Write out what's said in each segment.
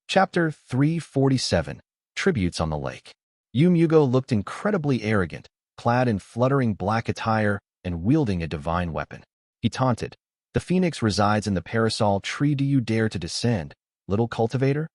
Chapter 347, Tributes on the Lake. Yu Mugo looked incredibly arrogant, clad in fluttering black attire and wielding a divine weapon. He taunted, "The phoenix resides in the parasol tree. Do you dare to descend, little cultivator?"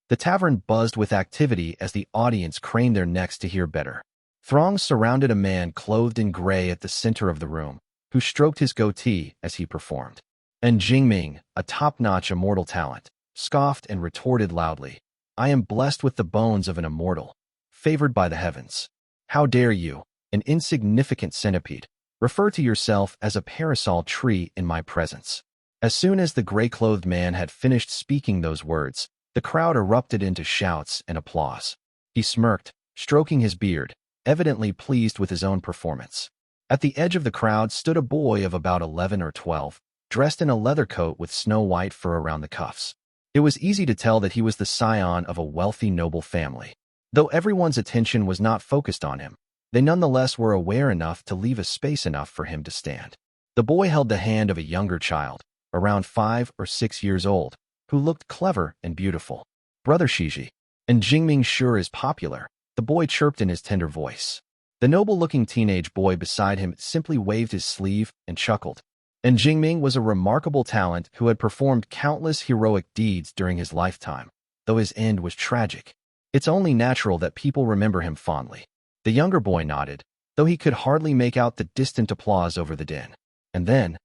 The tavern buzzed with activity as the audience craned their necks to hear better. Throngs surrounded a man clothed in gray at the center of the room, who stroked his goatee as he performed. And Jingming, a top-notch immortal talent, scoffed and retorted loudly, "I am blessed with the bones of an immortal, favored by the heavens. How dare you, an insignificant centipede, refer to yourself as a parasol tree in my presence?" As soon as the gray-clothed man had finished speaking those words, the crowd erupted into shouts and applause. He smirked, stroking his beard, evidently pleased with his own performance. At the edge of the crowd stood a boy of about 11 or 12, dressed in a leather coat with snow-white fur around the cuffs. It was easy to tell that he was the scion of a wealthy noble family. Though everyone's attention was not focused on him, they nonetheless were aware enough to leave a space enough for him to stand. The boy held the hand of a younger child, around 5 or 6 years old, who looked clever and beautiful. "Brother Shiji, and Jingming sure is popular," the boy chirped in his tender voice. The noble-looking teenage boy beside him simply waved his sleeve and chuckled. And Jingming was a remarkable talent who had performed countless heroic deeds during his lifetime, though his end was tragic. It's only natural that people remember him fondly. The younger boy nodded, though he could hardly make out the distant applause over the din. And then,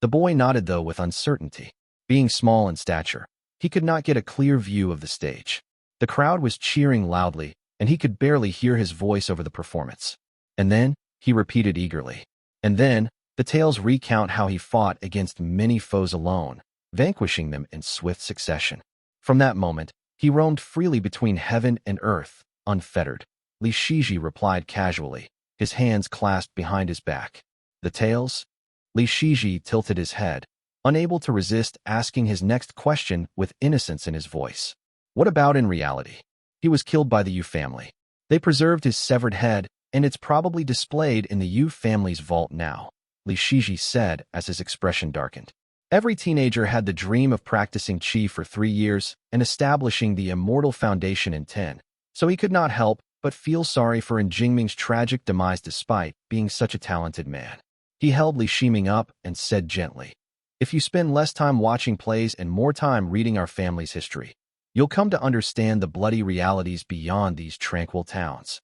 the boy nodded though with uncertainty. Being small in stature, he could not get a clear view of the stage. The crowd was cheering loudly, and he could barely hear his voice over the performance. And then, he repeated eagerly. And then, the tales recount how he fought against many foes alone, vanquishing them in swift succession. From that moment, he roamed freely between heaven and earth, unfettered. Li Shiji replied casually, his hands clasped behind his back. "The tales?" Li Shiji tilted his head, unable to resist asking his next question with innocence in his voice. "What about in reality?" "He was killed by the Yu family. They preserved his severed head, and it's probably displayed in the Yu family's vault now," Li Shiji said as his expression darkened. Every teenager had the dream of practicing Qi for 3 years and establishing the Immortal Foundation in 10, so he could not help but feel sorry for Jingming's tragic demise despite being such a talented man. He held Li Shiming up and said gently, "If you spend less time watching plays and more time reading our family's history, you'll come to understand the bloody realities beyond these tranquil towns."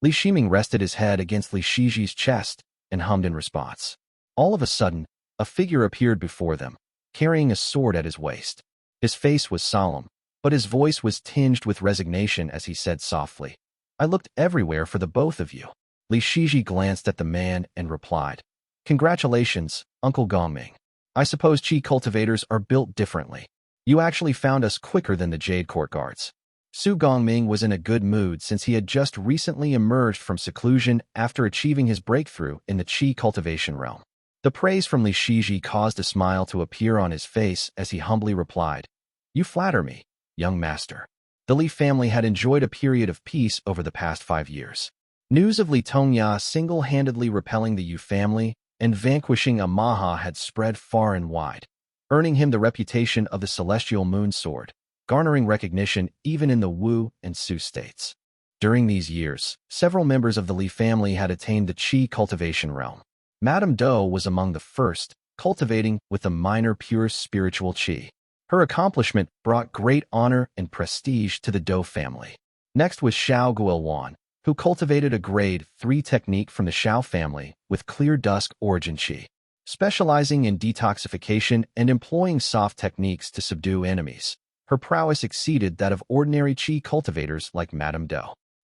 Li Shiming rested his head against Li Shiji's chest and hummed in response. All of a sudden, a figure appeared before them, carrying a sword at his waist. His face was solemn, but his voice was tinged with resignation as he said softly, "I looked everywhere for the both of you." Li Shiji glanced at the man and replied, "Congratulations, Uncle Gongming. I suppose Qi cultivators are built differently. You actually found us quicker than the Jade Court guards." Su Gongming was in a good mood since he had just recently emerged from seclusion after achieving his breakthrough in the Qi cultivation realm. The praise from Li Shiji caused a smile to appear on his face as he humbly replied, "You flatter me, young master." The Li family had enjoyed a period of peace over the past 5 years. News of Li Tongya single-handedly repelling the Yu family and vanquishing a Maha had spread far and wide, earning him the reputation of the Celestial Moon Sword, garnering recognition even in the Wu and Su states. During these years, several members of the Li family had attained the Qi cultivation realm. Madame Do was among the first, cultivating with a minor pure spiritual Qi. Her accomplishment brought great honor and prestige to the Do family. Next was Xiao Guilwan, who cultivated a grade 3 technique from the Xiao family with clear dusk origin Qi, specializing in detoxification and employing soft techniques to subdue enemies. Her prowess exceeded that of ordinary Qi cultivators like Madame Do.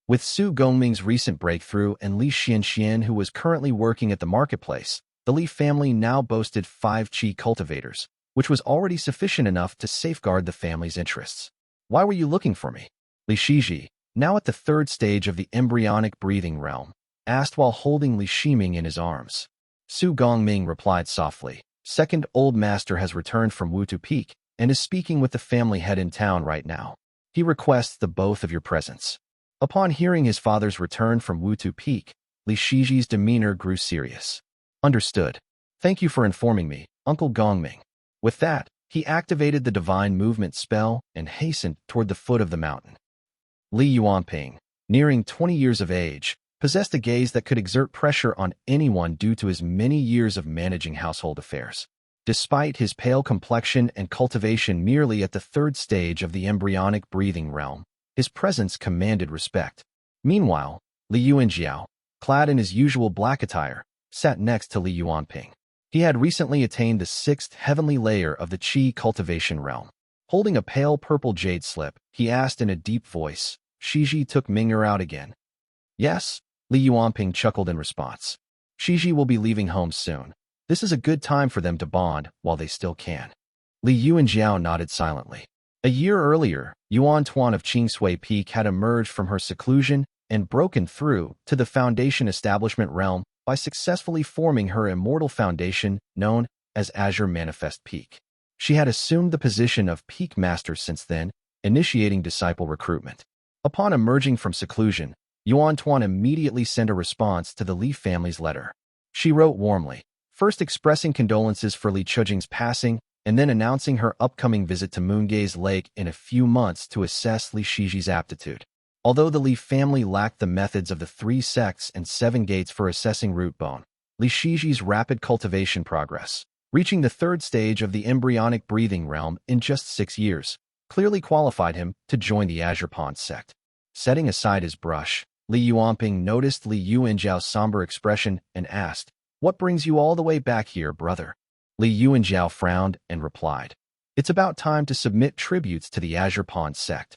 With Su Gongming's recent breakthrough and Li Xianxian, who was currently working at the marketplace, the Li family now boasted 5 Qi cultivators, which was already sufficient enough to safeguard the family's interests. "Why were you looking for me?" Li Shiji, now at the 3rd stage of the embryonic breathing realm, asked while holding Li Shiming in his arms. Su Gongming replied softly, "Second old master has returned from Wutu Peak and is speaking with the family head in town right now. He requests the both of your presence." Upon hearing his father's return from Wutu Peak, Li Shiji's demeanor grew serious. "Understood. Thank you for informing me, Uncle Gongming." With that, He activated the divine movement spell and hastened toward the foot of the mountain. Li Yuanping, nearing 20 years of age, possessed a gaze that could exert pressure on anyone due to his many years of managing household affairs. Despite his pale complexion and cultivation merely at the third stage of the embryonic breathing realm, his presence commanded respect. Meanwhile, Li Yuanjiao, clad in his usual black attire, sat next to Li Yuanping. He had recently attained the 6th heavenly layer of the Qi cultivation realm. Holding a pale purple jade slip, he asked in a deep voice, "Shiji took Ming'er out again?" "Yes," Li Yuanping chuckled in response. "Shiji will be leaving home soon. This is a good time for them to bond while they still can." Li Yuanjiao nodded silently. A year earlier, Tuan of Qingshui Peak had emerged from her seclusion and broken through to the Foundation Establishment realm by successfully forming her immortal foundation known as Azure Manifest Peak. She had assumed the position of Peak Master since then, initiating disciple recruitment. Upon emerging from seclusion, Tuan immediately sent a response to the Li family's letter. She wrote warmly, first expressing condolences for Li Chujing's passing, and then announcing her upcoming visit to Moongaze Lake in a few months to assess Li Shiji's aptitude. Although the Li family lacked the methods of the 3 sects and 7 gates for assessing root bone, Li Shiji's rapid cultivation progress, reaching the 3rd stage of the embryonic breathing realm in just 6 years, clearly qualified him to join the Azure Pond sect. Setting aside his brush, Li Yuanping noticed Li Yuanjiao's somber expression and asked, "What brings you all the way back here, brother?" Li Yuanjiao frowned and replied, "It's about time to submit tributes to the Azure Pond sect.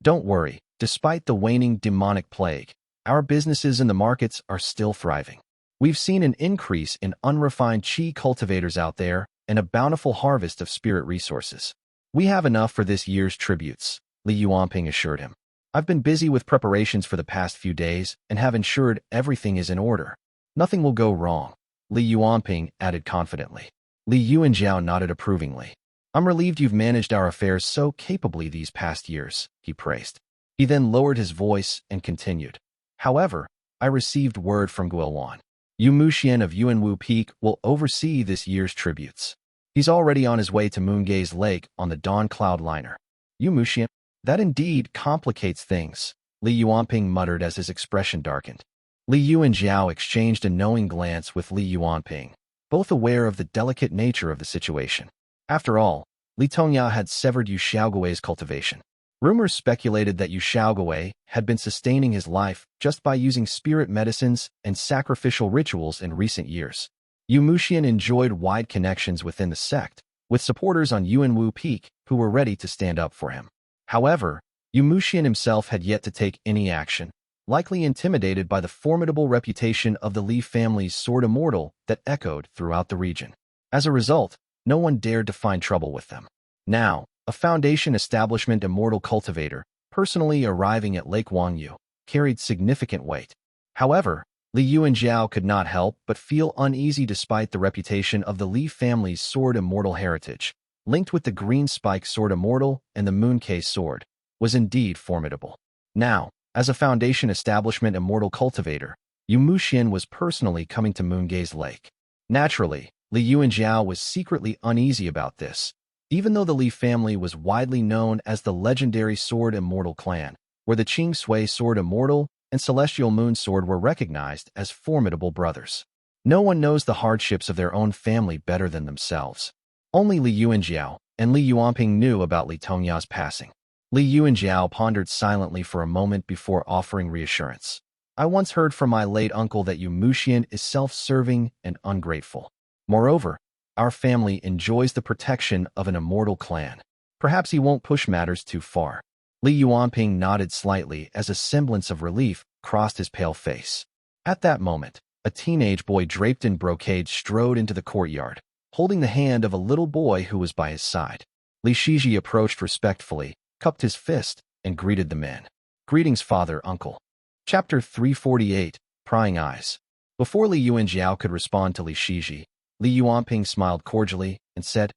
Don't worry, despite the waning demonic plague, our businesses in the markets are still thriving. We've seen an increase in unrefined Qi cultivators out there and a bountiful harvest of spirit resources. We have enough for this year's tributes," Li Yuanping assured him. "I've been busy with preparations for the past few days and have ensured everything is in order. Nothing will go wrong," Li Yuanping added confidently. Li Yuanjiao nodded approvingly. "I'm relieved you've managed our affairs so capably these past years," he praised. He then lowered his voice and continued. "However, I received word from Guilwan. Yu Muxian of Yuanwu Peak will oversee this year's tributes. He's already on his way to Moongaze Lake on the Dawn Cloudliner." "Yu Muxian? That indeed complicates things," Li Yuanping muttered as his expression darkened. Li Yuanjiao exchanged a knowing glance with Li Yuanping, both aware of the delicate nature of the situation. After all, Li Tongya had severed Yu Xiaogui's cultivation. Rumors speculated that Yu Xiaogui had been sustaining his life just by using spirit medicines and sacrificial rituals in recent years. Yu Muxian enjoyed wide connections within the sect, with supporters on Yuanwu Peak who were ready to stand up for him. However, Yu Muxian himself had yet to take any action, likely intimidated by the formidable reputation of the Li family's sword Immortal that echoed throughout the region. As a result, no one dared to find trouble with them. Now, a Foundation Establishment Immortal cultivator, personally arriving at Lake Wangyu, carried significant weight. However, Li Yuanjiao could not help but feel uneasy despite the reputation of the Li family's sword Immortal heritage, linked with the Green Spike sword Immortal and the Mooncase sword, was indeed formidable. Now, as a Foundation Establishment Immortal cultivator, Yu Muxian was personally coming to Moongaze Lake. Naturally, Li Yuanjiao was secretly uneasy about this, even though the Li family was widely known as the legendary Sword Immortal clan, where the Qing Sui Sword Immortal and Celestial Moon Sword were recognized as formidable brothers. No one knows the hardships of their own family better than themselves. Only Li Yuanjiao and Li Yuanping knew about Li Tongya's passing. Li Yuanjiao pondered silently for a moment before offering reassurance. "I once heard from my late uncle that Yu Muxian is self-serving and ungrateful. Moreover, our family enjoys the protection of an immortal clan. Perhaps he won't push matters too far." Li Yuanping nodded slightly as a semblance of relief crossed his pale face. At that moment, a teenage boy draped in brocade strode into the courtyard, holding the hand of a little boy who was by his side. Li Shiji approached respectfully, cupped his fist, and greeted the man. "Greetings, father, uncle." Chapter 348, Prying Eyes. Before Li Yuanjiao could respond to Li Shiji, Li Yuanping smiled cordially and said,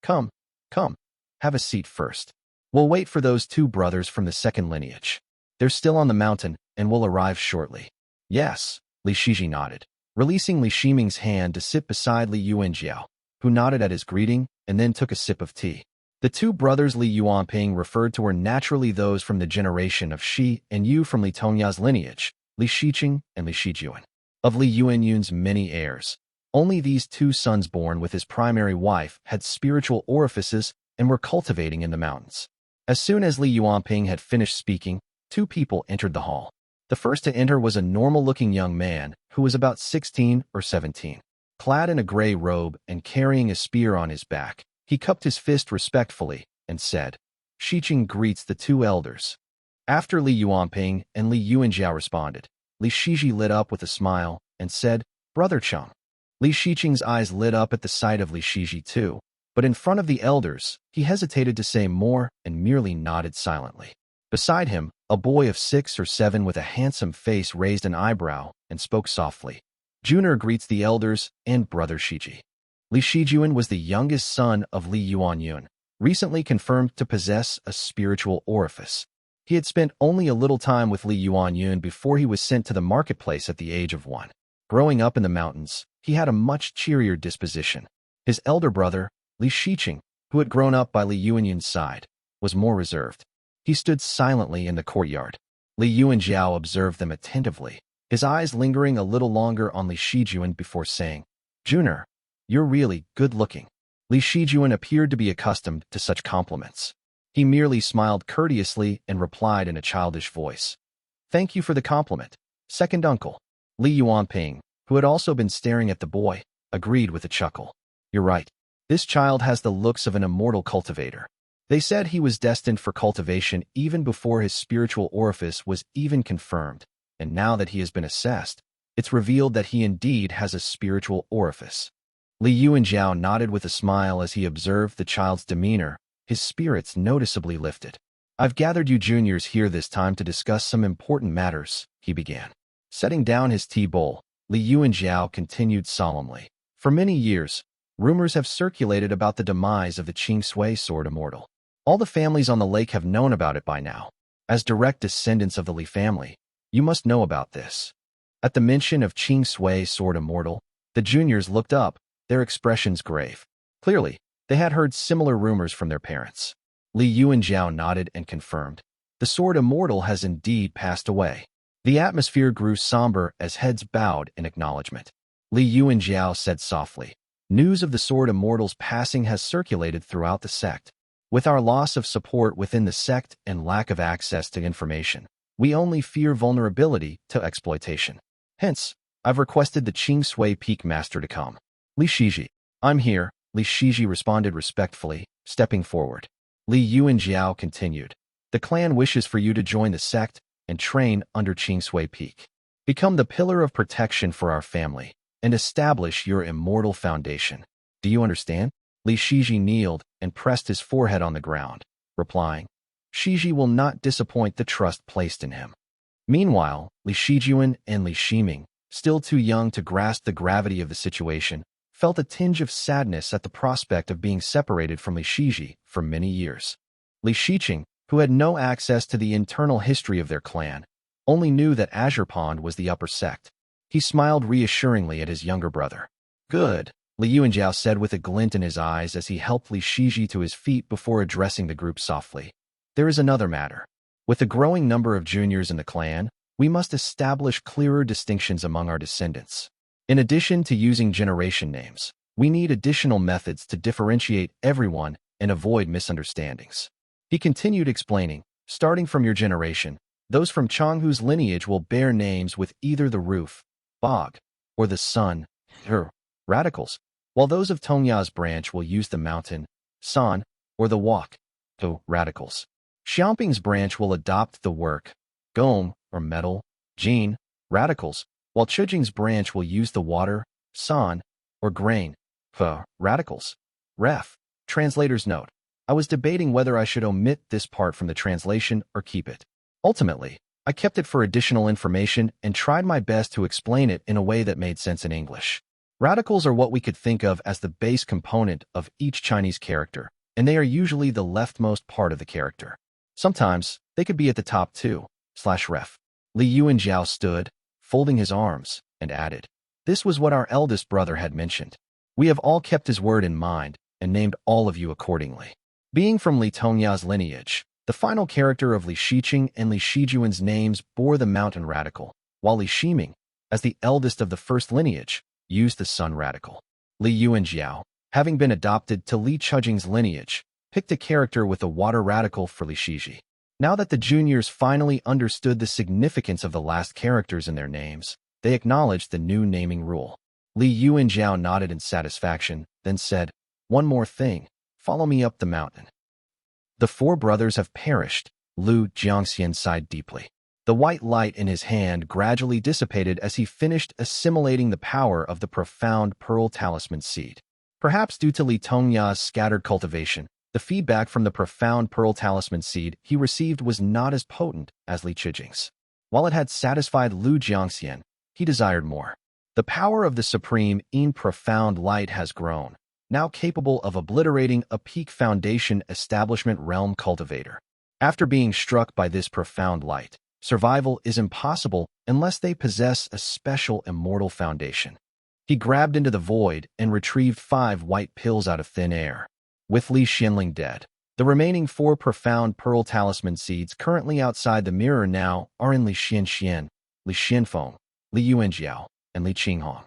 Come, have a seat first. We'll wait for those 2 brothers from the 2nd lineage. They're still on the mountain and will arrive shortly." "Yes," Li Shiji nodded, releasing Li Shiming's hand to sit beside Li Yuanjiao, who nodded at his greeting and then took a sip of tea. The two brothers Li Yuanping referred to were naturally those from the generation of Shi and Yu from Li Tongya's lineage, Li Shiqing and Li Shijuan. Of Li Yuanyun's many heirs, only these two sons born with his primary wife had spiritual orifices and were cultivating in the mountains. As soon as Li Yuanping had finished speaking, two people entered the hall. The first to enter was a normal-looking young man who was about 16 or 17. Clad in a gray robe and carrying a spear on his back, he cupped his fist respectfully and said, "Shiqing greets the two elders." After Li Yuanping and Li Yuanjiao responded, Li Shiji lit up with a smile and said, "Brother Cheng." Li Shiqing's eyes lit up at the sight of Li Shiji too, but in front of the elders, he hesitated to say more and merely nodded silently. Beside him, a boy of 6 or 7 with a handsome face raised an eyebrow and spoke softly. "Junior greets the elders and Brother Shiji." Li Shijuan was the youngest son of Li Yuanyun, recently confirmed to possess a spiritual orifice. He had spent only a little time with Li Yuanyun before he was sent to the marketplace at the age of 1. Growing up in the mountains, he had a much cheerier disposition. His elder brother, Li Shiqing, who had grown up by Li Yuanyun's side, was more reserved. He stood silently in the courtyard. Li Yuanjiao observed them attentively, his eyes lingering a little longer on Li Shijuan before saying, "Junior, you're really good-looking." Li Shijuan appeared to be accustomed to such compliments. He merely smiled courteously and replied in a childish voice, "Thank you for the compliment, second uncle." Li Yuanping, who had also been staring at the boy, agreed with a chuckle. "You're right. This child has the looks of an immortal cultivator." They said he was destined for cultivation even before his spiritual orifice was even confirmed, and now that he has been assessed, it's revealed that he indeed has a spiritual orifice. Li Yuanjiao nodded with a smile as he observed the child's demeanor, his spirits noticeably lifted. "I've gathered you juniors here this time to discuss some important matters," he began. Setting down his tea bowl, Li Yuanjiao continued solemnly. "For many years, rumors have circulated about the demise of the Qing Sui sword Immortal. All the families on the lake have known about it by now. As direct descendants of the Li family, you must know about this." At the mention of Qing Sui sword Immortal, the juniors looked up, their expressions grave. Clearly, they had heard similar rumors from their parents. Li Yuanjiao nodded and confirmed. The sword Immortal has indeed passed away. The atmosphere grew somber as heads bowed in acknowledgement. Li Yuanjiao said softly, "News of the sword Immortal's passing has circulated throughout the sect. With our loss of support within the sect and lack of access to information, we only fear vulnerability to exploitation. Hence, I've requested the Qing Sui Peak Master to come." "Li Shiji." "I'm here," Li Shiji responded respectfully, stepping forward. Li Yuanjiao continued, "The clan wishes for you to join the sect and train under Qing Sui Peak. Become the pillar of protection for our family and establish your immortal foundation. Do you understand?" Li Shiji kneeled and pressed his forehead on the ground, replying, "Shiji will not disappoint the trust placed in him." Meanwhile, Li Shijuan and Li Shiming, still too young to grasp the gravity of the situation, felt a tinge of sadness at the prospect of being separated from Li Shiji for many years. Li Shiqing, who had no access to the internal history of their clan, only knew that Azure Pond was the upper sect. He smiled reassuringly at his younger brother. "Good," Li Yuanjiao said with a glint in his eyes as he helped Li Shiji to his feet before addressing the group softly. "There is another matter. With the growing number of juniors in the clan, we must establish clearer distinctions among our descendants. In addition to using generation names, we need additional methods to differentiate everyone and avoid misunderstandings." He continued explaining, "Starting from your generation, those from Changhu's lineage will bear names with either the roof, bog, or the sun, radicals, while those of Tongya's branch will use the mountain, san, or the walk, radicals. Xiaoping's branch will adopt the work, gong, or metal, jin, radicals, while Chujing's branch will use the water, san, or grain, radicals. Ref. Translator's note. I was debating whether I should omit this part from the translation or keep it. Ultimately, I kept it for additional information and tried my best to explain it in a way that made sense in English. Radicals are what we could think of as the base component of each Chinese character, and they are usually the leftmost part of the character. Sometimes, they could be at the top too, /ref. Li Yuanjiao stood, folding his arms, and added, "This was what our eldest brother had mentioned. We have all kept his word in mind and named all of you accordingly. Being from Li Tongya's lineage, the final character of Li Shiqing and Li Shijuan's names bore the mountain radical, while Li Shiming, as the eldest of the first lineage, used the sun radical. Li Yuanjiao, having been adopted to Li Chujing's lineage, picked a character with the water radical for Li Shiji. Now that the juniors finally understood the significance of the last characters in their names, they acknowledged the new naming rule. Li Yuanjiao nodded in satisfaction, then said, "One more thing, follow me up the mountain." "The four brothers have perished," Lu Jiangxian sighed deeply. The white light in his hand gradually dissipated as he finished assimilating the power of the profound pearl talisman seed. Perhaps due to Li Tongya's scattered cultivation, the feedback from the profound pearl talisman seed he received was not as potent as Li Chijing's. While it had satisfied Lu Jiangxian, he desired more. The power of the supreme profound light has grown, now capable of obliterating a peak foundation establishment realm cultivator. After being struck by this profound light, survival is impossible unless they possess a special immortal foundation. He grabbed into the void and retrieved 5 white pills out of thin air. With Li Xianling dead, the remaining 4 profound pearl talisman seeds currently outside the mirror now are in Li Xianxian, Li Xianfeng, Li Yuanjiao, and Li Qinghong.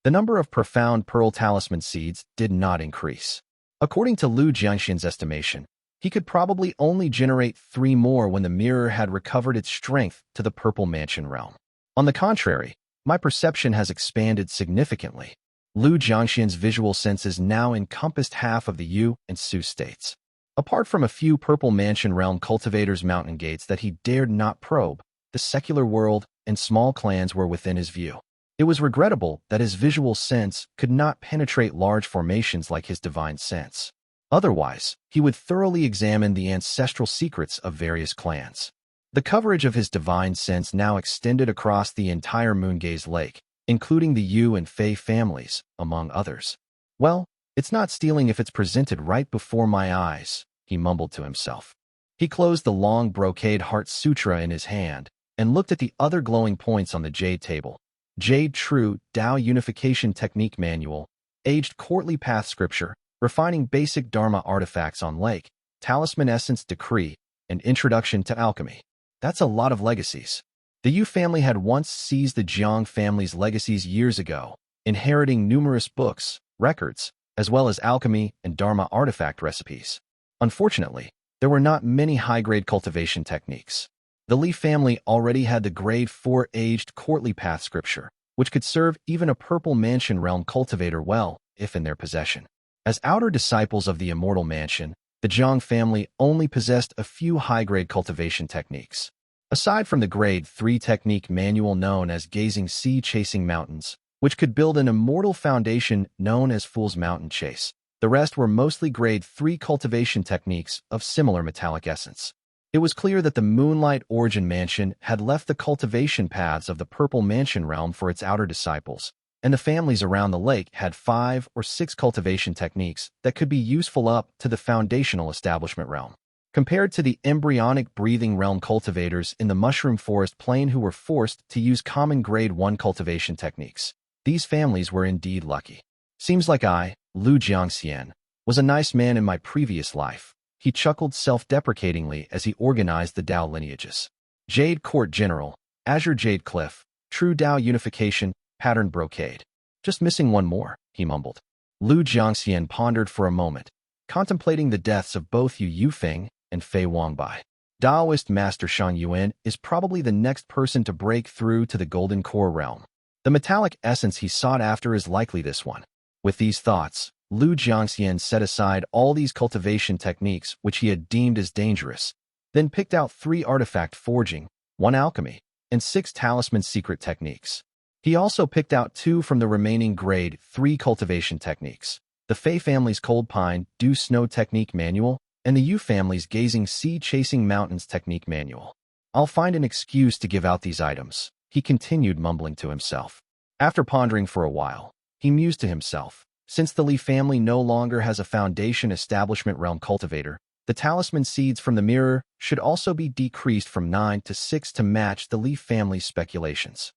The number of profound pearl talisman seeds did not increase. According to Lu Jiangxian's estimation, he could probably only generate 3 more when the mirror had recovered its strength to the purple mansion realm. On the contrary, my perception has expanded significantly. Lu Jiangxian's visual senses now encompassed half of the Yu and Su states. Apart from a few purple mansion realm cultivators' mountain gates that he dared not probe, the secular world and small clans were within his view. It was regrettable that his visual sense could not penetrate large formations like his divine sense. Otherwise, he would thoroughly examine the ancestral secrets of various clans. The coverage of his divine sense now extended across the entire Moongaze Lake, including the Yu and Fei families, among others. "Well, it's not stealing if it's presented right before my eyes," he mumbled to himself. He closed the long brocade heart sutra in his hand and looked at the other glowing points on the Jade table. Jade True Tao Unification Technique Manual, Aged Courtly Path Scripture, Refining Basic Dharma Artifacts on Lake, Talisman Essence Decree, and Introduction to Alchemy. That's a lot of legacies. The Yu family had once seized the Jiang family's legacies years ago, inheriting numerous books, records, as well as alchemy and Dharma artifact recipes. Unfortunately, there were not many high-grade cultivation techniques. The Li family already had the Grade 4 Aged Courtly Path Scripture, which could serve even a Purple Mansion realm cultivator well, if in their possession. As outer disciples of the Immortal Mansion, the Jiang family only possessed a few high-grade cultivation techniques. Aside from the Grade 3 technique manual known as Gazing Sea Chasing Mountains, which could build an immortal foundation known as Fool's Mountain Chase, the rest were mostly Grade 3 cultivation techniques of similar metallic essence. It was clear that the Moonlight Origin Mansion had left the cultivation paths of the Purple Mansion realm for its outer disciples, and the families around the lake had 5 or 6 cultivation techniques that could be useful up to the foundational establishment realm. Compared to the embryonic breathing realm cultivators in the Mushroom Forest Plain who were forced to use common Grade 1 cultivation techniques, these families were indeed lucky. "Seems like I, Lu Jiangxian, was a nice man in my previous life," he chuckled self-deprecatingly as he organized the Dao lineages. Jade Court General, Azure Jade Cliff, True Dao Unification, Pattern Brocade. "Just missing one more," he mumbled. Lu Jiangxian pondered for a moment, contemplating the deaths of both Yu Yufeng and Fei Wangbai. Daoist Master Shan Yuan is probably the next person to break through to the Golden Core realm. The metallic essence he sought after is likely this one. With these thoughts, Lu Jiangxian set aside all these cultivation techniques which he had deemed as dangerous, then picked out 3 artifact forging, 1 alchemy, and 6 talisman secret techniques. He also picked out 2 from the remaining Grade 3 cultivation techniques, the Fei family's Cold Pine Dew Snow Technique Manual, and the Yu family's Gazing Sea Chasing Mountains Technique Manual. "I'll find an excuse to give out these items," he continued mumbling to himself. After pondering for a while, he mused to himself, since the Li family no longer has a foundation establishment realm cultivator, the talisman seeds from the mirror should also be decreased from 9 to 6 to match the Li family's speculations.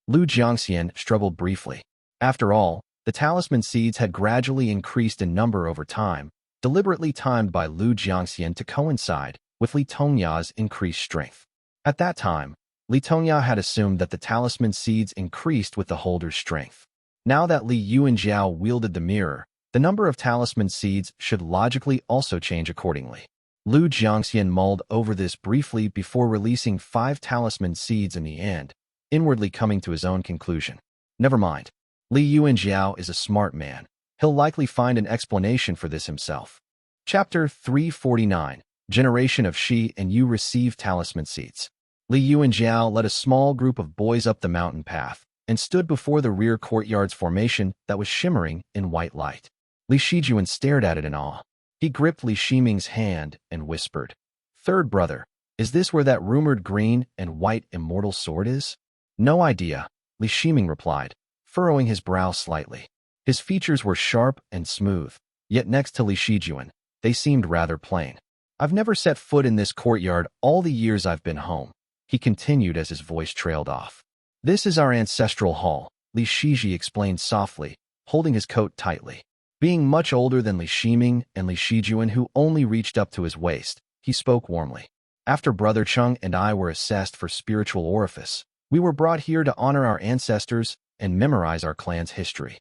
Lu Jiangxian struggled briefly. After all, The talisman seeds had gradually increased in number over time, deliberately timed by Lu Jiangxian to coincide with Li Tongya's increased strength. At that time, Li Tongya had assumed that the talisman seeds increased with the holder's strength. Now that Li Yuanjiao wielded the mirror, the number of talisman seeds should logically also change accordingly. Lu Jiangxian mulled over this briefly before releasing 5 talisman seeds in the end, inwardly coming to his own conclusion. Never mind. Li Yuanjiao is a smart man. He'll likely find an explanation for this himself. Chapter 349, Generation of Shi and Yu receive talisman seeds. Li Yuanjiao led a small group of boys up the mountain path and stood before the rear courtyard's formation that was shimmering in white light. Li Shijuan stared at it in awe. He gripped Li Shiming's hand and whispered, "Third brother, is this where that rumored green and white immortal sword is?" "No idea," Li Shiming replied, furrowing his brow slightly. His features were sharp and smooth, yet next to Li Shijuan, they seemed rather plain. "I've never set foot in this courtyard all the years I've been home," he continued as his voice trailed off. "This is our ancestral hall," Li Shiji explained softly, holding his coat tightly. Being much older than Li Shiming and Li Shijuan, who only reached up to his waist, he spoke warmly. "After Brother Chung and I were assessed for spiritual orifice, we were brought here to honor our ancestors and memorize our clan's history."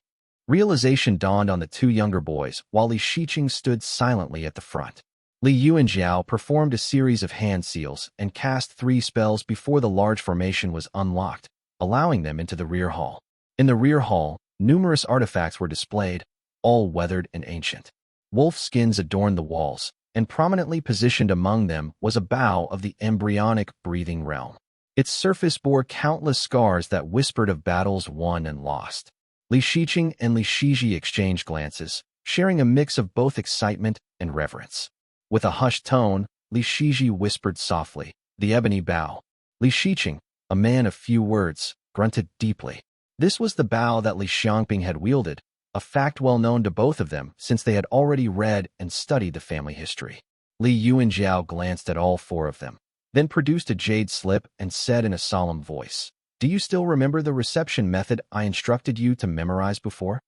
Realization dawned on the 2 younger boys while Li Shiqing stood silently at the front. Li Yuanjiao performed a series of hand seals and cast 3 spells before the large formation was unlocked, allowing them into the rear hall. In the rear hall, numerous artifacts were displayed, all weathered and ancient. Wolf skins adorned the walls, and prominently positioned among them was a bow of the embryonic breathing realm. Its surface bore countless scars that whispered of battles won and lost. Li Shiqing and Li Shiji exchanged glances, sharing a mix of both excitement and reverence. With a hushed tone, Li Shiji whispered softly, "The ebony bow." Li Shiqing, a man of few words, grunted deeply. This was the bow that Li Xiangping had wielded, a fact well known to both of them since they had already read and studied the family history. Li Yuanjiao glanced at all 4 of them, then produced a jade slip and said in a solemn voice, "Do you still remember the reception method I instructed you to memorize before?"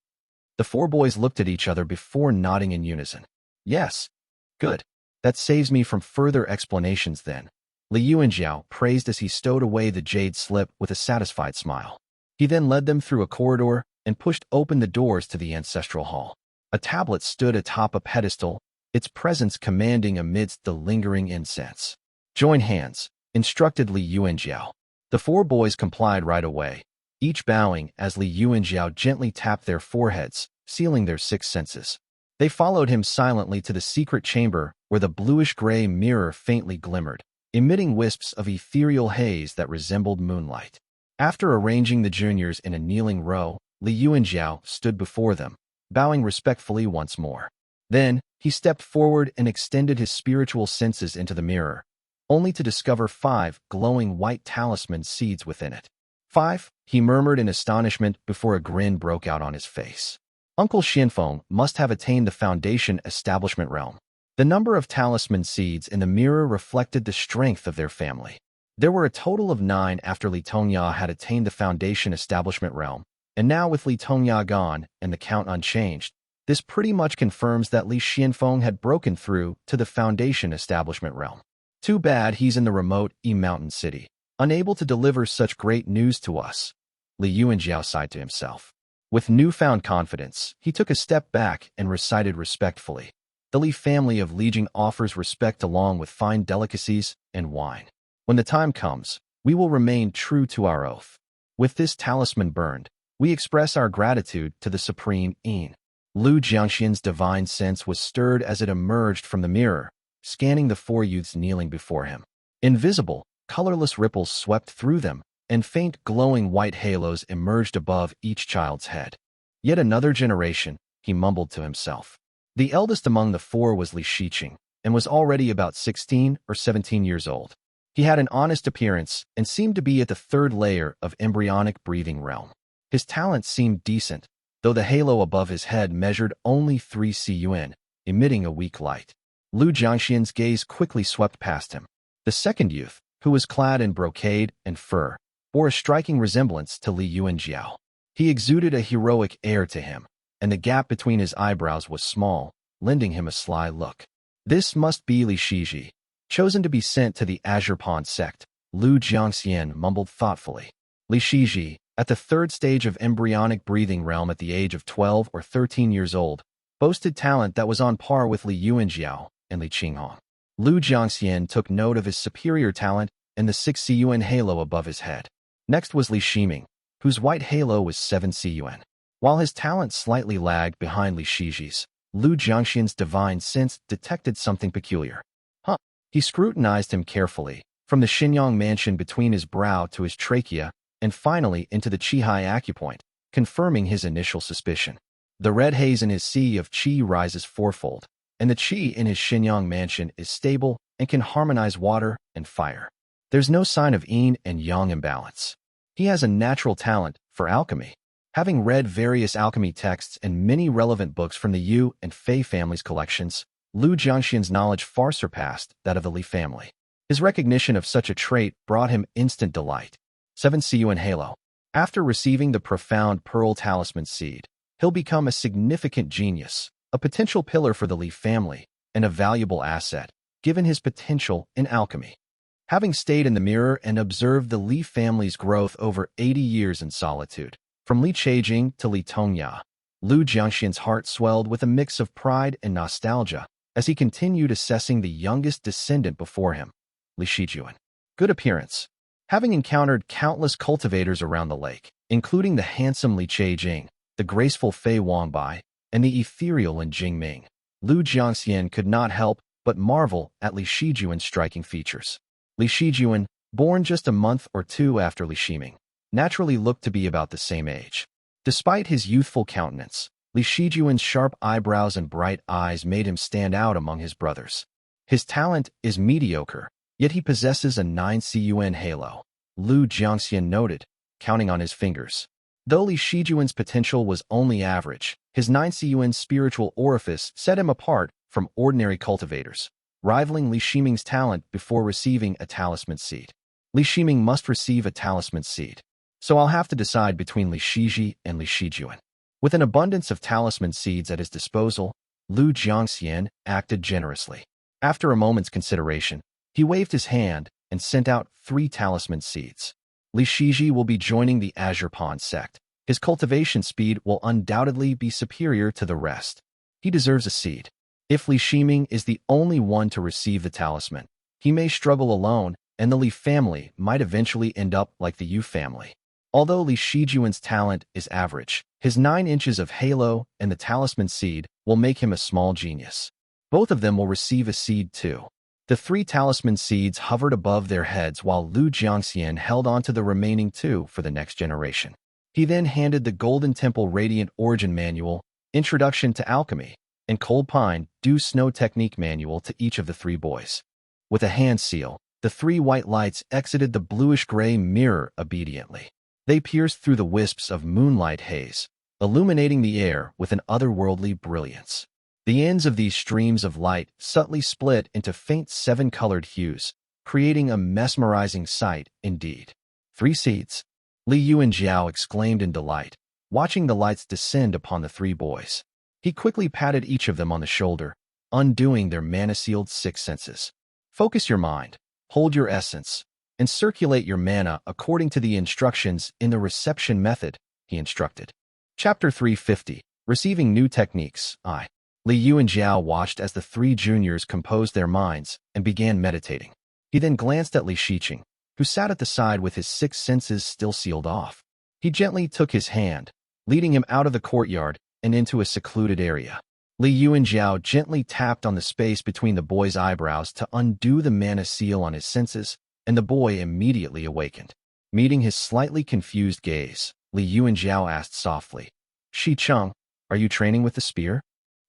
The 4 boys looked at each other before nodding in unison. "Yes." "Good. That saves me from further explanations then." Li Yuanjiao praised as he stowed away the jade slip with a satisfied smile. He then led them through a corridor and pushed open the doors to the ancestral hall. A tablet stood atop a pedestal, its presence commanding amidst the lingering incense. "Join hands," instructed Li Yuanjiao. The 4 boys complied right away, each bowing as Li Yuanjiao gently tapped their foreheads, sealing their 6 senses. They followed him silently to the secret chamber where the bluish-gray mirror faintly glimmered, emitting wisps of ethereal haze that resembled moonlight. After arranging the juniors in a kneeling row, Li Yuanjiao stood before them, bowing respectfully once more. Then, he stepped forward and extended his spiritual senses into the mirror, only to discover 5 glowing white talisman seeds within it. 5, he murmured in astonishment before a grin broke out on his face. Uncle Xianfeng must have attained the foundation establishment realm. The number of talisman seeds in the mirror reflected the strength of their family. There were a total of 9 after Li Tongya had attained the foundation establishment realm, and now with Li Tongya gone and the count unchanged, this pretty much confirms that Li Xianfeng had broken through to the foundation establishment realm. Too bad he's in the remote mountain city, unable to deliver such great news to us. Li Yuanjiao sighed to himself. With newfound confidence, he took a step back and recited respectfully, "The Li family of Lijiang offers respect along with fine delicacies and wine. When the time comes, we will remain true to our oath. With this talisman burned, we express our gratitude to the Supreme Yin." Lu Jiangxian's divine sense was stirred as it emerged from the mirror, scanning the 4 youths kneeling before him. Invisible, colorless ripples swept through them, and faint glowing white halos emerged above each child's head. "Yet another generation," he mumbled to himself. The eldest among the 4 was Li Shiqing, and was already about 16 or 17 years old. He had an honest appearance and seemed to be at the 3rd layer of embryonic breathing realm. His talent seemed decent, though the halo above his head measured only 3 Yuan, emitting a weak light. Lu Jiangxian's gaze quickly swept past him. The second youth, who was clad in brocade and fur, bore a striking resemblance to Li Yuanjiao. He exuded a heroic air to him, and the gap between his eyebrows was small, lending him a sly look. This must be Li Shiji, chosen to be sent to the Azure Pond sect, Lu Jiangxian mumbled thoughtfully. Li Shiji, at the third stage of embryonic breathing realm at the age of 12 or 13 years old, boasted talent that was on par with Li Yuanjiao and Li Qinghong. Lu Jiangxian took note of his superior talent and the 6 Yuan halo above his head. Next was Li Shiming, whose white halo was 7 Yuan. While his talent slightly lagged behind Li Shiji's, Lu Jiangxian's divine sense detected something peculiar. He scrutinized him carefully, from the Xinyang mansion between his brow to his trachea, and finally into the Qihai acupoint, confirming his initial suspicion. The red haze in his sea of qi rises fourfold, and the qi in his Xinyang mansion is stable and can harmonize water and fire. There's no sign of yin and yang imbalance. He has a natural talent for alchemy. Having read various alchemy texts and many relevant books from the Yu and Fei families' collections, Lu Jiangxian's knowledge far surpassed that of the Li family. His recognition of such a trait brought him instant delight. 7 Yuan Halo. After receiving the profound Pearl Talisman seed, he'll become a significant genius, a potential pillar for the Li family, and a valuable asset, given his potential in alchemy. Having stayed in the mirror and observed the Li family's growth over 80 years in solitude, from Li Chaijing to Li Tongya, Lu Jiangxian's heart swelled with a mix of pride and nostalgia as he continued assessing the youngest descendant before him, Li Shijuan. Good appearance. Having encountered countless cultivators around the lake, including the handsome Li Chaijing, the graceful Fei Wangbai, and the ethereal Lin Jingming, Lu Jiangxian could not help but marvel at Li Shijuan's striking features. Li Shijuan, born just a month or two after Li Shiming, naturally looked to be about the same age. Despite his youthful countenance, Li Shijuan's sharp eyebrows and bright eyes made him stand out among his brothers. His talent is mediocre, yet he possesses a 9 Yuan halo, Lu Jiangxian noted, counting on his fingers. Though Li Shijuan's potential was only average, his 9 Yuan spiritual orifice set him apart from ordinary cultivators, rivaling Li Shiming's talent before receiving a talisman seed. Li Shiming must receive a talisman seed, so I'll have to decide between Li Shiji and Li Shijuan. With an abundance of talisman seeds at his disposal, Lu Jiangxian acted generously. After a moment's consideration, he waved his hand and sent out 3 talisman seeds. Li Shiji will be joining the Azure Pond sect. His cultivation speed will undoubtedly be superior to the rest. He deserves a seed. If Li Shiming is the only one to receive the talisman, he may struggle alone, and the Li family might eventually end up like the Yu family. Although Li Shijuan's talent is average, his 9 inches of halo and the talisman seed will make him a small genius. Both of them will receive a seed too. The 3 talisman seeds hovered above their heads while Lu Jiangxian held on to the remaining 2 for the next generation. He then handed the Golden Temple Radiant Origin Manual, Introduction to Alchemy, and Cold Pine Dew Snow Technique Manual to each of the 3 boys. With a hand seal, the 3 white lights exited the bluish-gray mirror obediently. They pierced through the wisps of moonlight haze, illuminating the air with an otherworldly brilliance. The ends of these streams of light subtly split into faint 7-colored hues, creating a mesmerizing sight indeed. 3 seeds. Li Yuanjiao exclaimed in delight, watching the lights descend upon the 3 boys. He quickly patted each of them on the shoulder, undoing their mana-sealed 6 senses. Focus your mind, hold your essence, and circulate your mana according to the instructions in the reception method, he instructed. Chapter 350, Receiving New Techniques. Li Yuanjiao watched as the 3 juniors composed their minds and began meditating. He then glanced at Li Shiqing, who sat at the side with his 6 senses still sealed off. He gently took his hand, leading him out of the courtyard and into a secluded area. Li Yuanjiao gently tapped on the space between the boy's eyebrows to undo the mana seal on his senses, and the boy immediately awakened. Meeting his slightly confused gaze, Li Yuanjiao asked softly, "Shicheng, are you training with the spear?"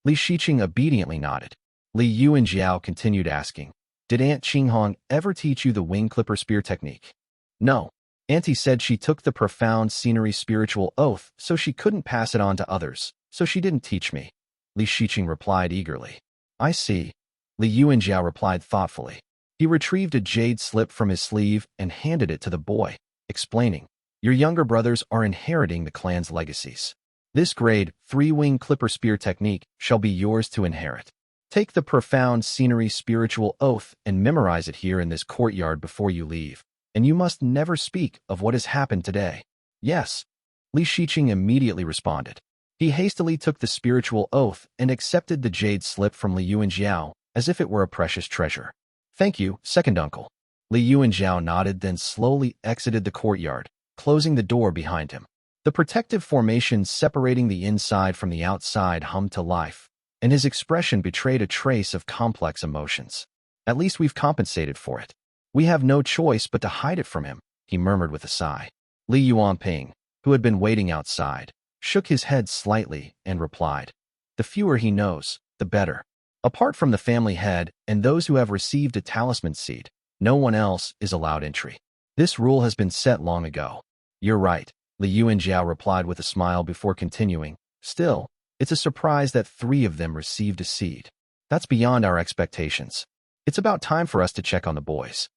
Li Shiqing obediently nodded. Li Yuanjiao continued asking, "Did Aunt Qinghong ever teach you the wing clipper spear technique?" "No. Auntie said she took the profound scenery spiritual oath, so she couldn't pass it on to others, so she didn't teach me," Li Shiqing replied eagerly. "I see," Li Yuanjiao replied thoughtfully. He retrieved a jade slip from his sleeve and handed it to the boy, explaining, Your younger brothers are inheriting the clan's legacies. This grade 3-wing clipper spear technique shall be yours to inherit. Take the profound scenery spiritual oath and memorize it here in this courtyard before you leave, and you must never speak of what has happened today. Yes, Li Shiqing immediately responded. He hastily took the spiritual oath and accepted the jade slip from Li Yuanjiao as if it were a precious treasure. Thank you, second uncle. Li Yuanjiao nodded, then slowly exited the courtyard, closing the door behind him. The protective formation separating the inside from the outside hummed to life, and his expression betrayed a trace of complex emotions. At least we've compensated for it. We have no choice but to hide it from him, he murmured with a sigh. Li Yuanping, who had been waiting outside, shook his head slightly and replied, the fewer he knows, the better. Apart from the family head and those who have received a talisman seed, no one else is allowed entry. This rule has been set long ago. You're right, Li Yuanjiao replied with a smile before continuing. Still, it's a surprise that 3 of them received a seed. That's beyond our expectations. It's about time for us to check on the boys.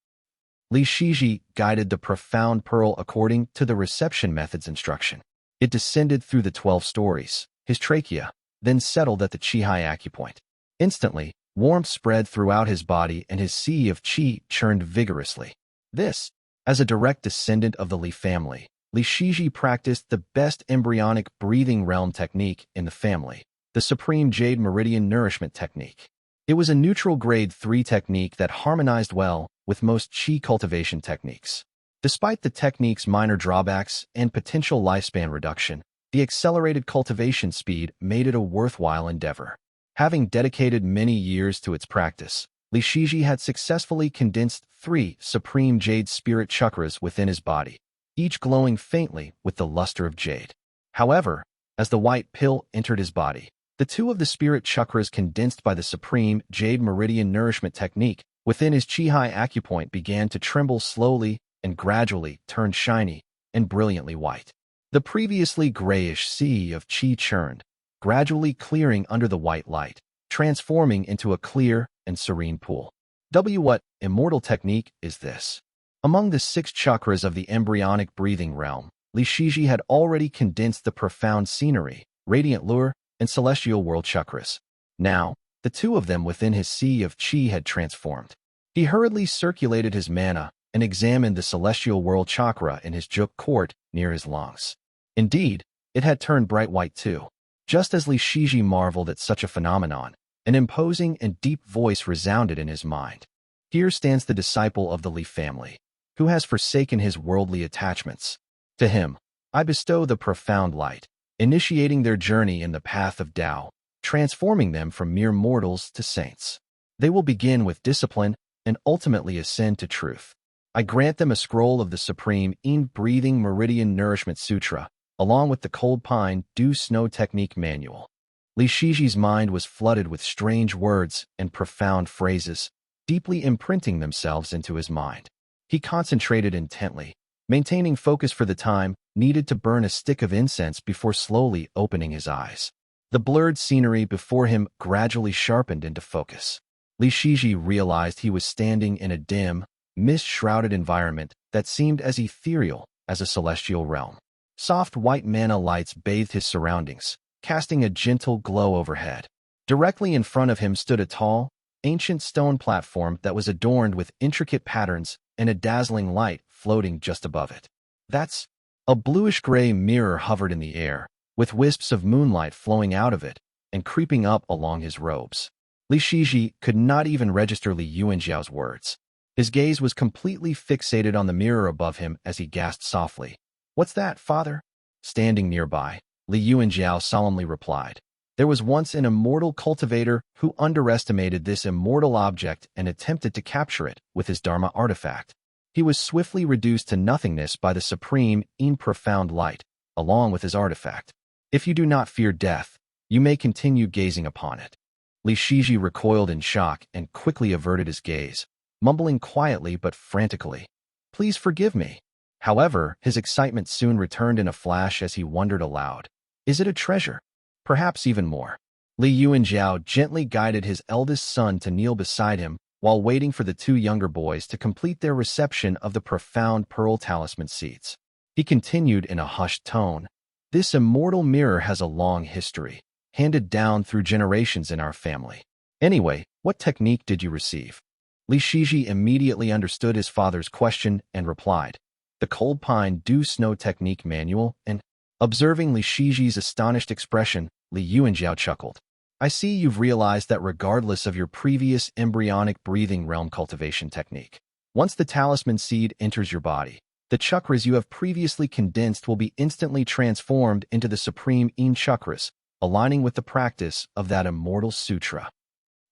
Li Shiji guided the profound pearl according to the reception method's instruction. It descended through the 12 stories, his trachea, then settled at the Qihai acupoint. Instantly, warmth spread throughout his body and his sea of qi churned vigorously. This, as a direct descendant of the Li family, Li Shiji practiced the best embryonic breathing realm technique in the family, the Supreme Jade Meridian Nourishment Technique. It was a neutral grade 3 technique that harmonized well with most qi cultivation techniques. Despite the technique's minor drawbacks and potential lifespan reduction, the accelerated cultivation speed made it a worthwhile endeavor. Having dedicated many years to its practice, Li Shiji had successfully condensed 3 supreme jade spirit chakras within his body, each glowing faintly with the luster of jade. However, as the white pill entered his body, the 2 of the spirit chakras condensed by the Supreme Jade Meridian Nourishment Technique within his Qihai acupoint began to tremble slowly and gradually turned shiny and brilliantly white. The previously grayish sea of qi churned, gradually clearing under the white light, transforming into a clear and serene pool. What immortal technique is this? Among the 6 chakras of the embryonic breathing realm, Li Shiji had already condensed the profound scenery, radiant lure, and celestial world chakras. Now, the 2 of them within his sea of qi had transformed. He hurriedly circulated his mana and examined the celestial world chakra in his juk court near his lungs. Indeed, it had turned bright white too. Just as Li Shiji marveled at such a phenomenon, an imposing and deep voice resounded in his mind. Here stands the disciple of the Li family, who has forsaken his worldly attachments. To him, I bestow the profound light, initiating their journey in the path of Tao, transforming them from mere mortals to saints. They will begin with discipline and ultimately ascend to truth. I grant them a scroll of the Supreme Breathing Meridian Nourishment Sutra, along with the Cold Pine Dew Snow Technique Manual. Li Shiji's mind was flooded with strange words and profound phrases, deeply imprinting themselves into his mind. He concentrated intently, maintaining focus for the time needed to burn a stick of incense before slowly opening his eyes. The blurred scenery before him gradually sharpened into focus. Li Shiji realized he was standing in a dim, mist-shrouded environment that seemed as ethereal as a celestial realm. Soft white mana lights bathed his surroundings, casting a gentle glow overhead. Directly in front of him stood a tall, ancient stone platform that was adorned with intricate patterns and a dazzling light floating just above it. That's a bluish-gray mirror hovered in the air, with wisps of moonlight flowing out of it and creeping up along his robes. Li Shiji could not even register Li Yuanjiao's words. His gaze was completely fixated on the mirror above him as he gasped softly. "What's that, father?" Standing nearby, Li Yuanjiao solemnly replied. There was once an immortal cultivator who underestimated this immortal object and attempted to capture it with his Dharma artifact. He was swiftly reduced to nothingness by the supreme, profound light, along with his artifact. If you do not fear death, you may continue gazing upon it. Li Shiji recoiled in shock and quickly averted his gaze, mumbling quietly but frantically, "Please forgive me." However, his excitement soon returned in a flash as he wondered aloud. Is it a treasure? Perhaps even more. Li Yuanjiao gently guided his eldest son to kneel beside him while waiting for the 2 younger boys to complete their reception of the profound pearl talisman seeds. He continued in a hushed tone. This immortal mirror has a long history, handed down through generations in our family. Anyway, what technique did you receive? Li Shiji immediately understood his father's question and replied, the Cold Pine Dew Snow Technique Manual, and, observing Li Shiji's astonished expression, Li Yuanjiao chuckled. I see you've realized that regardless of your previous embryonic breathing realm cultivation technique, once the talisman seed enters your body, the chakras you have previously condensed will be instantly transformed into the supreme Yin chakras, aligning with the practice of that immortal sutra.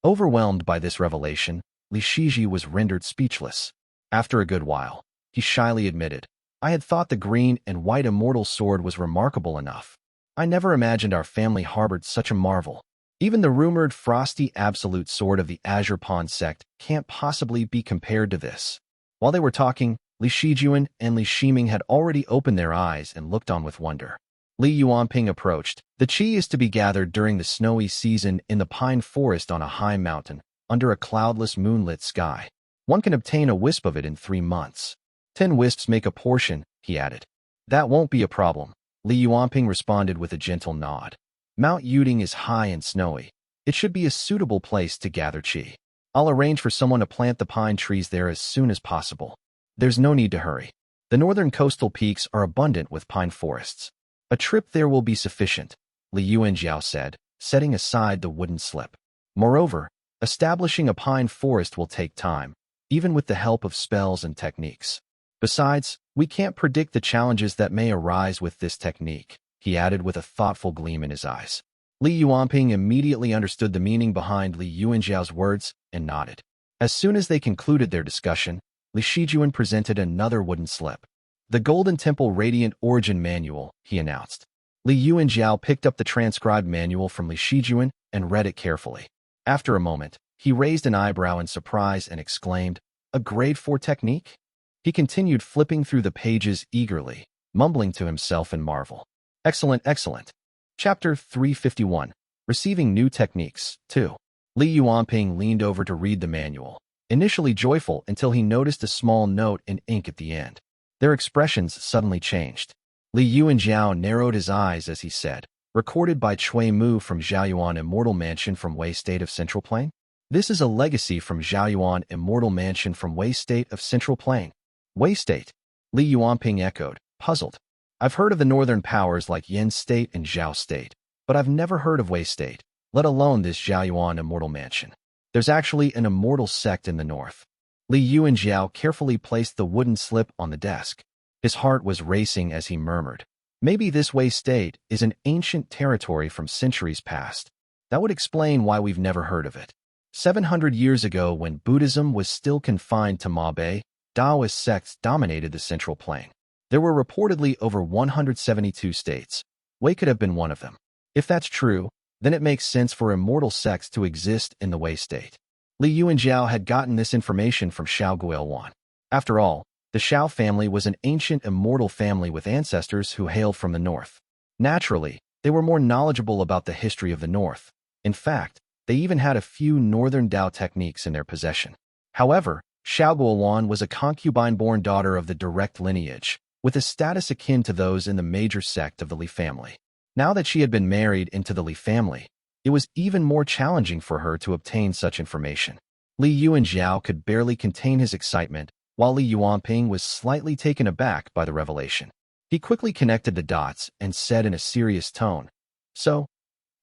Overwhelmed by this revelation, Li Shiji was rendered speechless. After a good while, he shyly admitted, I had thought the green and white immortal sword was remarkable enough. I never imagined our family harbored such a marvel. Even the rumored frosty absolute sword of the Azure Pawn sect can't possibly be compared to this. While they were talking, Li Shijuan and Li Shiming had already opened their eyes and looked on with wonder. Li Yuanping approached. The qi is to be gathered during the snowy season in the pine forest on a high mountain, under a cloudless moonlit sky. One can obtain a wisp of it in 3 months. 10 wisps make a portion, he added. That won't be a problem, Li Yuanping responded with a gentle nod. Mount Yuding is high and snowy. It should be a suitable place to gather qi. I'll arrange for someone to plant the pine trees there as soon as possible. There's no need to hurry. The northern coastal peaks are abundant with pine forests. A trip there will be sufficient, Li Yuanjiao said, setting aside the wooden slip. Moreover, establishing a pine forest will take time, even with the help of spells and techniques. Besides, we can't predict the challenges that may arise with this technique, he added with a thoughtful gleam in his eyes. Li Yuanping immediately understood the meaning behind Li Yuanjiao's words and nodded. As soon as they concluded their discussion, Li Shijuan presented another wooden slip. The Golden Temple Radiant Origin Manual, he announced. Li Yuanjiao picked up the transcribed manual from Li Shijuan and read it carefully. After a moment, he raised an eyebrow in surprise and exclaimed, a grade 4 technique? He continued flipping through the pages eagerly, mumbling to himself in marvel. Excellent, excellent. Chapter 351, Receiving New Techniques, 2. Li Yuanping leaned over to read the manual, initially joyful until he noticed a small note in ink at the end. Their expressions suddenly changed. Li Yuanjiao narrowed his eyes as he said, recorded by Cui Mu from Zhaoyuan Immortal Mansion from Wei State of Central Plain. This is a legacy from Zhaoyuan Immortal Mansion from Wei State of Central Plain. Wei State? Li Yuanping echoed, puzzled. I've heard of the northern powers like Yen State and Zhao State, but I've never heard of Wei State, let alone this Zhaoyuan Immortal Mansion. There's actually an immortal sect in the north. Li Yuanjiao carefully placed the wooden slip on the desk. His heart was racing as he murmured, maybe this Wei State is an ancient territory from centuries past. That would explain why we've never heard of it. 700 years ago, when Buddhism was still confined to Mabe, Taoist sects dominated the Central Plain. There were reportedly over 172 states. Wei could have been one of them. If that's true, then it makes sense for immortal sects to exist in the Wei State. Li Yuanjiao had gotten this information from Xiao Guoyuan. After all, the Xiao family was an ancient immortal family with ancestors who hailed from the north. Naturally, they were more knowledgeable about the history of the north. In fact, they even had a few northern Dao techniques in their possession. However, Xiao Guoyuan was a concubine-born daughter of the direct lineage, with a status akin to those in the major sect of the Li family. Now that she had been married into the Li family, it was even more challenging for her to obtain such information. Li Yuanjiao could barely contain his excitement, while Li Yuanping was slightly taken aback by the revelation. He quickly connected the dots and said in a serious tone, so,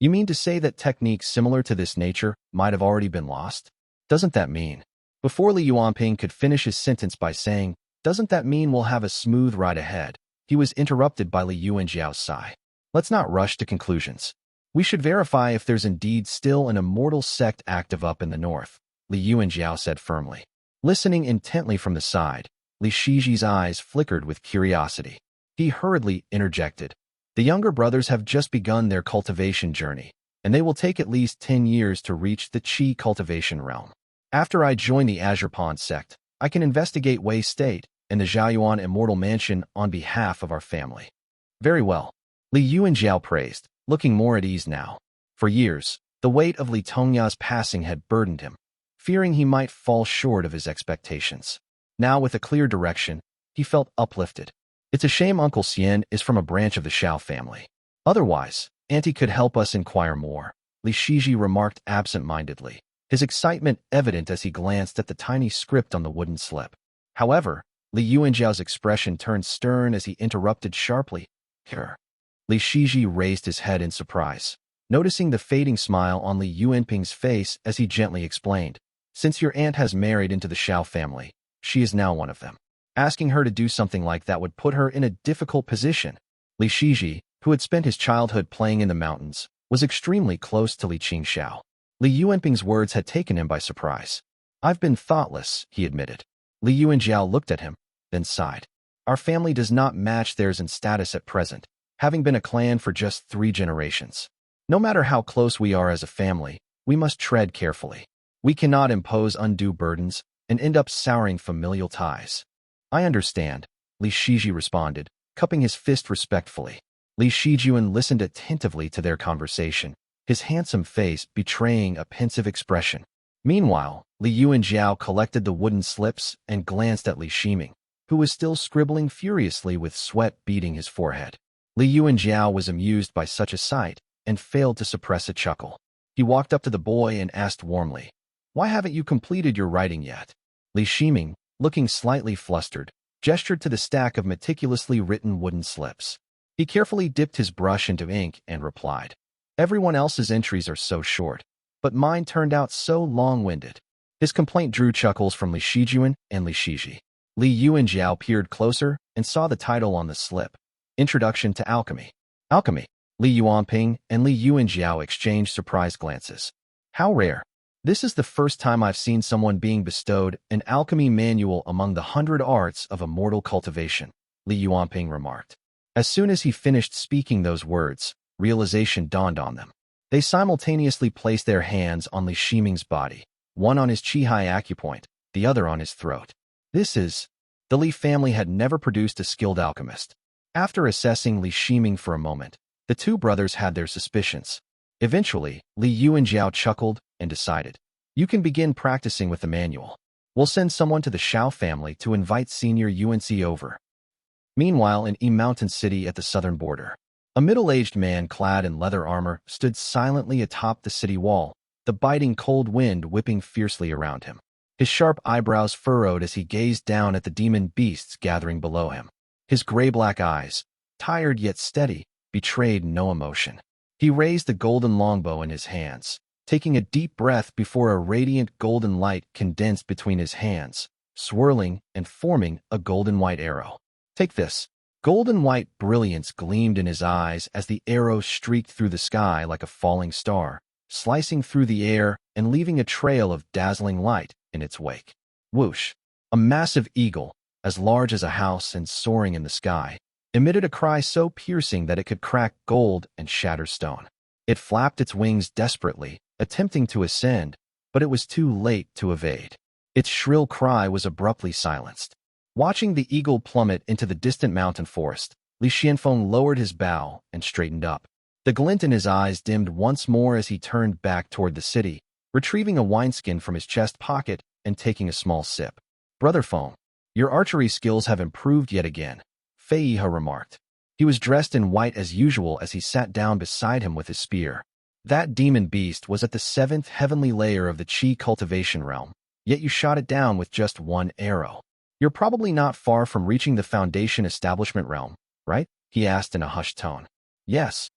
you mean to say that techniques similar to this nature might have already been lost? Doesn't that mean? Before Li Yuanping could finish his sentence by saying, doesn't that mean we'll have a smooth ride ahead? He was interrupted by Li Yuanjiao's sigh. Let's not rush to conclusions. We should verify if there's indeed still an immortal sect active up in the north, Li Yuanjiao said firmly. Listening intently from the side, Li Shiji's eyes flickered with curiosity. He hurriedly interjected. The younger brothers have just begun their cultivation journey, and they will take at least 10 years to reach the Qi cultivation realm. After I join the Azure Pawn sect, I can investigate Wei State and the Zhaoyuan Immortal Mansion on behalf of our family. Very well, Li Yuanjiao praised, looking more at ease now. For years, the weight of Li Tongya's passing had burdened him, fearing he might fall short of his expectations. Now, with a clear direction, he felt uplifted. It's a shame Uncle Xian is from a branch of the Xiao family. Otherwise, Auntie could help us inquire more, Li Shiji remarked absent-mindedly, his excitement evident as he glanced at the tiny script on the wooden slip. However, Li Yuanjiao's expression turned stern as he interrupted sharply. Here. Li Shiji raised his head in surprise, noticing the fading smile on Li Yuanping's face as he gently explained. Since your aunt has married into the Xiao family, she is now one of them. Asking her to do something like that would put her in a difficult position. Li Shiji, who had spent his childhood playing in the mountains, was extremely close to Li Qingxiao. Li Yuanping's words had taken him by surprise. I've been thoughtless, he admitted. Li Yuanjiao looked at him, then sighed. Our family does not match theirs in status at present, having been a clan for just 3 generations. No matter how close we are as a family, we must tread carefully. We cannot impose undue burdens and end up souring familial ties. I understand, Li Shiji responded, cupping his fist respectfully. Li Shijuan listened attentively to their conversation, his handsome face betraying a pensive expression. Meanwhile, Li Yuanjiao collected the wooden slips and glanced at Li Shiming, who was still scribbling furiously with sweat beading his forehead. Li Yuanjiao was amused by such a sight and failed to suppress a chuckle. He walked up to the boy and asked warmly, "Why haven't you completed your writing yet?" Li Shiming, looking slightly flustered, gestured to the stack of meticulously written wooden slips. He carefully dipped his brush into ink and replied, "Everyone else's entries are so short, but mine turned out so long-winded." His complaint drew chuckles from Li Shijuan and Li Shiji. Li Yuanjiao peered closer and saw the title on the slip, Introduction to Alchemy. Alchemy. Li Yuanping and Li Yuanjiao exchanged surprised glances. How rare. This is the first time I've seen someone being bestowed an alchemy manual among the 100 arts of immortal cultivation, Li Yuanping remarked. As soon as he finished speaking those words, realization dawned on them. They simultaneously placed their hands on Li Shiming's body, one on his Qihai acupoint, the other on his throat. The Li family had never produced a skilled alchemist. After assessing Li Shiming for a moment, the two brothers had their suspicions. Eventually, Li Yuanjiao chuckled and decided, "You can begin practicing with the manual. We'll send someone to the Xiao family to invite senior UNC over." Meanwhile, in E Mountain City at the southern border, a middle-aged man clad in leather armor stood silently atop the city wall, the biting cold wind whipping fiercely around him. His sharp eyebrows furrowed as he gazed down at the demon beasts gathering below him. His gray-black eyes, tired yet steady, betrayed no emotion. He raised the golden longbow in his hands, taking a deep breath before a radiant golden light condensed between his hands, swirling and forming a golden-white arrow. "Take this." Golden-white brilliance gleamed in his eyes as the arrow streaked through the sky like a falling star, slicing through the air and leaving a trail of dazzling light in its wake. Whoosh! A massive eagle, as large as a house and soaring in the sky, emitted a cry so piercing that it could crack gold and shatter stone. It flapped its wings desperately, attempting to ascend, but it was too late to evade. Its shrill cry was abruptly silenced. Watching the eagle plummet into the distant mountain forest, Li Xianfeng lowered his bow and straightened up. The glint in his eyes dimmed once more as he turned back toward the city, retrieving a wineskin from his chest pocket and taking a small sip. "Brother Feng, your archery skills have improved yet again," Fei Yihe remarked. He was dressed in white as usual as he sat down beside him with his spear. That demon beast was at the 7th heavenly layer of the Qi cultivation realm, yet you shot it down with just one arrow. "You're probably not far from reaching the Foundation Establishment realm, right?" he asked in a hushed tone. "Yes."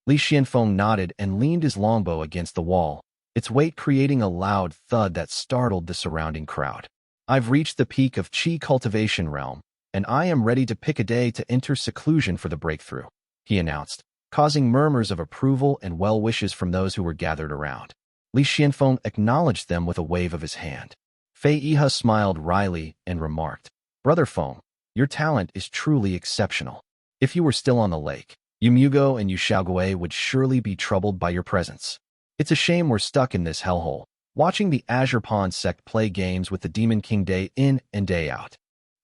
Li Xianfeng nodded and leaned his longbow against the wall, its weight creating a loud thud that startled the surrounding crowd. "I've reached the peak of Qi cultivation realm, and I am ready to pick a day to enter seclusion for the breakthrough," he announced, causing murmurs of approval and well wishes from those who were gathered around. Li Xianfeng acknowledged them with a wave of his hand. Fei Yihe smiled wryly and remarked, "Brother Feng, your talent is truly exceptional. If you were still on the lake, Yumugo and Yushaogui would surely be troubled by your presence. It's a shame we're stuck in this hellhole, watching the Azure Pawn sect play games with the Demon King day in and day out.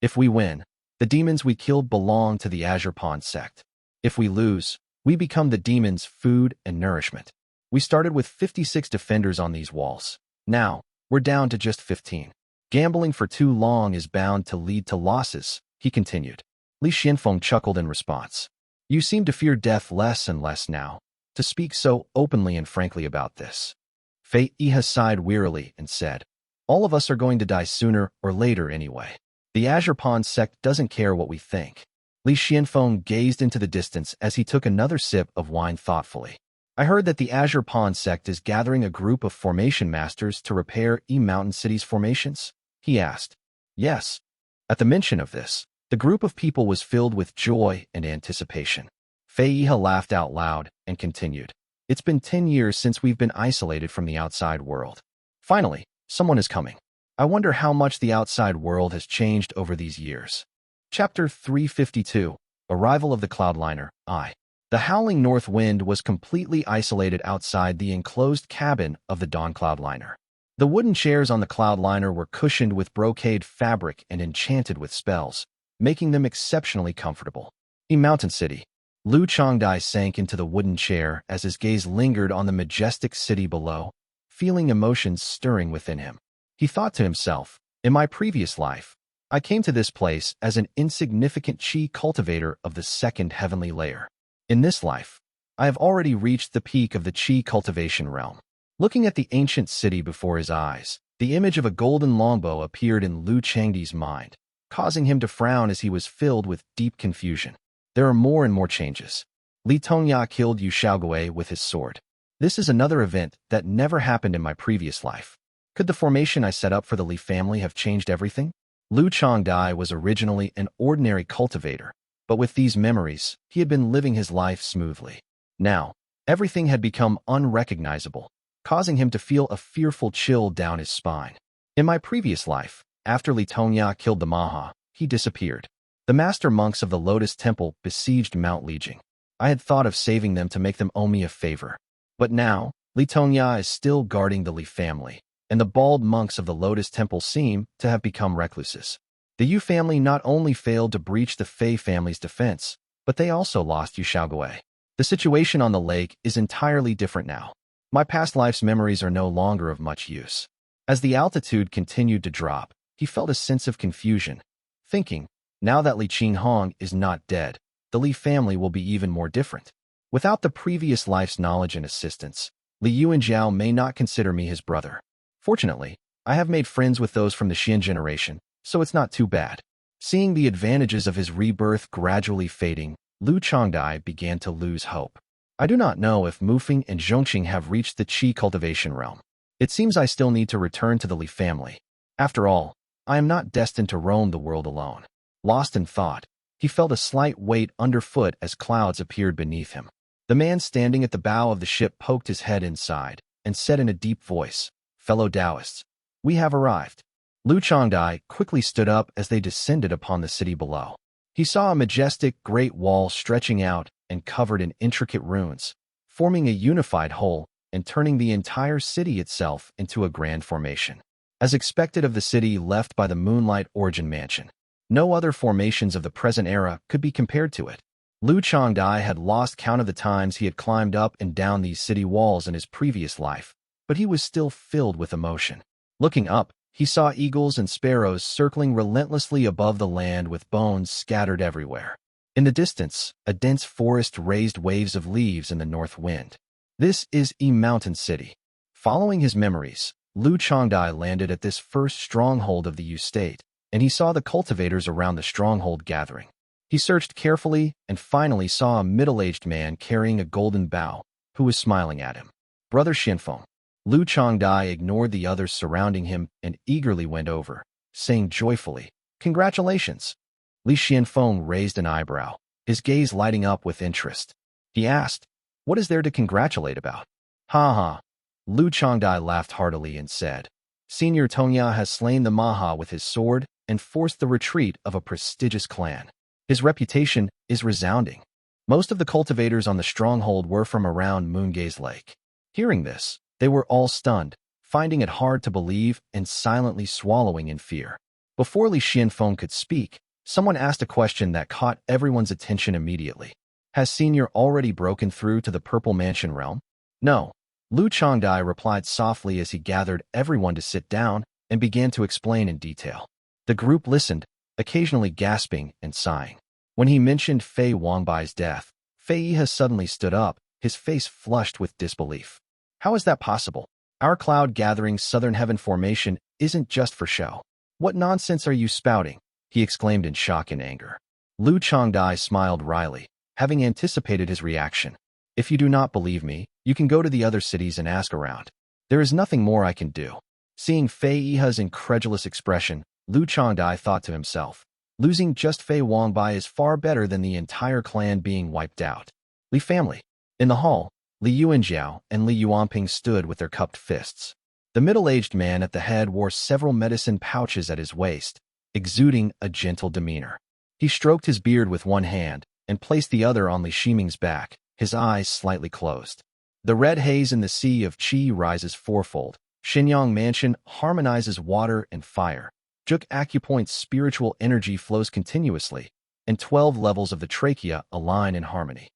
If we win, the demons we killed belong to the Azure Pawn sect. If we lose, we become the demons' food and nourishment. We started with 56 defenders on these walls. Now, we're down to just 15. Gambling for too long is bound to lead to losses," he continued. Li Xianfeng chuckled in response. You seem to fear death less and less now, to speak so openly and frankly about this. Fei Yihe sighed wearily and said, all of us are going to die sooner or later anyway. The Azure Pawn sect doesn't care what we think. Li Xianfeng gazed into the distance as he took another sip of wine thoughtfully. I heard that the Azure Pawn sect is gathering a group of formation masters to repair Mountain City's formations? He asked. Yes. At the mention of this, the group of people was filled with joy and anticipation. Fei Yihe laughed out loud and continued. It's been 10 years since we've been isolated from the outside world. Finally, someone is coming. I wonder how much the outside world has changed over these years. Chapter 352, Arrival of the Cloudliner, I. The howling north wind was completely isolated outside the enclosed cabin of the Dawn Cloudliner. The wooden chairs on the Cloudliner were cushioned with brocade fabric and enchanted with spells, making them exceptionally comfortable. Mountain City. Lu Changdai sank into the wooden chair as his gaze lingered on the majestic city below, feeling emotions stirring within him. He thought to himself, in my previous life, I came to this place as an insignificant qi cultivator of the second heavenly layer. In this life, I have already reached the peak of the qi cultivation realm. Looking at the ancient city before his eyes, the image of a golden longbow appeared in Lu Changdi's mind, causing him to frown as he was filled with deep confusion. There are more and more changes. Li Tongya killed Yu Xiaogui with his sword. This is another event that never happened in my previous life. Could the formation I set up for the Li family have changed everything? Lu Changdai was originally an ordinary cultivator, but with these memories, he had been living his life smoothly. Now, everything had become unrecognizable, causing him to feel a fearful chill down his spine. In my previous life, after Li Tongya killed the Maha, he disappeared. The master monks of the Lotus Temple besieged Mount Lijing. I had thought of saving them to make them owe me a favor. But now, Li Tongya is still guarding the Li family, and the bald monks of the Lotus Temple seem to have become recluses. The Yu family not only failed to breach the Fei family's defense, but they also lost Yu Xiaogui. The situation on the lake is entirely different now. My past life's memories are no longer of much use. As the altitude continued to drop, he felt a sense of confusion, thinking, now that Li Qinghong is not dead, the Li family will be even more different. Without the previous life's knowledge and assistance, Li Yuanjiao may not consider me his brother. Fortunately, I have made friends with those from the Xian generation, so it's not too bad. Seeing the advantages of his rebirth gradually fading, Lu Changdai began to lose hope. I do not know if Mufeng and Zhongqing have reached the qi cultivation realm. It seems I still need to return to the Li family. After all, I am not destined to roam the world alone. Lost in thought, he felt a slight weight underfoot as clouds appeared beneath him. The man standing at the bow of the ship poked his head inside and said in a deep voice, fellow Taoists, we have arrived. Lu Changdai quickly stood up as they descended upon the city below. He saw a majestic great wall stretching out and covered in intricate runes, forming a unified whole and turning the entire city itself into a grand formation. As expected of the city left by the Moonlight Origin Mansion, no other formations of the present era could be compared to it. Lu Changdai had lost count of the times he had climbed up and down these city walls in his previous life, but he was still filled with emotion. Looking up, he saw eagles and sparrows circling relentlessly above the land with bones scattered everywhere. In the distance, a dense forest raised waves of leaves in the north wind. This is Mountain City. Following his memories, Lu Changdai landed at this first stronghold of the Yu state, and he saw the cultivators around the stronghold gathering. He searched carefully and finally saw a middle-aged man carrying a golden bow, who was smiling at him. Brother Xianfeng. Lu Changdai ignored the others surrounding him and eagerly went over, saying joyfully, congratulations. Li Xianfeng raised an eyebrow, his gaze lighting up with interest. He asked, what is there to congratulate about? Ha ha. Lu Changdai laughed heartily and said, Senior Tongya has slain the Maha with his sword and forced the retreat of a prestigious clan. His reputation is resounding. Most of the cultivators on the stronghold were from around Moongaze Lake. Hearing this, they were all stunned, finding it hard to believe and silently swallowing in fear. Before Li Xianfeng could speak, someone asked a question that caught everyone's attention immediately. Has Senior already broken through to the Purple Mansion realm? No. Lu Changdai replied softly as he gathered everyone to sit down and began to explain in detail. The group listened, occasionally gasping and sighing. When he mentioned Fei Wangbai's death, Fei Yihe suddenly stood up, his face flushed with disbelief. How is that possible? Our cloud-gathering southern heaven formation isn't just for show. What nonsense are you spouting? He exclaimed in shock and anger. Lu Changdai smiled wryly, having anticipated his reaction. If you do not believe me, you can go to the other cities and ask around. There is nothing more I can do. Seeing Fei Yihe's incredulous expression, Lu Changdai thought to himself, losing just Fei Wangbai is far better than the entire clan being wiped out. Li family. In the hall, Li Yuanjiao and Li Yuanping stood with their cupped fists. The middle-aged man at the head wore several medicine pouches at his waist, exuding a gentle demeanor. He stroked his beard with one hand and placed the other on Li Shiming's back, his eyes slightly closed. The red haze in the sea of qi rises fourfold. Xinyang Mansion harmonizes water and fire. Juk Acupoint's spiritual energy flows continuously, and 12 levels of the trachea align in harmony.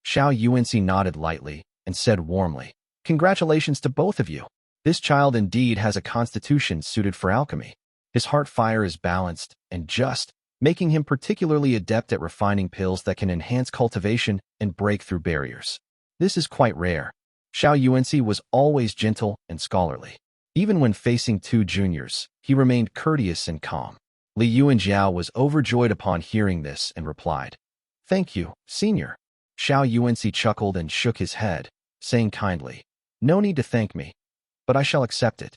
Xiao Yuanci nodded lightly and said warmly, "Congratulations to both of you. This child indeed has a constitution suited for alchemy. His heart fire is balanced and just, making him particularly adept at refining pills that can enhance cultivation and break through barriers. This is quite rare." Xiao Yuanci was always gentle and scholarly. Even when facing two juniors, he remained courteous and calm. Li Yuanjiao was overjoyed upon hearing this and replied, "Thank you, senior." Xiao Yuanci chuckled and shook his head, saying kindly, "No need to thank me, but I shall accept it."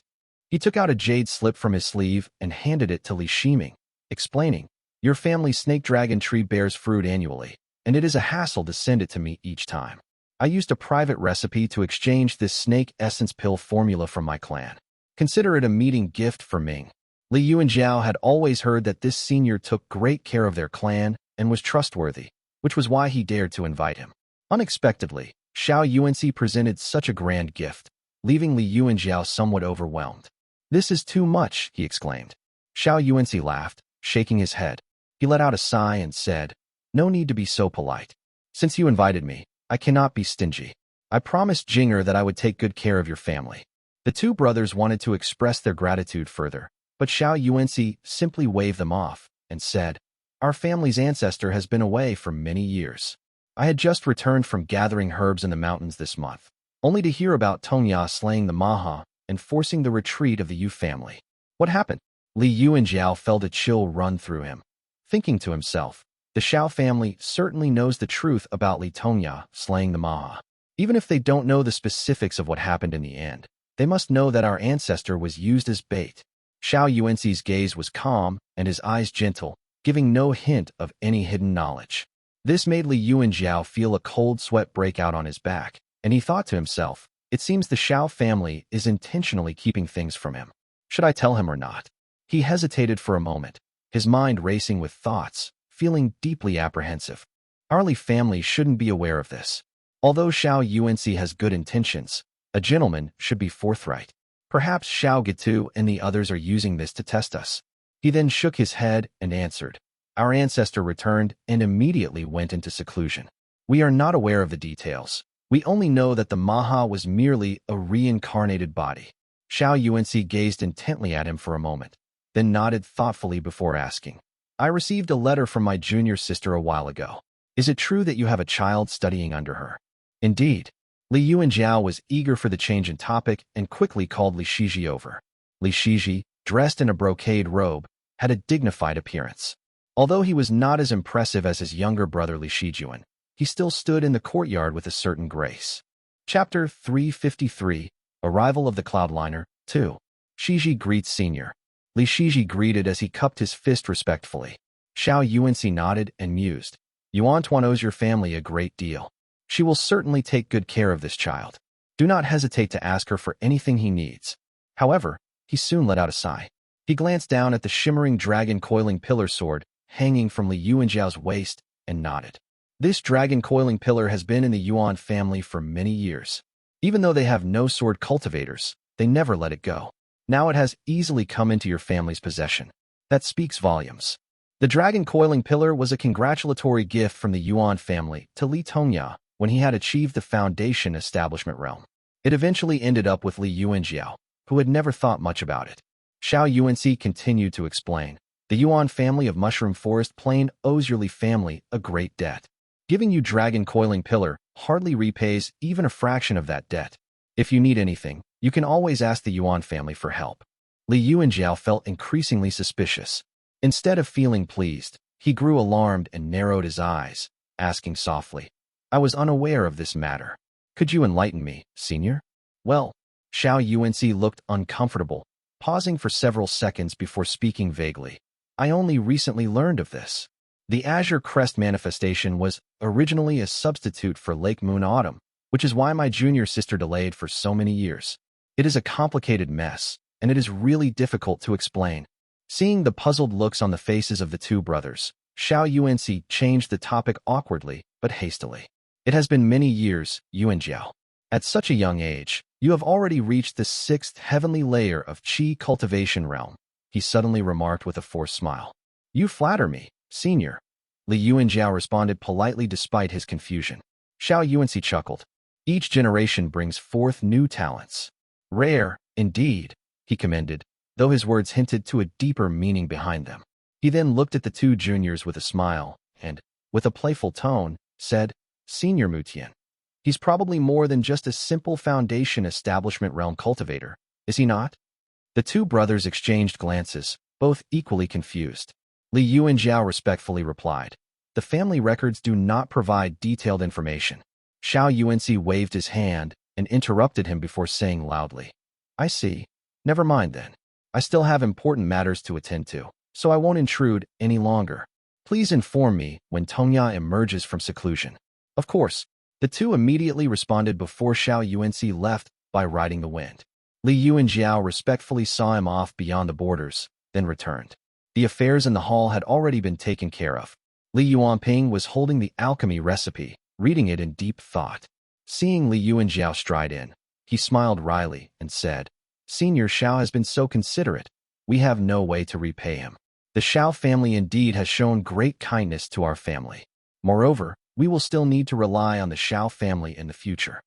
He took out a jade slip from his sleeve and handed it to Li Shiming, explaining, "Your family's snake dragon tree bears fruit annually, and it is a hassle to send it to me each time. I used a private recipe to exchange this snake essence pill formula from my clan. Consider it a meeting gift for Ming." Li Yuanjiao had always heard that this senior took great care of their clan and was trustworthy, which was why he dared to invite him. Unexpectedly, Xiao Yuanci presented such a grand gift, leaving Li Yuanjiao somewhat overwhelmed. "This is too much," he exclaimed. Xiao Yuanci laughed, shaking his head. He let out a sigh and said, "No need to be so polite. Since you invited me, I cannot be stingy. I promised Jinger that I would take good care of your family." The two brothers wanted to express their gratitude further, but Xiao Yuanci simply waved them off and said, "Our family's ancestor has been away for many years. I had just returned from gathering herbs in the mountains this month, only to hear about Tongya slaying the Maha and forcing the retreat of the Yu family." "What happened?" Li Yuanjiao felt a chill run through him, thinking to himself, the Xiao family certainly knows the truth about Li Tongya slaying the Maha. Even if they don't know the specifics of what happened in the end, they must know that our ancestor was used as bait. Xiao Yuanci's gaze was calm and his eyes gentle, giving no hint of any hidden knowledge. This made Li Yuanjiao feel a cold sweat break out on his back, and he thought to himself, it seems the Xiao family is intentionally keeping things from him. Should I tell him or not? He hesitated for a moment, his mind racing with thoughts, feeling deeply apprehensive. Our Li family shouldn't be aware of this. Although Xiao Yuanci has good intentions, a gentleman should be forthright. Perhaps Xiao Gitu and the others are using this to test us. He then shook his head and answered, "Our ancestor returned and immediately went into seclusion. We are not aware of the details. We only know that the Maha was merely a reincarnated body." Xiao Yuanci gazed intently at him for a moment, then nodded thoughtfully before asking, "I received a letter from my junior sister a while ago. Is it true that you have a child studying under her?" "Indeed." Li Yuanjiao was eager for the change in topic and quickly called Li Shiji over. Li Shiji, dressed in a brocade robe, had a dignified appearance. Although he was not as impressive as his younger brother Li Shijuan, he still stood in the courtyard with a certain grace. Chapter 353, Arrival of the Cloudliner, 2. Shiji greets senior. Li Shiji greeted as he cupped his fist respectfully. Xiao Yuanci nodded and mused. "Yuan Tuan owes your family a great deal. She will certainly take good care of this child. Do not hesitate to ask her for anything he needs." However, he soon let out a sigh. He glanced down at the shimmering dragon coiling pillar sword hanging from Li Yuanjiao's waist and nodded. This dragon coiling pillar has been in the Yuan family for many years. Even though they have no sword cultivators, they never let it go. Now it has easily come into your family's possession. That speaks volumes. The dragon coiling pillar was a congratulatory gift from the Yuan family to Li Tongya when he had achieved the foundation establishment realm. It eventually ended up with Li Yuanjiao, who had never thought much about it. Xiao Yuanci continued to explain, The Yuan family of Mushroom Forest Plain owes your Li family a great debt. Giving you Dragon Coiling Pillar hardly repays even a fraction of that debt. If you need anything, you can always ask the Yuan family for help. Li Yuanjiao felt increasingly suspicious. Instead of feeling pleased, he grew alarmed and narrowed his eyes, asking softly, I was unaware of this matter. Could you enlighten me, senior? Well, Xiao Yuanci looked uncomfortable, pausing for several seconds before speaking vaguely. I only recently learned of this. The Azure Crest manifestation was originally a substitute for Lake Moon Autumn, which is why my junior sister delayed for so many years. It is a complicated mess, and it is really difficult to explain. Seeing the puzzled looks on the faces of the two brothers, Xiao Yuanci changed the topic awkwardly but hastily. It has been many years, Yuanjiao. At such a young age, you have already reached the 6th heavenly layer of Qi cultivation realm, he suddenly remarked with a forced smile. You flatter me, senior. Li Yuanjiao responded politely despite his confusion. Xiao Yuanci chuckled. Each generation brings forth new talents. Rare, indeed, he commended, though his words hinted to a deeper meaning behind them. He then looked at the two juniors with a smile and, with a playful tone, said, Senior Mutian. He's probably more than just a simple foundation establishment realm cultivator, is he not? The two brothers exchanged glances, both equally confused. Li Yuanjiao respectfully replied, The family records do not provide detailed information. Xiao Yuanci waved his hand and interrupted him before saying loudly, I see. Never mind then. I still have important matters to attend to, so I won't intrude any longer. Please inform me when Tongya emerges from seclusion. Of course. The two immediately responded before Xiao Yuanci left by riding the wind. Li Yuanjiao respectfully saw him off beyond the borders, then returned. The affairs in the hall had already been taken care of. Li Yuanping was holding the alchemy recipe, reading it in deep thought. Seeing Li Yuanjiao stride in, he smiled wryly and said, Senior Xiao has been so considerate. We have no way to repay him. The Xiao family indeed has shown great kindness to our family. Moreover, we will still need to rely on the Xiao family in the future.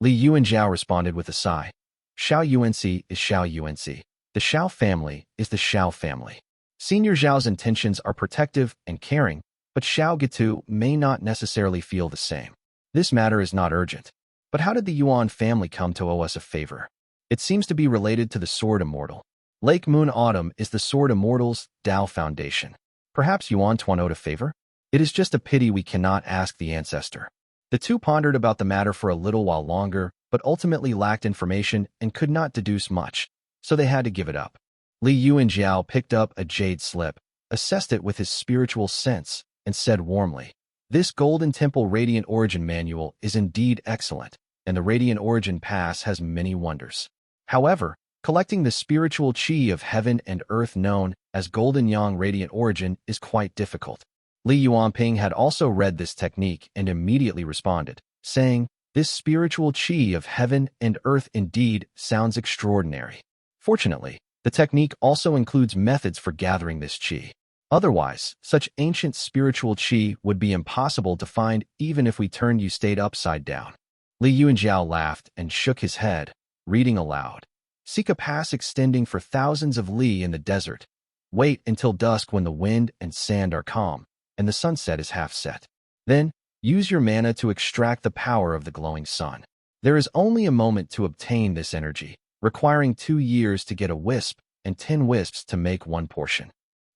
Li Yuanjiao responded with a sigh. Xiao Yuanci is Xiao Yuanci. The Xiao family is the Xiao family. Senior Zhao's intentions are protective and caring, but Xiao Gitu may not necessarily feel the same. This matter is not urgent. But how did the Yuan family come to owe us a favor? It seems to be related to the Sword Immortal. Lake Moon Autumn is the Sword Immortal's Dao foundation. Perhaps Yuan Tuan owed a favor? It is just a pity we cannot ask the ancestor. The two pondered about the matter for a little while longer, but ultimately lacked information and could not deduce much, so they had to give it up. Li Yuanjiao picked up a jade slip, assessed it with his spiritual sense, and said warmly, This Golden Temple Radiant Origin Manual is indeed excellent, and the Radiant Origin Pass has many wonders. However, collecting the spiritual qi of heaven and earth known as Golden Yang Radiant Origin is quite difficult. Li Yuanping had also read this technique and immediately responded, saying, This spiritual qi of heaven and earth indeed sounds extraordinary. Fortunately, the technique also includes methods for gathering this qi. Otherwise, such ancient spiritual qi would be impossible to find even if we turned you state upside down. Li Yuanjiao laughed and shook his head, reading aloud. Seek a pass extending for thousands of li in the desert. Wait until dusk when the wind and sand are calm, and the sunset is half set. Then, use your mana to extract the power of the glowing sun. There is only a moment to obtain this energy, requiring 2 years to get a wisp and 10 wisps to make one portion.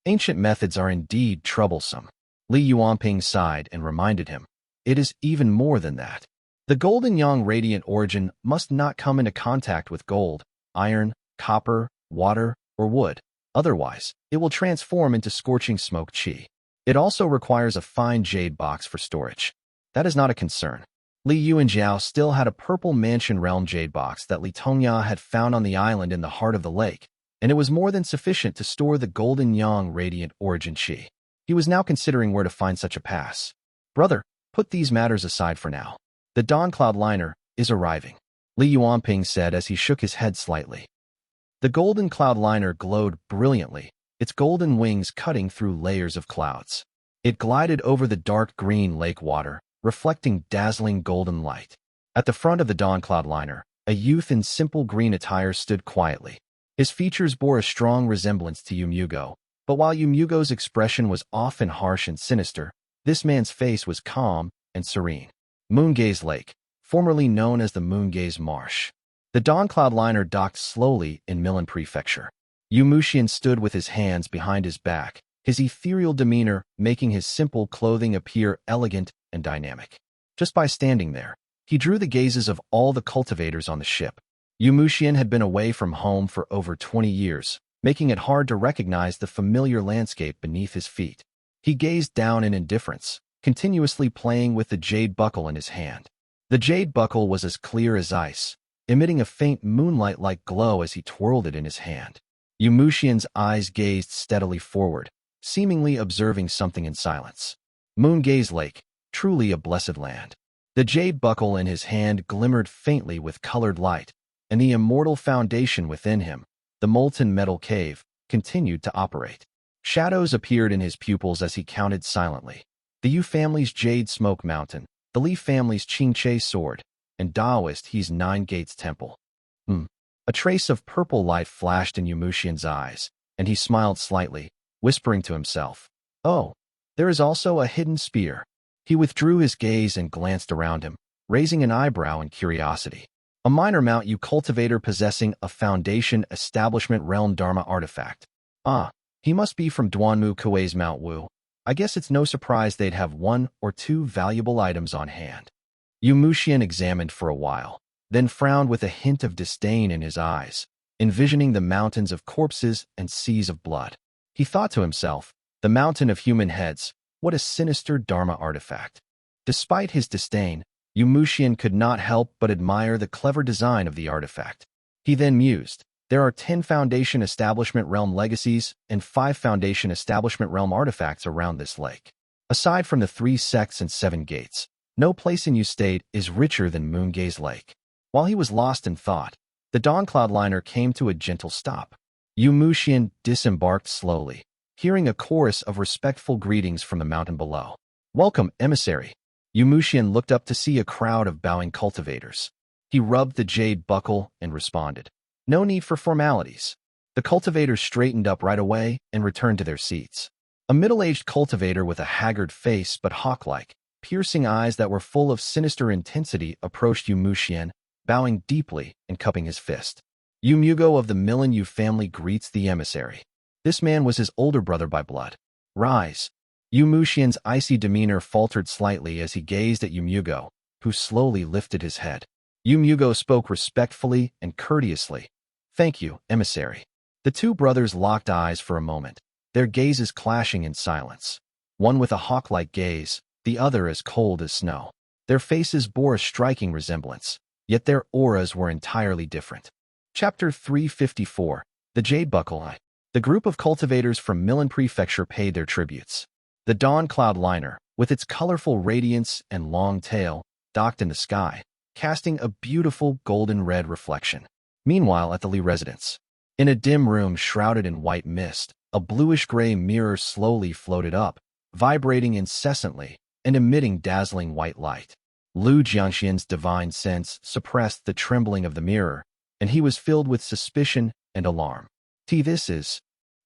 Ancient methods are indeed troublesome. Li Yuanping sighed and reminded him, It is even more than that. The Golden Yang Radiant Origin must not come into contact with gold, iron, copper, water, or wood. Otherwise, it will transform into scorching smoke qi. It also requires a fine jade box for storage. That is not a concern. Li Yuanjiao still had a purple mansion realm jade box that Li Tongya had found on the island in the heart of the lake, and it was more than sufficient to store the Golden Yang Radiant Origin qi. He was now considering where to find such a pass. Brother, put these matters aside for now. The Dawn Cloudliner is arriving, Li Yuanping said as he shook his head slightly. The golden Cloudliner glowed brilliantly, its golden wings cutting through layers of clouds. It glided over the dark green lake water, reflecting dazzling golden light. At the front of the Dawn Cloudliner, a youth in simple green attire stood quietly. His features bore a strong resemblance to Yumugo, But while Yumugo's expression was often harsh and sinister, this man's face was calm and serene. Moongaze Lake, formerly known as the Moongaze Marsh. The Dawn Cloudliner docked slowly in Milan Prefecture. Yumushian stood with his hands behind his back, his ethereal demeanor making his simple clothing appear elegant and dynamic. Just by standing there, he drew the gazes of all the cultivators on the ship. Yumushian had been away from home for over 20 years, making it hard to recognize the familiar landscape beneath his feet. He gazed down in indifference, continuously playing with the jade buckle in his hand. The jade buckle was as clear as ice, emitting a faint moonlight-like glow as he twirled it in his hand. Yumushian's eyes gazed steadily forward, seemingly observing something in silence. Moongaze Lake, truly a blessed land. The jade buckle in his hand glimmered faintly with colored light, and the immortal foundation within him, the molten metal cave, continued to operate. Shadows appeared in his pupils as he counted silently. The Yu family's Jade Smoke Mountain, the Li family's Qingche Sword, and Daoist He's Nine Gates Temple. A trace of purple light flashed in Yumushian's eyes, and he smiled slightly, whispering to himself, "Oh, there is also a hidden spear." He withdrew his gaze and glanced around him, raising an eyebrow in curiosity. A minor Mount Yu cultivator possessing a Foundation Establishment Realm Dharma artifact. Ah, he must be from Duanmu Kuei's Mount Wu. I guess it's no surprise they'd have one or two valuable items on hand. Yumushian examined for a while, then frowned with a hint of disdain in his eyes, envisioning the mountains of corpses and seas of blood. He thought to himself, the mountain of human heads, what a sinister Dharma artifact. Despite his disdain, Yumushian could not help but admire the clever design of the artifact. He then mused, there are 10 Foundation Establishment Realm legacies and 5 Foundation Establishment Realm artifacts around this lake. Aside from the 3 sects and 7 gates, no place in Yu State is richer than Moongaze Lake. While he was lost in thought, the Dawn Cloudliner came to a gentle stop. Yumushian disembarked slowly, hearing a chorus of respectful greetings from the mountain below. "Welcome, emissary." Yumushian looked up to see a crowd of bowing cultivators. He rubbed the jade buckle and responded, "No need for formalities." The cultivators straightened up right away and returned to their seats. A middle-aged cultivator with a haggard face but hawk-like, piercing eyes that were full of sinister intensity approached Yumushian, bowing deeply and cupping his fist. Yumugo of the Milan Yu family greets the emissary. This man was his older brother by blood. "Rise." Yumushian's icy demeanor faltered slightly as he gazed at Yumugo, who slowly lifted his head. Yumugo spoke respectfully and courteously. "Thank you, emissary." The two brothers locked eyes for a moment, their gazes clashing in silence. One with a hawk-like gaze, the other as cold as snow. Their faces bore a striking resemblance, yet their auras were entirely different. Chapter 354, The Jade Buckle. The group of cultivators from Milan Prefecture paid their tributes. The Dawn Cloudliner, with its colorful radiance and long tail, docked in the sky, casting a beautiful golden-red reflection. Meanwhile, at the Li residence, in a dim room shrouded in white mist, a bluish-gray mirror slowly floated up, vibrating incessantly and emitting dazzling white light. Lu Jiangxian's divine sense suppressed the trembling of the mirror, and he was filled with suspicion and alarm. This is.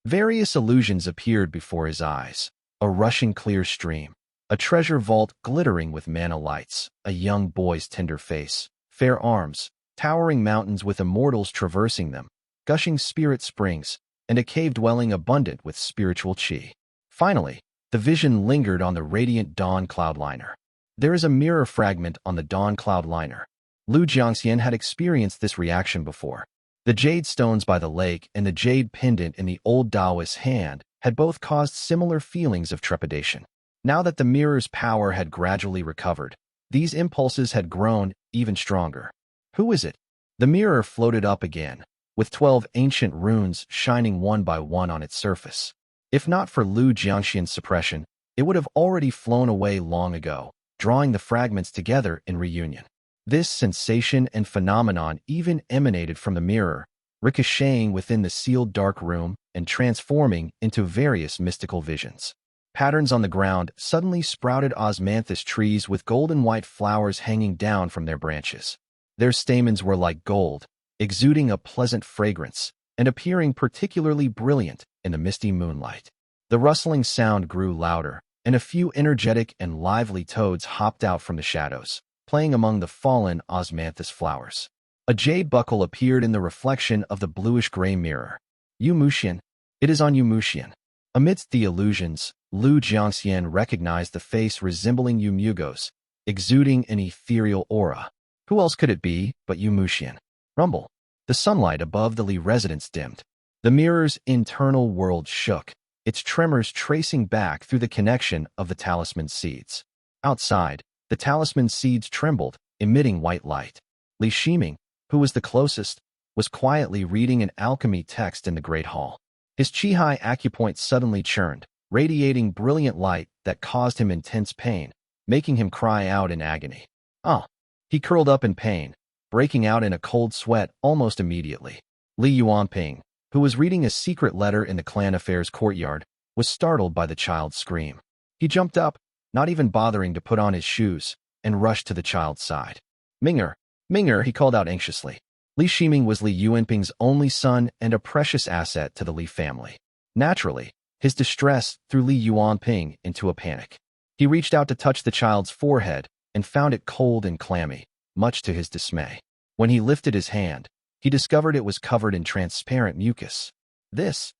Various illusions appeared before his eyes. A rushing clear stream, a treasure vault glittering with mana lights, a young boy's tender face, fair arms, towering mountains with immortals traversing them, gushing spirit springs, and a cave dwelling abundant with spiritual qi. Finally, the vision lingered on the radiant Dawn Cloudliner. There is a mirror fragment on the Dawn Cloudliner. Lu Jiangxian had experienced this reaction before. The jade stones by the lake and the jade pendant in the old Taoist hand had both caused similar feelings of trepidation. Now that the mirror's power had gradually recovered, these impulses had grown even stronger. Who is it? The mirror floated up again, with 12 ancient runes shining one by one on its surface. If not for Lu Jiangxian's suppression, it would have already flown away long ago, drawing the fragments together in reunion. This sensation and phenomenon even emanated from the mirror, ricocheting within the sealed dark room and transforming into various mystical visions. Patterns on the ground suddenly sprouted osmanthus trees with golden white flowers hanging down from their branches. Their stamens were like gold, exuding a pleasant fragrance, and appearing particularly brilliant in the misty moonlight. The rustling sound grew louder, and a few energetic and lively toads hopped out from the shadows, playing among the fallen osmanthus flowers. A jade buckle appeared in the reflection of the bluish-gray mirror. Yu Muxian. It is on Yu Muxian. Amidst the illusions, Lu Jiangxian recognized the face resembling Yu Mugo's, exuding an ethereal aura. Who else could it be but Yu Muxian? Rumble. The sunlight above the Li residence dimmed. The mirror's internal world shook, its tremors tracing back through the connection of the talisman seeds. Outside, the talisman seeds trembled, emitting white light. Li Shiming, who was the closest, was quietly reading an alchemy text in the great hall. His Qihai acupoint suddenly churned, radiating brilliant light that caused him intense pain, making him cry out in agony. Ah! He curled up in pain, breaking out in a cold sweat almost immediately. Li Yuanping, who was reading a secret letter in the clan affairs courtyard, was startled by the child's scream. He jumped up, not even bothering to put on his shoes, and rushed to the child's side. Minger, Minger, he called out anxiously. Li Shiming was Li Yuanping's only son and a precious asset to the Li family. Naturally, his distress threw Li Yuanping into a panic. He reached out to touch the child's forehead and found it cold and clammy, much to his dismay. When he lifted his hand, he discovered it was covered in transparent mucus. The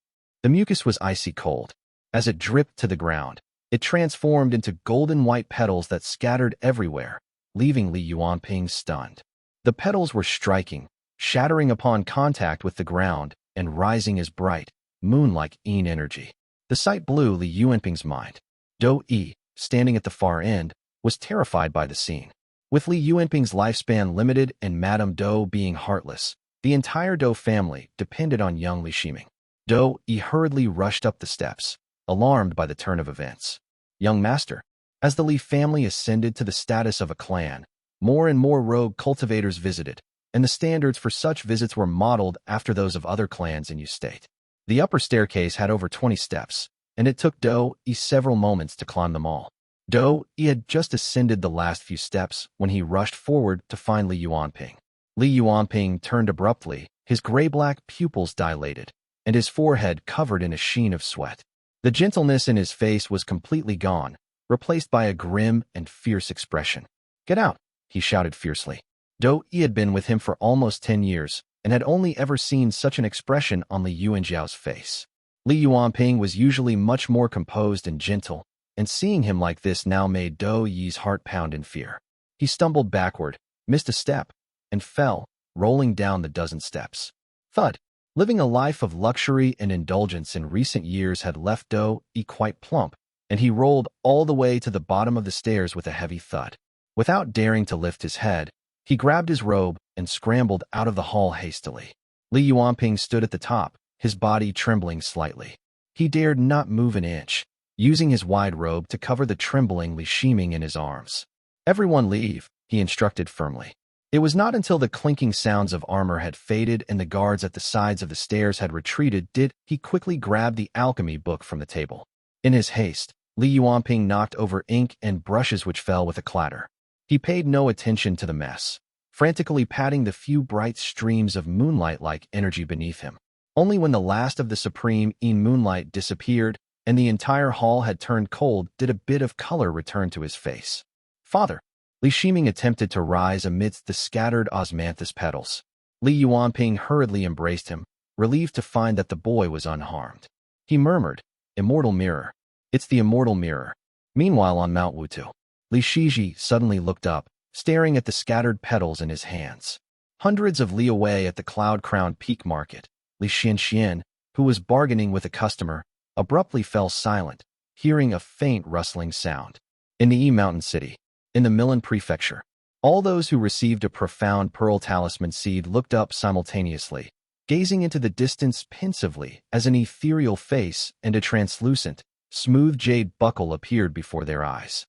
mucus was icy cold. As it dripped to the ground, it transformed into golden white petals that scattered everywhere, leaving Li Yuanping stunned. The petals were striking, shattering upon contact with the ground and rising as bright, moon-like energy. The sight blew Li Yuanping's mind. Do Yi, standing at the far end, was terrified by the scene. With Li Yuanping's lifespan limited and Madame Do being heartless, the entire Do family depended on young Li Shiming. Do Yi hurriedly rushed up the steps, alarmed by the turn of events. Young master. As the Li family ascended to the status of a clan, more and more rogue cultivators visited, and the standards for such visits were modeled after those of other clans in Yu State. The upper staircase had over 20 steps, and it took Do Yi several moments to climb them all. Do Yi had just ascended the last few steps when he rushed forward to find Li Yuanping. Li Yuanping turned abruptly, his gray-black pupils dilated, and his forehead covered in a sheen of sweat. The gentleness in his face was completely gone, replaced by a grim and fierce expression. "Get out!" he shouted fiercely. Do Yi had been with him for almost 10 years, and had only ever seen such an expression on Li Yuanjiao's face. Li Yuanping was usually much more composed and gentle, and seeing him like this now made Do Yi's heart pound in fear. He stumbled backward, missed a step, and fell, rolling down the dozen steps. Thud! Living a life of luxury and indulgence in recent years had left Do Yi quite plump, and he rolled all the way to the bottom of the stairs with a heavy thud. Without daring to lift his head, he grabbed his robe and scrambled out of the hall hastily. Li Yuanping stood at the top, his body trembling slightly. He dared not move an inch, using his wide robe to cover the trembling Li Shiming in his arms. "Everyone leave," he instructed firmly. It was not until the clinking sounds of armor had faded and the guards at the sides of the stairs had retreated did he quickly grab the alchemy book from the table. In his haste, Li Yuanping knocked over ink and brushes which fell with a clatter. He paid no attention to the mess, frantically patting the few bright streams of moonlight-like energy beneath him. Only when the last of the supreme moonlight disappeared and the entire hall had turned cold did a bit of color return to his face. "Father!" Li Shiming attempted to rise amidst the scattered osmanthus petals. Li Yuanping hurriedly embraced him, relieved to find that the boy was unharmed. He murmured, "Immortal mirror. It's the immortal mirror." Meanwhile on Mount Wutu, Li Shiji suddenly looked up, staring at the scattered petals in his hands. Hundreds of li away at the cloud-crowned peak market, Li Xianxian, who was bargaining with a customer, abruptly fell silent, hearing a faint rustling sound. In the Yi Mountain City, in the Milan Prefecture, all those who received a profound pearl talisman seed looked up simultaneously, gazing into the distance pensively as an ethereal face and a translucent, smooth jade buckle appeared before their eyes.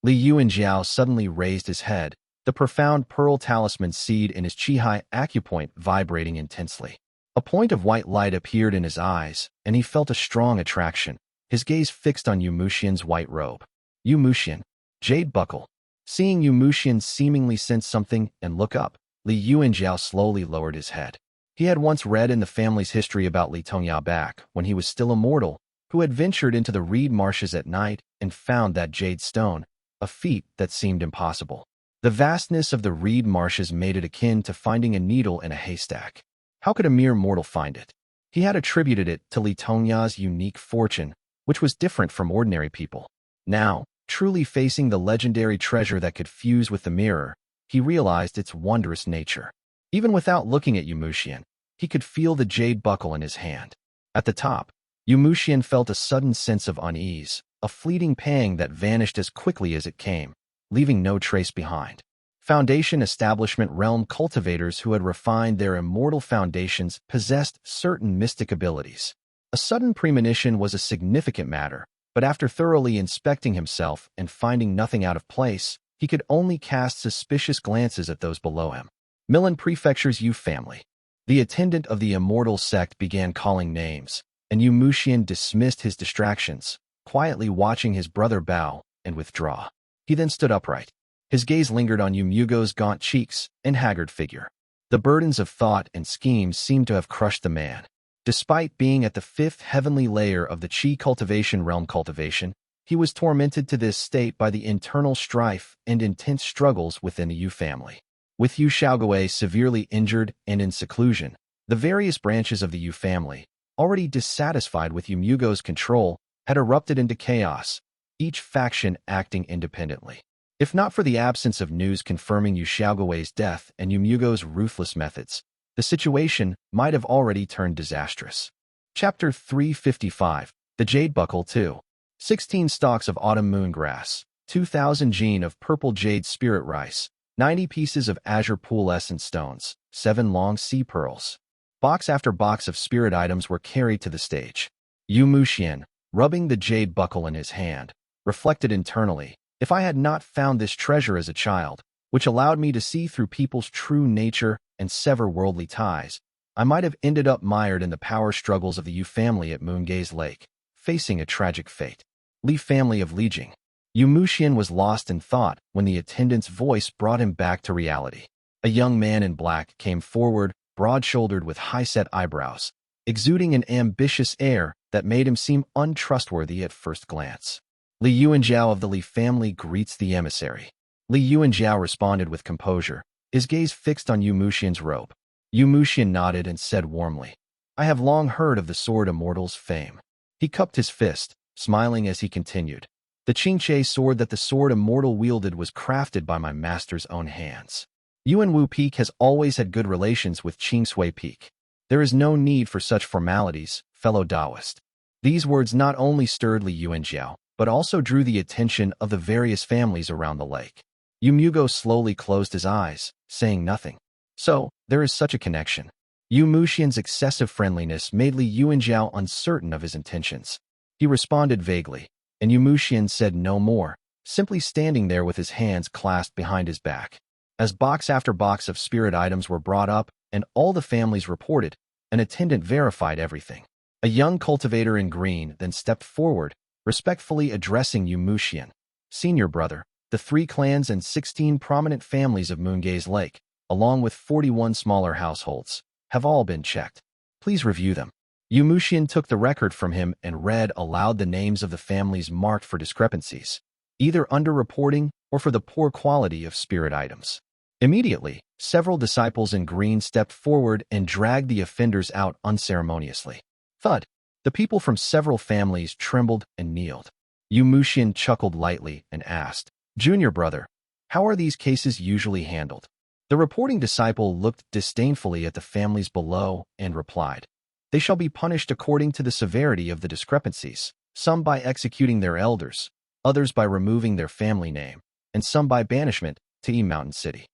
Li Yuanjiao suddenly raised his head, the profound pearl talisman seed in his Qihai acupoint vibrating intensely. A point of white light appeared in his eyes, and he felt a strong attraction, his gaze fixed on Yu Muxian's white robe. Yu Muxian, jade buckle. Seeing Yu Muxian seemingly sense something and look up, Li Yuanjiao slowly lowered his head. He had once read in the family's history about Li Tongya back when he was still immortal, who had ventured into the reed marshes at night and found that jade stone, a feat that seemed impossible. The vastness of the reed marshes made it akin to finding a needle in a haystack. How could a mere mortal find it? He had attributed it to Li Tongya's unique fortune, which was different from ordinary people. Now, truly facing the legendary treasure that could fuse with the mirror, he realized its wondrous nature. Even without looking at Yumushian, he could feel the jade buckle in his hand. At the top, Yumushian felt a sudden sense of unease, a fleeting pang that vanished as quickly as it came, leaving no trace behind. Foundation Establishment Realm cultivators who had refined their immortal foundations possessed certain mystic abilities. A sudden premonition was a significant matter, but after thoroughly inspecting himself and finding nothing out of place, he could only cast suspicious glances at those below him. Milan Prefecture's Yu family. The attendant of the Immortal sect began calling names, and Yumushian dismissed his distractions, quietly watching his brother bow and withdraw. He then stood upright. His gaze lingered on Yumugo's gaunt cheeks and haggard figure. The burdens of thought and schemes seemed to have crushed the man. Despite being at the fifth heavenly layer of the Qi cultivation realm cultivation, he was tormented to this state by the internal strife and intense struggles within the Yu family. With Yu Xiaoguei severely injured and in seclusion, the various branches of the Yu family, already dissatisfied with Yumugo's control, had erupted into chaos, each faction acting independently. If not for the absence of news confirming Yu Xiaoguei's death and Yumugo's ruthless methods, the situation might have already turned disastrous. Chapter 355, The Jade Buckle 2. 16 stalks of autumn moon grass, 2,000 gene of purple jade spirit rice, 90 pieces of azure pool essence stones, 7 long sea pearls. Box after box of spirit items were carried to the stage. Yumushian, rubbing the jade buckle in his hand, reflected internally, if I had not found this treasure as a child, which allowed me to see through people's true nature and sever worldly ties, I might have ended up mired in the power struggles of the Yu family at Moongaze Lake, facing a tragic fate. Li family of Lijing. Yumushian was lost in thought when the attendant's voice brought him back to reality. A young man in black came forward, broad-shouldered with high-set eyebrows, exuding an ambitious air that made him seem untrustworthy at first glance. Li Yuanjiao of the Li family greets the emissary. Li Yuanjiao responded with composure, his gaze fixed on Yumushian's robe. Yumushian nodded and said warmly, I have long heard of the Sword Immortal's fame. He cupped his fist, smiling as he continued. The Qingche sword that the Sword Immortal wielded was crafted by my master's own hands. Yuan Wu Peak has always had good relations with Qingsui Peak. There is no need for such formalities, fellow Taoist. These words not only stirred Li Yuanjiao, but also drew the attention of the various families around the lake. Yumugo slowly closed his eyes, saying nothing. So, there is such a connection. Yumushian's excessive friendliness made Li Yuanjiao uncertain of his intentions. He responded vaguely, and Yumushian said no more, simply standing there with his hands clasped behind his back. As box after box of spirit items were brought up and all the families reported, an attendant verified everything. A young cultivator in green then stepped forward, respectfully addressing Yumushian. Senior brother, the 3 clans and 16 prominent families of Moongaze Lake, along with 41 smaller households, have all been checked. Please review them. Yumushian took the record from him and read aloud the names of the families marked for discrepancies, either underreporting or for the poor quality of spirit items. Immediately, several disciples in green stepped forward and dragged the offenders out unceremoniously. Thud! The people from several families trembled and kneeled. Yumushian chuckled lightly and asked, Junior brother, how are these cases usually handled? The reporting disciple looked disdainfully at the families below and replied, They shall be punished according to the severity of the discrepancies, some by executing their elders, others by removing their family name, and some by banishment to E Mountain City.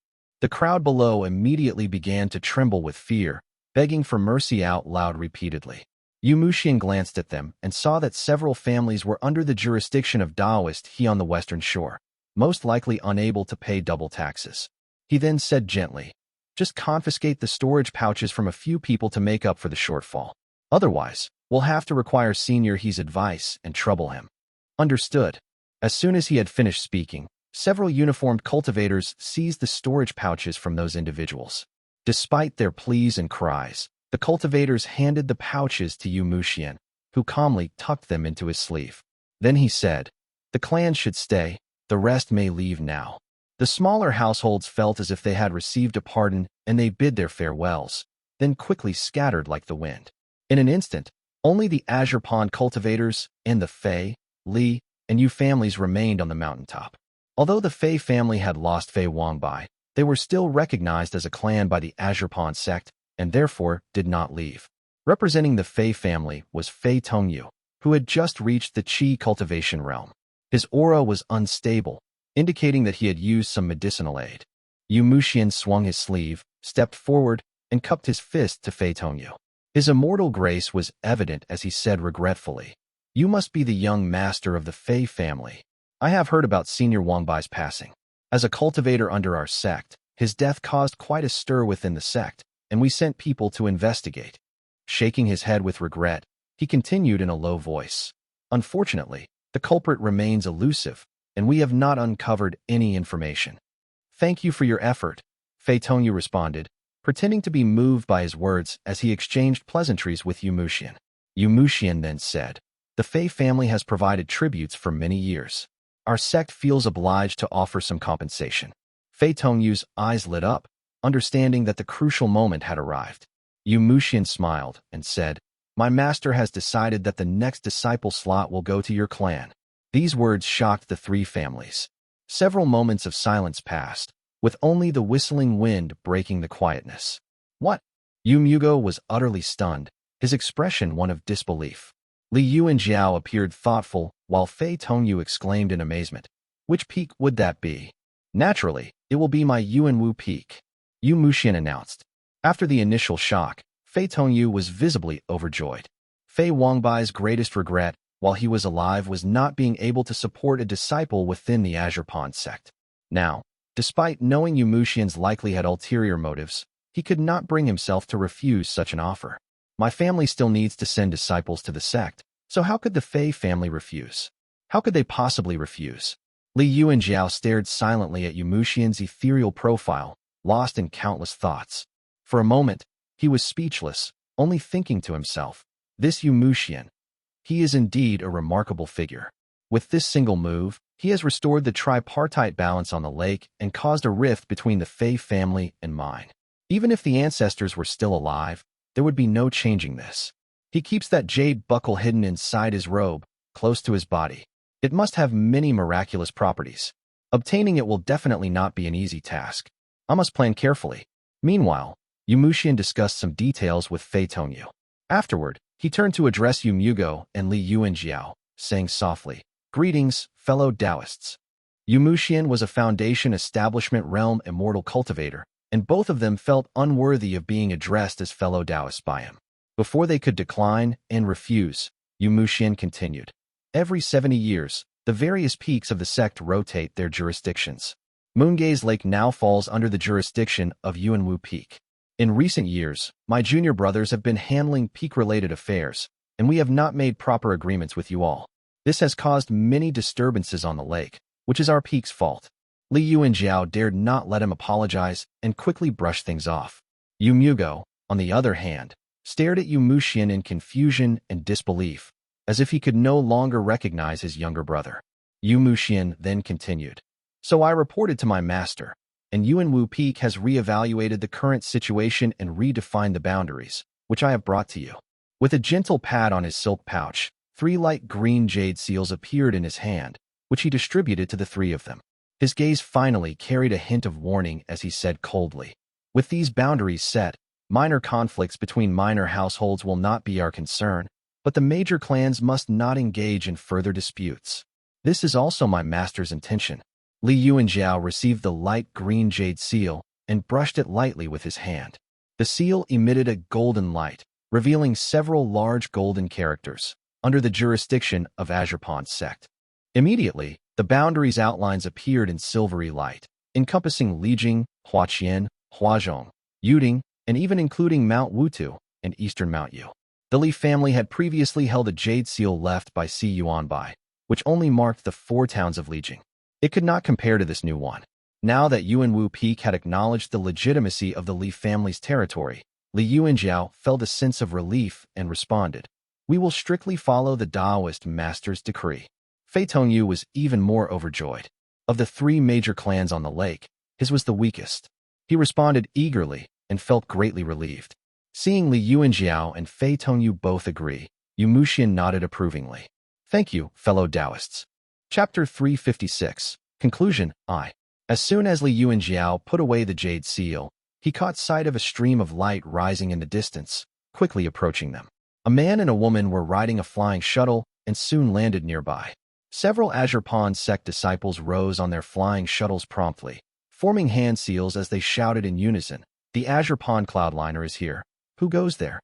The crowd below immediately began to tremble with fear, begging for mercy out loud repeatedly. Yumushian glanced at them and saw that several families were under the jurisdiction of Taoist He on the western shore, most likely unable to pay double taxes. He then said gently, Just confiscate the storage pouches from a few people to make up for the shortfall. Otherwise, we'll have to require Senior He's advice and trouble him. Understood. As soon as he had finished speaking, several uniformed cultivators seized the storage pouches from those individuals. Despite their pleas and cries, The cultivators handed the pouches to Yu Muxian, who calmly tucked them into his sleeve. Then he said, "The clans should stay, the rest may leave now." The smaller households felt as if they had received a pardon, and they bid their farewells, then quickly scattered like the wind. In an instant, only the Azure Pond cultivators and the Fei, Li, and Yu families remained on the mountaintop. Although the Fei family had lost Fei Wangbai, they were still recognized as a clan by the Azure Pond sect, and therefore did not leave. Representing the Fei family was Fei Tongyu, who had just reached the Qi cultivation realm. His aura was unstable, indicating that he had used some medicinal aid. Yu Muxian swung his sleeve, stepped forward, and cupped his fist to Fei Tongyu. His immortal grace was evident as he said regretfully, "You must be the young master of the Fei family. I have heard about Senior Wangbai's passing. As a cultivator under our sect, his death caused quite a stir within the sect, and we sent people to investigate." Shaking his head with regret, he continued in a low voice, "Unfortunately, the culprit remains elusive, and we have not uncovered any information." "Thank you for your effort," Fei Tongyu responded, pretending to be moved by his words as he exchanged pleasantries with Yu Muxian. Yu Muxian then said, "The Fei family has provided tributes for many years. Our sect feels obliged to offer some compensation." Fei Tongyu's eyes lit up, understanding that the crucial moment had arrived. Yu Muxian smiled and said, "My master has decided that the next disciple slot will go to your clan." These words shocked the three families. Several moments of silence passed, with only the whistling wind breaking the quietness. "What?" Yu Mugo was utterly stunned, his expression one of disbelief. Li Yu and Jiao appeared thoughtful, while Fei Tongyu exclaimed in amazement, "Which peak would that be?" "Naturally, it will be my Yuanwu peak," Yu Muxian announced. After the initial shock, Fei Tongyu was visibly overjoyed. Fei Wangbai's greatest regret, while he was alive, was not being able to support a disciple within the Azure Pond sect. Now, despite knowing Yu Muxian's likely had ulterior motives, he could not bring himself to refuse such an offer. "My family still needs to send disciples to the sect, so how could the Fei family refuse? How could they possibly refuse?" Li Yu and Jiao stared silently at Yu Muxian's ethereal profile, lost in countless thoughts. For a moment, he was speechless, only thinking to himself, "This Yu Muxian, he is indeed a remarkable figure. With this single move, he has restored the tripartite balance on the lake and caused a rift between the Fei family and mine. Even if the ancestors were still alive, there would be no changing this. He keeps that jade buckle hidden inside his robe, close to his body. It must have many miraculous properties. Obtaining it will definitely not be an easy task. I must plan carefully." Meanwhile, Yu Muxian discussed some details with Fei Tongyu. Afterward, he turned to address Yu Mugo and Li Yu and Jiao, saying softly, "Greetings, fellow Taoists." Yu Muxian was a Foundation Establishment Realm Immortal cultivator, and both of them felt unworthy of being addressed as fellow Taoists by him. Before they could decline and refuse, Yu Muxian continued, "Every 70 years, the various peaks of the sect rotate their jurisdictions. Moongaze Lake now falls under the jurisdiction of Yuanwu Peak. In recent years, my junior brothers have been handling peak-related affairs, and we have not made proper agreements with you all. This has caused many disturbances on the lake, which is our peak's fault." Li Yu and Jiao dared not let him apologize and quickly brushed things off. Yu Mugo, on the other hand, stared at Yu Muxian in confusion and disbelief, as if he could no longer recognize his younger brother. Yu Muxian then continued, "So I reported to my master, and Yuanwu Peak has reevaluated the current situation and redefined the boundaries, which I have brought to you." With a gentle pat on his silk pouch, 3 light green jade seals appeared in his hand, which he distributed to the 3 of them. His gaze finally carried a hint of warning as he said coldly, "With these boundaries set, minor conflicts between minor households will not be our concern, but the major clans must not engage in further disputes. This is also my master's intention." Li Yu and Jiao received the light green jade seal and brushed it lightly with his hand. The seal emitted a golden light, revealing several large golden characters, under the jurisdiction of Azure Pond sect. Immediately, the boundaries' outlines appeared in silvery light, encompassing Lijing, Huaqian, Huazhong, Yuding, and even including Mount Wutu and eastern Mount Yu. The Li family had previously held a jade seal left by Si Yuanbai, which only marked the 4 towns of Lijing. It could not compare to this new one. Now that Yuanwu Peak had acknowledged the legitimacy of the Li family's territory, Li Yuanjiao felt a sense of relief and responded, "We will strictly follow the Taoist master's decree." Fei Tongyu was even more overjoyed. Of the three major clans on the lake, his was the weakest. He responded eagerly and felt greatly relieved. Seeing Li Yuanjiao and Fei Tongyu both agree, Yu Muxian nodded approvingly. "Thank you, fellow Taoists." Chapter 356. Conclusion. As soon as Li Yuanjiao put away the jade seal, he caught sight of a stream of light rising in the distance, quickly approaching them. A man and a woman were riding a flying shuttle and soon landed nearby. Several Azure Pawn sect disciples rose on their flying shuttles promptly, forming hand seals as they shouted in unison, "The Azure Pawn Cloudliner is here. Who goes there?"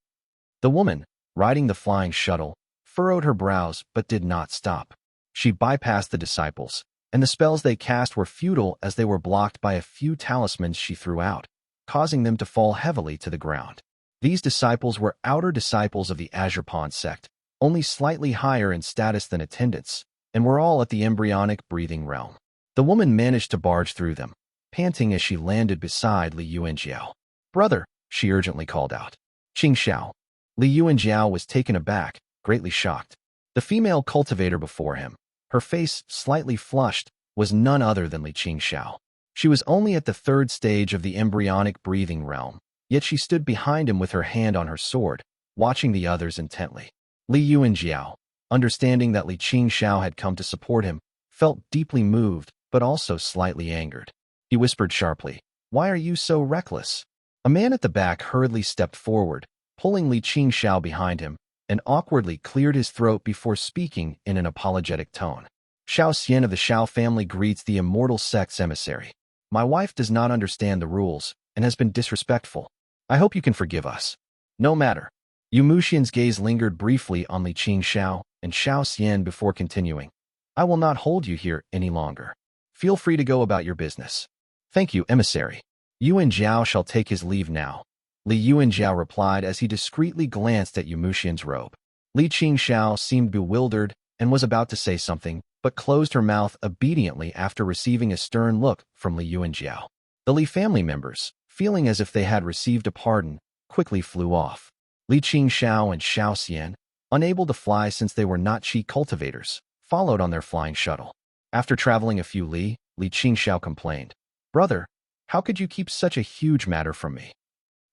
The woman, riding the flying shuttle, furrowed her brows but did not stop. She bypassed the disciples, and the spells they cast were futile as they were blocked by a few talismans she threw out, causing them to fall heavily to the ground. These disciples were outer disciples of the Azure Pawn sect, only slightly higher in status than attendants, and were all at the embryonic breathing realm. The woman managed to barge through them, panting as she landed beside Li Yuanjiao. "Brother," she urgently called out. "Qing Xiao." Li Yuanjiao was taken aback, greatly shocked. The female cultivator before him, her face slightly flushed, was none other than Li Qing Xiao. She was only at the third stage of the embryonic breathing realm, yet she stood behind him with her hand on her sword, watching the others intently. Li Yuanjiao, understanding that Li Qing Xiao had come to support him, felt deeply moved, but also slightly angered. He whispered sharply, "Why are you so reckless?" A man at the back hurriedly stepped forward, pulling Li Qing Xiao behind him, and awkwardly cleared his throat before speaking in an apologetic tone. "Xiao Xian of the Xiao family greets the Immortal sect's emissary. My wife does not understand the rules and has been disrespectful. I hope you can forgive us." "No matter." Yu Muxian's gaze lingered briefly on Li Qing Xiao and Xiao Xian before continuing. "I will not hold you here any longer. Feel free to go about your business." "Thank you, emissary. Yuan Jiao shall take his leave now," Li Yuanjiao replied as he discreetly glanced at Yu Muxian's robe. Li Qing Xiao seemed bewildered and was about to say something, but closed her mouth obediently after receiving a stern look from Li Yuanjiao. The Li family members, feeling as if they had received a pardon, quickly flew off. Li Qing Xiao and Xiao Xian, unable to fly since they were not chi cultivators, followed on their flying shuttle. After traveling a few li, Li Qing Xiao complained, "Brother, how could you keep such a huge matter from me?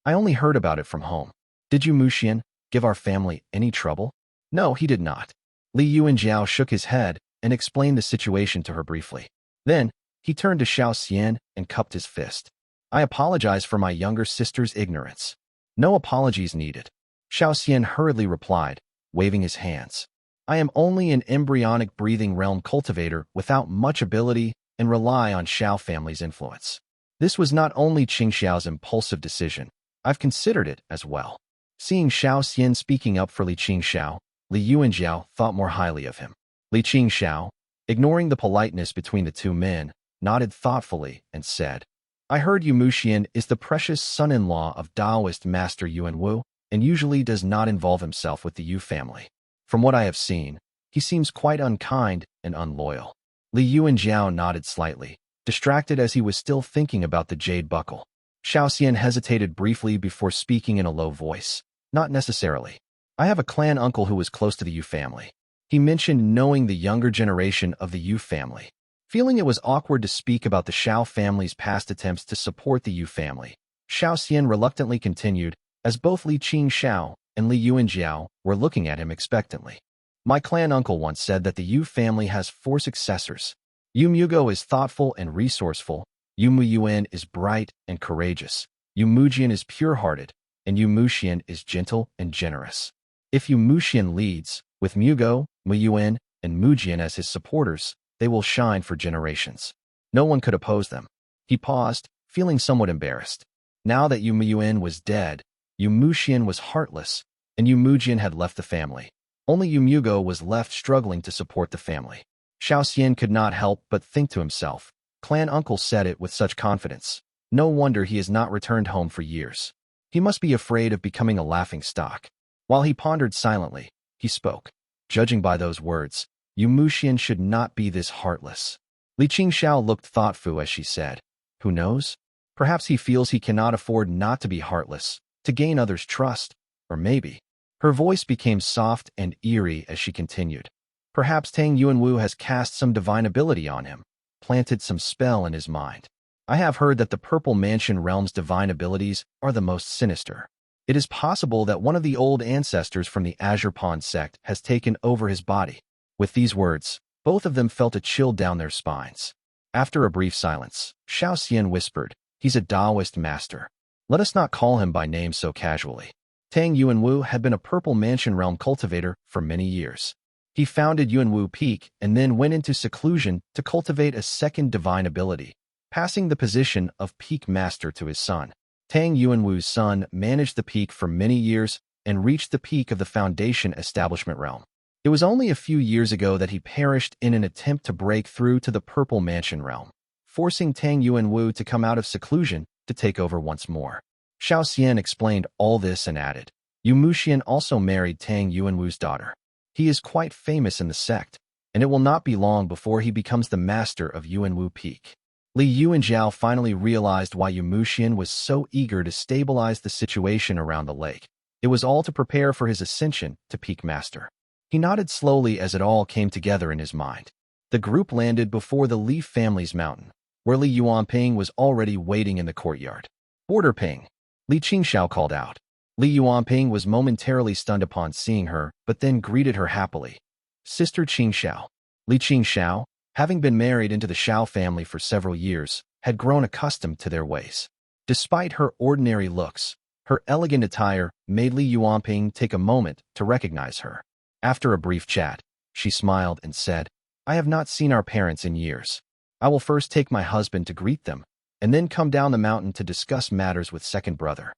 I only heard about it from home. Did Yu Muxian give our family any trouble?" "No, he did not." Li Yuanjiao shook his head and explained the situation to her briefly. Then, he turned to Xiao Xian and cupped his fist. "I apologize for my younger sister's ignorance." "No apologies needed," Xiao Xian hurriedly replied, waving his hands. "I am only an embryonic breathing realm cultivator without much ability and rely on Xiao family's influence. This was not only Qing Xiao's impulsive decision, I've considered it as well." Seeing Xiao Xian speaking up for Li Qing Xiao, Li Yuanjiao thought more highly of him. Li Qing Xiao, ignoring the politeness between the two men, nodded thoughtfully and said, "I heard Yu Muxian is the precious son-in-law of Taoist Master Yuan Wu and usually does not involve himself with the Yu family. From what I have seen, he seems quite unkind and unloyal." Li Yuanjiao nodded slightly, distracted as he was still thinking about the jade buckle. Xiao Xian hesitated briefly before speaking in a low voice. "Not necessarily. I have a clan uncle who was close to the Yu family. He mentioned knowing the younger generation of the Yu family." Feeling it was awkward to speak about the Xiao family's past attempts to support the Yu family, Xiao Xian reluctantly continued, as both Li Qing Xiao and Li Yuanjiao were looking at him expectantly. "My clan uncle once said that the Yu family has 4 successors. Yu Mugo is thoughtful and resourceful, Yu Muyuan is bright and courageous, Yu Mujian is pure-hearted, and Yu Muxian is gentle and generous. If Yu Muxian leads, with Mugo, Muyuan, and Mujian as his supporters, they will shine for generations. No one could oppose them." He paused, feeling somewhat embarrassed. Now that Yu Muyuan was dead, Yu Muxian was heartless, and Yu Mujian had left the family. Only Yu Mugo was left struggling to support the family. Xiao Xian could not help but think to himself, "Clan uncle said it with such confidence. No wonder he has not returned home for years. He must be afraid of becoming a laughingstock." While he pondered silently, he spoke. "Judging by those words, Yu Muxian should not be this heartless." Li Qing Xiao looked thoughtful as she said, "Who knows? Perhaps he feels he cannot afford not to be heartless, to gain others' trust, or maybe. Her voice became soft and eerie as she continued. Perhaps Tang Yuanwu has cast some divine ability on him, planted some spell in his mind. I have heard that the Purple Mansion Realm's divine abilities are the most sinister. It is possible that one of the old ancestors from the Azure Pawn sect has taken over his body. With these words, both of them felt a chill down their spines. After a brief silence, Xiao Xian whispered, "He's a Taoist master. Let us not call him by name so casually." Tang Yuanwu had been a Purple Mansion Realm cultivator for many years. He founded Yuanwu Peak and then went into seclusion to cultivate a second divine ability, passing the position of Peak Master to his son. Tang Yuanwu's son managed the peak for many years and reached the peak of the Foundation Establishment Realm. It was only a few years ago that he perished in an attempt to break through to the Purple Mansion Realm, forcing Tang Yuanwu to come out of seclusion to take over once more. Xiao Xian explained all this and added, Yu Muxian also married Tang Yuanwu's daughter. He is quite famous in the sect, and it will not be long before he becomes the master of Yuanwu Peak. Li Yuanjiao finally realized why Yu Muxian was so eager to stabilize the situation around the lake. It was all to prepare for his ascension to Peak Master. He nodded slowly as it all came together in his mind. The group landed before the Li family's mountain, where Li Yuanping was already waiting in the courtyard. "Order Ping," Li Qingxiao called out. Li Yuanping was momentarily stunned upon seeing her, but then greeted her happily. "Sister Qingxiao." Li Qingxiao, having been married into the Xiao family for several years, had grown accustomed to their ways. Despite her ordinary looks, her elegant attire made Li Yuanping take a moment to recognize her. After a brief chat, she smiled and said, "I have not seen our parents in years. I will first take my husband to greet them, and then come down the mountain to discuss matters with second brother."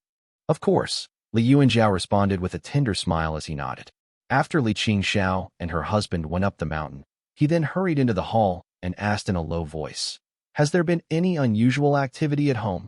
"Of course," Li Yuanjiao responded with a tender smile as he nodded. After Li Qingxiao and her husband went up the mountain, he then hurried into the hall and asked in a low voice, "Has there been any unusual activity at home?"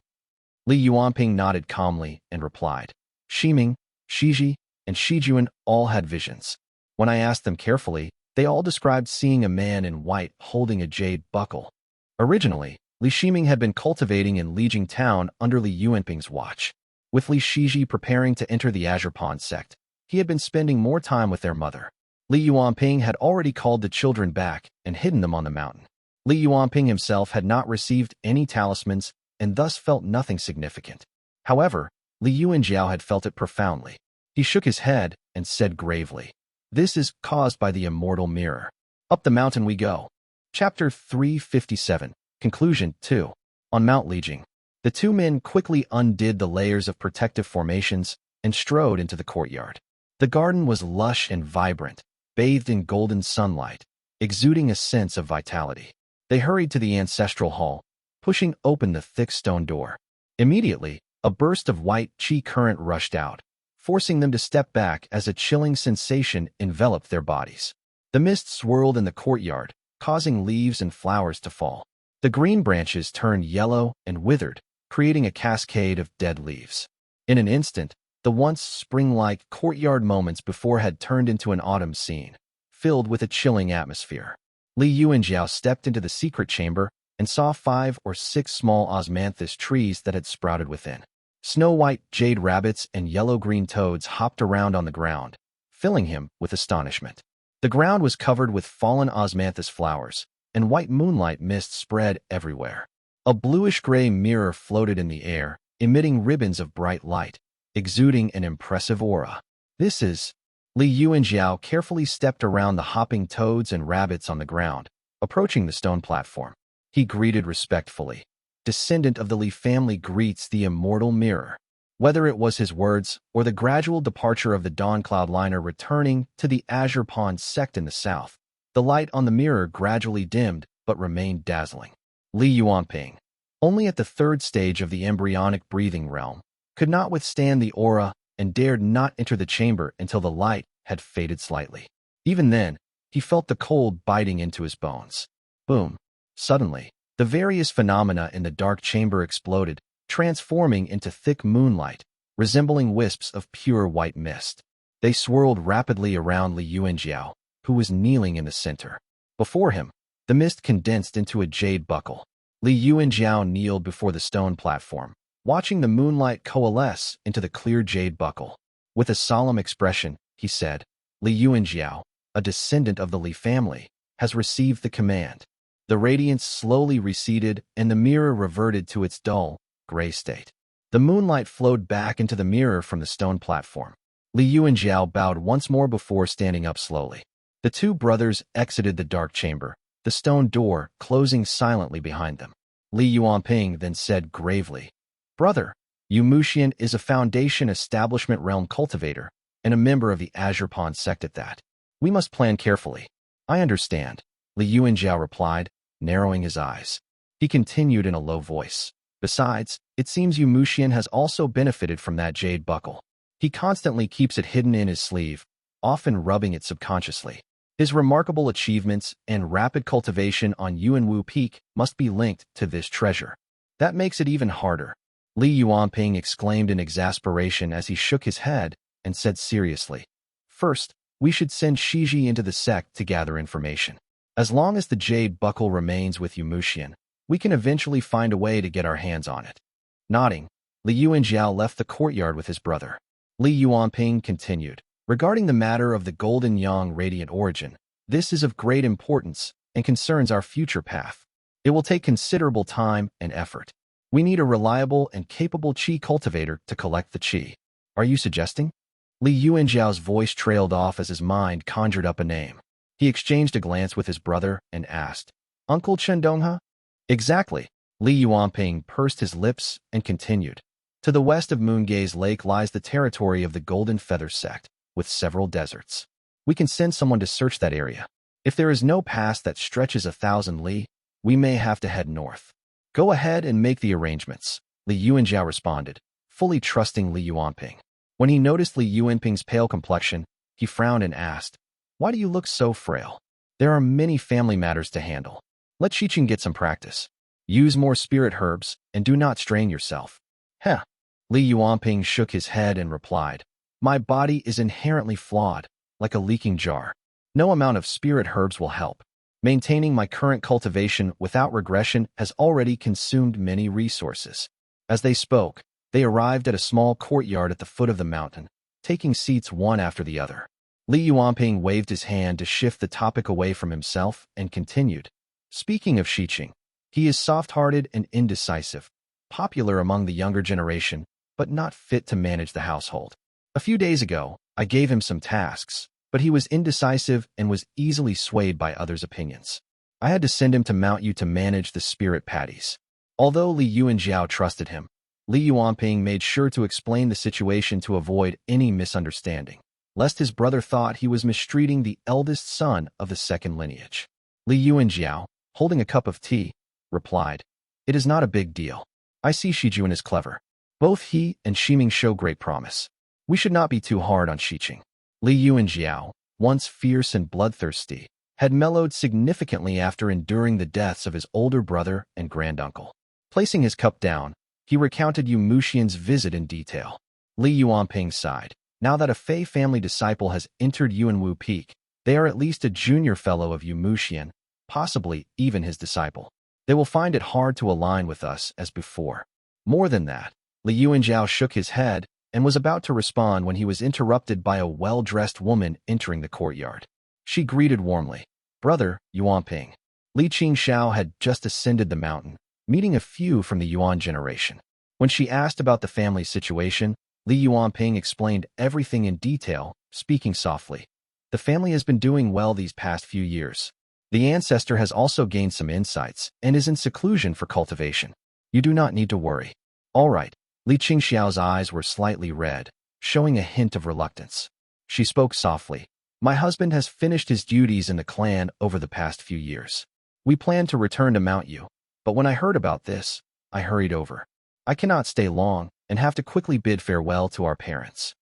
Li Yuanping nodded calmly and replied, "Ximing, Shiji, and Shijuan all had visions. When I asked them carefully, they all described seeing a man in white holding a jade buckle." Originally, Li Ximing had been cultivating in Lijing Town under Li Yuanping's watch. With Li Shiji preparing to enter the Azure Pawn sect, he had been spending more time with their mother. Li Yuanping had already called the children back and hidden them on the mountain. Li Yuanping himself had not received any talismans and thus felt nothing significant. However, Li Yuanjiao had felt it profoundly. He shook his head and said gravely, "This is caused by the Immortal Mirror. Up the mountain we go." Chapter 357, Conclusion 2. On Mount Lijing, the two men quickly undid the layers of protective formations and strode into the courtyard. The garden was lush and vibrant, bathed in golden sunlight, exuding a sense of vitality. They hurried to the ancestral hall, pushing open the thick stone door. Immediately, a burst of white qi current rushed out, forcing them to step back as a chilling sensation enveloped their bodies. The mist swirled in the courtyard, causing leaves and flowers to fall. The green branches turned yellow and withered, creating a cascade of dead leaves. In an instant, the once spring-like courtyard moments before had turned into an autumn scene, filled with a chilling atmosphere. Li Yuanjiao stepped into the secret chamber and saw 5 or 6 small osmanthus trees that had sprouted within. Snow-white jade rabbits and yellow-green toads hopped around on the ground, filling him with astonishment. The ground was covered with fallen osmanthus flowers, and white moonlight mist spread everywhere. A bluish-gray mirror floated in the air, emitting ribbons of bright light, exuding an impressive aura. "This is..." Li Yuanjiao carefully stepped around the hopping toads and rabbits on the ground, approaching the stone platform. He greeted respectfully. Descendant of the Li family greets the Immortal Mirror. Whether it was his words or the gradual departure of the Dawn Cloudliner returning to the Azure Pawn sect in the south, the light on the mirror gradually dimmed but remained dazzling. Li Yuanping, only at the 3rd stage of the embryonic breathing realm, could not withstand the aura and dared not enter the chamber until the light had faded slightly. Even then, he felt the cold biting into his bones. Boom! Suddenly, the various phenomena in the dark chamber exploded, transforming into thick moonlight, resembling wisps of pure white mist. They swirled rapidly around Li Yuanjiao, who was kneeling in the center. Before him, the mist condensed into a jade buckle. Li Yuanjiao kneeled before the stone platform, watching the moonlight coalesce into the clear jade buckle. With a solemn expression, he said, Li Yuanjiao, a descendant of the Li family, has received the command. The radiance slowly receded and the mirror reverted to its dull, gray state. The moonlight flowed back into the mirror from the stone platform. Li Yuanjiao bowed once more before standing up slowly. The two brothers exited the dark chamber, the stone door closing silently behind them. Li Yuanping then said gravely, Brother, Yu Mushian is a Foundation Establishment Realm cultivator and a member of the Azure Pond sect at that. We must plan carefully. I understand, Li Yuanjiao replied, narrowing his eyes. He continued in a low voice. Besides, it seems Yu Mushian has also benefited from that jade buckle. He constantly keeps it hidden in his sleeve, often rubbing it subconsciously. His remarkable achievements and rapid cultivation on Yuanwu Peak must be linked to this treasure. That makes it even harder. Li Yuanping exclaimed in exasperation as he shook his head and said seriously, First, we should send Shiji into the sect to gather information. As long as the jade buckle remains with Yu Mushian, we can eventually find a way to get our hands on it. Nodding, Li Yuanjiao left the courtyard with his brother. Li Yuanping continued, Regarding the matter of the Golden Yang radiant origin, this is of great importance and concerns our future path. It will take considerable time and effort. We need a reliable and capable qi cultivator to collect the qi. Are you suggesting? Li Yuanjiao's voice trailed off as his mind conjured up a name. He exchanged a glance with his brother and asked, Uncle Chendongha? Exactly. Li Yuanping pursed his lips and continued. To the west of Moongaze Lake lies the territory of the Golden Feather sect, with several deserts. We can send someone to search that area. If there is no pass that stretches 1,000 li, we may have to head north. Go ahead and make the arrangements, Li Yuanjiao responded, fully trusting Li Yuanping. When he noticed Li Yuanping's pale complexion, he frowned and asked, Why do you look so frail? There are many family matters to handle. Let Xiqing get some practice. Use more spirit herbs and do not strain yourself. Heh. Li Yuanping shook his head and replied, My body is inherently flawed, like a leaking jar. No amount of spirit herbs will help. Maintaining my current cultivation without regression has already consumed many resources. As they spoke, they arrived at a small courtyard at the foot of the mountain, taking seats one after the other. Li Yuanping waved his hand to shift the topic away from himself and continued. Speaking of Xiqing, he is soft-hearted and indecisive, popular among the younger generation, but not fit to manage the household. A few days ago, I gave him some tasks, but he was indecisive and was easily swayed by others' opinions. I had to send him to Mount Yu to manage the spirit patties. Although Li Yuanjiao trusted him, Li Yuanping made sure to explain the situation to avoid any misunderstanding, lest his brother thought he was mistreating the eldest son of the second lineage. Li Yuanjiao, holding a cup of tea, replied, It is not a big deal. I see Shijun is clever. Both he and Ximing show great promise. We should not be too hard on Xiqing. Li Yuanjiao, once fierce and bloodthirsty, had mellowed significantly after enduring the deaths of his older brother and granduncle. Placing his cup down, he recounted Yu Mushian's visit in detail. Li Yuanping sighed. Now that a Fei family disciple has entered Yuanwu Peak, they are at least a junior fellow of Yu Mushian, possibly even his disciple. They will find it hard to align with us as before. More than that, Li Yuanjiao shook his head and was about to respond when he was interrupted by a well-dressed woman entering the courtyard. She greeted warmly, Brother, Yuanping. Li Qingxiao had just ascended the mountain, meeting a few from the Yuan generation. When she asked about the family situation, Li Yuanping explained everything in detail, speaking softly. The family has been doing well these past few years. The ancestor has also gained some insights and is in seclusion for cultivation. You do not need to worry. All right. Li Qingxiao's eyes were slightly red, showing a hint of reluctance. She spoke softly. My husband has finished his duties in the clan over the past few years. We plan to return to Mount Yu, but when I heard about this, I hurried over. I cannot stay long and have to quickly bid farewell to our parents.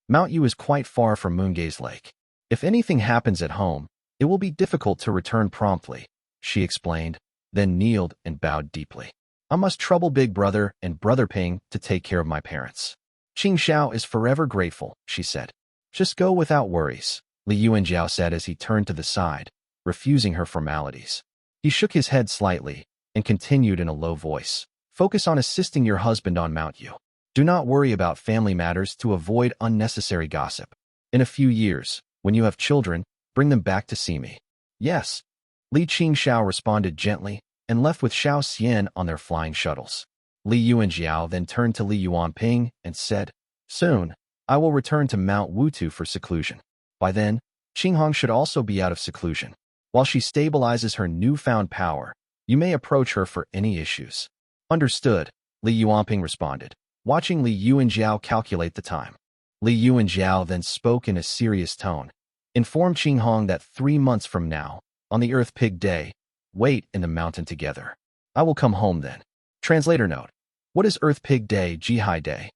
Mount Yu is quite far from Moongaze Lake. If anything happens at home, it will be difficult to return promptly, she explained, then kneeled and bowed deeply. I must trouble Big Brother and Brother Ping to take care of my parents. Qingxiao is forever grateful, she said. Just go without worries, Li Yuanjiao said as he turned to the side, refusing her formalities. He shook his head slightly and continued in a low voice. Focus on assisting your husband on Mount Yu. Do not worry about family matters to avoid unnecessary gossip. In a few years, when you have children, bring them back to see me. Yes. Li Qingxiao responded gently and left with Xiao Xian on their flying shuttles. Li Yuanjiao then turned to Li Yuanping and said, "Soon, I will return to Mount Wutu for seclusion. By then, Qinghong should also be out of seclusion. While she stabilizes her newfound power, you may approach her for any issues." Understood, Li Yuanping responded, watching Li Yuanjiao calculate the time. Li Yuanjiao then spoke in a serious tone. "Inform Qinghong that 3 months from now, on the Earth Pig Day, wait in the mountain together. I will come home then." Translator note. What is Earth Pig Day, Jihai Day?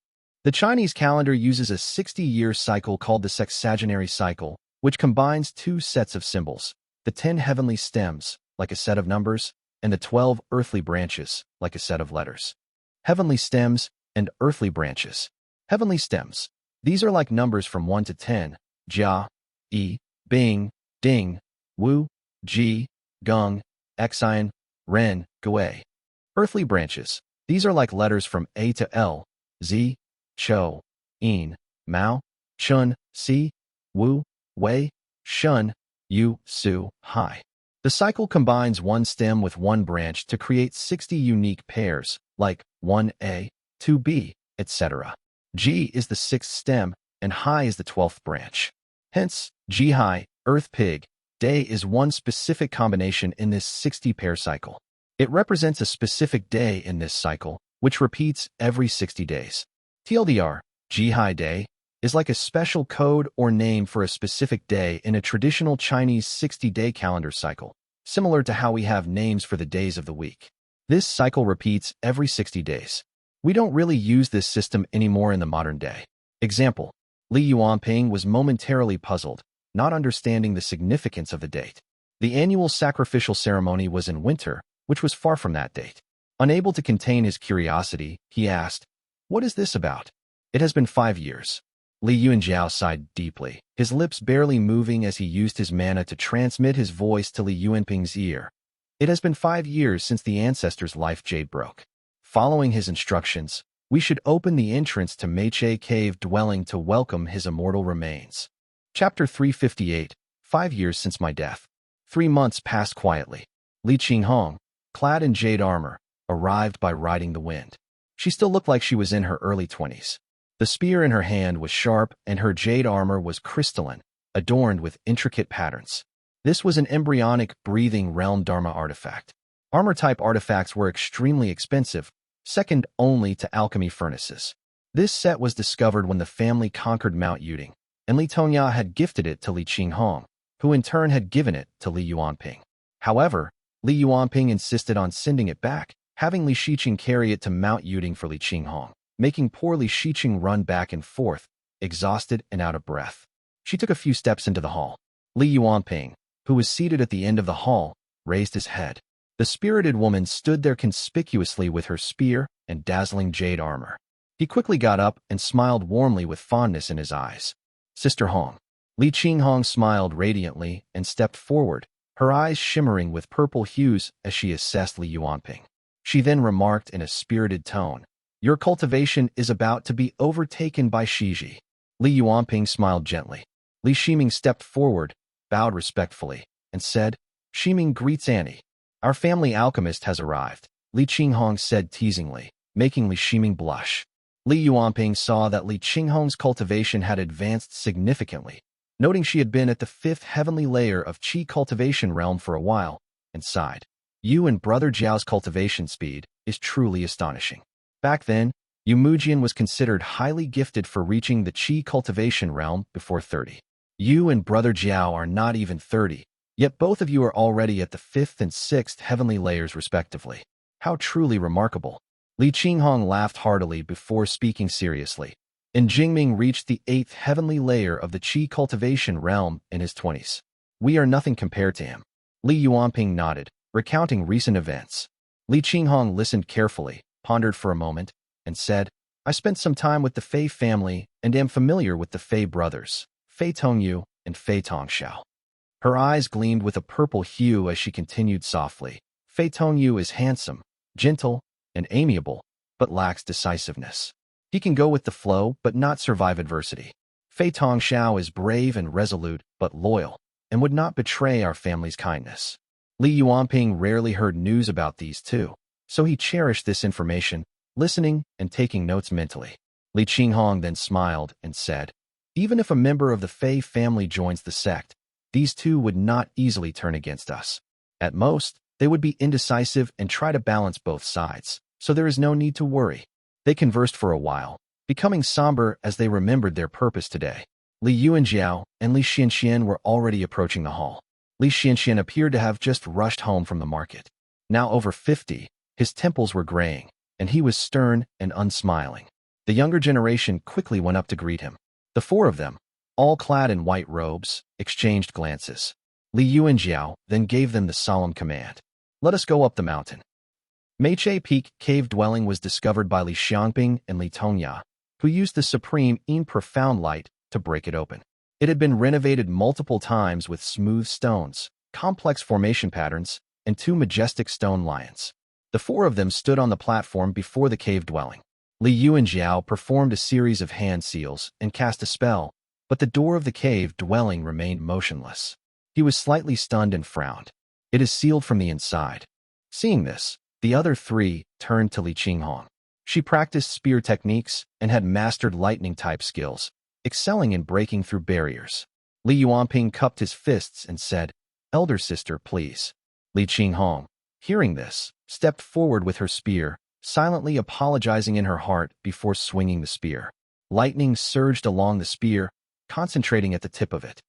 The Chinese calendar uses a 60-year cycle called the sexagenary cycle, which combines 2 sets of symbols, the 10 heavenly stems, like a set of numbers, and the 12 earthly branches, like a set of letters. Heavenly stems and earthly branches. Heavenly stems. These are like numbers from 1 to 10, Jia, Yi, Bing, Ding, Wu, Ji, Geng, Xian, Ren, Gui. Earthly branches. These are like letters from A to L, Z, Chou, Yin, Mao, Chun, Si, Wu, Wei, Shun, Yu, Su, Hai. The cycle combines 1 stem with 1 branch to create 60 unique pairs, like 1A, 2B, etc. Ji is the 6th stem, and Hai is the 12th branch. Hence, Jihai, Earth Pig, Day is one specific combination in this 60-pair cycle. It represents a specific day in this cycle, which repeats every 60 days. TLDR, Jihai Day, is like a special code or name for a specific day in a traditional Chinese 60-day calendar cycle, similar to how we have names for the days of the week. This cycle repeats every 60 days. We don't really use this system anymore in the modern day. Example, Li Yuanping was momentarily puzzled, not understanding the significance of the date. The annual sacrificial ceremony was in winter, which was far from that date. Unable to contain his curiosity, he asked, "What is this about?" "It has been 5 years. Li Yuanjiao sighed deeply, his lips barely moving as he used his mana to transmit his voice to Li Yuanping's ear. "It has been 5 years since the ancestor's life Jade broke. Following his instructions, we should open the entrance to Meiche Cave dwelling to welcome his immortal remains." Chapter 358, 5 years since my death. 3 months passed quietly. Li Qinghong, clad in jade armor, arrived by riding the wind. She still looked like she was in her early 20s. The spear in her hand was sharp and her jade armor was crystalline, adorned with intricate patterns. This was an embryonic, breathing realm Dharma artifact. Armor-type artifacts were extremely expensive, second only to alchemy furnaces. This set was discovered when the family conquered Mount Yuding, and Li Tongya had gifted it to Li Qinghong, who in turn had given it to Li Yuanping. However, Li Yuanping insisted on sending it back, having Li Shiqing carry it to Mount Yuding for Li Qinghong, making poor Li Shiqing run back and forth, exhausted and out of breath. She took a few steps into the hall. Li Yuanping, who was seated at the end of the hall, raised his head. The spirited woman stood there conspicuously with her spear and dazzling jade armor. He quickly got up and smiled warmly with fondness in his eyes. "Sister Hong." Li Qinghong smiled radiantly and stepped forward, her eyes shimmering with purple hues as she assessed Li Yuanping. She then remarked in a spirited tone, "Your cultivation is about to be overtaken by Shiji." Li Yuanping smiled gently. Li Shiming stepped forward, bowed respectfully, and said, "Shiming greets Annie. Our family alchemist has arrived," Li Qinghong said teasingly, making Li Shiming blush. Li Yuanping saw that Li Qinghong's cultivation had advanced significantly, noting she had been at the 5th heavenly layer of Qi cultivation realm for a while, and sighed. "You and Brother Jiao's cultivation speed is truly astonishing." Back then, Yu Mujian was considered highly gifted for reaching the Qi cultivation realm before 30. You and Brother Jiao are not even 30, yet both of you are already at the 5th and 6th heavenly layers respectively. How truly remarkable. Li Qinghong laughed heartily before speaking seriously. And Jingming reached the 8th heavenly layer of the Qi cultivation realm in his 20s. We are nothing compared to him. Li Yuanping nodded, recounting recent events. Li Qinghong listened carefully, pondered for a moment, and said, "I spent some time with the Fei family and am familiar with the Fei brothers, Fei Tongyu and Fei Tongxiao." Her eyes gleamed with a purple hue as she continued softly. "Fei Tongyu is handsome, gentle, and amiable, but lacks decisiveness. He can go with the flow, but not survive adversity. Fei Tongxiao is brave and resolute, but loyal, and would not betray our family's kindness. Li Yuanping rarely heard news about these two, so he cherished this information, listening and taking notes mentally. Li Qinghong then smiled and said, "Even if a member of the Fei family joins the sect, these two would not easily turn against us. At most, they would be indecisive and try to balance both sides, so there is no need to worry." They conversed for a while, becoming somber as they remembered their purpose today. Li Yuanjiao and Li Xianxian were already approaching the hall. Li Xianxian appeared to have just rushed home from the market. Now over 50, his temples were graying, and he was stern and unsmiling. The younger generation quickly went up to greet him. The four of them, all clad in white robes, exchanged glances. Li Yuanjiao then gave them the solemn command, "Let us go up the mountain." Meiche Peak cave dwelling was discovered by Li Xiangping and Li Tongya, who used the supreme profound light to break it open. It had been renovated multiple times with smooth stones, complex formation patterns, and two majestic stone lions. The four of them stood on the platform before the cave dwelling. Li Yuanjiao performed a series of hand seals and cast a spell, but the door of the cave dwelling remained motionless. He was slightly stunned and frowned. "It is sealed from the inside." Seeing this, the other three turned to Li Qinghong. She practiced spear techniques and had mastered lightning-type skills, excelling in breaking through barriers. Li Yuanping cupped his fists and said, "Elder sister, please." Li Qinghong, hearing this, stepped forward with her spear, silently apologizing in her heart before swinging the spear. Lightning surged along the spear, concentrating at the tip of it.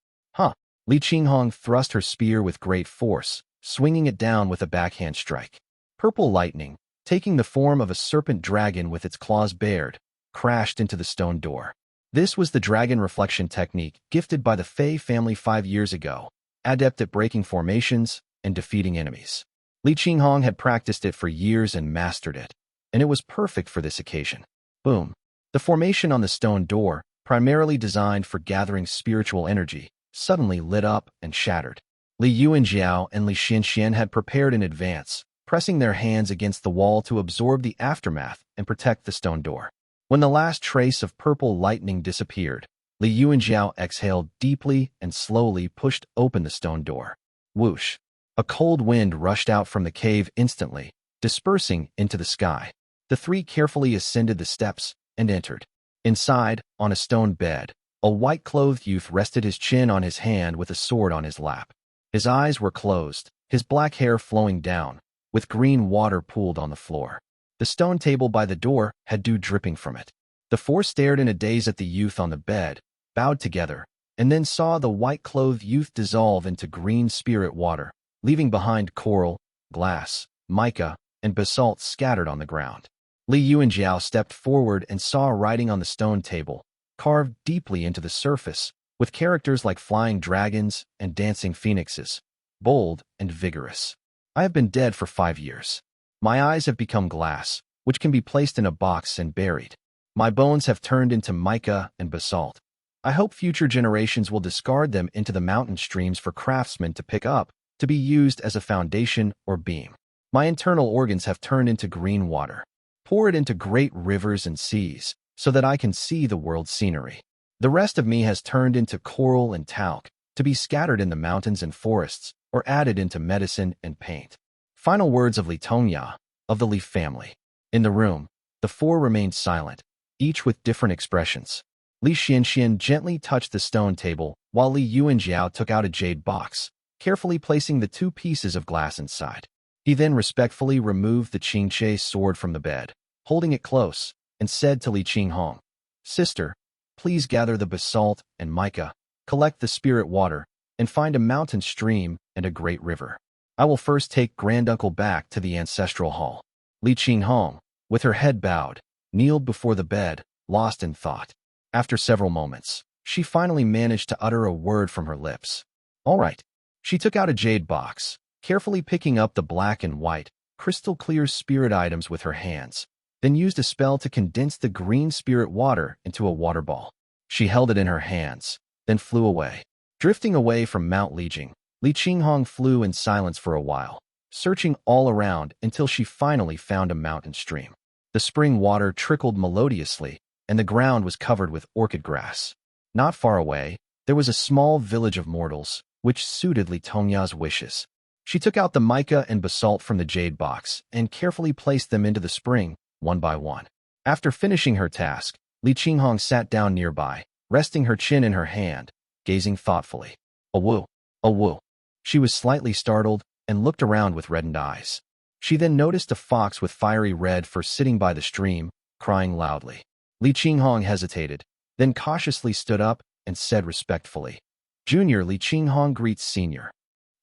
Li Qinghong thrust her spear with great force, swinging it down with a backhand strike. Purple lightning, taking the form of a serpent dragon with its claws bared, crashed into the stone door. This was the dragon reflection technique gifted by the Fei family 5 years ago, adept at breaking formations and defeating enemies. Li Qinghong had practiced it for years and mastered it, and it was perfect for this occasion. Boom! The formation on the stone door, primarily designed for gathering spiritual energy, suddenly lit up and shattered. Li Yuanjiao and Li Xianxian had prepared in advance, pressing their hands against the wall to absorb the aftermath and protect the stone door. When the last trace of purple lightning disappeared, Li Yuanjiao exhaled deeply and slowly pushed open the stone door. Whoosh! A cold wind rushed out from the cave instantly, dispersing into the sky. The three carefully ascended the steps and entered. Inside, on a stone bed, a white-clothed youth rested his chin on his hand with a sword on his lap. His eyes were closed, his black hair flowing down, with green water pooled on the floor. The stone table by the door had dew dripping from it. The four stared in a daze at the youth on the bed, bowed together, and then saw the white-clothed youth dissolve into green spirit water, leaving behind coral, glass, mica, and basalt scattered on the ground. Li Yuanjiao stepped forward and saw writing on the stone table, carved deeply into the surface, with characters like flying dragons and dancing phoenixes, bold and vigorous. "I have been dead for 5 years. My eyes have become glass, which can be placed in a box and buried. My bones have turned into mica and basalt. I hope future generations will discard them into the mountain streams for craftsmen to pick up, to be used as a foundation or beam. My internal organs have turned into green water. Pour it into great rivers and seas, so that I can see the world's scenery. The rest of me has turned into coral and talc, to be scattered in the mountains and forests, or added into medicine and paint." Final words of Li Tongya, of the Li family. In the room, the four remained silent, each with different expressions. Li Xianxian gently touched the stone table, while Li Yuanjiao took out a jade box, carefully placing the 2 pieces of glass inside. He then respectfully removed the Qingche sword from the bed, holding it close, and said to Li Qinghong, "Sister, please gather the basalt and mica, collect the spirit water, and find a mountain stream and a great river. I will first take Granduncle back to the ancestral hall." Li Qinghong, with her head bowed, kneeled before the bed, lost in thought. After several moments, she finally managed to utter a word from her lips. "All right." She took out a jade box, carefully picking up the black and white, crystal-clear spirit items with her hands, then used a spell to condense the green spirit water into a water ball. She held it in her hands, then flew away. Drifting away from Mount Lijing, Li Qinghong flew in silence for a while. searching all around until she finally found a mountain stream. The spring water trickled melodiously, and the ground was covered with orchid grass. Not far away, there was a small village of mortals, which suited Li Tongya's wishes. She took out the mica and basalt from the jade box and carefully placed them into the spring, one by one. After finishing her task, Li Qinghong sat down nearby, resting her chin in her hand, gazing thoughtfully. "Awoo, awoo." She was slightly startled and looked around with reddened eyes. She then noticed a fox with fiery red fur sitting by the stream, crying loudly. Li Qinghong hesitated, then cautiously stood up and said respectfully, "Junior Li Qinghong greets Senior."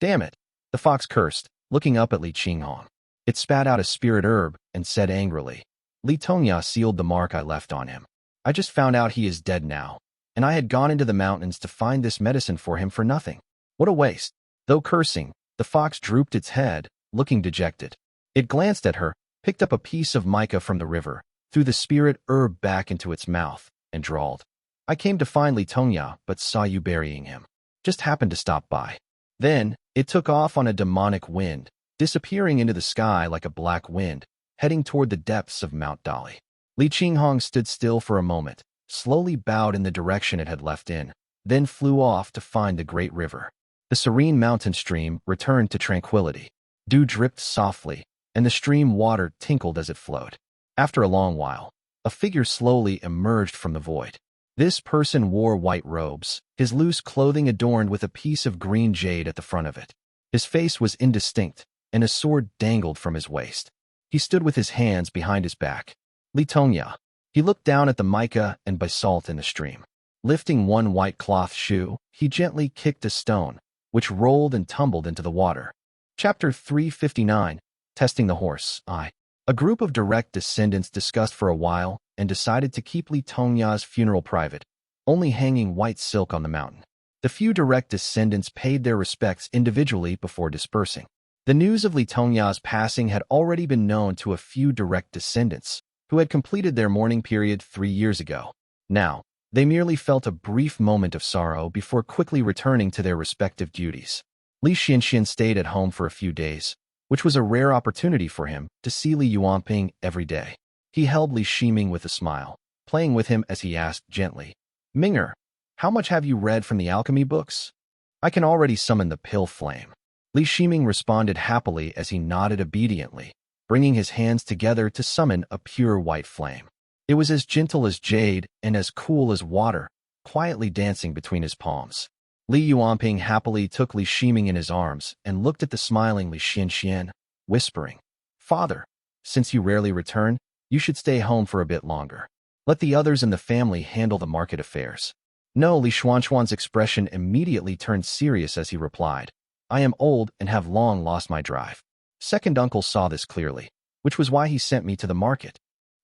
"Damn it," the fox cursed, looking up at Li Qinghong. It spat out a spirit herb and said angrily, "Li Tongya sealed the mark I left on him. I just found out he is dead now, and I had gone into the mountains to find this medicine for him for nothing. What a waste." Though cursing, the fox drooped its head, looking dejected. It glanced at her, picked up a piece of mica from the river, threw the spirit herb back into its mouth, and drawled, "I came to find Li Tongya, but saw you burying him. Just happened to stop by." Then, it took off on a demonic wind, disappearing into the sky like a black wind, heading toward the depths of Mount Dali. Li Qinghong stood still for a moment, slowly bowed in the direction it had left in, then flew off to find the great river. The serene mountain stream returned to tranquility. Dew dripped softly, and the stream water tinkled as it flowed. After a long while, a figure slowly emerged from the void. This person wore white robes, his loose clothing adorned with a piece of green jade at the front of it. His face was indistinct, and a sword dangled from his waist. He stood with his hands behind his back. Li Tongya. He looked down at the mica and basalt in the stream. Lifting one white cloth shoe, he gently kicked a stone, which rolled and tumbled into the water. Chapter 359, Testing the Horse. A group of direct descendants discussed for a while and decided to keep Li Tongya's funeral private, only hanging white silk on the mountain. The few direct descendants paid their respects individually before dispersing. The news of Li Tongya's passing had already been known to a few direct descendants, who had completed their mourning period 3 years ago. Now, they merely felt a brief moment of sorrow before quickly returning to their respective duties. Li Xianxian stayed at home for a few days, which was a rare opportunity for him to see Li Yuanping every day. He held Li Ximing with a smile, playing with him as he asked gently, "Minger, how much have you read from the alchemy books? I can already summon the pill flame." Li Ximing responded happily as he nodded obediently, bringing his hands together to summon a pure white flame. It was as gentle as jade and as cool as water, quietly dancing between his palms. Li Yuanping happily took Li Ximing in his arms and looked at the smiling Li Xianxian, whispering, "Father, since you rarely return, you should stay home for a bit longer. Let the others in the family handle the market affairs." No, Li Xuanxuan's expression immediately turned serious as he replied, "I am old and have long lost my drive." Second uncle saw this clearly, which was why he sent me to the market.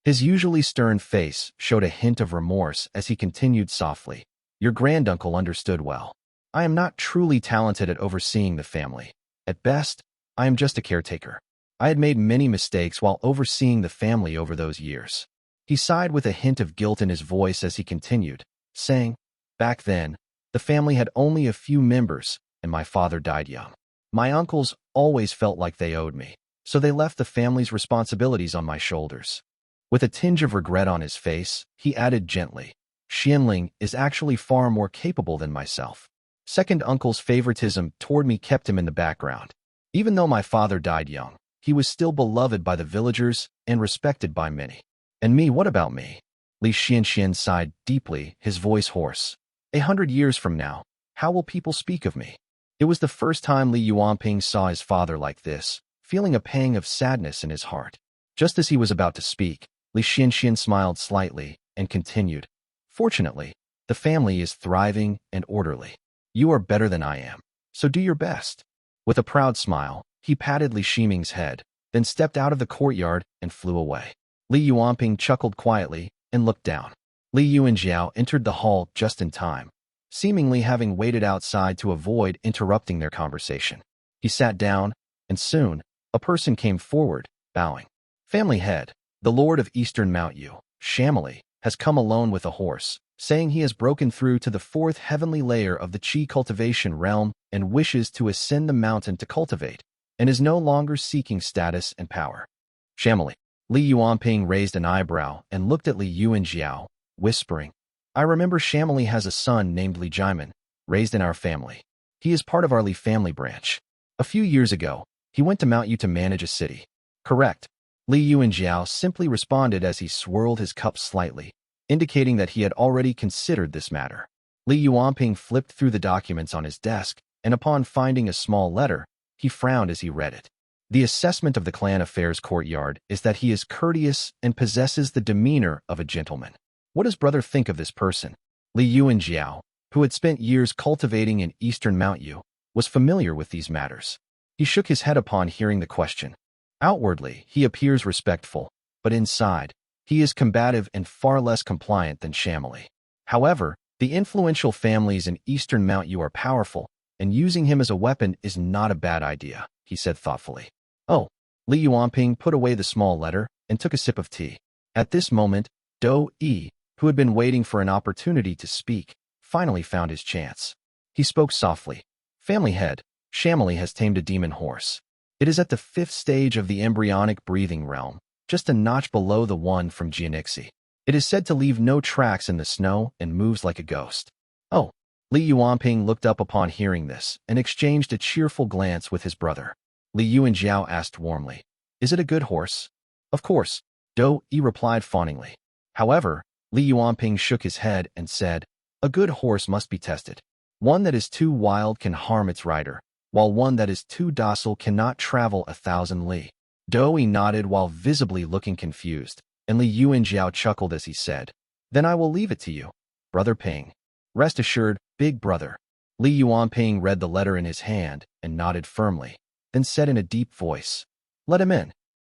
His usually stern face showed a hint of remorse as he continued softly, "Your granduncle understood well. I am not truly talented at overseeing the family. At best, I am just a caretaker. I had made many mistakes while overseeing the family over those years." He sighed with a hint of guilt in his voice as he continued, saying, "Back then, the family had only a few members, and my father died young. My uncles always felt like they owed me, so they left the family's responsibilities on my shoulders." With a tinge of regret on his face, he added gently, "Xianling is actually far more capable than myself. Second uncle's favoritism toward me kept him in the background. Even though my father died young, he was still beloved by the villagers and respected by many. And me, what about me?" Li Xianxian sighed deeply, his voice hoarse. 100 years from now, how will people speak of me?" It was the first time Li Yuanping saw his father like this, feeling a pang of sadness in his heart. Just as he was about to speak, Li Xianxian smiled slightly and continued, "Fortunately, the family is thriving and orderly. You are better than I am, so do your best." With a proud smile, he patted Li Ximing's head, then stepped out of the courtyard and flew away. Li Yuanping chuckled quietly and looked down. Li Yuanjiao entered the hall just in time, seemingly having waited outside to avoid interrupting their conversation. He sat down, and soon, a person came forward, bowing. "Family head, the Lord of Eastern Mount Yu, Family, has come alone with a horse, saying he has broken through to the 4th heavenly layer of the Qi cultivation realm and wishes to ascend the mountain to cultivate. and is no longer seeking status and power. Family. Li Yuanping raised an eyebrow and looked at Li Yuanjiao, whispering, I remember Family has a son named Li Jiman, raised in our family. He is part of our Li family branch. A few years ago, he went to Mount Yu to manage a city. Correct. Li Yuanjiao simply responded as he swirled his cup slightly, indicating that he had already considered this matter. Li Yuanping flipped through the documents on his desk, and upon finding a small letter, he frowned as he read it. The assessment of the clan affairs courtyard is that he is courteous and possesses the demeanor of a gentleman. What does brother think of this person? Li Yuanjiao, who had spent years cultivating in eastern Mount Yu, was familiar with these matters. He shook his head upon hearing the question. Outwardly, he appears respectful, but inside, he is combative and far less compliant than Family. However, the influential families in eastern Mount Yu are powerful, and using him as a weapon is not a bad idea, he said thoughtfully. Oh, Li Yuanping put away the small letter and took a sip of tea. At this moment, Do Yi, who had been waiting for an opportunity to speak, finally found his chance. He spoke softly. Family head, Family has tamed a demon horse. It is at the 5th stage of the embryonic breathing realm, just a notch below the one from Jianixi. It is said to leave no tracks in the snow and moves like a ghost. Oh, Li Yuanping looked up upon hearing this and exchanged a cheerful glance with his brother. Li Yuanjiao asked warmly, Is it a good horse? Of course, Do Yi replied fawningly. However, Li Yuanping shook his head and said, A good horse must be tested. One that is too wild can harm its rider, while one that is too docile cannot travel 1,000 li. Do Yi nodded while visibly looking confused, and Li Yuanjiao chuckled as he said, Then I will leave it to you, Brother Ping. Rest assured, big brother. Li Yuanping read the letter in his hand and nodded firmly, then said in a deep voice, Let him in.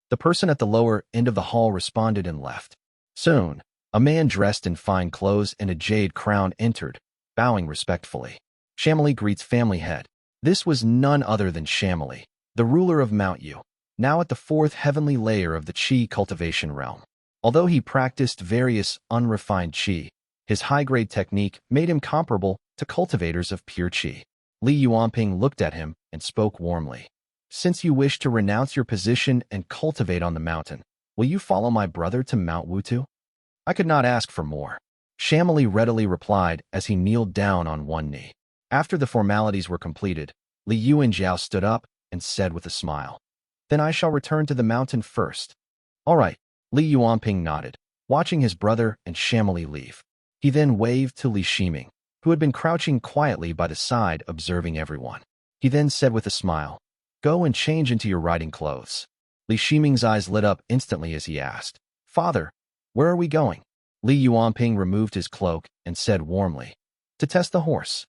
The person at the lower end of the hall responded and left. Soon, a man dressed in fine clothes and a jade crown entered, bowing respectfully. Family greets family head. This was none other than Family, the ruler of Mount Yu, now at the 4th heavenly layer of the Qi cultivation realm. Although he practiced various unrefined Qi, his high-grade technique made him comparable to cultivators of pure Qi. Li Yuanping looked at him and spoke warmly. Since you wish to renounce your position and cultivate on the mountain, will you follow my brother to Mount Wutu? I could not ask for more. Family readily replied as he kneeled down on one knee. After the formalities were completed, Li Yuanjiao stood up and said with a smile, Then I shall return to the mountain first. All right, Li Yuanping nodded, watching his brother and Family leave. He then waved to Li Shiming, who had been crouching quietly by the side observing everyone. He then said with a smile, Go and change into your riding clothes. Li Shiming's eyes lit up instantly as he asked, Father, where are we going? Li Yuanping removed his cloak and said warmly, To test the horse.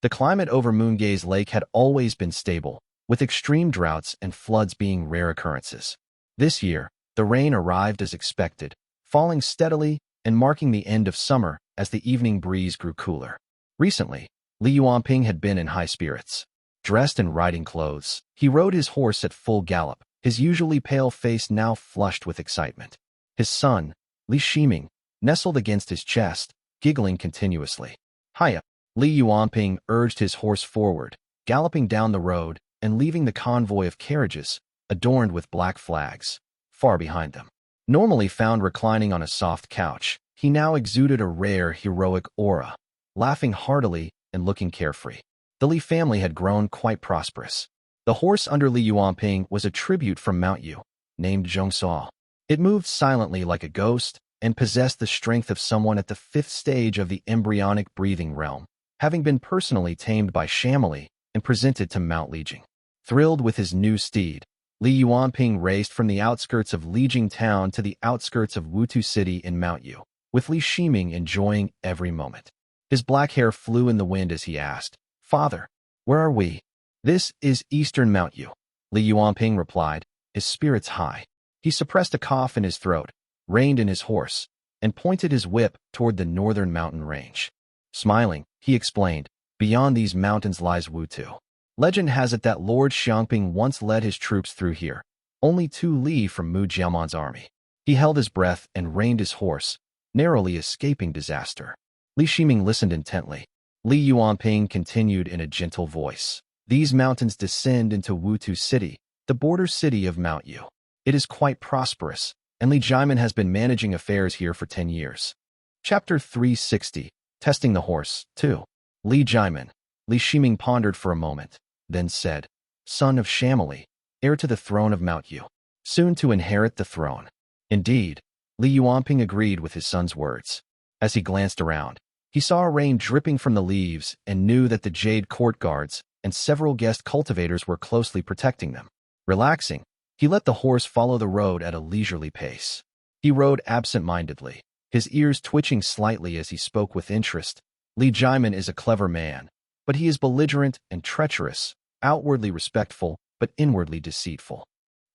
The climate over Moongaze Lake had always been stable, with extreme droughts and floods being rare occurrences. This year, the rain arrived as expected, falling steadily and marking the end of summer as the evening breeze grew cooler. Recently, Li Yuanping had been in high spirits. Dressed in riding clothes, he rode his horse at full gallop, his usually pale face now flushed with excitement. His son, Li Shiming, nestled against his chest, giggling continuously. Hiya! Li Yuanping urged his horse forward, galloping down the road and leaving the convoy of carriages, adorned with black flags, far behind them. Normally found reclining on a soft couch, he now exuded a rare heroic aura, laughing heartily and looking carefree. The Li family had grown quite prosperous. The horse under Li Yuanping was a tribute from Mount Yu, named Zhongsao. It moved silently like a ghost and possessed the strength of someone at the 5th stage of the embryonic breathing realm, having been personally tamed by Family and presented to Mount Lijing. Thrilled with his new steed, Li Yuanping raced from the outskirts of Lijing town to the outskirts of Wutu City in Mount Yu, with Li Shiming enjoying every moment. His black hair flew in the wind as he asked, Father, where are we? This is Eastern Mount Yu. Li Yuanping replied, his spirits high. He suppressed a cough in his throat, reined in his horse, and pointed his whip toward the northern mountain range. Smiling, he explained, Beyond these mountains lies Wutu. Legend has it that Lord Xiangping once led his troops through here, only 2 li from Mu Jiaoman's army. He held his breath and reined his horse, narrowly escaping disaster. Li Shiming listened intently. Li Yuanping continued in a gentle voice. These mountains descend into Wutu City, the border city of Mount Yu. It is quite prosperous, and Li Jimin has been managing affairs here for 10 years. Chapter 360, Testing the Horse, 2. Li Jimin. Li Shiming pondered for a moment, then said, son of Family, heir to the throne of Mount Yu, soon to inherit the throne. Indeed, Li Yuanping agreed with his son's words. As he glanced around, he saw rain dripping from the leaves and knew that the Jade court guards and several guest cultivators were closely protecting them. Relaxing, he let the horse follow the road at a leisurely pace. He rode absent-mindedly, his ears twitching slightly as he spoke with interest. Li Jimin is a clever man, but he is belligerent and treacherous, outwardly respectful, but inwardly deceitful.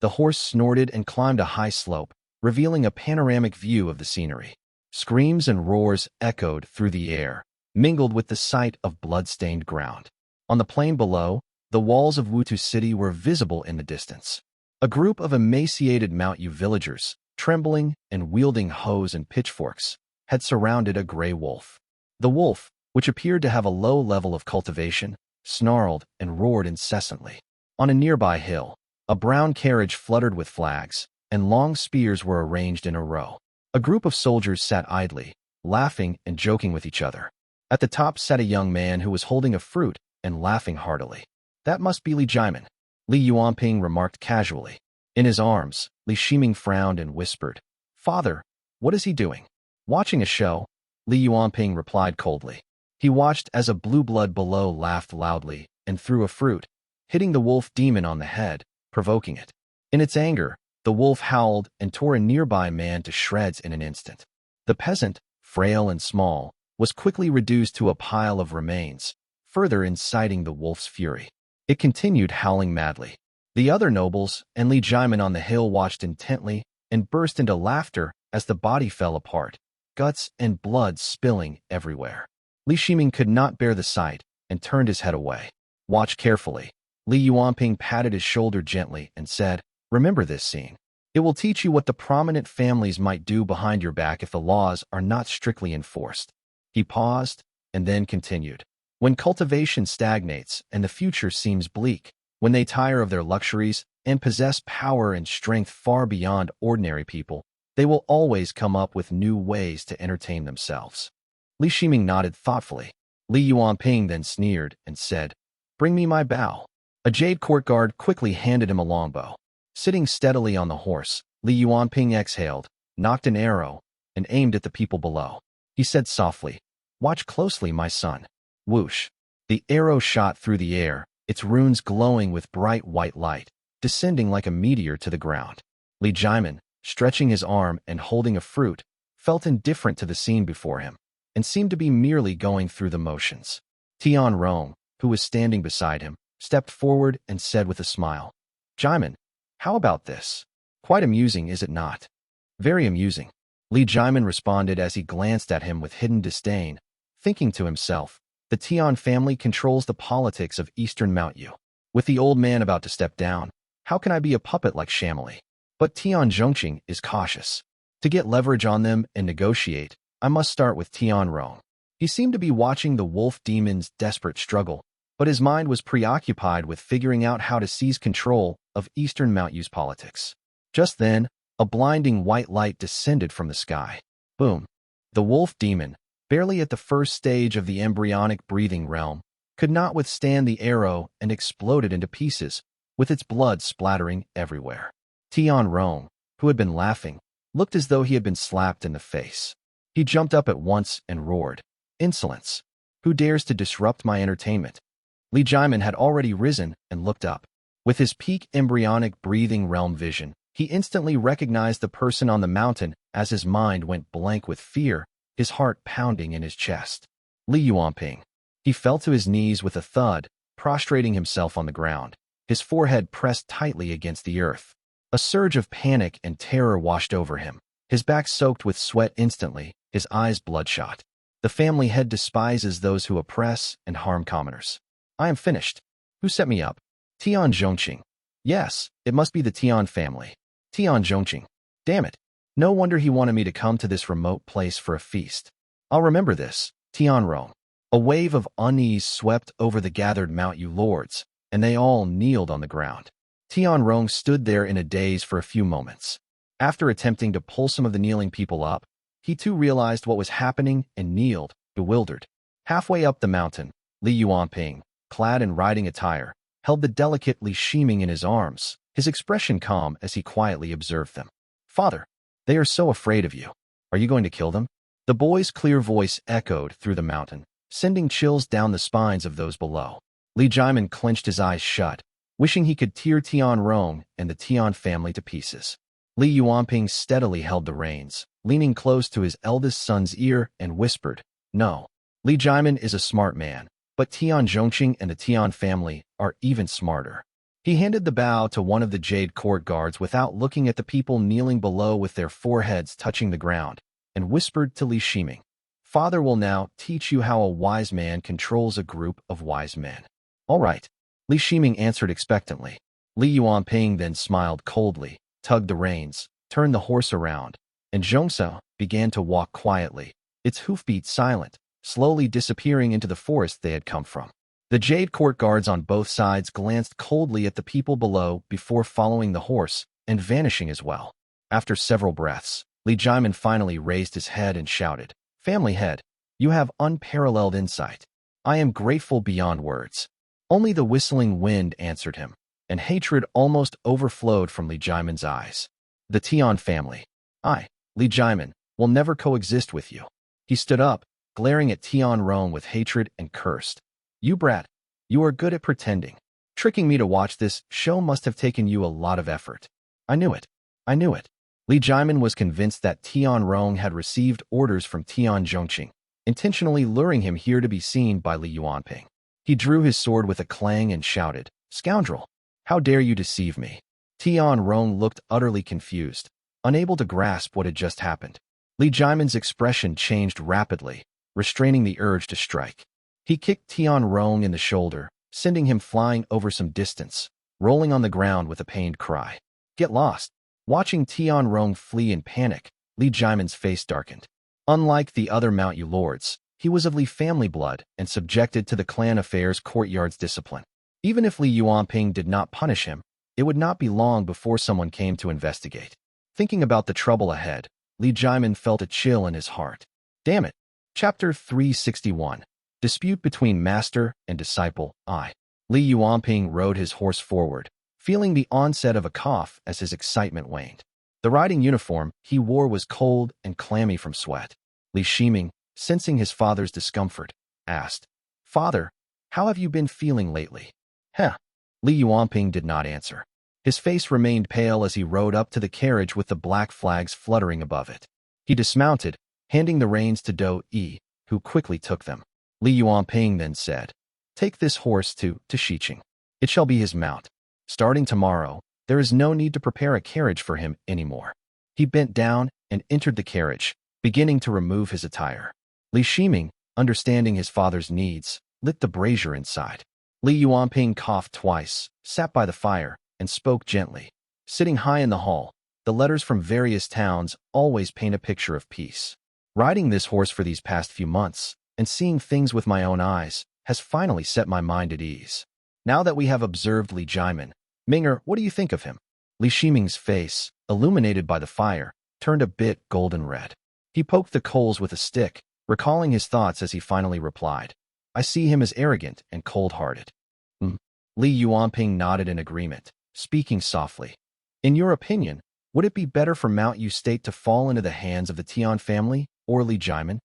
The horse snorted and climbed a high slope, revealing a panoramic view of the scenery. Screams and roars echoed through the air, mingled with the sight of blood-stained ground. On the plain below, the walls of Wutu City were visible in the distance. A group of emaciated Mount Yu villagers, trembling and wielding hoes and pitchforks, had surrounded a gray wolf. The wolf, which appeared to have a low level of cultivation, snarled and roared incessantly. On a nearby hill, a brown carriage fluttered with flags, and long spears were arranged in a row. A group of soldiers sat idly, laughing and joking with each other. At the top sat a young man who was holding a fruit and laughing heartily. That must be Li Jimin, Li Yuanping remarked casually. In his arms, Li Shiming frowned and whispered, Father, what is he doing? Watching a show, Li Yuanping replied coldly. He watched as a blue blood below laughed loudly and threw a fruit, hitting the wolf demon on the head, provoking it. In its anger, the wolf howled and tore a nearby man to shreds in an instant. The peasant, frail and small, was quickly reduced to a pile of remains, further inciting the wolf's fury. It continued howling madly. The other nobles and Li Jimin on the hill watched intently and burst into laughter as the body fell apart, guts and blood spilling everywhere. Li Shiming could not bear the sight and turned his head away. Watch carefully. Li Yuanping patted his shoulder gently and said, remember this scene. It will teach you what the prominent families might do behind your back if the laws are not strictly enforced. He paused and then continued. When cultivation stagnates and the future seems bleak, when they tire of their luxuries and possess power and strength far beyond ordinary people, they will always come up with new ways to entertain themselves. Li Shiming nodded thoughtfully. Li Yuanping then sneered and said, bring me my bow. A Jade court guard quickly handed him a longbow. Sitting steadily on the horse, Li Yuanping exhaled, knocked an arrow, and aimed at the people below. He said softly, watch closely, my son. Whoosh. The arrow shot through the air, its runes glowing with bright white light, descending like a meteor to the ground. Li Jimin, stretching his arm and holding a fruit, felt indifferent to the scene before him, and seemed to be merely going through the motions. Tian Rong, who was standing beside him, stepped forward and said with a smile, Jimin, how about this? Quite amusing, is it not? Very amusing. Li Jimin responded as he glanced at him with hidden disdain, thinking to himself, the Tian family controls the politics of Eastern Mount Yu. With the old man about to step down, how can I be a puppet like Family? But Tian Zhongqing is cautious. To get leverage on them and negotiate, I must start with Tian Rong. He seemed to be watching the wolf demon's desperate struggle, but his mind was preoccupied with figuring out how to seize control of Eastern Mount Yu's politics. Just then, a blinding white light descended from the sky. Boom. The wolf demon, barely at the first stage of the embryonic breathing realm, could not withstand the arrow and exploded into pieces, with its blood splattering everywhere. Tian Rong, who had been laughing, looked as though he had been slapped in the face. He jumped up at once and roared, Insolence! Who dares to disrupt my entertainment? Li Jimin had already risen and looked up. With his peak embryonic breathing realm vision, he instantly recognized the person on the mountain as his mind went blank with fear, his heart pounding in his chest. Li Yuanping. He fell to his knees with a thud, prostrating himself on the ground, his forehead pressed tightly against the earth. A surge of panic and terror washed over him, his back soaked with sweat instantly, his eyes bloodshot. The family head despises those who oppress and harm commoners. I am finished. Who set me up? Tian Zhongqing. Yes, it must be the Tian family. Tian Zhongqing. Damn it. No wonder he wanted me to come to this remote place for a feast. I'll remember this. Tian Rong. A wave of unease swept over the gathered Mount Yu lords, and they all kneeled on the ground. Tian Rong stood there in a daze for a few moments. After attempting to pull some of the kneeling people up, he too realized what was happening and kneeled, bewildered. Halfway up the mountain, Li Yuanping, clad in riding attire, held the delicate Li Shiming in his arms, his expression calm as he quietly observed them. "Father, they are so afraid of you. Are you going to kill them?" The boy's clear voice echoed through the mountain, sending chills down the spines of those below. Li Jimin clenched his eyes shut, wishing he could tear Tian Rong and the Tian family to pieces. Li Yuanping steadily held the reins, leaning close to his eldest son's ear, and whispered, "No. Li Jimin is a smart man, but Tian Zhongqing and the Tian family are even smarter." He handed the bow to one of the Jade court guards without looking at the people kneeling below with their foreheads touching the ground, and whispered to Li Shiming, "Father will now teach you how a wise man controls a group of wise men." "All right," Li Shiming answered expectantly. Li Yuanping then smiled coldly, tugged the reins, turned the horse around, and Zhongsa began to walk quietly, its hoofbeats silent, slowly disappearing into the forest they had come from. The Jade court guards on both sides glanced coldly at the people below before following the horse and vanishing as well. After several breaths, Li Jimin finally raised his head and shouted, "Family head, you have unparalleled insight. I am grateful beyond words." Only the whistling wind answered him, and hatred almost overflowed from Li Jimin's eyes. "The Tian family, I, Li Jimin, will never coexist with you." He stood up, glaring at Tian Rong with hatred, and cursed, "You brat, you are good at pretending. Tricking me to watch this show must have taken you a lot of effort." "I knew it. I knew it." Li Jimin was convinced that Tian Rong had received orders from Tian Zhongqing, intentionally luring him here to be seen by Li Yuanping. He drew his sword with a clang and shouted, "Scoundrel! How dare you deceive me?" Tian Rong looked utterly confused, unable to grasp what had just happened. Li Jimin's expression changed rapidly, restraining the urge to strike. He kicked Tian Rong in the shoulder, sending him flying over some distance, rolling on the ground with a pained cry. "Get lost!" Watching Tian Rong flee in panic, Li Jimin's face darkened. Unlike the other Mount Yu lords, he was of Li family blood and subjected to the clan affairs courtyard's discipline. Even if Li Yuanping did not punish him, it would not be long before someone came to investigate. Thinking about the trouble ahead, Li Jimin felt a chill in his heart. Damn it. Chapter 361. Dispute between Master and Disciple. Li Yuanping rode his horse forward, feeling the onset of a cough as his excitement waned. The riding uniform he wore was cold and clammy from sweat. Li Shiming, sensing his father's discomfort, asked, "Father, how have you been feeling lately?" "Heh." Li Yuanping did not answer. His face remained pale as he rode up to the carriage with the black flags fluttering above it. He dismounted, handing the reins to Do-yi, who quickly took them. Li Yuanping then said, "Take this horse to Shiqing. It shall be his mount. Starting tomorrow, there is no need to prepare a carriage for him anymore." He bent down and entered the carriage, beginning to remove his attire. Li Shiming, understanding his father's needs, lit the brazier inside. Li Yuanping coughed twice, sat by the fire, and spoke gently. Sitting high in the hall, the letters from various towns always paint a picture of peace. Riding this horse for these past few months, and seeing things with my own eyes, has finally set my mind at ease. Now that we have observed Li Jimin, Minger, what do you think of him?" Li Shiming's face, illuminated by the fire, turned a bit golden red. He poked the coals with a stick, recalling his thoughts as he finally replied, "I see him as arrogant and cold-hearted." Li Yuanping nodded in agreement, speaking softly. "In your opinion, would it be better for Mount Yu State to fall into the hands of the Tian family or Li Jimin?"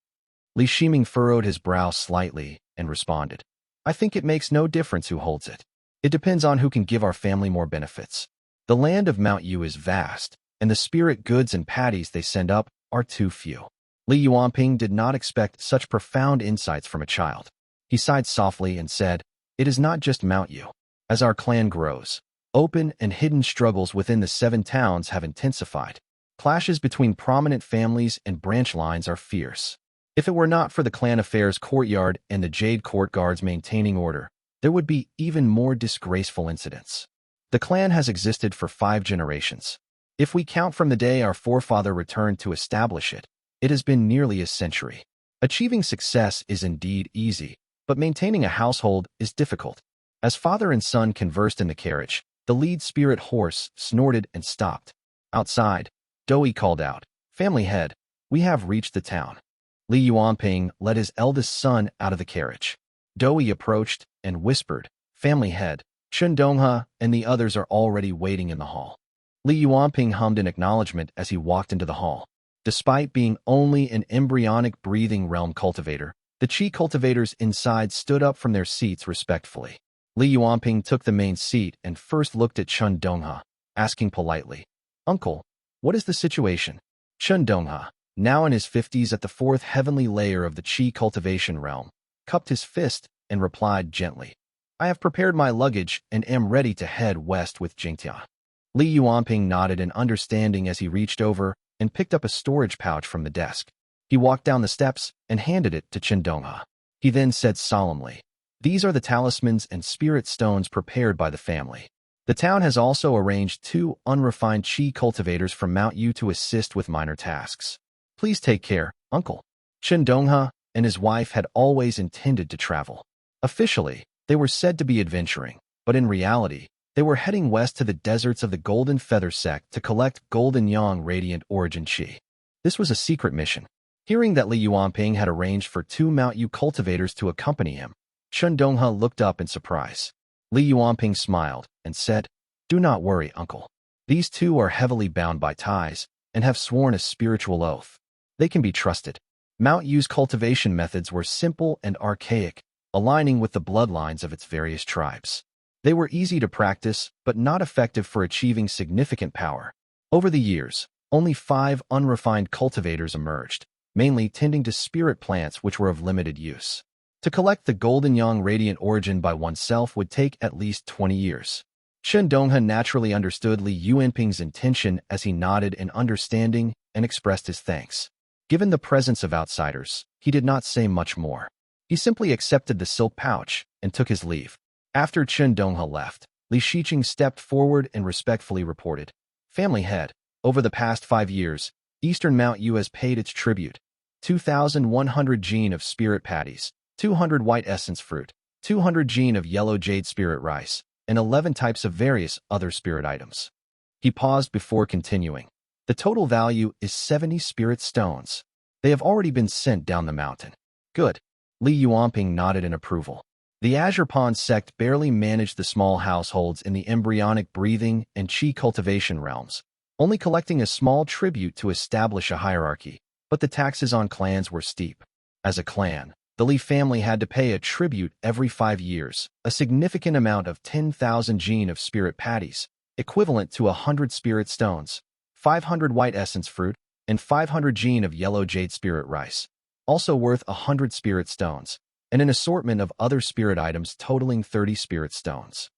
Li Shiming furrowed his brow slightly and responded, "I think it makes no difference who holds it. It depends on who can give our family more benefits. The land of Mount Yu is vast, and the spirit goods and patties they send up are too few." Li Yuanping did not expect such profound insights from a child. He sighed softly and said, "It is not just Mount Yu. As our clan grows, open and hidden struggles within the 7 towns have intensified. Clashes between prominent families and branch lines are fierce. If it were not for the clan affairs courtyard and the Jade court guards maintaining order, there would be even more disgraceful incidents. The clan has existed for 5 generations. If we count from the day our forefather returned to establish it, it has been nearly a century. Achieving success is indeed easy, but maintaining a household is difficult. As father and son conversed in the carriage, the lead spirit horse snorted and stopped. Outside, Doi called out, "Family head, we have reached the town." Li Yuanping led his eldest son out of the carriage. Doi approached and whispered, "Family head, Chen Donghe and the others are already waiting in the hall." Li Yuanping hummed in acknowledgement as he walked into the hall. Despite being only an embryonic breathing realm cultivator, the Qi cultivators inside stood up from their seats respectfully. Li Yuanping took the main seat and first looked at Chen Donghe, asking politely, "Uncle, what is the situation?" Chen Donghe, now in his 50s at the fourth heavenly layer of the Qi cultivation realm, cupped his fist and replied gently, "I have prepared my luggage and am ready to head west with Jingtia." Li Yuanping nodded in understanding as he reached over and picked up a storage pouch from the desk. He walked down the steps and handed it to Chen Donghe. He then said solemnly, "These are the talismans and spirit stones prepared by the family. The town has also arranged 2 unrefined Qi cultivators from Mount Yu to assist with minor tasks. Please take care, uncle." Chen Donghe and his wife had always intended to travel. Officially, they were said to be adventuring, but in reality, they were heading west to the deserts of the Golden Feather sect to collect Golden Yang Radiant Origin Qi. This was a secret mission. Hearing that Li Yuanping had arranged for 2 Mount Yu cultivators to accompany him, Chen Donghe looked up in surprise. Li Yuanping smiled and said, "Do not worry, uncle. These 2 are heavily bound by ties and have sworn a spiritual oath. They can be trusted." Mount Yu's cultivation methods were simple and archaic, aligning with the bloodlines of its various tribes. They were easy to practice, but not effective for achieving significant power. Over the years, only 5 unrefined cultivators emerged, mainly tending to spirit plants which were of limited use. To collect the Golden Yang Radiant Origin by oneself would take at least 20 years. Chen Donghe naturally understood Li Yuanping's intention as he nodded in understanding and expressed his thanks. Given the presence of outsiders, he did not say much more. He simply accepted the silk pouch and took his leave. After Chen Donghe left, Li Shiqing stepped forward and respectfully reported, "Family head, over the past 5 years, Eastern Mount Yu has paid its tribute. 2,100 gene of spirit patties, 200 white essence fruit, 200 gene of yellow jade spirit rice, and 11 types of various other spirit items." He paused before continuing. "The total value is 70 spirit stones. They have already been sent down the mountain." "Good." Li Yuanping nodded in approval. The Azure Pond sect barely managed the small households in the embryonic breathing and Qi cultivation realms, only collecting a small tribute to establish a hierarchy, but the taxes on clans were steep. As a clan, the Li family had to pay a tribute every 5 years, a significant amount of 10,000 gene of spirit patties, equivalent to 100 spirit stones, 500 white essence fruit, and 500 gene of yellow jade spirit rice, also worth 100 spirit stones, and an assortment of other spirit items totaling 30 spirit stones.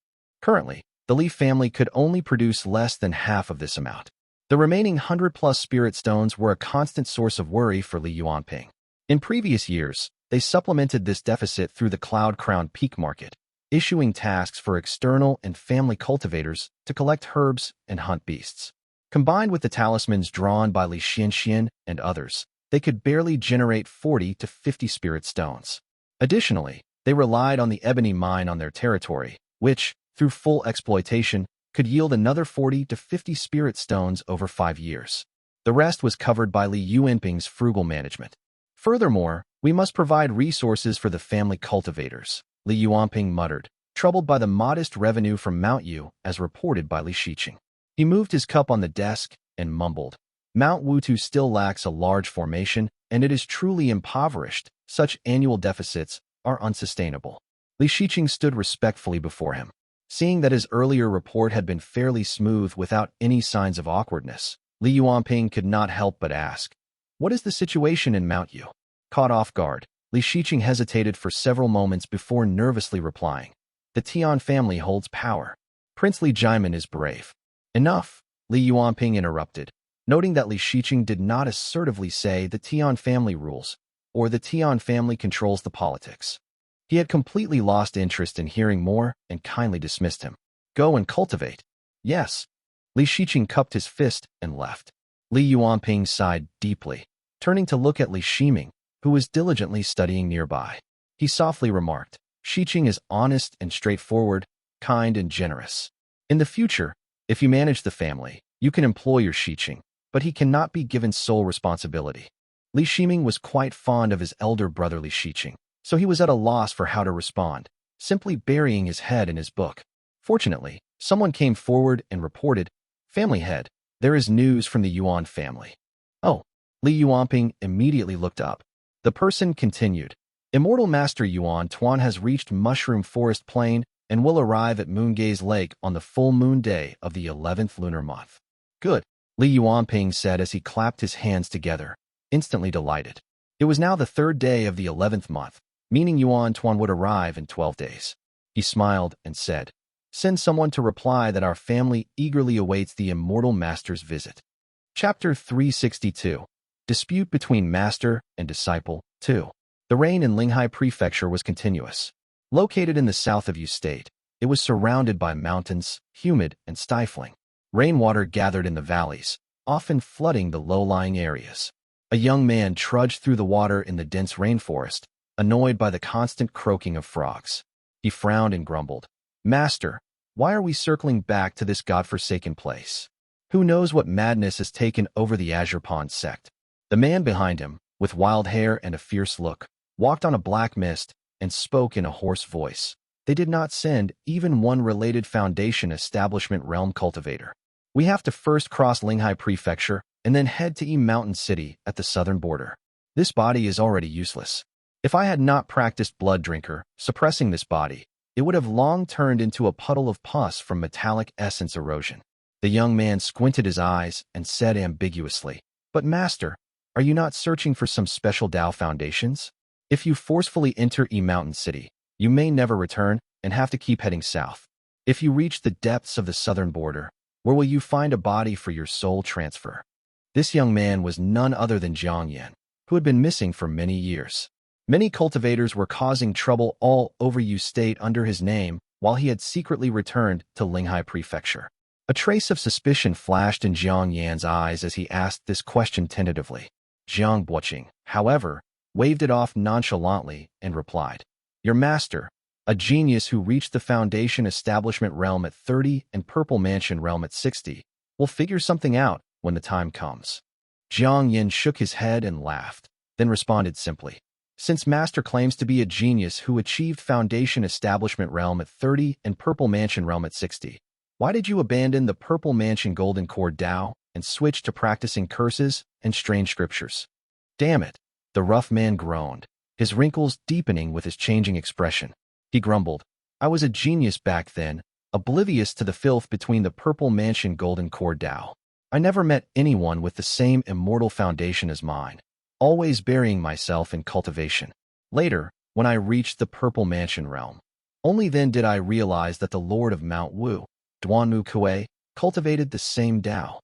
Currently, the Li family could only produce less than half of this amount. The remaining 100-plus spirit stones were a constant source of worry for Li Yuanping. In previous years, they supplemented this deficit through the Cloud Crown Peak Market, issuing tasks for external and family cultivators to collect herbs and hunt beasts. Combined with the talismans drawn by Li Xianxian and others, they could barely generate 40 to 50 spirit stones. Additionally, they relied on the ebony mine on their territory, which, through full exploitation, could yield another 40 to 50 spirit stones over 5 years. The rest was covered by Li Yuanping's frugal management. Furthermore, we must provide resources for the family cultivators, Li Yuanping muttered, troubled by the modest revenue from Mount Yu as reported by Li Shiqing. He moved his cup on the desk and mumbled, "Mount Wutu still lacks a large formation, and it is truly impoverished. Such annual deficits are unsustainable." Li Shiqing stood respectfully before him. Seeing that his earlier report had been fairly smooth without any signs of awkwardness, Li Yuanping could not help but ask, "What is the situation in Mount Yu?" Caught off guard, Li Shiqing hesitated for several moments before nervously replying, "The Tuan family holds power. Prince Li Jaimin is brave." "Enough," Li Yuanping interrupted, noting that Li Shiqing did not assertively say the Tuan family rules, or the Tuan family controls the politics. He had completely lost interest in hearing more and kindly dismissed him. "Go and cultivate." "Yes." Li Shiqing cupped his fist and left. Li Yuanping sighed deeply, turning to look at Li Shiming, who was diligently studying nearby. He softly remarked, Xiqing is honest and straightforward, kind and generous. In the future, if you manage the family, you can employ your Xiqing, but he cannot be given sole responsibility. Li Shiming was quite fond of his elder brother Li Xiqing, so he was at a loss for how to respond, simply burying his head in his book. Fortunately, someone came forward and reported, "Family head, there is news from the Yuan family." Oh, Li Yuanping immediately looked up. The person continued, "Immortal Master Yuan Tuan has reached Mushroom Forest Plain and will arrive at Moongaze Lake on the full moon day of the 11th lunar month." Good, Li Yuanping said as he clapped his hands together, instantly delighted. It was now the 3rd day of the 11th month, meaning Yuan Tuan would arrive in 12 days. He smiled and said, "Send someone to reply that our family eagerly awaits the Immortal Master's visit." Chapter 362. Dispute between Master and Disciple 2. The rain in Linghai Prefecture was continuous. Located in the south of Yu State, it was surrounded by mountains, humid and stifling. Rainwater gathered in the valleys, often flooding the low-lying areas. A young man trudged through the water in the dense rainforest, annoyed by the constant croaking of frogs. He frowned and grumbled, "Master, why are we circling back to this godforsaken place? Who knows what madness has taken over the Azure Pond sect?" The man behind him, with wild hair and a fierce look, walked on a black mist and spoke in a hoarse voice. "They did not send even one related Foundation Establishment Realm cultivator. We have to first cross Linghai Prefecture and then head to Mountain City at the southern border. This body is already useless. If I had not practiced Blood Drinker, suppressing this body, it would have long turned into a puddle of pus from metallic essence erosion." The young man squinted his eyes and said ambiguously, "But Master, are you not searching for some special Dao foundations? If you forcefully enter Mountain City, you may never return and have to keep heading south. If you reach the depths of the southern border, where will you find a body for your soul transfer?" This young man was none other than Jiang Yan, who had been missing for many years. Many cultivators were causing trouble all over Yu State under his name while he had secretly returned to Linghai Prefecture. A trace of suspicion flashed in Jiang Yan's eyes as he asked this question tentatively. Jiang Buqing, however, waved it off nonchalantly and replied, "Your master, a genius who reached the Foundation Establishment Realm at 30 and Purple Mansion Realm at 60, will figure something out when the time comes." Jiang Yan shook his head and laughed, then responded simply, "Since Master claims to be a genius who achieved Foundation Establishment Realm at 30 and Purple Mansion Realm at 60, why did you abandon the Purple Mansion Golden Core Dao and switch to practicing curses and strange scriptures?" "Damn it," the rough man groaned, his wrinkles deepening with his changing expression. He grumbled, "I was a genius back then, oblivious to the filth between the Purple Mansion Golden Core Dao. I never met anyone with the same immortal foundation as mine, always burying myself in cultivation. Later, when I reached the Purple Mansion realm, only then did I realize that the Lord of Mount Wu, Duanmu Kuei, cultivated the same Dao."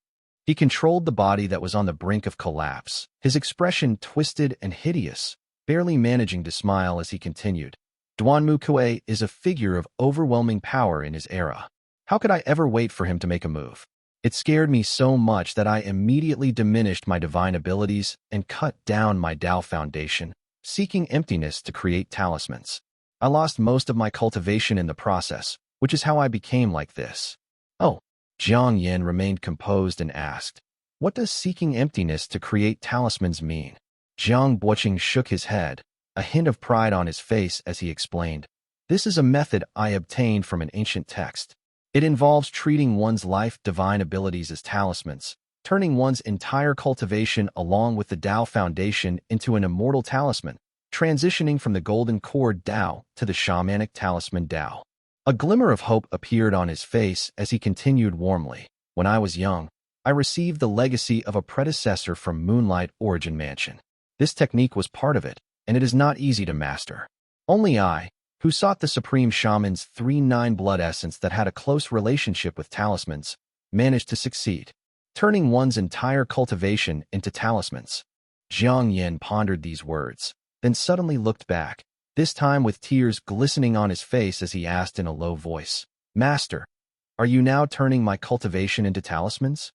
He controlled the body that was on the brink of collapse, his expression twisted and hideous, barely managing to smile as he continued, "Duanmu Kuei is a figure of overwhelming power in his era. How could I ever wait for him to make a move? It scared me so much that I immediately diminished my divine abilities and cut down my Dao foundation, seeking emptiness to create talismans. I lost most of my cultivation in the process, which is how I became like this." "Oh." Jiang Yan remained composed and asked, "What does seeking emptiness to create talismans mean?" Jiang Buqing shook his head, a hint of pride on his face as he explained, "This is a method I obtained from an ancient text. It involves treating one's life divine abilities as talismans, turning one's entire cultivation along with the Dao foundation into an immortal talisman, transitioning from the golden core Dao to the shamanic talisman Dao." A glimmer of hope appeared on his face as he continued warmly, "When I was young, I received the legacy of a predecessor from Moonlight Origin Mansion. This technique was part of it, and it is not easy to master. Only I, who sought the Supreme Shaman's 3-9 blood essence that had a close relationship with talismans, managed to succeed, turning one's entire cultivation into talismans." Jiang Yan pondered these words, then suddenly looked back, this time with tears glistening on his face as he asked in a low voice, "Master, are you now turning my cultivation into talismans?"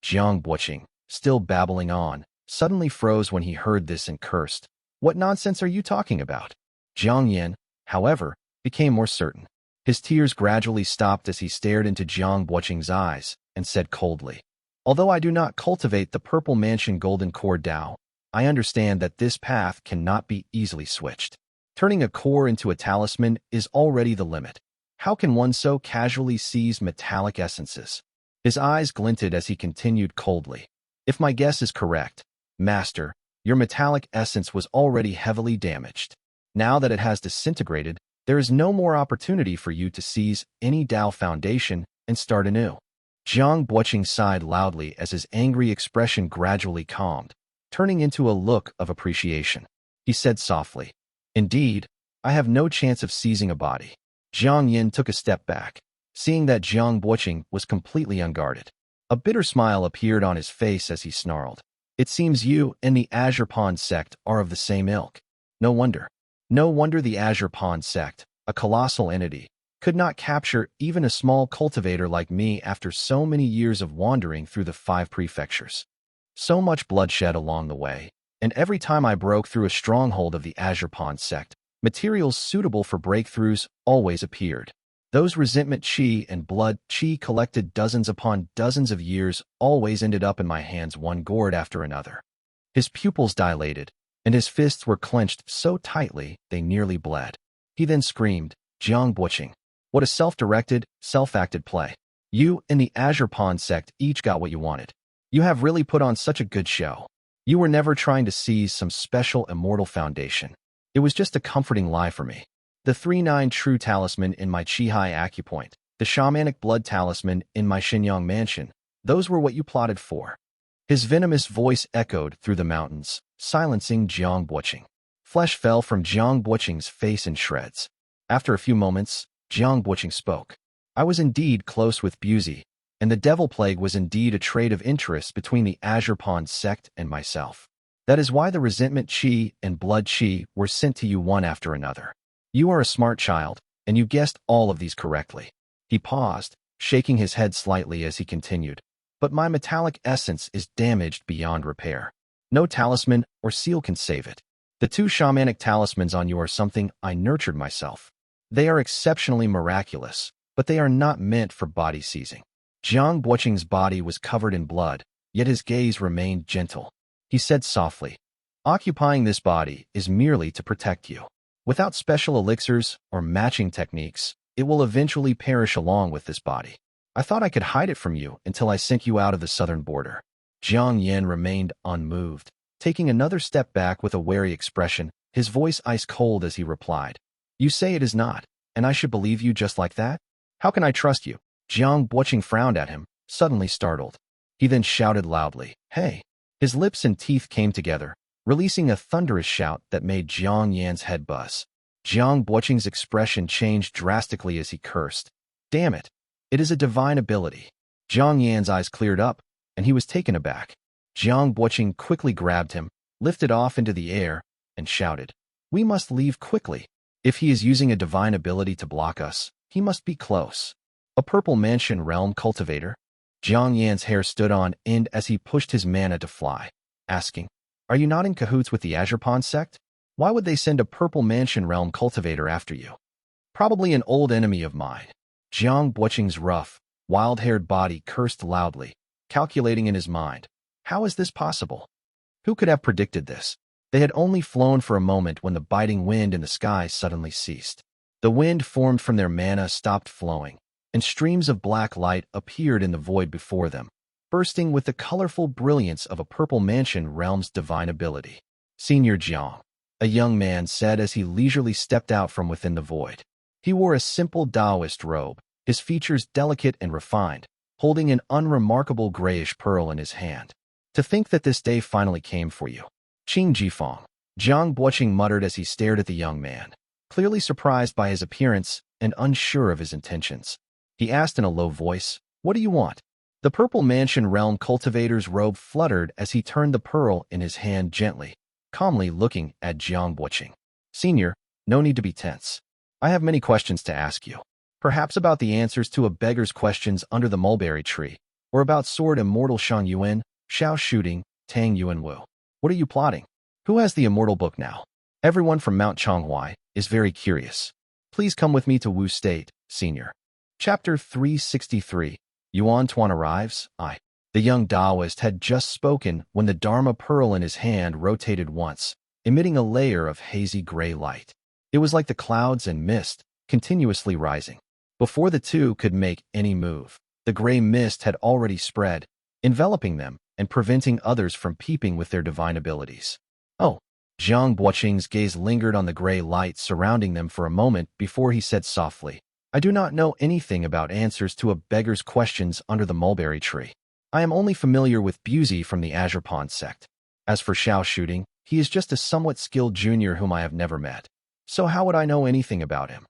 Jiang Buqing, still babbling on, suddenly froze when he heard this and cursed, "What nonsense are you talking about?" Jiang Yan, however, became more certain. His tears gradually stopped as he stared into Jiang Buqing's eyes and said coldly, "Although I do not cultivate the Purple Mansion Golden Core Dao, I understand that this path cannot be easily switched. Turning a core into a talisman is already the limit. How can one so casually seize metallic essences?" His eyes glinted as he continued coldly. "If my guess is correct, Master, your metallic essence was already heavily damaged. Now that it has disintegrated, there is no more opportunity for you to seize any Dao foundation and start anew." Jiang Buqing sighed loudly as his angry expression gradually calmed, turning into a look of appreciation. He said softly, "Indeed, I have no chance of seizing a body." Jiang Yin took a step back, seeing that Jiang Buqing was completely unguarded. A bitter smile appeared on his face as he snarled, "It seems you and the Azure Pawn sect are of the same ilk. No wonder. No wonder the Azure Pawn sect, a colossal entity, could not capture even a small cultivator like me after so many years of wandering through the 5 prefectures. So much bloodshed along the way, and every time I broke through a stronghold of the Azure Pawn sect, materials suitable for breakthroughs always appeared. Those resentment chi and blood chi collected dozens upon dozens of years always ended up in my hands, one gourd after another." His pupils dilated, and his fists were clenched so tightly they nearly bled. He then screamed, "Jiang Buqing, what a self-directed, self-acted play. You and the Azure Pawn sect each got what you wanted. You have really put on such a good show. You were never trying to seize some special immortal foundation. It was just a comforting lie for me. The 3-9 true talisman in my Qihai acupoint, the shamanic blood talisman in my Xinyang mansion, those were what you plotted for." His venomous voice echoed through the mountains, silencing Jiang Buqing. Flesh fell from Jiang Buqing's face in shreds. After a few moments, Jiang Buqing spoke. "I was indeed close with Buzi, and the Devil Plague was indeed a trade of interest between the Azure Pawn sect and myself. That is why the resentment chi and blood chi were sent to you one after another. You are a smart child, and you guessed all of these correctly." He paused, shaking his head slightly as he continued, "But my metallic essence is damaged beyond repair. No talisman or seal can save it. The 2 shamanic talismans on you are something I nurtured myself. They are exceptionally miraculous, but they are not meant for body seizing." Jiang Buqing's body was covered in blood, yet his gaze remained gentle. He said softly, "Occupying this body is merely to protect you. Without special elixirs or matching techniques, it will eventually perish along with this body. I thought I could hide it from you until I sent you out of the southern border." Jiang Yin remained unmoved, taking another step back with a wary expression, his voice ice-cold as he replied, "You say it is not, and I should believe you just like that? How can I trust you?" Jiang Buqing frowned at him, suddenly startled. He then shouted loudly, "Hey!" His lips and teeth came together, releasing a thunderous shout that made Jiang Yan's head buzz. Jiang Buqing's expression changed drastically as he cursed. "Damn it! It is a divine ability." Jiang Yan's eyes cleared up, and he was taken aback. Jiang Buqing quickly grabbed him, lifted off into the air, and shouted, "We must leave quickly. If he is using a divine ability to block us, he must be close. A Purple Mansion realm cultivator?" Jiang Yan's hair stood on end as he pushed his mana to fly, asking, "Are you not in cahoots with the Azure Pawn sect? Why would they send a Purple Mansion realm cultivator after you?" "Probably an old enemy of mine." Jiang Buqing's rough, wild-haired body cursed loudly, calculating in his mind, how is this possible? Who could have predicted this? They had only flown for a moment when the biting wind in the sky suddenly ceased. The wind formed from their mana stopped flowing, and streams of black light appeared in the void before them, bursting with the colorful brilliance of a Purple Mansion realm's divine ability. "Senior Jiang," a young man said as he leisurely stepped out from within the void. He wore a simple Taoist robe, his features delicate and refined, holding an unremarkable grayish pearl in his hand. "To think that this day finally came for you. Qing Jifeng," Jiang Buqing muttered as he stared at the young man, clearly surprised by his appearance and unsure of his intentions. He asked in a low voice, "What do you want?" The Purple Mansion realm cultivator's robe fluttered as he turned the pearl in his hand gently, calmly looking at Jiang Buqing. "Senior, no need to be tense. I have many questions to ask you. Perhaps about the answers to a beggar's questions under the mulberry tree, or about sword Immortal Shang Yuan, Xiao shooting, Tang Yuan Wu. What are you plotting? Who has the Immortal book now? Everyone from Mount Chonghuai is very curious. Please come with me to Wu State, Senior. Chapter 363. Yuan Tuan arrives. The young Taoist had just spoken when the Dharma pearl in his hand rotated once, emitting a layer of hazy gray light. It was like the clouds and mist, continuously rising. Before the two could make any move, the gray mist had already spread, enveloping them and preventing others from peeping with their divine abilities. Oh! Jiang Buoqing's gaze lingered on the gray light surrounding them for a moment before he said softly, I do not know anything about answers to a beggar's questions under the mulberry tree. I am only familiar with Buzi from the Azure Pond sect. As for Xiao shooting, he is just a somewhat skilled junior whom I have never met. So how would I know anything about him?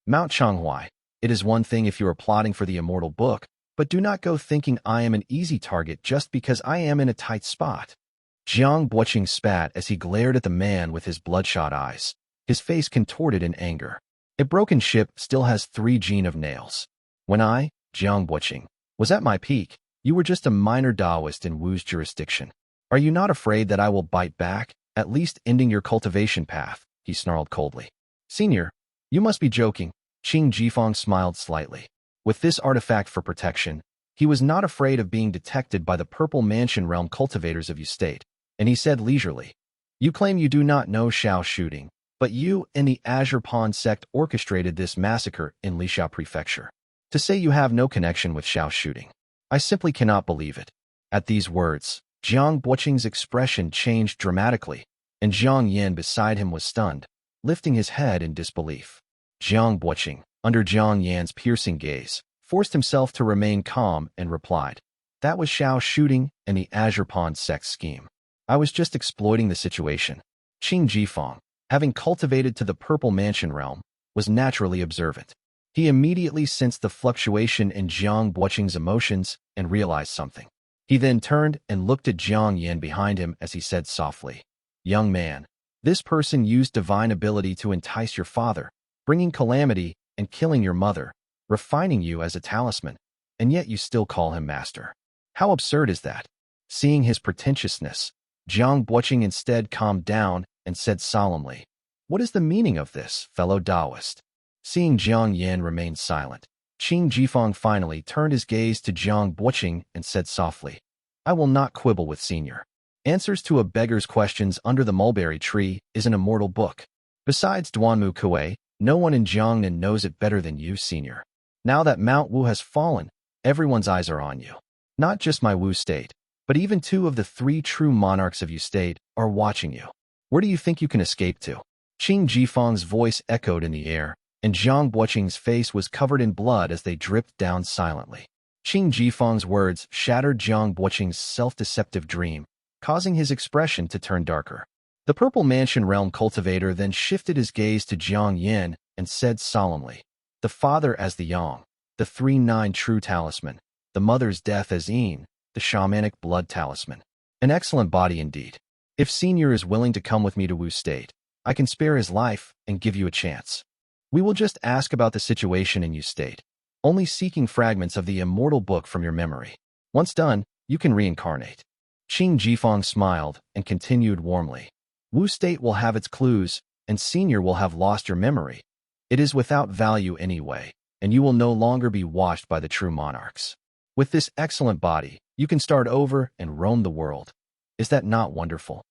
Mount Changhuai, it is one thing if you are plotting for the Immortal book, but do not go thinking I am an easy target just because I am in a tight spot. Jiang Buoqing spat as he glared at the man with his bloodshot eyes, his face contorted in anger. A broken ship still has 3 gene of nails. When I, Jiang Buoqing, was at my peak, you were just a minor Taoist in Wu's jurisdiction. Are you not afraid that I will bite back, at least ending your cultivation path? He snarled coldly. Senior, you must be joking. Qing Jifeng smiled slightly. With this artifact for protection, he was not afraid of being detected by the Purple Mansion Realm cultivators of Yu State, and he said leisurely, You claim you do not know Xiao shooting, but you and the Azure Pond sect orchestrated this massacre in Lixiao Prefecture. To say you have no connection with Xiao shooting, I simply cannot believe it. At these words, Jiang Buoqing's expression changed dramatically, and Zhang Yan beside him was stunned, lifting his head in disbelief. Jiang Buoqing, under Zhang Yan's piercing gaze, forced himself to remain calm and replied, That was Xiao shooting and the Azure Pond sect scheme. I was just exploiting the situation. Qing Jifeng, having cultivated to the Purple Mansion realm, was naturally observant. He immediately sensed the fluctuation in Jiang Buoqing's emotions and realized something. He then turned and looked at Zhang Yan behind him as he said softly, Young man, this person used divine ability to entice your father, bringing calamity and killing your mother, refining you as a talisman, and yet you still call him master. How absurd is that? Seeing his pretentiousness, Jiang Buoqing instead calmed down and said solemnly, What is the meaning of this, fellow Taoist? Seeing Zhang Yan remain silent, Qing Jifeng finally turned his gaze to Jiang Buoqing and said softly, I will not quibble with Senior. Answers to a beggar's questions under the mulberry tree is an immortal book. Besides Duanmu Kuei, no one in Jiangnan knows it better than you, Senior. Now that Mount Wu has fallen, everyone's eyes are on you. Not just my Wu State, but even 2 of the 3 true monarchs of Yu State are watching you. Where do you think you can escape to? Qing Jifeng's voice echoed in the air, and Jiang Buoqing's face was covered in blood as they dripped down silently. Qing Jifeng's words shattered Jiang Buoqing's self-deceptive dream, causing his expression to turn darker. The Purple Mansion Realm cultivator then shifted his gaze to Jiang Yan and said solemnly, The father as the Yang, the 3-9 true talisman, the mother's death as Yin, the shamanic blood talisman. An excellent body indeed. If Senior is willing to come with me to Wu State, I can spare his life and give you a chance. We will just ask about the situation in Yu State, only seeking fragments of the Immortal book from your memory. Once done, you can reincarnate. Qing Jifeng smiled and continued warmly. Wu State will have its clues, and Senior will have lost your memory. It is without value anyway, and you will no longer be watched by the true monarchs. With this excellent body, you can start over and roam the world. Is that not wonderful?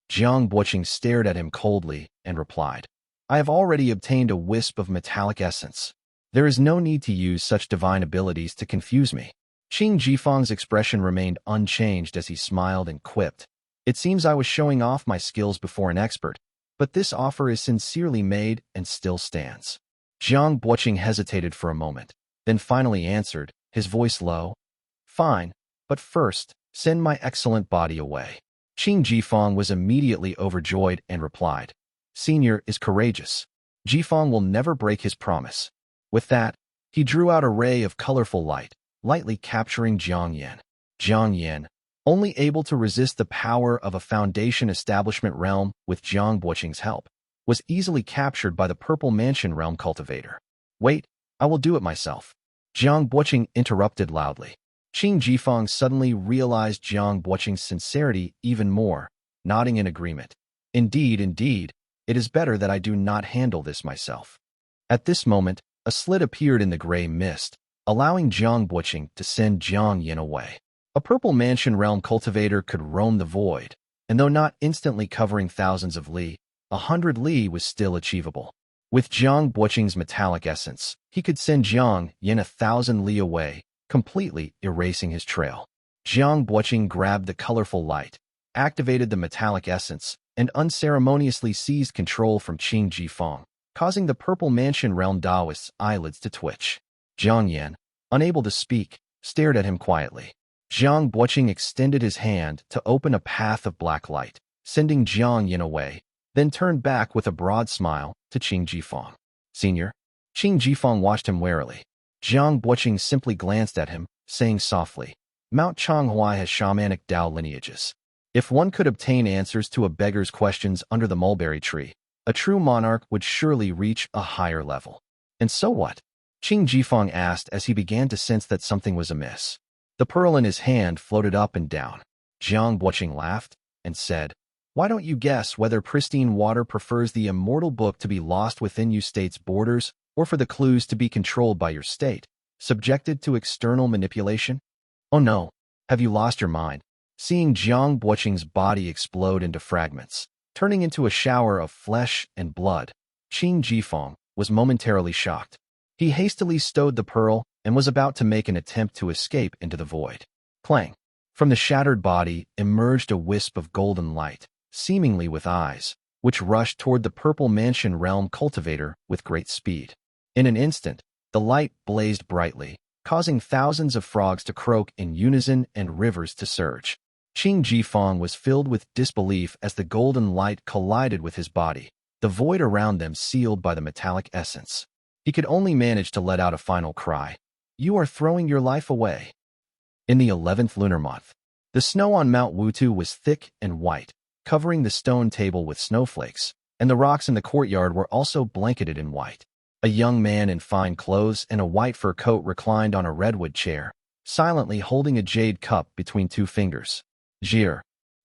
Jiang Buoqing stared at him coldly and replied, I have already obtained a wisp of metallic essence. There is no need to use such divine abilities to confuse me. Qing Jifeng's expression remained unchanged as he smiled and quipped, It seems I was showing off my skills before an expert, but this offer is sincerely made and still stands. Jiang Buoqing hesitated for a moment, then finally answered, his voice low, Fine, but first, send my excellent body away. Qing Jifeng was immediately overjoyed and replied, Senior is courageous. Jifeng will never break his promise. With that, he drew out a ray of colorful light, lightly capturing Jiang Yan. Jiang Yan, only able to resist the power of a Foundation Establishment realm with Jiang Buoqing's help, was easily captured by the Purple Mansion realm cultivator. Wait, I will do it myself. Jiang Buoqing interrupted loudly. Qing Jifeng suddenly realized Jiang Buoqing's sincerity even more, nodding in agreement. Indeed, it is better that I do not handle this myself. At this moment, a slit appeared in the gray mist, allowing Jiang Buqing to send Jiang Yin away. A purple mansion realm cultivator could roam the void, and though not instantly covering thousands of li, 100 li was still achievable. With Jiang Buqing's metallic essence, he could send Jiang Yin 1,000 li away, completely erasing his trail. Jiang Buqing grabbed the colorful light, activated the metallic essence, and unceremoniously seized control from Qing Jifeng, causing the purple mansion realm Taoist's eyelids to twitch. Jiang Yin, unable to speak, stared at him quietly. Jiang Buqing extended his hand to open a path of black light, sending Jiang Yin away, then turned back with a broad smile to Qing Jifeng. Senior? Qing Jifeng watched him warily. Jiang Buqing simply glanced at him, saying softly, Mount Changhuai has shamanic Dao lineages. If one could obtain answers to a beggar's questions under the mulberry tree, a true monarch would surely reach a higher level. And so what? Qing Jifeng asked as he began to sense that something was amiss. The pearl in his hand floated up and down. Jiang Buqing laughed and said, Why don't you guess whether pristine water prefers the immortal book to be lost within your state's borders or for the clues to be controlled by your state, subjected to external manipulation? Oh no, have you lost your mind? Seeing Jiang Buqing's body explode into fragments, turning into a shower of flesh and blood, Qing Jifeng was momentarily shocked. He hastily stowed the pearl and was about to make an attempt to escape into the void. Clang! From the shattered body emerged a wisp of golden light, seemingly with eyes, which rushed toward the purple mansion realm cultivator with great speed. In an instant, the light blazed brightly, causing thousands of frogs to croak in unison and rivers to surge. Qing Jifeng was filled with disbelief as the golden light collided with his body, the void around them sealed by the metallic essence. He could only manage to let out a final cry. You are throwing your life away. In the 11th lunar month, the snow on Mount Wutu was thick and white, covering the stone table with snowflakes, and the rocks in the courtyard were also blanketed in white. A young man in fine clothes and a white fur coat reclined on a redwood chair, silently holding a jade cup between two fingers. Jir,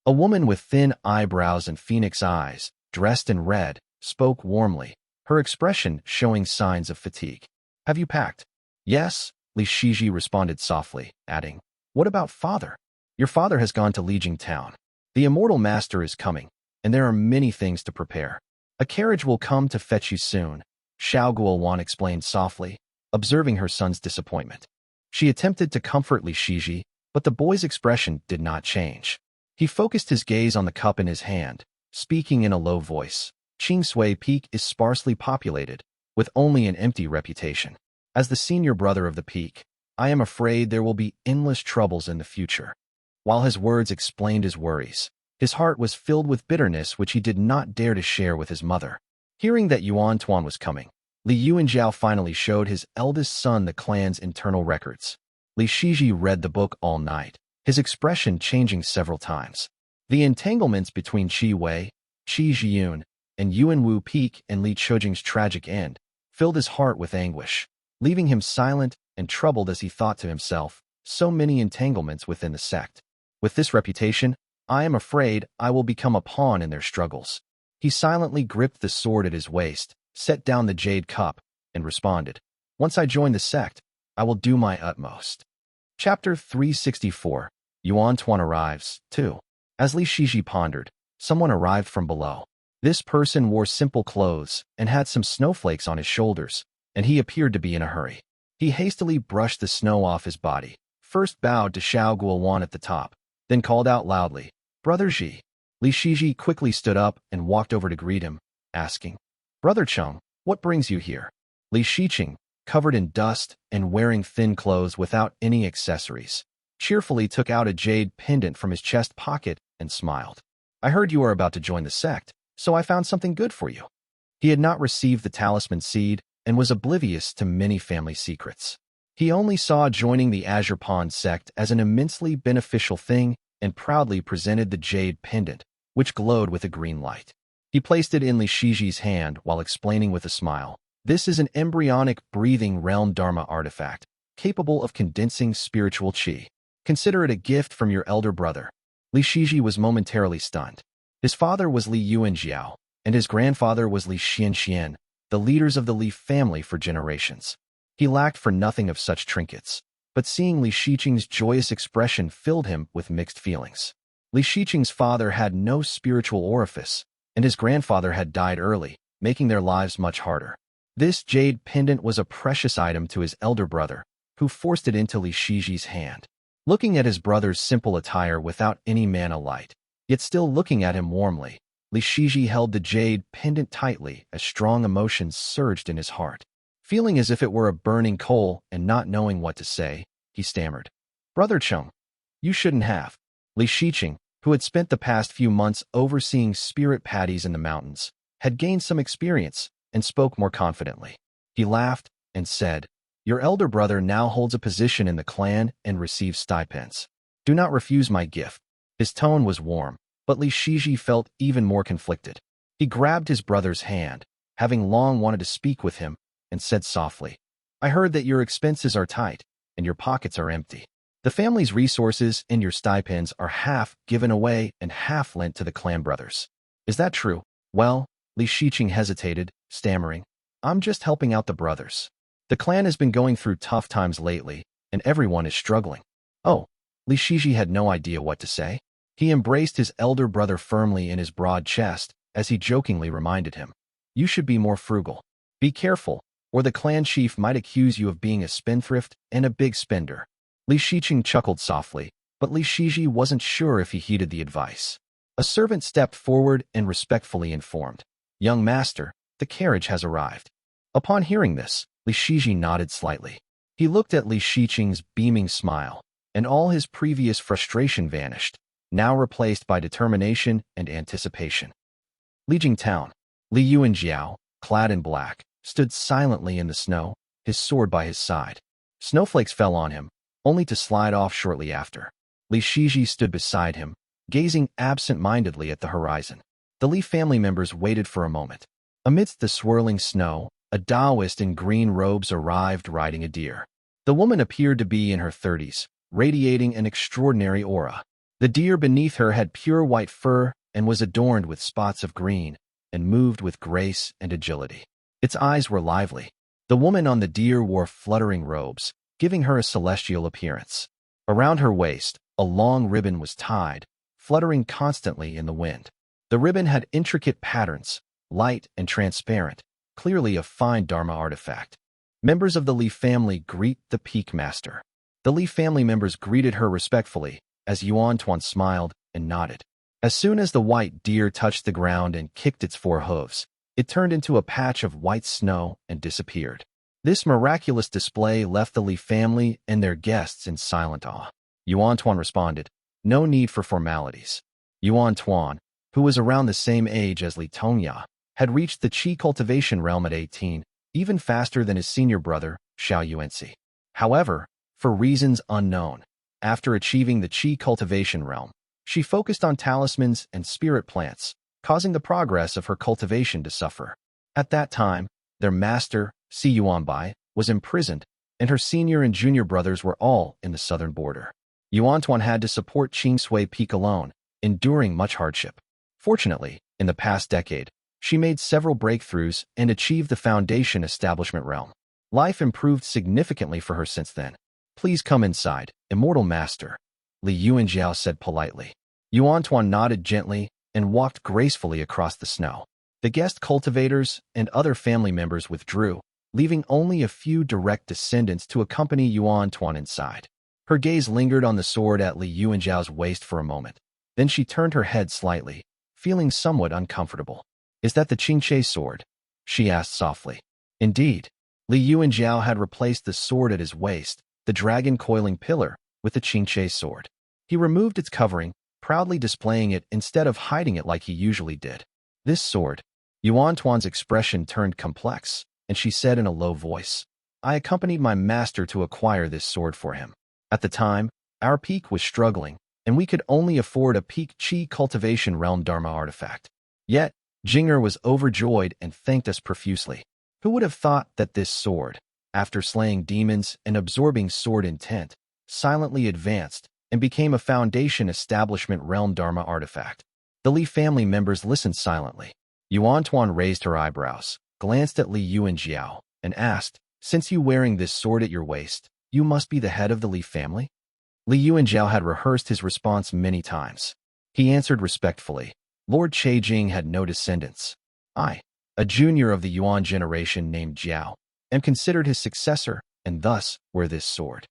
a woman with thin eyebrows and phoenix eyes, dressed in red, spoke warmly, her expression showing signs of fatigue. Have you packed? Yes, Li Shiji responded softly, adding, What about father? Your father has gone to Lijing Town. The immortal master is coming, and there are many things to prepare. A carriage will come to fetch you soon, Xiao Guowan explained softly, observing her son's disappointment. She attempted to comfort Li Shiji, but the boy's expression did not change. He focused his gaze on the cup in his hand, speaking in a low voice. Qingsui Peak is sparsely populated, with only an empty reputation. As the senior brother of the peak, I am afraid there will be endless troubles in the future. While his words explained his worries, his heart was filled with bitterness which he did not dare to share with his mother. Hearing that Yuan Tuan was coming, Li Yuanjiao finally showed his eldest son the clan's internal records. Li Shiji read the book all night, his expression changing several times. The entanglements between Qi Wei, Qi Zhiyun, and Yuan Wu Peak and Li Chojing's tragic end filled his heart with anguish, leaving him silent and troubled as he thought to himself, so many entanglements within the sect. With this reputation, I am afraid I will become a pawn in their struggles. He silently gripped the sword at his waist, set down the jade cup, and responded, Once I join the sect, I will do my utmost. Chapter 364. Yuan Tuan arrives, too. As Li Shiji pondered, someone arrived from below. This person wore simple clothes and had some snowflakes on his shoulders, and he appeared to be in a hurry. He hastily brushed the snow off his body, first bowed to Xiao Guowan at the top, then called out loudly, Brother Ji. Li Shiji quickly stood up and walked over to greet him, asking, Brother Cheng, what brings you here? Li Shiqing, covered in dust and wearing thin clothes without any accessories, cheerfully took out a jade pendant from his chest pocket and smiled. I heard you are about to join the sect, so I found something good for you. He had not received the talisman seed and was oblivious to many family secrets. He only saw joining the Azure Pond sect as an immensely beneficial thing and proudly presented the jade pendant, which glowed with a green light. He placed it in Li Shiji's hand while explaining with a smile, This is an embryonic breathing realm Dharma artifact, capable of condensing spiritual qi. Consider it a gift from your elder brother. Li Shiji was momentarily stunned. His father was Li Yuanjiao, and his grandfather was Li Xianxian, the leaders of the Li family for generations. He lacked for nothing of such trinkets, but seeing Li Shiqing's joyous expression filled him with mixed feelings. Li Shiqing's father had no spiritual orifice, and his grandfather had died early, making their lives much harder. This jade pendant was a precious item to his elder brother, who forced it into Li Shiqi's hand. Looking at his brother's simple attire without any mana light, yet still looking at him warmly, Li Shiqi held the jade pendant tightly as strong emotions surged in his heart. Feeling as if it were a burning coal and not knowing what to say, he stammered, "Brother Chung, you shouldn't have." Li Shiqing, who had spent the past few months overseeing spirit patties in the mountains, had gained some experience and spoke more confidently. He laughed and said, "Your elder brother now holds a position in the clan and receives stipends. Do not refuse my gift." His tone was warm, but Li Shiqi felt even more conflicted. He grabbed his brother's hand, having long wanted to speak with him, and said softly, "I heard that your expenses are tight and your pockets are empty. The family's resources and your stipends are half given away and half lent to the clan brothers. Is that true?" "Well," Li Shiqing hesitated, stammering, "I'm just helping out the brothers. The clan has been going through tough times lately, and everyone is struggling." "Oh." Li Shiqi had no idea what to say. He embraced his elder brother firmly in his broad chest as he jokingly reminded him, "You should be more frugal. Be careful, or the clan chief might accuse you of being a spendthrift and a big spender." Li Shiqing chuckled softly, but Li Shiqi wasn't sure if he heeded the advice. A servant stepped forward and respectfully informed, "Young master, the carriage has arrived." Upon hearing this, Li Shiqi nodded slightly. He looked at Li Shiqing's beaming smile, and all his previous frustration vanished, now replaced by determination and anticipation. Lijing Town. Li Yuanjiao, clad in black, stood silently in the snow, his sword by his side. Snowflakes fell on him, only to slide off shortly after. Li Shiqi stood beside him, gazing absent-mindedly at the horizon. The Li family members waited for a moment. Amidst the swirling snow, a Taoist in green robes arrived riding a deer. The woman appeared to be in her 30s, radiating an extraordinary aura. The deer beneath her had pure white fur and was adorned with spots of green, and moved with grace and agility. Its eyes were lively. The woman on the deer wore fluttering robes, giving her a celestial appearance. Around her waist, a long ribbon was tied, fluttering constantly in the wind. The ribbon had intricate patterns, light and transparent, clearly a fine Dharma artifact. Members of the Li family greet the Peak Master. The Li family members greeted her respectfully, as Tuan smiled and nodded. As soon as the white deer touched the ground and kicked its four hooves, it turned into a patch of white snow and disappeared. This miraculous display left the Li family and their guests in silent awe. Tuan responded, "No need for formalities." Tuan, who was around the same age as Li Tongya, had reached the Qi cultivation realm at 18, even faster than his senior brother, Xiao Yuanxi. However, for reasons unknown, after achieving the Qi cultivation realm, she focused on talismans and spirit plants, causing the progress of her cultivation to suffer. At that time, their master, Si Yuanbai, was imprisoned, and her senior and junior brothers were all in the southern border. Tuan had to support Qingsui Peak alone, enduring much hardship. Fortunately, in the past decade, she made several breakthroughs and achieved the Foundation Establishment realm. Life improved significantly for her since then. "Please come inside, Immortal Master," Li Yuanjiao said politely. Tuan nodded gently and walked gracefully across the snow. The guest cultivators and other family members withdrew, leaving only a few direct descendants to accompany Tuan inside. Her gaze lingered on the sword at Li Yuanjiao's waist for a moment. Then she turned her head slightly, feeling somewhat uncomfortable. "Is that the Qingche sword?" she asked softly. Indeed, Li Yuanjiao had replaced the sword at his waist, the dragon coiling pillar, with the Qingche sword. He removed its covering, proudly displaying it instead of hiding it like he usually did. "This sword." Tuan's expression turned complex, and she said in a low voice, "I accompanied my master to acquire this sword for him. At the time, our peak was struggling, and we could only afford a peak Qi cultivation realm Dharma artifact. Yet, Jinger was overjoyed and thanked us profusely. Who would have thought that this sword, after slaying demons and absorbing sword intent, silently advanced and became a Foundation Establishment realm Dharma artifact?" The Li family members listened silently. Tuan raised her eyebrows, glanced at Li Yuanjiao, and asked, "Since you wearing this sword at your waist, you must be the head of the Li family?" Li Yuanjiao had rehearsed his response many times. He answered respectfully, "Lord Cheijing had no descendants. I, a junior of the Yuan generation named Jiao, am considered his successor, and thus wear this sword."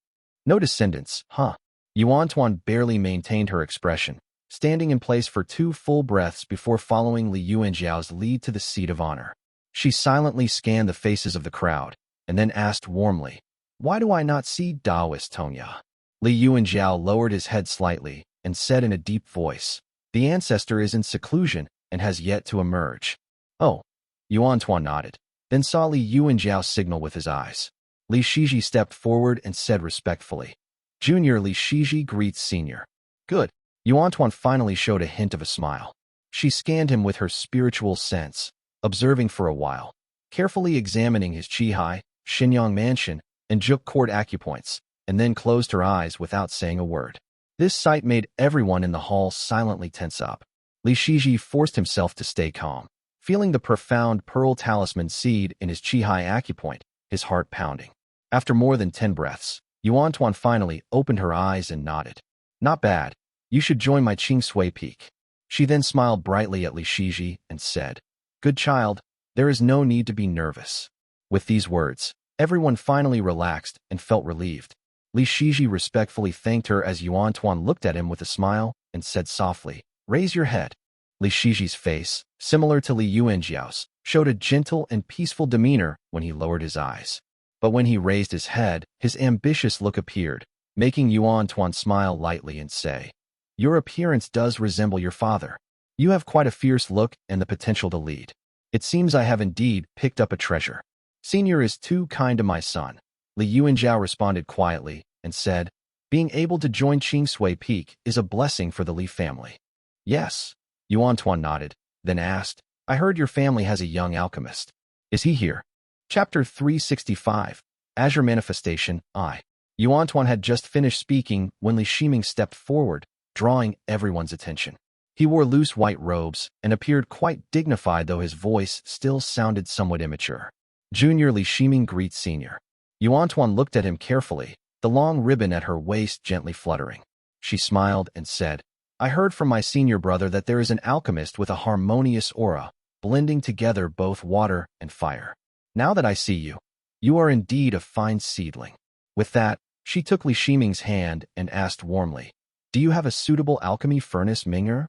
"No descendants, huh?" Tuan barely maintained her expression, standing in place for 2 full breaths before following Li Yuanjiao's lead to the seat of honor. She silently scanned the faces of the crowd, and then asked warmly, "Why do I not see Daoist Tonya?" Li Yuanjiao lowered his head slightly and said in a deep voice, "The ancestor is in seclusion and has yet to emerge." "Oh." Tuan nodded, then saw Li Yuanjiao signal with his eyes. Li Shiji stepped forward and said respectfully, "Junior Li Shiji greets Senior." "Good." Tuan finally showed a hint of a smile. She scanned him with her spiritual sense, observing for a while, carefully examining his Qihai, Xinyang mansion, and Juk court acupoints, and then closed her eyes without saying a word. This sight made everyone in the hall silently tense up. Li Shiji forced himself to stay calm, feeling the profound pearl talisman seed in his Qihai acupoint, his heart pounding. After more than 10 breaths, Tuan finally opened her eyes and nodded. "Not bad. You should join my Qing Sui Peak." She then smiled brightly at Li Shiji and said, "Good child, there is no need to be nervous." With these words, everyone finally relaxed and felt relieved. Li Shiji respectfully thanked her as Tuan looked at him with a smile and said softly, "Raise your head." Li Shiji's face, similar to Li Yuanjiao's, showed a gentle and peaceful demeanor when he lowered his eyes. But when he raised his head, his ambitious look appeared, making Tuan smile lightly and say, "Your appearance does resemble your father. You have quite a fierce look and the potential to lead. It seems I have indeed picked up a treasure." "Senior is too kind to my son," Li Yuanjiao responded quietly and said, "Being able to join Qing Sui Peak is a blessing for the Li family." "Yes." Tuan nodded, then asked, "I heard your family has a young alchemist. Is he here?" Chapter 365, Azure Manifestation, I. Tuan had just finished speaking when Li Shiming stepped forward, drawing everyone's attention. He wore loose white robes and appeared quite dignified, though his voice still sounded somewhat immature. "Junior Li Shiming greets Senior." Tuan looked at him carefully, the long ribbon at her waist gently fluttering. She smiled and said, "I heard from my senior brother that there is an alchemist with a harmonious aura, blending together both water and fire. Now that I see you, you are indeed a fine seedling." With that, she took Li Shiming's hand and asked warmly, "Do you have a suitable alchemy furnace, Ming'er?"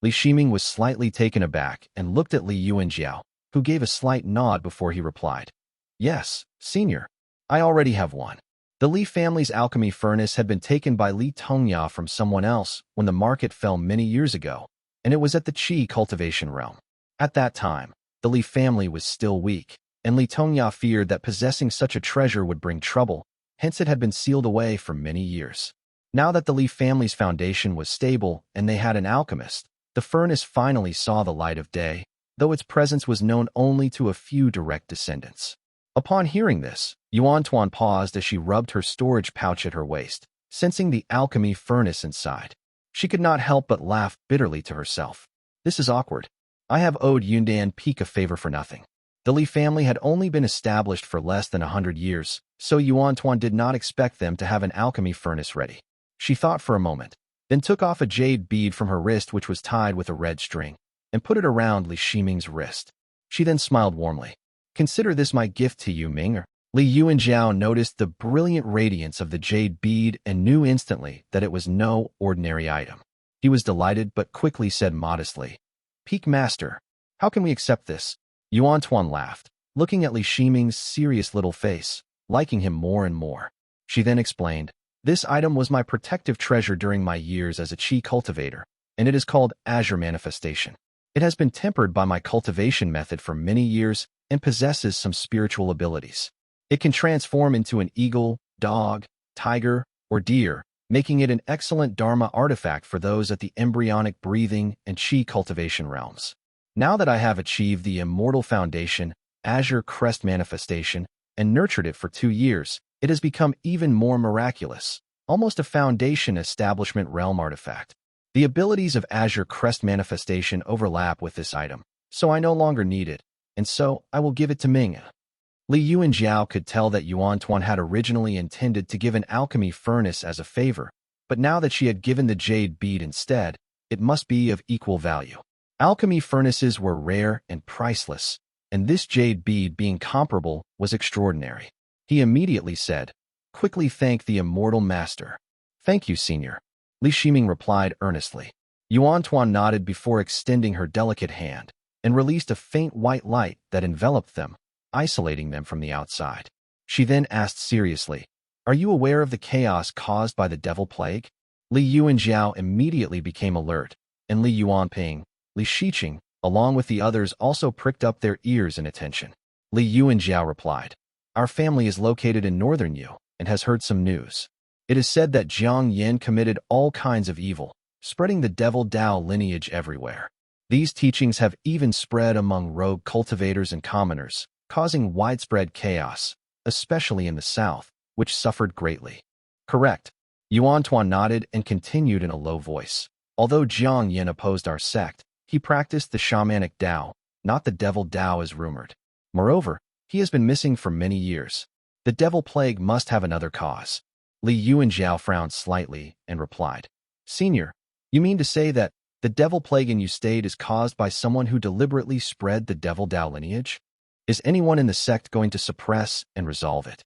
Li Shiming was slightly taken aback and looked at Li Yuanjiao, who gave a slight nod before he replied, "Yes, Senior. I already have one." The Li family's alchemy furnace had been taken by Li Tongya from someone else when the market fell many years ago, and it was at the Qi cultivation realm. At that time, the Li family was still weak, and Li Tongya feared that possessing such a treasure would bring trouble, hence it had been sealed away for many years. Now that the Li family's foundation was stable and they had an alchemist, the furnace finally saw the light of day, though its presence was known only to a few direct descendants. Upon hearing this, Tuan paused as she rubbed her storage pouch at her waist, sensing the alchemy furnace inside. She could not help but laugh bitterly to herself. "This is awkward. I have owed Yundan Peak a favor for nothing." The Li family had only been established for less than 100 years, so Tuan did not expect them to have an alchemy furnace ready. She thought for a moment, then took off a jade bead from her wrist which was tied with a red string, and put it around Li Shiming's wrist. She then smiled warmly. "Consider this my gift to you, Ming'er." Li Yuanjiao noticed the brilliant radiance of the jade bead and knew instantly that it was no ordinary item. He was delighted but quickly said modestly, "Peak Master, how can we accept this?" Tuan laughed, looking at Li Shiming's serious little face, liking him more and more. She then explained, "This item was my protective treasure during my years as a Qi cultivator, and it is called Azure Manifestation. It has been tempered by my cultivation method for many years and possesses some spiritual abilities. It can transform into an eagle, dog, tiger, or deer, making it an excellent Dharma artifact for those at the embryonic breathing and Qi cultivation realms. Now that I have achieved the Immortal Foundation, Azure Crest Manifestation, and nurtured it for 2 years, it has become even more miraculous, almost a foundation establishment realm artifact. The abilities of Azure Crest Manifestation overlap with this item, so I no longer need it, and so I will give it to Ming. Li Yuanjiao could tell that Tuan had originally intended to give an alchemy furnace as a favor, but now that she had given the jade bead instead, it must be of equal value. Alchemy furnaces were rare and priceless, and this jade bead being comparable was extraordinary. He immediately said, "Quickly thank the immortal master." "Thank you, senior," Li Shiming replied earnestly. Tuan nodded before extending her delicate hand, and released a faint white light that enveloped them, isolating them from the outside. She then asked seriously, "Are you aware of the chaos caused by the devil plague?" Li Yuanjiao immediately became alert, and Li Yuanping, Li Shiqing, along with the others also pricked up their ears in attention. Li Yuanjiao replied, "Our family is located in northern Yu and has heard some news. It is said that Jiang Yin committed all kinds of evil, spreading the devil Dao lineage everywhere. These teachings have even spread among rogue cultivators and commoners, causing widespread chaos, especially in the south, which suffered greatly." "Correct." Tuan nodded and continued in a low voice. "Although Jiang Yin opposed our sect, he practiced the shamanic Dao, not the devil Dao as rumored. Moreover, he has been missing for many years. The devil plague must have another cause." Li Yuanjiao frowned slightly and replied, "Senior, you mean to say that the devil plague in Yu State is caused by someone who deliberately spread the devil Dao lineage? Is anyone in the sect going to suppress and resolve it?"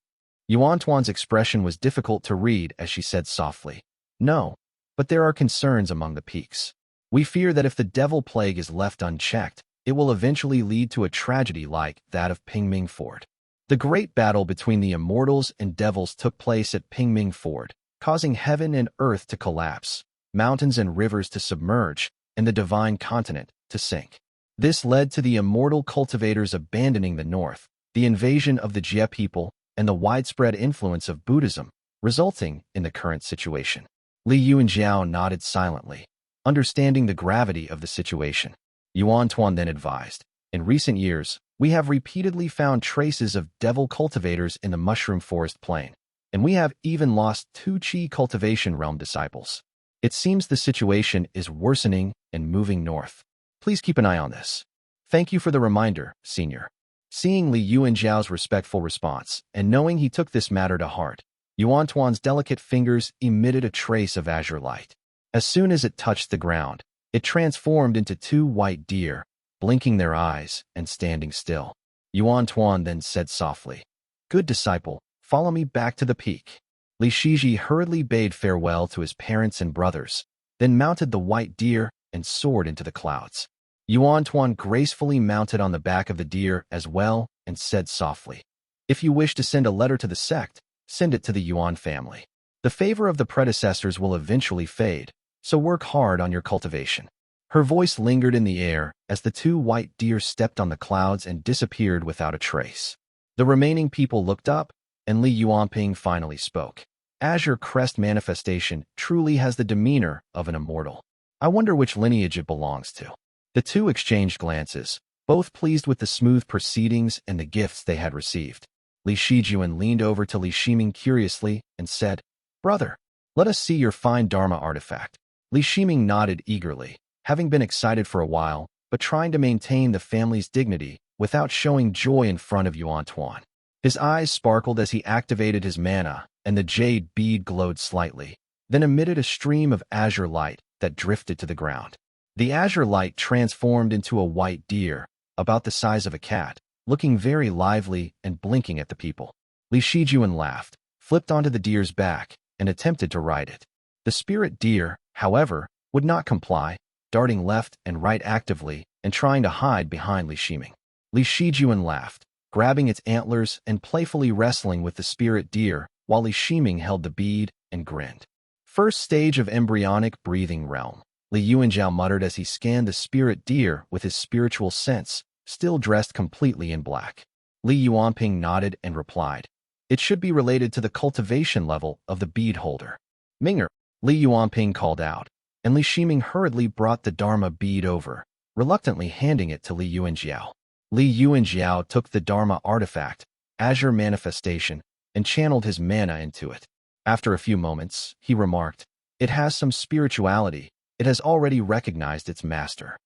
Tuan's expression was difficult to read as she said softly, "No, but there are concerns among the peaks. We fear that if the devil plague is left unchecked, it will eventually lead to a tragedy like that of Pingming Ford. The great battle between the immortals and devils took place at Pingming Ford, causing heaven and earth to collapse, mountains and rivers to submerge, and the divine continent to sink. This led to the immortal cultivators abandoning the north, the invasion of the Jie people, and the widespread influence of Buddhism, resulting in the current situation." Li Yuanjiao nodded silently, understanding the gravity of the situation. Tuan then advised, "In recent years, we have repeatedly found traces of devil cultivators in the mushroom forest plain, and we have even lost 2 Qi cultivation realm disciples. It seems the situation is worsening and moving north. Please keep an eye on this." "Thank you for the reminder, senior." Seeing Li Yuanjiao's respectful response, and knowing he took this matter to heart, Tuan's delicate fingers emitted a trace of azure light. As soon as it touched the ground, it transformed into 2 white deer, blinking their eyes and standing still. Tuan then said softly, "Good disciple, follow me back to the peak." Li Shiji hurriedly bade farewell to his parents and brothers, then mounted the white deer and soared into the clouds. Tuan gracefully mounted on the back of the deer as well and said softly, "If you wish to send a letter to the sect, send it to the Yuan family. The favor of the predecessors will eventually fade, so work hard on your cultivation." Her voice lingered in the air as the 2 white deer stepped on the clouds and disappeared without a trace. The remaining people looked up, and Li Yuanping finally spoke. "Azure Crest manifestation truly has the demeanor of an immortal. I wonder which lineage it belongs to." The 2 exchanged glances, both pleased with the smooth proceedings and the gifts they had received. Li Shijuan leaned over to Li Shiming curiously and said, "Brother, let us see your fine Dharma artifact." Li Shiming nodded eagerly, having been excited for a while, but trying to maintain the family's dignity without showing joy in front of Tuan. His eyes sparkled as he activated his mana, and the jade bead glowed slightly, then emitted a stream of azure light that drifted to the ground. The azure light transformed into a white deer, about the size of a cat, looking very lively and blinking at the people. Li Shijuan laughed, flipped onto the deer's back, and attempted to ride it. The spirit deer, however, would not comply, darting left and right actively and trying to hide behind Li Shiming. Li Shijuan laughed, grabbing its antlers and playfully wrestling with the spirit deer while Li Shiming held the bead and grinned. "First stage of embryonic breathing realm," Li Yuanjiao muttered as he scanned the spirit deer with his spiritual sense, still dressed completely in black. Li Yuanping nodded and replied, "It should be related to the cultivation level of the bead holder." "Minger," Li Yuanping called out, and Li Shiming hurriedly brought the Dharma bead over, reluctantly handing it to Li Yuanjiao. Li Yuanjiao took the Dharma artifact, Azure Manifestation, and channeled his mana into it. After a few moments, he remarked, "It has some spirituality. It has already recognized its master."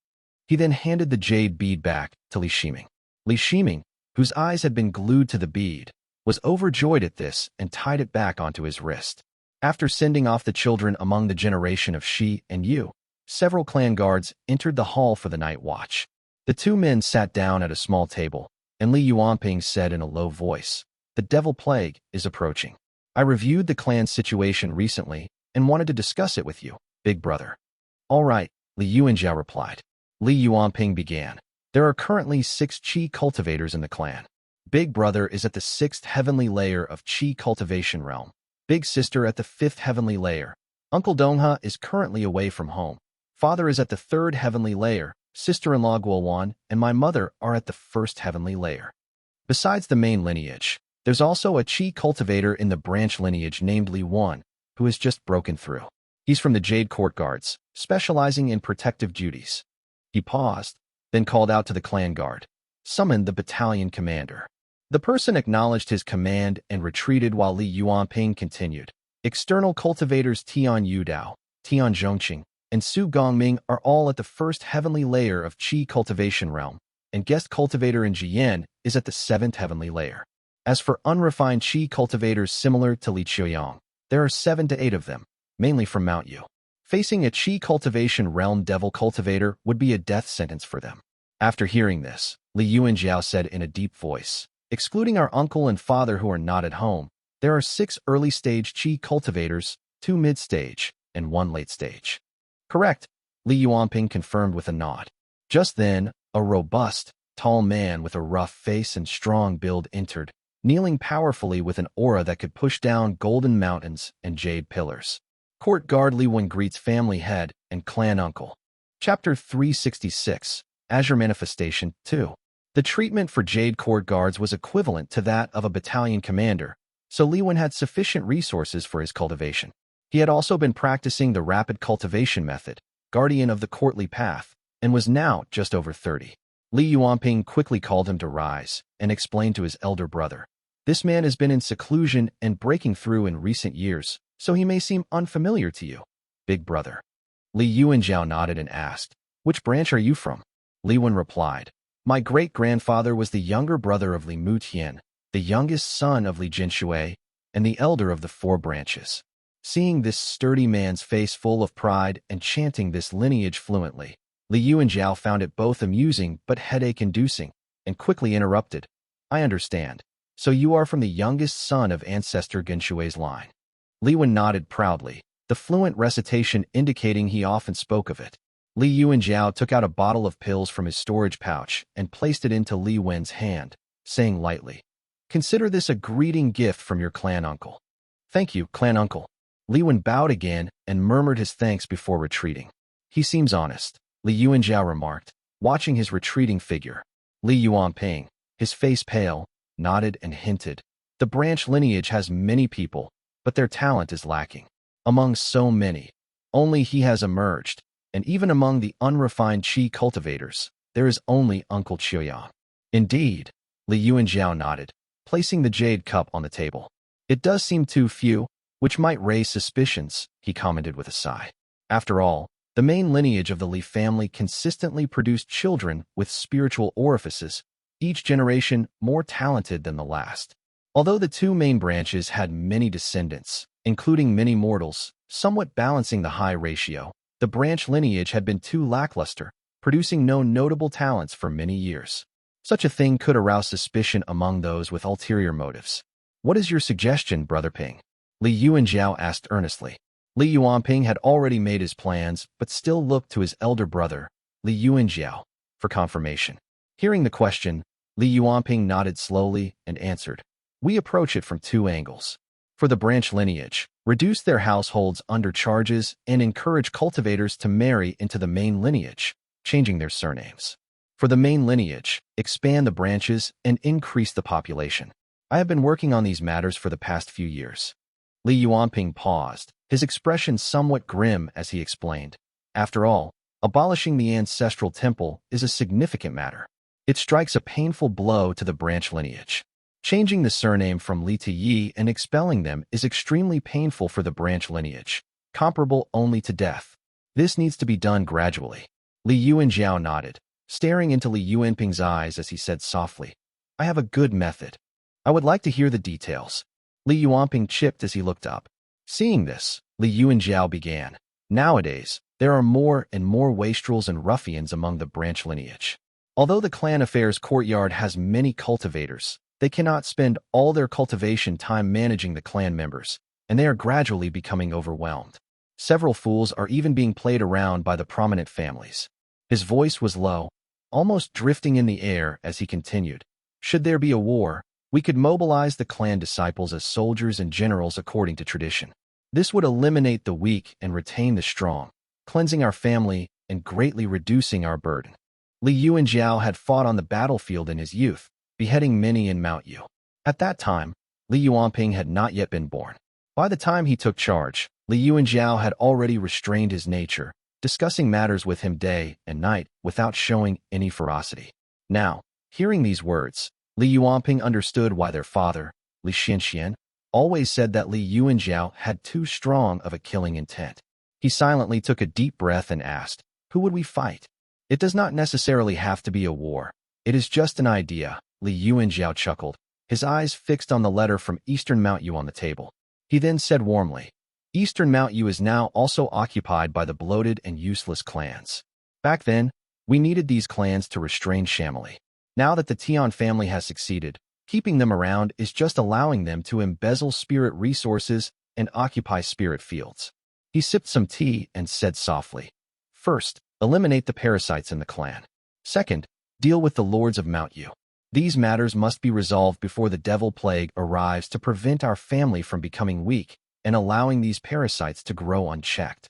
He then handed the jade bead back to Li Shiming. Li Shiming, whose eyes had been glued to the bead, was overjoyed at this and tied it back onto his wrist. After sending off the children among the generation of Shi and Yu, several clan guards entered the hall for the night watch. The two men sat down at a small table, and Li Yuanping said in a low voice, "The devil plague is approaching. I reviewed the clan's situation recently and wanted to discuss it with you, big brother." "All right," Li Yuanjiao replied. Li Yuanping began. "There are currently 6 Qi cultivators in the clan. Big brother is at the 6th heavenly layer of Qi cultivation realm. Big sister at the 5th heavenly layer. Uncle Dongha is currently away from home. Father is at the 3rd heavenly layer. Sister-in-law Guowan and my mother are at the 1st heavenly layer. Besides the main lineage, there's also a Qi cultivator in the branch lineage named Yuan, who has just broken through. He's from the Jade Court Guards, specializing in protective duties." He paused, then called out to the clan guard, "Summon the battalion commander." The person acknowledged his command and retreated while Li Yuanping continued. "External cultivators Tian Yudao, Tian Zhongqing, and Su Gongming are all at the 1st heavenly layer of Qi cultivation realm, and guest cultivator in Jiyan is at the 7th heavenly layer. As for unrefined Qi cultivators similar to Li Qiuyang, there are 7 to 8 of them, mainly from Mount Yu. Facing a Qi cultivation realm devil cultivator would be a death sentence for them." After hearing this, Li Yuanjiao said in a deep voice, "Excluding our uncle and father who are not at home, there are 6 early-stage Qi cultivators, 2 mid-stage, and 1 late-stage." "Correct," Li Yuanping confirmed with a nod. Just then, a robust, tall man with a rough face and strong build entered, kneeling powerfully with an aura that could push down golden mountains and jade pillars. Court Guard Yuan greets family head and clan uncle. Chapter 366, Azure Manifestation 2. The treatment for Jade Court Guards was equivalent to that of a battalion commander, so Yuan had sufficient resources for his cultivation. He had also been practicing the rapid cultivation method, guardian of the courtly path, and was now just over 30. Li Yuanping quickly called him to rise and explained to his elder brother, "This man has been in seclusion and breaking through in recent years, so he may seem unfamiliar to you, big brother." Li Yuanjiao nodded and asked, "Which branch are you from?" Li Yuan replied, "My great-grandfather was the younger brother of Li Mutian, the youngest son of Li Jinshui, and the elder of the 4 branches." Seeing this sturdy man's face full of pride and chanting this lineage fluently, Li Yuanjiao found it both amusing but headache-inducing, and quickly interrupted, "I understand. So you are from the youngest son of ancestor Genshui's line." Li Yuan nodded proudly, the fluent recitation indicating he often spoke of it. Li Yuanjiao took out a bottle of pills from his storage pouch and placed it into Li Wen's hand, saying lightly, "Consider this a greeting gift from your clan uncle." "Thank you, clan uncle." Li Wen bowed again and murmured his thanks before retreating. "He seems honest," Li Yuanjiao remarked, watching his retreating figure. Li Yuanping, his face pale, nodded and hinted, "The branch lineage has many people, but their talent is lacking. Among so many, only he has emerged, and even among the unrefined Qi cultivators, there is only Uncle Qiuyang." "Indeed," Li Yuanjiao nodded, placing the jade cup on the table. "It does seem too few, which might raise suspicions," he commented with a sigh. After all, the main lineage of the Li family consistently produced children with spiritual orifices, each generation more talented than the last. Although the 2 main branches had many descendants, including many mortals, somewhat balancing the high ratio, the branch lineage had been too lackluster, producing no notable talents for many years. Such a thing could arouse suspicion among those with ulterior motives. "What is your suggestion, Brother Ping?" Li Yuanjiao asked earnestly. Li Yuanping had already made his plans, but still looked to his elder brother, Li Yuanjiao, for confirmation. Hearing the question, Li Yuanping nodded slowly and answered, "We approach it from 2 angles. For the branch lineage, reduce their households under charges and encourage cultivators to marry into the main lineage, changing their surnames. For the main lineage, expand the branches and increase the population. I have been working on these matters for the past few years." Li Yuanping paused, his expression somewhat grim as he explained, "After all, abolishing the ancestral temple is a significant matter. It strikes a painful blow to the branch lineage. Changing the surname from Li to Yi and expelling them is extremely painful for the branch lineage, comparable only to death. This needs to be done gradually." Li Yuanjiao nodded, staring into Li Yuanping's eyes as he said softly, I have a good method. I would like to hear the details. Li Yuanping chipped as he looked up. Seeing this, Li Yuanjiao began. Nowadays, there are more and more wastrels and ruffians among the branch lineage. Although the clan affairs courtyard has many cultivators, they cannot spend all their cultivation time managing the clan members, and they are gradually becoming overwhelmed. Several fools are even being played around by the prominent families. His voice was low, almost drifting in the air as he continued. Should there be a war, we could mobilize the clan disciples as soldiers and generals according to tradition. This would eliminate the weak and retain the strong, cleansing our family and greatly reducing our burden. Li Yuanjiao had fought on the battlefield in his youth, beheading many in Mount Yu. At that time, Li Yuanping had not yet been born. By the time he took charge, Li Yuanjiao had already restrained his nature, discussing matters with him day and night without showing any ferocity. Now, hearing these words, Li Yuanping understood why their father, Li Xianxian, always said that Li Yuanjiao had too strong of a killing intent. He silently took a deep breath and asked, who would we fight? It does not necessarily have to be a war. It is just an idea, Li Yuanjiao chuckled, his eyes fixed on the letter from Eastern Mount Yu on the table. He then said warmly, Eastern Mount Yu is now also occupied by the bloated and useless clans. Back then, we needed these clans to restrain Shamily. Now that the Tuan family has succeeded, keeping them around is just allowing them to embezzle spirit resources and occupy spirit fields. He sipped some tea and said softly, first, eliminate the parasites in the clan. Second, deal with the lords of Mount Yu. These matters must be resolved before the devil plague arrives to prevent our family from becoming weak and allowing these parasites to grow unchecked.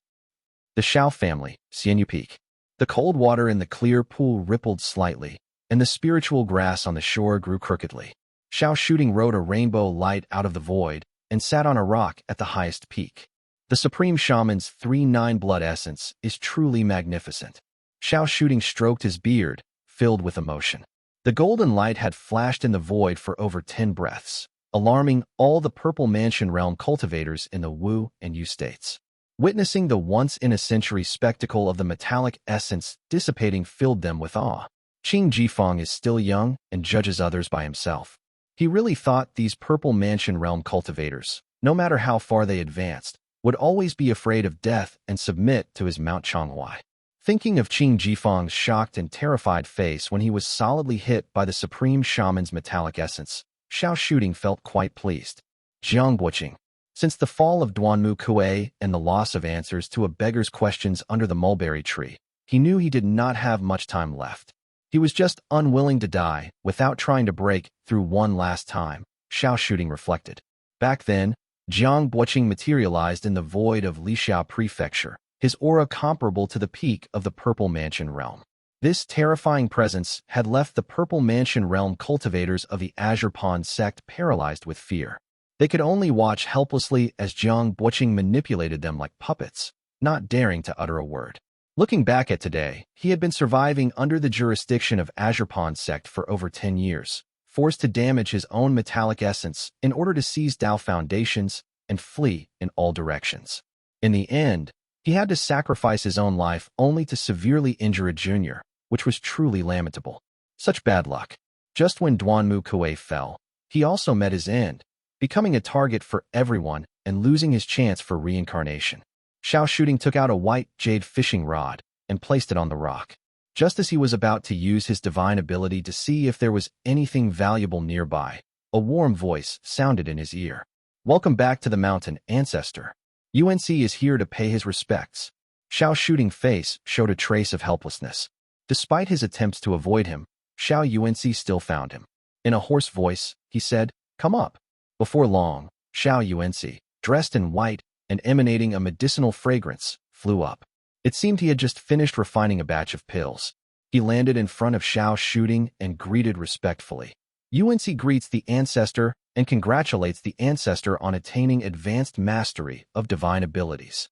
The Xiao family, Xianyu Peak. The cold water in the clear pool rippled slightly, and the spiritual grass on the shore grew crookedly. Xiao Shooting rode a rainbow light out of the void and sat on a rock at the highest peak. The Supreme Shaman's 3-9 blood essence is truly magnificent. Xiao Shooting stroked his beard, filled with emotion. The golden light had flashed in the void for over 10 breaths, alarming all the Purple Mansion realm cultivators in the Wu and Yu states. Witnessing the once-in-a-century spectacle of the metallic essence dissipating filled them with awe. Qing Jifeng is still young and judges others by himself. He really thought these Purple Mansion realm cultivators, no matter how far they advanced, would always be afraid of death and submit to his Mount Changhuai. Thinking of Qing Jifeng's shocked and terrified face when he was solidly hit by the Supreme Shaman's metallic essence, Xiao Shooting felt quite pleased. Jiang Buqing. Since the fall of Duanmu Kuei and the loss of answers to a beggar's questions under the mulberry tree, he knew he did not have much time left. He was just unwilling to die without trying to break through one last time, Xiao Shooting reflected. Back then, Jiang Buqing materialized in the void of Lixiao Prefecture, his aura comparable to the peak of the Purple Mansion realm. This terrifying presence had left the Purple Mansion realm cultivators of the Azure Pond sect paralyzed with fear. They could only watch helplessly as Jiang Buqing manipulated them like puppets, not daring to utter a word. Looking back at today, he had been surviving under the jurisdiction of Azure Pond sect for over 10 years, forced to damage his own metallic essence in order to seize Dao foundations and flee in all directions. In the end, he had to sacrifice his own life only to severely injure a junior, which was truly lamentable. Such bad luck. Just when Duanmu Kuei fell, he also met his end, becoming a target for everyone and losing his chance for reincarnation. Xiao Shooting took out a white jade fishing rod and placed it on the rock. Just as he was about to use his divine ability to see if there was anything valuable nearby, a warm voice sounded in his ear. Welcome back to the mountain, ancestor. UNC is here to pay his respects. Xiao Shooting's face showed a trace of helplessness. Despite his attempts to avoid him, Xiao UNC still found him. In a hoarse voice, he said, "Come up." Before long, Xiao UNC, dressed in white and emanating a medicinal fragrance, flew up. It seemed he had just finished refining a batch of pills. He landed in front of Xiao Shooting and greeted respectfully. UNC greets the ancestor and congratulates the ancestor on attaining advanced mastery of divine abilities.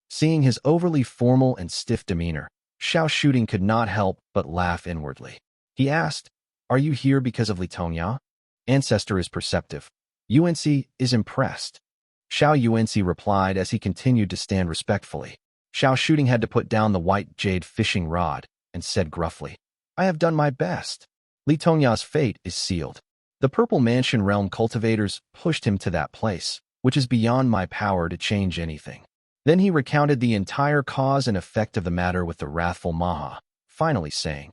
Seeing his overly formal and stiff demeanor, Xiao Shooting could not help but laugh inwardly. He asked, "Are you here because of Li Tongya?" Ancestor is perceptive. UNC is impressed. Xiao UNC replied as he continued to stand respectfully. Xiao Shooting had to put down the white jade fishing rod and said gruffly, I have done my best. Li Tongya's fate is sealed. The Purple Mansion Realm cultivators pushed him to that place, which is beyond my power to change anything. Then he recounted the entire cause and effect of the matter with the wrathful Maha, finally saying,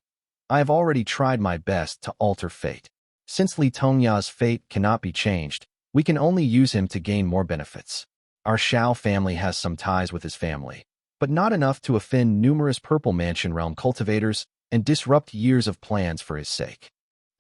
I have already tried my best to alter fate. Since Li Tongya's fate cannot be changed, we can only use him to gain more benefits. Our Shao family has some ties with his family, but not enough to offend numerous Purple Mansion Realm cultivators and disrupt years of plans for his sake.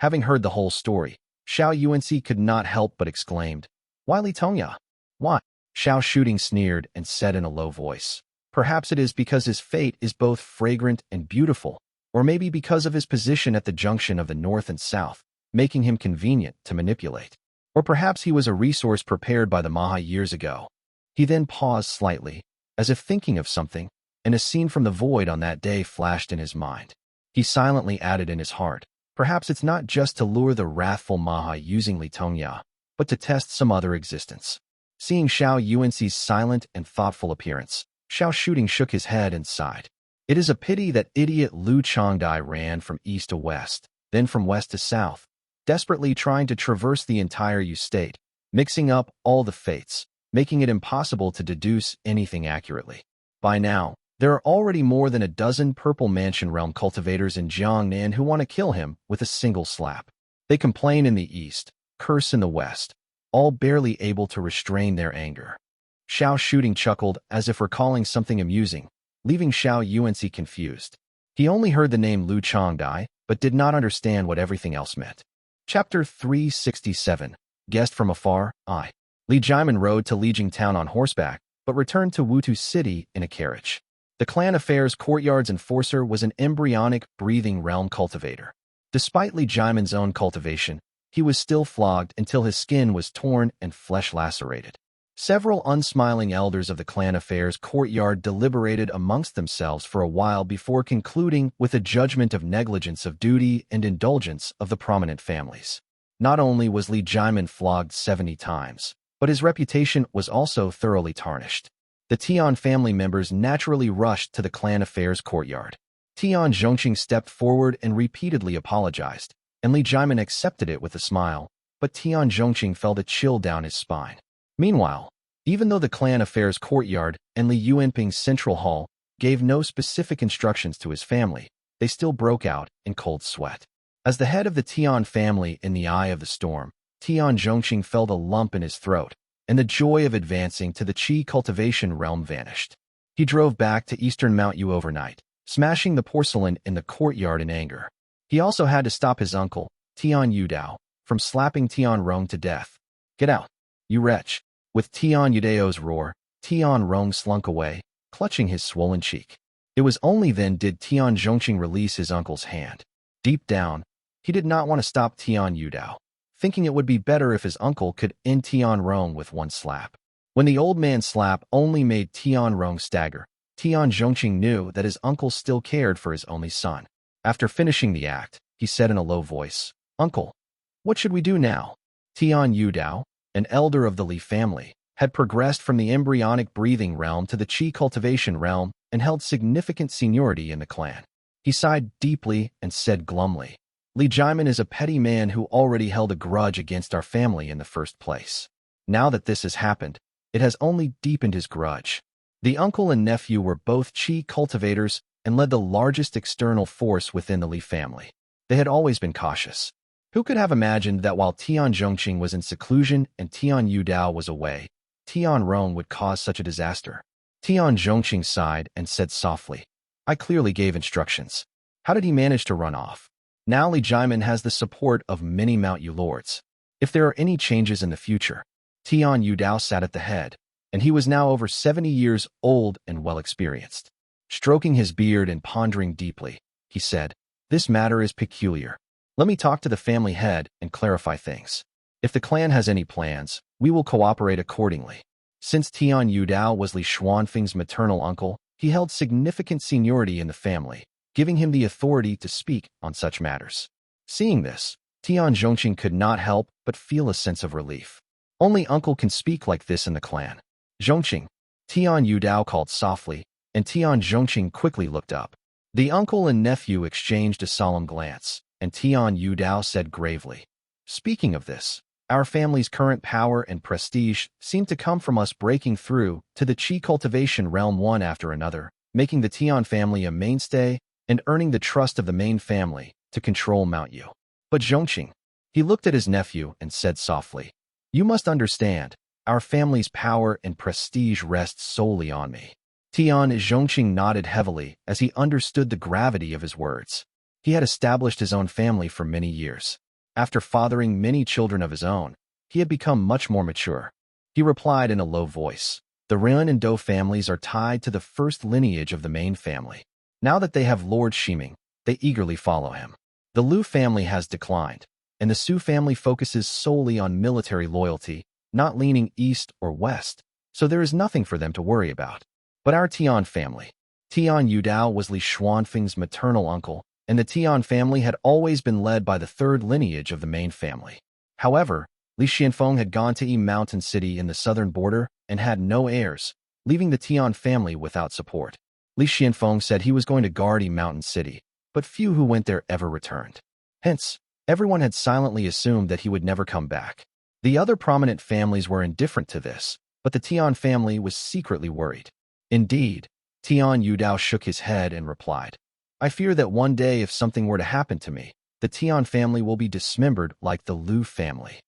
Having heard the whole story, Xiao Yuanci could not help but exclaimed, Why Li Tongya? Why? Xiao Shooting sneered and said in a low voice, Perhaps it is because his fate is both fragrant and beautiful, or maybe because of his position at the junction of the north and south, making him convenient to manipulate. Or perhaps he was a resource prepared by the Maha years ago. He then paused slightly, as if thinking of something, and a scene from the void on that day flashed in his mind. He silently added in his heart, Perhaps it's not just to lure the wrathful Maha using Li Tongya, but to test some other existence. Seeing Xiao Yuanci's silent and thoughtful appearance, Xiao Shooting shook his head and sighed. It is a pity that idiot Lu Changdai ran from east to west, then from west to south, desperately trying to traverse the entire Yu state, mixing up all the fates, making it impossible to deduce anything accurately. By now, there are already more than a dozen Purple Mansion Realm cultivators in Jiangnan who want to kill him with a single slap. They complain in the east, curse in the west, all barely able to restrain their anger. Xiao Shooting chuckled as if recalling something amusing, leaving Xiao Yuanci confused. He only heard the name Lu Changdai, but did not understand what everything else meant. Chapter 367, Guest from Afar, I. Li Jiamen rode to Lijing Town on horseback, but returned to Wutu City in a carriage. The clan affairs courtyard's enforcer was an embryonic, breathing realm cultivator. Despite Li Jiamen's own cultivation, he was still flogged until his skin was torn and flesh lacerated. Several unsmiling elders of the clan affairs courtyard deliberated amongst themselves for a while before concluding with a judgment of negligence of duty and indulgence of the prominent families. Not only was Li Jiamen flogged 70 times, but his reputation was also thoroughly tarnished. The Tuan family members naturally rushed to the clan affairs courtyard. Tuan Zhongqing stepped forward and repeatedly apologized, and Li Jiamen accepted it with a smile, but Tuan Zhongqing felt a chill down his spine. Meanwhile, even though the clan affairs courtyard and Li Yuanping's central hall gave no specific instructions to his family, they still broke out in cold sweat. As the head of the Tuan family in the eye of the storm, Tuan Zhongqing felt a lump in his throat, and the joy of advancing to the Qi cultivation realm vanished. He drove back to eastern Mount Yu overnight, smashing the porcelain in the courtyard in anger. He also had to stop his uncle, Tian Yudao, from slapping Tian Rong to death. Get out, you wretch. With Tian Yudao's roar, Tian Rong slunk away, clutching his swollen cheek. It was only then did Tian Zhongqing release his uncle's hand. Deep down, he did not want to stop Tian Yudao, thinking it would be better if his uncle could end Tian Rong with one slap. When the old man's slap only made Tian Rong stagger, Tian Zhongqing knew that his uncle still cared for his only son. After finishing the act, he said in a low voice, Uncle, what should we do now? Tian Yudao, an elder of the Li family, had progressed from the embryonic breathing realm to the Qi cultivation realm and held significant seniority in the clan. He sighed deeply and said glumly, Li Jiamen is a petty man who already held a grudge against our family in the first place. Now that this has happened, it has only deepened his grudge. The uncle and nephew were both Qi cultivators and led the largest external force within the Li family. They had always been cautious. Who could have imagined that while Tian Zhongqing was in seclusion and Tian Yudao was away, Tian Rong would cause such a disaster? Tian Zhongqing sighed and said softly, I clearly gave instructions. How did he manage to run off? Now Li Jiamen has the support of many Mount Yu lords. If there are any changes in the future, Tian Yudao sat at the head, and he was now over 70 years old and well experienced. Stroking his beard and pondering deeply, he said, This matter is peculiar. Let me talk to the family head and clarify things. If the clan has any plans, we will cooperate accordingly. Since Tian Yudao was Li Xuanfeng's maternal uncle, he held significant seniority in the family, giving him the authority to speak on such matters. Seeing this, Tian Zhongqing could not help but feel a sense of relief. Only uncle can speak like this in the clan. Zhongqing, Tian Yudao called softly, and Tian Zhongqing quickly looked up. The uncle and nephew exchanged a solemn glance, and Tian Yudao said gravely, "Speaking of this, our family's current power and prestige seem to come from us breaking through to the qi cultivation realm one after another, making the Tian family a mainstay and earning the trust of the main family to control Mount Yu." But Zhongqing, he looked at his nephew and said softly, "You must understand, our family's power and prestige rests solely on me." Tian Zhongqing nodded heavily as he understood the gravity of his words. He had established his own family for many years. After fathering many children of his own, he had become much more mature. He replied in a low voice, "The Run and Dou families are tied to the first lineage of the main family. Now that they have Lord Shiming, they eagerly follow him. The Liu family has declined, and the Su family focuses solely on military loyalty, not leaning east or west, so there is nothing for them to worry about. But our Tian family." Tian Yudao was Li Xuanfeng's maternal uncle, and the Tian family had always been led by the third lineage of the main family. However, Li Xianfeng had gone to Yi Mountain City in the southern border and had no heirs, leaving the Tian family without support. Li Xianfeng said he was going to guard Yi Mountain City, but few who went there ever returned. Hence, everyone had silently assumed that he would never come back. The other prominent families were indifferent to this, but the Tian family was secretly worried. Indeed, Tian Yudao shook his head and replied, "I fear that one day if something were to happen to me, the Tian family will be dismembered like the Liu family."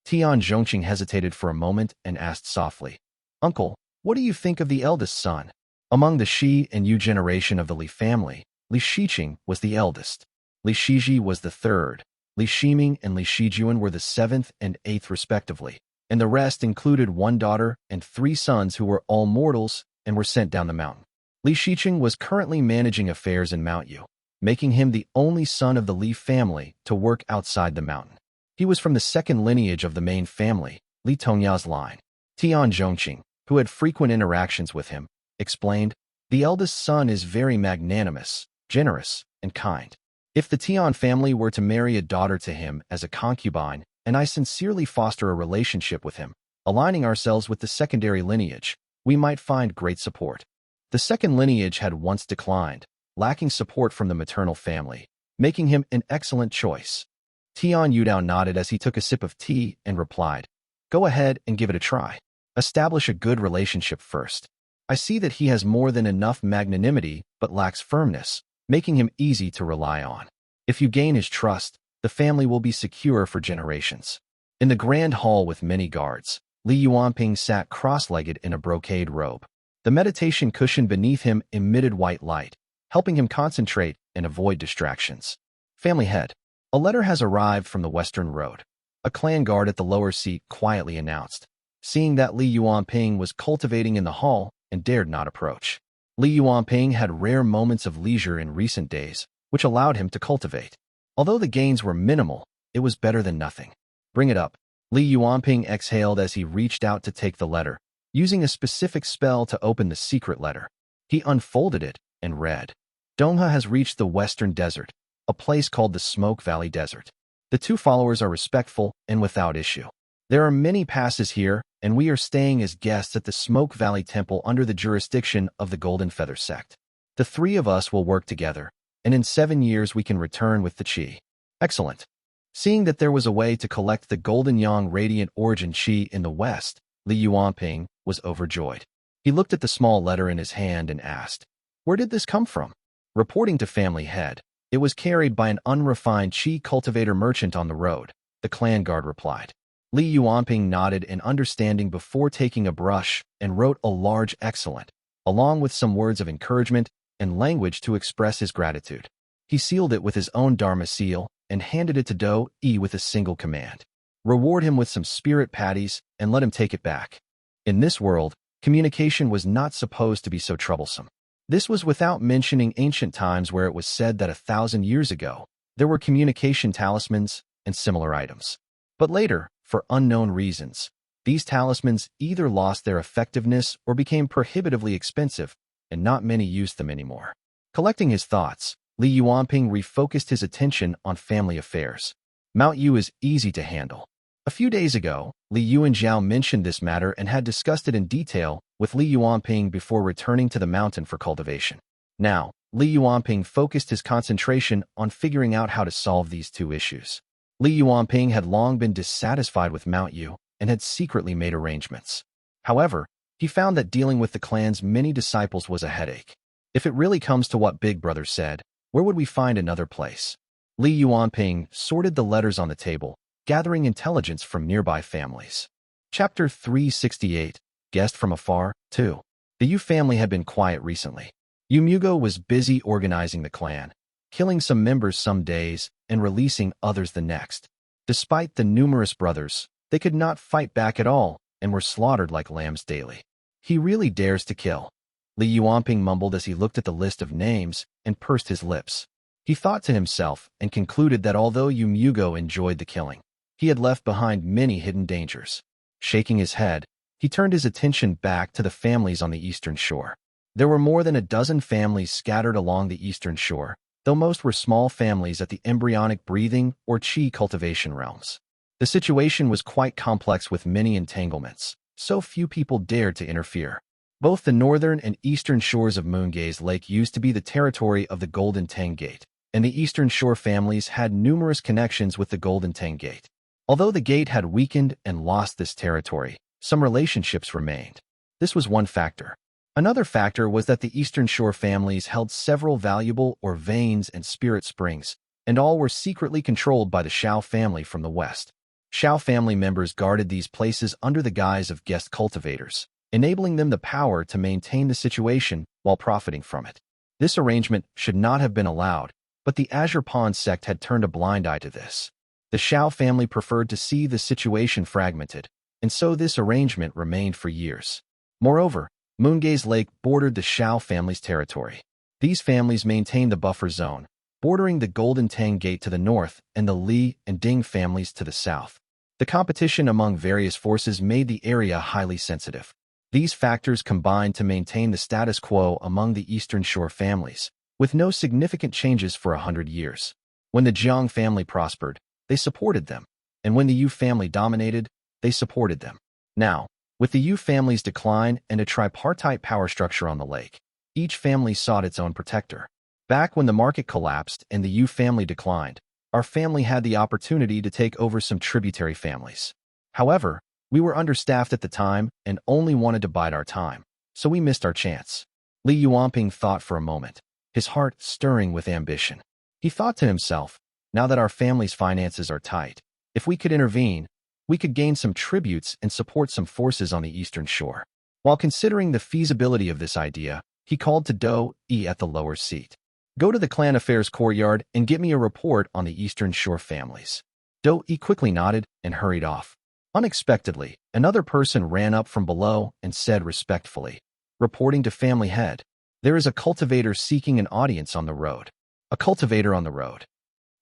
Tian Zhongqing hesitated for a moment and asked softly, "Uncle, what do you think of the eldest son?" Among the Shi and Yu generation of the Li family, Li Shiqing was the eldest. Li Shiji was the third. Li Shiming and Li Shijuan were the seventh and eighth respectively, and the rest included one daughter and 3 sons who were all mortals and were sent down the mountain. Li Shiqing was currently managing affairs in Mount Yu, making him the only son of the Li family to work outside the mountain. He was from the second lineage of the main family, Li Tongya's line. Tian Zhongqing, who had frequent interactions with him, explained, "The eldest son is very magnanimous, generous, and kind. If the Tian family were to marry a daughter to him as a concubine, and I sincerely foster a relationship with him, aligning ourselves with the secondary lineage, we might find great support." The second lineage had once declined, lacking support from the maternal family, making him an excellent choice. Tian Yudao nodded as he took a sip of tea and replied, "Go ahead and give it a try. Establish a good relationship first. I see that he has more than enough magnanimity but lacks firmness, making him easy to rely on. If you gain his trust, the family will be secure for generations." In the grand hall with many guards, Li Yuanping sat cross-legged in a brocade robe. The meditation cushion beneath him emitted white light, helping him concentrate and avoid distractions. "Family head, a letter has arrived from the Western Road," a clan guard at the lower seat quietly announced, seeing that Li Yuanping was cultivating in the hall and dared not approach. Li Yuanping had rare moments of leisure in recent days, which allowed him to cultivate. Although the gains were minimal, it was better than nothing. "Bring it up." Li Yuanping exhaled as he reached out to take the letter, using a specific spell to open the secret letter. He unfolded it and read, "Dongha has reached the Western Desert, a place called the Smoke Valley Desert. The 2 followers are respectful and without issue. There are many passes here, and we are staying as guests at the Smoke Valley Temple under the jurisdiction of the Golden Feather sect. The 3 of us will work together, and in 7 years we can return with the Qi." Excellent. Seeing that there was a way to collect the Golden Yang Radiant Origin Qi in the West, Li Yuanping was overjoyed. He looked at the small letter in his hand and asked, "Where did this come from?" Reporting to family head, "It was carried by an unrefined Qi cultivator merchant on the road," the clan guard replied. Li Yuanping nodded in understanding before taking a brush and wrote a large excellent, along with some words of encouragement and language to express his gratitude. He sealed it with his own Dharma seal and handed it to Do-E with a single command. "Reward him with some spirit patties and let him take it back." In this world, communication was not supposed to be so troublesome. This was without mentioning ancient times where it was said that 1,000 years ago, there were communication talismans and similar items. But later, for unknown reasons, these talismans either lost their effectiveness or became prohibitively expensive, and not many used them anymore. Collecting his thoughts, Li Yuanping refocused his attention on family affairs. Mount Yu is easy to handle. A few days ago, Li Yuanjiao mentioned this matter and had discussed it in detail with Li Yuanping before returning to the mountain for cultivation. Now, Li Yuanping focused his concentration on figuring out how to solve these two issues. Li Yuanping had long been dissatisfied with Mount Yu and had secretly made arrangements. However, he found that dealing with the clan's many disciples was a headache. If it really comes to what Big Brother said, where would we find another place? Li Yuanping sorted the letters on the table, gathering intelligence from nearby families. Chapter 368, Guest from Afar, 2. The Yu family had been quiet recently. Yu Mugo was busy organizing the clan, killing some members some days and releasing others the next. Despite the numerous brothers, they could not fight back at all and were slaughtered like lambs daily. He really dares to kill. Li Yuanping mumbled as he looked at the list of names and pursed his lips. He thought to himself and concluded that although Yu Mugo enjoyed the killing, he had left behind many hidden dangers. Shaking his head, he turned his attention back to the families on the eastern shore. There were more than a dozen families scattered along the eastern shore, though most were small families at the embryonic breathing or qi cultivation realms. The situation was quite complex with many entanglements, so few people dared to interfere. Both the northern and eastern shores of Moongaze Lake used to be the territory of the Golden Tang Gate, and the eastern shore families had numerous connections with the Golden Tang Gate. Although the gate had weakened and lost this territory, some relationships remained. This was one factor. Another factor was that the eastern shore families held several valuable ore veins and spirit springs, and all were secretly controlled by the Shao family from the west. Shao family members guarded these places under the guise of guest cultivators, enabling them the power to maintain the situation while profiting from it. This arrangement should not have been allowed, but the Azure Pawn sect had turned a blind eye to this. The Shao family preferred to see the situation fragmented, and so this arrangement remained for years. Moreover, Moongaze Lake bordered the Shao family's territory. These families maintained the buffer zone, bordering the Golden Tang Gate to the north and the Li and Ding families to the south. The competition among various forces made the area highly sensitive. These factors combined to maintain the status quo among the Eastern Shore families, with no significant changes for 100 years. When the Jiang family prospered, they supported them, and when the Yu family dominated, they supported them. Now, with the Yu family's decline and a tripartite power structure on the lake, each family sought its own protector. Back when the market collapsed and the Yu family declined, our family had the opportunity to take over some tributary families. However, we were understaffed at the time and only wanted to bide our time, so we missed our chance. Li Yuanping thought for a moment, his heart stirring with ambition. He thought to himself, now that our family's finances are tight, if we could intervene, we could gain some tributes and support some forces on the eastern shore. While considering the feasibility of this idea, he called to Do-E at the lower seat. Go to the clan affairs courtyard and get me a report on the eastern shore families. Do-E quickly nodded and hurried off. Unexpectedly, another person ran up from below and said respectfully, reporting to family head, there is a cultivator seeking an audience on the road. A cultivator on the road.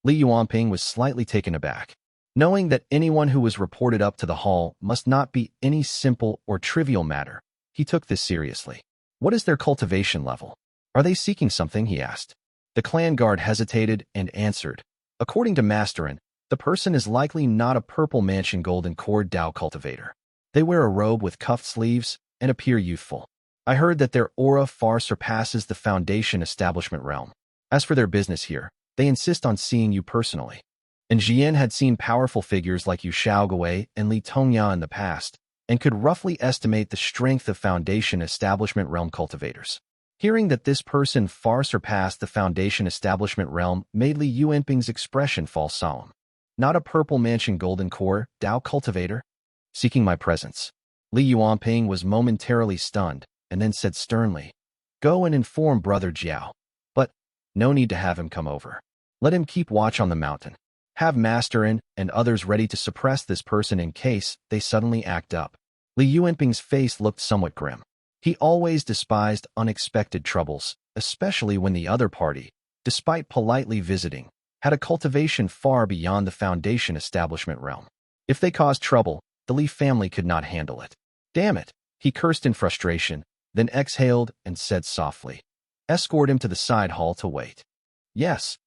Li Yuanping was slightly taken aback. Knowing that anyone who was reported up to the hall must not be any simple or trivial matter, he took this seriously. What is their cultivation level? Are they seeking something? He asked. The clan guard hesitated and answered. According to Masterin, the person is likely not a purple mansion golden cord Dao cultivator. They wear a robe with cuffed sleeves and appear youthful. I heard that their aura far surpasses the Foundation establishment realm. As for their business here, they insist on seeing you personally. And Jian had seen powerful figures like Yu Shaoguei and Li Tongya in the past, and could roughly estimate the strength of Foundation establishment realm cultivators. Hearing that this person far surpassed the Foundation establishment realm made Li Yuanping's expression fall solemn. Not a purple mansion golden core, Dao cultivator? Seeking my presence. Li Yuanping was momentarily stunned, and then said sternly, go and inform Brother Jiao. But, no need to have him come over. Let him keep watch on the mountain. Have Masterin and others ready to suppress this person in case they suddenly act up. Li Yuanping's face looked somewhat grim. He always despised unexpected troubles, especially when the other party, despite politely visiting, had a cultivation far beyond the Foundation establishment realm. If they caused trouble, the Li family could not handle it. Damn it, he cursed in frustration, then exhaled and said softly, escort him to the side hall to wait. Yes.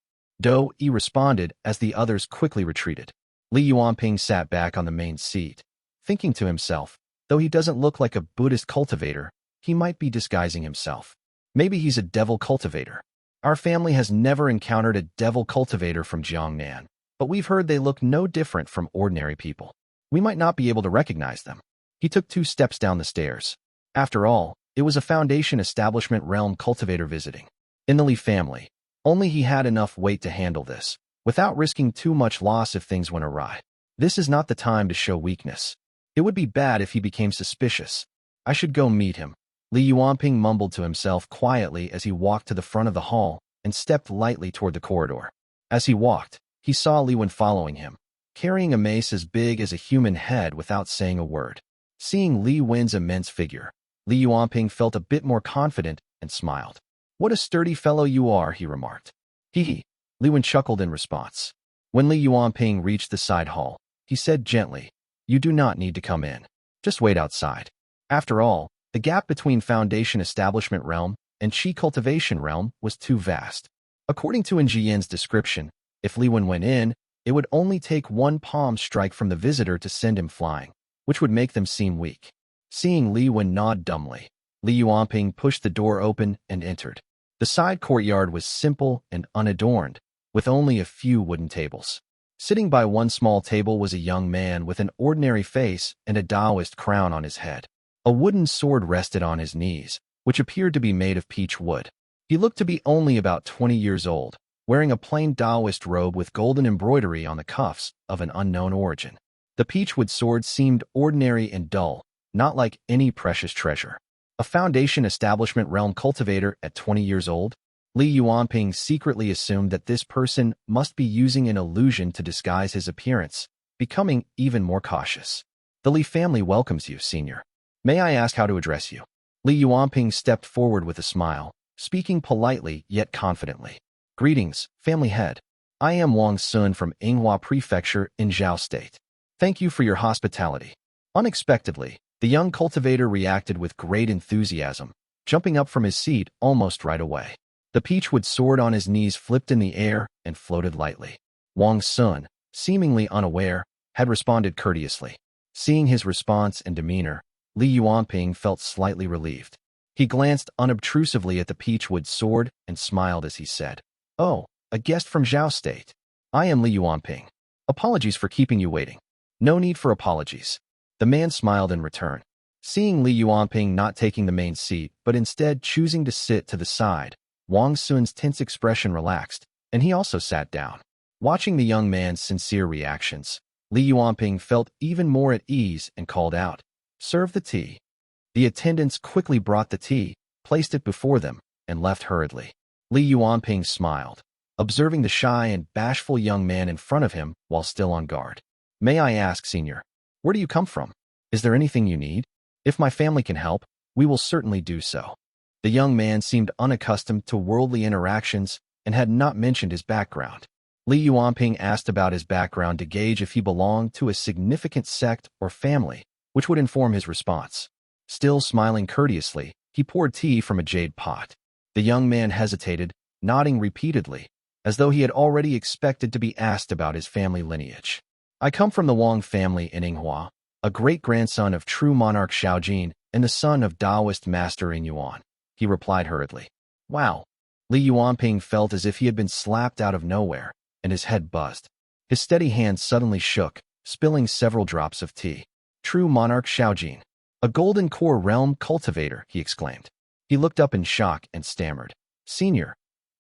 Do-E responded as the others quickly retreated. Li Yuanping sat back on the main seat, thinking to himself, though he doesn't look like a Buddhist cultivator, he might be disguising himself. Maybe he's a devil cultivator. Our family has never encountered a devil cultivator from Jiangnan, but we've heard they look no different from ordinary people. We might not be able to recognize them. He took 2 steps down the stairs. After all, it was a Foundation Establishment realm cultivator visiting. In the Li family, only he had enough weight to handle this, without risking too much loss if things went awry. This is not the time to show weakness. It would be bad if he became suspicious. I should go meet him. Li Yuanping mumbled to himself quietly as he walked to the front of the hall and stepped lightly toward the corridor. As he walked, he saw Li Yuan following him, carrying a mace as big as a human head without saying a word. Seeing Li Yuan's immense figure, Li Yuanping felt a bit more confident and smiled. "What a sturdy fellow you are," he remarked. Hee. Li Yuan chuckled in response. When Li Yuanping reached the side hall, he said gently, "You do not need to come in. Just wait outside." After all, the gap between Foundation Establishment realm and Qi Cultivation realm was too vast. According to Jian's description, if Li Yuan went in, it would only take 1 palm strike from the visitor to send him flying, which would make them seem weak. Seeing Li Yuan nod dumbly, Li Yuanping pushed the door open and entered. The side courtyard was simple and unadorned, with only a few wooden tables. Sitting by one small table was a young man with an ordinary face and a Taoist crown on his head. A wooden sword rested on his knees, which appeared to be made of peach wood. He looked to be only about 20 years old, wearing a plain Taoist robe with golden embroidery on the cuffs of an unknown origin. The peachwood sword seemed ordinary and dull, not like any precious treasure. A Foundation Establishment realm cultivator at 20 years old? Li Yuanping secretly assumed that this person must be using an illusion to disguise his appearance, becoming even more cautious. "The Li family welcomes you, senior. May I ask how to address you?" Li Yuanping stepped forward with a smile, speaking politely yet confidently. "Greetings, family head. I am Wang Xun from Yinghua Prefecture in Zhao State. Thank you for your hospitality." Unexpectedly, the young cultivator reacted with great enthusiasm, jumping up from his seat almost right away. The peachwood sword on his knees flipped in the air and floated lightly. Wang Xun, seemingly unaware, had responded courteously. Seeing his response and demeanor, Li Yuanping felt slightly relieved. He glanced unobtrusively at the peachwood sword and smiled as he said, "Oh, a guest from Zhao State. I am Li Yuanping. Apologies for keeping you waiting." "No need for apologies." The man smiled in return. Seeing Li Yuanping not taking the main seat, but instead choosing to sit to the side, Wang Xun's tense expression relaxed, and he also sat down. Watching the young man's sincere reactions, Li Yuanping felt even more at ease and called out, "Serve the tea." The attendants quickly brought the tea, placed it before them, and left hurriedly. Li Yuanping smiled, observing the shy and bashful young man in front of him while still on guard. "May I ask, senior, where do you come from? Is there anything you need? If my family can help, we will certainly do so." The young man seemed unaccustomed to worldly interactions and had not mentioned his background. Li Yuanping asked about his background to gauge if he belonged to a significant sect or family, which would inform his response. Still smiling courteously, he poured tea from a jade pot. The young man hesitated, nodding repeatedly, as though he had already expected to be asked about his family lineage. "I come from the Wang family in Yinghua, a great-grandson of true monarch Shaojin and the son of Taoist master in Yuan," he replied hurriedly. "Wow." Li Yuanping felt as if he had been slapped out of nowhere, and his head buzzed. His steady hand suddenly shook, spilling several drops of tea. "True monarch Shaojin, a golden core realm cultivator," he exclaimed. He looked up in shock and stammered, "Senior,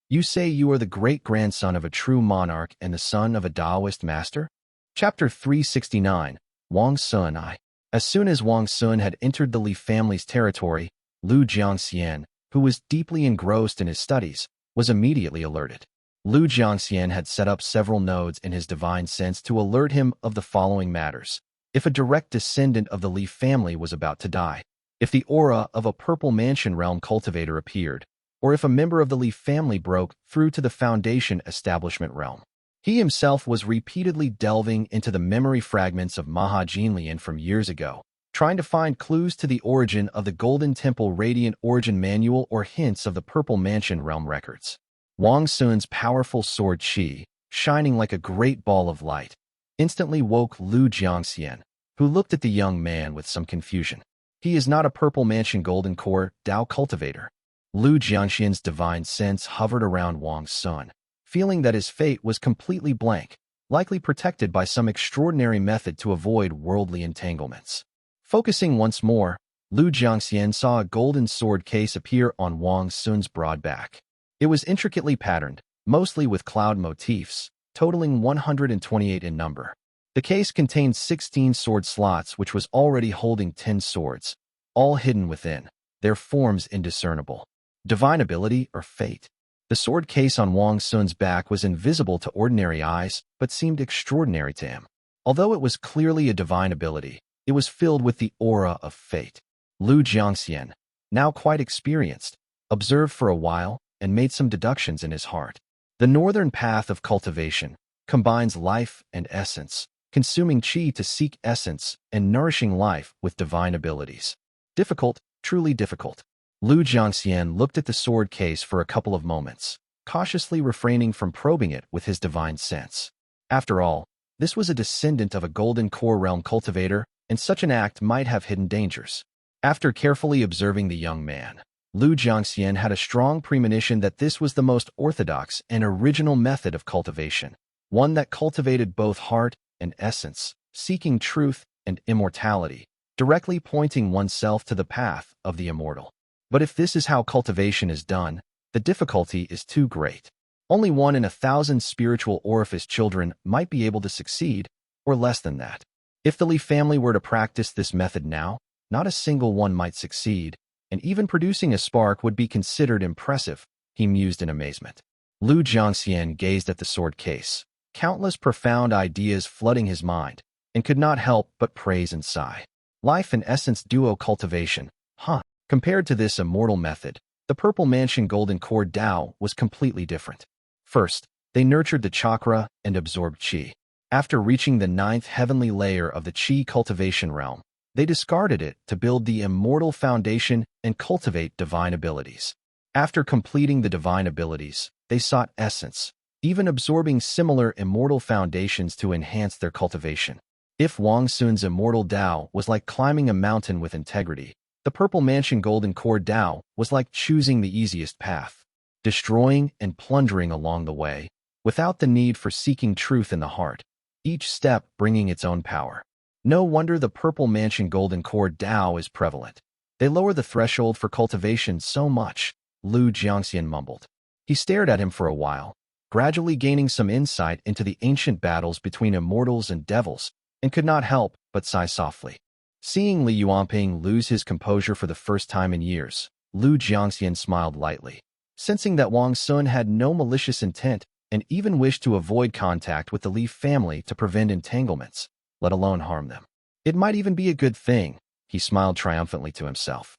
you say you are the great-grandson of a true monarch and the son of a Taoist master?" Chapter 369, Wang Xun. As soon as Wang Xun had entered the Li family's territory, Lu Jiangxian, who was deeply engrossed in his studies, was immediately alerted. Lu Jiangxian had set up several nodes in his divine sense to alert him of the following matters. If a direct descendant of the Li family was about to die, if the aura of a purple mansion realm cultivator appeared, or if a member of the Li family broke through to the Foundation Establishment realm. He himself was repeatedly delving into the memory fragments of Jinlian from years ago, trying to find clues to the origin of the Golden Temple Radiant Origin Manual or hints of the Purple Mansion realm records. Wang Xun's powerful sword Qi, shining like a great ball of light, instantly woke Lu Jiangxian, who looked at the young man with some confusion. "He is not a Purple Mansion Golden Core Dao cultivator. Lu Jiangxian's divine sense hovered around Wang Xun, feeling that his fate was completely blank, likely protected by some extraordinary method to avoid worldly entanglements. Focusing once more, Lu Jiangxian saw a golden sword case appear on Wang Xun's broad back. It was intricately patterned, mostly with cloud motifs, totaling 128 in number. The case contained 16 sword slots which was already holding 10 swords, all hidden within, their forms indiscernible. Divine ability or fate? The sword case on Wang Xun's back was invisible to ordinary eyes, but seemed extraordinary to him. Although it was clearly a divine ability, it was filled with the aura of fate. Lu Jiangxian, now quite experienced, observed for a while and made some deductions in his heart. The northern path of cultivation combines life and essence, consuming qi to seek essence and nourishing life with divine abilities. Difficult, truly difficult. Lu Jiangxian looked at the sword case for a couple of moments, cautiously refraining from probing it with his divine sense. After all, this was a descendant of a golden core realm cultivator, and such an act might have hidden dangers. After carefully observing the young man, Lu Jiangxian had a strong premonition that this was the most orthodox and original method of cultivation, one that cultivated both heart and essence, seeking truth and immortality, directly pointing oneself to the path of the immortal. But if this is how cultivation is done, the difficulty is too great. Only 1 in 1,000 spiritual orifice children might be able to succeed, or less than that. If the Li family were to practice this method now, not a single one might succeed, and even producing a spark would be considered impressive, he mused in amazement. Lu Jiangxian gazed at the sword case, countless profound ideas flooding his mind, and could not help but praise and sigh. Life and essence duo cultivation, huh? Compared to this immortal method, the Purple Mansion Golden Core Dao was completely different. First, they nurtured the chakra and absorbed qi. After reaching the 9th heavenly layer of the qi cultivation realm, they discarded it to build the immortal foundation and cultivate divine abilities. After completing the divine abilities, they sought essence, even absorbing similar immortal foundations to enhance their cultivation. If Wang Xun's immortal Dao was like climbing a mountain with integrity, the Purple Mansion Golden Core Dao was like choosing the easiest path, destroying and plundering along the way, without the need for seeking truth in the heart, each step bringing its own power. No wonder the Purple Mansion Golden Core Dao is prevalent. They lower the threshold for cultivation so much, Lu Jiangxian mumbled. He stared at him for a while, gradually gaining some insight into the ancient battles between immortals and devils, and could not help but sigh softly. Seeing Li Yuanping lose his composure for the first time in years, Lu Jiangxian smiled lightly, sensing that Wang Xun had no malicious intent and even wished to avoid contact with the Li family to prevent entanglements, let alone harm them. It might even be a good thing, he smiled triumphantly to himself.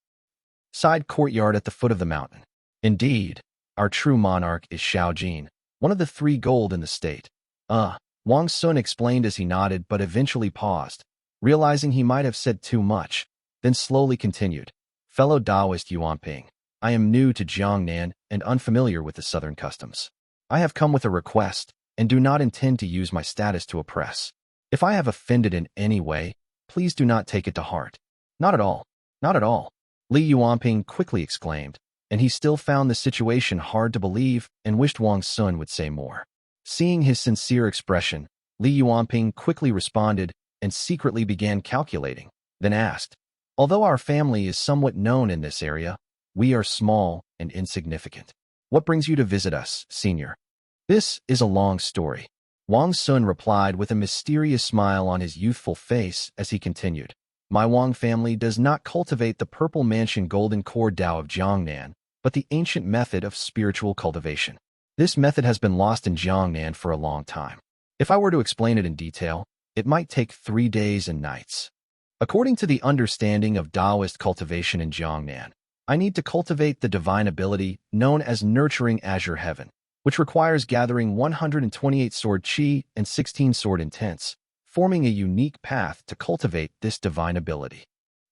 Side courtyard at the foot of the mountain. Indeed, our true monarch is Xiaojin, one of the 3 gold in the state. Wang Xun explained as he nodded but eventually paused, realizing he might have said too much, then slowly continued. Fellow Taoist Yuanping, I am new to Jiangnan and unfamiliar with the southern customs. I have come with a request and do not intend to use my status to oppress. If I have offended in any way, please do not take it to heart. Not at all. Not at all. Li Yuanping quickly exclaimed, and he still found the situation hard to believe and wished Wang Xun would say more. Seeing his sincere expression, Li Yuanping quickly responded and secretly began calculating, then asked, although our family is somewhat known in this area, we are small and insignificant. What brings you to visit us, senior? This is a long story. Wang Xun replied with a mysterious smile on his youthful face as he continued. My Wang family does not cultivate the Purple Mansion Golden Core Dao of Jiangnan, but the ancient method of spiritual cultivation. This method has been lost in Jiangnan for a long time. If I were to explain it in detail, it might take 3 days and nights. According to the understanding of Taoist cultivation in Jiangnan, I need to cultivate the divine ability known as nurturing Azure Heaven, which requires gathering 128 sword qi and 16 sword intents, forming a unique path to cultivate this divine ability.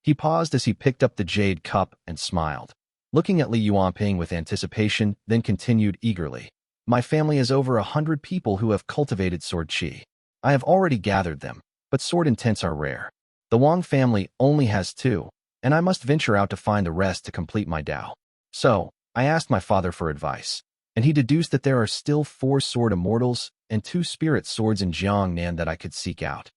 He paused as he picked up the jade cup and smiled, looking at Li Yuanping with anticipation, then continued eagerly. My family has over 100 people who have cultivated sword qi. I have already gathered them, but sword intents are rare. The Wang family only has 2, and I must venture out to find the rest to complete my Dao. So, I asked my father for advice, and he deduced that there are still 4 sword immortals and 2 spirit swords in Jiangnan that I could seek out.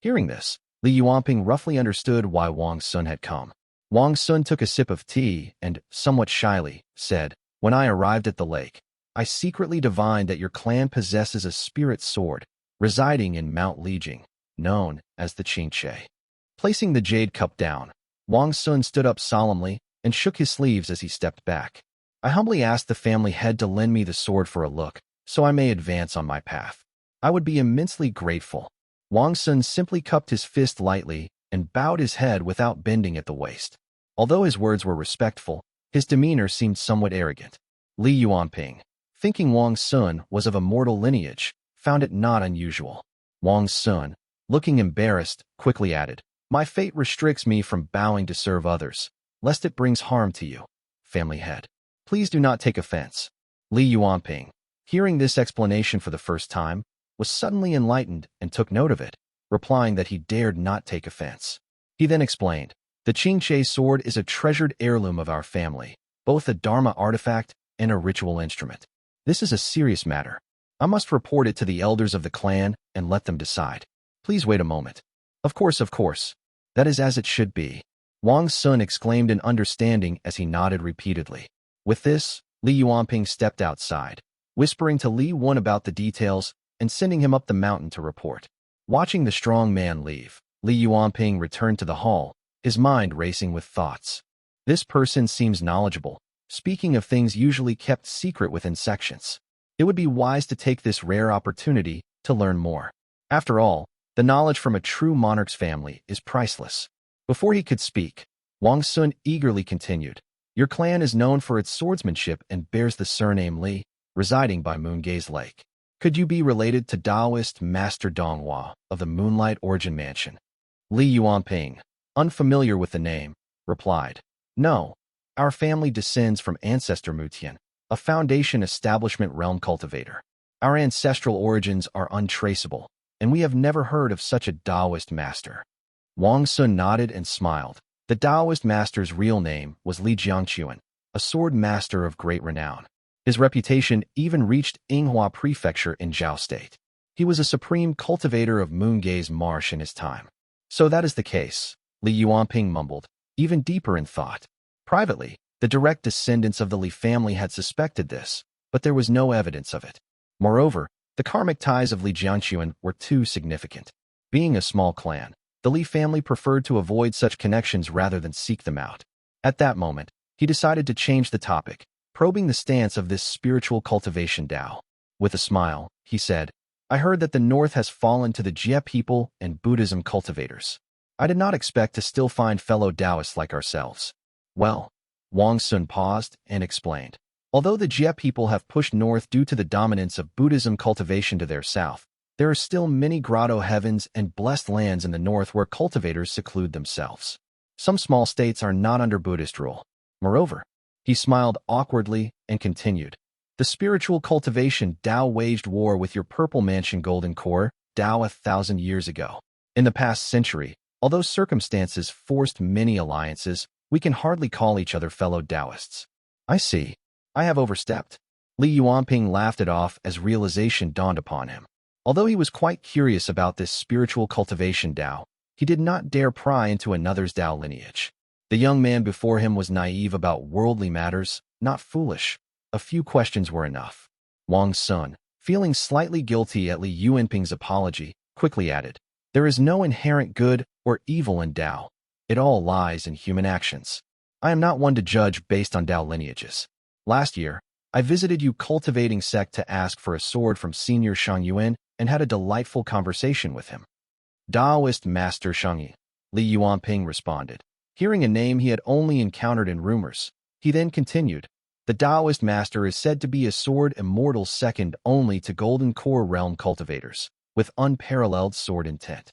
Hearing this, Li Yuanping roughly understood why Wang Xun had come. Wang Xun took a sip of tea and, somewhat shyly, said, "When I arrived at the lake, I secretly divined that your clan possesses a spirit sword residing in Mount Lijing, known as the Qingche." Placing the jade cup down, Wang Xun stood up solemnly and shook his sleeves as he stepped back. "I humbly asked the family head to lend me the sword for a look, so I may advance on my path. I would be immensely grateful." Wang Xun simply cupped his fist lightly and bowed his head without bending at the waist. Although his words were respectful, his demeanor seemed somewhat arrogant. Li Yuanping, thinking Wang Xun was of immortal lineage, found it not unusual. Wang Xun, looking embarrassed, quickly added, "My fate restricts me from bowing to serve others, lest it brings harm to you, family head. Please do not take offense." Li Yuanping, hearing this explanation for the first time, was suddenly enlightened and took note of it, replying that he dared not take offense. He then explained, "The Qingche sword is a treasured heirloom of our family, both a Dharma artifact and a ritual instrument. This is a serious matter. I must report it to the elders of the clan and let them decide. Please wait a moment." Of course. That is as it should be," Wang Xun exclaimed in understanding as he nodded repeatedly. With this, Li Yuanping stepped outside, whispering to Li Yuan about the details and sending him up the mountain to report. Watching the strong man leave, Li Yuanping returned to the hall, his mind racing with thoughts. This person seems knowledgeable, speaking of things usually kept secret within sections. It would be wise to take this rare opportunity to learn more. After all, the knowledge from a true monarch's family is priceless. Before he could speak, Wang Xun eagerly continued, "Your clan is known for its swordsmanship and bears the surname Li, residing by Moongaze Lake. Could you be related to Taoist Master Donghua of the Moonlight Origin Mansion?" Li Yuanping, unfamiliar with the name, replied, "No. Our family descends from Ancestor Mutian, a Foundation Establishment realm cultivator. Our ancestral origins are untraceable, and we have never heard of such a Taoist master." Wang Xun nodded and smiled. The Taoist master's real name was Li Jiangquan, a sword master of great renown. His reputation even reached Yinghua Prefecture in Zhao State. He was a supreme cultivator of Moongaze Marsh in his time. "So that is the case," Li Yuanping mumbled, even deeper in thought. Privately, the direct descendants of the Li family had suspected this, but there was no evidence of it. Moreover, the karmic ties of Li Jiangquan were too significant. Being a small clan, the Li family preferred to avoid such connections rather than seek them out. At that moment, he decided to change the topic, probing the stance of this spiritual cultivation Tao. With a smile, he said, "I heard that the North has fallen to the Jie people and Buddhism cultivators. I did not expect to still find fellow Taoists like ourselves." "Well," Wang Xun paused and explained, "although the Jie people have pushed north due to the dominance of Buddhism cultivation to their south, there are still many grotto heavens and blessed lands in the north where cultivators seclude themselves. Some small states are not under Buddhist rule. Moreover," he smiled awkwardly and continued, "the spiritual cultivation Tao waged war with your Purple Mansion Golden Core Tao 1,000 years ago. In the past century, although circumstances forced many alliances, we can hardly call each other fellow Taoists." "I see. I have overstepped." Li Yuanping laughed it off as realization dawned upon him. Although he was quite curious about this spiritual cultivation Tao, he did not dare pry into another's Tao lineage. The young man before him was naive about worldly matters, not foolish. A few questions were enough. Wang Xun, feeling slightly guilty at Li Yuanping's apology, quickly added, "There is no inherent good or evil in Tao. It all lies in human actions. I am not one to judge based on Tao lineages. Last year, I visited you cultivating sect to ask for a sword from Senior Shang Yuan and had a delightful conversation with him." "Taoist Master Shangyi," Li Yuanping responded, hearing a name he had only encountered in rumors. He then continued, "The Taoist master is said to be a sword immortal second only to Golden Core realm cultivators, with unparalleled sword intent.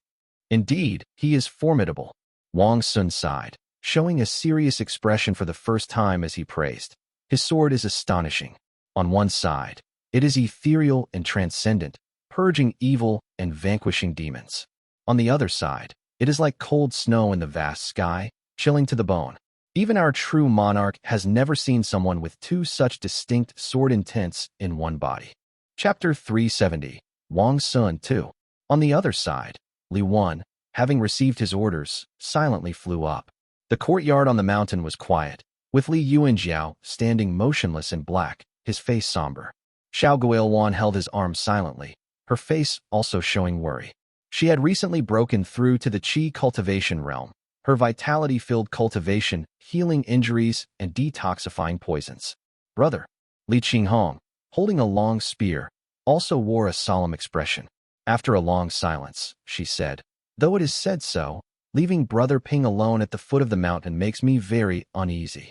Indeed, he is formidable." Wang Xun sighed, showing a serious expression for the first time as he praised. "His sword is astonishing. On one side, it is ethereal and transcendent, purging evil and vanquishing demons. On the other side, it is like cold snow in the vast sky, chilling to the bone. Even our true monarch has never seen someone with two such distinct sword intents in one body. Chapter 370. Wang Xun 2. On the other side, Yuan, having received his orders, silently flew up. The courtyard on the mountain was quiet, with Li Yuanjiao standing motionless in black, his face somber. Xiao Guilwan held his arm silently, her face also showing worry. She had recently broken through to the Qi cultivation realm, her vitality-filled cultivation, healing injuries, and detoxifying poisons. Brother, Li Qinghong, holding a long spear, also wore a solemn expression. After a long silence, she said, "Though it is said so, leaving Brother Ping alone at the foot of the mountain makes me very uneasy."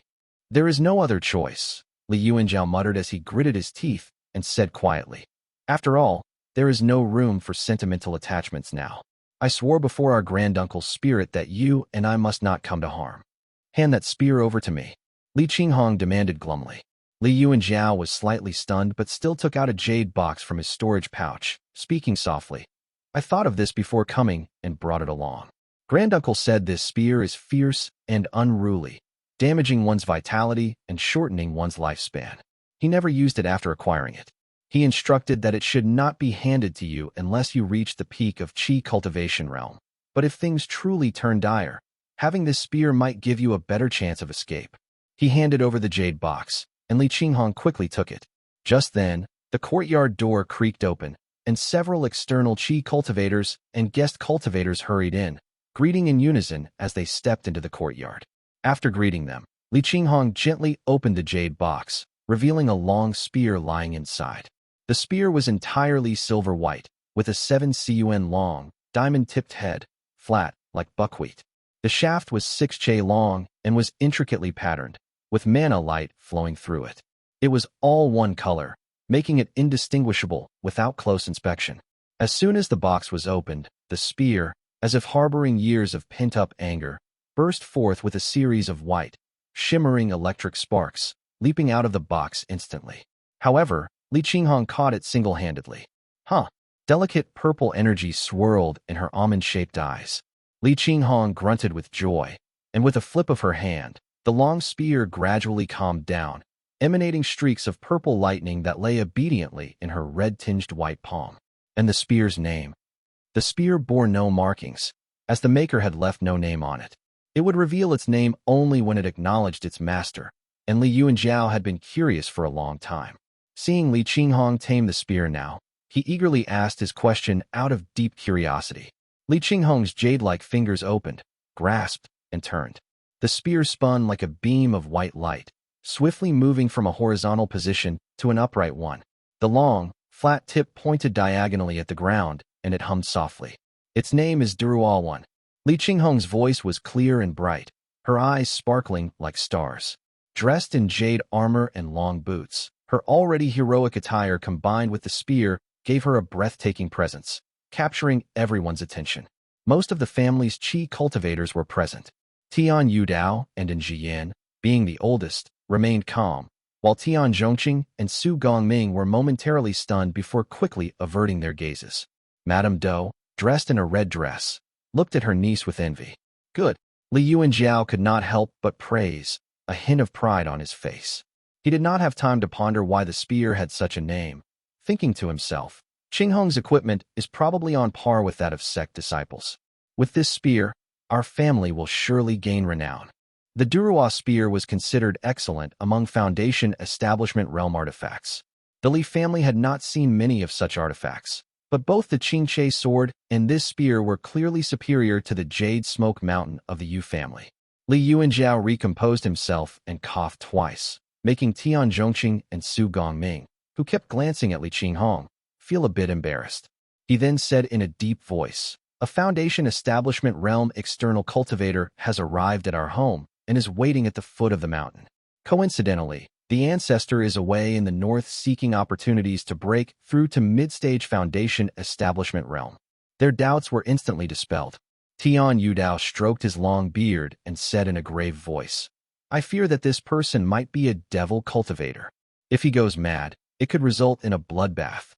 "There is no other choice," Li Yuanjiao muttered as he gritted his teeth and said quietly. "After all, there is no room for sentimental attachments now. I swore before our granduncle's spirit that you and I must not come to harm. Hand that spear over to me," Li Qinghong demanded glumly. Li Yuanjiao was slightly stunned but still took out a jade box from his storage pouch, speaking softly. "I thought of this before coming and brought it along. Granduncle said this spear is fierce and unruly, damaging one's vitality and shortening one's lifespan. He never used it after acquiring it. He instructed that it should not be handed to you unless you reach the peak of Qi cultivation realm. But if things truly turn dire, having this spear might give you a better chance of escape." He handed over the jade box, and Li Qinghong quickly took it. Just then, the courtyard door creaked open, and several external Qi cultivators and guest cultivators hurried in, greeting in unison as they stepped into the courtyard. After greeting them, Li Qinghong gently opened the jade box, revealing a long spear lying inside. The spear was entirely silver white, with a 7 cun long, diamond-tipped head, flat, like buckwheat. The shaft was 6 che long and was intricately patterned, with mana light flowing through it. It was all one color, making it indistinguishable without close inspection. As soon as the box was opened, the spear, as if harboring years of pent-up anger, burst forth with a series of white, shimmering electric sparks, leaping out of the box instantly. However, Li Qinghong caught it single-handedly. "Huh." Delicate purple energy swirled in her almond-shaped eyes. Li Qinghong grunted with joy, and with a flip of her hand, the long spear gradually calmed down, emanating streaks of purple lightning that lay obediently in her red-tinged white palm. And the spear's name. The spear bore no markings, as the maker had left no name on it. It would reveal its name only when it acknowledged its master, and Li Yuanjiao had been curious for a long time. Seeing Li Qinghong tame the spear now, he eagerly asked his question out of deep curiosity. Li Qinghong's jade-like fingers opened, grasped, and turned. The spear spun like a beam of white light, swiftly moving from a horizontal position to an upright one. The long, flat tip pointed diagonally at the ground, and it hummed softly. "Its name is Durualwan." Li Qinghong's voice was clear and bright, her eyes sparkling like stars. Dressed in jade armor and long boots, her already heroic attire combined with the spear gave her a breathtaking presence, capturing everyone's attention. Most of the family's Qi cultivators were present. Tian Yudao and Jiyan, being the oldest, remained calm, while Tian Zhongqing and Su Gongming were momentarily stunned before quickly averting their gazes. Madame Dou, dressed in a red dress, looked at her niece with envy. "Good." Li Yuanjiao could not help but praise, a hint of pride on his face. He did not have time to ponder why the spear had such a name, thinking to himself, "Qinghong's equipment is probably on par with that of sect disciples. With this spear, our family will surely gain renown." The Durua spear was considered excellent among Foundation Establishment realm artifacts. The Li family had not seen many of such artifacts, but both the Qingche sword and this spear were clearly superior to the Jade Smoke Mountain of the Yu family. Li Yuanjiao recomposed himself and coughed twice, making Tian Zhongqing and Su Gongming, who kept glancing at Li Qinghong, feel a bit embarrassed. He then said in a deep voice, "A Foundation Establishment realm external cultivator has arrived at our home and is waiting at the foot of the mountain. Coincidentally, the ancestor is away in the north seeking opportunities to break through to mid-stage Foundation Establishment realm." Their doubts were instantly dispelled. Tian Yudao stroked his long beard and said in a grave voice, "I fear that this person might be a devil cultivator. If he goes mad, it could result in a bloodbath."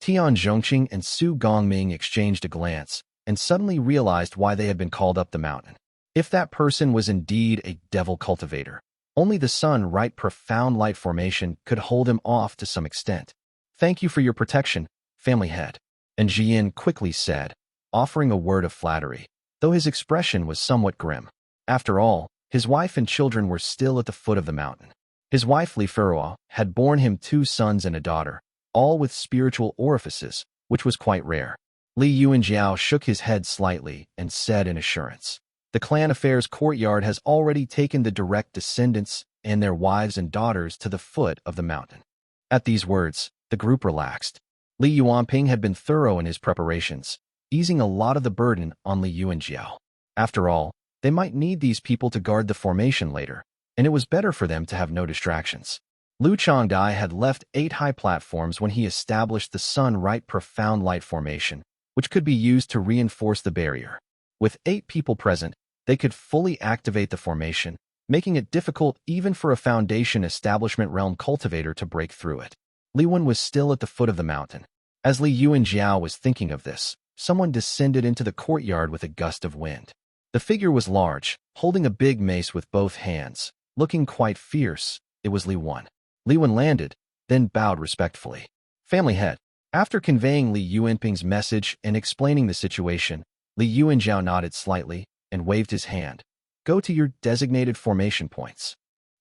Tian Zhongqing and Su Gongming exchanged a glance and suddenly realized why they had been called up the mountain. If that person was indeed a devil cultivator, only the sun right profound light formation could hold him off to some extent. Thank you for your protection, family head. And Jian quickly said, offering a word of flattery, though his expression was somewhat grim. After all, his wife and children were still at the foot of the mountain. His wife Li Furua had borne him 2 sons and a daughter, all with spiritual orifices, which was quite rare. Li Yuanjiao shook his head slightly and said in assurance, the clan affairs courtyard has already taken the direct descendants and their wives and daughters to the foot of the mountain. At these words, the group relaxed. Li Yuanping had been thorough in his preparations, easing a lot of the burden on Li Yuanjiao. After all, they might need these people to guard the formation later, and it was better for them to have no distractions. Lu Changdai had left 8 high platforms when he established the sun-right profound light formation, which could be used to reinforce the barrier. With 8 people present, they could fully activate the formation, making it difficult even for a Foundation Establishment Realm cultivator to break through it. Li Wen was still at the foot of the mountain. As Li Yuanjiao was thinking of this, someone descended into the courtyard with a gust of wind. The figure was large, holding a big mace with both hands, looking quite fierce. It was Li Wen. Li Wen landed, then bowed respectfully. Family head. After conveying Li Yuanping's message and explaining the situation, Li Yuanjiao nodded slightly and waved his hand. Go to your designated formation points.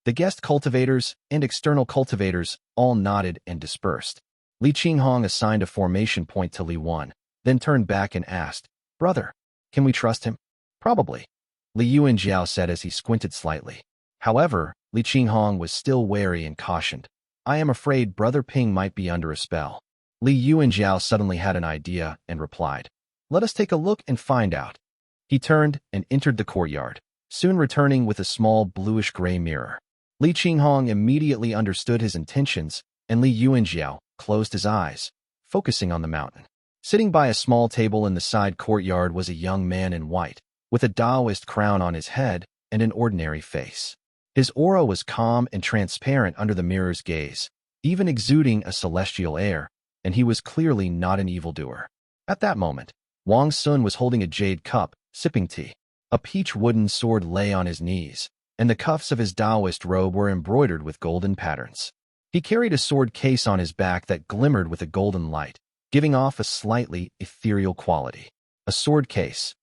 The guest cultivators and external cultivators all nodded and dispersed. Li Qinghong assigned a formation point to Li Wen, then turned back and asked, Brother, can we trust him? Probably, Li Yuanjiao said as he squinted slightly. However, Li Qinghong was still wary and cautioned. I am afraid Brother Ping might be under a spell. Li Yuanjiao suddenly had an idea and replied, Let us take a look and find out. He turned and entered the courtyard, soon returning with a small bluish-gray mirror. Li Qinghong immediately understood his intentions, and Li Yuanjiao closed his eyes, focusing on the mountain. Sitting by a small table in the side courtyard was a young man in white, with a Taoist crown on his head and an ordinary face. His aura was calm and transparent under the mirror's gaze, even exuding a celestial air, and he was clearly not an evildoer. At that moment, Wang Xun was holding a jade cup, sipping tea. A peach wooden sword lay on his knees, and the cuffs of his Taoist robe were embroidered with golden patterns. He carried a sword case on his back that glimmered with a golden light, giving off a slightly ethereal quality. A sword case.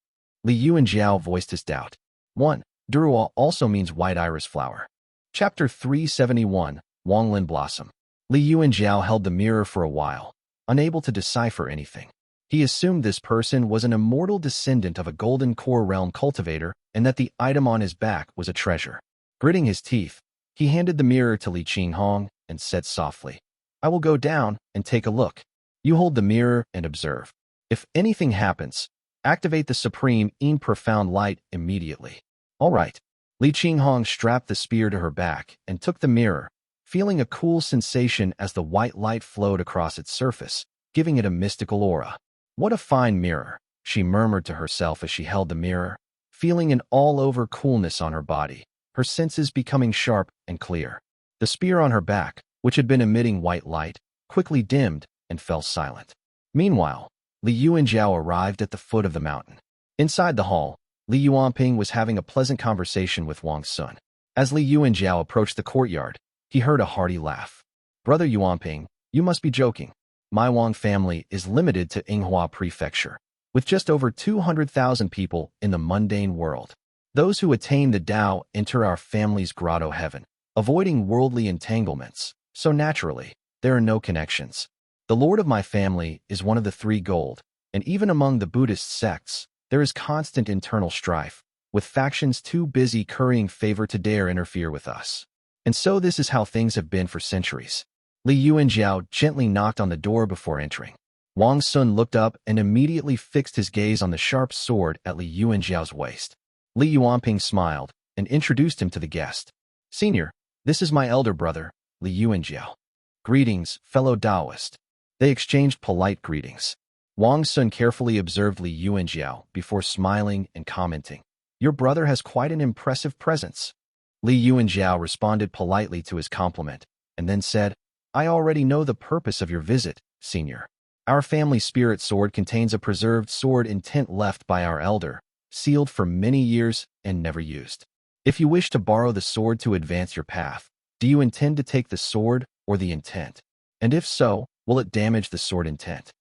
Li Yuanjiao voiced his doubt. 1. Durua also means white iris flower. Chapter 371, Wanglin Blossom. Li Yuanjiao held the mirror for a while, unable to decipher anything. He assumed this person was an immortal descendant of a golden core realm cultivator and that the item on his back was a treasure. Gritting his teeth, he handed the mirror to Li Qinghong and said softly, I will go down and take a look. You hold the mirror and observe. If anything happens, activate the Supreme Profound Light immediately. All right. Li Qinghong strapped the spear to her back and took the mirror, feeling a cool sensation as the white light flowed across its surface, giving it a mystical aura. What a fine mirror, she murmured to herself as she held the mirror, feeling an all-over coolness on her body, her senses becoming sharp and clear. The spear on her back, which had been emitting white light, quickly dimmed and fell silent. Meanwhile, Li Yuanjiao arrived at the foot of the mountain. Inside the hall, Li Yuanping was having a pleasant conversation with Wang Xun. As Li Yuanjiao approached the courtyard, he heard a hearty laugh. Brother Yuanping, you must be joking. My Wang family is limited to Yinghua Prefecture, with just over 200,000 people in the mundane world. Those who attain the Tao enter our family's grotto heaven, avoiding worldly entanglements, so naturally, there are no connections. The lord of my family is one of the 3 gold, and even among the Buddhist sects, there is constant internal strife, with factions too busy currying favor to dare interfere with us. And so this is how things have been for centuries. Li Yuanjiao gently knocked on the door before entering. Wang Xun looked up and immediately fixed his gaze on the sharp sword at Li Yuanjiao's waist. Li Yuanping smiled and introduced him to the guest. Senior, this is my elder brother, Li Yuanjiao. Greetings, fellow Taoist. They exchanged polite greetings. Wang Xun carefully observed Li Yuanjiao before smiling and commenting. Your brother has quite an impressive presence. Li Yuanjiao responded politely to his compliment, and then said, I already know the purpose of your visit, Senior. Our family spirit sword contains a preserved sword intent left by our elder, sealed for many years and never used. If you wish to borrow the sword to advance your path, do you intend to take the sword or the intent? And if so, will it damage the sword intent?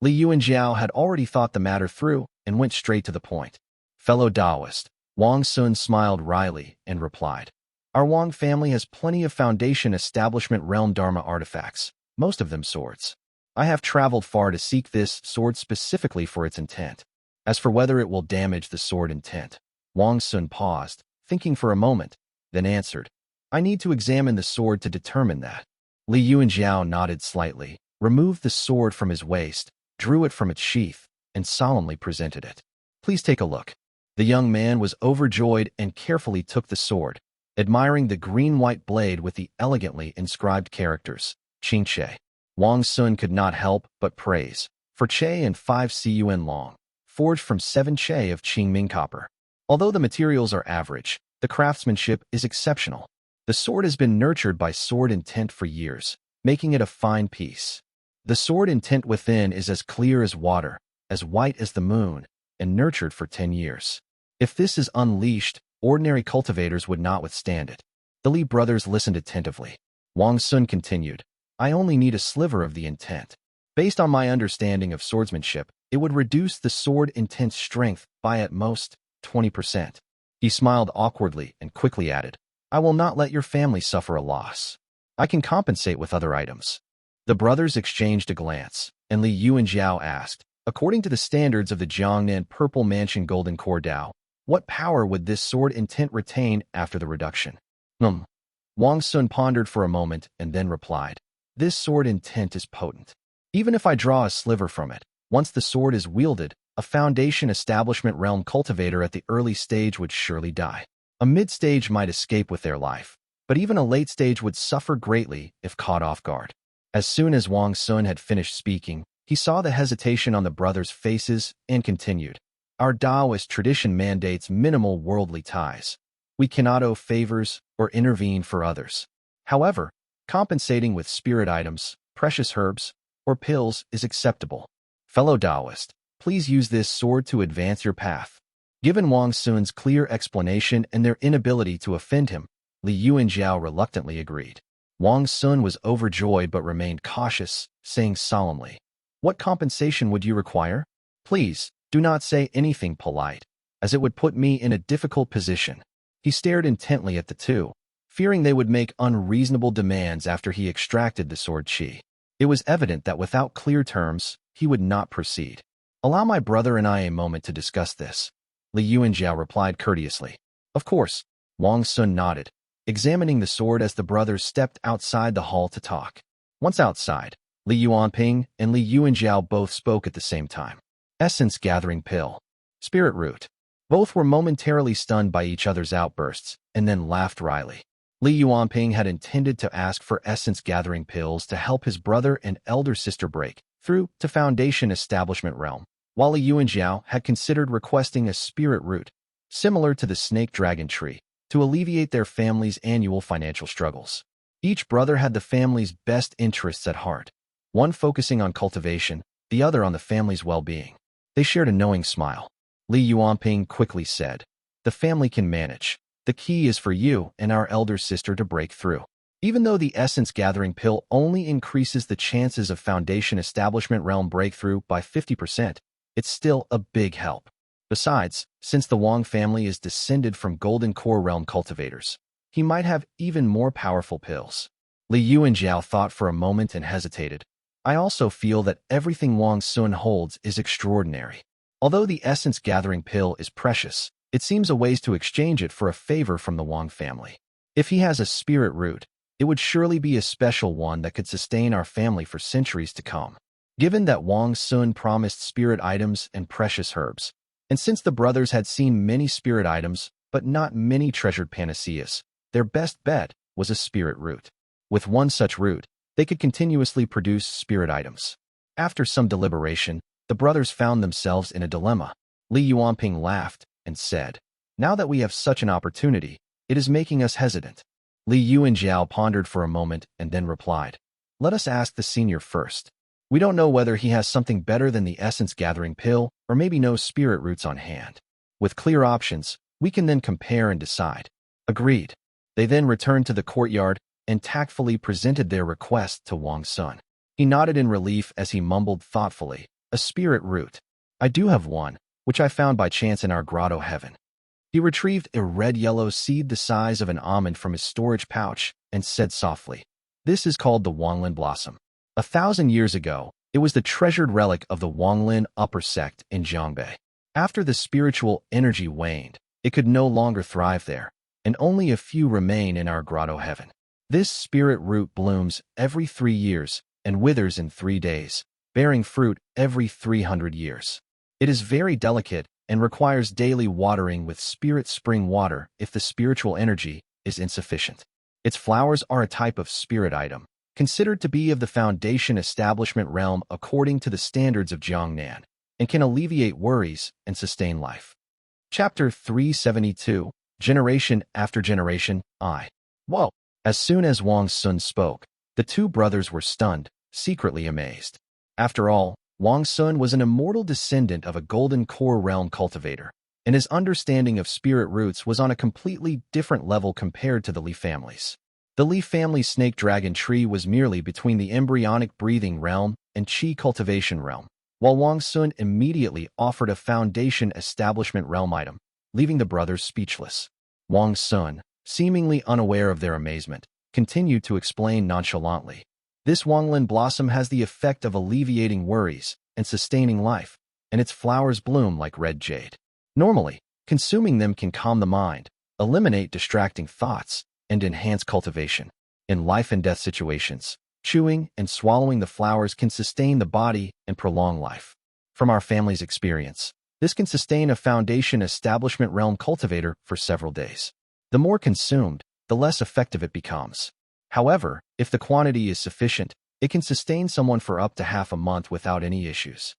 Li Yuanjiao had already thought the matter through and went straight to the point. Fellow Taoist, Wang Xun smiled wryly and replied, Our Wang family has plenty of Foundation Establishment Realm Dharma artifacts, most of them swords. I have traveled far to seek this sword specifically for its intent. As for whether it will damage the sword intent, Wang Xun paused, thinking for a moment, then answered, I need to examine the sword to determine that. Li Yuanjiao nodded slightly, removed the sword from his waist, drew it from its sheath, and solemnly presented it. Please take a look. The young man was overjoyed and carefully took the sword, admiring the green-white blade with the elegantly inscribed characters, Qing Che. Wang Xun could not help but praise, for Che and 5 Cun long, forged from 7 Che of Qingming copper. Although the materials are average, the craftsmanship is exceptional. The sword has been nurtured by sword intent for years, making it a fine piece. The sword intent within is as clear as water, as white as the moon, and nurtured for 10 years. If this is unleashed, ordinary cultivators would not withstand it. The Li brothers listened attentively. Wang Xun continued, I only need a sliver of the intent. Based on my understanding of swordsmanship, it would reduce the sword intent's strength by at most 20%. He smiled awkwardly and quickly added, I will not let your family suffer a loss. I can compensate with other items. The brothers exchanged a glance, and Li Yuanjiao asked, according to the standards of the Jiangnan Purple Mansion Golden Core Dao, what power would this sword intent retain after the reduction? Wang Xun pondered for a moment and then replied, This sword intent is potent. Even if I draw a sliver from it, once the sword is wielded, a Foundation Establishment Realm cultivator at the early stage would surely die. A mid-stage might escape with their life, but even a late stage would suffer greatly if caught off guard. As soon as Wang Xun had finished speaking, he saw the hesitation on the brothers' faces and continued. Our Taoist tradition mandates minimal worldly ties. We cannot owe favors or intervene for others. However, compensating with spirit items, precious herbs, or pills is acceptable. Fellow Taoist, please use this sword to advance your path. Given Wang Xun's clear explanation and their inability to offend him, Li Yuanjiao reluctantly agreed. Wang Xun was overjoyed but remained cautious, saying solemnly, What compensation would you require? Please, do not say anything polite, as it would put me in a difficult position. He stared intently at the two, fearing they would make unreasonable demands after he extracted the sword chi. It was evident that without clear terms, he would not proceed. Allow my brother and I a moment to discuss this. Li Yuanjiao replied courteously. Of course, Wang Xun nodded, examining the sword as the brothers stepped outside the hall to talk. Once outside, Li Yuanping and Li Yuanjiao both spoke at the same time. Essence Gathering Pill. Spirit Root. Both were momentarily stunned by each other's outbursts, and then laughed wryly. Li Yuanping had intended to ask for Essence Gathering Pills to help his brother and elder sister break through to Foundation Establishment Realm, while Li Yuanjiao had considered requesting a Spirit Root, similar to the Snake Dragon Tree, to alleviate their family's annual financial struggles. Each brother had the family's best interests at heart, one focusing on cultivation, the other on the family's well-being. They shared a knowing smile. Li Yuanping quickly said, The family can manage. The key is for you and our elder sister to break through. Even though the Essence Gathering Pill only increases the chances of Foundation Establishment Realm breakthrough by 50%, it's still a big help. Besides, since the Wang family is descended from Golden Core Realm cultivators, he might have even more powerful pills. Li Yuanjiao thought for a moment and hesitated. I also feel that everything Wang Xun holds is extraordinary. Although the Essence Gathering Pill is precious, it seems a ways to exchange it for a favor from the Wang family. If he has a Spirit Root, it would surely be a special one that could sustain our family for centuries to come. Given that Wang Xun promised spirit items and precious herbs, and since the brothers had seen many spirit items but not many treasured panaceas, their best bet was a Spirit Root. With one such root, they could continuously produce spirit items. After some deliberation, the brothers found themselves in a dilemma. Li Yuanping laughed and said, Now that we have such an opportunity, it is making us hesitant. Li Yuanjiao pondered for a moment and then replied, Let us ask the senior first. We don't know whether he has something better than the Essence Gathering Pill or maybe no Spirit Roots on hand. With clear options, we can then compare and decide. Agreed. They then returned to the courtyard and tactfully presented their request to Wang Xun. He nodded in relief as he mumbled thoughtfully, "A spirit root. I do have one, which I found by chance in our grotto heaven." He retrieved a red-yellow seed the size of an almond from his storage pouch and said softly, "This is called the Wanglin blossom. 1,000 years ago, it was the treasured relic of the Wanglin upper sect in Jiangbei. After the spiritual energy waned, it could no longer thrive there, and only a few remain in our grotto heaven. This spirit root blooms every 3 years and withers in 3 days, bearing fruit every 300 years. It is very delicate and requires daily watering with spirit spring water if the spiritual energy is insufficient. Its flowers are a type of spirit item, considered to be of the foundation establishment realm according to the standards of Jiangnan, and can alleviate worries and sustain life." Chapter 372, Generation After Generation, I. Whoa! As soon as Wang Xun spoke, the two brothers were stunned, secretly amazed. After all, Wang Xun was an immortal descendant of a golden core realm cultivator, and his understanding of spirit roots was on a completely different level compared to the Li family's. The Li family snake dragon tree was merely between the embryonic breathing realm and qi cultivation realm, while Wang Xun immediately offered a foundation establishment realm item, leaving the brothers speechless. Wang Xun, seemingly unaware of their amazement, continued to explain nonchalantly, "This Wanglin blossom has the effect of alleviating worries and sustaining life, and its flowers bloom like red jade. Normally, consuming them can calm the mind, eliminate distracting thoughts, and enhance cultivation. In life and death situations, chewing and swallowing the flowers can sustain the body and prolong life. From our family's experience, this can sustain a foundation establishment realm cultivator for several days. The more consumed, the less effective it becomes. However, if the quantity is sufficient, it can sustain someone for up to half a month without any issues."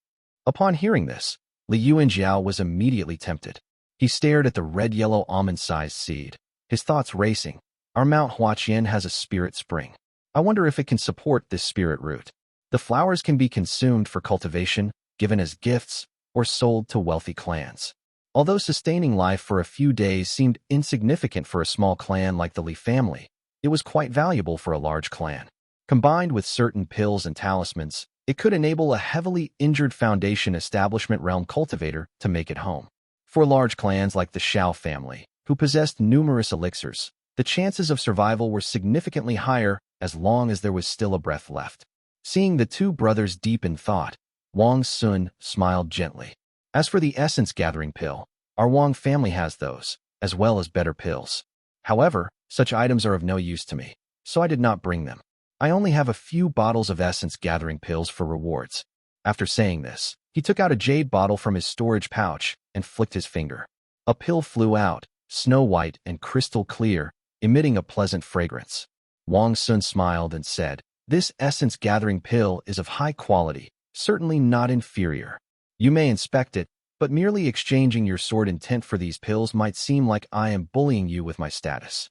Upon hearing this, Yuan was immediately tempted. He stared at the red-yellow almond-sized seed, his thoughts racing. "Our Mount Huaqian has a spirit spring. I wonder if it can support this spirit root. The flowers can be consumed for cultivation, given as gifts, or sold to wealthy clans." Although sustaining life for a few days seemed insignificant for a small clan like the Li family, it was quite valuable for a large clan. Combined with certain pills and talismans, it could enable a heavily injured foundation establishment realm cultivator to make it home. For large clans like the Shao family, who possessed numerous elixirs, the chances of survival were significantly higher as long as there was still a breath left. Seeing the two brothers deep in thought, Wang Xun smiled gently. "As for the essence-gathering pill, our Wang family has those, as well as better pills. However, such items are of no use to me, so I did not bring them. I only have a few bottles of essence-gathering pills for rewards." After saying this, he took out a jade bottle from his storage pouch and flicked his finger. A pill flew out, snow-white and crystal clear, emitting a pleasant fragrance. Wang Xun smiled and said, "This essence-gathering pill is of high quality, certainly not inferior. You may inspect it, but merely exchanging your sword intent for these pills might seem like I am bullying you with my status."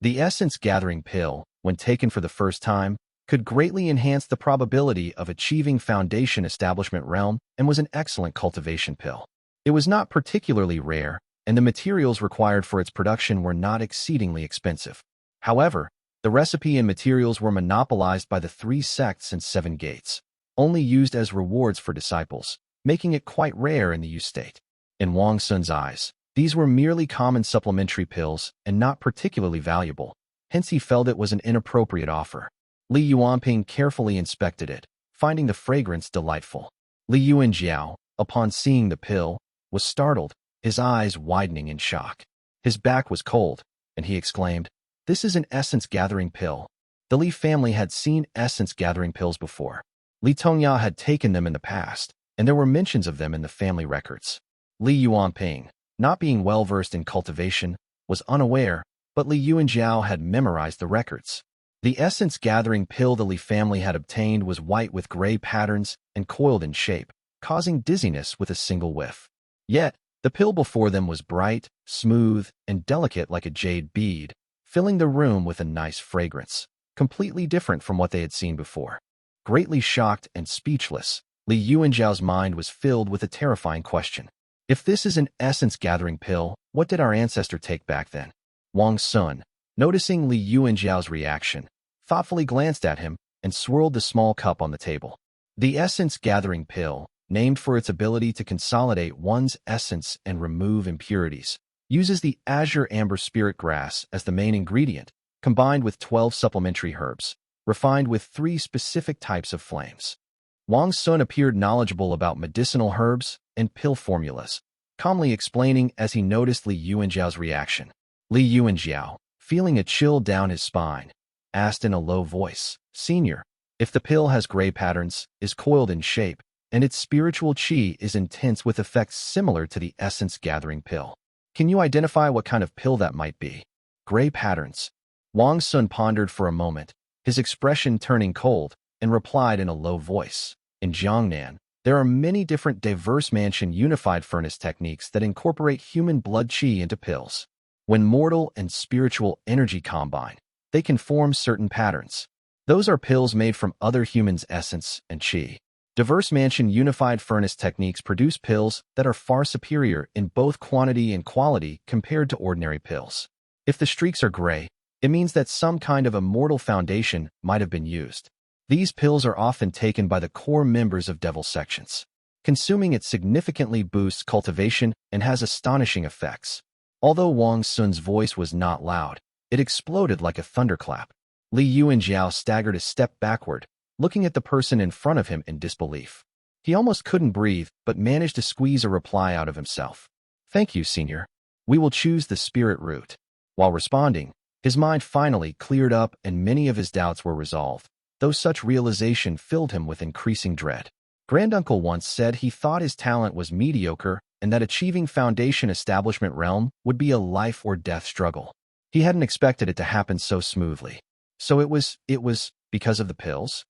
The essence-gathering pill, when taken for the first time, could greatly enhance the probability of achieving foundation establishment realm and was an excellent cultivation pill. It was not particularly rare, and the materials required for its production were not exceedingly expensive. However, the recipe and materials were monopolized by the 3 sects and 7 gates, only used as rewards for disciples, making it quite rare in the use state. In Wang Xun's eyes, these were merely common supplementary pills and not particularly valuable, hence he felt it was an inappropriate offer. Li Yuanping carefully inspected it, finding the fragrance delightful. Li Yuanjiao, upon seeing the pill, was startled, his eyes widening in shock. His back was cold, and he exclaimed, "This is an essence-gathering pill." The Li family had seen essence-gathering pills before. Li Tongya had taken them in the past, and there were mentions of them in the family records. Li Yuanping, not being well-versed in cultivation, was unaware, but Li Yuanjiao had memorized the records. The essence-gathering pill the Li family had obtained was white with gray patterns and coiled in shape, causing dizziness with a single whiff. Yet, the pill before them was bright, smooth, and delicate like a jade bead, filling the room with a nice fragrance, completely different from what they had seen before. Greatly shocked and speechless, Li Yuanjiao's mind was filled with a terrifying question. If this is an essence-gathering pill, what did our ancestor take back then? Wang Xun, noticing Li Yuanjiao's reaction, thoughtfully glanced at him and swirled the small cup on the table. The essence-gathering pill, named for its ability to consolidate one's essence and remove impurities, uses the Azure amber spirit grass as the main ingredient, combined with 12 supplementary herbs, refined with 3 specific types of flames. Wang Xun appeared knowledgeable about medicinal herbs and pill formulas, calmly explaining as he noticed Li Yuanjiao's reaction. Li Yuanjiao, feeling a chill down his spine, asked in a low voice, "Senior, if the pill has gray patterns, is coiled in shape, and its spiritual qi is intense with effects similar to the essence-gathering pill, can you identify what kind of pill that might be?" Gray patterns. Wang Xun pondered for a moment, his expression turning cold, and replied in a low voice, "In Jiangnan, there are many different diverse mansion unified furnace techniques that incorporate human blood qi into pills. When mortal and spiritual energy combine, they can form certain patterns. Those are pills made from other humans' essence and qi. Diverse mansion unified furnace techniques produce pills that are far superior in both quantity and quality compared to ordinary pills. If the streaks are gray, it means that some kind of immortal foundation might have been used. These pills are often taken by the core members of devil sections. Consuming it significantly boosts cultivation and has astonishing effects." Although Wang Xun's voice was not loud, it exploded like a thunderclap. Li Yuanjiao staggered a step backward, looking at the person in front of him in disbelief. He almost couldn't breathe, but managed to squeeze a reply out of himself. "Thank you, Senior. We will choose the spirit route." While responding, his mind finally cleared up and many of his doubts were resolved, though such realization filled him with increasing dread. Granduncle once said he thought his talent was mediocre and that achieving foundation establishment realm would be a life-or-death struggle. He hadn't expected it to happen so smoothly. So it was because of the pills?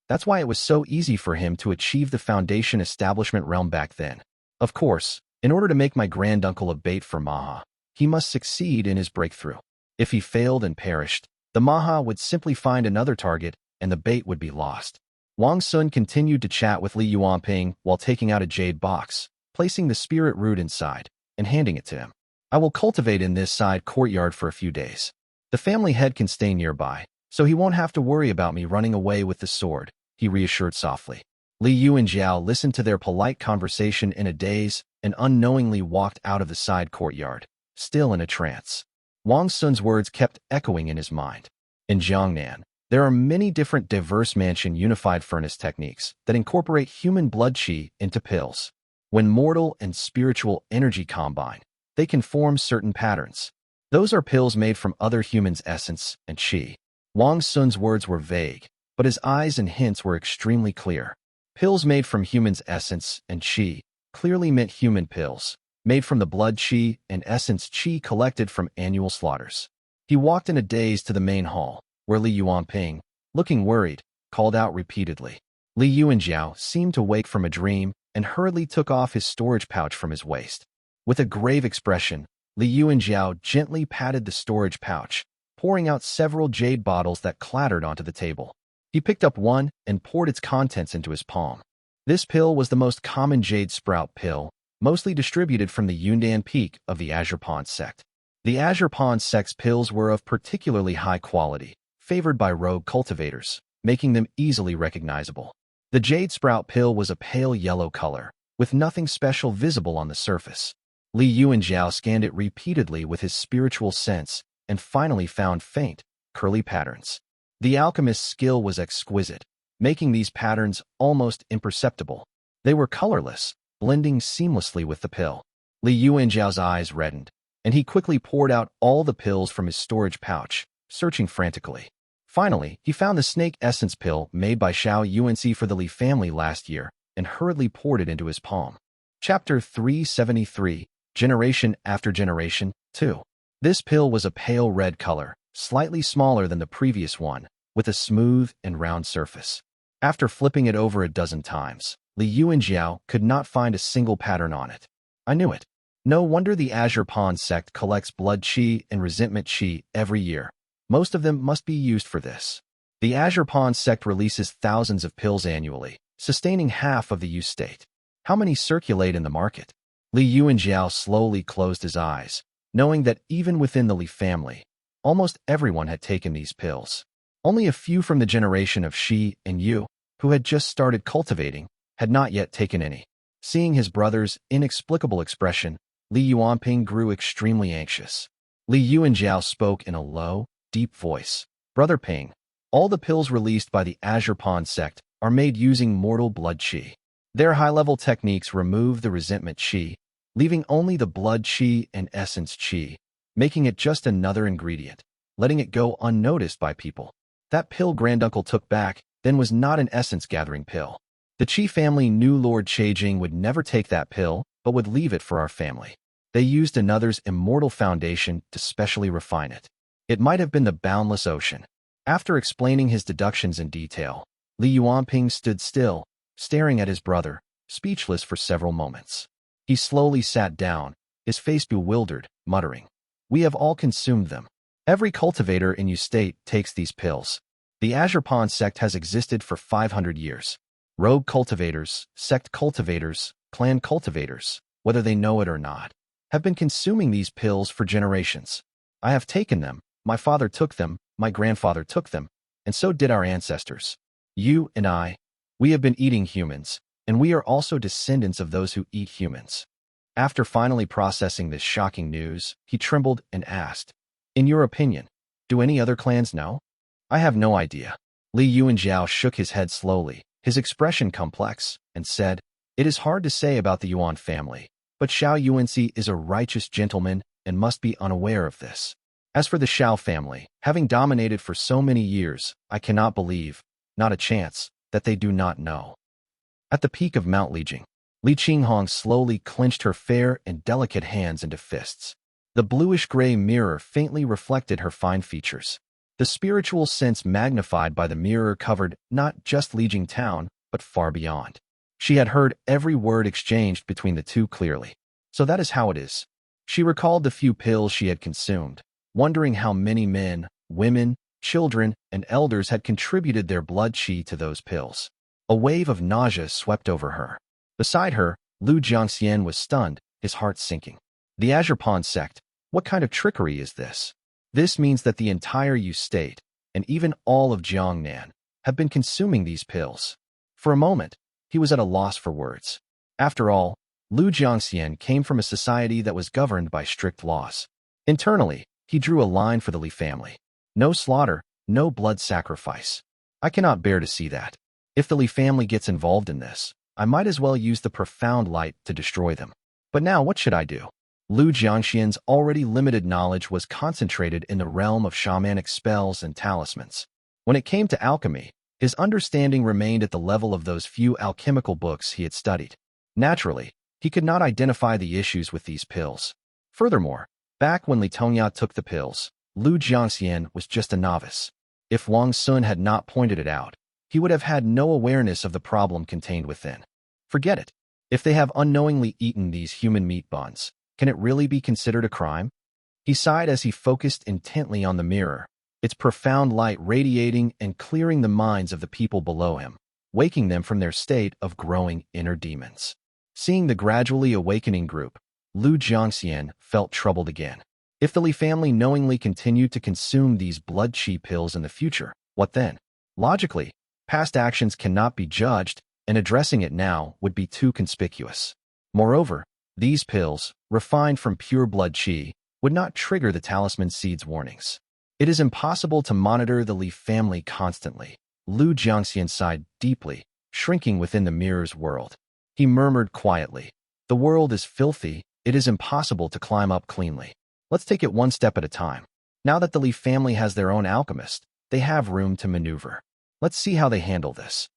That's why it was so easy for him to achieve the foundation establishment realm back then. Of course, in order to make my granduncle a bait for Maha, he must succeed in his breakthrough. If he failed and perished, the Maha would simply find another target and the bait would be lost. Wang Xun continued to chat with Li Yuanping while taking out a jade box, placing the spirit root inside, and handing it to him. "I will cultivate in this side courtyard for a few days. The family head can stay nearby, so he won't have to worry about me running away with the sword," he reassured softly. Li Yuanjiao listened to their polite conversation in a daze and unknowingly walked out of the side courtyard, still in a trance. Wang Xun's words kept echoing in his mind. In Jiangnan, there are many different diverse mansion unified furnace techniques that incorporate human blood qi into pills. When mortal and spiritual energy combine, they can form certain patterns. Those are pills made from other humans' essence and qi. Wang Xun's words were vague, but his eyes and hints were extremely clear. Pills made from humans' essence and qi clearly meant human pills, made from the blood qi and essence qi collected from annual slaughters. He walked in a daze to the main hall, where Li Yuanping, looking worried, called out repeatedly. Li Yuanjiao seemed to wake from a dream and hurriedly took off his storage pouch from his waist. With a grave expression, Li Yuanjiao gently patted the storage pouch, pouring out several jade bottles that clattered onto the table. He picked up one and poured its contents into his palm. This pill was the most common jade sprout pill, mostly distributed from the Yundan peak of the Azure Pond sect. The Azure Pond sect's pills were of particularly high quality, favored by rogue cultivators, making them easily recognizable. The jade sprout pill was a pale yellow color, with nothing special visible on the surface. Li Yuanjiao scanned it repeatedly with his spiritual sense and finally found faint, curly patterns. The alchemist's skill was exquisite, making these patterns almost imperceptible. They were colorless, blending seamlessly with the pill. Li Yuanjiao's eyes reddened, and he quickly poured out all the pills from his storage pouch, searching frantically. Finally, he found the snake essence pill made by Xiao Yuanci for the Li family last year and hurriedly poured it into his palm. Chapter 373, Generation After Generation, 2. This pill was a pale red color, slightly smaller than the previous one, with a smooth and round surface. After flipping it over a dozen times, Li Yuanjiao could not find a single pattern on it. I knew it. No wonder the Azure Pond sect collects blood qi and resentment qi every year. Most of them must be used for this. The Azure Pond sect releases thousands of pills annually, sustaining half of the use state. How many circulate in the market? Li Yuanjiao slowly closed his eyes, knowing that even within the Li family, almost everyone had taken these pills. Only a few from the generation of Shi and Yu, who had just started cultivating, had not yet taken any. Seeing his brother's inexplicable expression, Li Yuanping grew extremely anxious. Li Yuanjiao spoke in a low, deep voice. Brother Ping, all the pills released by the Azure Pawn sect are made using mortal blood qi. Their high-level techniques remove the resentment qi, leaving only the blood qi and essence qi, making it just another ingredient, letting it go unnoticed by people. That pill granduncle took back then was not an essence-gathering pill. The Qi family knew Lord Chejing would never take that pill, but would leave it for our family. They used another's immortal foundation to specially refine it. It might have been the boundless ocean. After explaining his deductions in detail, Li Yuanping stood still, staring at his brother, speechless for several moments. He slowly sat down, his face bewildered, muttering, "We have all consumed them. Every cultivator in Yu State takes these pills. The Azure Pawn sect has existed for 500 years. Robe cultivators, sect cultivators, clan cultivators, whether they know it or not, have been consuming these pills for generations. I have taken them, my father took them, my grandfather took them, and so did our ancestors. You and I, we have been eating humans, and we are also descendants of those who eat humans." After finally processing this shocking news, he trembled and asked, "In your opinion, do any other clans know?" "I have no idea." Li Yuanjiao shook his head slowly, his expression complex, and said, "It is hard to say about the Yuan family, but Xiao Yuanxi is a righteous gentleman and must be unaware of this. As for the Xiao family, having dominated for so many years, I cannot believe, not a chance, that they do not know." At the peak of Mount Lijing, Li Qinghong slowly clenched her fair and delicate hands into fists. The bluish-gray mirror faintly reflected her fine features. The spiritual sense magnified by the mirror covered not just Lijing town, but far beyond. She had heard every word exchanged between the two clearly. So that is how it is. She recalled the few pills she had consumed, wondering how many men, women, children, and elders had contributed their blood qi to those pills. A wave of nausea swept over her. Beside her, Lu Jiangxian was stunned, his heart sinking. The Azure Pawn sect, what kind of trickery is this? This means that the entire Yu State, and even all of Jiangnan, have been consuming these pills. For a moment, he was at a loss for words. After all, Lu Jiangxian came from a society that was governed by strict laws. Internally, he drew a line for the Li family. No slaughter, no blood sacrifice. I cannot bear to see that. If the Li family gets involved in this, I might as well use the profound light to destroy them. But now what should I do? Lu Jiangxian's already limited knowledge was concentrated in the realm of shamanic spells and talismans. When it came to alchemy, his understanding remained at the level of those few alchemical books he had studied. Naturally, he could not identify the issues with these pills. Furthermore, back when Li Tongya took the pills, Lu Jiangxian was just a novice. If Wang Xun had not pointed it out, he would have had no awareness of the problem contained within. Forget it. If they have unknowingly eaten these human meat buns, can it really be considered a crime? He sighed as he focused intently on the mirror, its profound light radiating and clearing the minds of the people below him, waking them from their state of growing inner demons. Seeing the gradually awakening group, Lu Jiangxian felt troubled again. If the Li family knowingly continued to consume these blood qi pills in the future, what then? Logically, past actions cannot be judged, and addressing it now would be too conspicuous. Moreover, these pills, refined from pure blood qi, would not trigger the talisman seed's warnings. It is impossible to monitor the Li family constantly. Lu Jiangxian sighed deeply, shrinking within the mirror's world. He murmured quietly, "The world is filthy, it is impossible to climb up cleanly. Let's take it one step at a time. Now that the Li family has their own alchemist, they have room to maneuver. Let's see how they handle this."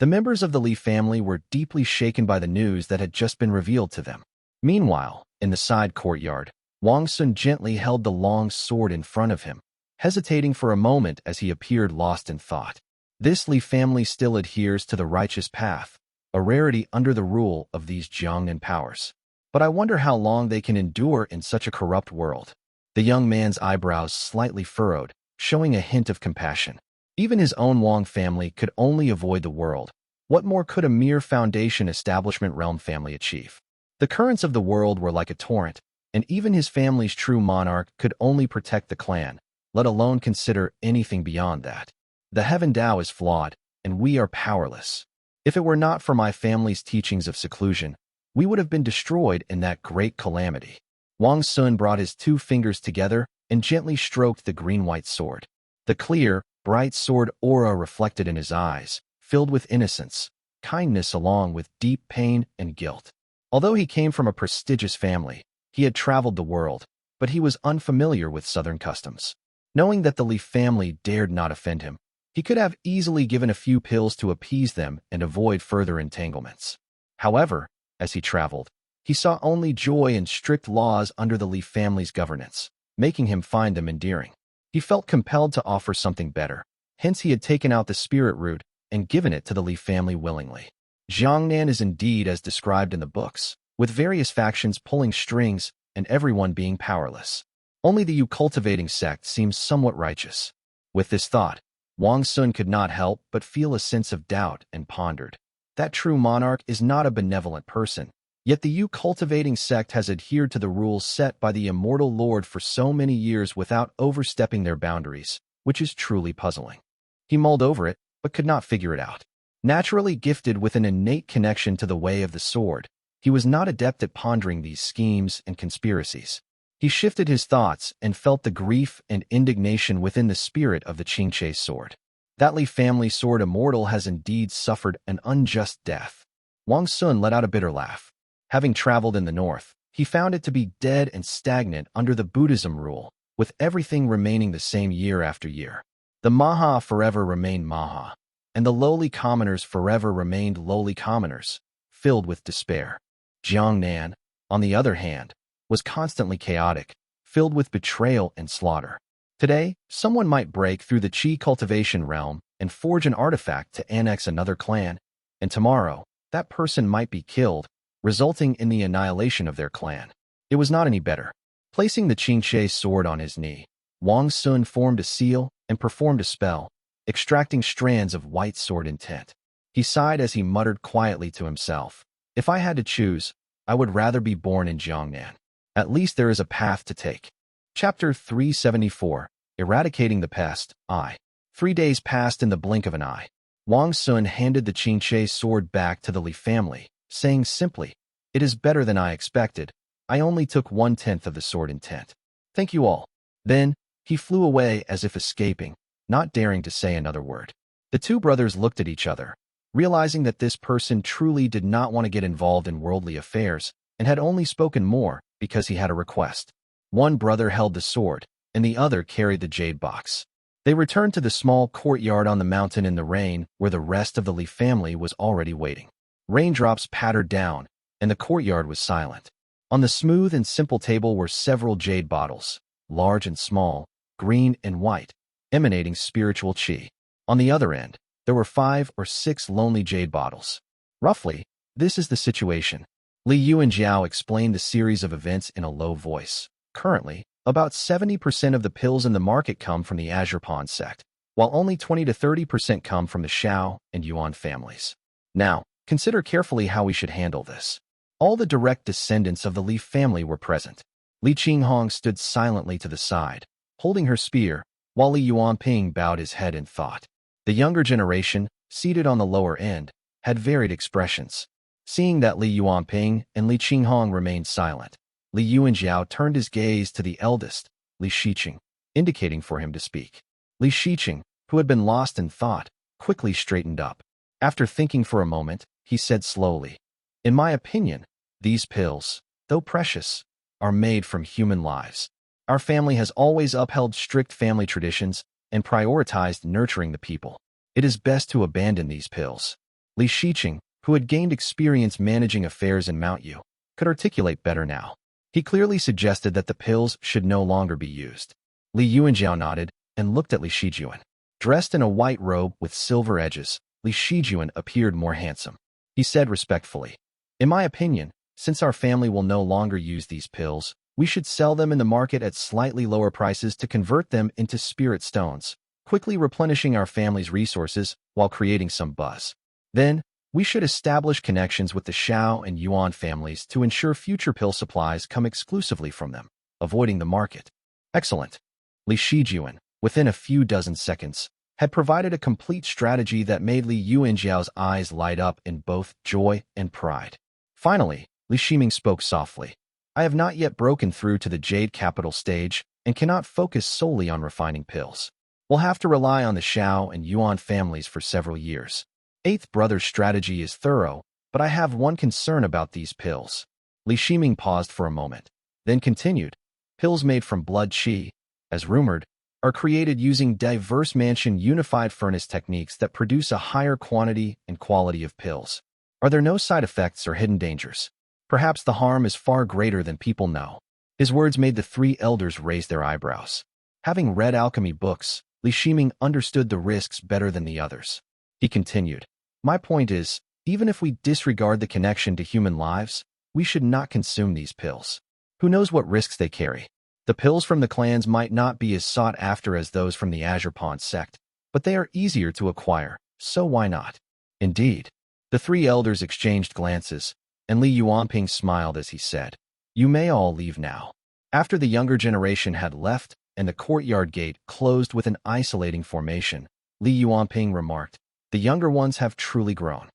The members of the Li family were deeply shaken by the news that had just been revealed to them. Meanwhile, in the side courtyard, Wang Xun gently held the long sword in front of him, hesitating for a moment as he appeared lost in thought. This Li family still adheres to the righteous path, a rarity under the rule of these Jiangnan powers. But I wonder how long they can endure in such a corrupt world. The young man's eyebrows slightly furrowed, showing a hint of compassion. Even his own Wang family could only avoid the world. What more could a mere foundation establishment realm family achieve? The currents of the world were like a torrent, and even his family's true monarch could only protect the clan, let alone consider anything beyond that. The Heaven Tao is flawed, and we are powerless. If it were not for my family's teachings of seclusion, we would have been destroyed in that great calamity. Wang Xun brought his 2 fingers together and gently stroked the green-white sword. The clear, bright sword aura reflected in his eyes, filled with innocence, kindness along with deep pain and guilt. Although he came from a prestigious family, he had traveled the world, but he was unfamiliar with southern customs. Knowing that the Li family dared not offend him, he could have easily given a few pills to appease them and avoid further entanglements. However, as he traveled, he saw only joy and strict laws under the Li family's governance, making him find them endearing. He felt compelled to offer something better, hence he had taken out the spirit root and given it to the Li family willingly. Jiangnan is indeed as described in the books, with various factions pulling strings and everyone being powerless. Only the Yu cultivating sect seems somewhat righteous. With this thought, Wang Xun could not help but feel a sense of doubt and pondered. That true monarch is not a benevolent person, yet the Yu cultivating sect has adhered to the rules set by the Immortal Lord for so many years without overstepping their boundaries, which is truly puzzling. He mulled over it, but could not figure it out. Naturally gifted with an innate connection to the way of the sword, he was not adept at pondering these schemes and conspiracies. He shifted his thoughts and felt the grief and indignation within the spirit of the Qingche sword. That Li family sword Immortal has indeed suffered an unjust death. Wang Xun let out a bitter laugh. Having traveled in the north, he found it to be dead and stagnant under the Buddhism rule, with everything remaining the same year after year. The Maha forever remained Maha, and the lowly commoners forever remained lowly commoners, filled with despair. Jiangnan, on the other hand, was constantly chaotic, filled with betrayal and slaughter. Today, someone might break through the Qi cultivation realm and forge an artifact to annex another clan, and tomorrow, that person might be killed, resulting in the annihilation of their clan. It was not any better. Placing the Qingche sword on his knee, Wang Xun formed a seal and performed a spell, extracting strands of white sword intent. He sighed as he muttered quietly to himself, "If I had to choose, I would rather be born in Jiangnan. At least there is a path to take." Chapter 374, Eradicating the Pest, I. 3 days passed in the blink of an eye. Wang Xun handed the Qingche sword back to the Li family, saying simply, "It is better than I expected. I only took 1/10 of the sword intent. Thank you all." Then, he flew away as if escaping, not daring to say another word. The 2 brothers looked at each other, realizing that this person truly did not want to get involved in worldly affairs and had only spoken more because he had a request. One brother held the sword, and the other carried the jade box. They returned to the small courtyard on the mountain in the rain where the rest of the Li family was already waiting. Raindrops pattered down, and the courtyard was silent. On the smooth and simple table were several jade bottles, large and small, green and white, emanating spiritual qi. On the other end, there were 5 or 6 lonely jade bottles. Roughly, this is the situation. Li Yuanjiao explained the series of events in a low voice. Currently, about 70% of the pills in the market come from the Azure pawn sect, while only 20 to 30% come from the Shao and Yuan families. Now, consider carefully how we should handle this. All the direct descendants of the Li family were present. Li Qinghong stood silently to the side, holding her spear, while Li Yuanping bowed his head in thought. The younger generation, seated on the lower end, had varied expressions. Seeing that Li Yuanping and Li Qinghong remained silent, Li Yuanjiao turned his gaze to the eldest, Li Shiqing, indicating for him to speak. Li Shiqing, who had been lost in thought, quickly straightened up. After thinking for a moment, he said slowly, "In my opinion, these pills, though precious, are made from human lives. Our family has always upheld strict family traditions and prioritized nurturing the people. It is best to abandon these pills." Li Shiqing, who had gained experience managing affairs in Mount Yu, could articulate better now. He clearly suggested that the pills should no longer be used. Li Yuanjiao nodded and looked at Li Shijuan. Dressed in a white robe with silver edges, Li Shijuan appeared more handsome. He said respectfully, "In my opinion, since our family will no longer use these pills, we should sell them in the market at slightly lower prices to convert them into spirit stones, quickly replenishing our family's resources while creating some buzz. Then, We should establish connections with the Xiao and Yuan families to ensure future pill supplies come exclusively from them, avoiding the market. Excellent. Li Shijuan, within a few dozen seconds, had provided a complete strategy that made Li Yuanjiao's eyes light up in both joy and pride. Finally, Li Shiming spoke softly. I have not yet broken through to the Jade capital stage and cannot focus solely on refining pills. We'll have to rely on the Xiao and Yuan families for several years. Eighth Brother's strategy is thorough, but I have one concern about these pills. Li Shiming paused for a moment, then continued. Pills made from blood qi, as rumored, are created using diverse mansion unified furnace techniques that produce a higher quantity and quality of pills. Are there no side effects or hidden dangers? Perhaps the harm is far greater than people know. His words made the three elders raise their eyebrows. Having read alchemy books, Li Shiming understood the risks better than the others. He continued, my point is, even if we disregard the connection to human lives, we should not consume these pills. Who knows what risks they carry? The pills from the clans might not be as sought after as those from the Azure Pawn sect, but they are easier to acquire, so why not? Indeed. The three elders exchanged glances, and Li Yuanping smiled as he said, you may all leave now. After the younger generation had left and the courtyard gate closed with an isolating formation, Li Yuanping remarked, the younger ones have truly grown.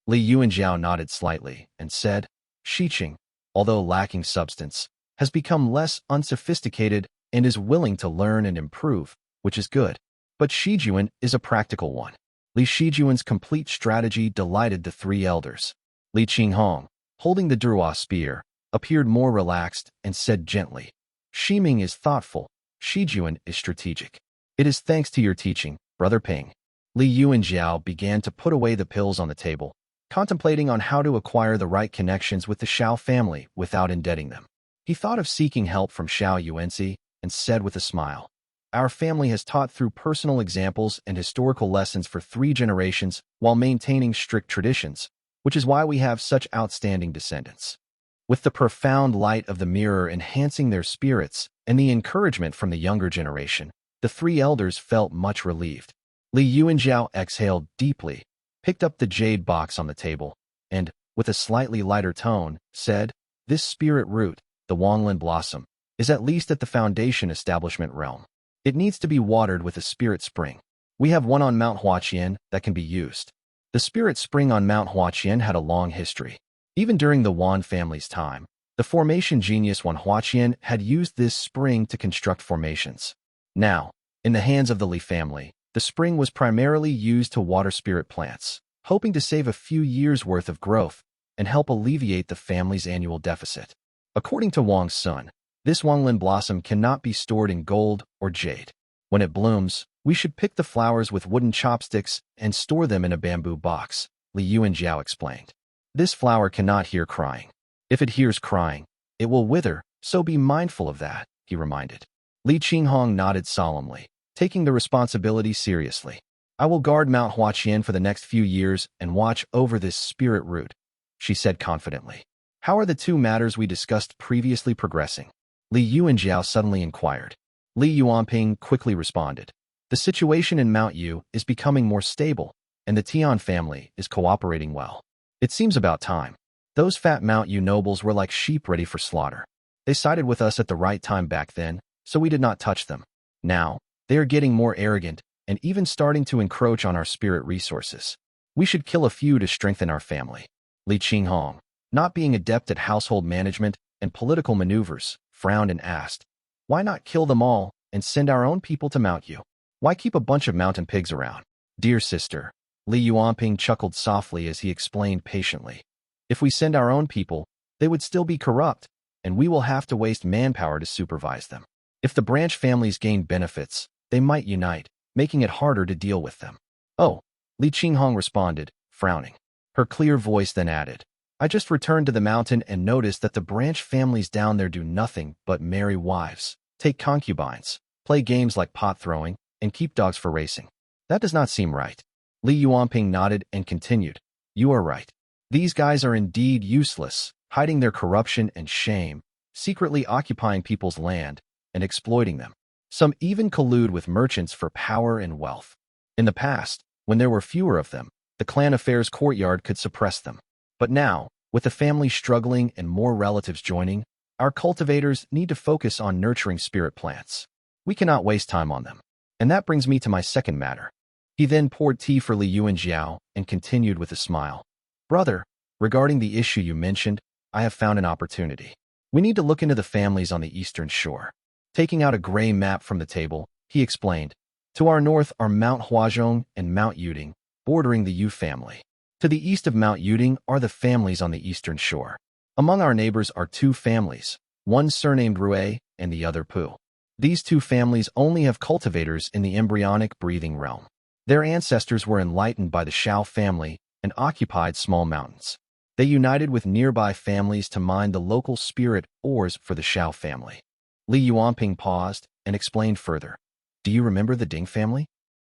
Li Yuanjiao nodded slightly and said, Shiqing, although lacking substance, has become less unsophisticated and is willing to learn and improve, which is good. But Shijuan is a practical one. Li Shijuan's complete strategy delighted the three elders. Li Qinghong, holding the Durwa spear, appeared more relaxed and said gently, Shiming is thoughtful, Shijuan is strategic. It is thanks to your teaching, Brother Ping. Li Yuanjiao began to put away the pills on the table, contemplating on how to acquire the right connections with the Xiao family without indebting them. He thought of seeking help from Xiao Yuanzi and said with a smile, our family has taught through personal examples and historical lessons for 3 generations while maintaining strict traditions, which is why we have such outstanding descendants. With the profound light of the mirror enhancing their spirits and the encouragement from the younger generation, the 3 elders felt much relieved. Li Yuanjiao exhaled deeply, picked up the jade box on the table, and, with a slightly lighter tone, said, this spirit root, the Wanglin blossom, is at least at the foundation establishment realm. It needs to be watered with a spirit spring. We have one on Mount Huaqian that can be used. The spirit spring on Mount Huaqian had a long history. Even during the Yuan family's time, the formation genius Wang Huaqian had used this spring to construct formations. Now, in the hands of the Li family, the spring was primarily used to water spirit plants, hoping to save a few years' worth of growth and help alleviate the family's annual deficit. According to Wang Xun, this Wanglin blossom cannot be stored in gold or jade. When it blooms, we should pick the flowers with wooden chopsticks and store them in a bamboo box, Li Yuanjiao explained. This flower cannot hear crying. If it hears crying, it will wither, so be mindful of that, he reminded. Li Qinghong nodded solemnly, taking the responsibility seriously. I will guard Mount Huaqian for the next few years and watch over this spirit root, she said confidently. How are the 2 matters we discussed previously progressing? Li Yuanjiao suddenly inquired. Li Yuanping quickly responded. The situation in Mount Yu is becoming more stable, and the Tian family is cooperating well. It seems about time. Those fat Mount Yu nobles were like sheep ready for slaughter. They sided with us at the right time back then, so we did not touch them. Now, they are getting more arrogant and even starting to encroach on our spirit resources. We should kill a few to strengthen our family. Li Qinghong, not being adept at household management and political maneuvers, frowned and asked, why not kill them all and send our own people to Mount Yu? Why keep a bunch of mountain pigs around? Dear sister, Li Yuanping chuckled softly as he explained patiently. If we send our own people, they would still be corrupt, and we will have to waste manpower to supervise them. If the branch families gain benefits, they might unite, making it harder to deal with them. Oh, Li Qinghong responded, frowning. Her clear voice then added, I just returned to the mountain and noticed that the branch families down there do nothing but marry wives, take concubines, play games like pot throwing, and keep dogs for racing. That does not seem right. Li Yuanping nodded and continued, you are right. These guys are indeed useless, hiding their corruption and shame, secretly occupying people's land, and exploiting them. Some even collude with merchants for power and wealth. In the past, when there were fewer of them, the clan affairs courtyard could suppress them. But now, with the family struggling and more relatives joining, our cultivators need to focus on nurturing spirit plants. We cannot waste time on them. And that brings me to my second matter. He then poured tea for Li Yuan Jiao and continued with a smile. Brother, regarding the issue you mentioned, I have found an opportunity. We need to look into the families on the eastern shore. Taking out a gray map from the table, he explained. To our north are Mount Huazhong and Mount Yuding, bordering the Yu family. To the east of Mount Yuding are the families on the eastern shore. Among our neighbors are two families, one surnamed Rui and the other Pu. These two families only have cultivators in the embryonic breathing realm. Their ancestors were enlightened by the Shao family and occupied small mountains. They united with nearby families to mine the local spirit ores for the Shao family. Li Yuanping paused and explained further. Do you remember the Ding family?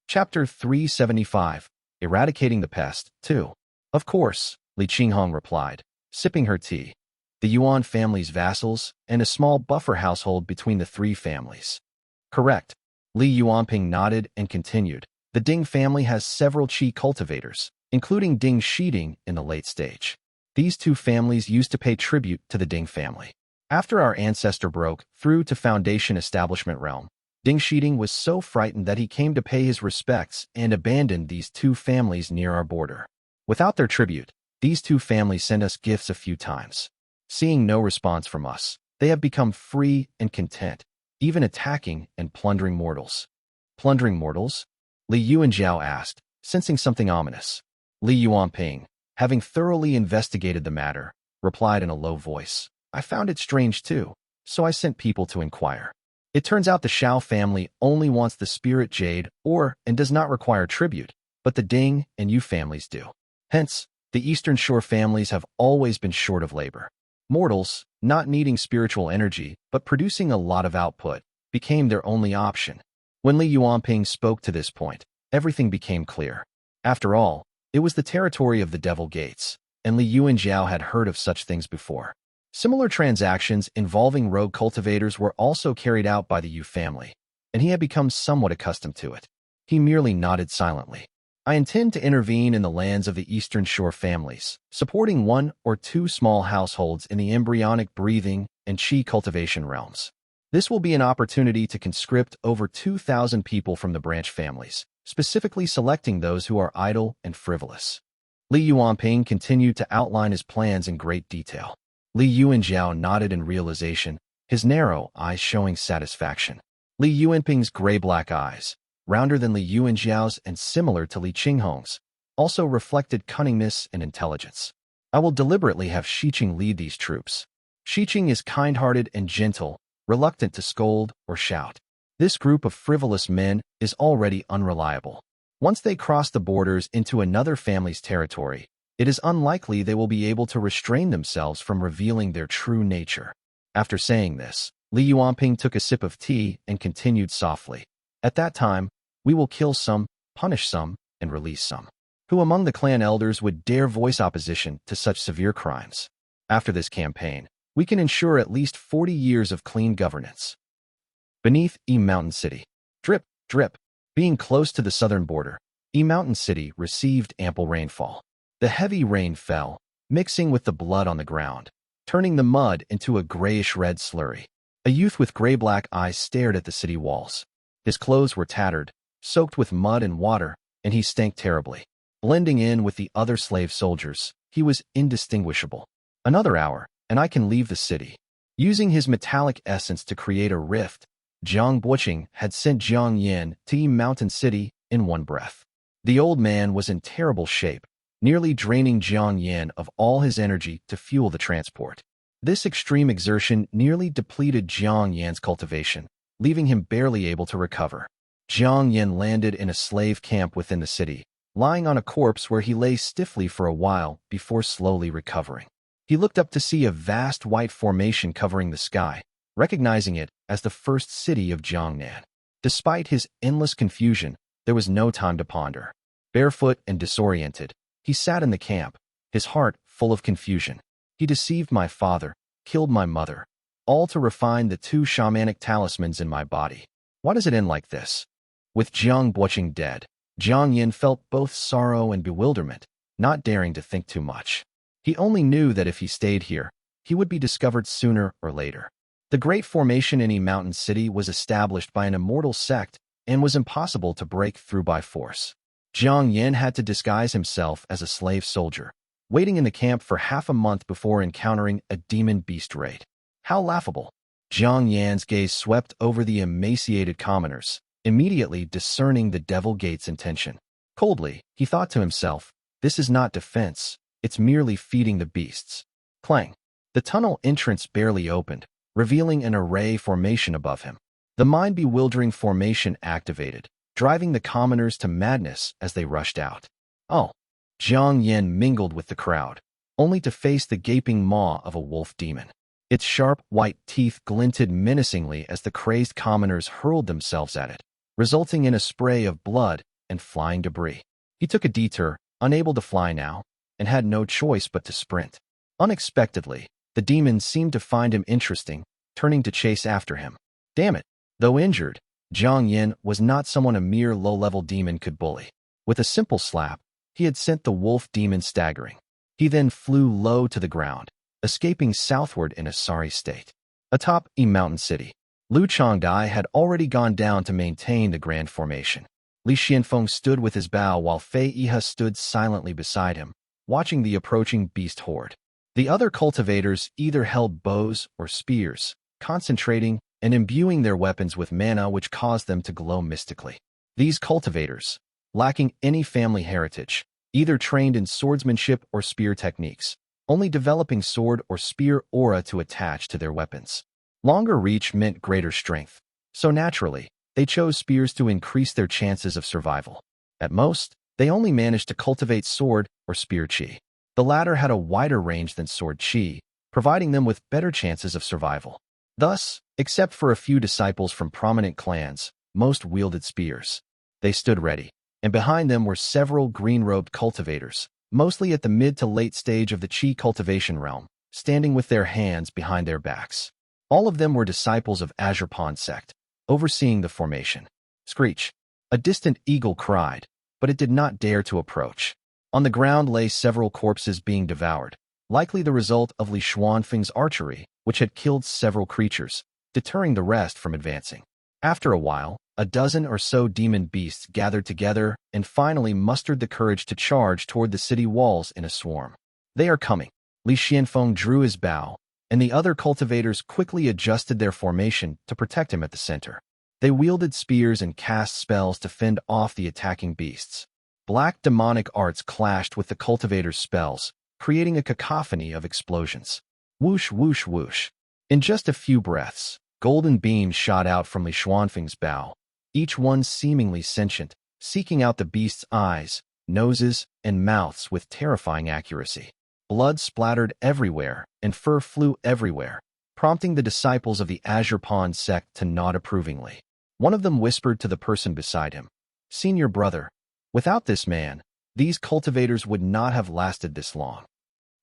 Chapter 375, Eradicating the Pest, 2. Of course, Li Qinghong replied, sipping her tea. The Yuan family's vassals and a small buffer household between the three families. Correct. Li Yuanping nodded and continued. The Ding family has several qi cultivators, including Ding Shiding in the late stage. These two families used to pay tribute to the Ding family. After our ancestor broke through to Foundation Establishment realm, Ding Shiding was so frightened that he came to pay his respects and abandoned these two families near our border. Without their tribute, these two families sent us gifts a few times. Seeing no response from us, they have become free and content, even attacking and plundering mortals. Plundering mortals? Li Yuan Jiao asked, sensing something ominous. Li Yuanping, having thoroughly investigated the matter, replied in a low voice. I found it strange too, so I sent people to inquire. It turns out the Shao family only wants the spirit Jade and does not require tribute, but the Ding and Yu families do. Hence, the Eastern Shore families have always been short of labor. Mortals, not needing spiritual energy but producing a lot of output, became their only option. When Li Yuanping spoke to this point, everything became clear. After all, it was the territory of the Devil Gates, and Li Yuan Jiao had heard of such things before. Similar transactions involving rogue cultivators were also carried out by the Yu family, and he had become somewhat accustomed to it. He merely nodded silently. I intend to intervene in the lands of the Eastern Shore families, supporting one or two small households in the embryonic breathing and qi cultivation realms. This will be an opportunity to conscript over 2,000 people from the branch families, specifically selecting those who are idle and frivolous. Li Yuanping continued to outline his plans in great detail. Li Yuan Jiao nodded in realization, his narrow eyes showing satisfaction. Li Yuanping's gray-black eyes, rounder than Li Yuan Jiao's and similar to Li Qinghong's, also reflected cunningness and intelligence. I will deliberately have Shiqing lead these troops. Shiqing is kind-hearted and gentle, reluctant to scold or shout. This group of frivolous men is already unreliable. Once they cross the borders into another family's territory, it is unlikely they will be able to restrain themselves from revealing their true nature. After saying this, Li Yuanping took a sip of tea and continued softly. At that time, we will kill some, punish some, and release some. Who among the clan elders would dare voice opposition to such severe crimes? After this campaign, we can ensure at least 40 years of clean governance. Beneath Mountain City. Drip, drip. Being close to the southern border, Mountain City received ample rainfall. The heavy rain fell, mixing with the blood on the ground, turning the mud into a grayish-red slurry. A youth with gray-black eyes stared at the city walls. His clothes were tattered, soaked with mud and water, and he stank terribly. Blending in with the other slave soldiers, he was indistinguishable. Another hour, and I can leave the city. Using his metallic essence to create a rift, Jiang Buqing had sent Jiang Yin to Mountain City in one breath. The old man was in terrible shape, nearly draining Jiang Yin of all his energy to fuel the transport. This extreme exertion nearly depleted Jiang Yin's cultivation, leaving him barely able to recover. Jiang Yin landed in a slave camp within the city, lying on a corpse where he lay stiffly for a while before slowly recovering. He looked up to see a vast white formation covering the sky, recognizing it as the first city of Jiangnan. Despite his endless confusion, there was no time to ponder. Barefoot and disoriented, he sat in the camp, his heart full of confusion. He deceived my father, killed my mother, all to refine the two shamanic talismans in my body. Why does it end like this? With Jiang Buqing dead, Jiang Yin felt both sorrow and bewilderment, not daring to think too much. He only knew that if he stayed here, he would be discovered sooner or later. The great formation in Mountain City was established by an immortal sect and was impossible to break through by force. Jiang Yin had to disguise himself as a slave soldier, waiting in the camp for half a month before encountering a demon beast raid. How laughable! Jiang Yan's gaze swept over the emaciated commoners, immediately discerning the Devil Gate's intention. Coldly, he thought to himself, this is not defense, it's merely feeding the beasts. Clang! The tunnel entrance barely opened, revealing an array formation above him. The mind-bewildering formation activated, driving the commoners to madness as they rushed out. Oh! Jiang Yin mingled with the crowd, only to face the gaping maw of a wolf demon. Its sharp, white teeth glinted menacingly as the crazed commoners hurled themselves at it, resulting in a spray of blood and flying debris. He took a detour, unable to fly now, and had no choice but to sprint. Unexpectedly, the demon seemed to find him interesting, turning to chase after him. Damn it! Though injured, Jiang Yin was not someone a mere low-level demon could bully. With a simple slap, he had sent the wolf demon staggering. He then flew low to the ground, escaping southward in a sorry state. Atop Mountain City, Lu Changdai had already gone down to maintain the grand formation. Li Xianfeng stood with his bow while Fei Yihe stood silently beside him, watching the approaching beast horde. The other cultivators either held bows or spears, concentrating and imbuing their weapons with mana which caused them to glow mystically. These cultivators, lacking any family heritage, either trained in swordsmanship or spear techniques, only developing sword or spear aura to attach to their weapons. Longer reach meant greater strength, so naturally, they chose spears to increase their chances of survival. At most, they only managed to cultivate sword or spear chi. The latter had a wider range than sword chi, providing them with better chances of survival. Thus, except for a few disciples from prominent clans, most wielded spears. They stood ready, and behind them were several green-robed cultivators, mostly at the mid to late stage of the chi cultivation realm, standing with their hands behind their backs. All of them were disciples of Azure sect, overseeing the formation. Screech! A distant eagle cried, but it did not dare to approach. On the ground lay several corpses being devoured, likely the result of Li Xuanfeng's archery, which had killed several creatures, deterring the rest from advancing. After a while, a dozen or so demon beasts gathered together and finally mustered the courage to charge toward the city walls in a swarm. They are coming. Li Xianfeng drew his bow, and the other cultivators quickly adjusted their formation to protect him at the center. They wielded spears and cast spells to fend off the attacking beasts. Black demonic arts clashed with the cultivators' spells, creating a cacophony of explosions. Whoosh, whoosh, whoosh. In just a few breaths, golden beams shot out from Li Xuanfeng's bow, each one seemingly sentient, seeking out the beast's eyes, noses, and mouths with terrifying accuracy. Blood splattered everywhere, and fur flew everywhere, prompting the disciples of the Azure sect to nod approvingly. One of them whispered to the person beside him, "Senior brother, without this man, these cultivators would not have lasted this long."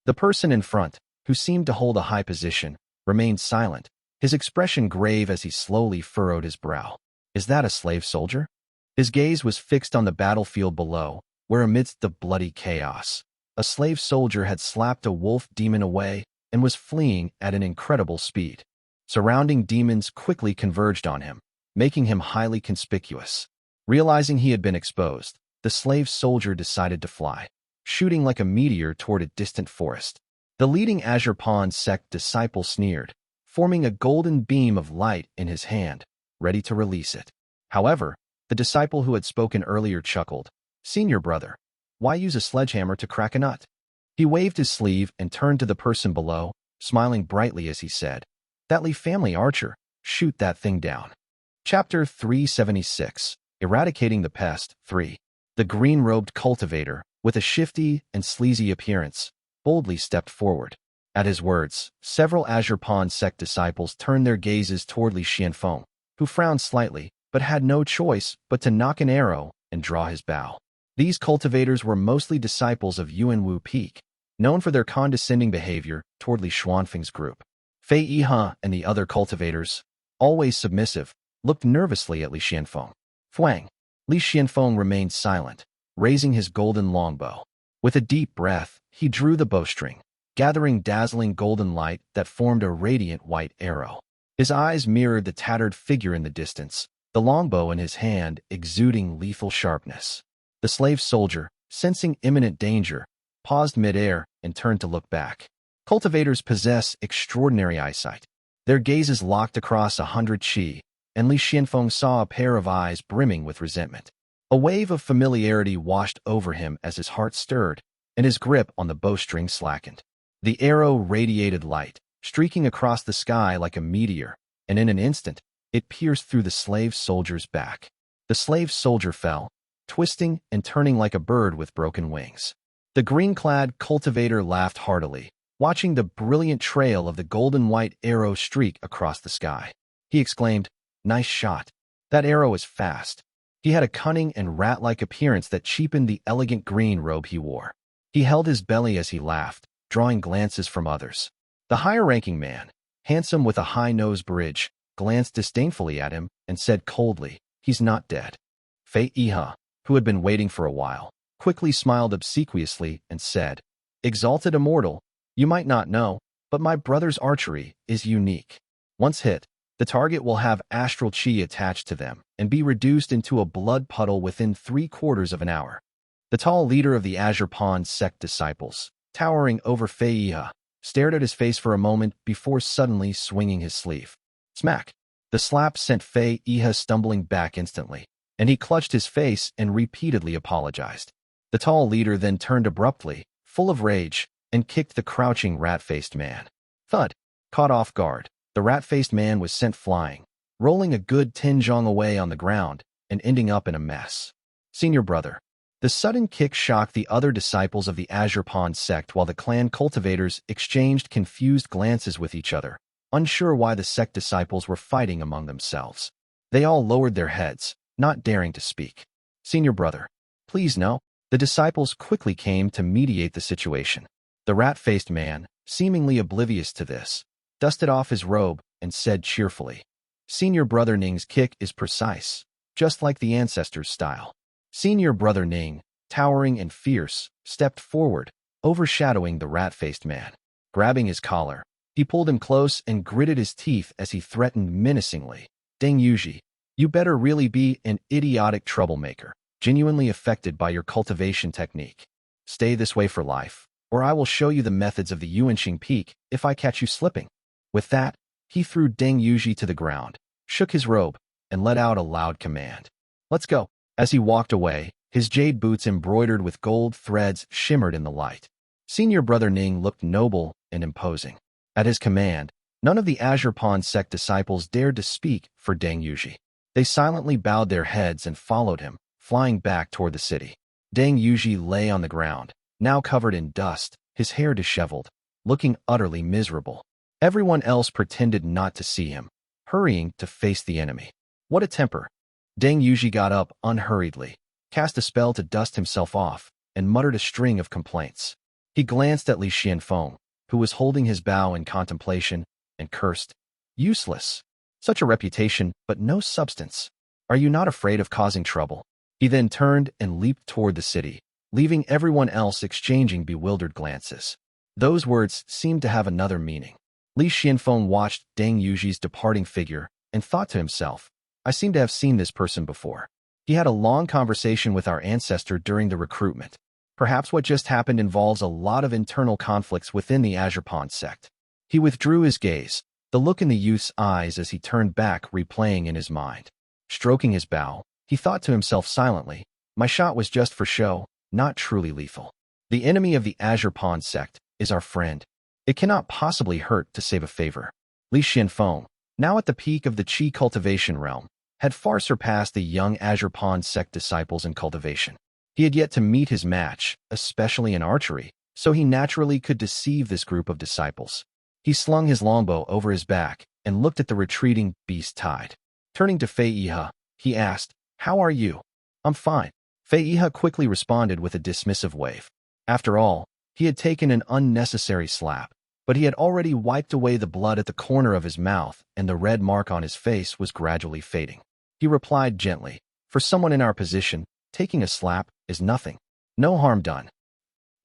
The person in front, who seemed to hold a high position, remained silent, his expression grave as he slowly furrowed his brow. Is that a slave soldier? His gaze was fixed on the battlefield below, where amidst the bloody chaos, a slave soldier had slapped a wolf demon away and was fleeing at an incredible speed. Surrounding demons quickly converged on him, making him highly conspicuous. Realizing he had been exposed, the slave soldier decided to fly, shooting like a meteor toward a distant forest. The leading Azure sect disciple sneered, forming a golden beam of light in his hand, ready to release it. However, the disciple who had spoken earlier chuckled, "Senior brother, why use a sledgehammer to crack a nut?" He waved his sleeve and turned to the person below, smiling brightly as he said, "That Li family archer, shoot that thing down." Chapter 376, Eradicating the Pest, 3. The green-robed cultivator, with a shifty and sleazy appearance, boldly stepped forward. At his words, several Azure sect disciples turned their gazes toward Li Xianfeng, who frowned slightly, but had no choice but to knock an arrow and draw his bow. These cultivators were mostly disciples of Yuan Peak, known for their condescending behavior toward Li Xuanfeng's group. Fei Yihe and the other cultivators, always submissive, looked nervously at Li Xianfeng. "Fwang, Li Xianfeng remained silent, raising his golden longbow. With a deep breath, he drew the bowstring, gathering dazzling golden light that formed a radiant white arrow. His eyes mirrored the tattered figure in the distance, the longbow in his hand exuding lethal sharpness. The slave soldier, sensing imminent danger, paused midair and turned to look back. Cultivators possess extraordinary eyesight. Their gazes locked across 100 chi, and Li Xianfeng saw a pair of eyes brimming with resentment. A wave of familiarity washed over him as his heart stirred, and his grip on the bowstring slackened. The arrow radiated light, streaking across the sky like a meteor, and in an instant, it pierced through the slave soldier's back. The slave soldier fell, twisting and turning like a bird with broken wings. The green-clad cultivator laughed heartily, watching the brilliant trail of the golden-white arrow streak across the sky. He exclaimed, "Nice shot. That arrow is fast." He had a cunning and rat-like appearance that cheapened the elegant green robe he wore. He held his belly as he laughed, drawing glances from others. The higher-ranking man, handsome with a high nose bridge, glanced disdainfully at him and said coldly, "He's not dead." Fei Iha, who had been waiting for a while, quickly smiled obsequiously and said, "Exalted Immortal, you might not know, but my brother's archery is unique. Once hit, the target will have astral chi attached to them and be reduced into a blood puddle within 3/4 of an hour." The tall leader of the Azure Pond sect disciples, towering over Fei Iha, stared at his face for a moment before suddenly swinging his sleeve. Smack! The slap sent Fei Iha stumbling back instantly, and he clutched his face and repeatedly apologized. The tall leader then turned abruptly, full of rage, and kicked the crouching rat-faced man. Thud! Caught off guard, the rat-faced man was sent flying, rolling a good 10 zhong away on the ground and ending up in a mess. Senior brother. The sudden kick shocked the other disciples of the Azure Pond sect while the clan cultivators exchanged confused glances with each other, unsure why the sect disciples were fighting among themselves. They all lowered their heads, not daring to speak. Senior brother. Please no. The disciples quickly came to mediate the situation. The rat-faced man, seemingly oblivious to this, dusted off his robe and said cheerfully, "Senior brother Ning's kick is precise, just like the ancestors' style." Senior brother Ning, towering and fierce, stepped forward, overshadowing the rat-faced man. Grabbing his collar, he pulled him close and gritted his teeth as he threatened menacingly, "Deng Yuji, you better really be an idiotic troublemaker, genuinely affected by your cultivation technique. Stay this way for life, or I will show you the methods of the Yuanxing Peak if I catch you slipping." With that, he threw Deng Yuji to the ground, shook his robe, and let out a loud command. "Let's go." As he walked away, his jade boots embroidered with gold threads shimmered in the light. Senior brother Ning looked noble and imposing. At his command, none of the Azure Pond sect disciples dared to speak for Deng Yuji. They silently bowed their heads and followed him, flying back toward the city. Deng Yuji lay on the ground, now covered in dust, his hair disheveled, looking utterly miserable. Everyone else pretended not to see him, hurrying to face the enemy. What a temper! Deng Yuji got up unhurriedly, cast a spell to dust himself off, and muttered a string of complaints. He glanced at Li Xianfeng, who was holding his bow in contemplation, and cursed. "Useless. Such a reputation, but no substance. Are you not afraid of causing trouble?" He then turned and leaped toward the city, leaving everyone else exchanging bewildered glances. Those words seemed to have another meaning. Li Xianfeng watched Deng Yuji's departing figure and thought to himself, "I seem to have seen this person before. He had a long conversation with our ancestor during the recruitment. Perhaps what just happened involves a lot of internal conflicts within the Azure Pond sect." He withdrew his gaze, the look in the youth's eyes as he turned back replaying in his mind. Stroking his bow, he thought to himself silently, "My shot was just for show, not truly lethal. The enemy of the Azure Pond sect is our friend. It cannot possibly hurt to save a favor." Li Xianfeng, now at the peak of the Qi cultivation realm, had far surpassed the young Azure Pond sect disciples in cultivation. He had yet to meet his match, especially in archery, so he naturally could deceive this group of disciples. He slung his longbow over his back and looked at the retreating beast tide. Turning to Fei Iha, he asked, "How are you?" "I'm fine." Fei Iha quickly responded with a dismissive wave. After all, he had taken an unnecessary slap, but he had already wiped away the blood at the corner of his mouth and the red mark on his face was gradually fading. He replied gently, For someone in our position, taking a slap is nothing. No harm done.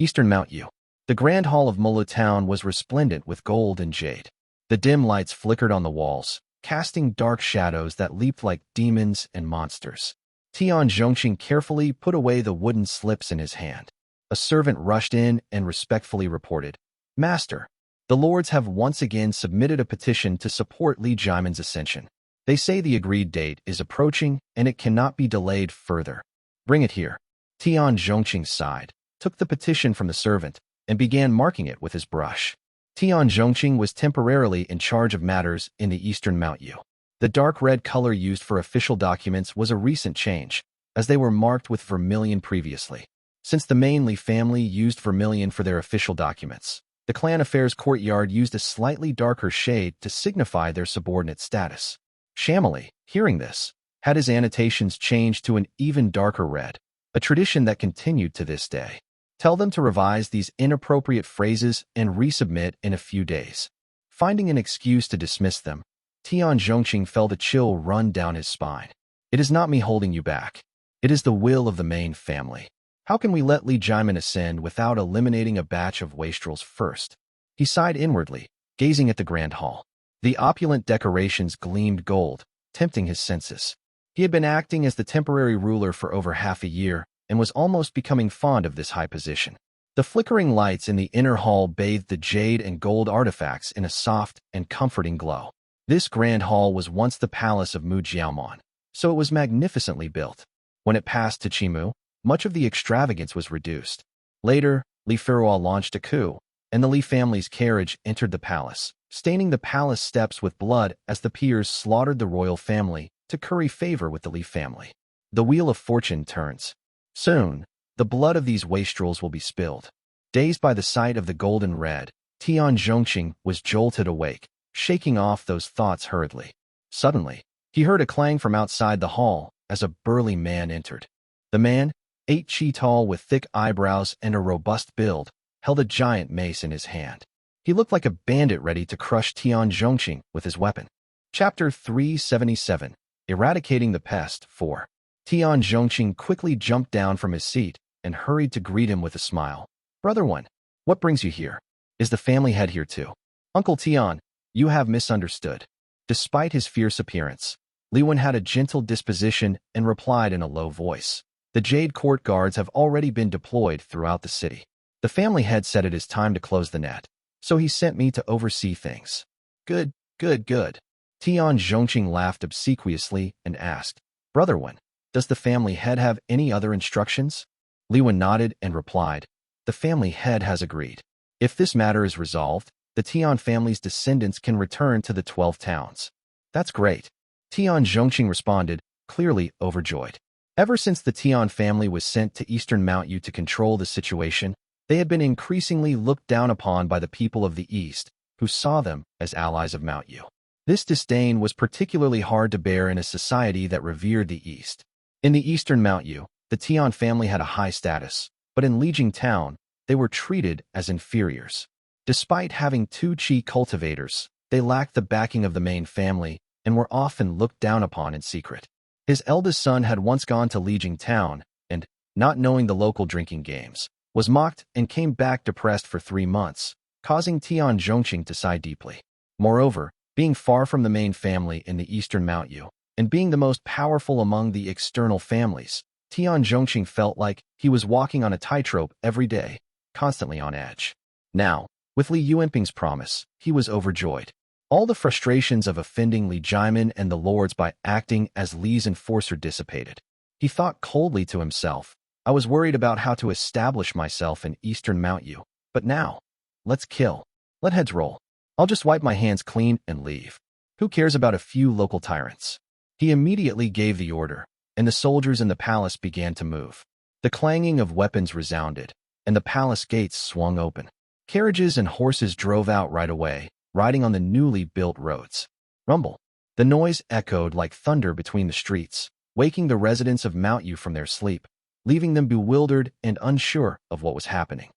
Eastern Mount Yu. The grand hall of Mulu town was resplendent with gold and jade. The dim lights flickered on the walls, casting dark shadows that leaped like demons and monsters. Tian Zhongqing carefully put away the wooden slips in his hand. A servant rushed in and respectfully reported, "Master, the lords have once again submitted a petition to support Li Jimen's ascension. They say the agreed date is approaching and it cannot be delayed further. Bring it here." Tian Zhongqing sighed, took the petition from the servant, and began marking it with his brush. Tian Zhongqing was temporarily in charge of matters in the Eastern Mount Yu. The dark red color used for official documents was a recent change, as they were marked with vermilion previously. Since the main Li family used vermilion for their official documents, the clan affairs courtyard used a slightly darker shade to signify their subordinate status. Shamily, hearing this, had his annotations changed to an even darker red, a tradition that continued to this day. Tell them to revise these inappropriate phrases and resubmit in a few days. Finding an excuse to dismiss them, Tian Zhongqing felt a chill run down his spine. It is not me holding you back. It is the will of the main family. How can we let Li Jimen ascend without eliminating a batch of wastrels first? He sighed inwardly, gazing at the grand hall. The opulent decorations gleamed gold, tempting his senses. He had been acting as the temporary ruler for over half a year and was almost becoming fond of this high position. The flickering lights in the inner hall bathed the jade and gold artifacts in a soft and comforting glow. This grand hall was once the palace of Mu Jiaomon, so it was magnificently built. When it passed to Qimu, much of the extravagance was reduced. Later, Li Furuo launched a coup, and the Li family's carriage entered the palace, staining the palace steps with blood as the peers slaughtered the royal family to curry favor with the Li family. The wheel of fortune turns. Soon, the blood of these wastrels will be spilled. Dazed by the sight of the golden red, Tian Zhongqing was jolted awake, shaking off those thoughts hurriedly. Suddenly, he heard a clang from outside the hall as a burly man entered. The man, 8 chi tall with thick eyebrows and a robust build, held a giant mace in his hand. He looked like a bandit ready to crush Tian Zhongqing with his weapon. Chapter 377, Eradicating the Pest 4. Tian Zhongqing quickly jumped down from his seat and hurried to greet him with a smile. "Brother One, what brings you here? Is the family head here too?" "Uncle Tian, you have misunderstood." Despite his fierce appearance, Yuan had a gentle disposition and replied in a low voice. "The Jade court guards have already been deployed throughout the city. The family head said it is time to close the net, so he sent me to oversee things." Good. Tian Zhongqing laughed obsequiously and asked, "Brother One, does the family head have any other instructions?" Yuan nodded and replied, "The family head has agreed. If this matter is resolved, the Tian family's descendants can return to the 12 towns." "That's great," Tian Zhongqing responded, clearly overjoyed. Ever since the Tian family was sent to Eastern Mount Yu to control the situation, they had been increasingly looked down upon by the people of the East, who saw them as allies of Mount Yu. This disdain was particularly hard to bear in a society that revered the East. In the Eastern Mount Yu, the Tian family had a high status, but in Lijing Town, they were treated as inferiors. Despite having 2 chi cultivators, they lacked the backing of the main family and were often looked down upon in secret. His eldest son had once gone to Lijing Town and, not knowing the local drinking games, was mocked and came back depressed for 3 months, causing Tian Zhongqing to sigh deeply. Moreover, being far from the main family in the Eastern Mount Yu, and being the most powerful among the external families, Tian Zhongqing felt like he was walking on a tightrope every day, constantly on edge. Now, with Li Yuanping's promise, he was overjoyed. All the frustrations of offending Li Jimen and the lords by acting as Li's enforcer dissipated. He thought coldly to himself, "I was worried about how to establish myself in Eastern Mount Yu, but now, let's kill. Let heads roll. I'll just wipe my hands clean and leave. Who cares about a few local tyrants?" He immediately gave the order, and the soldiers in the palace began to move. The clanging of weapons resounded, and the palace gates swung open. Carriages and horses drove out right away, riding on the newly built roads. Rumble. The noise echoed like thunder between the streets, waking the residents of Mount Yu from their sleep, leaving them bewildered and unsure of what was happening.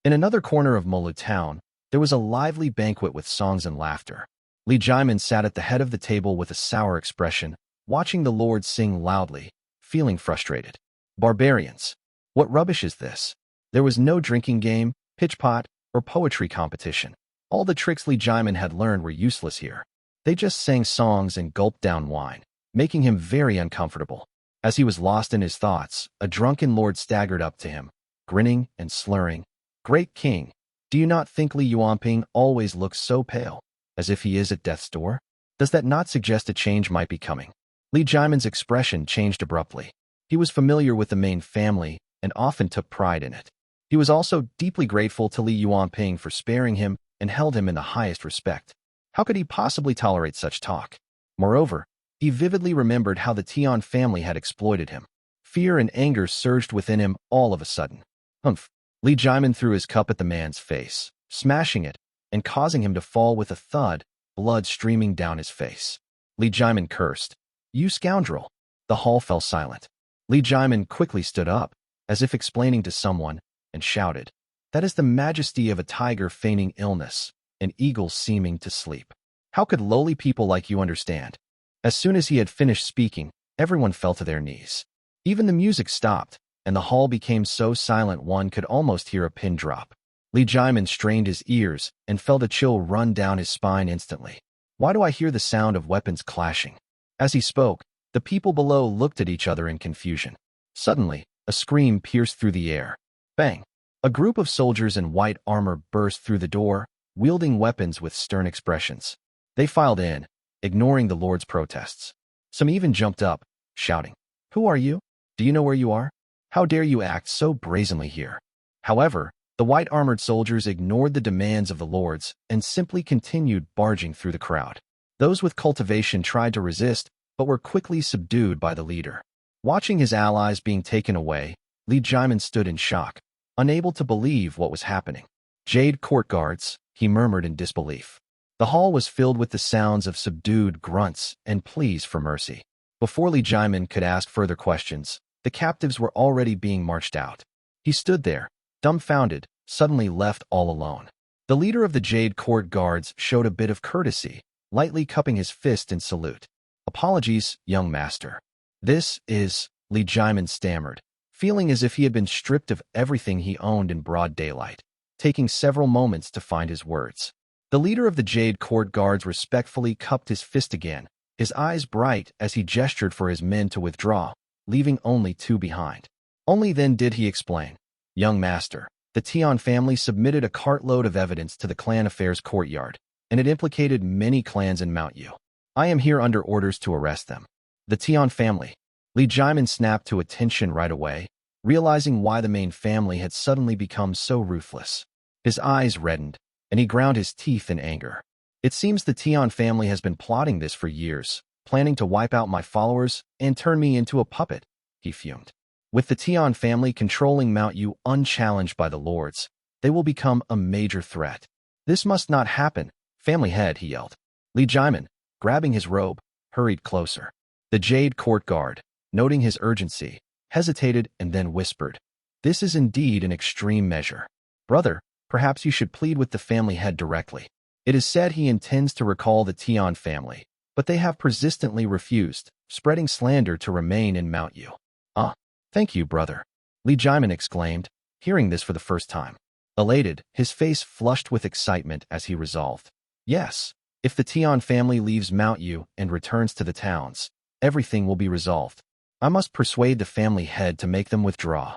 In another corner of Mulu town, there was a lively banquet with songs and laughter. Li Jimen sat at the head of the table with a sour expression, watching the lords sing loudly, feeling frustrated. Barbarians. What rubbish is this? There was no drinking game, pitch pot, or poetry competition. All the tricks Li Jaimin had learned were useless here. They just sang songs and gulped down wine, making him very uncomfortable. As he was lost in his thoughts, a drunken lord staggered up to him, grinning and slurring. "Great king, do you not think Li Yuanping always looks so pale, as if he is at death's door? Does that not suggest a change might be coming?" Li Jaimin's expression changed abruptly. He was familiar with the main family and often took pride in it. He was also deeply grateful to Li Yuanping for sparing him and held him in the highest respect. How could he possibly tolerate such talk? Moreover, he vividly remembered how the Tuan family had exploited him. Fear and anger surged within him all of a sudden. Humph! Li Jaimin threw his cup at the man's face, smashing it and causing him to fall with a thud, blood streaming down his face. Li Jaimin cursed. "You scoundrel!" The hall fell silent. Li Jaimin quickly stood up, as if explaining to someone, and shouted, "That is the majesty of a tiger feigning illness, an eagle seeming to sleep. How could lowly people like you understand?" As soon as he had finished speaking, everyone fell to their knees. Even the music stopped, and the hall became so silent one could almost hear a pin drop. Li Jaimin strained his ears and felt a chill run down his spine instantly. "Why do I hear the sound of weapons clashing?" As he spoke, the people below looked at each other in confusion. Suddenly, a scream pierced through the air. Bang! A group of soldiers in white armor burst through the door, wielding weapons with stern expressions. They filed in, ignoring the Lord's protests. Some even jumped up, shouting, "Who are you? Do you know where you are? How dare you act so brazenly here?" However, the white-armored soldiers ignored the demands of the lords and simply continued barging through the crowd. Those with cultivation tried to resist, but were quickly subdued by the leader. Watching his allies being taken away, Li Jaimin stood in shock, unable to believe what was happening. "Jade court guards," he murmured in disbelief. The hall was filled with the sounds of subdued grunts and pleas for mercy. Before Li Jaimin could ask further questions, the captives were already being marched out. He stood there, dumbfounded, suddenly left all alone. The leader of the Jade court guards showed a bit of courtesy, lightly cupping his fist in salute. "Apologies, young master. This is," Li Jaimin stammered, feeling as if he had been stripped of everything he owned in broad daylight, taking several moments to find his words. The leader of the Jade court guards respectfully cupped his fist again, his eyes bright as he gestured for his men to withdraw, leaving only two behind. Only then did he explain. "Young master, the Tuan family submitted a cartload of evidence to the clan affairs courtyard, and it implicated many clans in Mount Yu. I am here under orders to arrest them." The Tuan family. Li Jaimin snapped to attention right away, realizing why the main family had suddenly become so ruthless. His eyes reddened, and he ground his teeth in anger. "It seems the Tuan family has been plotting this for years, planning to wipe out my followers and turn me into a puppet," he fumed. "With the Tuan family controlling Mount Yu unchallenged by the lords, they will become a major threat. This must not happen, family head," he yelled. Li Jaimin, grabbing his robe, hurried closer. The Jade court guard, noting his urgency, hesitated and then whispered, "This is indeed an extreme measure. Brother, perhaps you should plead with the family head directly. It is said he intends to recall the Tuan family, but they have persistently refused, spreading slander to remain in Mount Yu." "Ah, thank you, brother," Li Jaimin exclaimed, hearing this for the first time. Elated, his face flushed with excitement as he resolved, "Yes, if the Tuan family leaves Mount Yu and returns to the towns, everything will be resolved. I must persuade the family head to make them withdraw."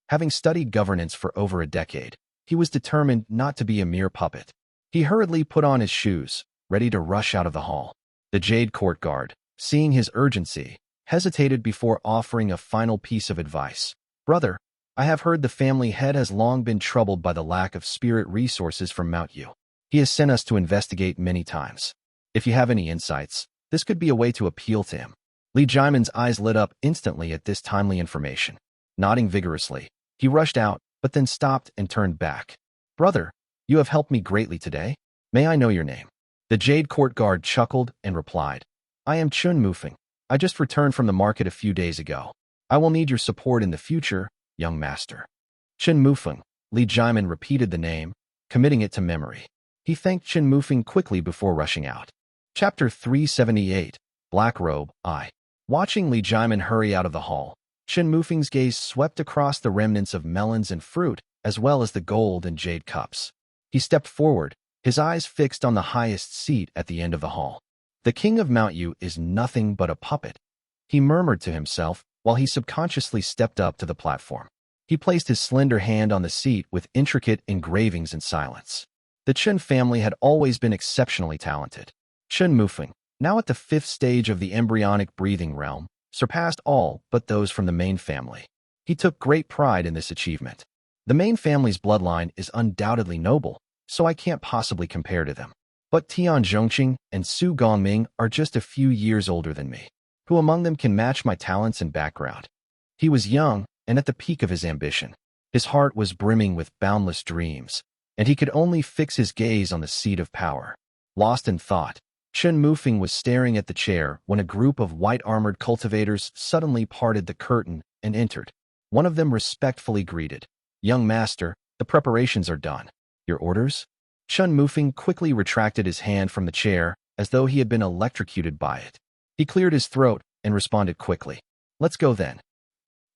Having studied governance for over a decade, he was determined not to be a mere puppet. He hurriedly put on his shoes, ready to rush out of the hall. The Jade court guard, seeing his urgency, hesitated before offering a final piece of advice. "Brother, I have heard the family head has long been troubled by the lack of spirit resources from Mount Yu. He has sent us to investigate many times. If you have any insights, this could be a way to appeal to him." Li Jaimin's eyes lit up instantly at this timely information. Nodding vigorously, he rushed out, but then stopped and turned back. "Brother, you have helped me greatly today. May I know your name?" The Jade court guard chuckled and replied, "I am Chun Mufeng. I just returned from the market a few days ago. I will need your support in the future, young master." Chun Mufeng. Li Jaimin repeated the name, committing it to memory. He thanked Chun Mufeng quickly before rushing out. Chapter 378, Black Robe, I. Watching Li Jimin hurry out of the hall, Chen Mufeng's gaze swept across the remnants of melons and fruit, as well as the gold and jade cups. He stepped forward, his eyes fixed on the highest seat at the end of the hall. The king of Mount Yu is nothing but a puppet, he murmured to himself while he subconsciously stepped up to the platform. He placed his slender hand on the seat with intricate engravings in silence. The Chen family had always been exceptionally talented. Chen Mufeng, now at the 5th stage of the embryonic breathing realm, surpassed all but those from the main family. He took great pride in this achievement. The main family's bloodline is undoubtedly noble, so I can't possibly compare to them. But Tian Zhongqing and Su Gongming are just a few years older than me. Who among them can match my talents and background? He was young and at the peak of his ambition. His heart was brimming with boundless dreams, and he could only fix his gaze on the seat of power. Lost in thought, Chen Mufeng was staring at the chair when a group of white-armored cultivators suddenly parted the curtain and entered. One of them respectfully greeted, "Young master, the preparations are done. Your orders?" Chen Mufeng quickly retracted his hand from the chair as though he had been electrocuted by it. He cleared his throat and responded quickly, "Let's go then."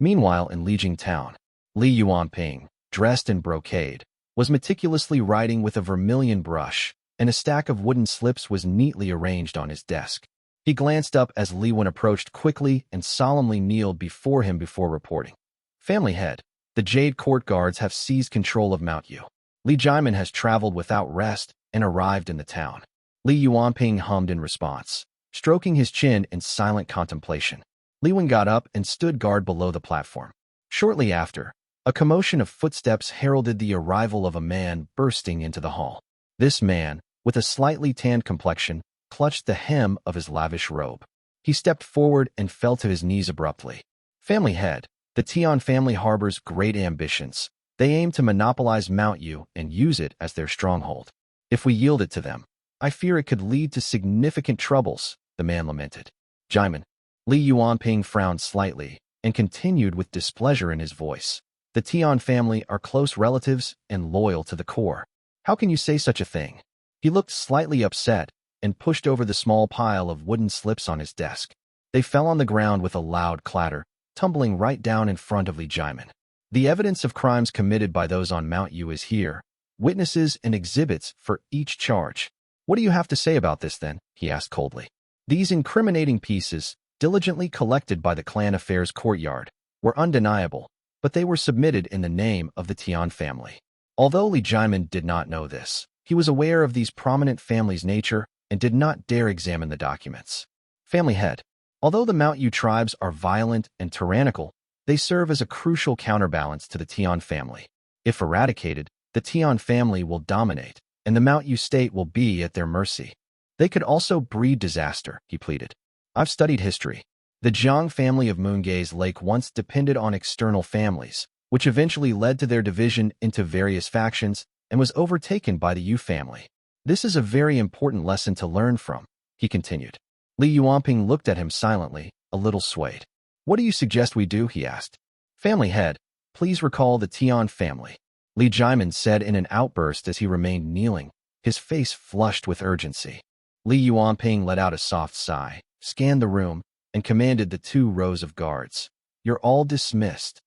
Meanwhile, in Lijing town, Li Yuanping, dressed in brocade, was meticulously writing with a vermilion brush, and a stack of wooden slips was neatly arranged on his desk. He glanced up as Li Yuan approached quickly and solemnly kneeled before him before reporting. "Family head, the Jade court guards have seized control of Mount Yu. Li Jimin has traveled without rest and arrived in the town." Li Yuanping hummed in response, stroking his chin in silent contemplation. Li Yuan got up and stood guard below the platform. Shortly after, a commotion of footsteps heralded the arrival of a man bursting into the hall. This man, with a slightly tanned complexion, clutched the hem of his lavish robe. He stepped forward and fell to his knees abruptly. "Family head, the Tian family harbors great ambitions. They aim to monopolize Mount Yu and use it as their stronghold. If we yield it to them, I fear it could lead to significant troubles," the man lamented. "Jimin." Li Yuanping frowned slightly and continued with displeasure in his voice. "The Tian family are close relatives and loyal to the core. How can you say such a thing?" He looked slightly upset and pushed over the small pile of wooden slips on his desk. They fell on the ground with a loud clatter, tumbling right down in front of Li Jimin. "The evidence of crimes committed by those on Mount Yu is here. Witnesses and exhibits for each charge." "What do you have to say about this, then?" he asked coldly. These incriminating pieces, diligently collected by the clan affairs courtyard, were undeniable, but they were submitted in the name of the Tian family. Although Li Jimin did not know this, he was aware of these prominent families' nature and did not dare examine the documents. "Family head, although the Mount Yu tribes are violent and tyrannical, they serve as a crucial counterbalance to the Tian family. If eradicated, the Tian family will dominate, and the Mount Yu state will be at their mercy. They could also breed disaster," he pleaded. "I've studied history. The Jiang family of Moongaze Lake once depended on external families, which eventually led to their division into various factions and was overtaken by the Yu family. This is a very important lesson to learn from," he continued. Li Yuanping looked at him silently, a little swayed. "What do you suggest we do?" he asked. "Family head, please recall the Tian family," Li Jimin said in an outburst as he remained kneeling, his face flushed with urgency. Li Yuanping let out a soft sigh, scanned the room, and commanded the 2 rows of guards, "You're all dismissed."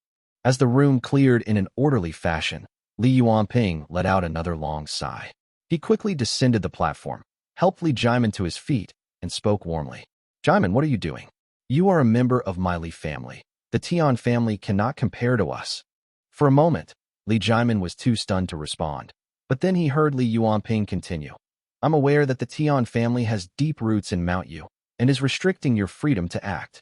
As the room cleared in an orderly fashion, Li Yuanping let out another long sigh. He quickly descended the platform, helped Li Jimin to his feet, and spoke warmly. "Jimin, what are you doing? You are a member of my Li family. The Tian family cannot compare to us." For a moment, Li Jimin was too stunned to respond, but then he heard Li Yuanping continue. "I'm aware that the Tian family has deep roots in Mount Yu and is restricting your freedom to act.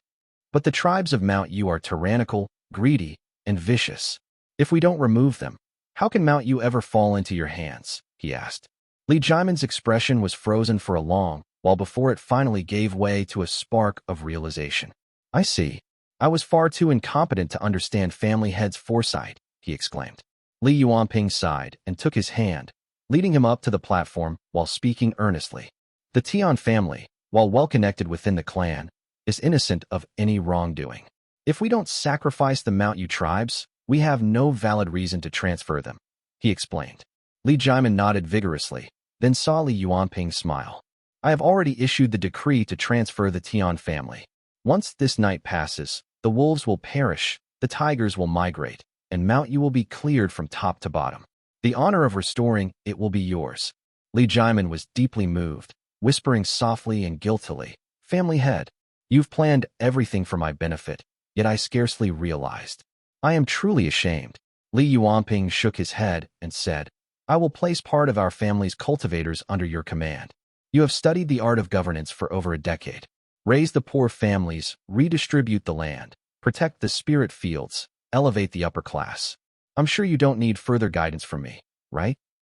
But the tribes of Mount Yu are tyrannical, greedy, and vicious. If we don't remove them, how can Mount Yu ever fall into your hands?" he asked. Li Jimin's expression was frozen for a long while before it finally gave way to a spark of realization. "I see. I was far too incompetent to understand family head's foresight," he exclaimed. Li Yuanping sighed and took his hand, leading him up to the platform while speaking earnestly. "The Tian family, while well-connected within the clan, is innocent of any wrongdoing. If we don't sacrifice the Mount Yu tribes, we have no valid reason to transfer them," he explained. Li Jimin nodded vigorously, then saw Li Yuanping smile. "I have already issued the decree to transfer the Tian family. Once this night passes, the wolves will perish, the tigers will migrate, and Mount Yu will be cleared from top to bottom. The honor of restoring it will be yours." Li Jimin was deeply moved, whispering softly and guiltily, "Family head, you've planned everything for my benefit, yet I scarcely realized. I am truly ashamed." Li Yuanping shook his head and said, "I will place part of our family's cultivators under your command. You have studied the art of governance for over a decade. Raise the poor families, redistribute the land, protect the spirit fields, elevate the upper class. I'm sure you don't need further guidance from me, right?"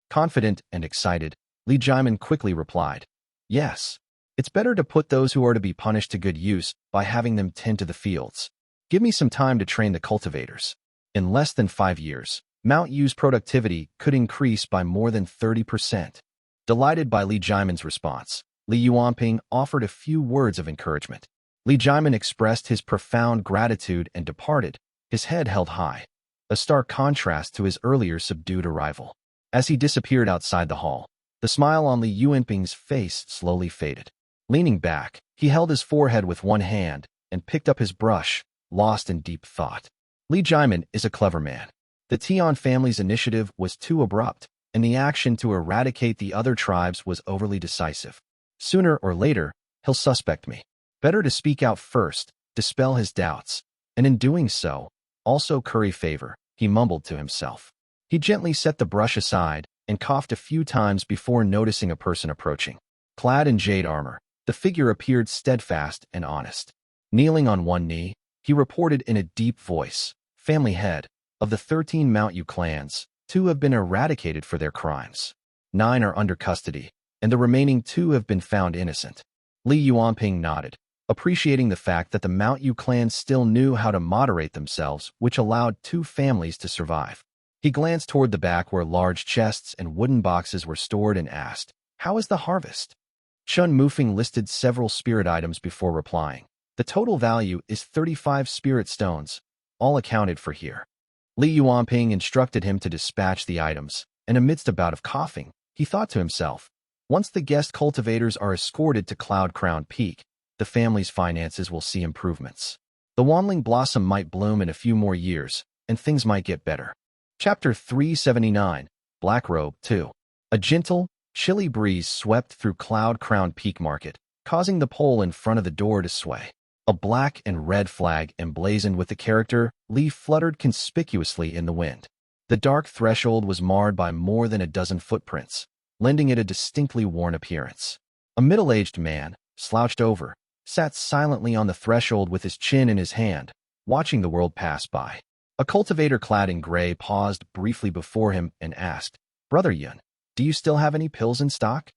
Confident and excited, Li Jimin quickly replied, "Yes. It's better to put those who are to be punished to good use by having them tend to the fields. Give me some time to train the cultivators. In less than 5 years, Mount Yu's productivity could increase by more than 30%. Delighted by Li Jimin's response, Li Yuanping offered a few words of encouragement. Li Jimin expressed his profound gratitude and departed, his head held high, a stark contrast to his earlier subdued arrival. As he disappeared outside the hall, the smile on Li Yuanping's face slowly faded. Leaning back, he held his forehead with one hand and picked up his brush, lost in deep thought. Li Jimin is a clever man. The Tuan family's initiative was too abrupt, and the action to eradicate the other tribes was overly decisive. Sooner or later, he'll suspect me. Better to speak out first, dispel his doubts, and in doing so, also curry favor, he mumbled to himself. He gently set the brush aside and coughed a few times before noticing a person approaching. Clad in jade armor, the figure appeared steadfast and honest. Kneeling on one knee, he reported in a deep voice, "Family head, of the 13 Mount Yu clans, 2 have been eradicated for their crimes. 9 are under custody, and the remaining 2 have been found innocent." Li Yuanping nodded, appreciating the fact that the Mount Yu clan still knew how to moderate themselves, which allowed 2 families to survive. He glanced toward the back where large chests and wooden boxes were stored and asked, "How is the harvest?" Chun Mufeng listed several spirit items before replying. "The total value is 35 spirit stones, all accounted for here." Li Yuanping instructed him to dispatch the items, and amidst a bout of coughing, he thought to himself, once the guest cultivators are escorted to Cloud Crown Peak, the family's finances will see improvements. The Wanglin blossom might bloom in a few more years, and things might get better. Chapter 379, Black Robe 2. A gentle, chilly breeze swept through Cloud Crown Peak Market, causing the pole in front of the door to sway. A black and red flag emblazoned with the character Li fluttered conspicuously in the wind. The dark threshold was marred by more than a dozen footprints, lending it a distinctly worn appearance. A middle-aged man, slouched over, sat silently on the threshold with his chin in his hand, watching the world pass by. A cultivator clad in gray paused briefly before him and asked, "Brother Yuan, do you still have any pills in stock?"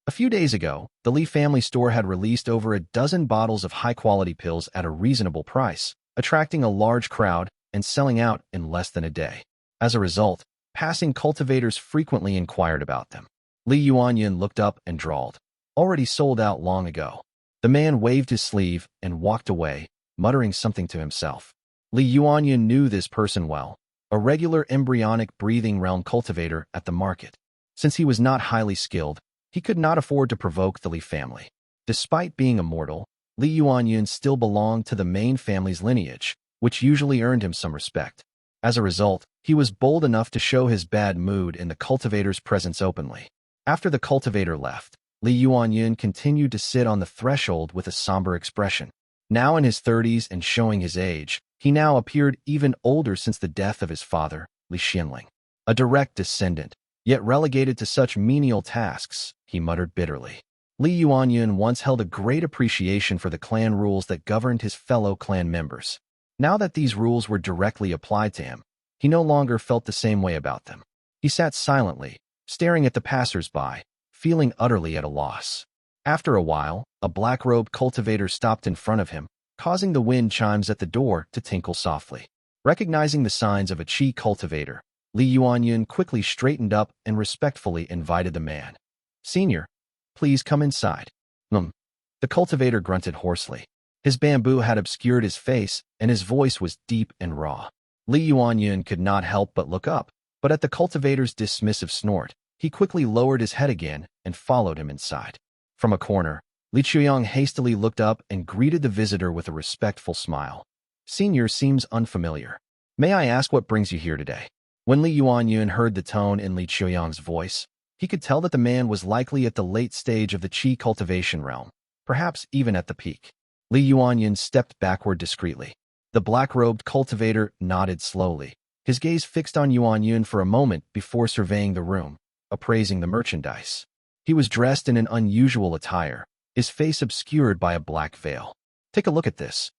A few days ago, the Li family store had released over a dozen bottles of high-quality pills at a reasonable price, attracting a large crowd and selling out in less than a day. As a result, passing cultivators frequently inquired about them. Li Yuanyun looked up and drawled, "Already sold out long ago." The man waved his sleeve and walked away, muttering something to himself. Li Yuanyun knew this person well, a regular embryonic breathing realm cultivator at the market. Since he was not highly skilled, he could not afford to provoke the Li family. Despite being immortal, Li Yuanyun still belonged to the main family's lineage, which usually earned him some respect. As a result, he was bold enough to show his bad mood in the cultivator's presence openly. After the cultivator left, Li Yuanyun continued to sit on the threshold with a somber expression. Now in his 30s and showing his age, he now appeared even older since the death of his father, Li Xinling. A direct descendant, yet relegated to such menial tasks, he muttered bitterly. Li Yuanyun once held a great appreciation for the clan rules that governed his fellow clan members. Now that these rules were directly applied to him, he no longer felt the same way about them. He sat silently, staring at the passers-by, feeling utterly at a loss. After a while, a black-robed cultivator stopped in front of him, causing the wind chimes at the door to tinkle softly. Recognizing the signs of a chi cultivator, Li Yuanyun quickly straightened up and respectfully invited the man. "Senior, please come inside." The cultivator grunted hoarsely. His bamboo had obscured his face, and his voice was deep and raw. Li Yuanyun could not help but look up, but at the cultivator's dismissive snort, he quickly lowered his head again and followed him inside. From a corner, Li Qiuyang hastily looked up and greeted the visitor with a respectful smile. Senior seems unfamiliar. May I ask what brings you here today? When Li Yuanyun heard the tone in Li Qiuyang's voice, he could tell that the man was likely at the late stage of the qi cultivation realm, perhaps even at the peak. Li Yuanyun stepped backward discreetly. The black-robed cultivator nodded slowly, his gaze fixed on Yuanyun for a moment before surveying the room, appraising the merchandise. He was dressed in an unusual attire, his face obscured by a black veil. Take a look at this.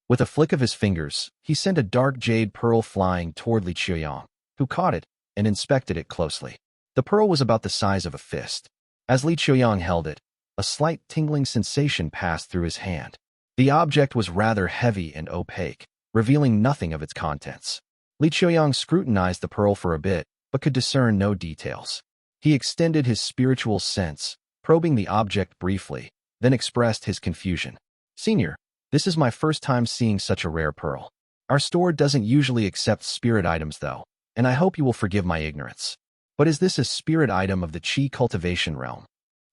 With a flick of his fingers, he sent a dark jade pearl flying toward Li Qiuyang, who caught it and inspected it closely. The pearl was about the size of a fist. As Li Qiuyang held it, a slight tingling sensation passed through his hand. The object was rather heavy and opaque, revealing nothing of its contents. Li Qiuyang scrutinized the pearl for a bit, but could discern no details. He extended his spiritual sense, probing the object briefly, then expressed his confusion. Senior, this is my first time seeing such a rare pearl. Our store doesn't usually accept spirit items though, and I hope you will forgive my ignorance. But is this a spirit item of the qi cultivation realm?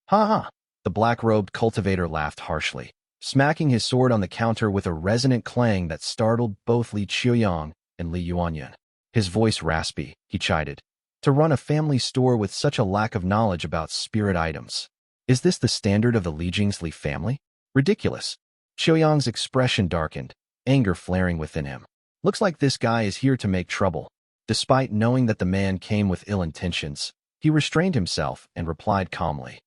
Ha ha! The black-robed cultivator laughed harshly, smacking his sword on the counter with a resonant clang that startled both Li Qiuyang and Li Yuanyun. His voice raspy, he chided. To run a family store with such a lack of knowledge about spirit items. Is this the standard of the Li Jing's family? Ridiculous. Qiuyang's expression darkened, anger flaring within him. Looks like this guy is here to make trouble. Despite knowing that the man came with ill intentions, he restrained himself and replied calmly.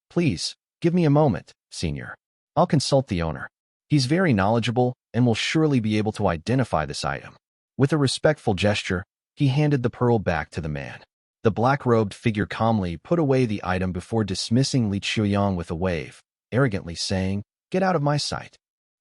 Please, give me a moment, Senior. I'll consult the owner. He's very knowledgeable and will surely be able to identify this item. With a respectful gesture, he handed the pearl back to the man. The black-robed figure calmly put away the item before dismissing Li Qiuyang with a wave, arrogantly saying, "Get out of my sight."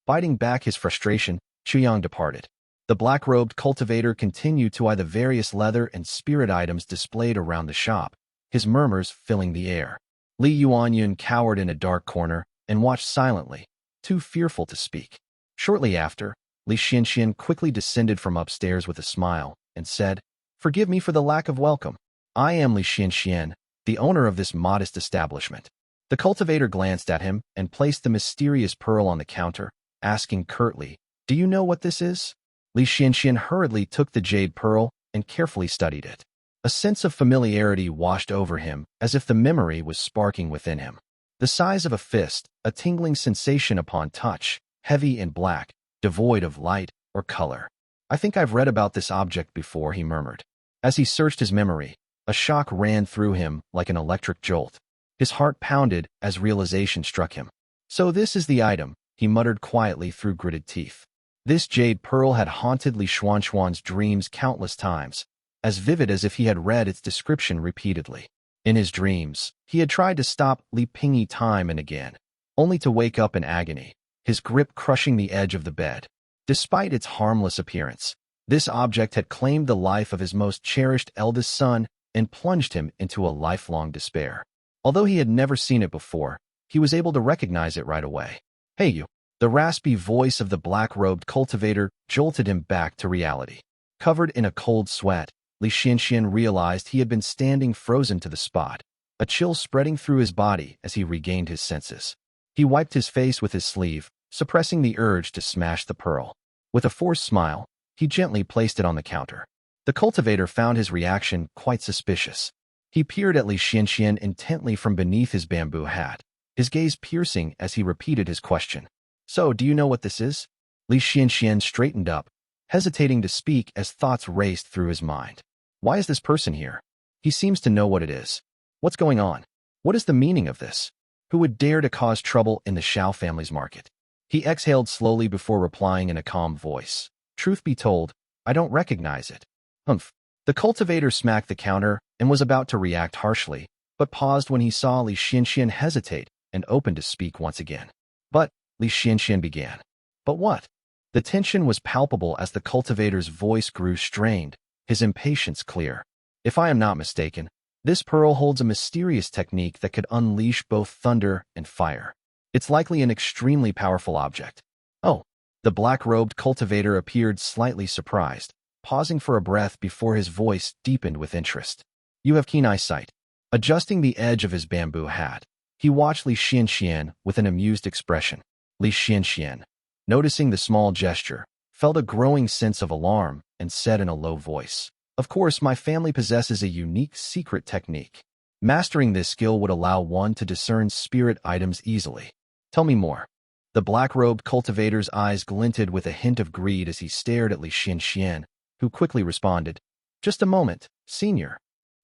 Biting back his frustration, Qiuyang departed. The black-robed cultivator continued to eye the various leather and spirit items displayed around the shop, his murmurs filling the air. Li Yuanyun cowered in a dark corner and watched silently, too fearful to speak. Shortly after, Li Xianxian quickly descended from upstairs with a smile and said, "Forgive me for the lack of welcome. I am Li Xianxian, the owner of this modest establishment." The cultivator glanced at him and placed the mysterious pearl on the counter, asking curtly, "Do you know what this is?" Li Xianxian hurriedly took the jade pearl and carefully studied it. A sense of familiarity washed over him as if the memory was sparking within him. The size of a fist, a tingling sensation upon touch, heavy and black, devoid of light or color. "I think I've read about this object before," he murmured. As he searched his memory, a shock ran through him like an electric jolt. His heart pounded as realization struck him. "So this is the item," he muttered quietly through gritted teeth. This jade pearl had haunted Li Xuanxuan's dreams countless times, as vivid as if he had read its description repeatedly. In his dreams, he had tried to stop Li Pingyi time and again, only to wake up in agony, his grip crushing the edge of the bed. Despite its harmless appearance, this object had claimed the life of his most cherished eldest son and plunged him into a lifelong despair. Although he had never seen it before, he was able to recognize it right away. "Hey you!" The raspy voice of the black-robed cultivator jolted him back to reality. Covered in a cold sweat, Li Xianxian realized he had been standing frozen to the spot, a chill spreading through his body as he regained his senses. He wiped his face with his sleeve, suppressing the urge to smash the pearl. With a forced smile, he gently placed it on the counter. The cultivator found his reaction quite suspicious. He peered at Li Xianxian intently from beneath his bamboo hat, his gaze piercing as he repeated his question. "So, do you know what this is?" Li Xianxian straightened up, hesitating to speak as thoughts raced through his mind. Why is this person here? He seems to know what it is. What's going on? What is the meaning of this? Who would dare to cause trouble in the Shao family's market? He exhaled slowly before replying in a calm voice. "Truth be told, I don't recognize it." Humph. The cultivator smacked the counter and was about to react harshly, but paused when he saw Li Xianxian hesitate and open to speak once again. "But," Li Xianxian began. "But what?" The tension was palpable as the cultivator's voice grew strained, his impatience clear. "If I am not mistaken, this pearl holds a mysterious technique that could unleash both thunder and fire. It's likely an extremely powerful object." "Oh." The black-robed cultivator appeared slightly surprised, pausing for a breath before his voice deepened with interest. "You have keen eyesight." Adjusting the edge of his bamboo hat, He watched Li Xianxian with an amused expression. Li Xianxian, noticing the small gesture, felt a growing sense of alarm and said in a low voice, "Of course, my family possesses a unique secret technique. Mastering this skill would allow one to discern spirit items easily. Tell me more." The black-robed cultivator's eyes glinted with a hint of greed as he stared at Li Xianxian, who quickly responded, "Just a moment, senior."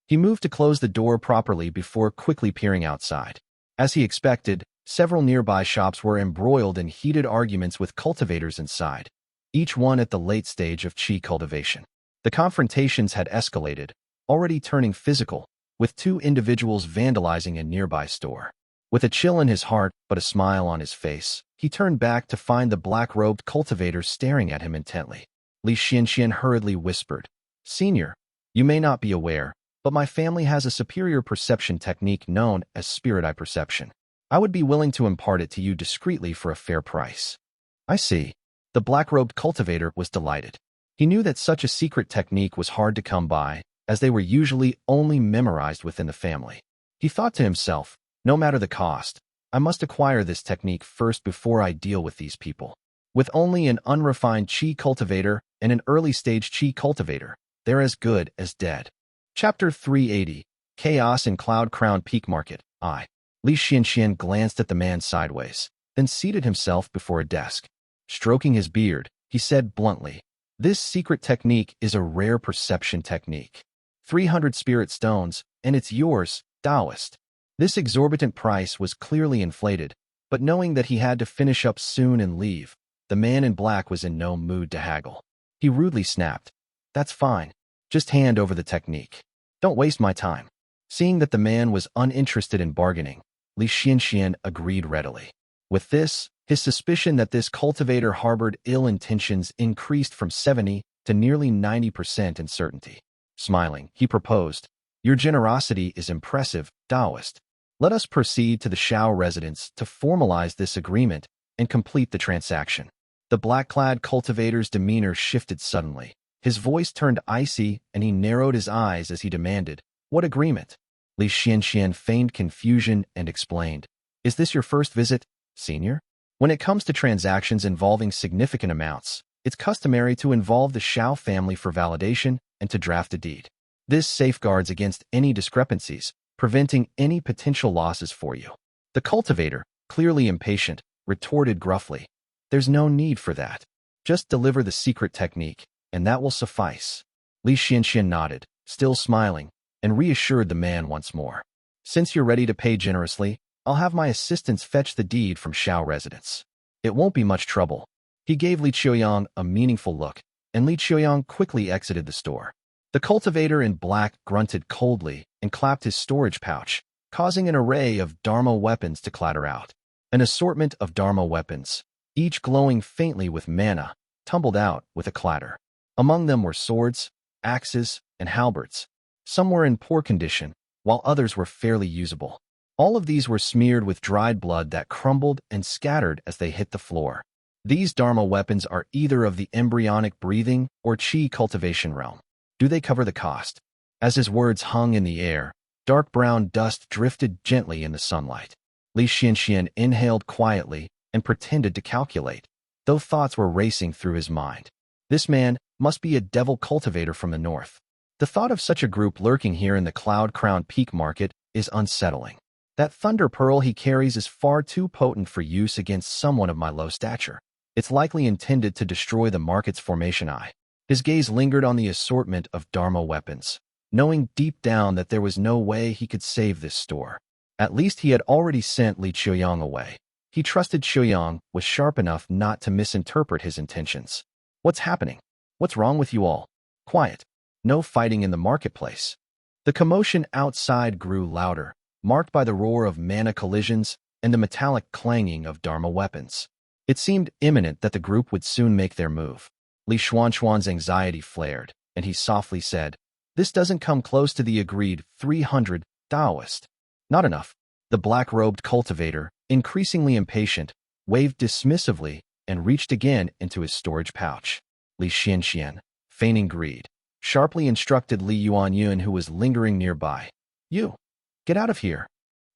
He moved to close the door properly before quickly peering outside. As he expected, several nearby shops were embroiled in heated arguments with cultivators inside, each one at the late stage of qi cultivation. The confrontations had escalated, already turning physical, with two individuals vandalizing a nearby store. With a chill in his heart but a smile on his face, he turned back to find the black-robed cultivator staring at him intently. Li Xianxian hurriedly whispered, "Senior, you may not be aware, but my family has a superior perception technique known as spirit eye perception. I would be willing to impart it to you discreetly for a fair price." "I see." The black-robed cultivator was delighted. He knew that such a secret technique was hard to come by, as they were usually only memorized within the family. He thought to himself, "No matter the cost, I must acquire this technique first before I deal with these people." With only an unrefined qi cultivator and an early-stage qi cultivator, they're as good as dead. Chapter 380, Chaos in Cloud Crown Peak Market. Li Xianxian glanced at the man sideways, then seated himself before a desk. Stroking his beard, he said bluntly, "This secret technique is a rare perception technique. 300 spirit stones, and it's yours, Taoist." This exorbitant price was clearly inflated, but knowing that he had to finish up soon and leave, the man in black was in no mood to haggle. He rudely snapped, "That's fine. Just hand over the technique. Don't waste my time." Seeing that the man was uninterested in bargaining, Li Xianxian agreed readily. With this, his suspicion that this cultivator harbored ill intentions increased from 70 to nearly 90% in certainty. Smiling, he proposed, "Your generosity is impressive, Taoist. Let us proceed to the Shao residence to formalize this agreement and complete the transaction." The black-clad cultivator's demeanor shifted suddenly. His voice turned icy and he narrowed his eyes as he demanded, "What agreement?" Li Xianxian feigned confusion and explained, "Is this your first visit, senior? When it comes to transactions involving significant amounts, it's customary to involve the Shao family for validation and to draft a deed. This safeguards against any discrepancies, preventing any potential losses for you." The cultivator, clearly impatient, retorted gruffly, "There's no need for that. Just deliver the secret technique, and that will suffice." Li Xianxian nodded, still smiling, and reassured the man once more. "Since you're ready to pay generously, I'll have my assistants fetch the deed from Shao residence. It won't be much trouble." He gave Li Qiuyang a meaningful look, and Li Qiuyang quickly exited the store. The cultivator in black grunted coldly and clapped his storage pouch, causing an array of Dharma weapons to clatter out. An assortment of Dharma weapons, each glowing faintly with mana, tumbled out with a clatter. Among them were swords, axes, and halberds. Some were in poor condition, while others were fairly usable. All of these were smeared with dried blood that crumbled and scattered as they hit the floor. These Dharma weapons are either of the embryonic breathing or qi cultivation realm. Do they cover the cost? As his words hung in the air, dark brown dust drifted gently in the sunlight. Li Xianxian inhaled quietly and pretended to calculate, though thoughts were racing through his mind. This man must be a devil cultivator from the north. The thought of such a group lurking here in the Cloud Crown Peak Market is unsettling. That thunder pearl he carries is far too potent for use against someone of my low stature. It's likely intended to destroy the market's formation eye. His gaze lingered on the assortment of Dharma weapons, knowing deep down that there was no way he could save this store. At least he had already sent Li Qiuyang away. He trusted Qiuyang was sharp enough not to misinterpret his intentions. "What's happening? What's wrong with you all? Quiet. No fighting in the marketplace." The commotion outside grew louder, marked by the roar of mana collisions and the metallic clanging of Dharma weapons. It seemed imminent that the group would soon make their move. Li Xuanchuan's anxiety flared, and he softly said, "This doesn't come close to the agreed 300 Taoist." "Not enough." The black-robed cultivator, increasingly impatient, waved dismissively and reached again into his storage pouch. Li Xianxian, feigning greed, sharply instructed Li Yuanyun, who was lingering nearby. "You, get out of here."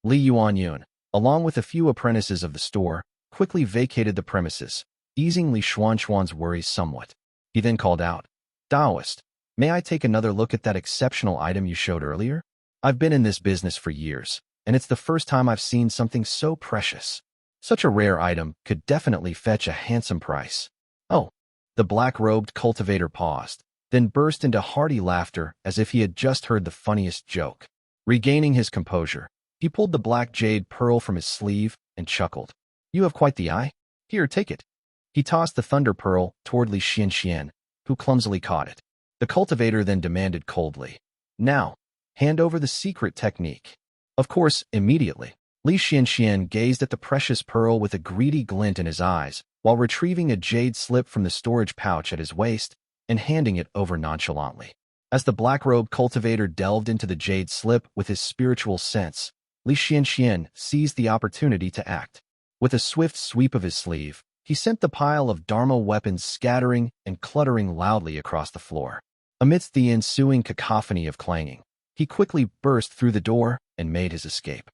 Li Yuanyun, along with a few apprentices of the store, quickly vacated the premises, easing Li Xuanxuan's worries somewhat. He then called out, "Taoist, may I take another look at that exceptional item you showed earlier? I've been in this business for years, and it's the first time I've seen something so precious. Such a rare item could definitely fetch a handsome price." "Oh." The black-robed cultivator paused, then burst into hearty laughter as if he had just heard the funniest joke. Regaining his composure, he pulled the black jade pearl from his sleeve and chuckled. "You have quite the eye. Here, take it." He tossed the thunder pearl toward Li Xianxian, who clumsily caught it. The cultivator then demanded coldly, "Now, hand over the secret technique." Of course, immediately, Li Xianxian gazed at the precious pearl with a greedy glint in his eyes, while retrieving a jade slip from the storage pouch at his waist and handing it over nonchalantly. As the black-robed cultivator delved into the jade slip with his spiritual sense, Li Xianxian seized the opportunity to act. With a swift sweep of his sleeve, he sent the pile of Dharma weapons scattering and cluttering loudly across the floor. Amidst the ensuing cacophony of clanging, he quickly burst through the door and made his escape.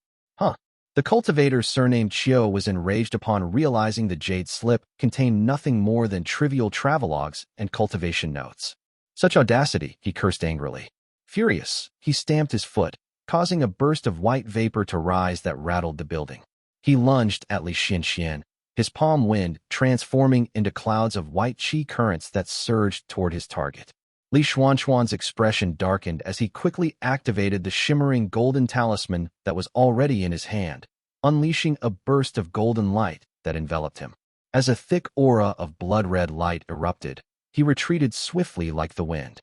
The cultivator surnamed Chiu was enraged upon realizing the jade slip contained nothing more than trivial travelogues and cultivation notes. Such audacity, he cursed angrily. Furious, he stamped his foot, causing a burst of white vapor to rise that rattled the building. He lunged at Li Xianxian, his palm wind transforming into clouds of white qi currents that surged toward his target. Li Xuanxuan's expression darkened as he quickly activated the shimmering golden talisman that was already in his hand, unleashing a burst of golden light that enveloped him. As a thick aura of blood-red light erupted, he retreated swiftly like the wind.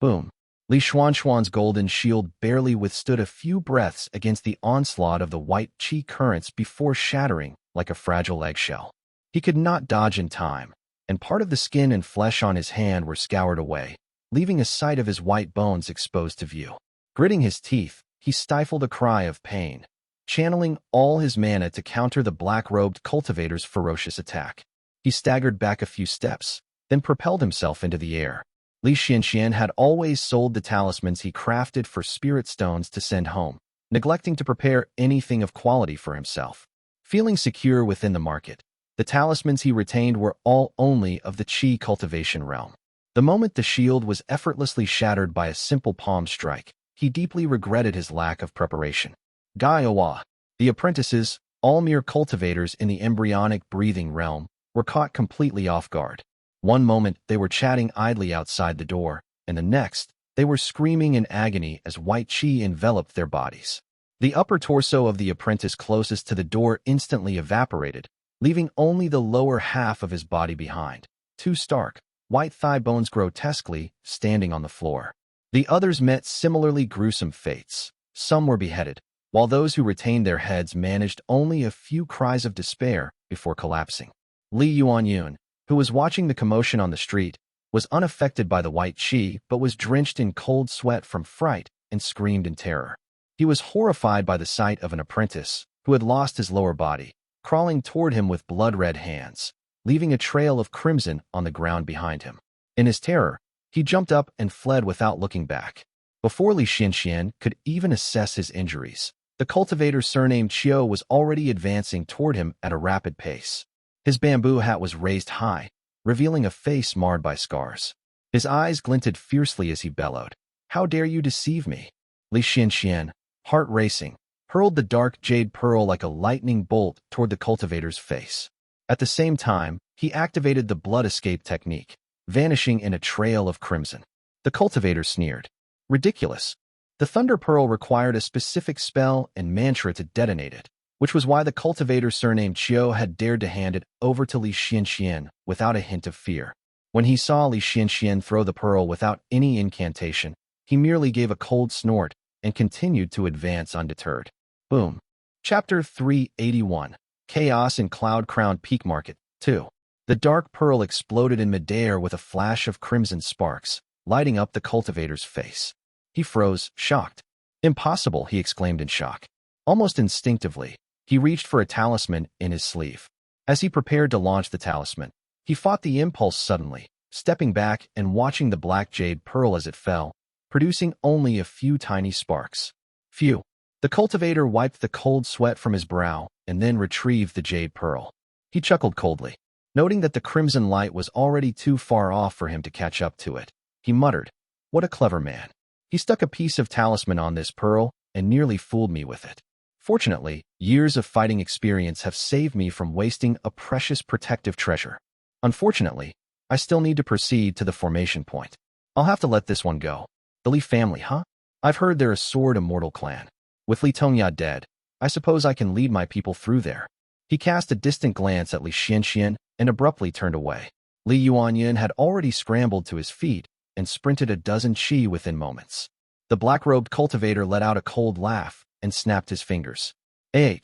Boom! Li Xuanxuan's golden shield barely withstood a few breaths against the onslaught of the white qi currents before shattering like a fragile eggshell. He could not dodge in time, and part of the skin and flesh on his hand were scoured away, leaving a sight of his white bones exposed to view. Gritting his teeth, he stifled a cry of pain, channeling all his mana to counter the black-robed cultivator's ferocious attack. He staggered back a few steps, then propelled himself into the air. Li Xianxian had always sold the talismans he crafted for spirit stones to send home, neglecting to prepare anything of quality for himself. Feeling secure within the market, the talismans he retained were all only of the qi cultivation realm. The moment the shield was effortlessly shattered by a simple palm strike, he deeply regretted his lack of preparation. Gaiawa, the apprentices, all mere cultivators in the embryonic breathing realm, were caught completely off guard. One moment they were chatting idly outside the door, and the next, they were screaming in agony as white qi enveloped their bodies. The upper torso of the apprentice closest to the door instantly evaporated, leaving only the lower half of his body behind, two stark, white thigh bones grotesquely standing on the floor. The others met similarly gruesome fates. Some were beheaded, while those who retained their heads managed only a few cries of despair before collapsing. Yuan, who was watching the commotion on the street, was unaffected by the white qi but was drenched in cold sweat from fright and screamed in terror. He was horrified by the sight of an apprentice, who had lost his lower body, crawling toward him with blood-red hands, leaving a trail of crimson on the ground behind him. In his terror, he jumped up and fled without looking back. Before Li Xianxian could even assess his injuries, the cultivator surnamed Chiu was already advancing toward him at a rapid pace. His bamboo hat was raised high, revealing a face marred by scars. His eyes glinted fiercely as he bellowed, "How dare you deceive me?" Li Xianxian, heart racing, hurled the dark jade pearl like a lightning bolt toward the cultivator's face. At the same time, he activated the blood escape technique, vanishing in a trail of crimson. The cultivator sneered. Ridiculous. The thunder pearl required a specific spell and mantra to detonate it, which was why the cultivator surnamed Chiu had dared to hand it over to Li Xianxian without a hint of fear. When he saw Li Xianxian throw the pearl without any incantation, he merely gave a cold snort and continued to advance undeterred. Boom. Chapter 381. Chaos in Cloud-Crowned Peak Market, 2. The dark pearl exploded in midair with a flash of crimson sparks, lighting up the cultivator's face. He froze, shocked. "Impossible," he exclaimed in shock. Almost instinctively, he reached for a talisman in his sleeve. As he prepared to launch the talisman, he fought the impulse suddenly, stepping back and watching the black jade pearl as it fell, producing only a few tiny sparks. Phew! The cultivator wiped the cold sweat from his brow and then retrieved the jade pearl. He chuckled coldly, noting that the crimson light was already too far off for him to catch up to it. He muttered, "What a clever man. He stuck a piece of talisman on this pearl and nearly fooled me with it. Fortunately, years of fighting experience have saved me from wasting a precious protective treasure. Unfortunately, I still need to proceed to the formation point. I'll have to let this one go. The Li family, huh? I've heard they're a sword immortal clan. With Li Tongya dead, I suppose I can lead my people through there." He cast a distant glance at Li Xianxian and abruptly turned away. Li Yuan had already scrambled to his feet and sprinted a dozen chi within moments. The black-robed cultivator let out a cold laugh and snapped his fingers. A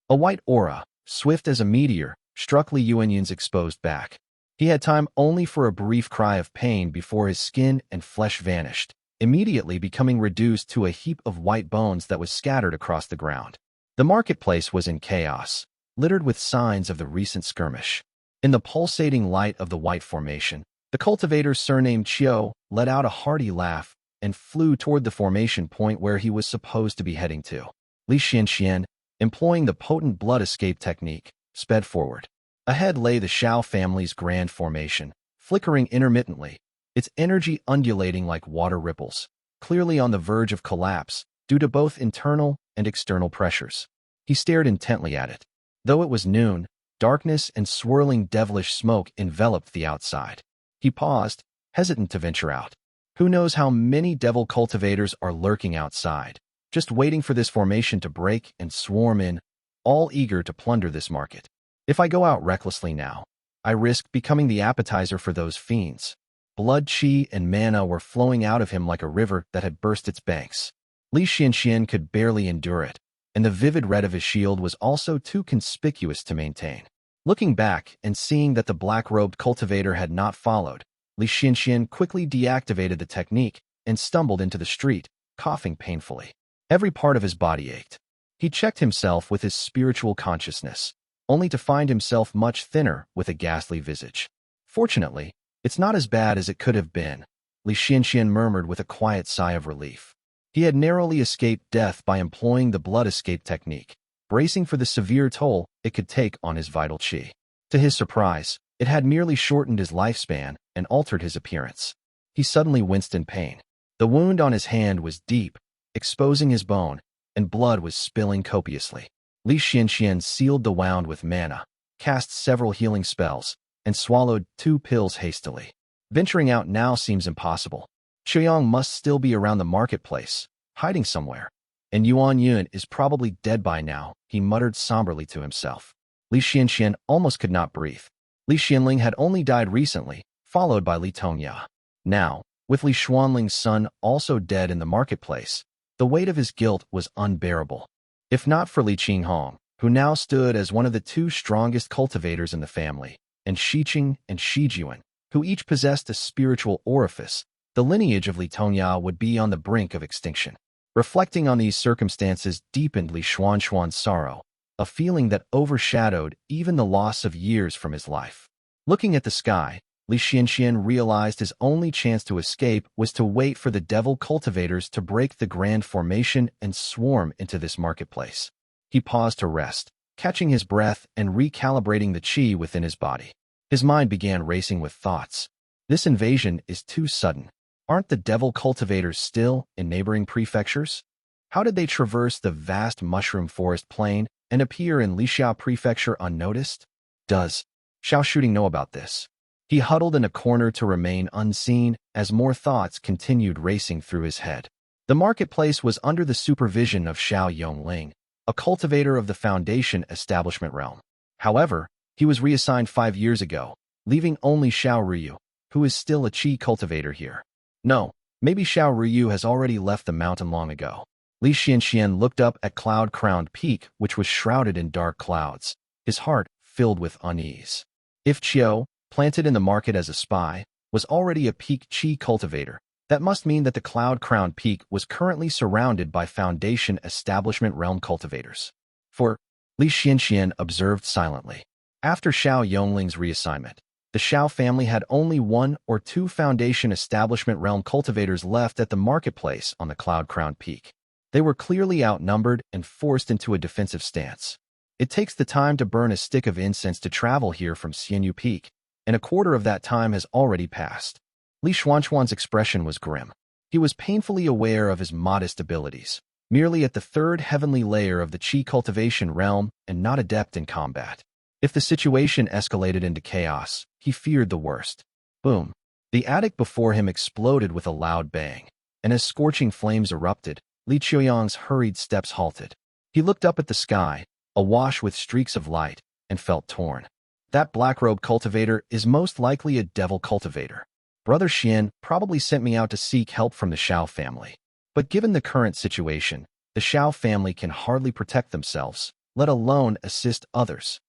white aura, swift as a meteor, struck Li Yuan's exposed back. He had time only for a brief cry of pain before his skin and flesh vanished, immediately becoming reduced to a heap of white bones that was scattered across the ground. The marketplace was in chaos, littered with signs of the recent skirmish. In the pulsating light of the white formation, the cultivator surnamed Qiu let out a hearty laugh and flew toward the formation point where he was supposed to be heading to. Li Xianxian, employing the potent blood escape technique, sped forward. Ahead lay the Shao family's grand formation, flickering intermittently, its energy undulating like water ripples, clearly on the verge of collapse due to both internal and external pressures. He stared intently at it. Though it was noon, darkness and swirling devilish smoke enveloped the outside. He paused, hesitant to venture out. Who knows how many devil cultivators are lurking outside, just waiting for this formation to break and swarm in, all eager to plunder this market. If I go out recklessly now, I risk becoming the appetizer for those fiends. Blood, chi, and mana were flowing out of him like a river that had burst its banks. Li Xianxian could barely endure it, and the vivid red of his shield was also too conspicuous to maintain. Looking back and seeing that the black-robed cultivator had not followed, Li Xianxian quickly deactivated the technique and stumbled into the street, coughing painfully. Every part of his body ached. He checked himself with his spiritual consciousness, only to find himself much thinner with a ghastly visage. Fortunately, it's not as bad as it could have been, Li Xianxian murmured with a quiet sigh of relief. He had narrowly escaped death by employing the blood escape technique, bracing for the severe toll it could take on his vital chi. To his surprise, it had merely shortened his lifespan and altered his appearance. He suddenly winced in pain. The wound on his hand was deep, exposing his bone, and blood was spilling copiously. Li Xianxian sealed the wound with mana, cast several healing spells, and swallowed 2 pills hastily. Venturing out now seems impossible. Qiuyang must still be around the marketplace, hiding somewhere. And Yuan is probably dead by now, he muttered somberly to himself. Li Xianxian almost could not breathe. Li Xianling had only died recently, followed by Li Tongya. Now, with Li Xuanling's son also dead in the marketplace, the weight of his guilt was unbearable. If not for Li Qinghong, who now stood as one of the 2 strongest cultivators in the family, and Shiqing and Shijuan, who each possessed a spiritual orifice, the lineage of Li Tongya would be on the brink of extinction. Reflecting on these circumstances deepened Li Xuanxuan's sorrow, a feeling that overshadowed even the loss of years from his life. Looking at the sky, Li Xianxian realized his only chance to escape was to wait for the devil cultivators to break the grand formation and swarm into this marketplace. He paused to rest, catching his breath and recalibrating the chi within his body. His mind began racing with thoughts. This invasion is too sudden. Aren't the devil cultivators still in neighboring prefectures? How did they traverse the vast mushroom forest plain and appear in Lixiao Prefecture unnoticed? Does Xiao Shooting know about this? He huddled in a corner to remain unseen as more thoughts continued racing through his head. The marketplace was under the supervision of Xiao Yongling, a cultivator of the Foundation establishment realm. However, he was reassigned 5 years ago, leaving only Xiao Ruyu, who is still a chi cultivator here. No, maybe Xiao Ruyu has already left the mountain long ago. Li Xianxian looked up at cloud-crowned peak, which was shrouded in dark clouds, his heart filled with unease. If Qiu, planted in the market as a spy, was already a peak chi cultivator, that must mean that the cloud-crowned peak was currently surrounded by Foundation establishment realm cultivators. For Li Xianxian observed silently. After Xiao Yongling's reassignment, the Xiao family had only 1 or 2 Foundation establishment realm cultivators left at the marketplace on the cloud-crowned peak. They were clearly outnumbered and forced into a defensive stance. It takes the time to burn a stick of incense to travel here from Xianyu Peak, and a quarter of that time has already passed. Li Xuanquan's expression was grim. He was painfully aware of his modest abilities, merely at the third heavenly layer of the Qi cultivation realm and not adept in combat. If the situation escalated into chaos, he feared the worst. Boom. The attic before him exploded with a loud bang, and as scorching flames erupted, Li Qiuyang's hurried steps halted. He looked up at the sky, awash with streaks of light, and felt torn. That black robe cultivator is most likely a devil cultivator. Brother Xian probably sent me out to seek help from the Xiao family. But given the current situation, the Xiao family can hardly protect themselves, let alone assist others.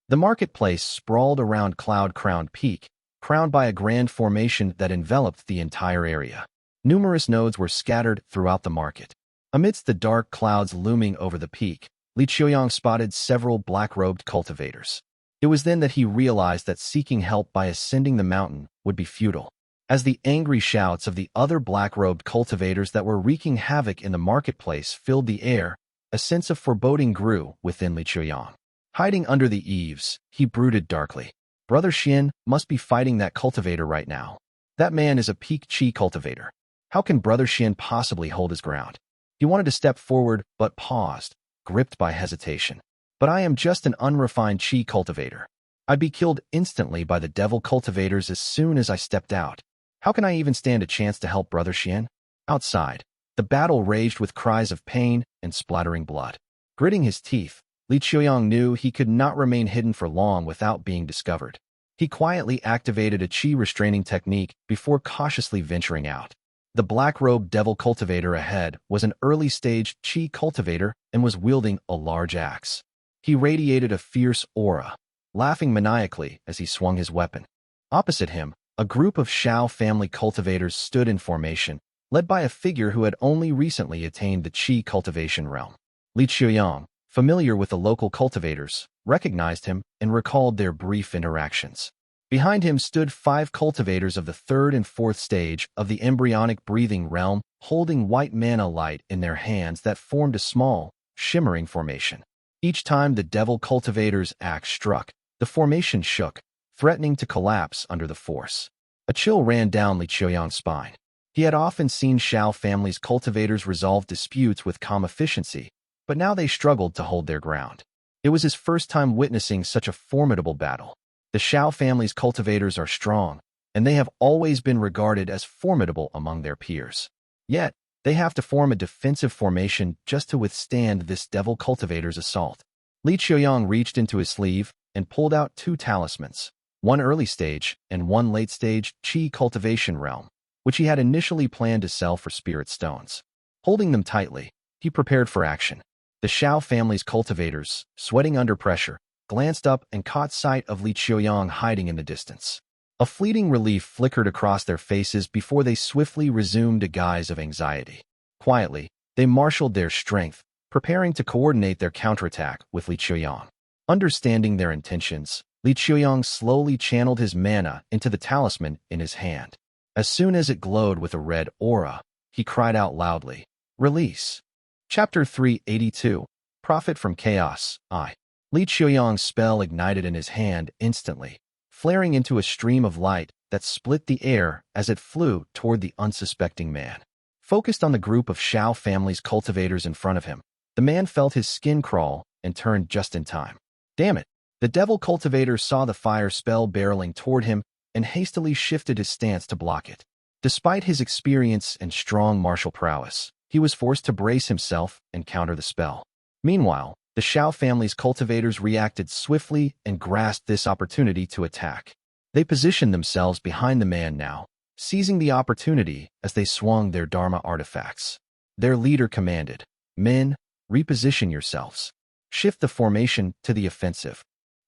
The marketplace sprawled around Cloud-Crowned Peak, crowned by a grand formation that enveloped the entire area. Numerous nodes were scattered throughout the market. Amidst the dark clouds looming over the peak, Li Qiuyang spotted several black-robed cultivators. It was then that he realized that seeking help by ascending the mountain would be futile. As the angry shouts of the other black-robed cultivators that were wreaking havoc in the marketplace filled the air, a sense of foreboding grew within Li Qiuyang. Hiding under the eaves, he brooded darkly. Brother Xian must be fighting that cultivator right now. That man is a peak Qi cultivator. How can Brother Xian possibly hold his ground? He wanted to step forward, but paused, gripped by hesitation. But I am just an unrefined Qi cultivator. I'd be killed instantly by the devil cultivators as soon as I stepped out. How can I even stand a chance to help Brother Xian? Outside, the battle raged with cries of pain and splattering blood. Gritting his teeth, Li Qiuyang knew he could not remain hidden for long without being discovered. He quietly activated a Qi restraining technique before cautiously venturing out. The black-robed devil cultivator ahead was an early-stage Qi cultivator and was wielding a large axe. He radiated a fierce aura, laughing maniacally as he swung his weapon. Opposite him, a group of Xiao family cultivators stood in formation, led by a figure who had only recently attained the Qi cultivation realm. Li Qiuyang, familiar with the local cultivators, recognized him and recalled their brief interactions. Behind him stood 5 cultivators of the 3rd and 4th stage of the embryonic breathing realm, holding white mana light in their hands that formed a small, shimmering formation. Each time the devil cultivator's axe struck, the formation shook, threatening to collapse under the force. A chill ran down Li Qiuyang's spine. He had often seen Xiao family's cultivators resolve disputes with calm efficiency, but now they struggled to hold their ground. It was his first time witnessing such a formidable battle. The Xiao family's cultivators are strong, and they have always been regarded as formidable among their peers. Yet, they have to form a defensive formation just to withstand this devil cultivator's assault. Li Qiuyang reached into his sleeve and pulled out 2 talismans, one early stage and one late stage Qi cultivation realm, which he had initially planned to sell for spirit stones. Holding them tightly, he prepared for action. The Xiao family's cultivators, sweating under pressure, glanced up and caught sight of Li Qiuyang hiding in the distance. A fleeting relief flickered across their faces before they swiftly resumed a guise of anxiety. Quietly, they marshaled their strength, preparing to coordinate their counterattack with Li Qiuyang. Understanding their intentions, Li Qiuyang slowly channeled his mana into the talisman in his hand. As soon as it glowed with a red aura, he cried out loudly, "Release!" Chapter 382, Profit from Chaos, I. Li Qiuyang's spell ignited in his hand instantly, flaring into a stream of light that split the air as it flew toward the unsuspecting man. Focused on the group of Xiao family's cultivators in front of him, the man felt his skin crawl and turned just in time. Damn it! The devil cultivator saw the fire spell barreling toward him and hastily shifted his stance to block it. Despite his experience and strong martial prowess, he was forced to brace himself and counter the spell. Meanwhile, the Xiao family's cultivators reacted swiftly and grasped this opportunity to attack. They positioned themselves behind the man now, seizing the opportunity as they swung their Dharma artifacts. Their leader commanded, "Men, reposition yourselves. Shift the formation to the offensive."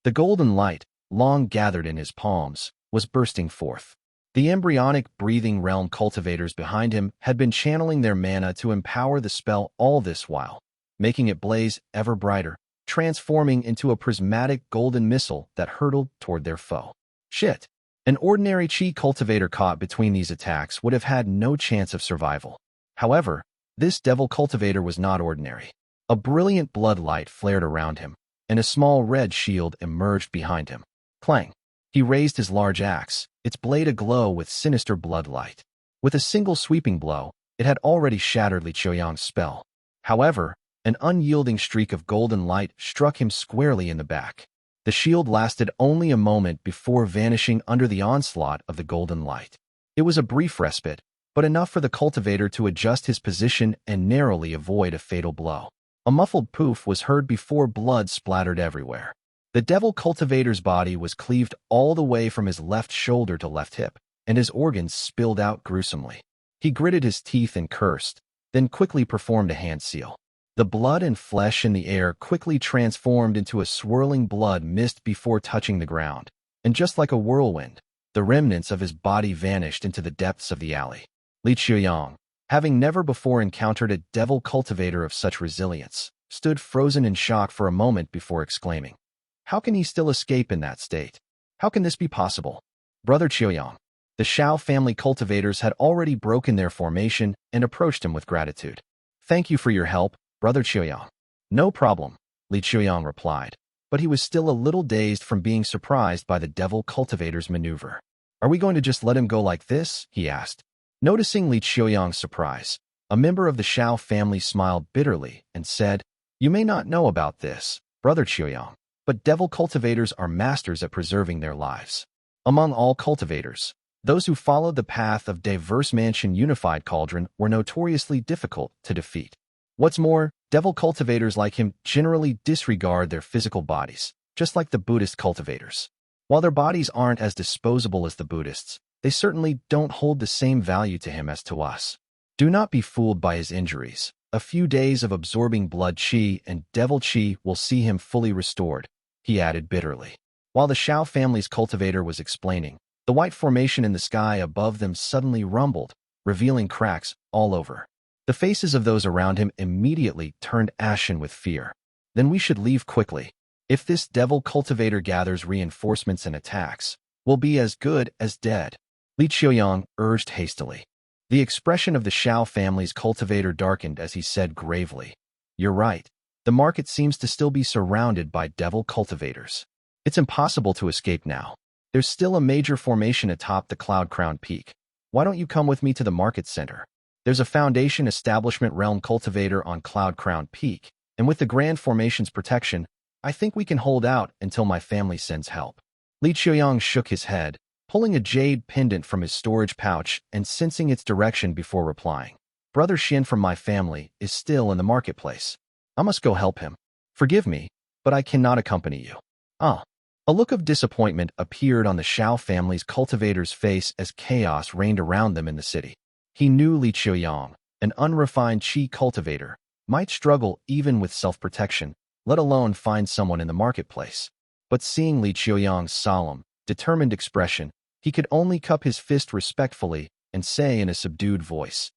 The golden light, long gathered in his palms, was bursting forth. The embryonic breathing realm cultivators behind him had been channeling their mana to empower the spell all this while, making it blaze ever brighter, transforming into a prismatic golden missile that hurtled toward their foe. Shit! An ordinary Qi cultivator caught between these attacks would have had no chance of survival. However, This devil cultivator was not ordinary. A brilliant blood light flared around him, and a small red shield emerged behind him. Clang! He raised his large axe, its blade aglow with sinister blood light. With a single sweeping blow, it had already shattered Li Qiuyang's spell. However, an unyielding streak of golden light struck him squarely in the back. The shield lasted only a moment before vanishing under the onslaught of the golden light. It was a brief respite, but enough for the cultivator to adjust his position and narrowly avoid a fatal blow. A muffled poof was heard before blood splattered everywhere. The devil cultivator's body was cleaved all the way from his left shoulder to left hip, and his organs spilled out gruesomely. He gritted his teeth and cursed, then quickly performed a hand seal. The blood and flesh in the air quickly transformed into a swirling blood mist before touching the ground, and just like a whirlwind, the remnants of his body vanished into the depths of the alley. Li Qiuyang, having never before encountered a devil cultivator of such resilience, stood frozen in shock for a moment before exclaiming, "How can he still escape in that state? How can this be possible?" Brother Qiuyang. The Shao family cultivators had already broken their formation and approached him with gratitude. "Thank you for your help, Brother Qiuyang." "No problem," Li Qiuyang replied, but he was still a little dazed from being surprised by the devil cultivator's maneuver. "Are we going to just let him go like this?" he asked. Noticing Li Qiuyang's surprise, a member of the Shao family smiled bitterly and said, "You may not know about this, Brother Qiuyang, but devil cultivators are masters at preserving their lives. Among all cultivators, those who followed the path of Diverse Mansion Unified Cauldron were notoriously difficult to defeat. What's more, devil cultivators like him generally disregard their physical bodies, just like the Buddhist cultivators. While their bodies aren't as disposable as the Buddhists, they certainly don't hold the same value to him as to us. Do not be fooled by his injuries. A few days of absorbing blood qi and devil qi will see him fully restored," he added bitterly. While the Shao family's cultivator was explaining, the white formation in the sky above them suddenly rumbled, revealing cracks all over. The faces of those around him immediately turned ashen with fear. "Then we should leave quickly. If this devil cultivator gathers reinforcements and attacks, we'll be as good as dead," Li Qiuyang urged hastily. The expression of the Shao family's cultivator darkened as he said gravely, "You're right. The market seems to still be surrounded by devil cultivators. It's impossible to escape now. There's still a major formation atop the Cloud Crown Peak. Why don't you come with me to the market center? There's a Foundation Establishment Realm cultivator on Cloud Crown Peak, and with the Grand Formation's protection, I think we can hold out until my family sends help." Li Qiuyang shook his head, pulling a jade pendant from his storage pouch and sensing its direction before replying. "Brother Xin from my family is still in the marketplace. I must go help him. Forgive me, but I cannot accompany you." Ah. A look of disappointment appeared on the Shao family's cultivator's face as chaos reigned around them in the city. He knew Li Qiuyang, an unrefined qi cultivator, might struggle even with self-protection, let alone find someone in the marketplace. But seeing Li Qiuyang's solemn, determined expression, he could only cup his fist respectfully and say in a subdued voice,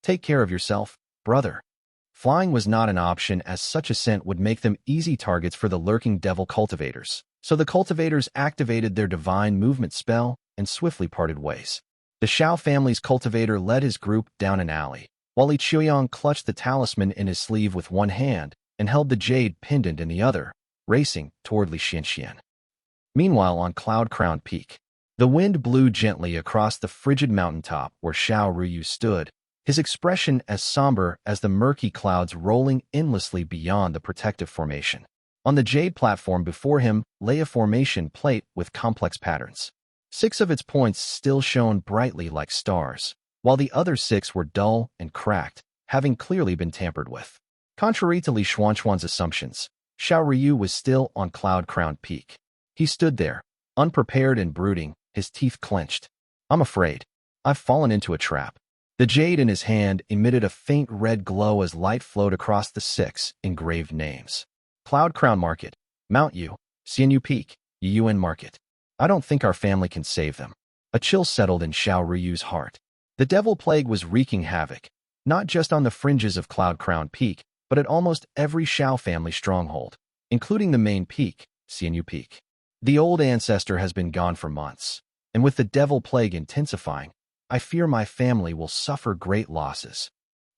"Take care of yourself, brother." Flying was not an option, as such ascent would make them easy targets for the lurking devil cultivators, so the cultivators activated their divine movement spell and swiftly parted ways. The Shao family's cultivator led his group down an alley, while Li Qiuyang clutched the talisman in his sleeve with one hand and held the jade pendant in the other, racing toward Li Xianxian. Meanwhile, on Cloud Crown Peak, the wind blew gently across the frigid mountaintop where Xiao Ruyu stood, his expression as somber as the murky clouds rolling endlessly beyond the protective formation. On the jade platform before him lay a formation plate with complex patterns. 6 of its points still shone brightly like stars, while the other 6 were dull and cracked, having clearly been tampered with. Contrary to Li Xuanchuan's assumptions, Xiao Ruyu was still on Cloud Crown Peak. He stood there, unprepared and brooding, his teeth clenched. "I'm afraid I've fallen into a trap." The jade in his hand emitted a faint red glow as light flowed across the 6 engraved names. Cloud Crown Market, Mount Yu, Xianyu Peak, Yuan Market. I don't think our family can save them. A chill settled in Xiao Ruyu's heart. The devil plague was wreaking havoc, not just on the fringes of Cloud Crown Peak, but at almost every Shao family stronghold, including the main peak, Xianyu Peak. The old ancestor has been gone for months, and with the devil plague intensifying, I fear my family will suffer great losses.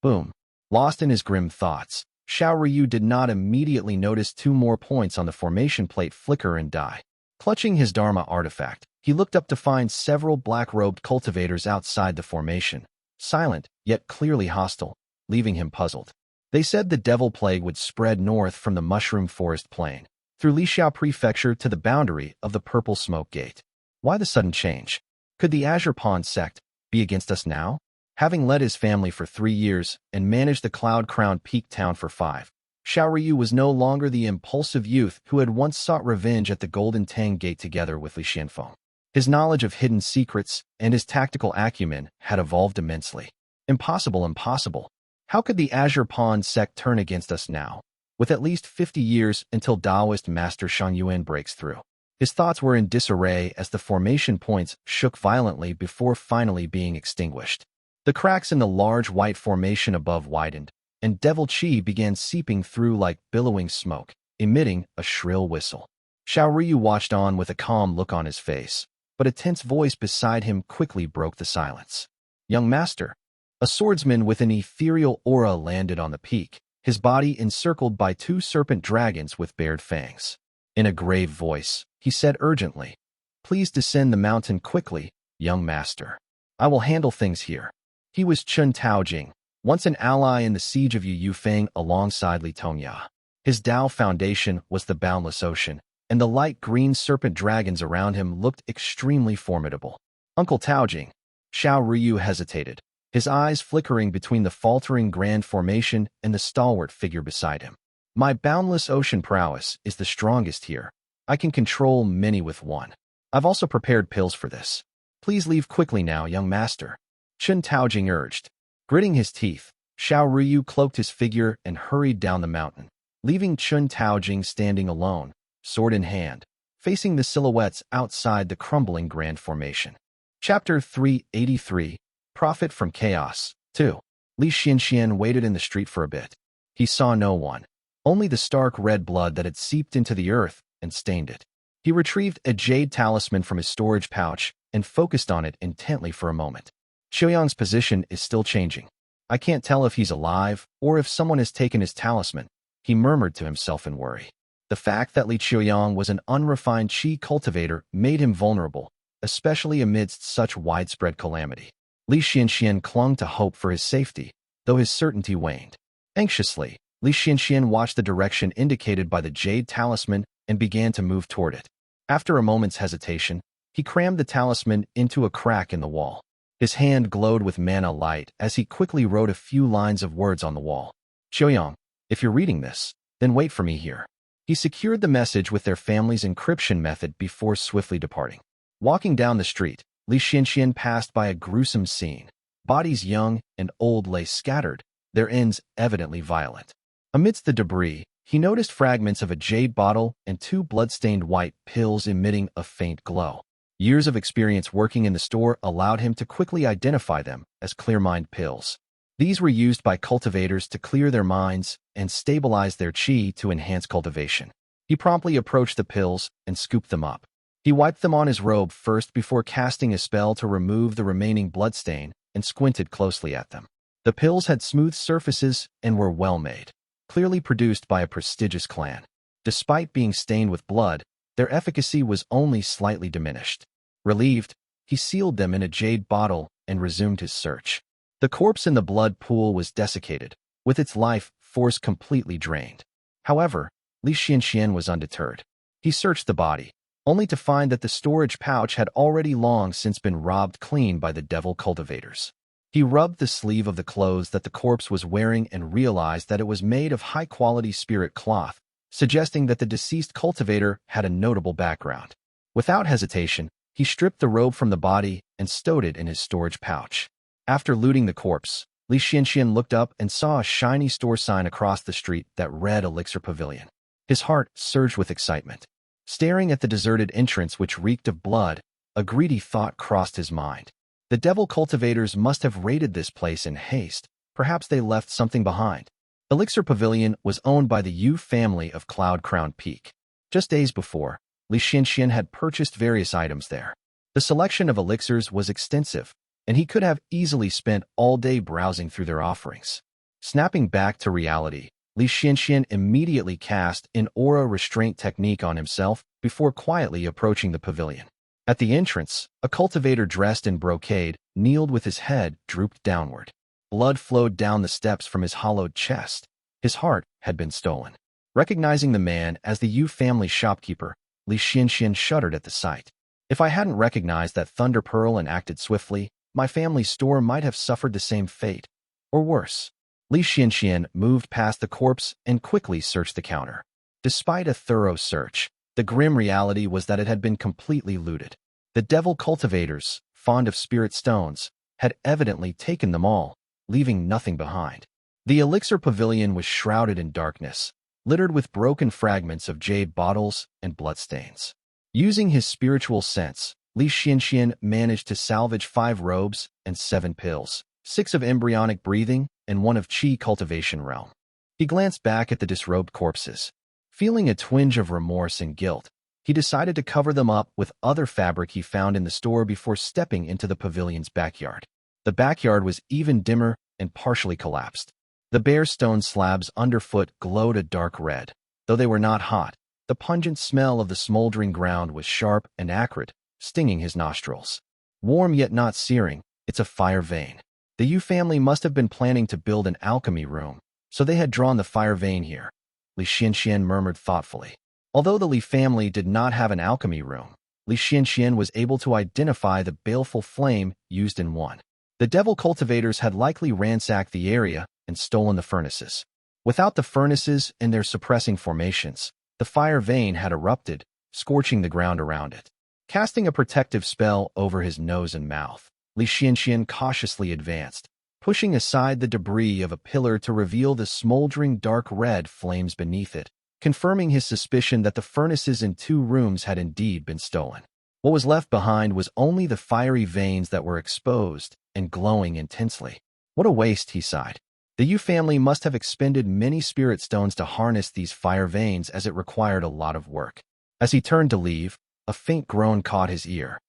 Boom. Lost in his grim thoughts, Xiao Ryu did not immediately notice 2 more points on the formation plate flicker and die. Clutching his Dharma artifact, he looked up to find several black-robed cultivators outside the formation, silent, yet clearly hostile, leaving him puzzled. They said the devil plague would spread north from the Mushroom Forest Plain, through Lixiao Prefecture to the boundary of the Purple Smoke Gate. Why the sudden change? Could the Azure Pawn sect be against us now? Having led his family for 3 years and managed the Cloud-Crowned Peak Town for 5, Xiao Ryu was no longer the impulsive youth who had once sought revenge at the Golden Tang Gate together with Li Xianfeng. His knowledge of hidden secrets and his tactical acumen had evolved immensely. Impossible. How could the Azure Pawn sect turn against us now, with at least 50 years until Taoist Master Shang Yuan breaks through? His thoughts were in disarray as the formation points shook violently before finally being extinguished. The cracks in the large white formation above widened, and devil chi began seeping through like billowing smoke, emitting a shrill whistle. Xiao Ryu watched on with a calm look on his face, but a tense voice beside him quickly broke the silence. "Young master." A swordsman with an ethereal aura landed on the peak, his body encircled by 2 serpent dragons with bared fangs. In a grave voice, he said urgently, "Please descend the mountain quickly, young master. I will handle things here." He was Chun Taojing, once an ally in the siege of Yufeng alongside Li Tongya. His Tao foundation was the boundless ocean, and the light green serpent dragons around him looked extremely formidable. "Uncle Taojing." Xiao Ryu hesitated, his eyes flickering between the faltering grand formation and the stalwart figure beside him. "My boundless ocean prowess is the strongest here. I can control many with one. I've also prepared pills for this. Please leave quickly now, young master," Chun Taojing urged. Gritting his teeth, Xiao Ryu cloaked his figure and hurried down the mountain, leaving Chun Taojing standing alone, sword in hand, facing the silhouettes outside the crumbling grand formation. Chapter 383, Profit from Chaos, 2. Li Xianxian waited in the street for a bit. He saw no one, only the stark red blood that had seeped into the earth and stained it. He retrieved a jade talisman from his storage pouch and focused on it intently for a moment. Qiuyang's position is still changing. I can't tell if he's alive or if someone has taken his talisman, he murmured to himself in worry. The fact that Li Qiuyang was an unrefined qi cultivator made him vulnerable, especially amidst such widespread calamity. Li Xianxian clung to hope for his safety, though his certainty waned. Anxiously, Li Xianxian watched the direction indicated by the jade talisman and began to move toward it. After a moment's hesitation, he crammed the talisman into a crack in the wall. His hand glowed with mana light as he quickly wrote a few lines of words on the wall. "Qiuyang, if you're reading this, then wait for me here." He secured the message with their family's encryption method before swiftly departing. Walking down the street, Li Xianxian passed by a gruesome scene. Bodies young and old lay scattered, their ends evidently violent. Amidst the debris, he noticed fragments of a jade bottle and 2 blood-stained white pills emitting a faint glow. Years of experience working in the store allowed him to quickly identify them as clear-mind pills. These were used by cultivators to clear their minds and stabilize their qi to enhance cultivation. He promptly approached the pills and scooped them up. He wiped them on his robe first before casting a spell to remove the remaining bloodstain and squinted closely at them. The pills had smooth surfaces and were well made, clearly produced by a prestigious clan. Despite being stained with blood, their efficacy was only slightly diminished. Relieved, he sealed them in a jade bottle and resumed his search. The corpse in the blood pool was desiccated, with its life force completely drained. However, Li Xianxian was undeterred. He searched the body, only to find that the storage pouch had already long since been robbed clean by the devil cultivators. He rubbed the sleeve of the clothes that the corpse was wearing and realized that it was made of high-quality spirit cloth, suggesting that the deceased cultivator had a notable background. Without hesitation, he stripped the robe from the body and stowed it in his storage pouch. After looting the corpse, Li Xianxian looked up and saw a shiny store sign across the street that read Elixir Pavilion. His heart surged with excitement. Staring at the deserted entrance which reeked of blood, a greedy thought crossed his mind. The devil cultivators must have raided this place in haste. Perhaps they left something behind. Elixir Pavilion was owned by the Yu family of Cloud-Crowned Peak. Just days before, Li Xianxian had purchased various items there. The selection of elixirs was extensive, and he could have easily spent all day browsing through their offerings. Snapping back to reality, Li Xianxian immediately cast an aura restraint technique on himself before quietly approaching the pavilion. At the entrance, a cultivator dressed in brocade kneeled with his head drooped downward. Blood flowed down the steps from his hollowed chest. His heart had been stolen. Recognizing the man as the Yu family shopkeeper, Li Xianxian shuddered at the sight. If I hadn't recognized that Thunder Pearl and acted swiftly, my family's store might have suffered the same fate. Or worse. Li Xianxian moved past the corpse and quickly searched the counter. Despite a thorough search, the grim reality was that it had been completely looted. The devil cultivators, fond of spirit stones, had evidently taken them all, leaving nothing behind. The elixir pavilion was shrouded in darkness, littered with broken fragments of jade bottles and bloodstains. Using his spiritual sense, Li Xianxian managed to salvage 5 robes and 7 pills, 6 of embryonic breathing and 1 of qi cultivation realm. He glanced back at the disrobed corpses. Feeling a twinge of remorse and guilt, he decided to cover them up with other fabric he found in the store before stepping into the pavilion's backyard. The backyard was even dimmer and partially collapsed. The bare stone slabs underfoot glowed a dark red. Though they were not hot, the pungent smell of the smoldering ground was sharp and acrid, stinging his nostrils. Warm yet not searing, it's a fire vein. The Yu family must have been planning to build an alchemy room, so they had drawn the fire vein here, Li Xianxian murmured thoughtfully. Although the Li family did not have an alchemy room, Li Xianxian was able to identify the baleful flame used in one. The devil cultivators had likely ransacked the area and stolen the furnaces. Without the furnaces and their suppressing formations, the fire vein had erupted, scorching the ground around it. Casting a protective spell over his nose and mouth, Li Xianxian cautiously advanced, pushing aside the debris of a pillar to reveal the smoldering dark red flames beneath it, confirming his suspicion that the furnaces in 2 rooms had indeed been stolen. What was left behind was only the fiery veins that were exposed and glowing intensely. What a waste, he sighed. The Yu family must have expended many spirit stones to harness these fire veins, as it required a lot of work. As he turned to leave, a faint groan caught his ear.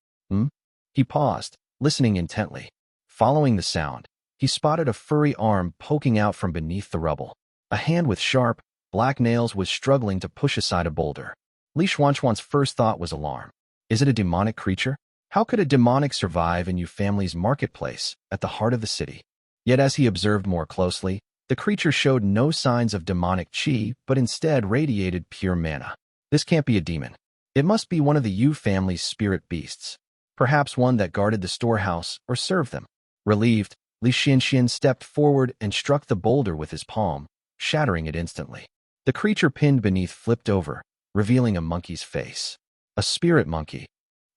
He paused, listening intently. Following the sound, he spotted a furry arm poking out from beneath the rubble. A hand with sharp, black nails was struggling to push aside a boulder. Li Xuanchuan's first thought was alarm. Is it a demonic creature? How could a demonic survive in Yu family's marketplace at the heart of the city? Yet as he observed more closely, the creature showed no signs of demonic qi, but instead radiated pure mana. This can't be a demon. It must be one of the Yu family's spirit beasts. Perhaps one that guarded the storehouse or served them. Relieved, Li Xianxian stepped forward and struck the boulder with his palm, shattering it instantly. The creature pinned beneath flipped over, revealing a monkey's face. A spirit monkey.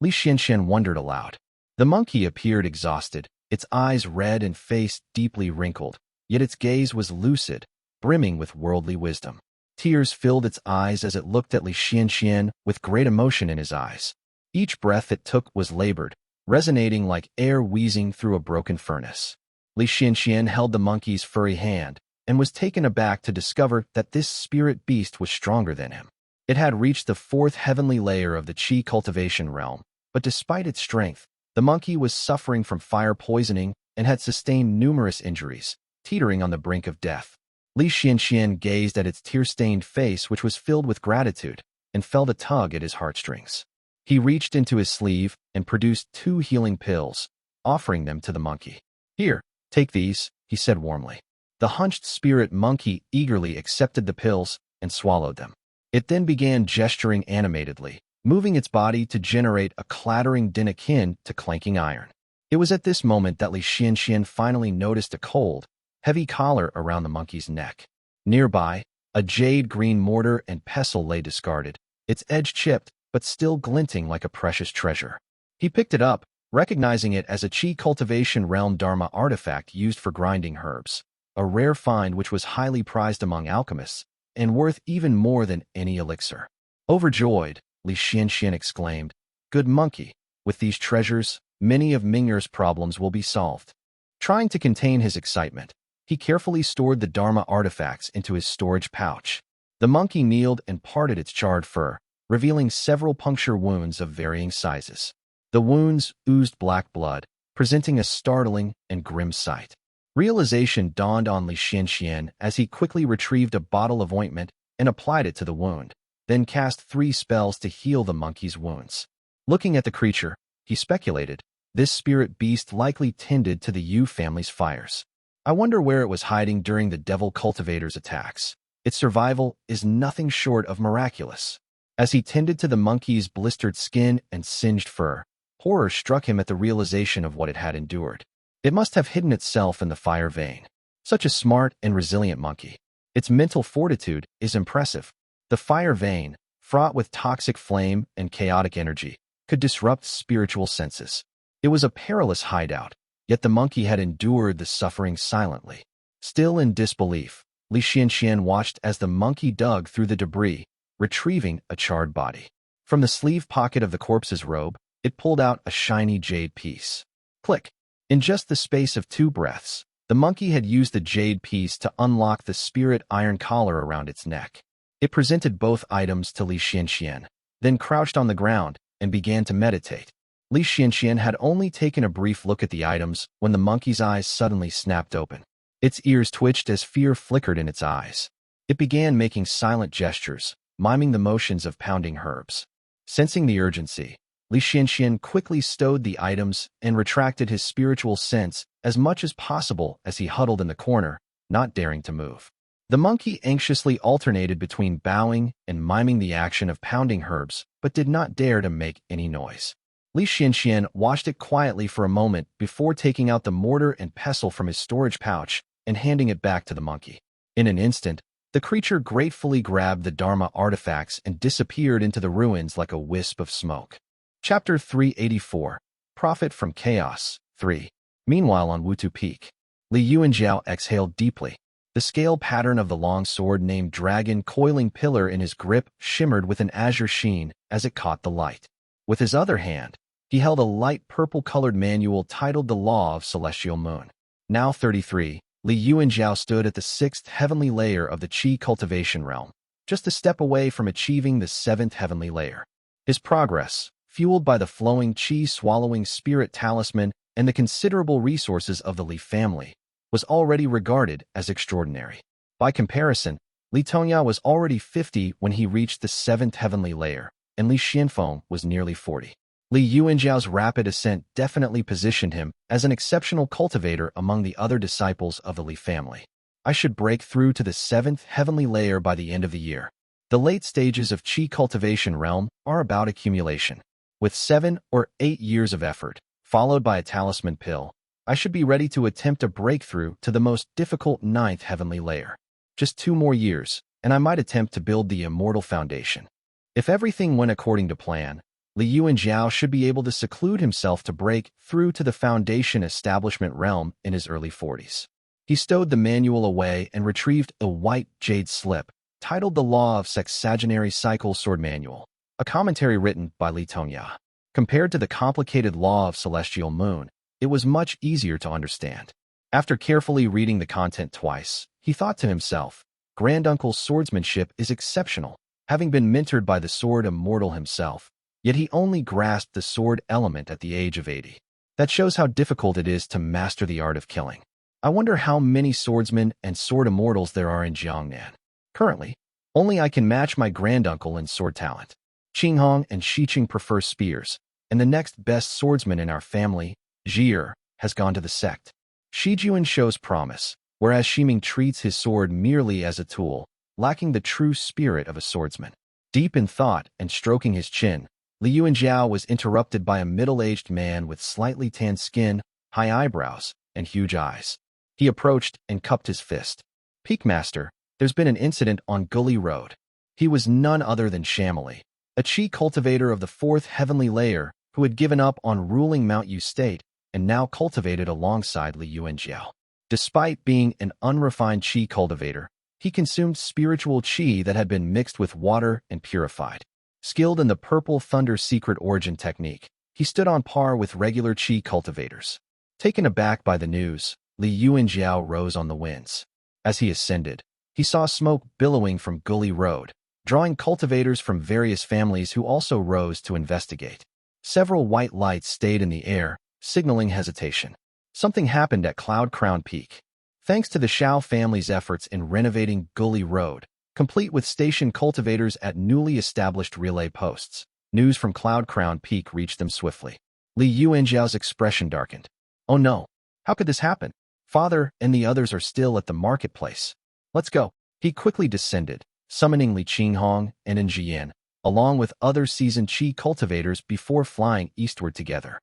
Li Xianxian wondered aloud. The monkey appeared exhausted, its eyes red and face deeply wrinkled, yet its gaze was lucid, brimming with worldly wisdom. Tears filled its eyes as it looked at Li Xianxian with great emotion in his eyes. Each breath it took was labored, resonating like air wheezing through a broken furnace. Li Xianxian held the monkey's furry hand and was taken aback to discover that this spirit beast was stronger than him. It had reached the 4th heavenly layer of the qi cultivation realm, but despite its strength, the monkey was suffering from fire poisoning and had sustained numerous injuries, teetering on the brink of death. Li Xianxian gazed at its tear-stained face, which was filled with gratitude, and felt a tug at his heartstrings. He reached into his sleeve and produced 2 healing pills, offering them to the monkey. Here, take these, he said warmly. The hunched spirit monkey eagerly accepted the pills and swallowed them. It then began gesturing animatedly, moving its body to generate a clattering din akin to clanking iron. It was at this moment that Li Xianxian finally noticed a cold, heavy collar around the monkey's neck. Nearby, a jade green mortar and pestle lay discarded, its edge chipped but still glinting like a precious treasure. He picked it up, recognizing it as a qi cultivation realm dharma artifact used for grinding herbs, a rare find which was highly prized among alchemists and worth even more than any elixir. Overjoyed, Li Xianxian exclaimed, "Good monkey, with these treasures, many of Ming'er's problems will be solved." Trying to contain his excitement, he carefully stored the dharma artifacts into his storage pouch. The monkey kneeled and parted its charred fur, revealing several puncture wounds of varying sizes. The wounds oozed black blood, presenting a startling and grim sight. Realization dawned on Li Xianxian as he quickly retrieved a bottle of ointment and applied it to the wound, then cast 3 spells to heal the monkey's wounds. Looking at the creature, he speculated, this spirit beast likely tended to the Yu family's fires. I wonder where it was hiding during the devil cultivator's attacks. Its survival is nothing short of miraculous. As he tended to the monkey's blistered skin and singed fur, horror struck him at the realization of what it had endured. It must have hidden itself in the fire vein. Such a smart and resilient monkey. Its mental fortitude is impressive. The fire vein, fraught with toxic flame and chaotic energy, could disrupt spiritual senses. It was a perilous hideout, yet the monkey had endured the suffering silently. Still in disbelief, Li Xianxian watched as the monkey dug through the debris, retrieving a charred body. From the sleeve pocket of the corpse's robe, it pulled out a shiny jade piece. Click! In just the space of 2 breaths, the monkey had used the jade piece to unlock the spirit iron collar around its neck. It presented both items to Li Xianxian, then crouched on the ground and began to meditate. Li Xianxian had only taken a brief look at the items when the monkey's eyes suddenly snapped open. Its ears twitched as fear flickered in its eyes. It began making silent gestures, miming the motions of pounding herbs. Sensing the urgency, Li Xianxian quickly stowed the items and retracted his spiritual sense as much as possible as he huddled in the corner, not daring to move. The monkey anxiously alternated between bowing and miming the action of pounding herbs, but did not dare to make any noise. Li Xianxian watched it quietly for a moment before taking out the mortar and pestle from his storage pouch and handing it back to the monkey. In an instant, the creature gratefully grabbed the Dharma artifacts and disappeared into the ruins like a wisp of smoke. Chapter 384, Profit from Chaos, 3. Meanwhile on Wutu Peak, Li Yuanjiao exhaled deeply. The scale pattern of the long sword named Dragon coiling pillar in his grip shimmered with an azure sheen as it caught the light. With his other hand, he held a light purple-colored manual titled The Law of Celestial Moon. Now 33, Li Yuanjiao stood at the 6th heavenly layer of the Qi cultivation realm, just a step away from achieving the 7th heavenly layer. His progress, fueled by the flowing Qi-swallowing spirit talisman and the considerable resources of the Li family, was already regarded as extraordinary. By comparison, Li Tongya was already 50 when he reached the 7th heavenly layer, and Li Xianfeng was nearly 40. Li Yuanjiao's rapid ascent definitely positioned him as an exceptional cultivator among the other disciples of the Li family. I should break through to the 7th heavenly layer by the end of the year. The late stages of Qi cultivation realm are about accumulation. With 7 or 8 years of effort, followed by a talisman pill, I should be ready to attempt a breakthrough to the most difficult 9th heavenly layer. Just 2 more years, and I might attempt to build the Immortal foundation. If everything went according to plan, Li Yuanjiao should be able to seclude himself to break through to the foundation establishment realm in his early 40s. He stowed the manual away and retrieved a white jade slip, titled The Law of Sexagenary Cycle Sword Manual, a commentary written by Li Tongya. Compared to the complicated Law of Celestial Moon, it was much easier to understand. After carefully reading the content twice, he thought to himself, Granduncle's swordsmanship is exceptional, having been mentored by the sword Immortal himself, yet he only grasped the sword element at the age of 80. That shows how difficult it is to master the art of killing. I wonder how many swordsmen and sword immortals there are in Jiangnan. Currently, only I can match my granduncle in sword talent. Qinghong and Shiqing prefer spears, and the next best swordsman in our family, Zhi'er, has gone to the sect. Shijuan shows promise, whereas Shiming treats his sword merely as a tool, lacking the true spirit of a swordsman. Deep in thought and stroking his chin, Li Yuanjiao was interrupted by a middle-aged man with slightly tanned skin, high eyebrows, and huge eyes. He approached and cupped his fist. Peakmaster, there's been an incident on Gully Road. He was none other than Shamili, a Qi cultivator of the 4th heavenly layer who had given up on ruling Mount Yu State and now cultivated alongside Li Yuanjiao. Despite being an unrefined Qi cultivator, he consumed spiritual Qi that had been mixed with water and purified. Skilled in the Purple Thunder secret origin technique, he stood on par with regular Qi cultivators. Taken aback by the news, Li Yuanjiao rose on the winds. As he ascended, he saw smoke billowing from Gully Road, drawing cultivators from various families who also rose to investigate. Several white lights stayed in the air, signaling hesitation. Something happened at Cloud Crown Peak. Thanks to the Xiao family's efforts in renovating Gully Road, complete with station cultivators at newly established relay posts, news from Cloud Crown Peak reached them swiftly. Li Yuanjiao's expression darkened. Oh no, how could this happen? Father and the others are still at the marketplace. Let's go. He quickly descended, summoning Li Qinghong and Enjian, along with other seasoned Qi cultivators before flying eastward together.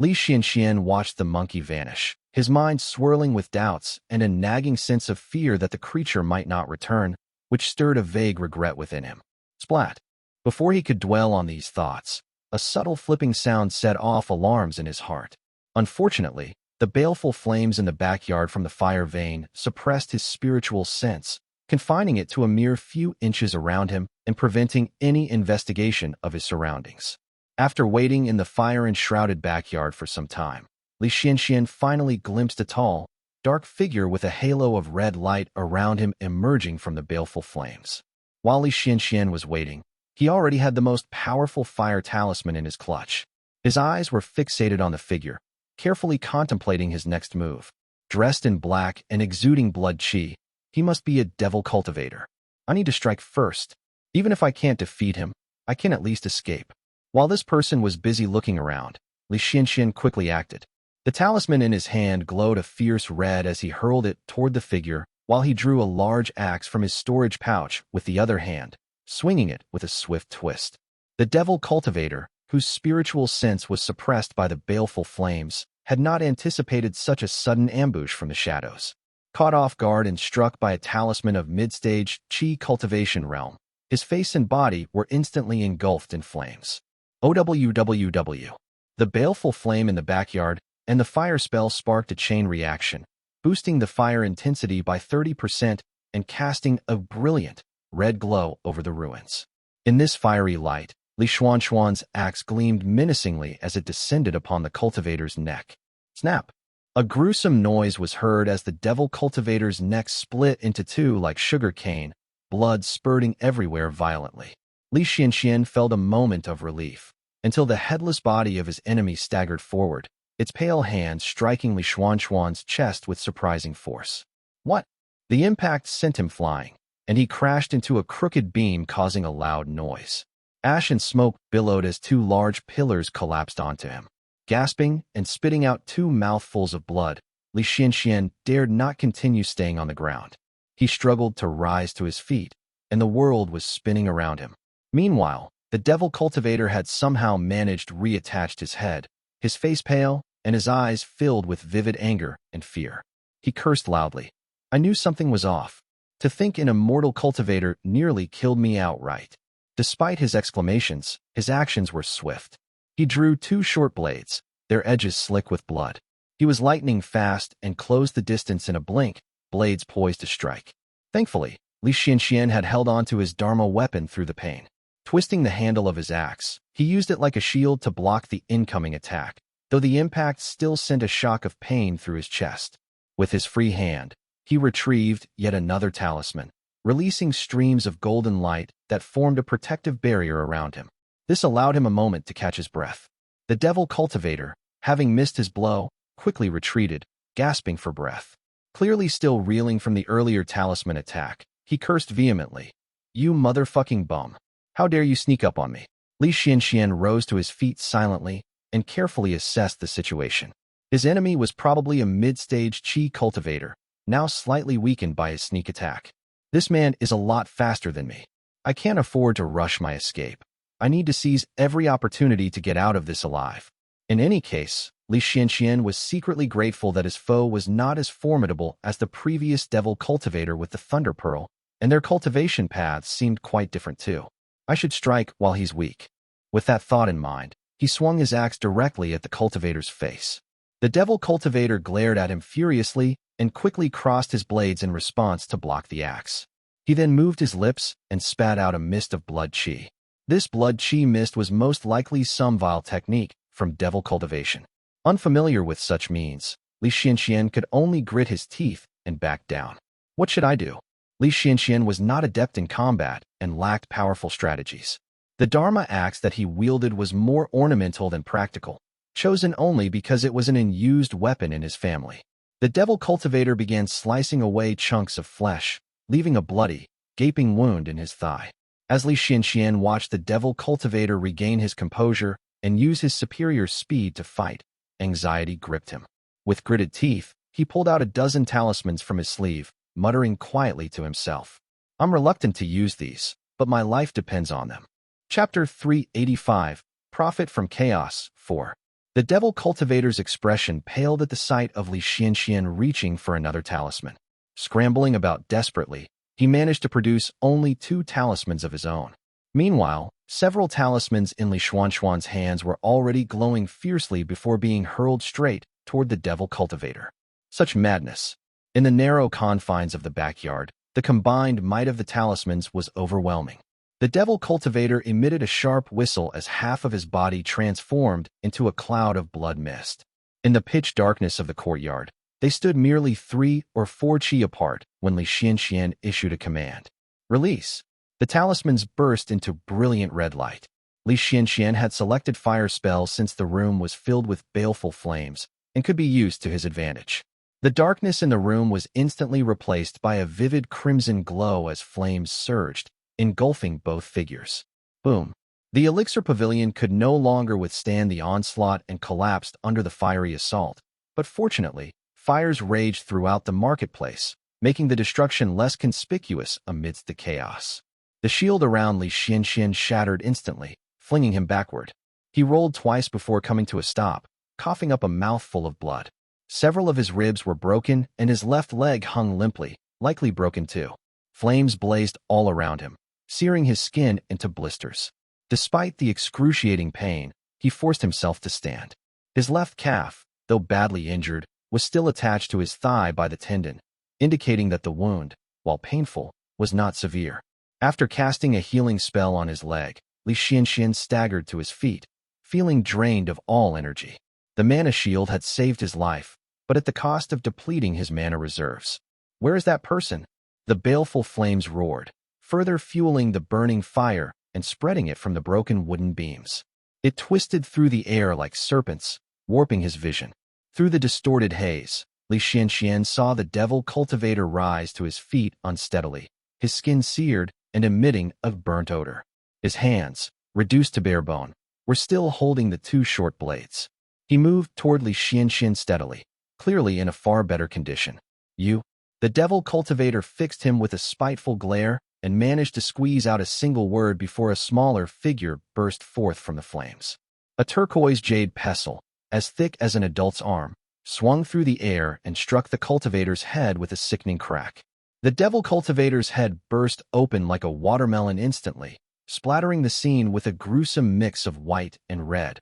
Li Xianxian watched the monkey vanish, his mind swirling with doubts and a nagging sense of fear that the creature might not return, which stirred a vague regret within him. Splat! Before he could dwell on these thoughts, a subtle flipping sound set off alarms in his heart. Unfortunately, the baleful flames in the backyard from the fire vein suppressed his spiritual sense, confining it to a mere few inches around him and preventing any investigation of his surroundings. After waiting in the fire-enshrouded backyard for some time, Li Xianxian finally glimpsed a tall, dark figure with a halo of red light around him emerging from the baleful flames. While Li Xianxian was waiting, he already had the most powerful fire talisman in his clutch. His eyes were fixated on the figure, carefully contemplating his next move. Dressed in black and exuding blood qi, he must be a devil cultivator. I need to strike first. Even if I can't defeat him, I can at least escape. While this person was busy looking around, Li Xianxian quickly acted. The talisman in his hand glowed a fierce red as he hurled it toward the figure, while he drew a large axe from his storage pouch with the other hand, swinging it with a swift twist. The devil cultivator, whose spiritual sense was suppressed by the baleful flames, had not anticipated such a sudden ambush from the shadows. Caught off guard and struck by a talisman of mid-stage Qi cultivation realm, his face and body were instantly engulfed in flames. OWWW. The baleful flame in the backyard and the fire spell sparked a chain reaction, boosting the fire intensity by 30% and casting a brilliant, red glow over the ruins. In this fiery light, Li Xuanxuan's axe gleamed menacingly as it descended upon the cultivator's neck. Snap! A gruesome noise was heard as the devil cultivator's neck split into two like sugar cane, blood spurting everywhere violently. Li Xianxian felt a moment of relief, until the headless body of his enemy staggered forward, its pale hand striking Li Xuanxuan's chest with surprising force. What? The impact sent him flying, and he crashed into a crooked beam causing a loud noise. Ash and smoke billowed as two large pillars collapsed onto him. Gasping and spitting out two mouthfuls of blood, Li Xianxian dared not continue staying on the ground. He struggled to rise to his feet, and the world was spinning around him. Meanwhile, the devil cultivator had somehow managed to reattach his head, his face pale, and his eyes filled with vivid anger and fear. He cursed loudly. I knew something was off. To think an immortal cultivator nearly killed me outright. Despite his exclamations, his actions were swift. He drew two short blades, their edges slick with blood. He was lightning fast and closed the distance in a blink, blades poised to strike. Thankfully, Li Xianxian had held on to his Dharma weapon through the pain. Twisting the handle of his axe, he used it like a shield to block the incoming attack, though the impact still sent a shock of pain through his chest. With his free hand, he retrieved yet another talisman, releasing streams of golden light that formed a protective barrier around him. This allowed him a moment to catch his breath. The devil cultivator, having missed his blow, quickly retreated, gasping for breath. Clearly still reeling from the earlier talisman attack, he cursed vehemently. You motherfucking bum. How dare you sneak up on me? Li Xianxian rose to his feet silently and carefully assessed the situation. His enemy was probably a mid-stage Qi cultivator, now slightly weakened by his sneak attack. This man is a lot faster than me. I can't afford to rush my escape. I need to seize every opportunity to get out of this alive. In any case, Li Xianxian was secretly grateful that his foe was not as formidable as the previous devil cultivator with the Thunder Pearl, and their cultivation paths seemed quite different too. I should strike while he's weak. With that thought in mind, he swung his axe directly at the cultivator's face. The devil cultivator glared at him furiously and quickly crossed his blades in response to block the axe. He then moved his lips and spat out a mist of blood qi. This blood qi mist was most likely some vile technique from devil cultivation. Unfamiliar with such means, Li Xianxian could only grit his teeth and back down. What should I do? Li Xianxian was not adept in combat and lacked powerful strategies. The Dharma axe that he wielded was more ornamental than practical, chosen only because it was an unused weapon in his family. The devil cultivator began slicing away chunks of flesh, leaving a bloody, gaping wound in his thigh. As Li Xianxian watched the devil cultivator regain his composure and use his superior speed to fight, anxiety gripped him. With gritted teeth, he pulled out a dozen talismans from his sleeve, muttering quietly to himself. I'm reluctant to use these, but my life depends on them. Chapter 385, Profit from Chaos 4. The devil cultivator's expression paled at the sight of Li Xianxian reaching for another talisman. Scrambling about desperately, he managed to produce only 2 talismans of his own. Meanwhile, several talismans in Li Xuanxuan's hands were already glowing fiercely before being hurled straight toward the devil cultivator. Such madness. In the narrow confines of the backyard, the combined might of the talismans was overwhelming. The devil cultivator emitted a sharp whistle as half of his body transformed into a cloud of blood mist. In the pitch darkness of the courtyard, they stood merely 3 or 4 chi apart when Li Xianxian issued a command. Release. The talismans burst into brilliant red light. Li Xianxian had selected fire spells since the room was filled with baleful flames and could be used to his advantage. The darkness in the room was instantly replaced by a vivid crimson glow as flames surged, engulfing both figures. Boom. The elixir pavilion could no longer withstand the onslaught and collapsed under the fiery assault, but fortunately, fires raged throughout the marketplace, making the destruction less conspicuous amidst the chaos. The shield around Li Xianxian shattered instantly, flinging him backward. He rolled twice before coming to a stop, coughing up a mouthful of blood. Several of his ribs were broken, and his left leg hung limply, likely broken too. Flames blazed all around him, searing his skin into blisters. Despite the excruciating pain, he forced himself to stand. His left calf, though badly injured, was still attached to his thigh by the tendon, indicating that the wound, while painful, was not severe. After casting a healing spell on his leg, Li Xianxian staggered to his feet, feeling drained of all energy. The mana shield had saved his life, but at the cost of depleting his mana reserves. Where is that person? The baleful flames roared, further fueling the burning fire and spreading it from the broken wooden beams. It twisted through the air like serpents, warping his vision. Through the distorted haze, Li Xianxian saw the devil cultivator rise to his feet unsteadily, his skin seared and emitting a burnt odor. His hands, reduced to bare bone, were still holding the 2 short blades. He moved toward Li Xianxian steadily, clearly in a far better condition. You? The devil cultivator fixed him with a spiteful glare and managed to squeeze out a single word before a smaller figure burst forth from the flames. A turquoise jade pestle, as thick as an adult's arm, swung through the air and struck the cultivator's head with a sickening crack. The devil cultivator's head burst open like a watermelon instantly, splattering the scene with a gruesome mix of white and red,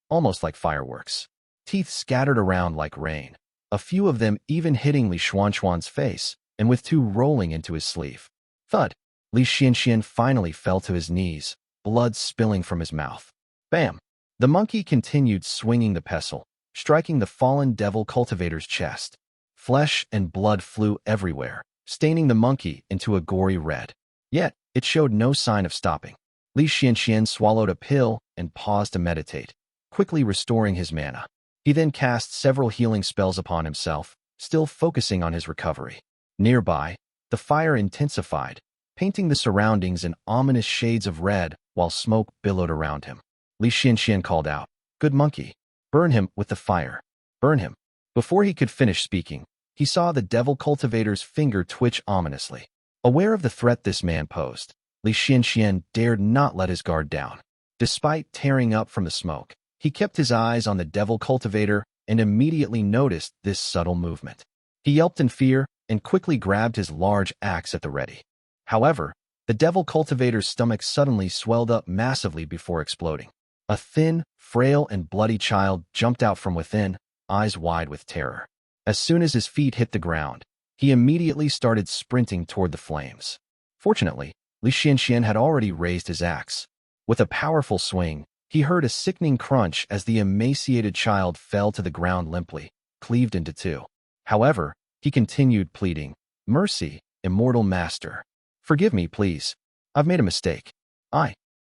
almost like fireworks. Teeth scattered around like rain, a few of them even hitting Li Xuanxuan's face, and with 2 rolling into his sleeve. Thud! Li Xianxian finally fell to his knees, blood spilling from his mouth. Bam! The monkey continued swinging the pestle, striking the fallen devil cultivator's chest. Flesh and blood flew everywhere, staining the monkey into a gory red. Yet, it showed no sign of stopping. Li Xianxian swallowed a pill and paused to meditate, quickly restoring his mana. He then cast several healing spells upon himself, still focusing on his recovery. Nearby, the fire intensified, painting the surroundings in ominous shades of red while smoke billowed around him. Li Xianxian called out, "Good monkey, burn him with the fire. Burn him." Before he could finish speaking, he saw the devil cultivator's finger twitch ominously. Aware of the threat this man posed, Li Xianxian dared not let his guard down. Despite tearing up from the smoke, he kept his eyes on the devil cultivator and immediately noticed this subtle movement. He yelped in fear and quickly grabbed his large axe at the ready. However, the devil cultivator's stomach suddenly swelled up massively before exploding. A thin, frail, and bloody child jumped out from within, eyes wide with terror. As soon as his feet hit the ground, he immediately started sprinting toward the flames. Fortunately, Li Xianxian had already raised his axe. With a powerful swing, he heard a sickening crunch as the emaciated child fell to the ground limply, cleaved into 2. However, he continued pleading, "Mercy, immortal master. Forgive me, please. I've made a mistake."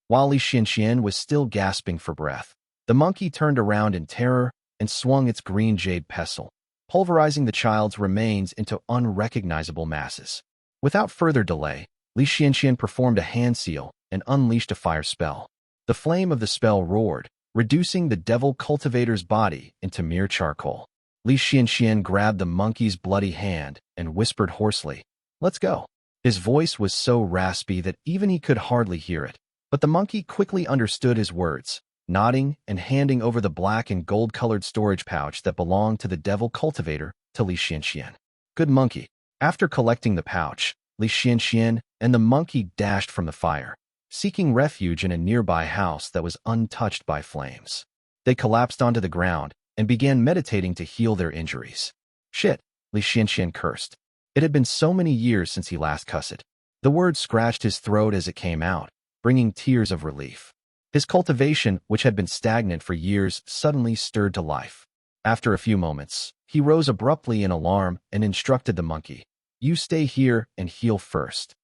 While Li Xianxian was still gasping for breath, the monkey turned around in terror and swung its green jade pestle, pulverizing the child's remains into unrecognizable masses. Without further delay, Li Xianxian performed a hand seal and unleashed a fire spell. The flame of the spell roared, reducing the devil cultivator's body into mere charcoal. Li Xianxian grabbed the monkey's bloody hand and whispered hoarsely, "Let's go." His voice was so raspy that even he could hardly hear it, but the monkey quickly understood his words, nodding and handing over the black and gold-colored storage pouch that belonged to the devil cultivator to Li Xianxian. Good monkey. After collecting the pouch, Li Xianxian and the monkey dashed from the fire, seeking refuge in a nearby house that was untouched by flames. They collapsed onto the ground and began meditating to heal their injuries. Shit, Li Xianxian cursed. It had been so many years since he last cussed. The word scratched his throat as it came out, bringing tears of relief. His cultivation, which had been stagnant for years, suddenly stirred to life. After a few moments, he rose abruptly in alarm and instructed the monkey, "You stay here and heal first."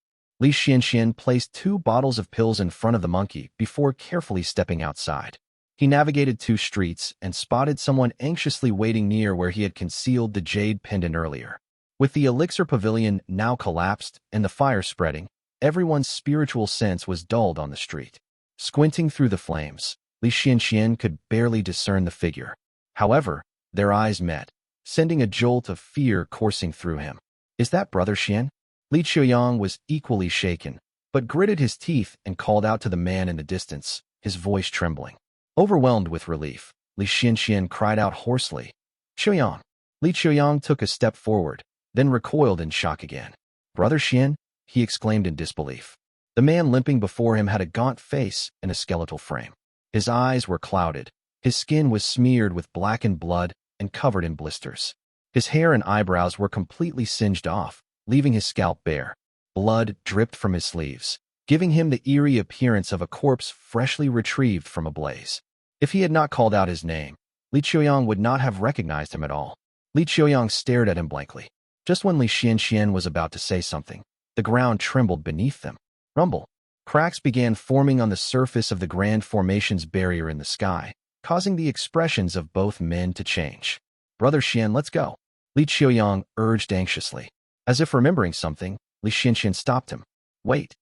Li Xianxian placed 2 bottles of pills in front of the monkey before carefully stepping outside. He navigated 2 streets and spotted someone anxiously waiting near where he had concealed the jade pendant earlier. With the elixir pavilion now collapsed and the fire spreading, everyone's spiritual sense was dulled on the street. Squinting through the flames, Li Xianxian could barely discern the figure. However, their eyes met, sending a jolt of fear coursing through him. "Is that Brother Xian?" Li Qiuyang was equally shaken, but gritted his teeth and called out to the man in the distance, his voice trembling. Overwhelmed with relief, Li Xianxian cried out hoarsely, "Qiuyang!" Li Qiuyang took a step forward, then recoiled in shock again. "Brother Xian?" he exclaimed in disbelief. The man limping before him had a gaunt face and a skeletal frame. His eyes were clouded, his skin was smeared with blackened blood and covered in blisters. His hair and eyebrows were completely singed off, leaving his scalp bare. Blood dripped from his sleeves, giving him the eerie appearance of a corpse freshly retrieved from a blaze. If he had not called out his name, Li Qiuyang would not have recognized him at all. Li Qiuyang stared at him blankly. Just when Li Xianxian was about to say something, the ground trembled beneath them. Rumble. Cracks began forming on the surface of the Grand Formation's barrier in the sky, causing the expressions of both men to change. "Brother Xian, let's go," Li Qiuyang urged anxiously. As if remembering something, Li Xianxian stopped him. Wait.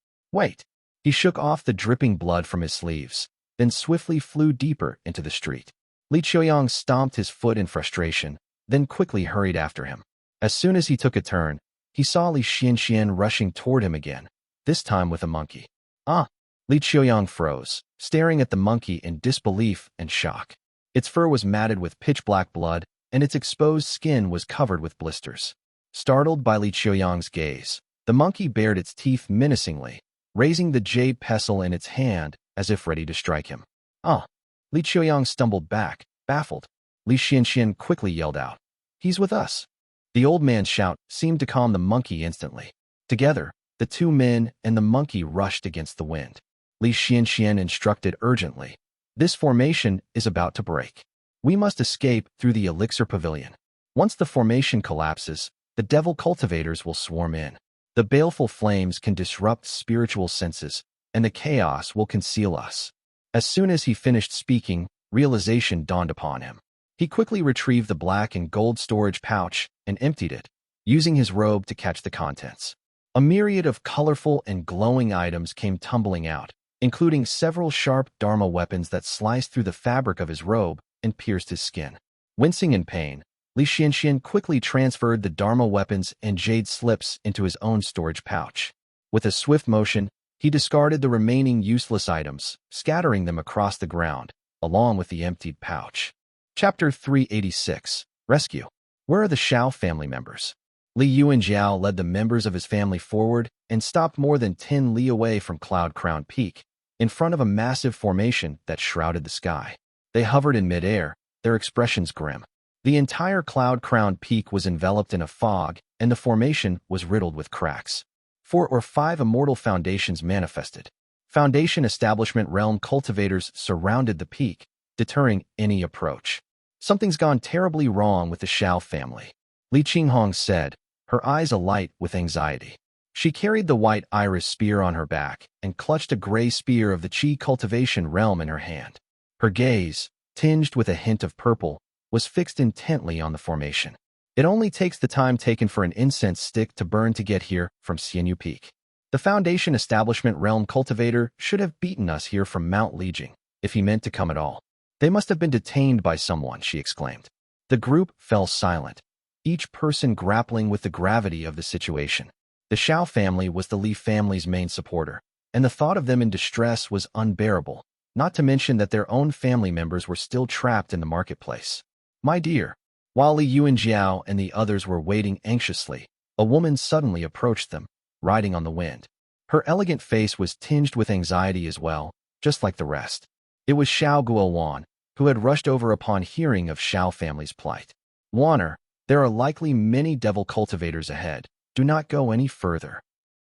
He shook off the dripping blood from his sleeves, then swiftly flew deeper into the street. Li Qiuyang stomped his foot in frustration, then quickly hurried after him. As soon as he took a turn, he saw Li Xianxian rushing toward him again, this time with a monkey. "Ah!" Li Qiuyang froze, staring at the monkey in disbelief and shock. Its fur was matted with pitch-black blood, and its exposed skin was covered with blisters. Startled by Li Qiuyang's gaze, the monkey bared its teeth menacingly, raising the jade pestle in its hand as if ready to strike him. "Ah!" Li Qiuyang stumbled back, baffled. Li Xianxian quickly yelled out, "He's with us!" The old man's shout seemed to calm the monkey instantly. Together, the 2 men and the monkey rushed against the wind. Li Xianxian instructed urgently, "This formation is about to break. We must escape through the elixir pavilion. Once the formation collapses, the devil cultivators will swarm in. The baleful flames can disrupt spiritual senses, and the chaos will conceal us." As soon as he finished speaking, realization dawned upon him. He quickly retrieved the black and gold storage pouch and emptied it, using his robe to catch the contents. A myriad of colorful and glowing items came tumbling out, including several sharp dharma weapons that sliced through the fabric of his robe and pierced his skin. Wincing in pain, Li Xianxian quickly transferred the dharma weapons and jade slips into his own storage pouch. With a swift motion, he discarded the remaining useless items, scattering them across the ground, along with the emptied pouch. Chapter 386. Rescue. Where are the Shao family members? Li Yuanjiao led the members of his family forward and stopped more than 10 li away from Cloud Crown Peak, in front of a massive formation that shrouded the sky. They hovered in midair, their expressions grim. The entire Cloud Crown Peak was enveloped in a fog, and the formation was riddled with cracks. 4 or 5 immortal foundations manifested. Foundation establishment realm cultivators surrounded the peak, deterring any approach. "Something's gone terribly wrong with the Shao family," Li Qinghong said, her eyes alight with anxiety. She carried the white iris spear on her back and clutched a gray spear of the Qi cultivation realm in her hand. Her gaze, tinged with a hint of purple, was fixed intently on the formation. It only takes the time taken for an incense stick to burn to get here from Xianyu Peak. The Foundation Establishment Realm Cultivator should have beaten us here from Mount Liejing, if he meant to come at all. They must have been detained by someone, she exclaimed. The group fell silent, each person grappling with the gravity of the situation. The Xiao family was the Li family's main supporter, and the thought of them in distress was unbearable, not to mention that their own family members were still trapped in the marketplace. My dear, while Li Yuanjiao and the others were waiting anxiously, a woman suddenly approached them, riding on the wind. Her elegant face was tinged with anxiety as well, just like the rest. It was Xiao Guowan, who had rushed over upon hearing of Xiao family's plight. Warner, there are likely many devil cultivators ahead. Do not go any further.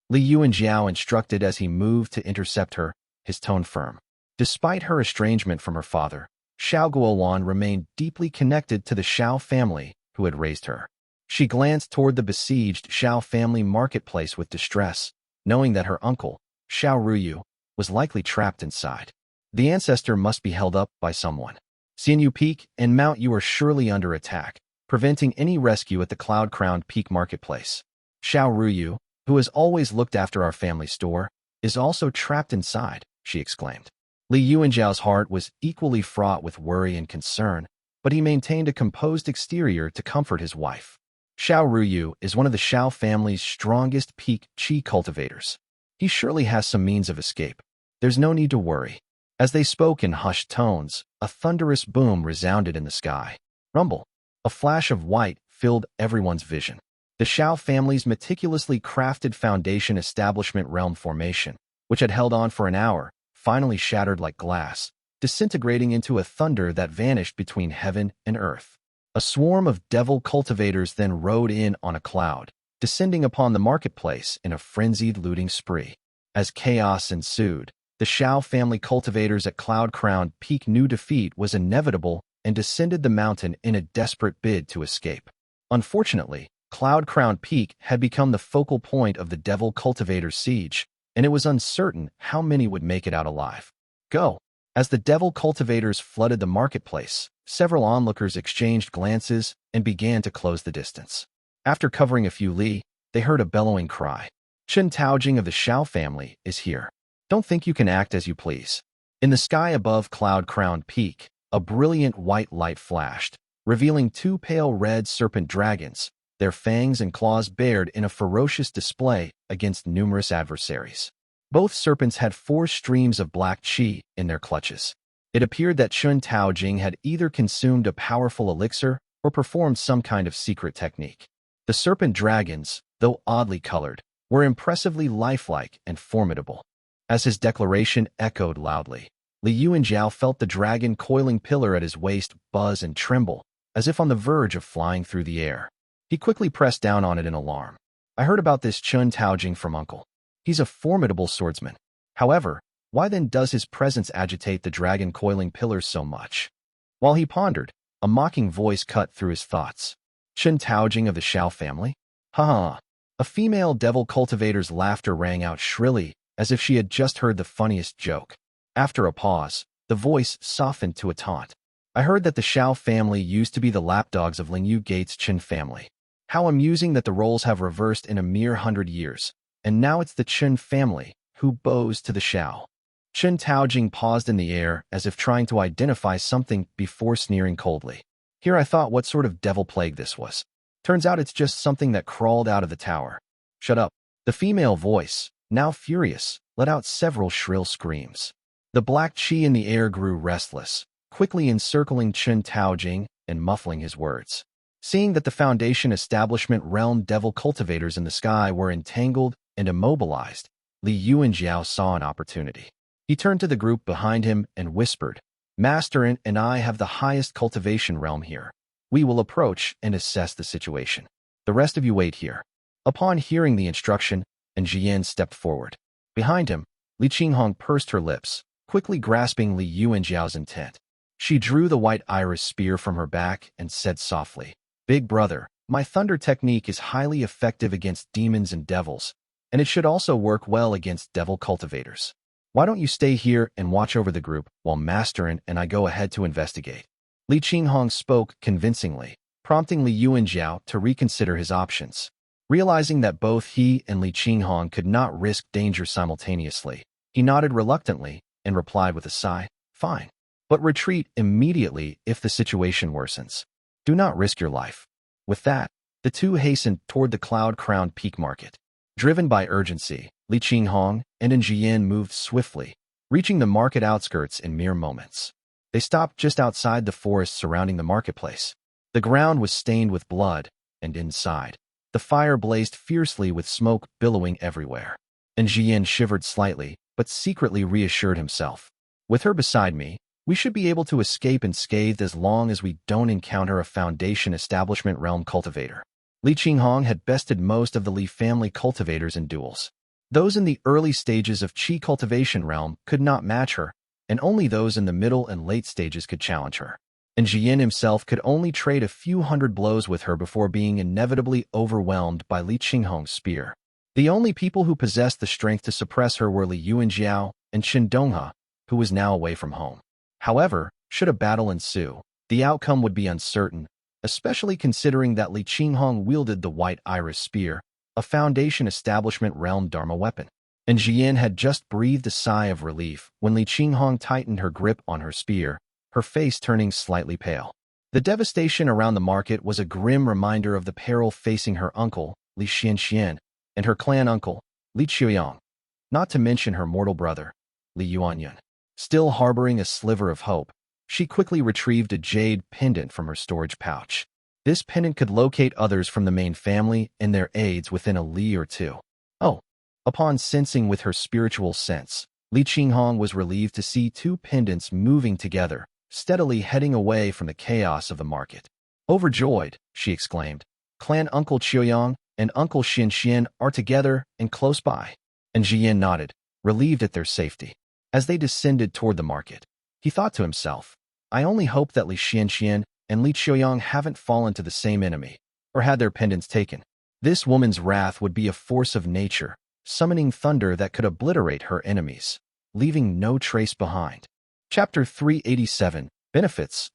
Li Yuanjiao instructed as he moved to intercept her, his tone firm. Despite her estrangement from her father, Xiao Guowan remained deeply connected to the Xiao family who had raised her. She glanced toward the besieged Xiao family marketplace with distress, knowing that her uncle, Xiao Ruyu, was likely trapped inside. The ancestor must be held up by someone. Xianyu Peak and Mount Yu are surely under attack, preventing any rescue at the Cloud-Crowned Peak marketplace. Xiao Ruyu, who has always looked after our family store, is also trapped inside, she exclaimed. Li Yuanjiao's heart was equally fraught with worry and concern, but he maintained a composed exterior to comfort his wife. Xiao Ruyu is one of the Xiao family's strongest peak qi cultivators. He surely has some means of escape. There's no need to worry. As they spoke in hushed tones, a thunderous boom resounded in the sky. Rumble. A flash of white filled everyone's vision. The Xiao family's meticulously crafted Foundation Establishment Realm formation, which had held on for an hour, finally shattered like glass, disintegrating into a thunder that vanished between heaven and earth. A swarm of devil cultivators then rode in on a cloud, descending upon the marketplace in a frenzied looting spree. As chaos ensued, the Xiao family cultivators at Cloud-Crowned Peak knew defeat was inevitable and descended the mountain in a desperate bid to escape. Unfortunately, Cloud-Crowned Peak had become the focal point of the devil cultivators' siege, and it was uncertain how many would make it out alive. Go! As the devil cultivators flooded the marketplace, several onlookers exchanged glances and began to close the distance. After covering a few li, they heard a bellowing cry. Chen Taojing of the Xiao family is here. Don't think you can act as you please. In the sky above Cloud-Crowned Peak, a brilliant white light flashed, revealing two pale red serpent dragons, their fangs and claws bared in a ferocious display against numerous adversaries. Both serpents had 4 streams of black qi in their clutches. It appeared that Chen Taojing had either consumed a powerful elixir or performed some kind of secret technique. The serpent dragons, though oddly colored, were impressively lifelike and formidable. As his declaration echoed loudly, Li Yuanjiao felt the dragon coiling pillar at his waist buzz and tremble, as if on the verge of flying through the air. He quickly pressed down on it in alarm. I heard about this Chen Taojing from Uncle. He's a formidable swordsman. However, why then does his presence agitate the dragon coiling pillars so much? While he pondered, a mocking voice cut through his thoughts. Chen Taojing of the Xiao family? Ha ha. A female devil cultivator's laughter rang out shrilly, as if she had just heard the funniest joke. After a pause, the voice softened to a taunt. I heard that the Xiao family used to be the lapdogs of Lingyu Gate's Chen family. How amusing that the roles have reversed in a mere 100 years, and now it's the Chen family who bows to the Xiao. Chen Taojing paused in the air as if trying to identify something before sneering coldly. Here I thought what sort of devil plague this was. Turns out it's just something that crawled out of the tower. Shut up. The female voice, now furious, let out several shrill screams. The black qi in the air grew restless, quickly encircling Chen Taojing and muffling his words. Seeing that the Foundation Establishment Realm devil cultivators in the sky were entangled and immobilized, Li Yuanjiao saw an opportunity. He turned to the group behind him and whispered, Master and I have the highest cultivation realm here. We will approach and assess the situation. The rest of you wait here. Upon hearing the instruction, and Jian stepped forward. Behind him, Li Qinghong pursed her lips, quickly grasping Li Yuanjiao's intent. She drew the white iris spear from her back and said softly, Big brother, my thunder technique is highly effective against demons and devils, and it should also work well against devil cultivators. Why don't you stay here and watch over the group while Master and I go ahead to investigate? Li Qinghong spoke convincingly, prompting Li Yuanjiao to reconsider his options. Realizing that both he and Li Qinghong could not risk danger simultaneously, he nodded reluctantly and replied with a sigh, "Fine. But retreat immediately if the situation worsens. Do not risk your life." With that, the two hastened toward the cloud-crowned peak market. Driven by urgency, Li Qinghong and Jian moved swiftly, reaching the market outskirts in mere moments. They stopped just outside the forest surrounding the marketplace. The ground was stained with blood, and inside, the fire blazed fiercely with smoke billowing everywhere. And Jian shivered slightly, but secretly reassured himself. With her beside me, we should be able to escape unscathed as long as we don't encounter a Foundation Establishment realm cultivator. Li Qinghong had bested most of the Li family cultivators in duels. Those in the early stages of Qi cultivation realm could not match her, and only those in the middle and late stages could challenge her. And Jian himself could only trade a few hundred blows with her before being inevitably overwhelmed by Li Qinghong's spear. The only people who possessed the strength to suppress her were Li Yuanjiao and Qin Donghe, who was now away from home. However, should a battle ensue, the outcome would be uncertain, especially considering that Li Qinghong wielded the White Iris Spear, a Foundation Establishment realm Dharma weapon. And Jian had just breathed a sigh of relief when Li Qinghong tightened her grip on her spear, her face turning slightly pale. The devastation around the market was a grim reminder of the peril facing her uncle, Li Xianxian, and her clan uncle, Li Qiuyang, not to mention her mortal brother, Li Yuanyun. Still harboring a sliver of hope, she quickly retrieved a jade pendant from her storage pouch. This pendant could locate others from the main family and their aides within a li or two. Oh! Upon sensing with her spiritual sense, Li Qinghong was relieved to see two pendants moving together, steadily heading away from the chaos of the market. Overjoyed, she exclaimed, "Clan Uncle Qiuyang and Uncle Xianxian are together and close by." And Jian nodded, relieved at their safety. As they descended toward the market, he thought to himself, "I only hope that Li Xianxian and Li Qiuyang haven't fallen to the same enemy, or had their pendants taken. This woman's wrath would be a force of nature, summoning thunder that could obliterate her enemies, leaving no trace behind." Chapter 387, Benefits.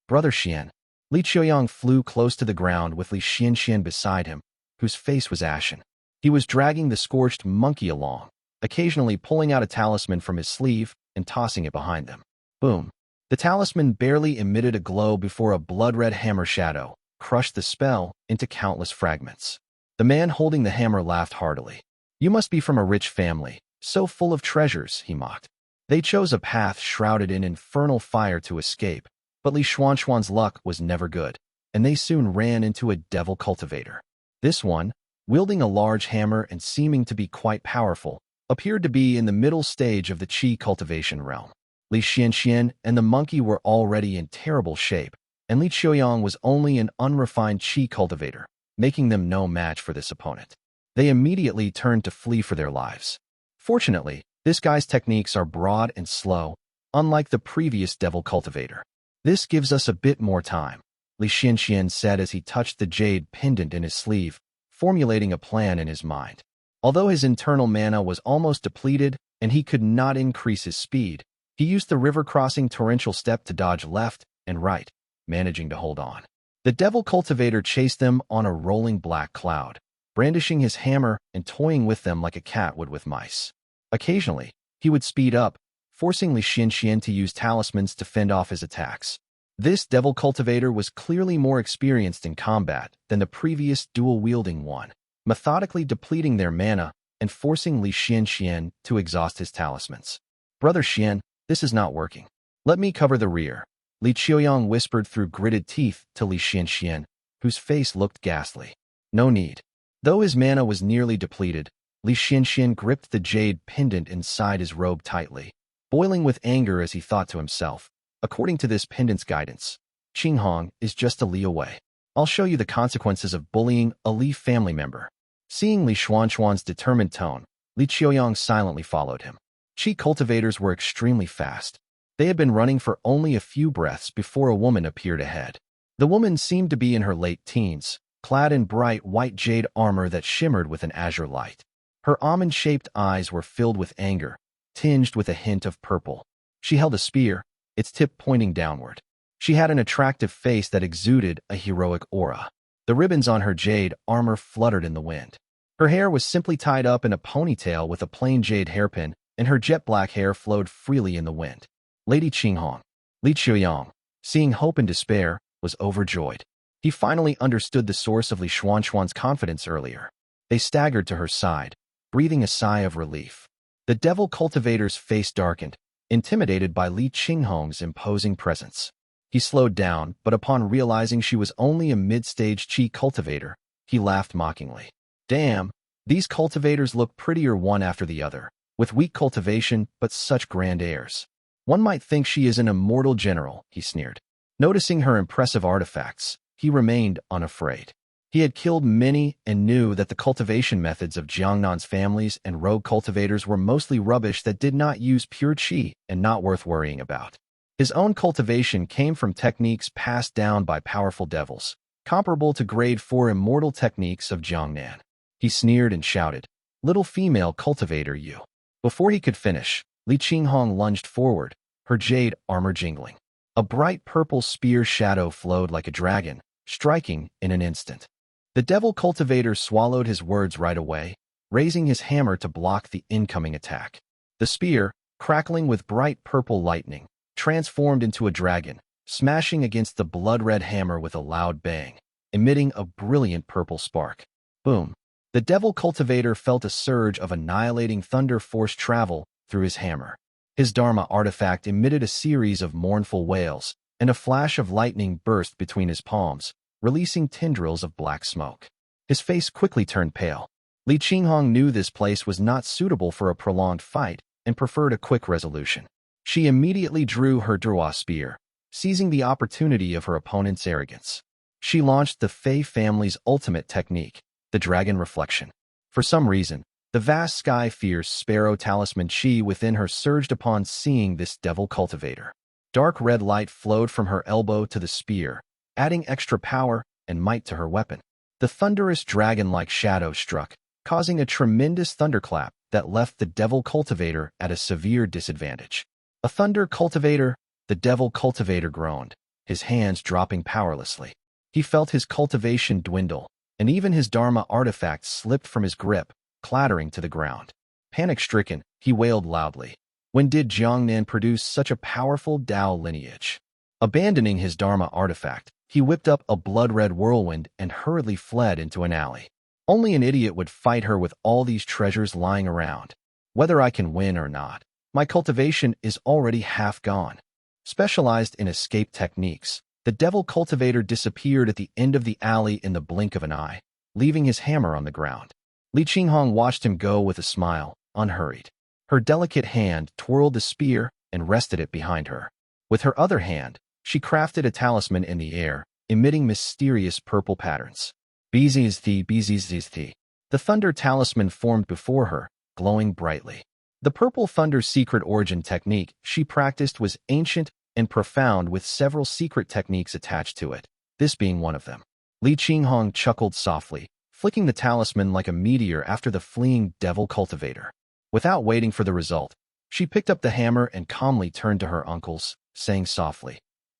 Brother Xian. Li Qiuyang flew close to the ground with Li Xianxian beside him, whose face was ashen. He was dragging the scorched monkey along, occasionally pulling out a talisman from his sleeve and tossing it behind them. Boom! The talisman barely emitted a glow before a blood-red hammer shadow crushed the spell into countless fragments. The man holding the hammer laughed heartily. "You must be from a rich family, so full of treasures," he mocked. They chose a path shrouded in infernal fire to escape, but Li Xuanxuan's luck was never good, and they soon ran into a devil cultivator. This one, wielding a large hammer and seeming to be quite powerful, appeared to be in the middle stage of the Qi cultivation realm. Li Xianxian and the monkey were already in terrible shape, and Li Qiuyang was only an unrefined Qi cultivator, making them no match for this opponent. They immediately turned to flee for their lives. Fortunately, this guy's techniques are broad and slow, unlike the previous devil cultivator. "This gives us a bit more time," Li Xianxian said as he touched the jade pendant in his sleeve, formulating a plan in his mind. Although his internal mana was almost depleted and he could not increase his speed, he used the river-crossing torrential step to dodge left and right, managing to hold on. The devil cultivator chased them on a rolling black cloud, brandishing his hammer and toying with them like a cat would with mice. Occasionally, he would speed up, forcing Li Xianxian to use talismans to fend off his attacks. This devil cultivator was clearly more experienced in combat than the previous dual-wielding one, methodically depleting their mana and forcing Li Xianxian to exhaust his talismans. "Brother Xian, this is not working. Let me cover the rear," Li Qiuyang whispered through gritted teeth to Li Xianxian, whose face looked ghastly. "No need." Though his mana was nearly depleted, Li Xianxian gripped the jade pendant inside his robe tightly, boiling with anger as he thought to himself, "According to this pendant's guidance, Qinghong is just a li away. I'll show you the consequences of bullying a Li family member." Seeing Li Xuanxuan's determined tone, Li Qiuyang silently followed him. Qi cultivators were extremely fast. They had been running for only a few breaths before a woman appeared ahead. The woman seemed to be in her late teens, clad in bright white jade armor that shimmered with an azure light. Her almond-shaped eyes were filled with anger, tinged with a hint of purple. She held a spear, its tip pointing downward. She had an attractive face that exuded a heroic aura. The ribbons on her jade armor fluttered in the wind. Her hair was simply tied up in a ponytail with a plain jade hairpin, and her jet-black hair flowed freely in the wind. Lady Qinghong, Li Qiuyang, seeing hope and despair, was overjoyed. He finally understood the source of Li Xuanxuan's confidence earlier. They staggered to her side, breathing a sigh of relief. The devil cultivator's face darkened, intimidated by Li Qinghong's imposing presence. He slowed down, but upon realizing she was only a mid-stage Qi cultivator, he laughed mockingly. Damn, these cultivators look prettier one after the other, with weak cultivation but such grand airs. One might think she is an immortal general, he sneered. Noticing her impressive artifacts, he remained unafraid. He had killed many and knew that the cultivation methods of Jiangnan's families and rogue cultivators were mostly rubbish that did not use pure Qi and not worth worrying about. His own cultivation came from techniques passed down by powerful devils, comparable to grade 4 immortal techniques of Jiangnan. He sneered and shouted, "Little female cultivator you." Before he could finish, Li Qinghong lunged forward, her jade armor jingling. A bright purple spear shadow flowed like a dragon, striking in an instant. The devil cultivator swallowed his words right away, raising his hammer to block the incoming attack. The spear, crackling with bright purple lightning, transformed into a dragon, smashing against the blood-red hammer with a loud bang, emitting a brilliant purple spark. Boom! The devil cultivator felt a surge of annihilating thunder force travel through his hammer. His Dharma artifact emitted a series of mournful wails, and a flash of lightning burst between his palms, releasing tendrils of black smoke. His face quickly turned pale. Li Qinghong knew this place was not suitable for a prolonged fight and preferred a quick resolution. She immediately drew her Durwa spear, seizing the opportunity of her opponent's arrogance. She launched the Fei family's ultimate technique, the Dragon Reflection. For some reason, the vast sky-fierce sparrow talisman Qi within her surged upon seeing this devil cultivator. Dark red light flowed from her elbow to the spear, adding extra power and might to her weapon. The thunderous dragon-like shadow struck, causing a tremendous thunderclap that left the devil cultivator at a severe disadvantage. A thunder cultivator, the devil cultivator groaned, his hands dropping powerlessly. He felt his cultivation dwindle, and even his Dharma artifact slipped from his grip, clattering to the ground. Panic-stricken, he wailed loudly. When did Jiangnan produce such a powerful Dao lineage? Abandoning his Dharma artifact, he whipped up a blood-red whirlwind and hurriedly fled into an alley. Only an idiot would fight her with all these treasures lying around. Whether I can win or not, my cultivation is already half gone. Specialized in escape techniques, the devil cultivator disappeared at the end of the alley in the blink of an eye, leaving his hammer on the ground. Li Qinghong watched him go with a smile, unhurried. Her delicate hand twirled the spear and rested it behind her. With her other hand, she crafted a talisman in the air, emitting mysterious purple patterns. Buzi. The thunder talisman formed before her, glowing brightly. The purple thunder's secret origin technique she practiced was ancient and profound, with several secret techniques attached to it, this being one of them. Li Qinghong chuckled softly, flicking the talisman like a meteor after the fleeing devil cultivator. Without waiting for the result, she picked up the hammer and calmly turned to her uncles, saying softly,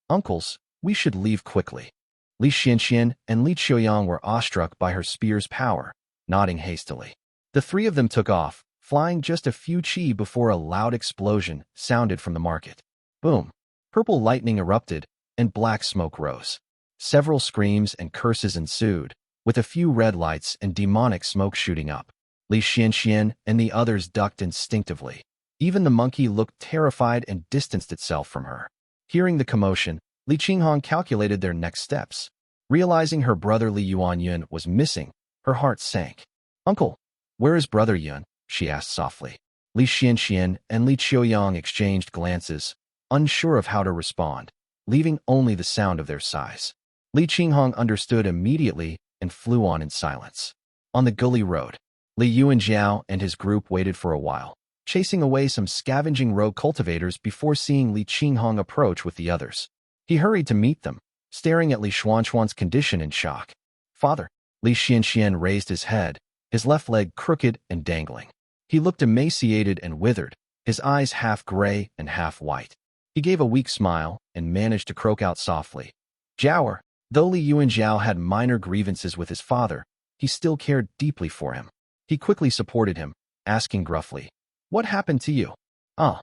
"Uncles, we should leave quickly." Li Xianxian and Li Qiuyang were awestruck by her spear's power, nodding hastily. The three of them took off, flying just a few qi before a loud explosion sounded from the market. Boom! Purple lightning erupted, and black smoke rose. Several screams and curses ensued, with a few red lights and demonic smoke shooting up. Li Xianxian and the others ducked instinctively. Even the monkey looked terrified and distanced itself from her. Hearing the commotion, Li Qinghong calculated their next steps. Realizing her brother Li Yuan was missing, her heart sank. "Uncle, where is brother Yuan?" she asked softly. Li Xianxian and Li Qiuyang exchanged glances, unsure of how to respond, leaving only the sound of their sighs. Li Qinghong understood immediately and flew on in silence. On the gully road, Li Yuanjiao and his group waited for a while, chasing away some scavenging rogue cultivators before seeing Li Qinghong approach with the others. He hurried to meet them, staring at Li Xuanxuan's condition in shock. "Father." Li Xianxian raised his head, his left leg crooked and dangling. He looked emaciated and withered, his eyes half gray and half white. He gave a weak smile and managed to croak out softly. Jiaoer. Though Li Yuanjiao had minor grievances with his father, he still cared deeply for him. He quickly supported him, asking gruffly, "What happened to you?" Ah.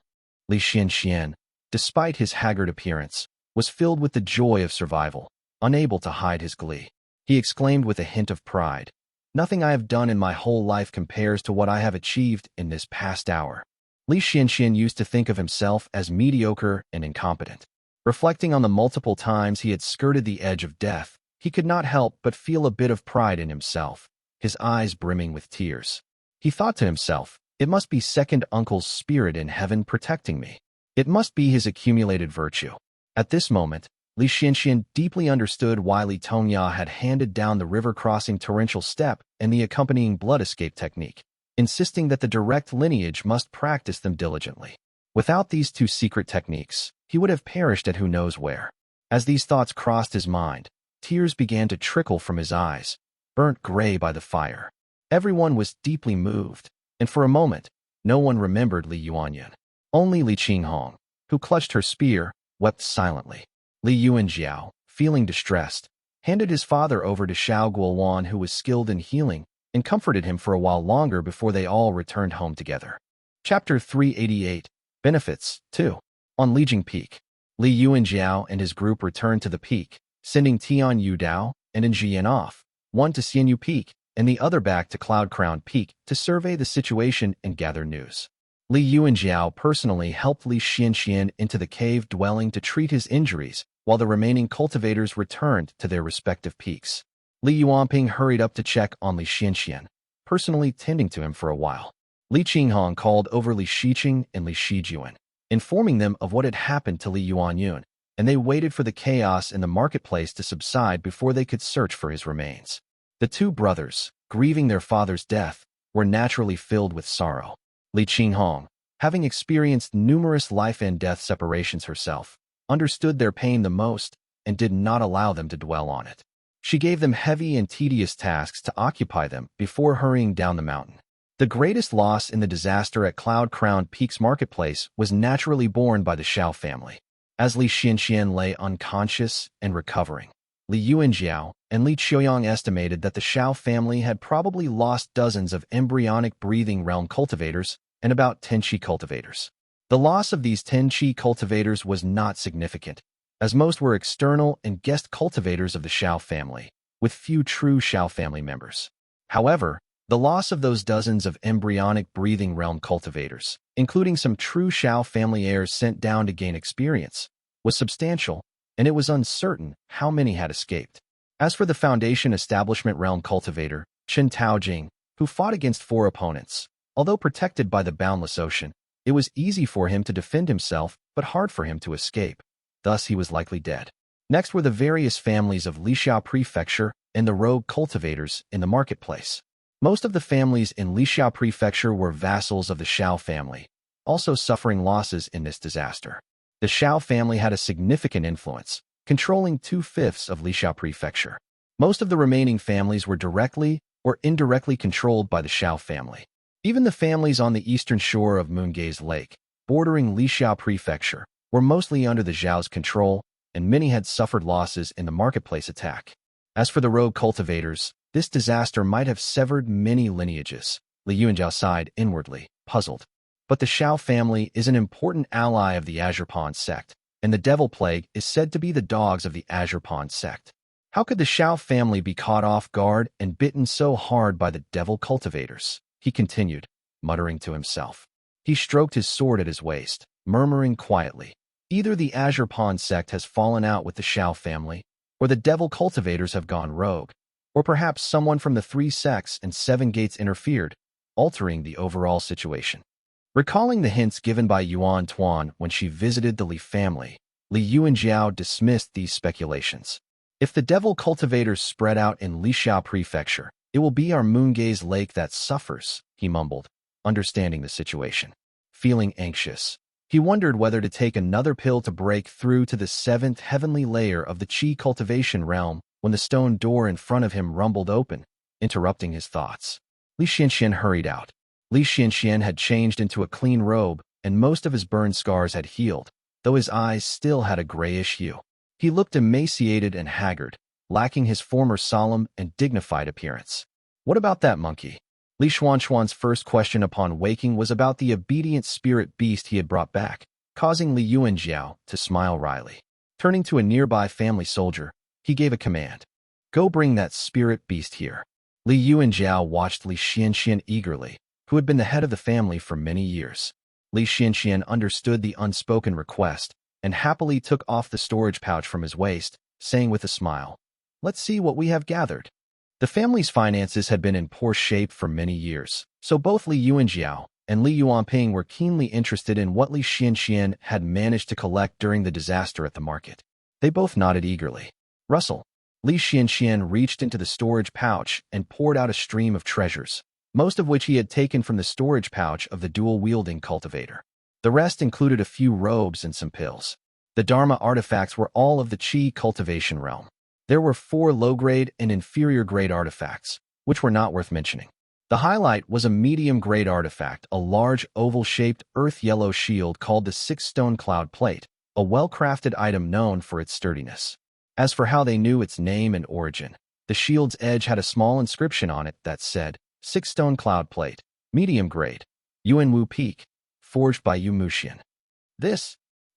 Li Xianxian, despite his haggard appearance, was filled with the joy of survival, unable to hide his glee. He exclaimed with a hint of pride, "Nothing I have done in my whole life compares to what I have achieved in this past hour." Li Xianxian used to think of himself as mediocre and incompetent. Reflecting on the multiple times he had skirted the edge of death, he could not help but feel a bit of pride in himself, his eyes brimming with tears. He thought to himself, "It must be second uncle's spirit in heaven protecting me. It must be his accumulated virtue." At this moment, Li Xianxian deeply understood why Li Tongya had handed down the river-crossing torrential step and the accompanying blood escape technique, insisting that the direct lineage must practice them diligently. Without these two secret techniques, he would have perished at who knows where. As these thoughts crossed his mind, tears began to trickle from his eyes, burnt gray by the fire. Everyone was deeply moved, and for a moment, no one remembered Li Yuanyan. Only Li Qinghong, who clutched her spear, wept silently. Li Yuanjiao, feeling distressed, handed his father over to Xiao Guowan, who was skilled in healing, and comforted him for a while longer before they all returned home together. Chapter 388, Benefits, 2. On Lijing Peak, Li Yuanjiao and his group returned to the peak, sending Tian Yudao and Njian off, one to Xianyu Peak and the other back to Cloud Crown Peak to survey the situation and gather news. Li Yuanjiao personally helped Li Xianxian into the cave dwelling to treat his injuries, while the remaining cultivators returned to their respective peaks. Li Yuanping hurried up to check on Li Xianxian, personally tending to him for a while. Li Qinghong called over Li Shiqing and Li Shijuan, informing them of what had happened to Li Yuanyun, and they waited for the chaos in the marketplace to subside before they could search for his remains. The two brothers, grieving their father's death, were naturally filled with sorrow. Li Qinghong, having experienced numerous life and death separations herself, understood their pain the most and did not allow them to dwell on it. She gave them heavy and tedious tasks to occupy them before hurrying down the mountain. The greatest loss in the disaster at Cloud Crown Peak's marketplace was naturally borne by the Xiao family. As Li Xianxian lay unconscious and recovering, Li Yuanjiao and Li Qiuyang estimated that the Xiao family had probably lost dozens of embryonic breathing realm cultivators and about 10 Qi cultivators. The loss of these 10 Qi cultivators was not significant, as most were external and guest cultivators of the Xiao family, with few true Xiao family members. However, the loss of those dozens of embryonic breathing realm cultivators, including some true Xiao family heirs sent down to gain experience, was substantial, and it was uncertain how many had escaped. As for the Foundation Establishment Realm cultivator, Chen Taojing, who fought against 4 opponents, although protected by the boundless ocean, it was easy for him to defend himself but hard for him to escape. Thus he was likely dead. Next were the various families of Lixia Prefecture and the rogue cultivators in the marketplace. Most of the families in Lixia Prefecture were vassals of the Xiao family, also suffering losses in this disaster. The Xiao family had a significant influence, controlling 2/5 of Lixia Prefecture. Most of the remaining families were directly or indirectly controlled by the Xiao family. Even the families on the eastern shore of Moongaze Lake, bordering Lixia Prefecture, were mostly under the Zhao's control, and many had suffered losses in the marketplace attack. As for the rogue cultivators, this disaster might have severed many lineages. Li Yuanjiao sighed inwardly, puzzled. But the Xiao family is an important ally of the Azure Pond sect, and the Devil Plague is said to be the dogs of the Azure Pond sect. How could the Xiao family be caught off guard and bitten so hard by the devil cultivators? He continued, muttering to himself. He stroked his sword at his waist, murmuring quietly. Either the Azure Pond sect has fallen out with the Xiao family, or the devil cultivators have gone rogue, or perhaps someone from the 3 sects and 7 gates interfered, altering the overall situation. Recalling the hints given by Yuan Tuan when she visited the Li family, Li Yuanjiao dismissed these speculations. If the devil cultivators spread out in Lixia Prefecture, it will be our Moongaze Lake that suffers, he mumbled, understanding the situation. Feeling anxious, he wondered whether to take another pill to break through to the 7th heavenly layer of the Qi cultivation realm when the stone door in front of him rumbled open, interrupting his thoughts. Li Xianxian hurried out. Li Xianxian had changed into a clean robe, and most of his burn scars had healed, though his eyes still had a grayish hue. He looked emaciated and haggard, lacking his former solemn and dignified appearance. "What about that monkey?" Li Xuanxuan's first question upon waking was about the obedient spirit beast he had brought back, causing Li Yuanjiao to smile wryly. Turning to a nearby family soldier, he gave a command. "Go bring that spirit beast here." Li Yuanjiao watched Li Xianxian eagerly, who had been the head of the family for many years. Li Xianxian understood the unspoken request and happily took off the storage pouch from his waist, saying with a smile, "Let's see what we have gathered." The family's finances had been in poor shape for many years, so both Li Yuanjiao and Li Yuanping were keenly interested in what Li Xianxian had managed to collect during the disaster at the market. They both nodded eagerly. "Russell." Li Xianxian reached into the storage pouch and poured out a stream of treasures, most of which he had taken from the storage pouch of the dual-wielding cultivator. The rest included a few robes and some pills. The Dharma artifacts were all of the Qi cultivation realm. There were 4 low-grade and inferior-grade artifacts, which were not worth mentioning. The highlight was a medium-grade artifact, a large oval-shaped earth-yellow shield called the 6-stone cloud plate, a well-crafted item known for its sturdiness. As for how they knew its name and origin, the shield's edge had a small inscription on it that said, 6-stone cloud plate, medium grade, Yuan Wu Peak, forged by Yu Muxian.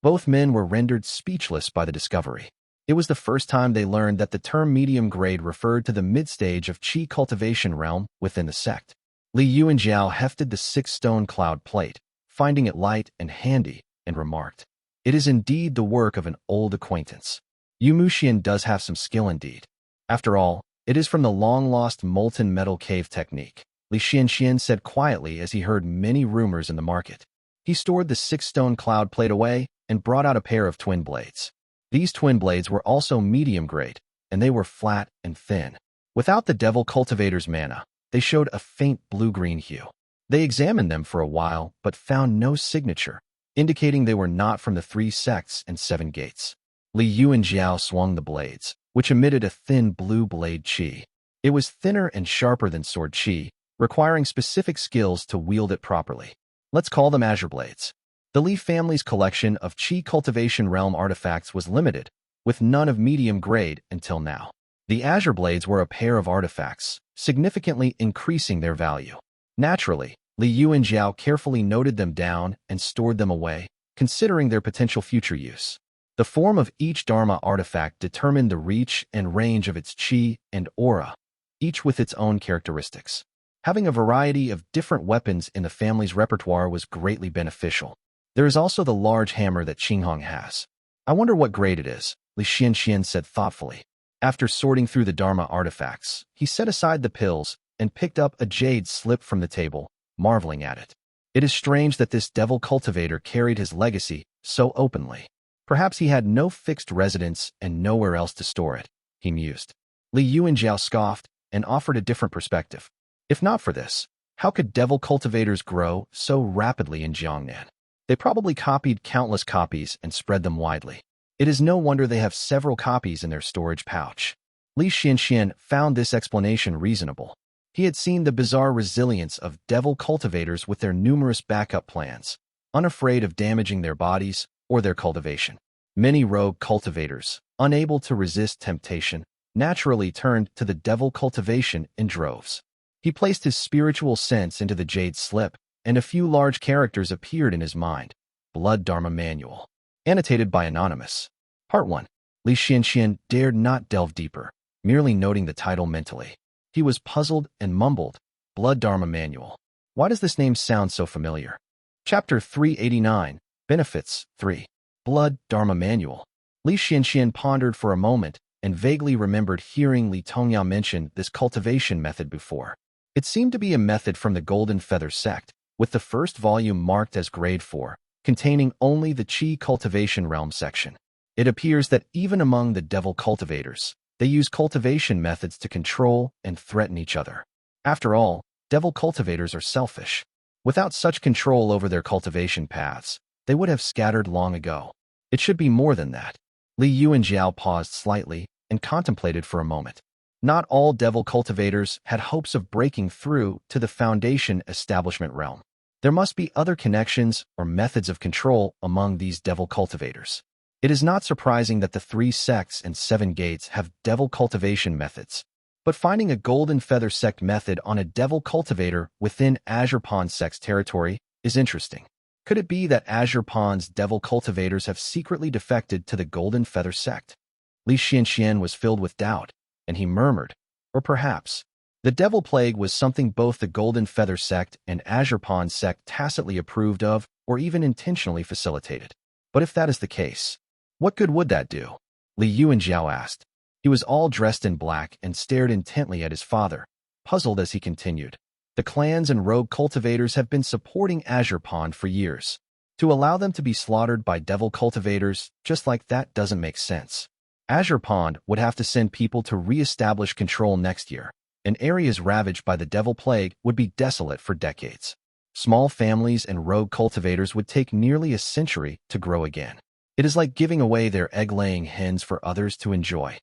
Both men were rendered speechless by the discovery. It was the first time they learned that the term medium grade referred to the mid-stage of Qi cultivation realm within the sect. Li Yuanjiao hefted the 6-stone cloud plate, finding it light and handy, and remarked, "It is indeed the work of an old acquaintance. Yu Muxian does have some skill indeed. After all, it is from the long-lost molten metal cave technique," Li Xianxian said quietly as he heard many rumors in the market. He stored the 6-stone cloud plate away and brought out a pair of twin blades. These twin blades were also medium grade, and they were flat and thin. Without the devil cultivator's mana, they showed a faint blue-green hue. They examined them for a while, but found no signature, indicating they were not from the 3 sects and 7 gates. Li Yuanjiao swung the blades, which emitted a thin blue blade qi. It was thinner and sharper than sword qi, requiring specific skills to wield it properly. Let's call them Azure blades. The Li family's collection of Qi cultivation realm artifacts was limited, with none of medium grade until now. The Azure blades were a pair of artifacts, significantly increasing their value. Naturally, Li Yuanjiao carefully noted them down and stored them away, considering their potential future use. The form of each Dharma artifact determined the reach and range of its Qi and aura, each with its own characteristics. Having a variety of different weapons in the family's repertoire was greatly beneficial. There is also the large hammer that Qinghong has. "I wonder what grade it is," Li Xianxian said thoughtfully. After sorting through the Dharma artifacts, he set aside the pills and picked up a jade slip from the table, marveling at it. It is strange that this devil cultivator carried his legacy so openly. Perhaps he had no fixed residence and nowhere else to store it, he mused. Li Yuanjiao scoffed and offered a different perspective. If not for this, how could devil cultivators grow so rapidly in Jiangnan? They probably copied countless copies and spread them widely. It is no wonder they have several copies in their storage pouch. Li Xianxian found this explanation reasonable. He had seen the bizarre resilience of devil cultivators with their numerous backup plans, unafraid of damaging their bodies or their cultivation. Many rogue cultivators, unable to resist temptation, naturally turned to the devil cultivation in droves. He placed his spiritual sense into the jade slip, and a few large characters appeared in his mind. Blood Dharma Manual. Annotated by Anonymous. Part 1. Li Xianxian dared not delve deeper, merely noting the title mentally. He was puzzled and mumbled, Blood Dharma Manual. Why does this name sound so familiar? Chapter 389, Benefits, 3. Blood Dharma Manual. Li Xianxian pondered for a moment and vaguely remembered hearing Li Tongyao mention this cultivation method before. It seemed to be a method from the Golden Feather sect, with the first volume marked as Grade 4, containing only the Qi cultivation realm section. It appears that even among the devil cultivators, they use cultivation methods to control and threaten each other. After all, devil cultivators are selfish. Without such control over their cultivation paths, they would have scattered long ago. It should be more than that. Li Yuanjiao paused slightly and contemplated for a moment. Not all devil cultivators had hopes of breaking through to the Foundation establishment realm. There must be other connections or methods of control among these devil cultivators. It is not surprising that the 3 sects and 7 gates have devil cultivation methods. But finding a golden feather sect method on a devil cultivator within Azure Pawn sect's territory is interesting. Could it be that Azure Pawn's devil cultivators have secretly defected to the golden feather sect? Li Xianxian was filled with doubt, and he murmured, or perhaps the devil plague was something both the golden feather sect and Azure Pawn sect tacitly approved of or even intentionally facilitated. But if that is the case, what good would that do? Li Yuanjiao asked. He was all dressed in black and stared intently at his father, puzzled as he continued. The clans and rogue cultivators have been supporting Azure Pawn for years. To allow them to be slaughtered by devil cultivators just like that doesn't make sense. Azure Pawn would have to send people to re-establish control next year, and areas ravaged by the devil plague would be desolate for decades. Small families and rogue cultivators would take nearly a century to grow again. It is like giving away their egg-laying hens for others to enjoy.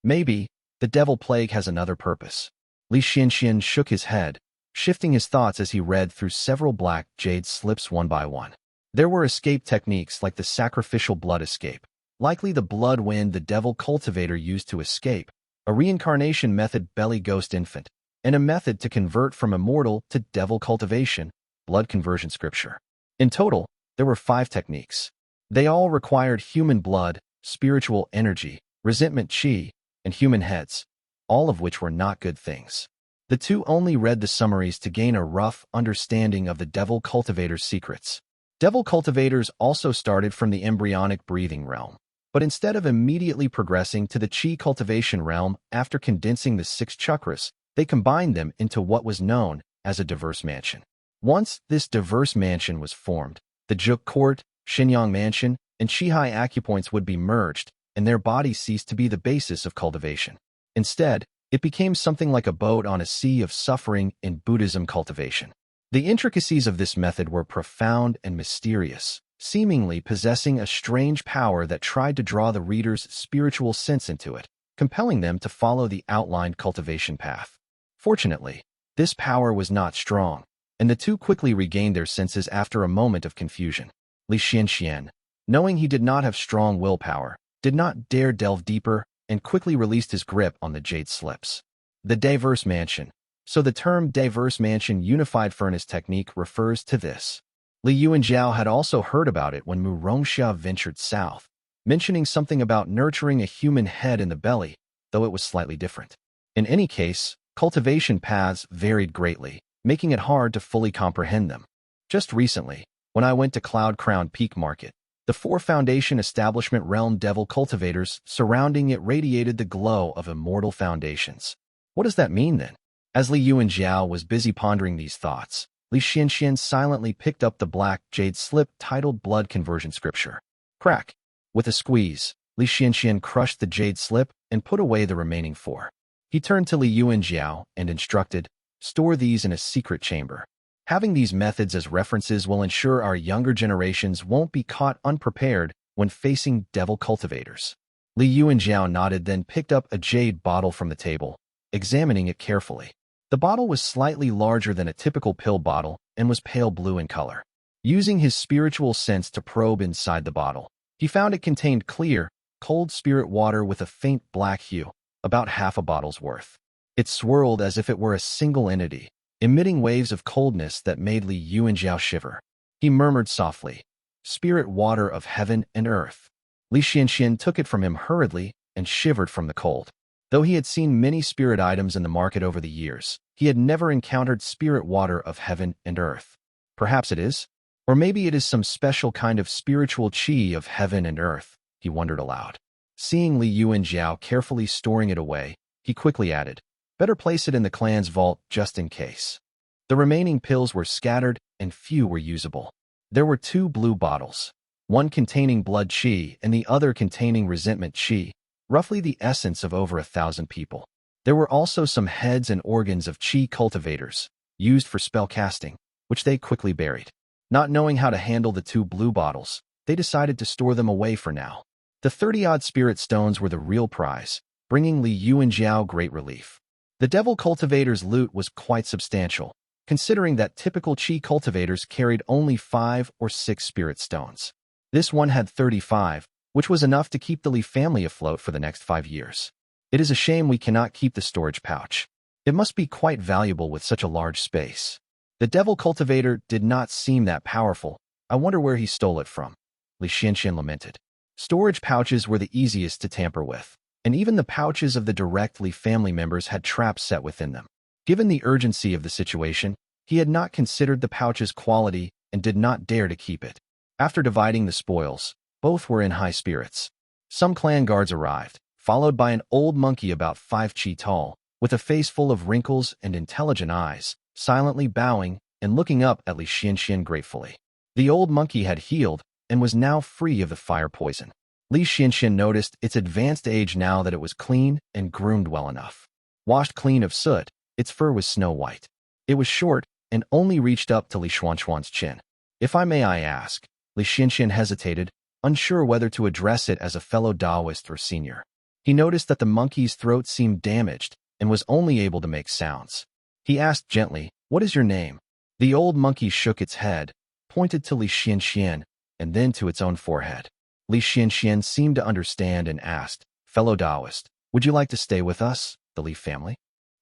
Maybe the devil plague has another purpose. Li Xianxian shook his head, shifting his thoughts as he read through several black jade slips one by one. There were escape techniques like the sacrificial blood escape, likely the blood wind the devil cultivator used to escape, a reincarnation method belly ghost infant, and a method to convert from immortal to devil cultivation, blood conversion scripture. In total, there were 5 techniques. They all required human blood, spiritual energy, resentment chi, and human heads, all of which were not good things. The 2 only read the summaries to gain a rough understanding of the devil cultivator's secrets. Devil cultivators also started from the embryonic breathing realm, but instead of immediately progressing to the chi cultivation realm after condensing the 6 chakras, they combined them into what was known as a diverse mansion. Once this diverse mansion was formed, the Juk Court, Xinyang Mansion, and Qihai acupoints would be merged, and their bodies ceased to be the basis of cultivation. Instead, it became something like a boat on a sea of suffering in Buddhism cultivation. The intricacies of this method were profound and mysterious, seemingly possessing a strange power that tried to draw the reader's spiritual sense into it, compelling them to follow the outlined cultivation path. Fortunately, this power was not strong, and the 2 quickly regained their senses after a moment of confusion. Li Xianxian, knowing he did not have strong willpower, did not dare delve deeper and quickly released his grip on the jade slips. The diverse mansion. So the term diverse mansion unified furnace technique refers to this. Li Yuanjiao had also heard about it when Mu Rongxia ventured south, mentioning something about nurturing a human head in the belly, though it was slightly different. In any case, cultivation paths varied greatly, making it hard to fully comprehend them. Just recently, when I went to Cloud Crown Peak Market, the 4 Foundation Establishment Realm Devil cultivators surrounding it radiated the glow of immortal foundations. What does that mean then? As Li Yuanjiao was busy pondering these thoughts, Li Xianxian silently picked up the black jade slip titled Blood Conversion Scripture. Crack! With a squeeze, Li Xianxian crushed the jade slip and put away the remaining 4. He turned to Li Yuanjiao and instructed, "Store these in a secret chamber. Having these methods as references will ensure our younger generations won't be caught unprepared when facing devil cultivators." Li Yuanjiao nodded, then picked up a jade bottle from the table, examining it carefully. The bottle was slightly larger than a typical pill bottle and was pale blue in color. Using his spiritual sense to probe inside the bottle, he found it contained clear, cold spirit water with a faint black hue, about half a bottle's worth. It swirled as if it were a single entity, emitting waves of coldness that made Li Yuanjiao shiver. He murmured softly, "Spirit water of heaven and earth." Li Xianxian took it from him hurriedly and shivered from the cold. Though he had seen many spirit items in the market over the years, he had never encountered spirit water of heaven and earth. Perhaps it is? Or maybe it is some special kind of spiritual chi of heaven and earth, he wondered aloud. Seeing Li Yuanjiao carefully storing it away, he quickly added, "Better place it in the clan's vault just in case." The remaining pills were scattered and few were usable. There were 2 blue bottles, one containing blood chi and the other containing resentment chi, roughly the essence of over 1,000 people. There were also some heads and organs of chi cultivators, used for spell casting, which they quickly buried. Not knowing how to handle the 2 blue bottles, they decided to store them away for now. The 30-odd spirit stones were the real prize, bringing Li Yuanjiao great relief. The devil cultivator's loot was quite substantial, considering that typical Qi cultivators carried only 5 or 6 spirit stones. This one had 35, which was enough to keep the Li family afloat for the next 5 years. It is a shame we cannot keep the storage pouch. It must be quite valuable with such a large space. The devil cultivator did not seem that powerful. I wonder where he stole it from. Li Xianxian lamented. Storage pouches were the easiest to tamper with, and even the pouches of the direct Li family members had traps set within them. Given the urgency of the situation, he had not considered the pouch's quality and did not dare to keep it. After dividing the spoils, both were in high spirits. Some clan guards arrived, followed by an old monkey about 5 Qi tall, with a face full of wrinkles and intelligent eyes, silently bowing and looking up at Li Xianxian gratefully. The old monkey had healed and was now free of the fire poison. Li Xianxian noticed its advanced age now that it was clean and groomed well enough. Washed clean of soot, its fur was snow white. It was short and only reached up to Li Xuanxuan's chin. If I may, I ask. Li Xianxian hesitated, unsure whether to address it as a fellow Taoist or senior. He noticed that the monkey's throat seemed damaged and was only able to make sounds. He asked gently, "What is your name?" The old monkey shook its head, pointed to Li Xianxian, and then to its own forehead. Li Xianxian seemed to understand and asked, "Fellow Taoist, would you like to stay with us, the Li family?"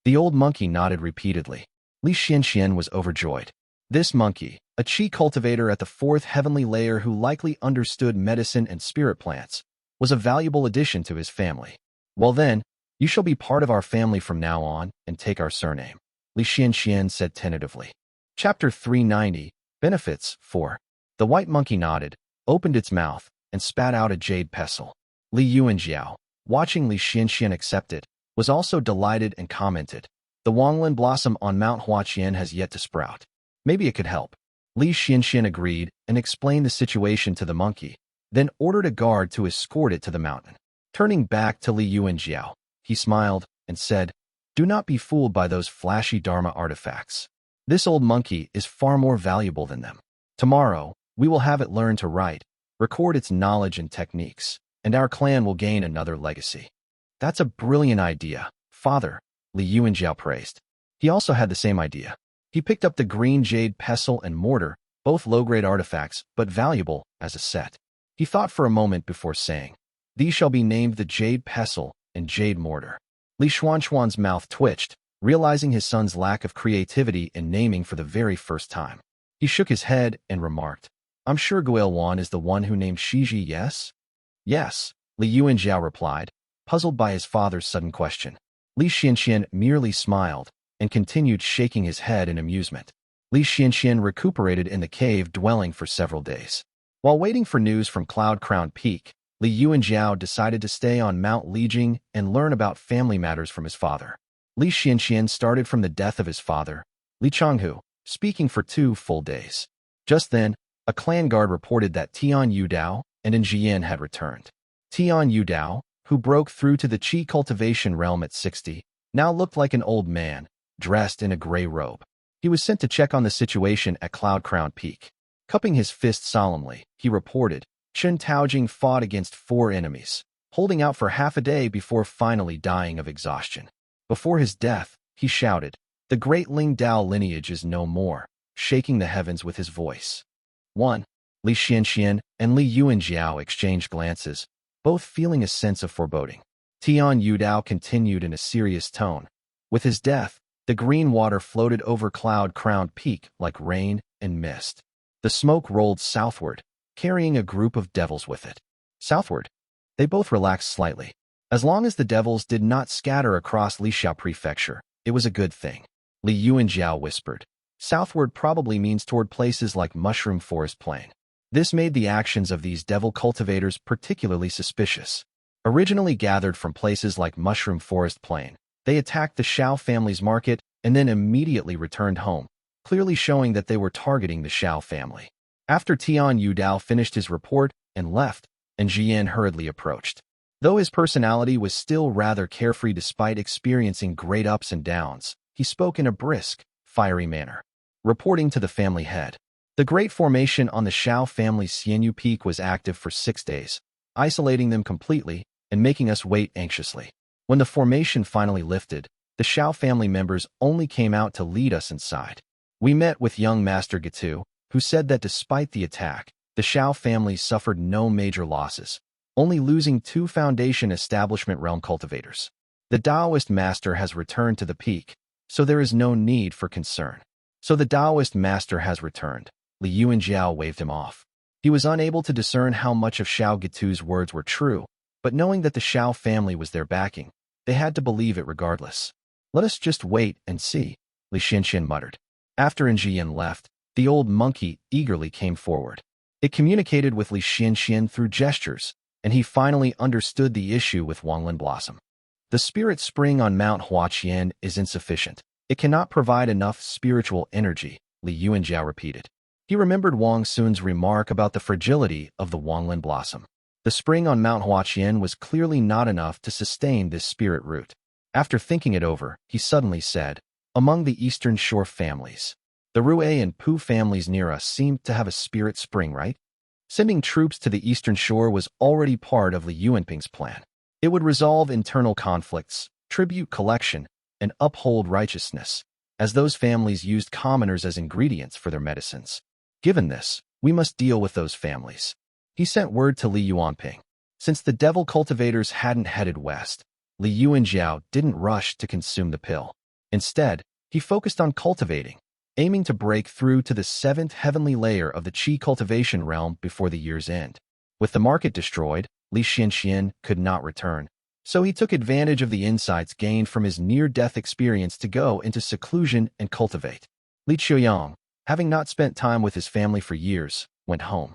The old monkey nodded repeatedly. Li Xianxian was overjoyed. This monkey, a Qi cultivator at the 4th heavenly layer who likely understood medicine and spirit plants, was a valuable addition to his family. "Well then, you shall be part of our family from now on and take our surname," Li Xianxian said tentatively. Chapter 390, Benefits 4. The white monkey nodded, opened its mouth, and spat out a jade pestle. Li Yuanjiao, watching Li Xianxian accept it, was also delighted and commented, "The Wanglin blossom on Mount Huaqian has yet to sprout. Maybe it could help." Li Xianxian agreed and explained the situation to the monkey, then ordered a guard to escort it to the mountain. Turning back to Li Yuanjiao, he smiled and said, "Do not be fooled by those flashy Dharma artifacts. This old monkey is far more valuable than them. Tomorrow, we will have it learn to write, record its knowledge and techniques, and our clan will gain another legacy." "That's a brilliant idea, Father," Li Yuanjiao praised. He also had the same idea. He picked up the green jade pestle and mortar, both low-grade artifacts, but valuable as a set. He thought for a moment before saying, "These shall be named the jade pestle and jade mortar." Li Xuanxuan's mouth twitched, realizing his son's lack of creativity in naming for the very first time. He shook his head and remarked, "I'm sure Yuan is the one who named Shiji, yes?" "Yes," Li Yuanjiao replied, puzzled by his father's sudden question. Li Xianxian merely smiled and continued shaking his head in amusement. Li Xianxian recuperated in the cave dwelling for several days. While waiting for news from Cloud Crown Peak, Li Yuanjiao decided to stay on Mount Lijing and learn about family matters from his father. Li Xianxian started from the death of his father, Li Changhu, speaking for 2 full days. Just then, a clan guard reported that Tian Yudao and Jian had returned. Tian Yudao, who broke through to the Qi cultivation realm at 60, now looked like an old man, dressed in a gray robe. He was sent to check on the situation at Cloud Crown Peak. Cupping his fist solemnly, he reported, Chen Taojing fought against 4 enemies, holding out for half a day before finally dying of exhaustion. Before his death, he shouted, "The great Ling Dao lineage is no more," shaking the heavens with his voice. 1. Li Xianxian and Li Yuanjiao exchanged glances, both feeling a sense of foreboding. Tian Yudao continued in a serious tone. With his death, the green water floated over Cloud-crowned Peak like rain and mist. The smoke rolled southward, carrying a group of devils with it. Southward? They both relaxed slightly. As long as the devils did not scatter across Lixiao Prefecture, it was a good thing. Li Yuanjiao whispered. Southward probably means toward places like Mushroom Forest Plain. This made the actions of these devil cultivators particularly suspicious. Originally gathered from places like Mushroom Forest Plain, they attacked the Xiao family's market and then immediately returned home, clearly showing that they were targeting the Xiao family. After Tian Yudao finished his report and left, and Jian hurriedly approached. Though his personality was still rather carefree despite experiencing great ups and downs, he spoke in a brisk, fiery manner. Reporting to the family head. The Great Formation on the Xiao family's Xianyu Peak was active for 6 days, isolating them completely and making us wait anxiously. When the formation finally lifted, the Xiao family members only came out to lead us inside. We met with young Master Gitu, who said that despite the attack, the Xiao family suffered no major losses, only losing 2 Foundation Establishment Realm cultivators. The Taoist master has returned to the peak, so there is no need for concern. So the Taoist master has returned. Li Yuanjiao waved him off. He was unable to discern how much of Xiao Gitu's words were true, but knowing that the Xiao family was their backing, they had to believe it regardless. Let us just wait and see, Li Xianxian muttered. After Njian left, the old monkey eagerly came forward. It communicated with Li Xianxian through gestures, and he finally understood the issue with Wanglin Blossom. The spirit spring on Mount Huaqian is insufficient. It cannot provide enough spiritual energy, Li Yuanjiao repeated. He remembered Wang Xun's remark about the fragility of the Wanglin Blossom. The spring on Mount Huaqian was clearly not enough to sustain this spirit root. After thinking it over, he suddenly said, among the Eastern Shore families, the Rui and Pu families near us seem to have a spirit spring, right? Sending troops to the Eastern Shore was already part of Li Yuanping's plan. It would resolve internal conflicts, tribute collection, and uphold righteousness, as those families used commoners as ingredients for their medicines. Given this, we must deal with those families. He sent word to Li Yuanping. Since the devil cultivators hadn't headed west, Li Yuanjiao didn't rush to consume the pill. Instead, he focused on cultivating, aiming to break through to the 7th heavenly layer of the Qi cultivation realm before the year's end. With the market destroyed, Li Xianxian could not return, so he took advantage of the insights gained from his near-death experience to go into seclusion and cultivate. Li Qiuyang, having not spent time with his family for years, went home.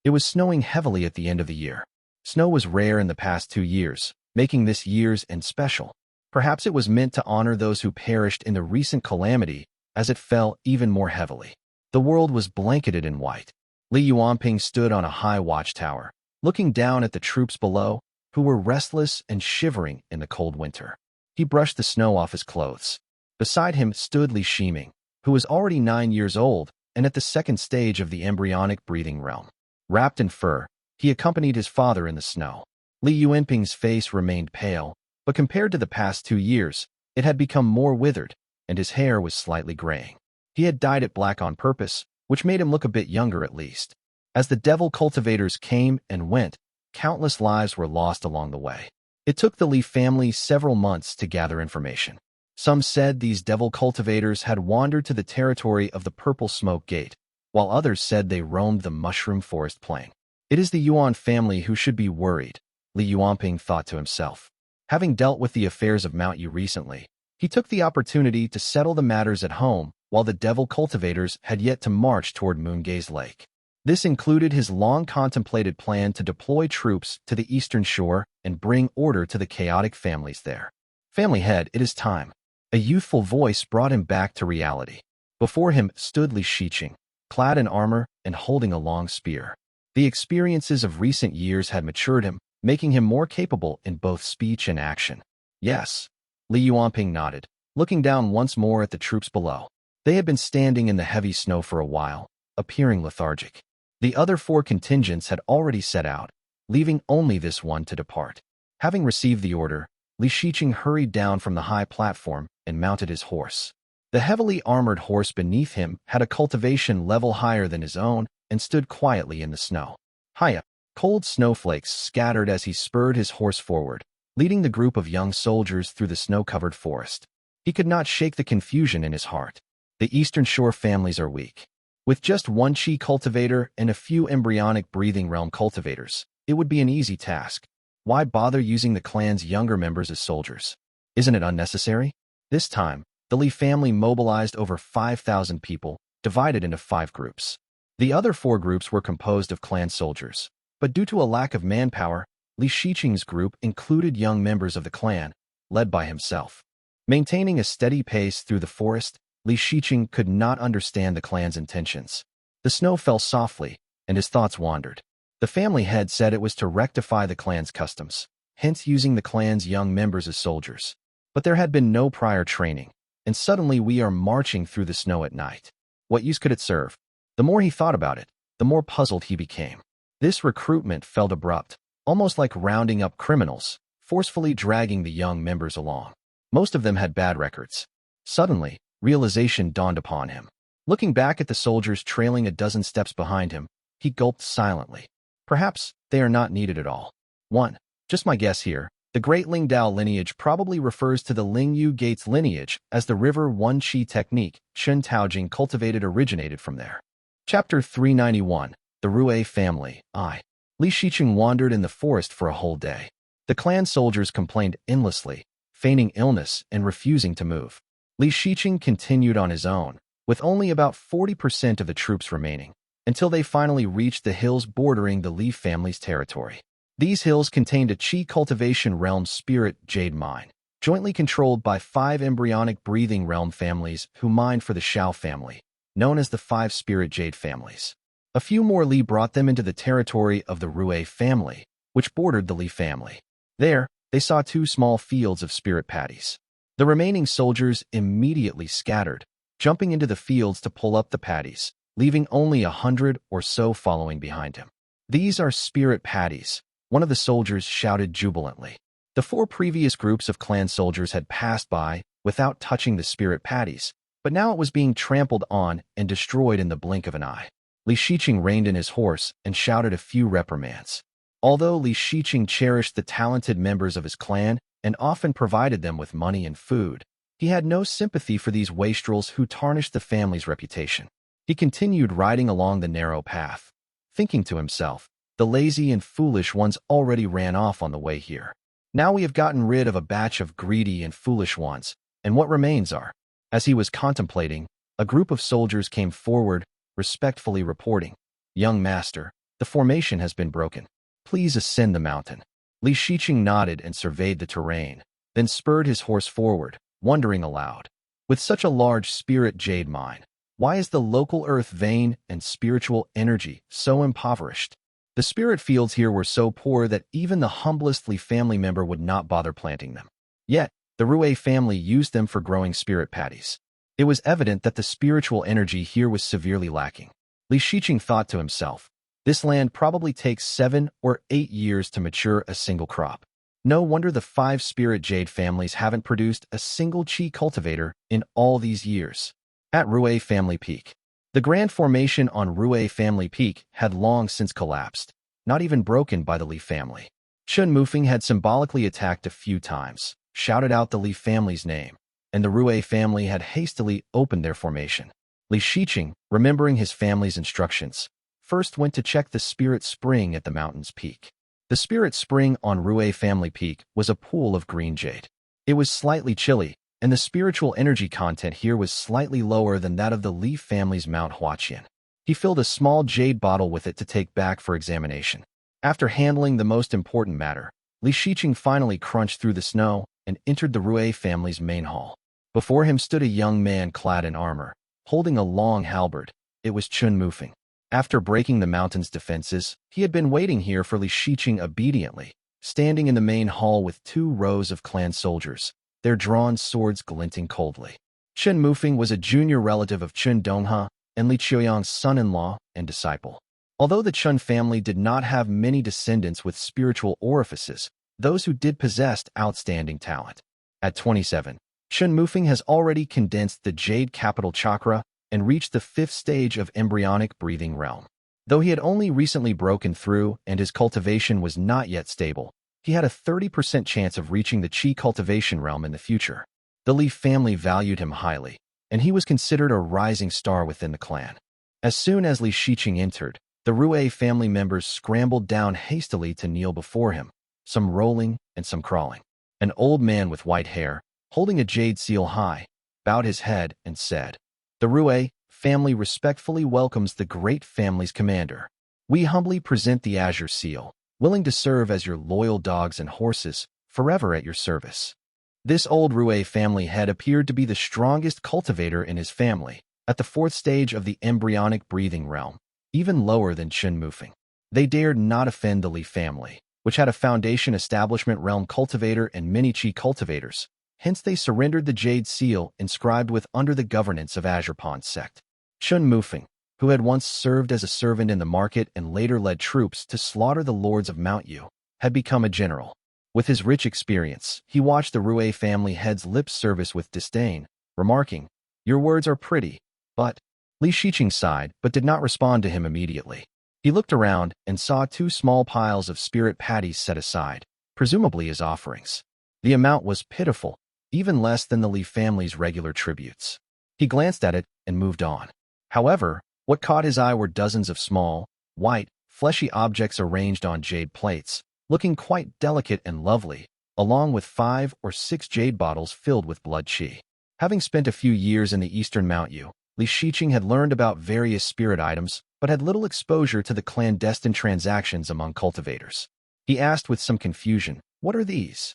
It was snowing heavily at the end of the year. Snow was rare in the past 2 years, making this year's end special. Perhaps it was meant to honor those who perished in the recent calamity, as it fell even more heavily. The world was blanketed in white. Li Yuanping stood on a high watchtower, looking down at the troops below, who were restless and shivering in the cold winter. He brushed the snow off his clothes. Beside him stood Li Ximing, who was already 9 years old and at the 2nd stage of the embryonic breathing realm. Wrapped in fur, he accompanied his father in the snow. Li Yuanping's face remained pale, but compared to the past 2 years, it had become more withered, and his hair was slightly graying. He had dyed it black on purpose, which made him look a bit younger at least. As the devil cultivators came and went, countless lives were lost along the way. It took the Li family several months to gather information. Some said these devil cultivators had wandered to the territory of the Purple Smoke Gate, while others said they roamed the Mushroom Forest Plain. It is the Yuan family who should be worried, Li Yuanping thought to himself. Having dealt with the affairs of Mount Yu recently, he took the opportunity to settle the matters at home while the devil cultivators had yet to march toward Moongaze Lake. This included his long-contemplated plan to deploy troops to the Eastern Shore and bring order to the chaotic families there. Family head, it is time. A youthful voice brought him back to reality. Before him stood Li Xiqing, clad in armor and holding a long spear. The experiences of recent years had matured him, making him more capable in both speech and action. Yes. Li Yuanping nodded, looking down once more at the troops below. They had been standing in the heavy snow for a while, appearing lethargic. The other 4 contingents had already set out, leaving only this one to depart. Having received the order, Li Xiqing hurried down from the high platform and mounted his horse. The heavily armored horse beneath him had a cultivation level higher than his own and stood quietly in the snow. Hiya! Cold snowflakes scattered as he spurred his horse forward, leading the group of young soldiers through the snow-covered forest. He could not shake the confusion in his heart. The Eastern Shore families are weak. With just 1 Qi cultivator and a few embryonic breathing realm cultivators, it would be an easy task. Why bother using the clan's younger members as soldiers? Isn't it unnecessary? This time, the Li family mobilized over 5,000 people, divided into 5 groups. The other 4 groups were composed of clan soldiers, but due to a lack of manpower, Li Xiqing's group included young members of the clan, led by himself. Maintaining a steady pace through the forest, Li Xiqing could not understand the clan's intentions. The snow fell softly, and his thoughts wandered. The family head said it was to rectify the clan's customs, hence using the clan's young members as soldiers. But there had been no prior training, and suddenly we are marching through the snow at night. What use could it serve? The more he thought about it, the more puzzled he became. This recruitment felt abrupt, almost like rounding up criminals, forcefully dragging the young members along. Most of them had bad records. Suddenly, realization dawned upon him. Looking back at the soldiers trailing a dozen steps behind him, he gulped silently. Perhaps they are not needed at all. 1. Just my guess here. The Great Lingdao lineage probably refers to the Lingyu Gates lineage, as the River One Qi technique Chun Taojing cultivated originated from there. Chapter 391. The Rui Family. Li Shiqing wandered in the forest for a whole day. The clan soldiers complained endlessly, feigning illness and refusing to move. Li Shiqing continued on his own, with only about 40% of the troops remaining, until they finally reached the hills bordering the Li family's territory. These hills contained a Qi cultivation realm spirit Jade mine, jointly controlled by 5 embryonic breathing realm families who mined for the Shao family, known as the 5 spirit Jade families. A few more Li brought them into the territory of the Rui family, which bordered the Li family. There, they saw 2 small fields of spirit patties. The remaining soldiers immediately scattered, jumping into the fields to pull up the patties, leaving only 100 or so following behind him. These are spirit patties, one of the soldiers shouted jubilantly. The 4 previous groups of clan soldiers had passed by without touching the spirit patties, but now it was being trampled on and destroyed in the blink of an eye. Li Shiqing reined in his horse and shouted a few reprimands. Although Li Shiqing cherished the talented members of his clan and often provided them with money and food, he had no sympathy for these wastrels who tarnished the family's reputation. He continued riding along the narrow path, thinking to himself, the lazy and foolish ones already ran off on the way here. Now we have gotten rid of a batch of greedy and foolish ones, and what remains are. As he was contemplating, a group of soldiers came forward, respectfully reporting, "Young master, the formation has been broken. Please ascend the mountain." Li Shiqing nodded and surveyed the terrain, then spurred his horse forward, wondering aloud. With such a large spirit jade mine, why is the local earth vein and spiritual energy so impoverished? The spirit fields here were so poor that even the humblest Li family member would not bother planting them. Yet, the Rui family used them for growing spirit patties. It was evident that the spiritual energy here was severely lacking. Li Shiqing thought to himself, this land probably takes 7 or 8 years to mature a single crop. No wonder the 5 spirit jade families haven't produced a single Qi cultivator in all these years. At Rui Family Peak. The grand formation on Rui Family Peak had long since collapsed, not even broken by the Li family. Chun Mufeng had symbolically attacked a few times, shouted out the Li family's name, and the Rui family had hastily opened their formation. Li Shiqing, remembering his family's instructions, first went to check the spirit spring at the mountain's peak. The spirit spring on Rui Family Peak was a pool of green jade. It was slightly chilly, and the spiritual energy content here was slightly lower than that of the Li family's Mount Huaqian. He filled a small jade bottle with it to take back for examination. After handling the most important matter, Li Shiqing finally crunched through the snow and entered the Rui family's main hall. Before him stood a young man clad in armor, holding a long halberd. It was Chun Mufeng. After breaking the mountain's defenses, he had been waiting here for Li Shiqing obediently, standing in the main hall with 2 rows of clan soldiers, their drawn swords glinting coldly. Chun Mufeng was a junior relative of Chun Donghe and Li Qiuyang's son-in-law and disciple. Although the Chun family did not have many descendants with spiritual orifices, those who did possessed outstanding talent. At 27, Chun Mufeng has already condensed the Jade Capital Chakra and reached the 5th stage of embryonic breathing realm. Though he had only recently broken through and his cultivation was not yet stable, he had a 30% chance of reaching the Qi cultivation realm in the future. The Li family valued him highly, and he was considered a rising star within the clan. As soon as Li Shiqing entered, the Rui family members scrambled down hastily to kneel before him, some rolling and some crawling. An old man with white hair, holding a jade seal high, bowed his head and said, "The Rui family respectfully welcomes the great family's commander. We humbly present the Azure seal, willing to serve as your loyal dogs and horses, forever at your service." This old Rui family head appeared to be the strongest cultivator in his family, at the 4th stage of the embryonic breathing realm, even lower than Chun Mufeng. They dared not offend the Li family, which had a foundation establishment realm cultivator and many Qi cultivators. Hence they surrendered the jade seal inscribed with "under the governance of Azure Pond sect." Chun Mufeng, who had once served as a servant in the market and later led troops to slaughter the lords of Mount Yu, had become a general. With his rich experience, he watched the Rui family head's lip service with disdain, remarking, "Your words are pretty, but Li Shiqing sighed, but did not respond to him immediately. He looked around and saw 2 small piles of spirit patties set aside, presumably as offerings. The amount was pitiful, even less than the Li family's regular tributes. He glanced at it and moved on. However, what caught his eye were dozens of small, white, fleshy objects arranged on jade plates, looking quite delicate and lovely, along with 5 or 6 jade bottles filled with blood qi. Having spent a few years in the eastern Mount Yu, Li Shiqing had learned about various spirit items, but had little exposure to the clandestine transactions among cultivators. He asked with some confusion, "What are these?"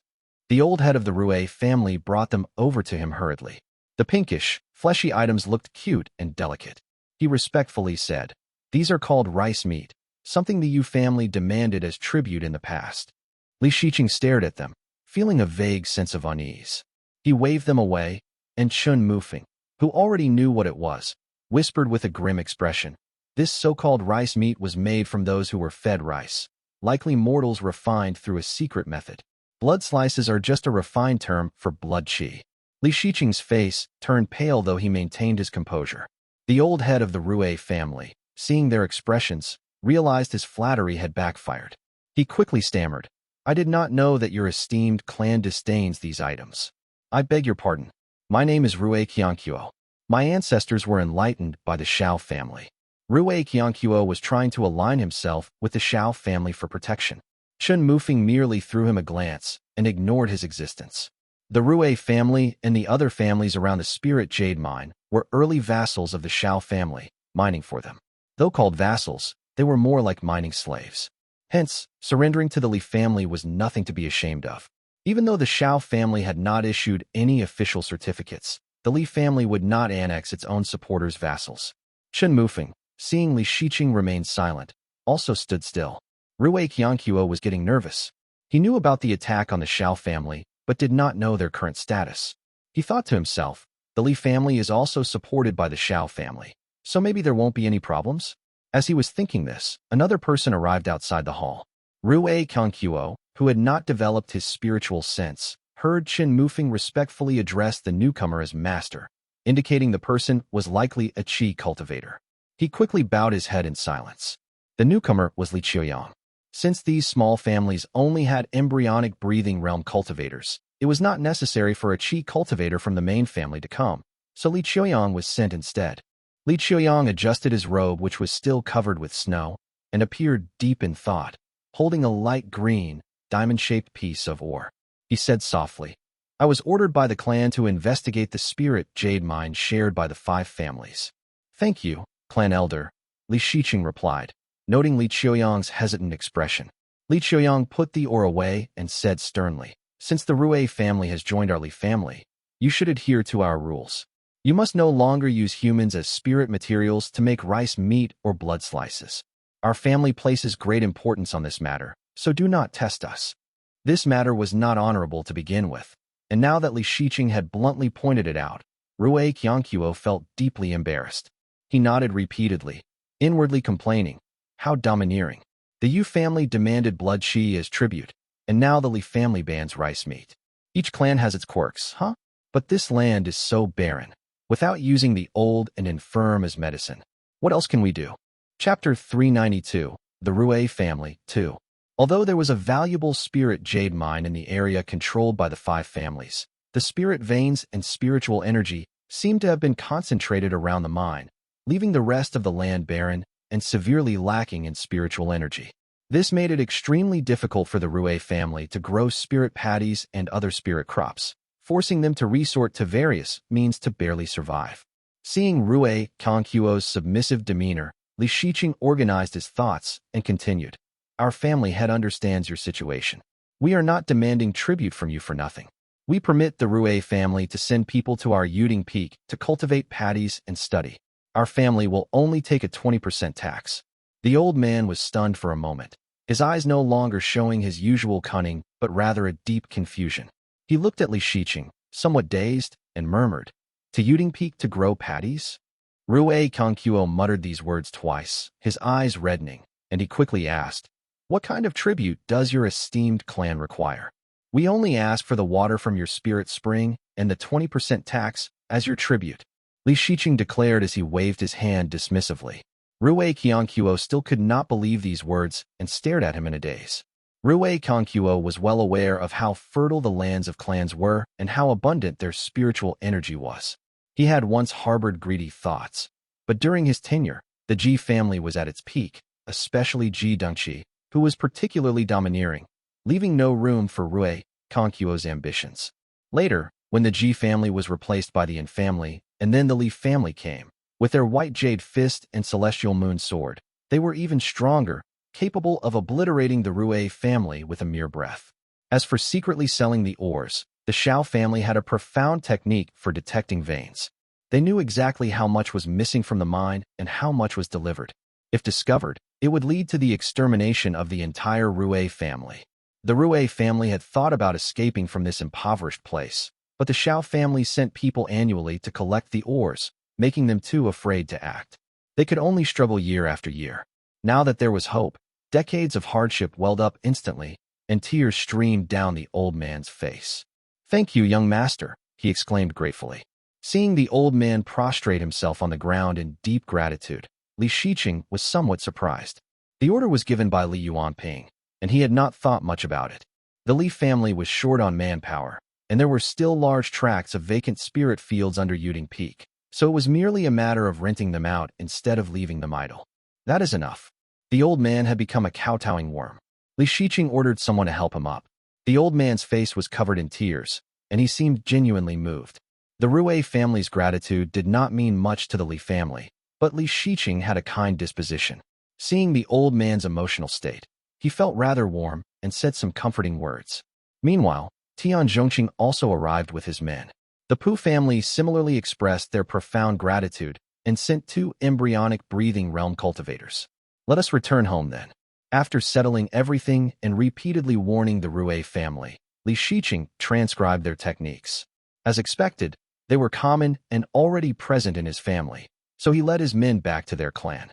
The old head of the Rui family brought them over to him hurriedly. The pinkish, fleshy items looked cute and delicate. He respectfully said, "These are called rice meat, something the Yu family demanded as tribute in the past." Li Shiqing stared at them, feeling a vague sense of unease. He waved them away, and Chun Mufeng, who already knew what it was, whispered with a grim expression, "This so-called rice meat was made from those who were fed rice, likely mortals refined through a secret method. Blood slices are just a refined term for blood qi." Li Shiqing's face turned pale, though he maintained his composure. The old head of the Rui family, seeing their expressions, realized his flattery had backfired. He quickly stammered, "I did not know that your esteemed clan disdains these items. I beg your pardon. My name is Rui Qianqiu. My ancestors were enlightened by the Shao family." Rui Qianqiu was trying to align himself with the Shao family for protection. Chun Mufeng merely threw him a glance and ignored his existence. The Rui family and the other families around the spirit jade mine were early vassals of the Shao family, mining for them. Though called vassals, they were more like mining slaves. Hence, surrendering to the Li family was nothing to be ashamed of. Even though the Shao family had not issued any official certificates, the Li family would not annex its own supporters' vassals. Chun Mufeng, seeing Li Shiqing remain silent, also stood still. Rui Qianqiu was getting nervous. He knew about the attack on the Shao family, but did not know their current status. He thought to himself, the Li family is also supported by the Shao family, so maybe there won't be any problems? As he was thinking this, another person arrived outside the hall. Rui Qianqiu, who had not developed his spiritual sense, heard Chun Mufeng respectfully address the newcomer as master, indicating the person was likely a qi cultivator. He quickly bowed his head in silence. The newcomer was Li Qiuyang. Since these small families only had embryonic breathing realm cultivators, it was not necessary for a qi cultivator from the main family to come, so Li Qiuyang was sent instead. Li Qiuyang adjusted his robe, which was still covered with snow, and appeared deep in thought, holding a light green, diamond-shaped piece of ore. He said softly, "I was ordered by the clan to investigate the spirit jade mine shared by the 5 families." "Thank you, clan elder," Li Shiqing replied, noting Li Qiuyang's hesitant expression. Li Qiuyang put the ore away and said sternly, "Since the Rui family has joined our Li family, you should adhere to our rules. You must no longer use humans as spirit materials to make rice meat or blood slices. Our family places great importance on this matter, so do not test us." This matter was not honorable to begin with, and now that Li Shiqing had bluntly pointed it out, Rui Qianqiu felt deeply embarrassed. He nodded repeatedly, inwardly complaining, "How domineering. The Yu family demanded blood qi as tribute, and now the Li family bans rice meat. Each clan has its quirks, huh? But this land is so barren. Without using the old and infirm as medicine, what else can we do?" Chapter 392, The Rui Family, 2. Although there was a valuable spirit jade mine in the area controlled by the 5 families, the spirit veins and spiritual energy seemed to have been concentrated around the mine, leaving the rest of the land barren and severely lacking in spiritual energy. This made it extremely difficult for the Rui family to grow spirit patties and other spirit crops, forcing them to resort to various means to barely survive. Seeing Rui Qianqiu's submissive demeanor, Li Shiqing organized his thoughts and continued, "Our family head understands your situation. We are not demanding tribute from you for nothing. We permit the Rui family to send people to our Yuding Peak to cultivate patties and study. Our family will only take a 20% tax." The old man was stunned for a moment, his eyes no longer showing his usual cunning, but rather a deep confusion. He looked at Li Shiqing, somewhat dazed, and murmured, "To Yuding Peak to grow patties?" Rui Qianqiu muttered these words twice, his eyes reddening, and he quickly asked, "What kind of tribute does your esteemed clan require?" "We only ask for the water from your spirit spring and the 20% tax as your tribute." Li Shiqing declared as he waved his hand dismissively. Rui Qianquo still could not believe these words and stared at him in a daze. Rui Qianquo was well aware of how fertile the lands of clans were and how abundant their spiritual energy was. He had once harbored greedy thoughts, but during his tenure, the Ji family was at its peak, especially Ji Dengqi, who was particularly domineering, leaving no room for Rui Qianquo's ambitions. Later, when the Ji family was replaced by the Yin family, and then the Li family came, with their white jade fist and celestial moon sword, they were even stronger, capable of obliterating the Rui family with a mere breath. As for secretly selling the ores, the Xiao family had a profound technique for detecting veins. They knew exactly how much was missing from the mine and how much was delivered. If discovered, it would lead to the extermination of the entire Rui family. The Rui family had thought about escaping from this impoverished place, but the Xiao family sent people annually to collect the ores, making them too afraid to act. They could only struggle year after year. Now that there was hope, decades of hardship welled up instantly, and tears streamed down the old man's face. "Thank you, young master," he exclaimed gratefully. Seeing the old man prostrate himself on the ground in deep gratitude, Li Shiqing was somewhat surprised. The order was given by Li Yuanping, and he had not thought much about it. The Li family was short on manpower, and there were still large tracts of vacant spirit fields under Yuding Peak, so it was merely a matter of renting them out instead of leaving them idle. That is enough. The old man had become a kowtowing worm. Li Shiqing ordered someone to help him up. The old man's face was covered in tears, and he seemed genuinely moved. The Rui family's gratitude did not mean much to the Li family, but Li Shiqing had a kind disposition. Seeing the old man's emotional state, he felt rather warm and said some comforting words. Meanwhile, Tian Zhongqing also arrived with his men. The Pu family similarly expressed their profound gratitude and sent 2 embryonic breathing realm cultivators. "Let us return home then." After settling everything and repeatedly warning the Rui family, Li Shiqing transcribed their techniques. As expected, they were common and already present in his family, so he led his men back to their clan.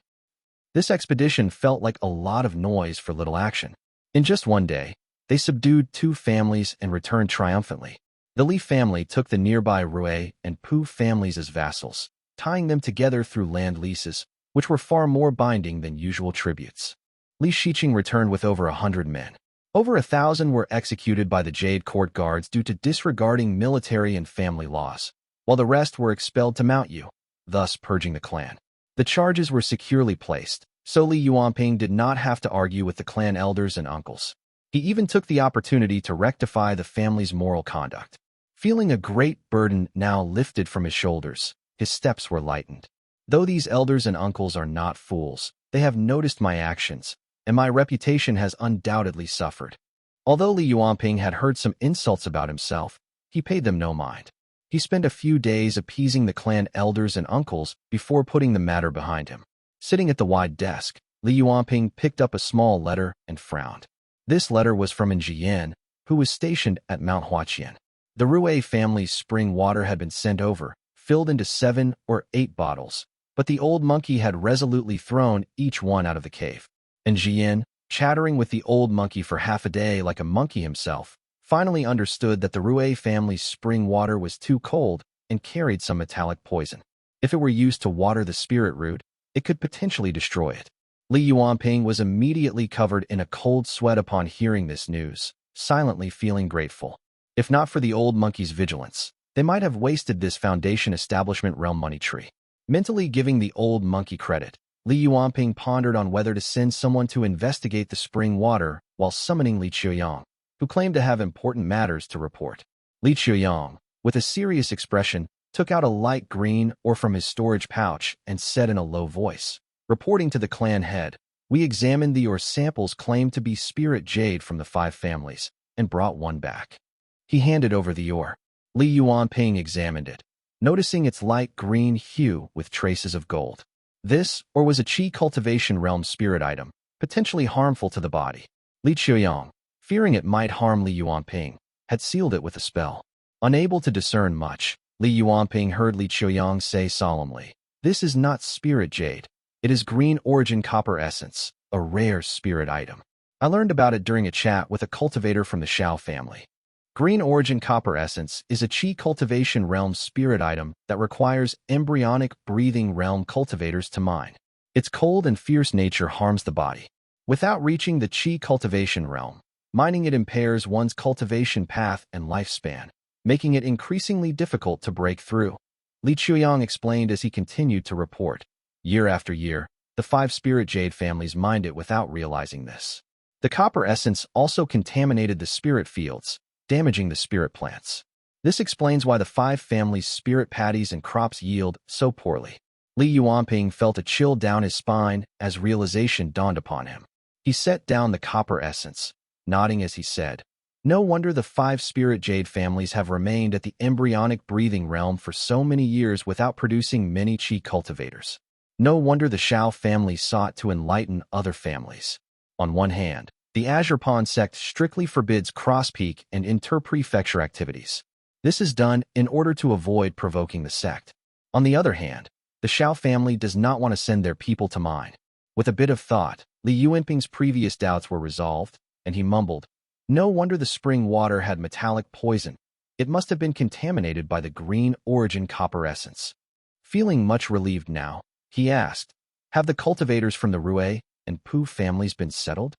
This expedition felt like a lot of noise for little action. In just one day, they subdued 2 families and returned triumphantly. The Li family took the nearby Rui and Pu families as vassals, tying them together through land leases, which were far more binding than usual tributes. Li Shiqing returned with over 100 men. Over 1,000 were executed by the Jade court guards due to disregarding military and family laws, while the rest were expelled to Mount Yu, thus purging the clan. The charges were securely placed, so Li Yuanping did not have to argue with the clan elders and uncles. He even took the opportunity to rectify the family's moral conduct. Feeling a great burden now lifted from his shoulders, his steps were lightened. Though these elders and uncles are not fools, they have noticed my actions, and my reputation has undoubtedly suffered. Although Li Yuanping had heard some insults about himself, he paid them no mind. He spent a few days appeasing the clan elders and uncles before putting the matter behind him. Sitting at the wide desk, Li Yuanping picked up a small letter and frowned. This letter was from An Jian, who was stationed at Mount Huaqian. The Rui family's spring water had been sent over, filled into 7 or 8 bottles, but the old monkey had resolutely thrown each one out of the cave. And Jian, chattering with the old monkey for half a day like a monkey himself, finally understood that the Rui family's spring water was too cold and carried some metallic poison. If it were used to water the spirit root, it could potentially destroy it. Li Yuanping was immediately covered in a cold sweat upon hearing this news, silently feeling grateful. If not for the old monkey's vigilance, they might have wasted this Foundation Establishment realm money tree. Mentally giving the old monkey credit, Li Yuanping pondered on whether to send someone to investigate the spring water while summoning Li Qiuyang, who claimed to have important matters to report. Li Qiuyang, with a serious expression, took out a light green ore from his storage pouch and said in a low voice, reporting to the clan head, "We examined the ore samples claimed to be spirit jade from the 5 families and brought one back." He handed over the ore. Li Yuanping examined it, noticing its light green hue with traces of gold. This ore was a Qi cultivation realm spirit item, potentially harmful to the body. Li Qiuyang, fearing it might harm Li Yuanping, had sealed it with a spell. Unable to discern much, Li Yuanping heard Li Qiuyang say solemnly, "This is not spirit jade. It is green origin copper essence, a rare spirit item. I learned about it during a chat with a cultivator from the Xiao family." Green Origin Copper Essence is a Qi Cultivation Realm spirit item that requires embryonic breathing realm cultivators to mine. Its cold and fierce nature harms the body. Without reaching the Qi Cultivation Realm, mining it impairs one's cultivation path and lifespan, making it increasingly difficult to break through. Li Chuyang explained as he continued to report. Year after year, the 5 spirit Jade families mined it without realizing this. The copper essence also contaminated the spirit fields, damaging the spirit plants. This explains why the 5 families' spirit patties and crops yield so poorly. Li Yuanping felt a chill down his spine as realization dawned upon him. He set down the copper essence, nodding as he said, "No wonder the 5 spirit Jade families have remained at the embryonic breathing realm for so many years without producing many Qi cultivators. No wonder the Shao family sought to enlighten other families." On one hand, the Azure sect strictly forbids cross-peak and inter-prefecture activities. This is done in order to avoid provoking the sect. On the other hand, the Shao family does not want to send their people to mine. With a bit of thought, Li Yuanping's previous doubts were resolved, and he mumbled, "No wonder the spring water had metallic poison. It must have been contaminated by the Green Origin Copper Essence." Feeling much relieved now, he asked, "Have the cultivators from the Rui and Pu families been settled?"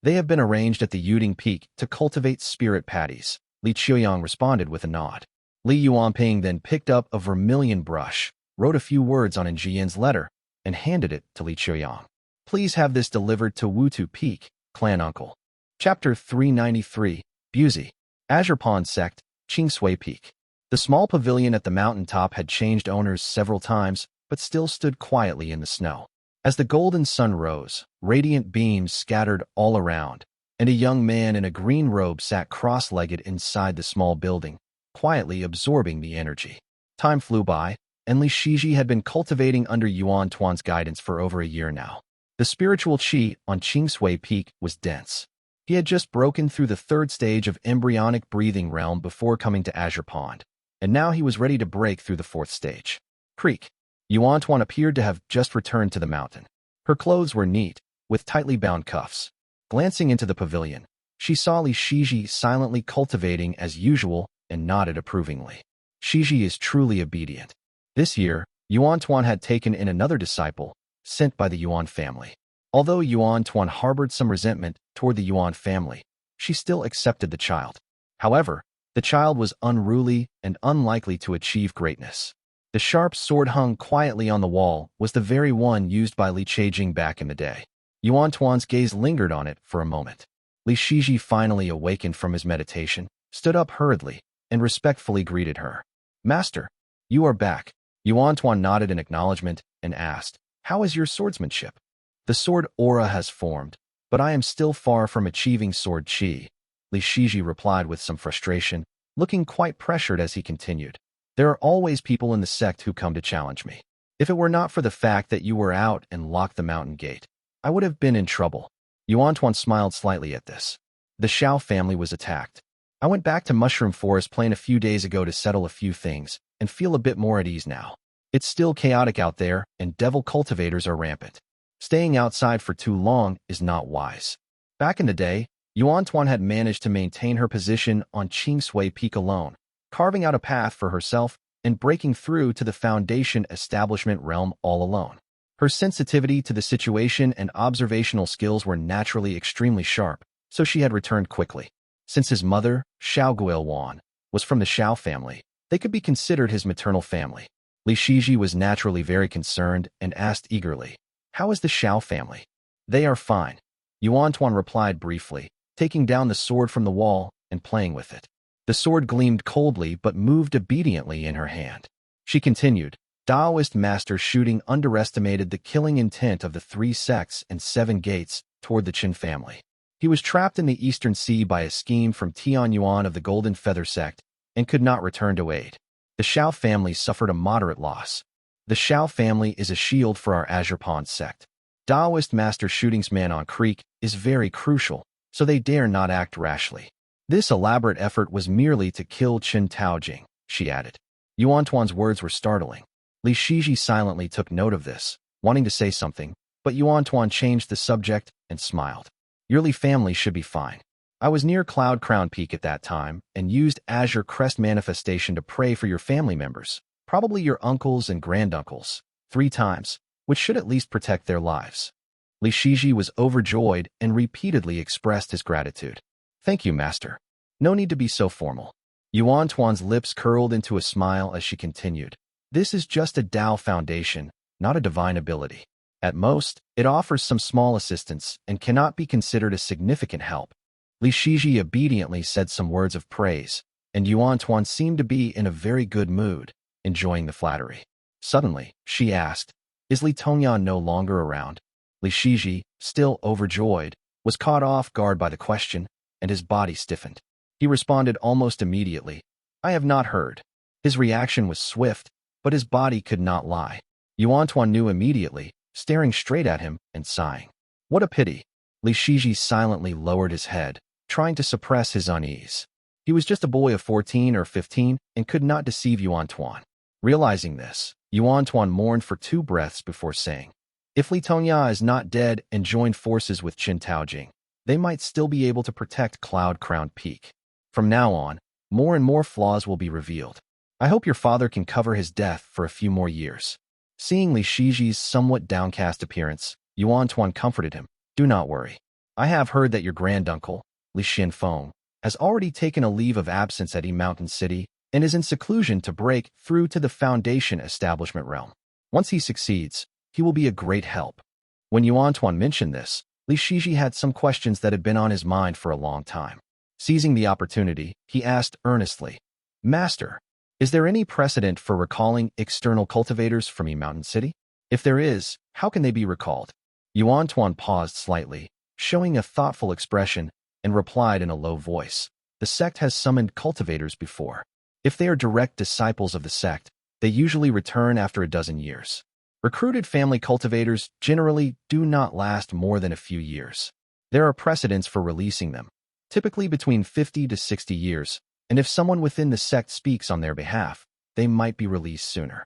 "They have been arranged at the Yuding Peak to cultivate spirit patties," Li Chuyang responded with a nod. Li Yuanping then picked up a vermilion brush, wrote a few words on Jian's letter, and handed it to Li Chuyang. "Please have this delivered to Wutu Peak, Clan Uncle." Chapter 393, Buzi, Azure Sect, Qingshui Peak. The small pavilion at the mountaintop had changed owners several times, but still stood quietly in the snow. As the golden sun rose, radiant beams scattered all around, and a young man in a green robe sat cross-legged inside the small building, quietly absorbing the energy. Time flew by, and Li Shiji had been cultivating under Yuan Tuan's guidance for over a year now. The spiritual qi on Qingshui Peak was dense. He had just broken through the 3rd stage of embryonic breathing realm before coming to Azure Pond, and now he was ready to break through the 4th stage. Creek. Yuan Tuan appeared to have just returned to the mountain. Her clothes were neat, with tightly bound cuffs. Glancing into the pavilion, she saw Li Shiji silently cultivating as usual and nodded approvingly. Shiji is truly obedient. This year, Yuan Tuan had taken in another disciple, sent by the Yuan family. Although Yuan Tuan harbored some resentment toward the Yuan family, she still accepted the child. However, the child was unruly and unlikely to achieve greatness. The sharp sword hung quietly on the wall was the very one used by Li Chejing back in the day. Yuan Tuan's gaze lingered on it for a moment. Li Shiji finally awakened from his meditation, stood up hurriedly, and respectfully greeted her. "Master, you are back." Yuan Tuan nodded in acknowledgement and asked, "How is your swordsmanship?" "The sword aura has formed, but I am still far from achieving sword chi," Li Shiji replied with some frustration, looking quite pressured as he continued. "There are always people in the sect who come to challenge me. If it were not for the fact that you were out and locked the mountain gate, I would have been in trouble." Yuan Tuan smiled slightly at this. "The Shao family was attacked. I went back to Mushroom Forest Plain a few days ago to settle a few things, and feel a bit more at ease now. It's still chaotic out there, and devil cultivators are rampant. Staying outside for too long is not wise." Back in the day, Yuan Tuan had managed to maintain her position on Qingshui Peak alone, carving out a path for herself and breaking through to the foundation establishment realm all alone. Her sensitivity to the situation and observational skills were naturally extremely sharp, so she had returned quickly. Since his mother, Shao Guilwan, was from the Shao family, they could be considered his maternal family. Li Shiji was naturally very concerned and asked eagerly, "How is the Shao family?" "They are fine," Yuan Tuan replied briefly, taking down the sword from the wall and playing with it. The sword gleamed coldly but moved obediently in her hand. She continued, "Taoist master shooting underestimated the killing intent of the 3 sects and 7 gates toward the Qin family. He was trapped in the Eastern Sea by a scheme from Tian Yuan of the Golden Feather sect and could not return to aid. The Shao family suffered a moderate loss. The Shao family is a shield for our Azure sect. Taoist master shooting's man on Creek is very crucial, so they dare not act rashly. This elaborate effort was merely to kill Qin Taojing," she added. Yuan Tuan's words were startling. Li Shiji silently took note of this, wanting to say something, but Yuan Tuan changed the subject and smiled. "Your Li family should be fine. I was near Cloud Crown Peak at that time and used Azure Crest Manifestation to pray for your family members, probably your uncles and granduncles, 3 times, which should at least protect their lives. Li Shiji was overjoyed and repeatedly expressed his gratitude. Thank you, Master. No need to be so formal. Yuan Tuan's lips curled into a smile as she continued. This is just a Dao foundation, not a divine ability. At most, it offers some small assistance and cannot be considered a significant help. Li Shiji obediently said some words of praise, and Yuan Tuan seemed to be in a very good mood, enjoying the flattery. Suddenly, she asked, "Is Li Tongyan no longer around?" Li Shiji, still overjoyed, was caught off guard by the question, and his body stiffened. He responded almost immediately, "I have not heard." His reaction was swift, but his body could not lie. Yuan Tuan knew immediately, staring straight at him and sighing. What a pity. Li Shiji silently lowered his head, trying to suppress his unease. He was just a boy of 14 or 15 and could not deceive Yuan Tuan. Realizing this, Yuan Tuan mourned for 2 breaths before saying, "If Li Tongya is not dead and joined forces with Qin Taojing, they might still be able to protect Cloud Crown Peak. From now on, more and more flaws will be revealed. I hope your father can cover his death for a few more years." Seeing Li Shiji's somewhat downcast appearance, Yuan Tuan comforted him. "Do not worry. I have heard that your granduncle, Li Xinfeng, has already taken a leave of absence at Mountain City and is in seclusion to break through to the Foundation Establishment realm. Once he succeeds, he will be a great help." When Yuan Tuan mentioned this, Li Shiji had some questions that had been on his mind for a long time. Seizing the opportunity, he asked earnestly, "Master, is there any precedent for recalling external cultivators from Mountain City? If there is, how can they be recalled?" Yuan Tuan paused slightly, showing a thoughtful expression, and replied in a low voice, "The sect has summoned cultivators before. If they are direct disciples of the sect, they usually return after a dozen years. Recruited family cultivators generally do not last more than a few years. There are precedents for releasing them, typically between 50 to 60 years, and if someone within the sect speaks on their behalf, they might be released sooner."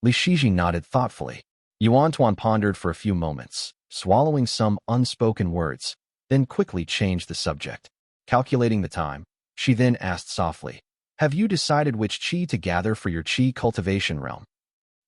Li Shiji nodded thoughtfully. Yuan Tuan pondered for a few moments, swallowing some unspoken words, then quickly changed the subject. Calculating the time, she then asked softly, "Have you decided which qi to gather for your qi cultivation realm?"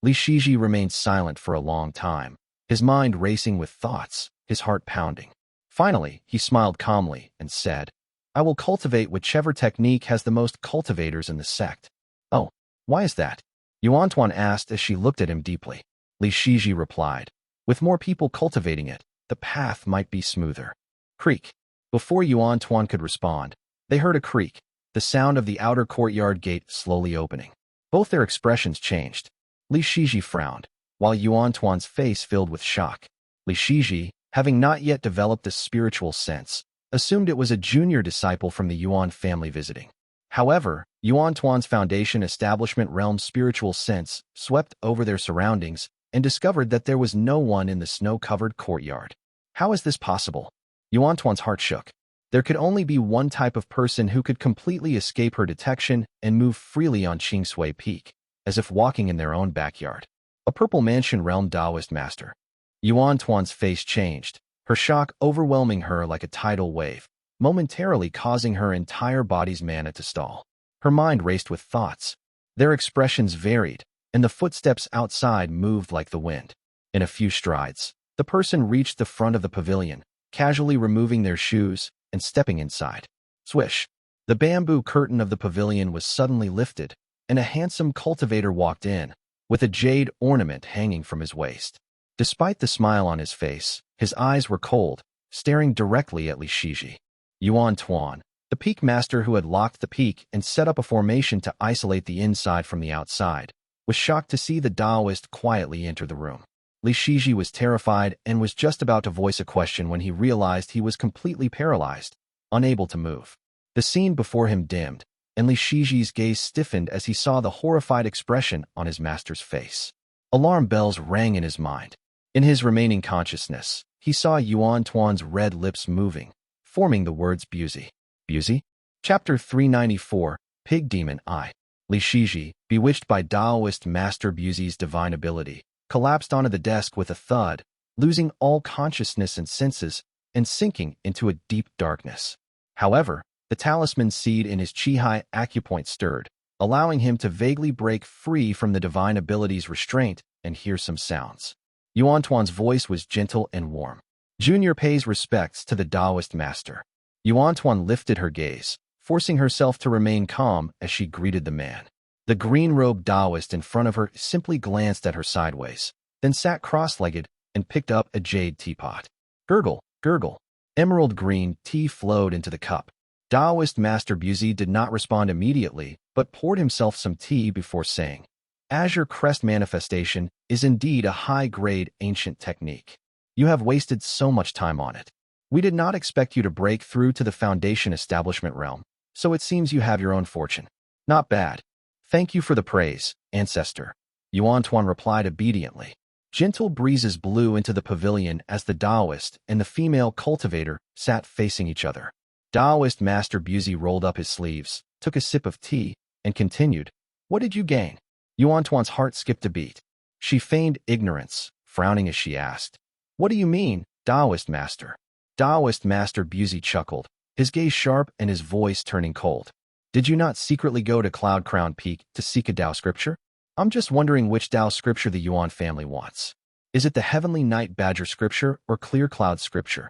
Li Shiji remained silent for a long time, his mind racing with thoughts, his heart pounding. Finally, he smiled calmly and said, "I will cultivate whichever technique has the most cultivators in the sect." "Oh, why is that?" Yuan Tuan asked as she looked at him deeply. Li Shiji replied, "With more people cultivating it, the path might be smoother." Creak. Before Yuan Tuan could respond, they heard a creak, the sound of the outer courtyard gate slowly opening. Both their expressions changed. Li Shiji frowned, while Yuan Tuan's face filled with shock. Li Shiji, having not yet developed a spiritual sense, assumed it was a junior disciple from the Yuan family visiting. However, Yuan Tuan's Foundation Establishment realm's spiritual sense swept over their surroundings and discovered that there was no one in the snow-covered courtyard. How is this possible? Yuan Tuan's heart shook. There could only be one type of person who could completely escape her detection and move freely on Qingshui Peak, as if walking in their own backyard. A Purple Mansion Realm Taoist Master. Yuan Tuan's face changed, her shock overwhelming her like a tidal wave, momentarily causing her entire body's mana to stall. Her mind raced with thoughts. Their expressions varied, and the footsteps outside moved like the wind. In a few strides, the person reached the front of the pavilion, casually removing their shoes and stepping inside. Swish! The bamboo curtain of the pavilion was suddenly lifted, and a handsome cultivator walked in, with a jade ornament hanging from his waist. Despite the smile on his face, his eyes were cold, staring directly at Li Shiji. Yuan Tuan, the peak master who had locked the peak and set up a formation to isolate the inside from the outside, was shocked to see the Taoist quietly enter the room. Li Shiji was terrified and was just about to voice a question when he realized he was completely paralyzed, unable to move. The scene before him dimmed, and Li Shiji's gaze stiffened as he saw the horrified expression on his master's face. Alarm bells rang in his mind. In his remaining consciousness, he saw Yuan Tuan's red lips moving, forming the words Buzi. Buzi? Chapter 394, Pig Demon Eye. Li Shiji, bewitched by Taoist Master Buzi's divine ability, collapsed onto the desk with a thud, losing all consciousness and senses, and sinking into a deep darkness. However, the talisman seed in his Qihai acupoint stirred, allowing him to vaguely break free from the divine ability's restraint and hear some sounds. Tuan's voice was gentle and warm. Junior pays respects to the Taoist master. Tuan lifted her gaze, forcing herself to remain calm as she greeted the man. The green-robed Taoist in front of her simply glanced at her sideways, then sat cross-legged and picked up a jade teapot. Gurgle, gurgle. Emerald green tea flowed into the cup. Taoist Master Buzi did not respond immediately, but poured himself some tea before saying, Azure Crest Manifestation is indeed a high-grade ancient technique. You have wasted so much time on it. We did not expect you to break through to the Foundation Establishment realm, so it seems you have your own fortune. Not bad. Thank you for the praise, Ancestor. Tuan replied obediently. Gentle breezes blew into the pavilion as the Taoist and the female cultivator sat facing each other. Taoist Master Buzi rolled up his sleeves, took a sip of tea, and continued, What did you gain? Tuan's heart skipped a beat. She feigned ignorance, frowning as she asked, What do you mean, Taoist Master? Taoist Master Buzi chuckled, his gaze sharp and his voice turning cold. Did you not secretly go to Cloud Crown Peak to seek a Tao scripture? I'm just wondering which Tao scripture the Yuan family wants. Is it the Heavenly Night Badger scripture or Clear Cloud scripture?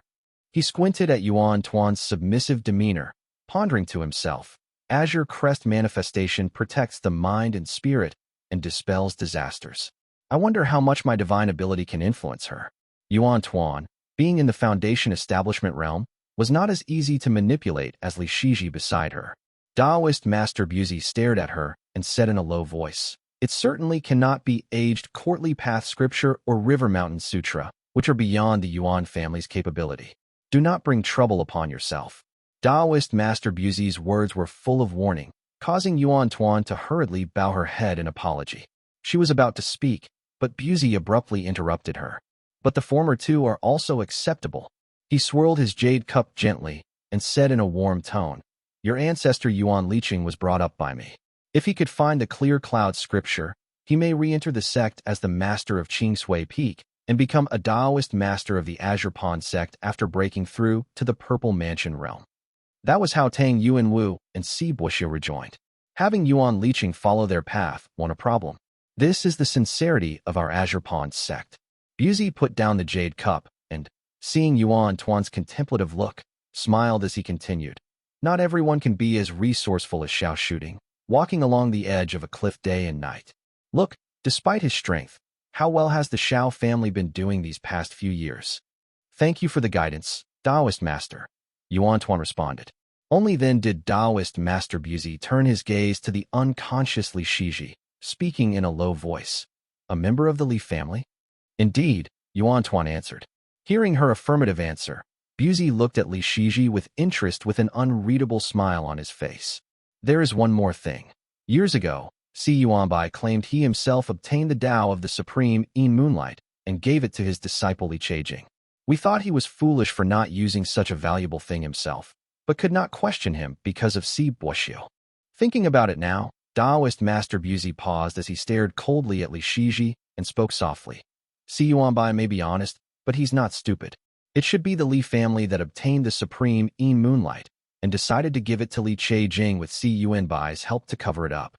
He squinted at Tuan's submissive demeanor, pondering to himself. Azure Crest Manifestation protects the mind and spirit and dispels disasters. I wonder how much my divine ability can influence her. Tuan, being in the Foundation Establishment realm, was not as easy to manipulate as Li Shiji beside her. Taoist Master Buzi stared at her and said in a low voice, It certainly cannot be aged Courtly Path Scripture or River Mountain Sutra, which are beyond the Yuan family's capability. Do not bring trouble upon yourself. Taoist Master Buzi's words were full of warning, causing Tuan to hurriedly bow her head in apology. She was about to speak, but Buzi abruptly interrupted her. But the former two are also acceptable. He swirled his jade cup gently and said in a warm tone, Your ancestor Yuan Liqing was brought up by me. If he could find the Clear Cloud scripture, he may re-enter the sect as the master of Qingsui Peak and become a Taoist master of the Azure Pond sect after breaking through to the Purple Mansion realm. That was how Tang Yuanwu and Si Buxia rejoined. Having Yuan Liqing follow their path wasn't a problem. This is the sincerity of our Azure Pond sect. Buzi put down the jade cup and, seeing Tuan's contemplative look, smiled as he continued. Not everyone can be as resourceful as Xiao Shooting, walking along the edge of a cliff day and night. Look, despite his strength, how well has the Xiao family been doing these past few years? Thank you for the guidance, Taoist Master. Tuan responded. Only then did Taoist Master Buzi turn his gaze to the unconscious Li Shiji, speaking in a low voice. A member of the Li family? Indeed, Tuan answered. Hearing her affirmative answer, Buzi looked at Li Shiji with interest with an unreadable smile on his face. There is one more thing. Years ago, Si Yuanbai claimed he himself obtained the Tao of the Supreme In Moonlight and gave it to his disciple Li Chejing. We thought he was foolish for not using such a valuable thing himself, but could not question him because of Si Buxia. Thinking about it now, Taoist Master Buzi paused as he stared coldly at Li Shiji and spoke softly. Si Yuanbai may be honest, but he's not stupid. It should be the Li family that obtained the Supreme In Moonlight and decided to give it to Li Chejing with Si Yuanbai's help to cover it up.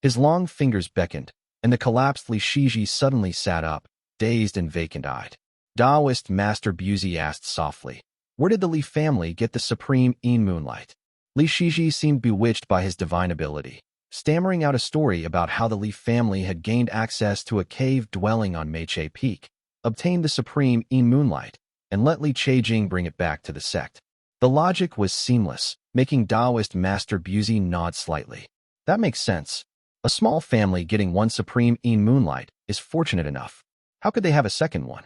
His long fingers beckoned, and the collapsed Li Shiji suddenly sat up, dazed and vacant-eyed. Taoist Master Buzi asked softly, Where did the Li family get the Supreme In Moonlight? Li Shiji seemed bewitched by his divine ability, stammering out a story about how the Li family had gained access to a cave dwelling on Meiche Peak, obtained the Supreme In Moonlight, and let Li Chejing bring it back to the sect. The logic was seamless, making Taoist Master Buzi nod slightly. That makes sense. A small family getting one Supreme In Moonlight is fortunate enough. How could they have a second one?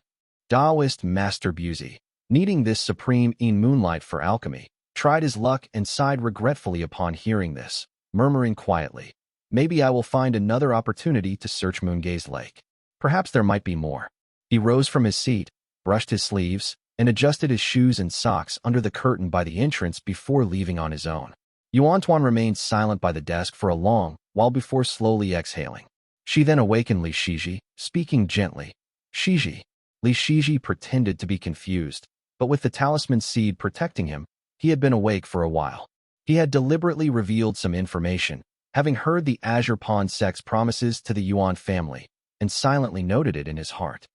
Taoist Master Buzi, needing this Supreme In Moonlight for alchemy, tried his luck and sighed regretfully upon hearing this, murmuring quietly, Maybe I will find another opportunity to search Moongaze Lake. Perhaps there might be more. He rose from his seat, brushed his sleeves, and adjusted his shoes and socks under the curtain by the entrance before leaving on his own. Tuan remained silent by the desk for a long while before slowly exhaling. She then awakened Li Shiji, speaking gently. Shiji. Li Shiji pretended to be confused, but with the talisman seed protecting him, he had been awake for a while. He had deliberately revealed some information, having heard the Azure Pawn sect's promises to the Yuan family, and silently noted it in his heart.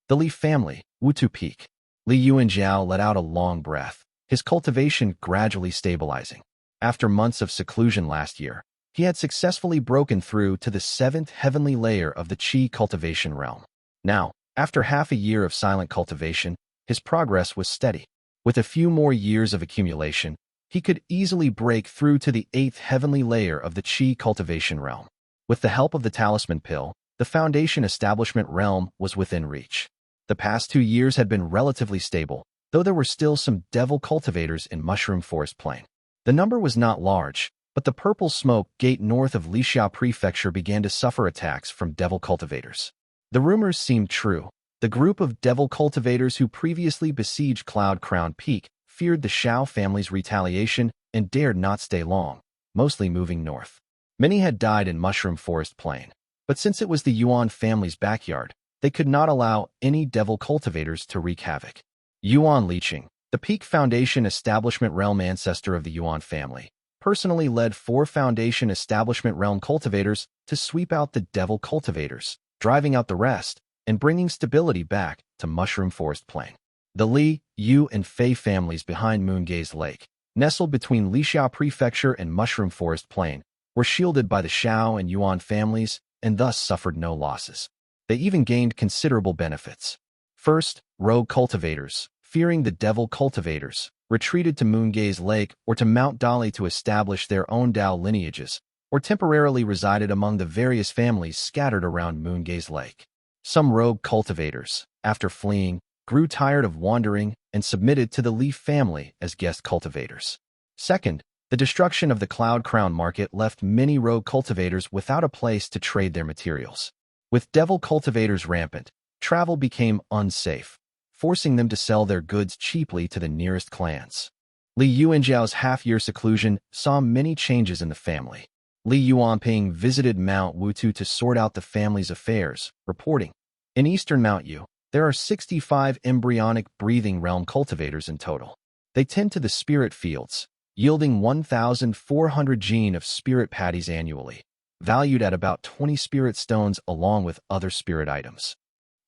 The Li family, Wutu Peak. Li Yuanjiao let out a long breath, his cultivation gradually stabilizing. After months of seclusion last year, he had successfully broken through to the 7th heavenly layer of the Qi cultivation realm. Now, after half a year of silent cultivation, his progress was steady. With a few more years of accumulation, he could easily break through to the 8th heavenly layer of the Qi cultivation realm. With the help of the Talisman pill, the Foundation Establishment realm was within reach. The past 2 years had been relatively stable, though there were still some devil cultivators in Mushroom Forest Plain. The number was not large, but the purple smoke gate north of Lixia Prefecture began to suffer attacks from devil cultivators. The rumors seemed true. The group of devil cultivators who previously besieged Cloud Crown Peak feared the Shao family's retaliation and dared not stay long, mostly moving north. Many had died in Mushroom Forest Plain, but since it was the Yuan family's backyard, they could not allow any devil cultivators to wreak havoc. Yuan Liqing, the Peak Foundation Establishment Realm ancestor of the Yuan family, personally led 4 Foundation Establishment Realm cultivators to sweep out the devil cultivators, driving out the rest, and bringing stability back to Mushroom Forest Plain. The Li, Yu, and Fei families behind Moongaze Lake, nestled between Lixia Prefecture and Mushroom Forest Plain, were shielded by the Shao and Yuan families and thus suffered no losses. They even gained considerable benefits. First, rogue cultivators, fearing the devil cultivators, retreated to Moongaze Lake or to Mount Dali to establish their own Dao lineages, or temporarily resided among the various families scattered around Moongaze Lake. Some rogue cultivators, after fleeing, grew tired of wandering and submitted to the Leaf family as guest cultivators. Second, the destruction of the Cloud Crown market left many rogue cultivators without a place to trade their materials. With devil cultivators rampant, travel became unsafe, forcing them to sell their goods cheaply to the nearest clans. Li Yuanjiao's half-year seclusion saw many changes in the family. Li Yuanping visited Mount Wutu to sort out the family's affairs, reporting, "In eastern Mount Yu, there are 65 embryonic breathing realm cultivators in total. They tend to the spirit fields, yielding 1,400 gene of spirit patties annually, valued at about 20 spirit stones along with other spirit items.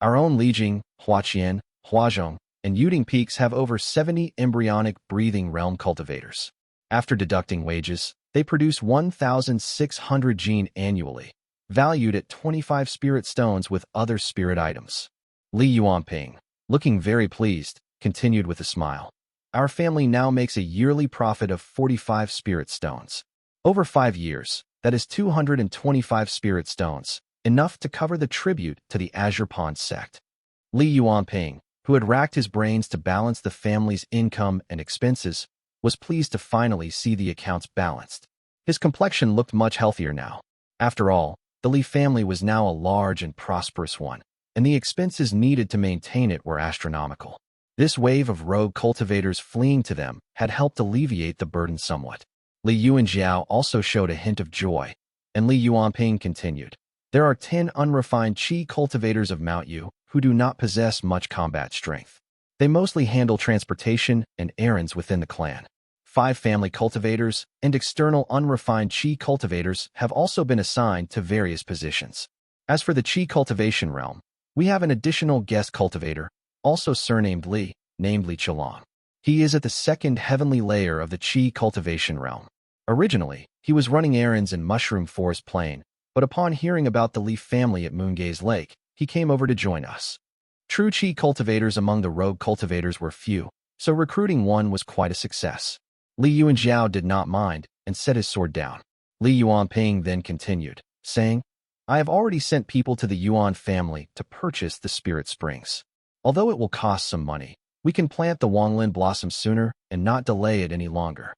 Our own Lijing, Huaqian, Huazhong, and Yuding peaks have over 70 embryonic breathing realm cultivators. After deducting wages, they produce 1,600 gene annually, valued at 25 spirit stones with other spirit items." Li Yuanping, looking very pleased, continued with a smile. "Our family now makes a yearly profit of 45 spirit stones. Over 5 years, that is 225 spirit stones, enough to cover the tribute to the Azure Pawn sect." Li Yuanping, who had racked his brains to balance the family's income and expenses, was pleased to finally see the accounts balanced. His complexion looked much healthier now. After all, the Li family was now a large and prosperous one, and the expenses needed to maintain it were astronomical. This wave of rogue cultivators fleeing to them had helped alleviate the burden somewhat. Li Yuanjiao also showed a hint of joy, and Li Yuanping continued, "There are 10 unrefined Qi cultivators of Mount Yu who do not possess much combat strength. They mostly handle transportation and errands within the clan. 5 family cultivators and external unrefined Qi cultivators have also been assigned to various positions. As for the Qi cultivation realm, we have an additional guest cultivator, also surnamed Li, named Li Qilong. He is at the 2nd heavenly layer of the Qi cultivation realm. Originally, he was running errands in Mushroom Forest Plain, but upon hearing about the Leaf family at Moongaze Lake, he came over to join us. True Qi cultivators among the rogue cultivators were few, so recruiting one was quite a success." Li Yuanjiao did not mind and set his sword down. Li Yuanping then continued, saying, "I have already sent people to the Yuan family to purchase the spirit springs. Although it will cost some money, we can plant the Wanglin blossom sooner and not delay it any longer."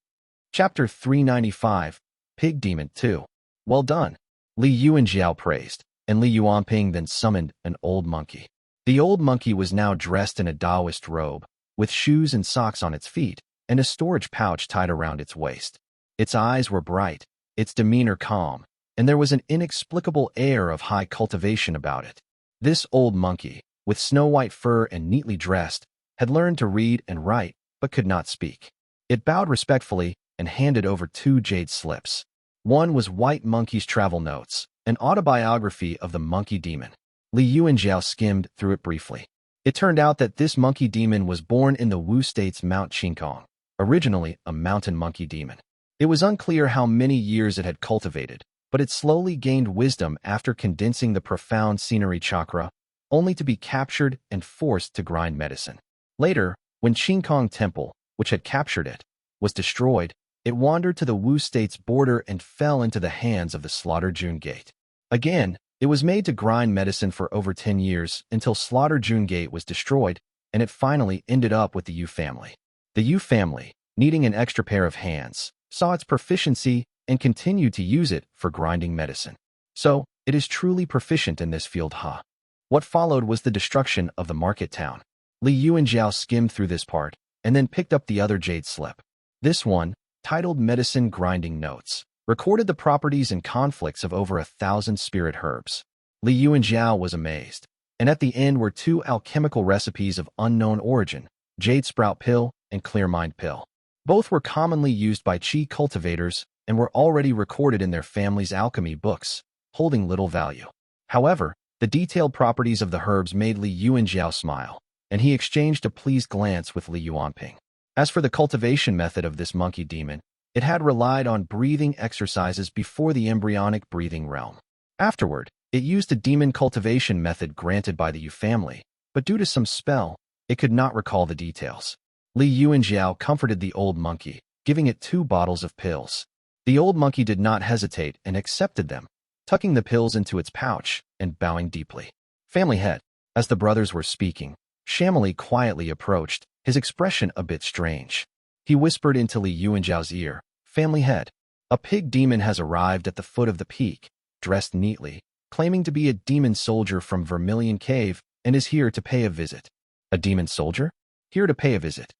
Chapter 395, Pig Demon 2. "Well done," Li Yuanjiao praised, and Li Yuanping then summoned an old monkey. The old monkey was now dressed in a Taoist robe, with shoes and socks on its feet, and a storage pouch tied around its waist. Its eyes were bright, its demeanor calm, and there was an inexplicable air of high cultivation about it. This old monkey, with snow-white fur and neatly dressed, had learned to read and write, but could not speak. It bowed respectfully and handed over 2 jade slips. One was White Monkey's travel notes, an autobiography of the monkey demon. Li Yuanjiao skimmed through it briefly. It turned out that this monkey demon was born in the Wu State's Mount Qingkong, originally a mountain monkey demon. It was unclear how many years it had cultivated, but it slowly gained wisdom after condensing the profound scenery chakra, only to be captured and forced to grind medicine. Later, when Qingkong Temple, which had captured it, was destroyed, it wandered to the Wu State's border and fell into the hands of the Slaughter June Gate. Again, it was made to grind medicine for over 10 years until Slaughter June Gate was destroyed, and it finally ended up with the Yu family. The Yu family, needing an extra pair of hands, saw its proficiency and continued to use it for grinding medicine. So, it is truly proficient in this field, huh? What followed was the destruction of the market town. Li Yuanjiao skimmed through this part, and then picked up the other jade slip. This one, titled Medicine Grinding Notes, recorded the properties and conflicts of over 1,000 spirit herbs. Li Yuanjiao was amazed, and at the end were 2 alchemical recipes of unknown origin, Jade Sprout Pill and Clear Mind Pill. Both were commonly used by qi cultivators and were already recorded in their family's alchemy books, holding little value. However, the detailed properties of the herbs made Li Yuanjiao smile, and he exchanged a pleased glance with Li Yuanping. As for the cultivation method of this monkey demon, it had relied on breathing exercises before the embryonic breathing realm. Afterward, it used a demon cultivation method granted by the Yu family, but due to some spell, it could not recall the details. Li Yuanjiao comforted the old monkey, giving it 2 bottles of pills. The old monkey did not hesitate and accepted them, tucking the pills into its pouch and bowing deeply. Family head. As the brothers were speaking, Shamily quietly approached, his expression a bit strange. He whispered into Li Yuanjiao's ear, "Family head, a pig demon has arrived at the foot of the peak, dressed neatly, claiming to be a demon soldier from Vermilion Cave, and is here to pay a visit." A demon soldier? Here to pay a visit?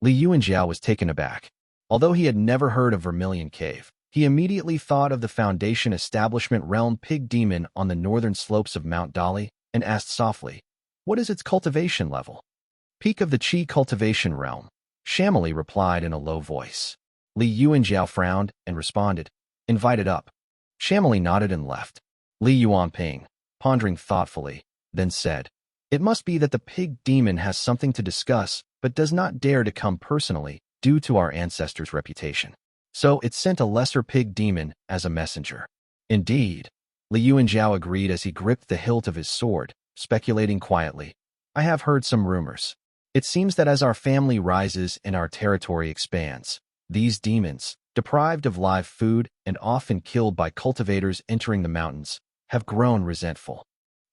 Li Yuanjiao was taken aback. Although he had never heard of Vermilion Cave, he immediately thought of the Foundation Establishment Realm Pig Demon on the northern slopes of Mount Dali and asked softly, "What is its cultivation level?" "Peak of the Qi cultivation realm," Shamily replied in a low voice. Li Yuanjiao frowned and responded, "Invited up." Shamily nodded and left. Li Yuanping, pondering thoughtfully, then said, "It must be that the pig demon has something to discuss but does not dare to come personally due to our ancestors' reputation. So it sent a lesser pig demon as a messenger." "Indeed," Li Yuanjiao agreed as he gripped the hilt of his sword, speculating quietly, "I have heard some rumors. It seems that as our family rises and our territory expands, these demons, deprived of live food and often killed by cultivators entering the mountains, have grown resentful."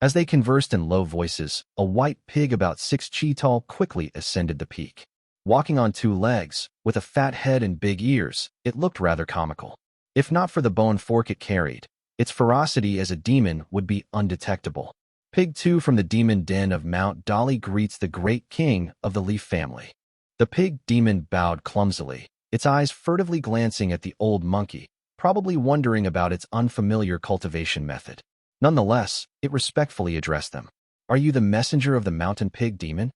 As they conversed in low voices, a white pig about 6 chi tall quickly ascended the peak. Walking on 2 legs, with a fat head and big ears, it looked rather comical. If not for the bone fork it carried, its ferocity as a demon would be undetectable. Pig 2 from the demon den of Mount Dali greets the great king of the Leaf family. The pig demon bowed clumsily, its eyes furtively glancing at the old monkey, probably wondering about its unfamiliar cultivation method. Nonetheless, it respectfully addressed them. "Are you the messenger of the mountain pig demon?"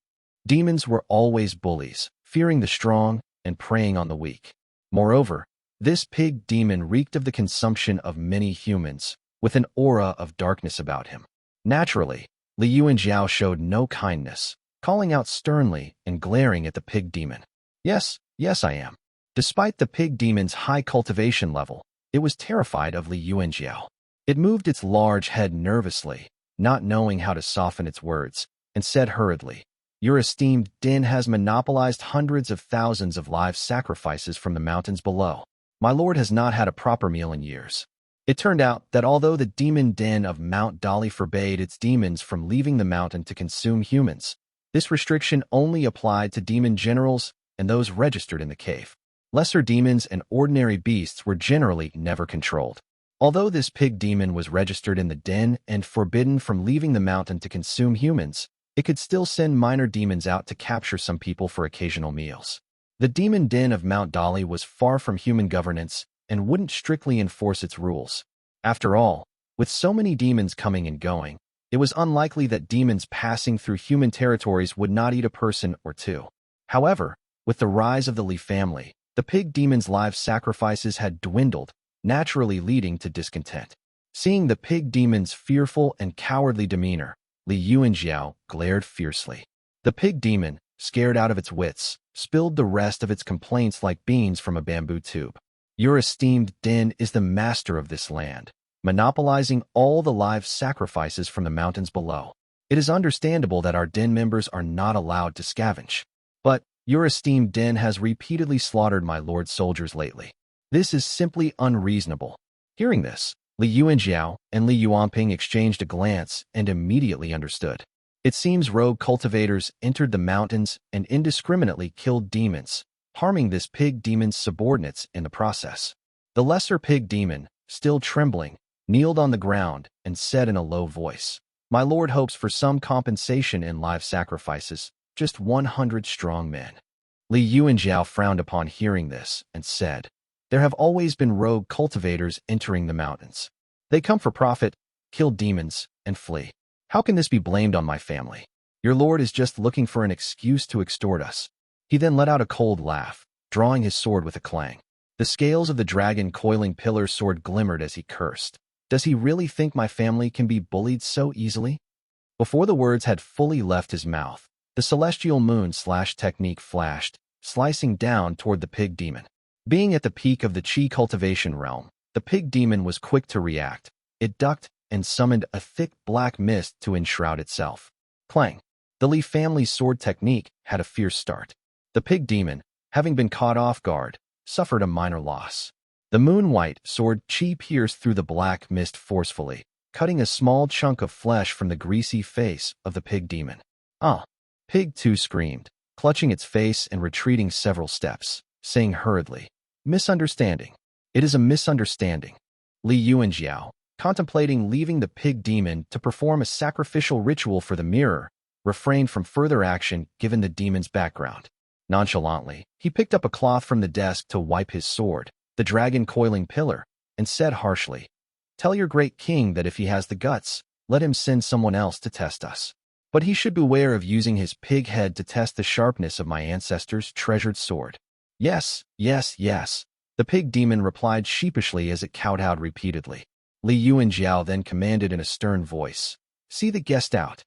Demons were always bullies, fearing the strong and preying on the weak. Moreover, this pig demon reeked of the consumption of many humans, with an aura of darkness about him. Naturally, Li Yuanjiao showed no kindness, calling out sternly and glaring at the pig demon. Yes, I am." Despite the pig demon's high cultivation level, it was terrified of Li Yuanjiao. It moved its large head nervously, not knowing how to soften its words, and said hurriedly, "Your esteemed den has monopolized hundreds of thousands of live sacrifices from the mountains below. My lord has not had a proper meal in years." It turned out that although the demon den of Mount Dali forbade its demons from leaving the mountain to consume humans, this restriction only applied to demon generals and those registered in the cave. Lesser demons and ordinary beasts were generally never controlled. Although this pig demon was registered in the den and forbidden from leaving the mountain to consume humans, it could still send minor demons out to capture some people for occasional meals. The demon den of Mount Dali was far from human governance and wouldn't strictly enforce its rules. After all, with so many demons coming and going, it was unlikely that demons passing through human territories would not eat a person or 2. However, with the rise of the Li family, The pig demon's live sacrifices had dwindled, naturally leading to discontent. Seeing the pig demon's fearful and cowardly demeanor, Li Yuanjiao glared fiercely. The pig demon, scared out of its wits, spilled the rest of its complaints like beans from a bamboo tube. Your esteemed den is the master of this land, monopolizing all the live sacrifices from the mountains below. It is understandable that our den members are not allowed to scavenge. But your esteemed den has repeatedly slaughtered my lord's soldiers lately. This is simply unreasonable. Hearing this, Li Yuanjiao and Li Yuanping exchanged a glance and immediately understood. It seems rogue cultivators entered the mountains and indiscriminately killed demons, harming this pig demon's subordinates in the process. The lesser pig demon, still trembling, kneeled on the ground and said in a low voice, "My lord hopes for some compensation in live sacrifices, just 100 strong men." Li Yuanjiao frowned upon hearing this and said, "There have always been rogue cultivators entering the mountains. They come for profit, kill demons, and flee. How can this be blamed on my family? Your lord is just looking for an excuse to extort us." He then let out a cold laugh, drawing his sword with a clang. The scales of the dragon coiling pillar sword glimmered as he cursed. Does he really think my family can be bullied so easily? Before the words had fully left his mouth, the celestial moon/technique flashed, slicing down toward the pig demon. Being at the peak of the chi cultivation realm, the pig demon was quick to react. It ducked and summoned a thick black mist to enshroud itself. Clang! The Li family's sword technique had a fierce start. The pig demon, having been caught off guard, suffered a minor loss. The moon-white sword chi pierced through the black mist forcefully, cutting a small chunk of flesh from the greasy face of the pig demon. "Ah!" Pig 2 screamed, clutching its face and retreating several steps, saying hurriedly, "Misunderstanding. It is a misunderstanding." Li Yuanjiao, contemplating leaving the pig demon to perform a sacrificial ritual for the mirror, refrained from further action given the demon's background. Nonchalantly, he picked up a cloth from the desk to wipe his sword, the dragon coiling pillar, and said harshly, "Tell your great king that if he has the guts, let him send someone else to test us. But he should beware of using his pig head to test the sharpness of my ancestors' treasured sword." "Yes, yes, yes," the pig demon replied sheepishly as it kowtowed repeatedly. Li Yuanjiao then commanded in a stern voice, "See the guest out."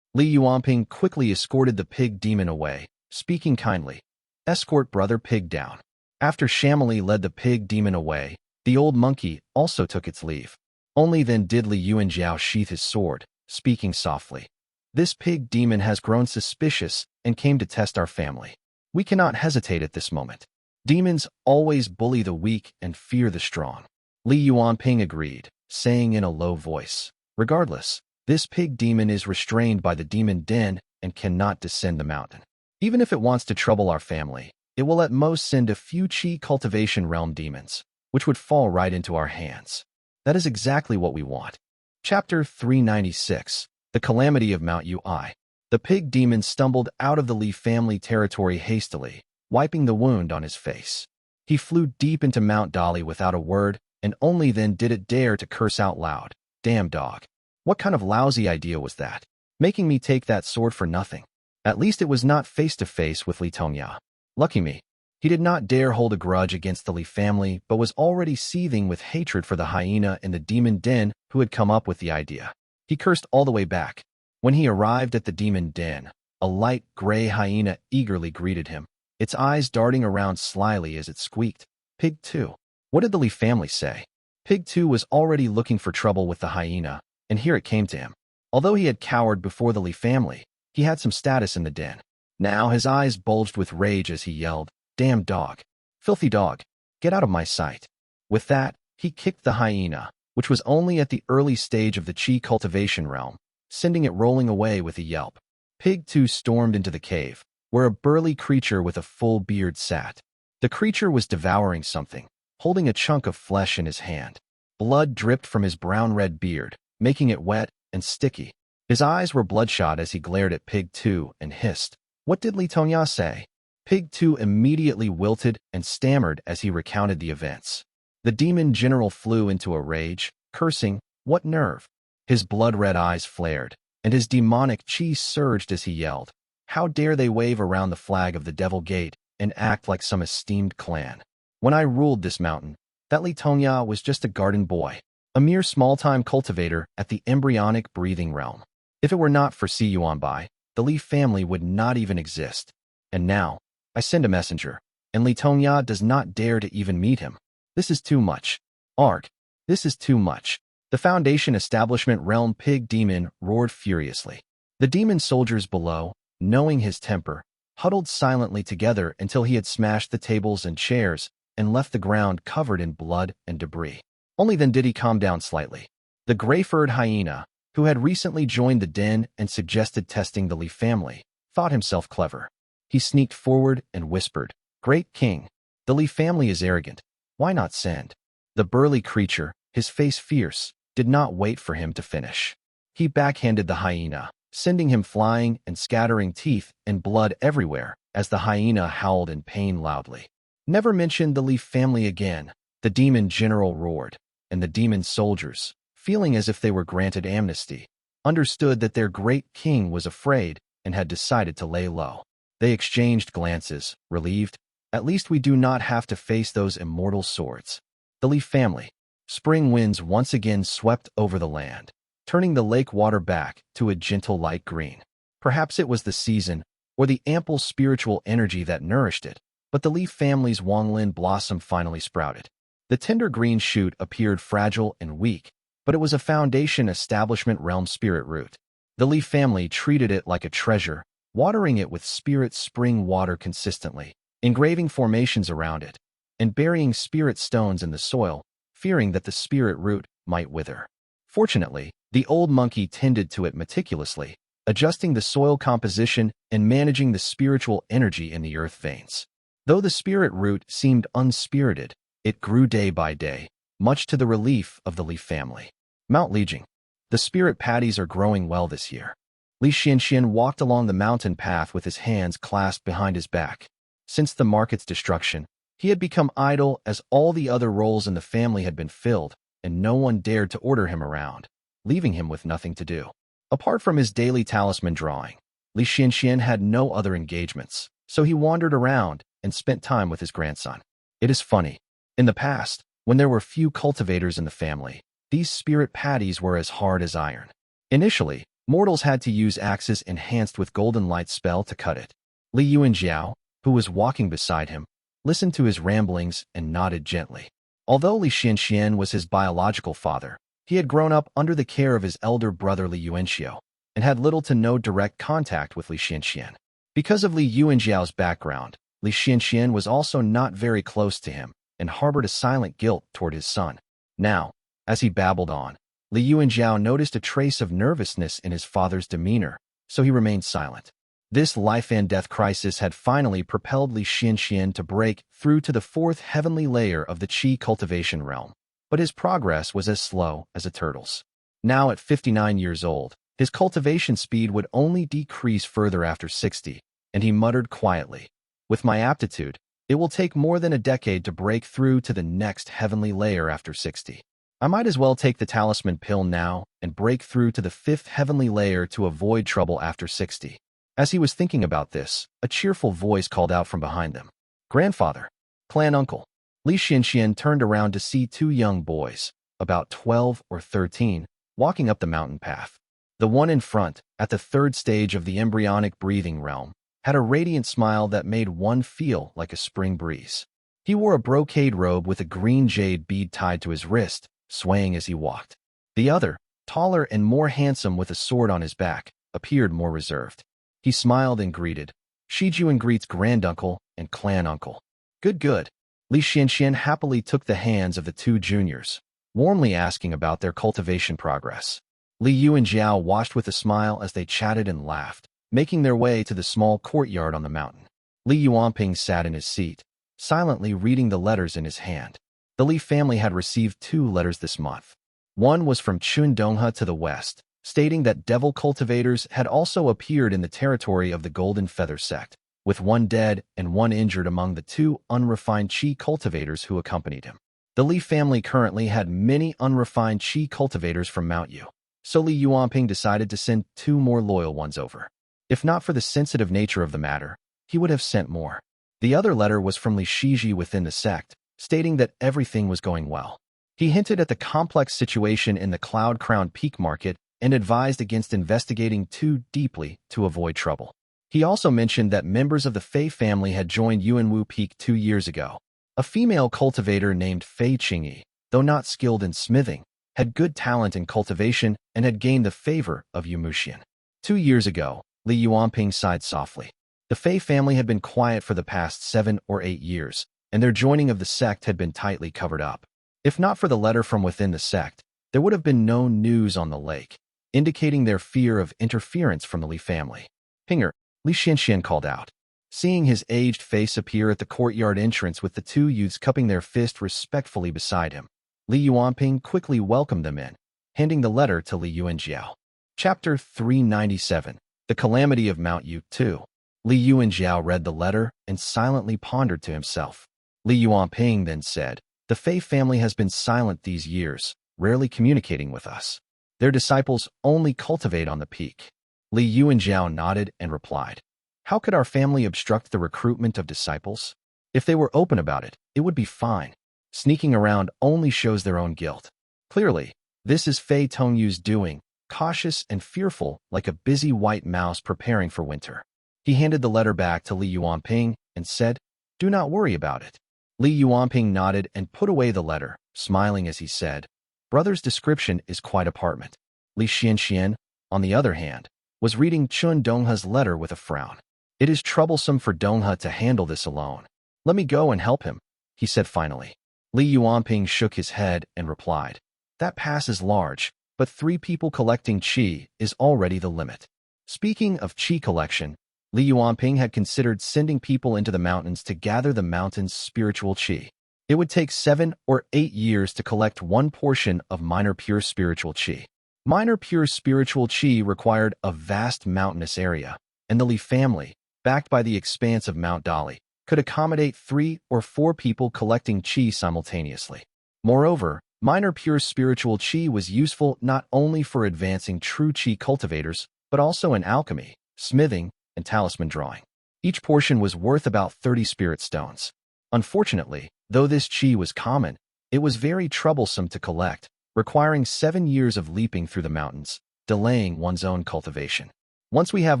Li Yuanping quickly escorted the pig demon away, speaking kindly, "Escort brother pig down." After Shamily led the pig demon away, the old monkey also took its leave. Only then did Li Yuanjiao sheath his sword, speaking softly, "This pig demon has grown suspicious and came to test our family. We cannot hesitate at this moment. Demons always bully the weak and fear the strong." Li Yuanping agreed, saying in a low voice, "Regardless, this pig demon is restrained by the demon den and cannot descend the mountain. Even if it wants to trouble our family, it will at most send a few chi cultivation realm demons, which would fall right into our hands. That is exactly what we want." Chapter 396, The Calamity of Mount Ui. The pig demon stumbled out of the Li family territory hastily, wiping the wound on his face. He flew deep into Mount Dali without a word, and only then did it dare to curse out loud, "Damn dog. What kind of lousy idea was that? Making me take that sword for nothing. At least it was not face-to-face with Li Tongya. Lucky me. He did not dare hold a grudge against the Li family, but was already seething with hatred for the hyena in the demon den who had come up with the idea. He cursed all the way back. When he arrived at the demon den, a light gray hyena eagerly greeted him, its eyes darting around slyly as it squeaked, "Pig 2. What did the Li family say?" Pig 2 was already looking for trouble with the hyena, and here it came to him. Although he had cowered before the Li family, he had some status in the den. Now his eyes bulged with rage as he yelled, "Damn dog. Filthy dog. Get out of my sight." With that, he kicked the hyena, which was only at the early stage of the chi cultivation realm, sending it rolling away with a yelp. Pig 2 stormed into the cave, where a burly creature with a full beard sat. The creature was devouring something, holding a chunk of flesh in his hand. Blood dripped from his brown-red beard, making it wet and sticky. His eyes were bloodshot as he glared at Pig 2 and hissed, "What did Li Tongya say?" Pig 2 immediately wilted and stammered as he recounted the events. The demon general flew into a rage, cursing, "What nerve!" His blood-red eyes flared, and his demonic chi surged as he yelled, "How dare they wave around the flag of the Devil Gate and act like some esteemed clan. When I ruled this mountain, that Li Tongya was just a garden boy, a mere small-time cultivator at the embryonic breathing realm. If it were not for Si Yuanbai, the Li family would not even exist. And now, I send a messenger, and Li Tongya does not dare to even meet him. This is too much. Arg, this is too much. The Foundation Establishment Realm Pig Demon roared furiously. The demon soldiers below, knowing his temper, huddled silently together until he had smashed the tables and chairs and left the ground covered in blood and debris. Only then did he calm down slightly. The gray-furred hyena, who had recently joined the den and suggested testing the Li family, thought himself clever. He sneaked forward and whispered, "Great King, the Li family is arrogant. Why not send?" The burly creature, his face fierce, did not wait for him to finish. He backhanded the hyena, sending him flying and scattering teeth and blood everywhere as the hyena howled in pain loudly. "Never mention the Li family again," the demon general roared, and the demon soldiers, feeling as if they were granted amnesty, understood that their great king was afraid and had decided to lay low. They exchanged glances, relieved. At least we do not have to face those immortal swords. The Li family. Spring winds once again swept over the land, turning the lake water back to a gentle light green. Perhaps it was the season, or the ample spiritual energy that nourished it, but the Li family's Wanglin blossom finally sprouted. The tender green shoot appeared fragile and weak, but it was a Foundation Establishment Realm spirit root. The Li family treated it like a treasure, watering it with spirit spring water consistently, engraving formations around it, and burying spirit stones in the soil, fearing that the spirit root might wither. Fortunately, the old monkey tended to it meticulously, adjusting the soil composition and managing the spiritual energy in the earth veins. Though the spirit root seemed unspirited, it grew day by day, much to the relief of the Li family. Mount Lijing. The spirit patties are growing well this year. Li Xianxian walked along the mountain path with his hands clasped behind his back. Since the market's destruction, he had become idle as all the other roles in the family had been filled, and no one dared to order him around, leaving him with nothing to do. Apart from his daily talisman drawing, Li Xianxian had no other engagements, so he wandered around and spent time with his grandson. It is funny. In the past, when there were few cultivators in the family, these spirit patties were as hard as iron. Initially, mortals had to use axes enhanced with golden light spell to cut it. Li Yuanjiao, who was walking beside him, listened to his ramblings and nodded gently. Although Li Xianxian was his biological father, he had grown up under the care of his elder brother Li Yuanxiao and had little to no direct contact with Li Xianxian. Because of Li Yuanjiao's background, Li Xianxian was also not very close to him and harbored a silent guilt toward his son. Now, as he babbled on, Li Yuanjiao noticed a trace of nervousness in his father's demeanor, so he remained silent. This life and death crisis had finally propelled Li Xianxian to break through to the fourth heavenly layer of the Qi cultivation realm, but his progress was as slow as a turtle's. Now at 59 years old, his cultivation speed would only decrease further after 60, and he muttered quietly, "With my aptitude, it will take more than a decade to break through to the next heavenly layer after 60. I might as well take the talisman pill now and break through to the fifth heavenly layer to avoid trouble after 60. As he was thinking about this, a cheerful voice called out from behind them. "Grandfather, clan uncle." Li Xianxian turned around to see two young boys, about 12 or 13, walking up the mountain path. The one in front, at the third stage of the embryonic breathing realm, had a radiant smile that made one feel like a spring breeze. He wore a brocade robe with a green jade bead tied to his wrist, swaying as he walked. The other, taller and more handsome with a sword on his back, appeared more reserved. He smiled and greeted, "Shijuan greets granduncle and clan uncle." Good. Li Xianxian happily took the hands of the two juniors, warmly asking about their cultivation progress. Li Yuanjiao watched with a smile as they chatted and laughed, making their way to the small courtyard on the mountain. Li Yuanping sat in his seat, silently reading the letters in his hand. The Li family had received 2 letters this month. One was from Chun Dongha to the west, stating that devil cultivators had also appeared in the territory of the Golden Feather sect, with 1 dead and 1 injured among the 2 unrefined Qi cultivators who accompanied him. The Li family currently had many unrefined Qi cultivators from Mount Yu, so Li Yuanping decided to send 2 more loyal ones over. If not for the sensitive nature of the matter, he would have sent more. The other letter was from Li Shiji within the sect, stating that everything was going well. He hinted at the complex situation in the Cloud Crown Peak market and advised against investigating too deeply to avoid trouble. He also mentioned that members of the Fei family had joined Yuanwu Peak 2 years ago. A female cultivator named Fei Qingyi, though not skilled in smithing, had good talent in cultivation and had gained the favor of Yu Muxian. 2 years ago, Li Yuanping sighed softly. The Fei family had been quiet for the past 7 or 8 years, and their joining of the sect had been tightly covered up. If not for the letter from within the sect, there would have been no news on the lake, indicating their fear of interference from the Li family. Pinger, Li Xianxian called out. Seeing his aged face appear at the courtyard entrance with the 2 youths cupping their fist respectfully beside him, Li Yuanping quickly welcomed them in, handing the letter to Li Yuanjiao. Chapter 397, The Calamity of Mount Yu 2. Li Yuanjiao read the letter and silently pondered to himself. Li Yuanping then said, The Fei family has been silent these years, rarely communicating with us. Their disciples only cultivate on the peak. Li Yuanjiao nodded and replied, How could our family obstruct the recruitment of disciples? If they were open about it, it would be fine. Sneaking around only shows their own guilt. Clearly, this is Fei Tongyu's doing, cautious and fearful like a busy white mouse preparing for winter. He handed the letter back to Li Yuanping and said, Do not worry about it. Li Yuanping nodded and put away the letter, smiling as he said, Brother's description is quite apartment. Li Xianxian, on the other hand, was reading Chun Donghe's letter with a frown. It is troublesome for Donghe to handle this alone. Let me go and help him, he said finally. Li Yuanping shook his head and replied, That pass is large, but 3 people collecting qi is already the limit. Speaking of qi collection, Li Yuanping had considered sending people into the mountains to gather the mountain's spiritual qi. It would take 7 or 8 years to collect 1 portion of minor pure spiritual qi. Minor pure spiritual qi required a vast mountainous area, and the Li family, backed by the expanse of Mount Dali, could accommodate 3 or 4 people collecting qi simultaneously. Moreover, minor pure spiritual qi was useful not only for advancing true qi cultivators, but also in alchemy, smithing, and talisman drawing. Each portion was worth about 30 spirit stones. Unfortunately, though this qi was common, it was very troublesome to collect, requiring 7 years of leaping through the mountains, delaying one's own cultivation. Once we have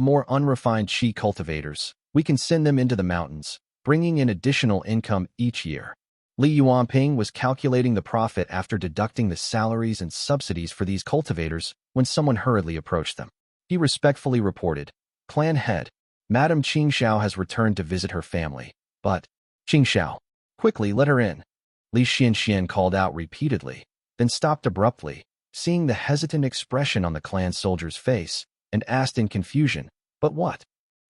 more unrefined qi cultivators, we can send them into the mountains, bringing in additional income each year. Li Yuanping was calculating the profit after deducting the salaries and subsidies for these cultivators when someone hurriedly approached them. He respectfully reported, Clan head, Madame Qingxiao has returned to visit her family, but, Qingxiao, quickly let her in. Li Xianxian called out repeatedly, then stopped abruptly, seeing the hesitant expression on the clan soldier's face, and asked in confusion, But what?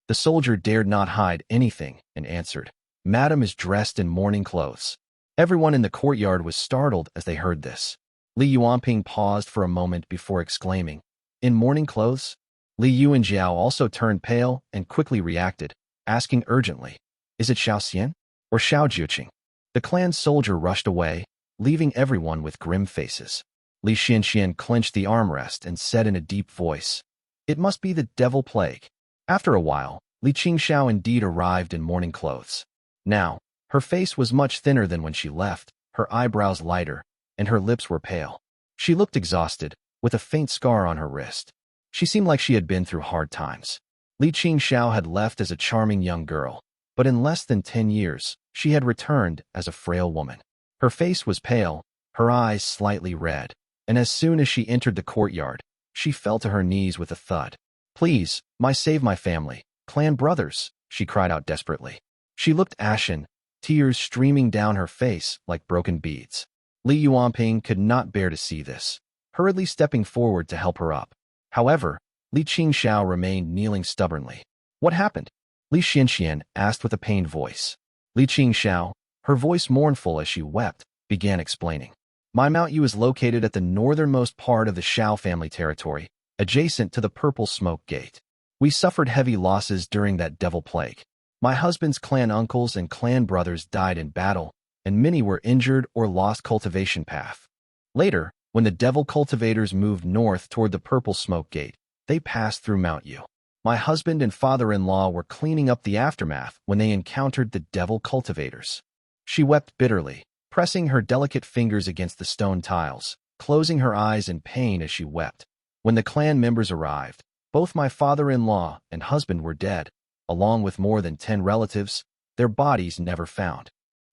The soldier dared not hide anything and answered, Madame is dressed in mourning clothes. Everyone in the courtyard was startled as they heard this. Li Yuanping paused for a moment before exclaiming, In mourning clothes? Li Yuanjiao also turned pale and quickly reacted, asking urgently, Is it Xiao Xian or Xiao Juqing? The clan soldier rushed away, leaving everyone with grim faces. Li Xianxian clenched the armrest and said in a deep voice, It must be the devil plague. After a while, Li Qingxiao indeed arrived in mourning clothes. Now, her face was much thinner than when she left, her eyebrows lighter, and her lips were pale. She looked exhausted, with a faint scar on her wrist. She seemed like she had been through hard times. Li Qingxiao had left as a charming young girl, but in less than 10 years, she had returned as a frail woman. Her face was pale, her eyes slightly red, and as soon as she entered the courtyard, she fell to her knees with a thud. Please, save my family, clan brothers, she cried out desperately. She looked ashen, tears streaming down her face like broken beads. Li Yuanping could not bear to see this, hurriedly stepping forward to help her up. However, Li Qingxiao remained kneeling stubbornly. What happened? Li Xianxian asked with a pained voice. Li Qingxiao, her voice mournful as she wept, began explaining. My Mount Yu is located at the northernmost part of the Shao family territory, adjacent to the Purple Smoke Gate. We suffered heavy losses during that devil plague. My husband's clan uncles and clan brothers died in battle, and many were injured or lost cultivation path. Later, when the devil cultivators moved north toward the Purple Smoke Gate, they passed through Mount Yu. My husband and father-in-law were cleaning up the aftermath when they encountered the devil cultivators. She wept bitterly, pressing her delicate fingers against the stone tiles, closing her eyes in pain as she wept. When the clan members arrived, both my father-in-law and husband were dead, along with more than 10 relatives, their bodies never found.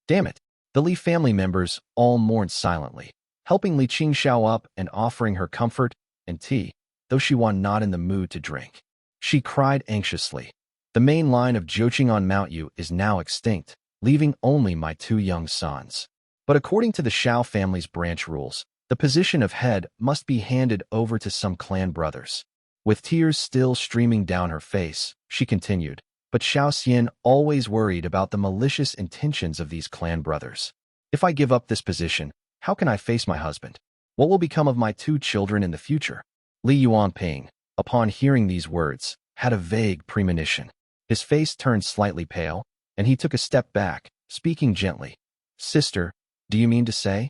Damn it! The Li family members all mourned silently, helping Li Qingxiao up and offering her comfort and tea, though she was not in the mood to drink. She cried anxiously. The main line of Joqing on Mount Yu is now extinct, leaving only my 2 young sons. But according to the Shao family's branch rules, the position of head must be handed over to some clan brothers. With tears still streaming down her face, she continued, but Xiao Xian always worried about the malicious intentions of these clan brothers. If I give up this position, how can I face my husband? What will become of my 2 children in the future? Li Yuanping, upon hearing these words, had a vague premonition. His face turned slightly pale, and he took a step back, speaking gently. Sister, do you mean to say?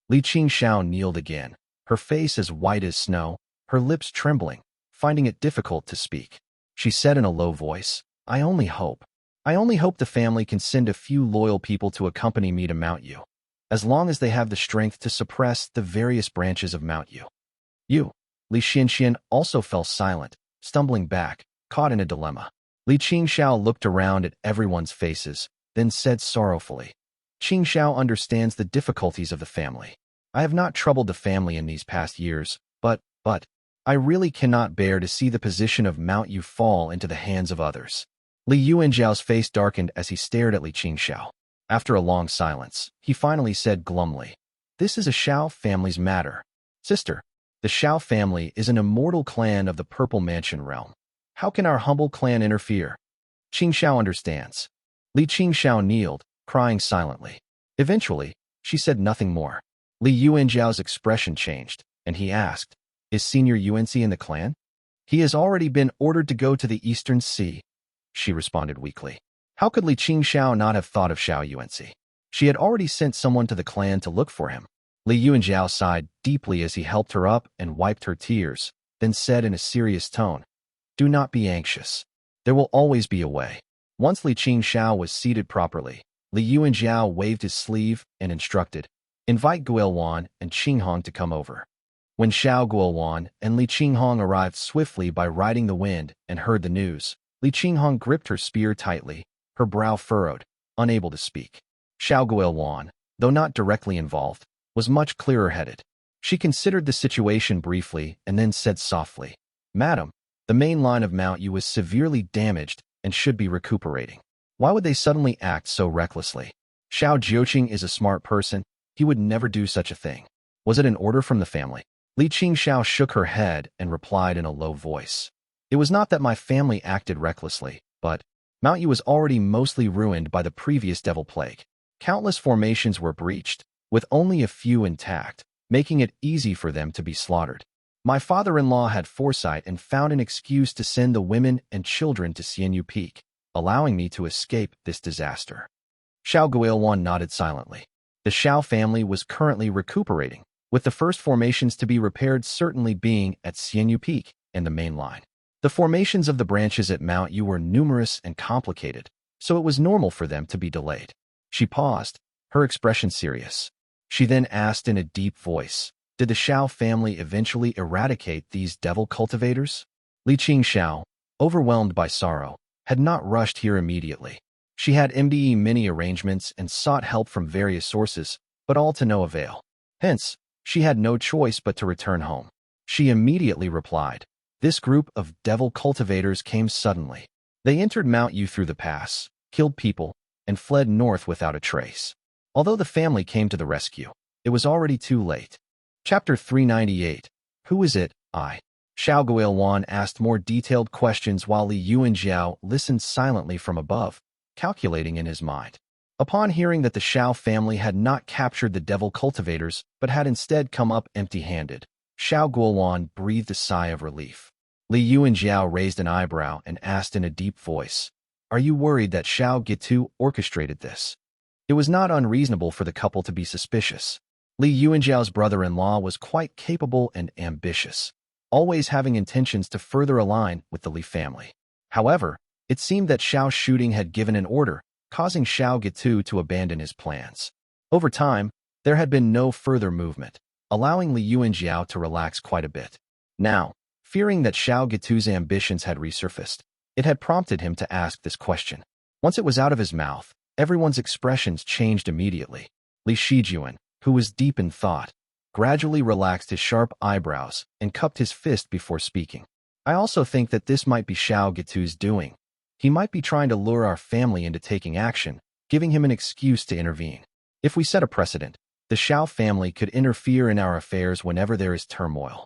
Li Qingxiao kneeled again, her face as white as snow, her lips trembling, finding it difficult to speak. She said in a low voice, I only hope the family can send a few loyal people to accompany me to Mount Yu, as long as they have the strength to suppress the various branches of Mount Yu. Li Xianxian also fell silent, stumbling back, caught in a dilemma. Li Qingxiao looked around at everyone's faces, then said sorrowfully, Qingxiao understands the difficulties of the family. I have not troubled the family in these past years, but I really cannot bear to see the position of Mount Yu fall into the hands of others. Li Yuanjiao's face darkened as he stared at Li Qingxiao. After a long silence, he finally said glumly, This is a Shao family's matter. Sister, the Shao family is an immortal clan of the Purple Mansion realm. How can our humble clan interfere? Qingxiao understands. Li Qingxiao kneeled, crying silently. Eventually, she said nothing more. Li Yuanjiao's expression changed, and he asked, Is Senior Yuanci in the clan? He has already been ordered to go to the Eastern Sea, she responded weakly. How could Li Qingxiao not have thought of Xiao Yuanci? She had already sent someone to the clan to look for him. Li Yuanjiao sighed deeply as he helped her up and wiped her tears, then said in a serious tone, Do not be anxious. There will always be a way. Once Li Qingxiao was seated properly, Li Yuanjiao waved his sleeve and instructed, Invite Guilwan and Qinghong to come over. When Xiao Guilwan and Li Qinghong arrived swiftly by riding the wind and heard the news, Li Qinghong gripped her spear tightly, her brow furrowed, unable to speak. Xiao Guilwan, though not directly involved, was much clearer-headed. She considered the situation briefly and then said softly, Madam, the main line of Mount Yu is severely damaged and should be recuperating. Why would they suddenly act so recklessly? Xiao Jiuqing is a smart person. He would never do such a thing. Was it an order from the family? Li Qingxiao shook her head and replied in a low voice. It was not that my family acted recklessly, but Mount Yu was already mostly ruined by the previous devil plague. Countless formations were breached, with only a few intact, making it easy for them to be slaughtered. My father-in-law had foresight and found an excuse to send the women and children to Xianyu Peak, allowing me to escape this disaster. Xiao Guilwan nodded silently. The Xiao family was currently recuperating, with the first formations to be repaired certainly being at Xianyu Peak and the main line. The formations of the branches at Mount Yu were numerous and complicated, so it was normal for them to be delayed. She paused, her expression serious. She then asked in a deep voice, Did the Xiao family eventually eradicate these devil cultivators? Li Qingxiao, overwhelmed by sorrow, had not rushed here immediately. She had many arrangements and sought help from various sources, but all to no avail. Hence, she had no choice but to return home. She immediately replied, This group of devil cultivators came suddenly. They entered Mount Yu through the pass, killed people, and fled north without a trace. Although the family came to the rescue, it was already too late. Chapter 398. Who is it? Xiao Guilwan asked more detailed questions while Li Yuanjiao listened silently from above, calculating in his mind. Upon hearing that the Xiao family had not captured the devil cultivators but had instead come up empty-handed, Xiao Guilwan breathed a sigh of relief. Li Yuanjiao raised an eyebrow and asked in a deep voice, Are you worried that Xiao Gitu orchestrated this? It was not unreasonable for the couple to be suspicious. Li Yuanjiao's brother-in-law was quite capable and ambitious, always having intentions to further align with the Li family. However, it seemed that Xiao Shooting had given an order, causing Xiao Gitu to abandon his plans. Over time, there had been no further movement, allowing Li Yuanjiao to relax quite a bit. Now, fearing that Xiao Gitu's ambitions had resurfaced, it had prompted him to ask this question. Once it was out of his mouth, everyone's expressions changed immediately. Li Shijuan, who was deep in thought, gradually relaxed his sharp eyebrows and cupped his fist before speaking. I also think that this might be Xiao Gitu's doing. He might be trying to lure our family into taking action, giving him an excuse to intervene. If we set a precedent, the Xiao family could interfere in our affairs whenever there is turmoil.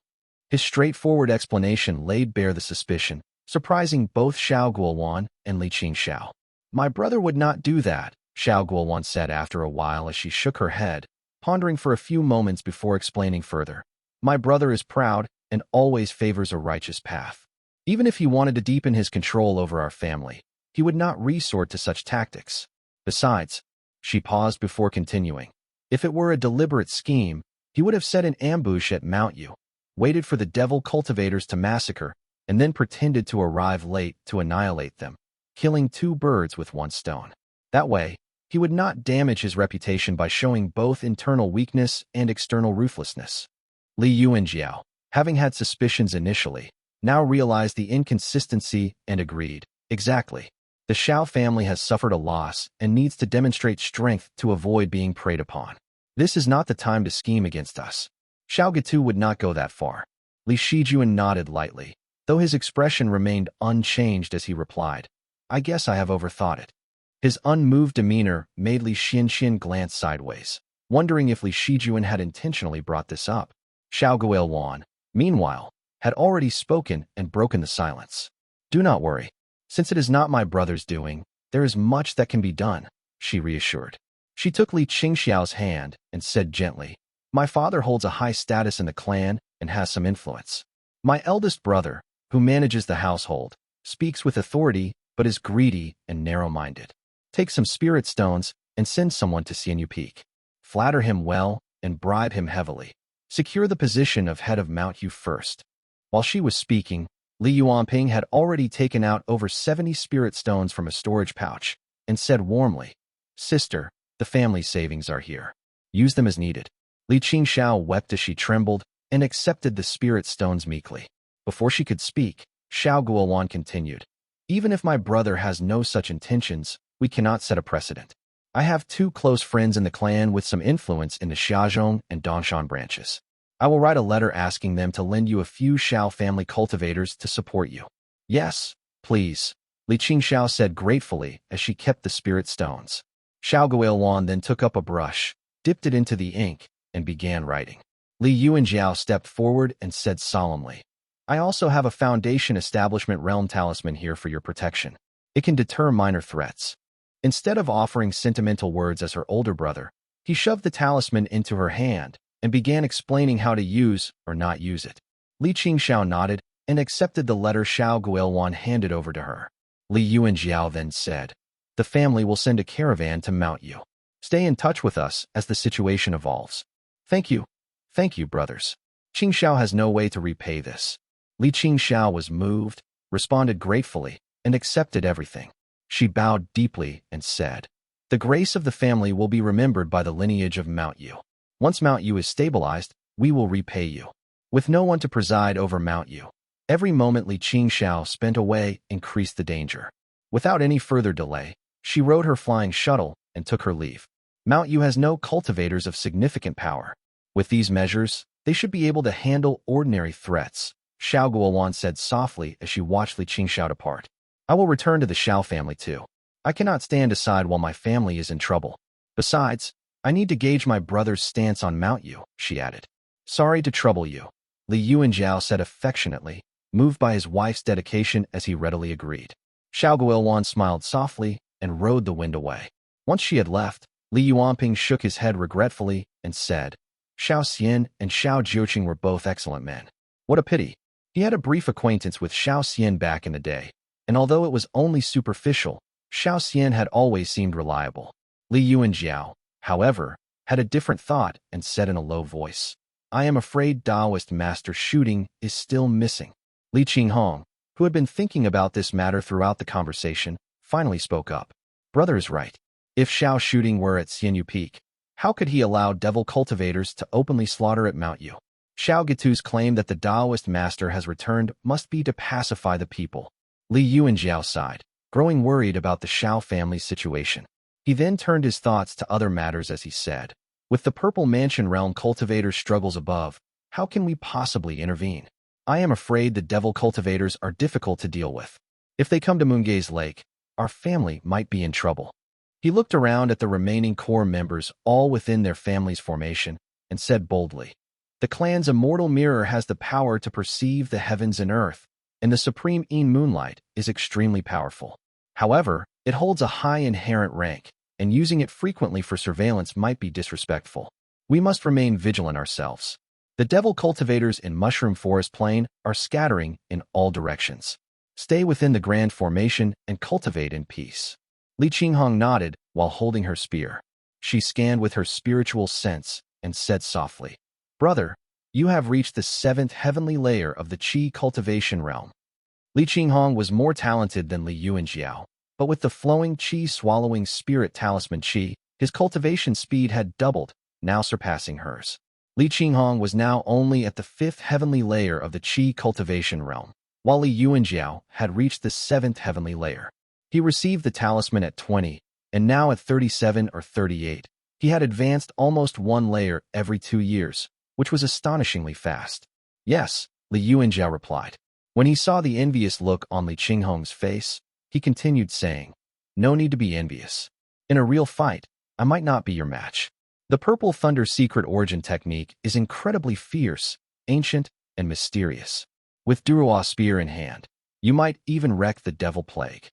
His straightforward explanation laid bare the suspicion, surprising both Xiao Guowan and Li Qingxiao. My brother would not do that, Xiao Guowan said after a while as she shook her head, pondering for a few moments before explaining further. My brother is proud and always favors a righteous path. Even if he wanted to deepen his control over our family, he would not resort to such tactics. Besides, she paused before continuing. If it were a deliberate scheme, he would have set an ambush at Mount Yu, waited for the devil cultivators to massacre, and then pretended to arrive late to annihilate them, killing two birds with one stone. That way, he would not damage his reputation by showing both internal weakness and external ruthlessness. Li Yuanjiao, having had suspicions initially, now realized the inconsistency and agreed. Exactly. The Xiao family has suffered a loss and needs to demonstrate strength to avoid being preyed upon. This is not the time to scheme against us. Xiao Gitu would not go that far. Li Shijuan nodded lightly, though his expression remained unchanged as he replied, I guess I have overthought it. His unmoved demeanor made Li Xianxian glance sideways, wondering if Li Shijuan had intentionally brought this up. Xiao Guowan, meanwhile, had already spoken and broken the silence. Do not worry. Since it is not my brother's doing, there is much that can be done, she reassured. She took Li Qingxiao's hand and said gently, My father holds a high status in the clan and has some influence. My eldest brother, who manages the household, speaks with authority but is greedy and narrow-minded. Take some spirit stones and send someone to Xianyu Peak. Flatter him well and bribe him heavily. Secure the position of head of Mount Yu first. While she was speaking, Li Yuanping had already taken out over 70 spirit stones from a storage pouch and said warmly, Sister, the family savings are here. Use them as needed. Li Qingxiao wept as she trembled and accepted the spirit stones meekly. Before she could speak, Xiao Guowan continued, Even if my brother has no such intentions, we cannot set a precedent. I have two close friends in the clan with some influence in the Xiazhong and Dongshan branches. I will write a letter asking them to lend you a few Xiao family cultivators to support you. Yes, please, Li Qingxiao said gratefully as she kept the spirit stones. Xiao Guowan then took up a brush, dipped it into the ink, and began writing. Li Yuanjiao stepped forward and said solemnly, I also have a Foundation Establishment Realm Talisman here for your protection. It can deter minor threats. Instead of offering sentimental words as her older brother, he shoved the talisman into her hand and began explaining how to use or not use it. Li Qingxiao nodded and accepted the letter Xiao Guowan handed over to her. Li Yuanjiao then said, The family will send a caravan to Mount Yu. Stay in touch with us as the situation evolves. Thank you. Thank you, brothers. Qingxiao has no way to repay this. Li Qingxiao was moved, responded gratefully, and accepted everything. She bowed deeply and said, The grace of the family will be remembered by the lineage of Mount Yu. Once Mount Yu is stabilized, we will repay you. With no one to preside over Mount Yu, every moment Li Qingxiao spent away increased the danger. Without any further delay, she rode her flying shuttle and took her leave. Mount Yu has no cultivators of significant power. With these measures, they should be able to handle ordinary threats, Xiao Guowan said softly as she watched Li Qingxiao depart. I will return to the Xiao family too. I cannot stand aside while my family is in trouble. Besides, I need to gauge my brother's stance on Mount Yu, she added. Sorry to trouble you, Li Yuanjiao said affectionately, moved by his wife's dedication as he readily agreed. Xiao Guowan smiled softly and rode the wind away. Once she had left, Li Yuanping shook his head regretfully and said, Xiao Xian and Xiao Jiuqing were both excellent men. What a pity. He had a brief acquaintance with Xiao Xian back in the day, and although it was only superficial, Xiao Xian had always seemed reliable. Li Yuanjiao, however, had a different thought and said in a low voice, I am afraid Taoist master Shooting is still missing. Li Qinghong, who had been thinking about this matter throughout the conversation, finally spoke up. Brother is right. If Xiao shooting were at Xianyu Peak, how could he allow devil cultivators to openly slaughter at Mount Yu? Xiao Gitu's claim that the Taoist master has returned must be to pacify the people. Li Yuanjiao sighed, growing worried about the Xiao family's situation. He then turned his thoughts to other matters as he said, with the Purple Mansion realm cultivators' struggles above, how can we possibly intervene? I am afraid the devil cultivators are difficult to deal with. If they come to Moongaze Lake, our family might be in trouble. He looked around at the remaining core members, all within their family's formation, and said boldly, the clan's immortal mirror has the power to perceive the heavens and earth, and the supreme Een Moonlight is extremely powerful. However, it holds a high inherent rank, and using it frequently for surveillance might be disrespectful. We must remain vigilant ourselves. The devil cultivators in Mushroom Forest Plain are scattering in all directions. Stay within the grand formation and cultivate in peace. Li Qinghong nodded while holding her spear. She scanned with her spiritual sense and said softly, Brother, you have reached the 7th heavenly layer of the Qi cultivation realm. Li Qinghong was more talented than Li Yuanjiao, but with the flowing Qi-swallowing spirit talisman Qi, his cultivation speed had doubled, now surpassing hers. Li Qinghong was now only at the 5th heavenly layer of the Qi cultivation realm, while Li Yuanjiao had reached the 7th heavenly layer. He received the talisman at 20, and now at 37 or 38. He had advanced almost 1 layer every 2 years, which was astonishingly fast. Yes, Li Yuanjiao replied. When he saw the envious look on Li Qinghong's face, he continued saying, no need to be envious. In a real fight, I might not be your match. The Purple Thunder secret origin technique is incredibly fierce, ancient, and mysterious. With Durua's spear in hand, you might even wreck the devil plague.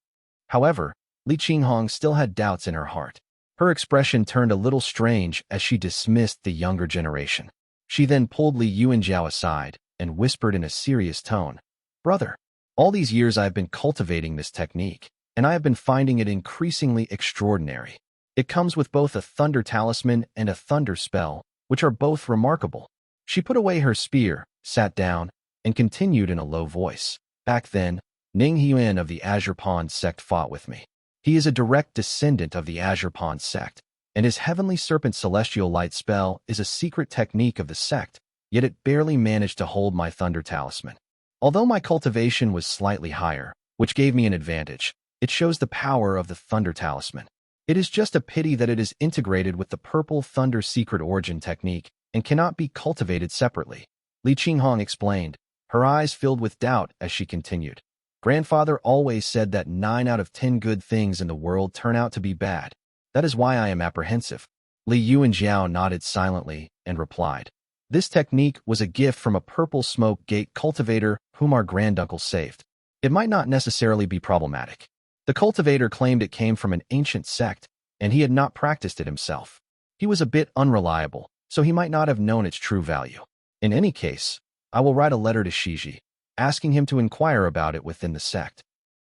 However, Li Qinghong still had doubts in her heart. Her expression turned a little strange as she dismissed the younger generation. She then pulled Li Yuanjiao aside and whispered in a serious tone, Brother, all these years I have been cultivating this technique, and I have been finding it increasingly extraordinary. It comes with both a thunder talisman and a thunder spell, which are both remarkable. She put away her spear, sat down, and continued in a low voice. Back then, Ning Yuan of the Azure Pond sect fought with me. He is a direct descendant of the Azure Pond sect, and his Heavenly Serpent Celestial Light spell is a secret technique of the sect, yet it barely managed to hold my thunder talisman. Although my cultivation was slightly higher, which gave me an advantage, it shows the power of the thunder talisman. It is just a pity that it is integrated with the Purple Thunder secret origin technique and cannot be cultivated separately. Li Qinghong explained, her eyes filled with doubt as she continued. Grandfather always said that 9 out of 10 good things in the world turn out to be bad. That is why I am apprehensive. Li Yuanjiao nodded silently and replied, this technique was a gift from a Purple Smoke Gate cultivator whom our granduncle saved. It might not necessarily be problematic. The cultivator claimed it came from an ancient sect, and he had not practiced it himself. He was a bit unreliable, so he might not have known its true value. In any case, I will write a letter to Shiji, asking him to inquire about it within the sect.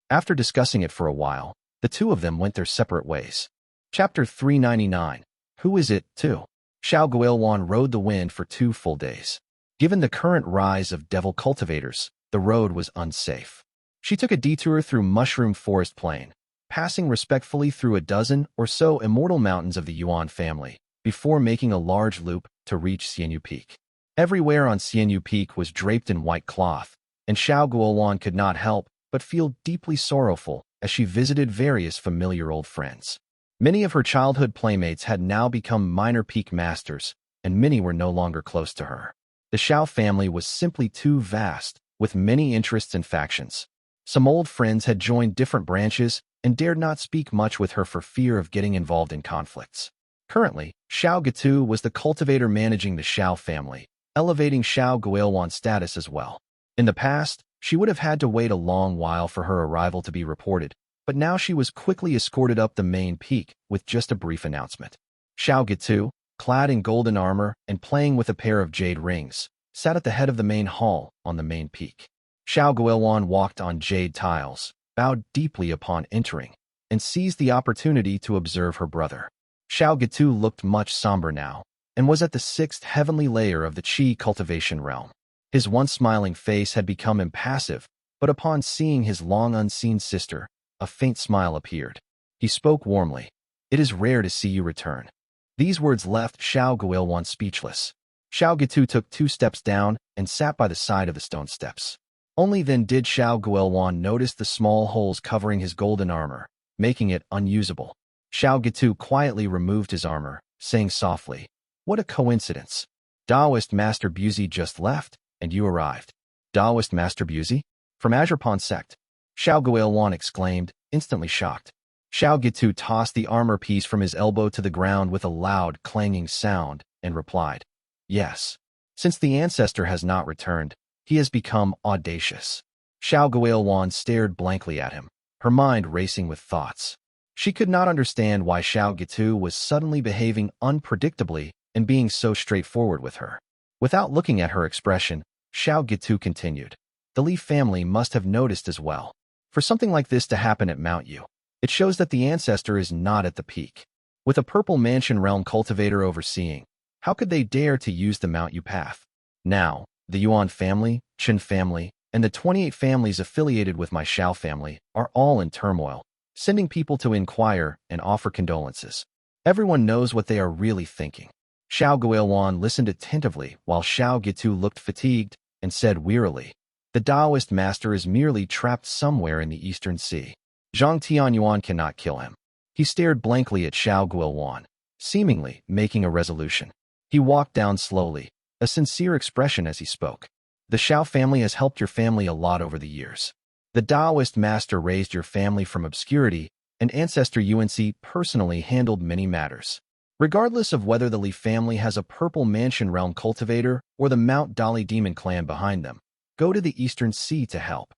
After discussing it for a while, the two of them went their separate ways. Chapter 399. Who is it, too? Xiao Guilwan rode the wind for 2 full days. Given the current rise of devil cultivators, the road was unsafe. She took a detour through Mushroom Forest Plain, passing respectfully through a dozen or so immortal mountains of the Yuan family, before making a large loop to reach Xianyu Peak. Everywhere on Xianyu Peak was draped in white cloth, and Xiao Guilwan could not help but feel deeply sorrowful as she visited various familiar old friends. Many of her childhood playmates had now become minor peak masters, and many were no longer close to her. The Xiao family was simply too vast, with many interests and factions. Some old friends had joined different branches and dared not speak much with her for fear of getting involved in conflicts. Currently, Xiao Gitu was the cultivator managing the Xiao family, elevating Xiao Guilwan's status as well. In the past, she would have had to wait a long while for her arrival to be reported, but now she was quickly escorted up the main peak with just a brief announcement. Xiao Gitu, clad in golden armor and playing with a pair of jade rings, sat at the head of the main hall on the main peak. Xiao Guilwan walked on jade tiles, bowed deeply upon entering, and seized the opportunity to observe her brother. Xiao Gitu looked much somber now, and was at the 6th heavenly layer of the Qi cultivation realm. His once smiling face had become impassive, But upon seeing his long-unseen sister, a faint smile appeared. He spoke warmly. "It is rare to see you return." These words left Xiao Guilwan speechless. Xiao Gitu took 2 steps down and sat by the side of the stone steps. Only then did Xiao Guilwan notice the small holes covering his golden armor, making it unusable. Xiao Gitu quietly removed his armor, saying softly, "What a coincidence. Taoist Master Buzi just left, and you arrived." "Taoist Master Buzi? From Azure sect?" Xiao Guilwan exclaimed, instantly shocked. Xiao Gitu tossed the armor piece from his elbow to the ground with a loud, clanging sound, and replied, "Yes. Since the ancestor has not returned, he has become audacious." Xiao Guilwan stared blankly at him, her mind racing with thoughts. She could not understand why Xiao Gitu was suddenly behaving unpredictably and being so straightforward with her. Without looking at her expression, Xiao Gitu continued, "The Li family must have noticed as well. For something like this to happen at Mount Yu, it shows that the ancestor is not at the peak. With a Purple Mansion Realm cultivator overseeing, how could they dare to use the Mount Yu path? Now, the Yuan family, Qin family, and the 28 families affiliated with my Xiao family are all in turmoil, sending people to inquire and offer condolences. Everyone knows what they are really thinking." Xiao Guilwan listened attentively while Xiao Gitu looked fatigued and said wearily, "The Taoist master is merely trapped somewhere in the Eastern Sea. Zhang Tianyuan cannot kill him." He stared blankly at Xiao Guilwan, seemingly making a resolution. He walked down slowly, a sincere expression as he spoke. "The Xiao family has helped your family a lot over the years. The Taoist master raised your family from obscurity, and Ancestor Yuan personally handled many matters. Regardless of whether the Li family has a Purple Mansion Realm cultivator or the Mount Dali Demon clan behind them, go to the Eastern Sea to help.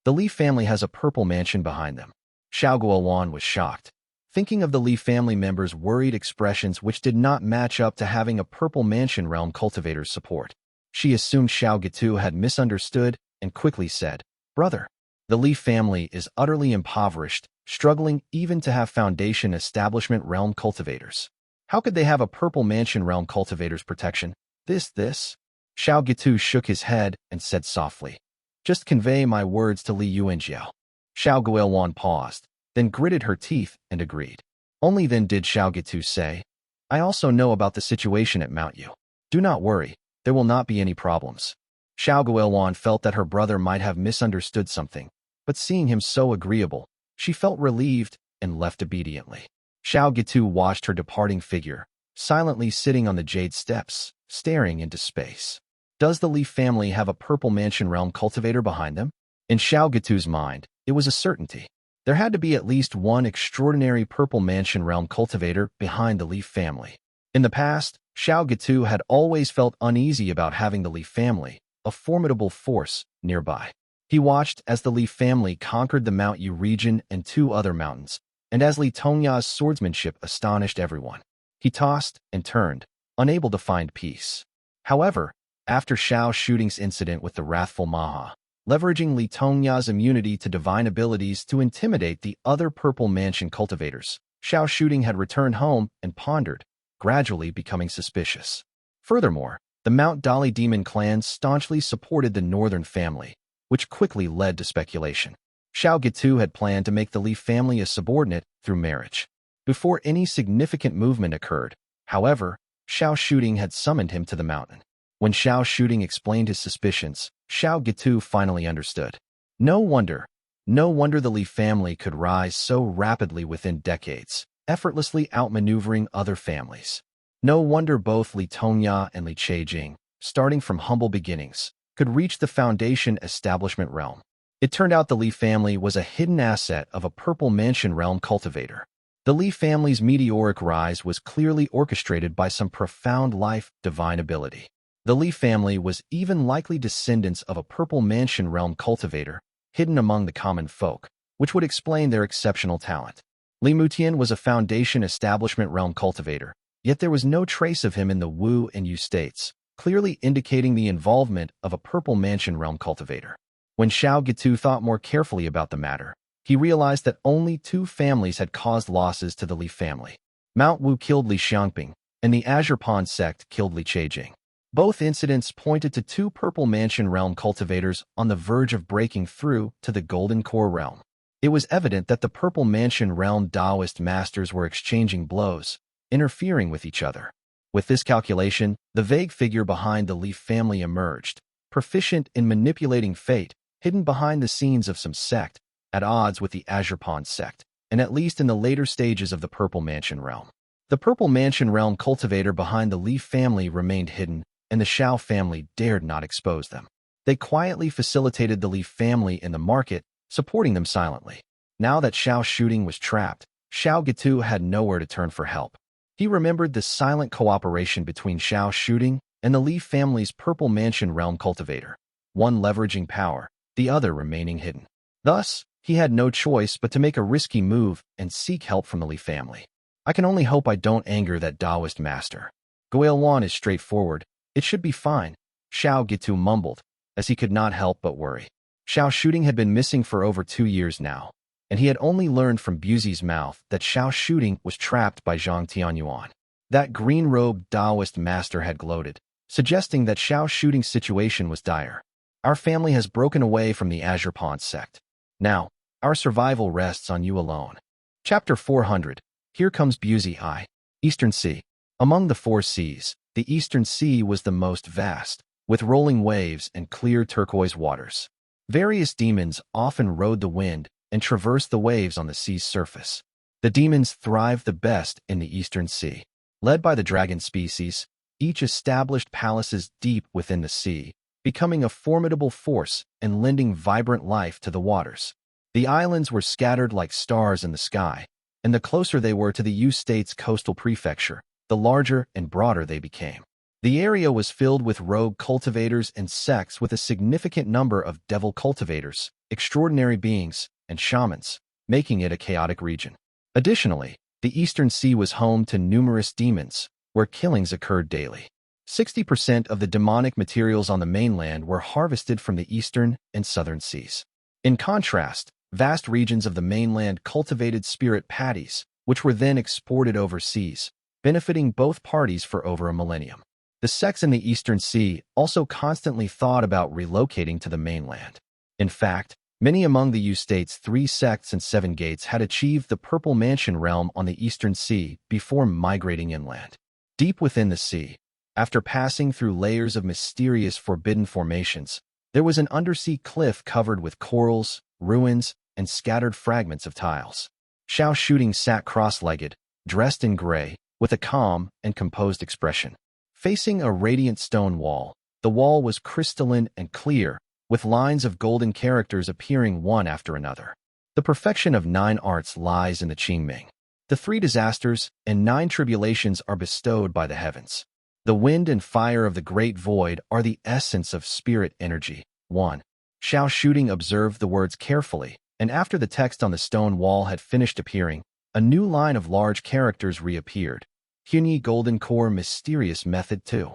The Li family has a Purple Mansion behind them." Xiao Guilwan was shocked, thinking of the Li family members' worried expressions which did not match up to having a Purple Mansion Realm cultivator's support. She assumed Xiao Gitu had misunderstood and quickly said, "Brother, the Li family is utterly impoverished, struggling even to have Foundation Establishment Realm cultivators. How could they have a Purple Mansion Realm cultivator's protection? This? Xiao Gitu shook his head and said softly, "Just convey my words to Li Yuanjiao." Xiao Guilwan paused, then gritted her teeth and agreed. Only then did Xiao Gitu say, "I also know about the situation at Mount Yu. Do not worry, there will not be any problems." Xiao Guilwan felt that her brother might have misunderstood something, but seeing him so agreeable, she felt relieved and left obediently. Xiao Gitu watched her departing figure, silently sitting on the Jade steps, staring into space. Does the Li family have a Purple Mansion Realm cultivator behind them? In Xiao Gitu's mind, it was a certainty. There had to be at least one extraordinary Purple Mansion Realm cultivator behind the Li family. In the past, Xiao Gitu had always felt uneasy about having the Li family, a formidable force, nearby. He watched as the Li family conquered the Mount Yu region and 2 other mountains, and as Li Tongya's swordsmanship astonished everyone. He tossed and turned, unable to find peace. However, after Xiao Shooting's incident with the wrathful Maha, leveraging Li Tongya's immunity to divine abilities to intimidate the other Purple Mansion cultivators, Xiao Shooting had returned home and pondered, gradually becoming suspicious. Furthermore, the Mount Dali Demon clan staunchly supported the Northern family, which quickly led to speculation. Xiao Gitu had planned to make the Li family a subordinate through marriage. Before any significant movement occurred, however, Xiao Shooting had summoned him to the mountain. When Xiao Shooting explained his suspicions, Xiao Gitu finally understood. No wonder the Li family could rise so rapidly within decades, effortlessly outmaneuvering other families. No wonder both Li Tongya and Li Cheijing, starting from humble beginnings, could reach the Foundation Establishment realm. It turned out the Li family was a hidden asset of a Purple Mansion Realm cultivator. The Li family's meteoric rise was clearly orchestrated by some profound life divine ability. The Li family was even likely descendants of a Purple Mansion Realm cultivator, hidden among the common folk, which would explain their exceptional talent. Li Mutian was a Foundation Establishment Realm cultivator, yet there was no trace of him in the Wu and Yu states, clearly indicating the involvement of a Purple Mansion Realm cultivator. When Xiao Gitu thought more carefully about the matter, he realized that only 2 families had caused losses to the Li family. Mount Wu killed Li Xiangping, and the Azure sect killed Li Cheijing. Both incidents pointed to two Purple Mansion realm cultivators on the verge of breaking through to the Golden Core realm. It was evident that the Purple Mansion realm Taoist masters were exchanging blows, interfering with each other. With this calculation, the vague figure behind the Leaf family emerged, proficient in manipulating fate, hidden behind the scenes of some sect, at odds with the Azure sect, and at least in the later stages of the Purple Mansion realm. The Purple Mansion realm cultivator behind the Leaf family remained hidden, and the Xiao family dared not expose them. They quietly facilitated the Leaf family in the market, supporting them silently. Now that Xiao Shooting was trapped, Xiao Gitu had nowhere to turn for help. He remembered the silent cooperation between Xiao Shooting and the Leaf family's Purple Mansion realm cultivator, one leveraging power, the other remaining hidden. Thus, he had no choice but to make a risky move and seek help from the Leaf family. I can only hope I don't anger that Taoist master. Yuan is straightforward. It should be fine, Xiao Gitu mumbled, as he could not help but worry. Xiao Shooting had been missing for over 2 years now, and he had only learned from Buzi's mouth that Xiao Shooting was trapped by Zhang Tianyuan. That green-robed Taoist master had gloated, suggesting that Xiao Shooting's situation was dire. Our family has broken away from the Azure sect. Now, our survival rests on you alone. Chapter 400. Here comes Buzi I. Eastern Sea. Among the 4 seas, the Eastern Sea was the most vast, with rolling waves and clear turquoise waters. Various demons often rode the wind and traversed the waves on the sea's surface. The demons thrived the best in the Eastern Sea. Led by the dragon species, each established palaces deep within the sea, becoming a formidable force and lending vibrant life to the waters. The islands were scattered like stars in the sky, and the closer they were to the Yu State's coastal prefecture, the larger and broader they became. The area was filled with rogue cultivators and sects with a significant number of devil cultivators, extraordinary beings, and shamans, making it a chaotic region. Additionally, the Eastern Sea was home to numerous demons, where killings occurred daily. 60% of the demonic materials on the mainland were harvested from the Eastern and Southern Seas. In contrast, vast regions of the mainland cultivated spirit patties, which were then exported overseas, benefiting both parties for over a millennium. The sects in the Eastern Sea also constantly thought about relocating to the mainland. In fact, many among the Yu State's 3 sects and 7 gates had achieved the Purple Mansion realm on the Eastern Sea before migrating inland. Deep within the sea, after passing through layers of mysterious forbidden formations, there was an undersea cliff covered with corals, ruins, and scattered fragments of tiles. Xiao Shooting sat cross-legged, dressed in gray, with a calm and composed expression. Facing a radiant stone wall, the wall was crystalline and clear, with lines of golden characters appearing one after another. The perfection of 9 arts lies in the Qingming. The 3 disasters and 9 tribulations are bestowed by the heavens. The wind and fire of the great void are the essence of spirit energy. 1. Xiao Shooting observed the words carefully, and after the text on the stone wall had finished appearing, a new line of large characters reappeared. Hunyi Golden Core Mysterious Method 2.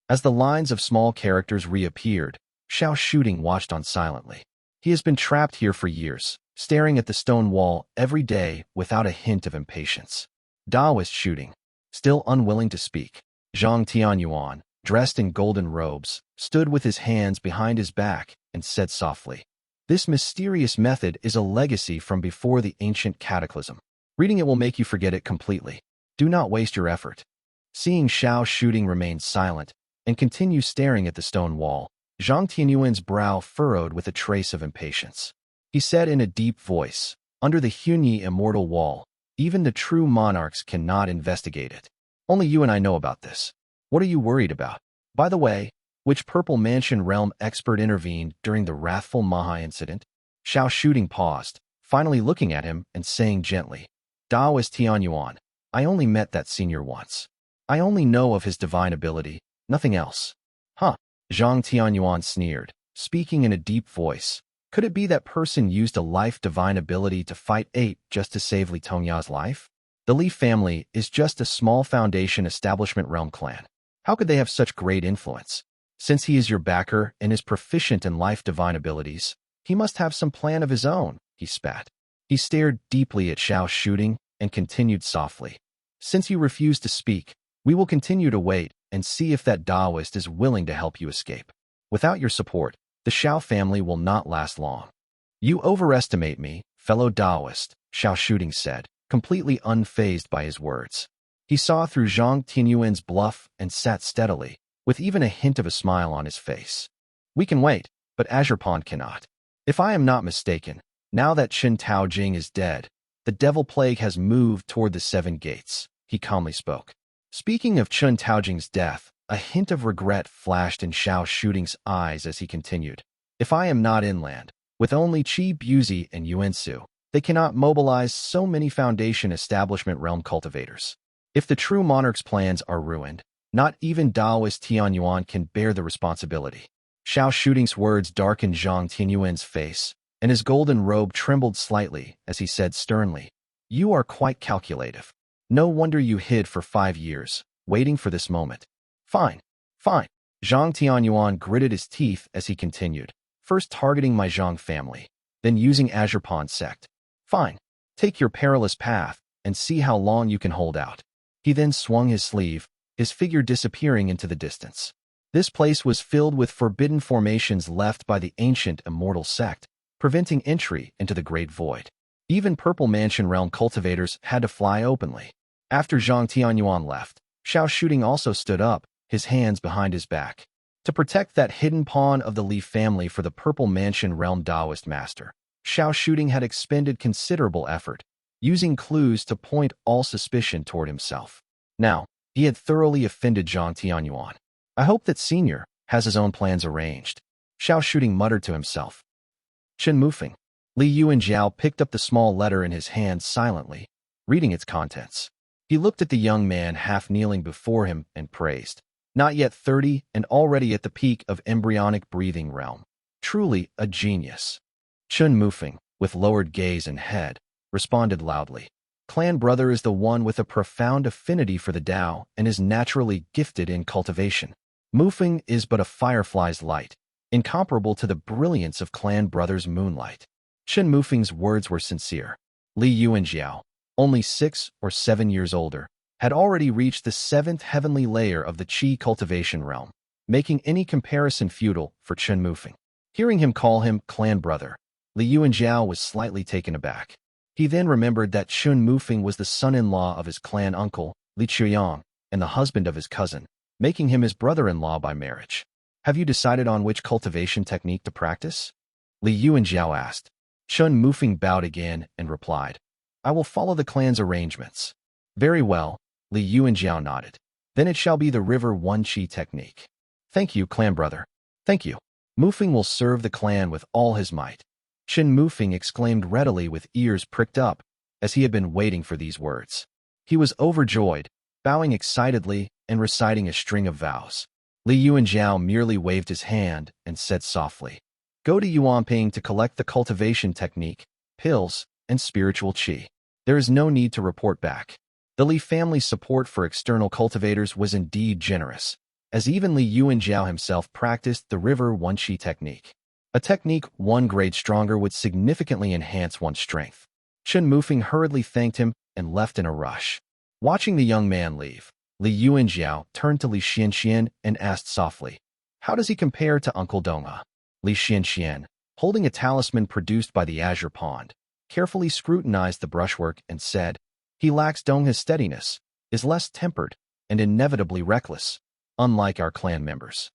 As the lines of small characters reappeared, Xiao Shooting watched on silently. He has been trapped here for years, staring at the stone wall every day without a hint of impatience. Taoist Shooting, still unwilling to speak. Zhang Tianyuan, dressed in golden robes, stood with his hands behind his back and said softly, "This mysterious method is a legacy from before the ancient cataclysm. Reading it will make you forget it completely. Do not waste your effort." Seeing Xiao Shooting remain silent and continue staring at the stone wall, Zhang Tianyuan's brow furrowed with a trace of impatience. He said in a deep voice, "Under the Hunyi Immortal Wall, even the true monarchs cannot investigate it. Only you and I know about this. What are you worried about? By the way, which Purple Mansion realm expert intervened during the wrathful Maha incident?" Xiao Shooting paused, finally looking at him and saying gently, "Taoist Tianyuan, I only met that senior once. I only know of his divine ability, nothing else." "Huh?" Zhang Tianyuan sneered, speaking in a deep voice. "Could it be that person used a life divine ability to fight 8 just to save Li Tongya's life? The Li family is just a small foundation establishment realm clan. How could they have such great influence? Since he is your backer and is proficient in life divine abilities, he must have some plan of his own," he spat. He stared deeply at Xiao Shooting and continued softly, "Since you refuse to speak, we will continue to wait and see if that Taoist is willing to help you escape. Without your support, the Xiao family will not last long. You overestimate me, fellow Taoist, Xiao Shooting said, completely unfazed by his words. He saw through Zhang Tianyuan's bluff and sat steadily, with even a hint of a smile on his face. We can wait, but Azure Pond cannot. If I am not mistaken, now that Qin Taojing is dead, the devil plague has moved toward the 7 gates, he calmly spoke. Speaking of Qin Taojing's death, a hint of regret flashed in Xiao Shooting's eyes as he continued. If I am not inland, with only Qi Buzi and Yuansu, they cannot mobilize so many Foundation Establishment realm cultivators. If the true monarch's plans are ruined, not even Taoist Tianyuan can bear the responsibility. Xiao Shooting's words darkened Zhang Tianyuan's face, and his golden robe trembled slightly as he said sternly, You are quite calculative. No wonder you hid for 5 years, waiting for this moment. Fine, fine. Zhang Tianyuan gritted his teeth as he continued, first targeting my Zhang family, then using Azure Pond sect. Fine, take your perilous path and see how long you can hold out. He then swung his sleeve, his figure disappearing into the distance. This place was filled with forbidden formations left by the ancient Immortal sect, preventing entry into the Great Void. Even Purple Mansion realm cultivators had to fly openly. After Zhang Tianyuan left, Xiao Shooting also stood up, his hands behind his back. To protect that hidden pawn of the Li family for the Purple Mansion realm Taoist master, Xiao Shooting had expended considerable effort, using clues to point all suspicion toward himself. Now, he had thoroughly offended Zhang Tianyuan. I hope that Senior has his own plans arranged. Xiao Shooting muttered to himself. Chen Mufeng. Li Yuan Jiao picked up the small letter in his hand silently, reading its contents. He looked at the young man half kneeling before him and praised. Not yet 30 and already at the peak of embryonic breathing realm. Truly a genius. Chen Mufeng, with lowered gaze and head, responded loudly. Clan brother is the one with a profound affinity for the Tao and is naturally gifted in cultivation. Mufeng is but a firefly's light, incomparable to the brilliance of clan brother's moonlight. Chen Mufeng's words were sincere. Li Yuan Jiao, only 6 or 7 years older, had already reached the 7th heavenly layer of the Qi cultivation realm, making any comparison futile for Chen Mufeng. Hearing him call him clan brother, Li Yuan Jiao was slightly taken aback. He then remembered that Chen Mufeng was the son-in-law of his clan uncle, Li Chuyang, and the husband of his cousin, making him his brother-in-law by marriage. Have you decided on which cultivation technique to practice? Li Yuan Jiao asked. Chen Mufeng bowed again and replied, I will follow the clan's arrangements. Very well, Li Yuan Jiao nodded. Then it shall be the River One Qi technique. Thank you, clan brother. Thank you. Mufeng will serve the clan with all his might. Chen Mufeng exclaimed readily with ears pricked up, as he had been waiting for these words. He was overjoyed, bowing excitedly and reciting a string of vows. Li Yuan Jiao merely waved his hand and said softly, Go to Yuanping to collect the cultivation technique, pills, and spiritual qi. There is no need to report back. The Li family's support for external cultivators was indeed generous, as even Li Yuan Jiao himself practiced the River One Qi technique. A technique 1 grade stronger would significantly enhance one's strength. Chen Mufeng hurriedly thanked him and left in a rush. Watching the young man leave, Li Yuan Jiao turned to Li Xianxian and asked softly, How does he compare to Uncle Donga? Li Xianxian, holding a talisman produced by the Azure Pond, carefully scrutinized the brushwork and said, He lacks Dongha's steadiness, is less tempered, and inevitably reckless, unlike our clan members.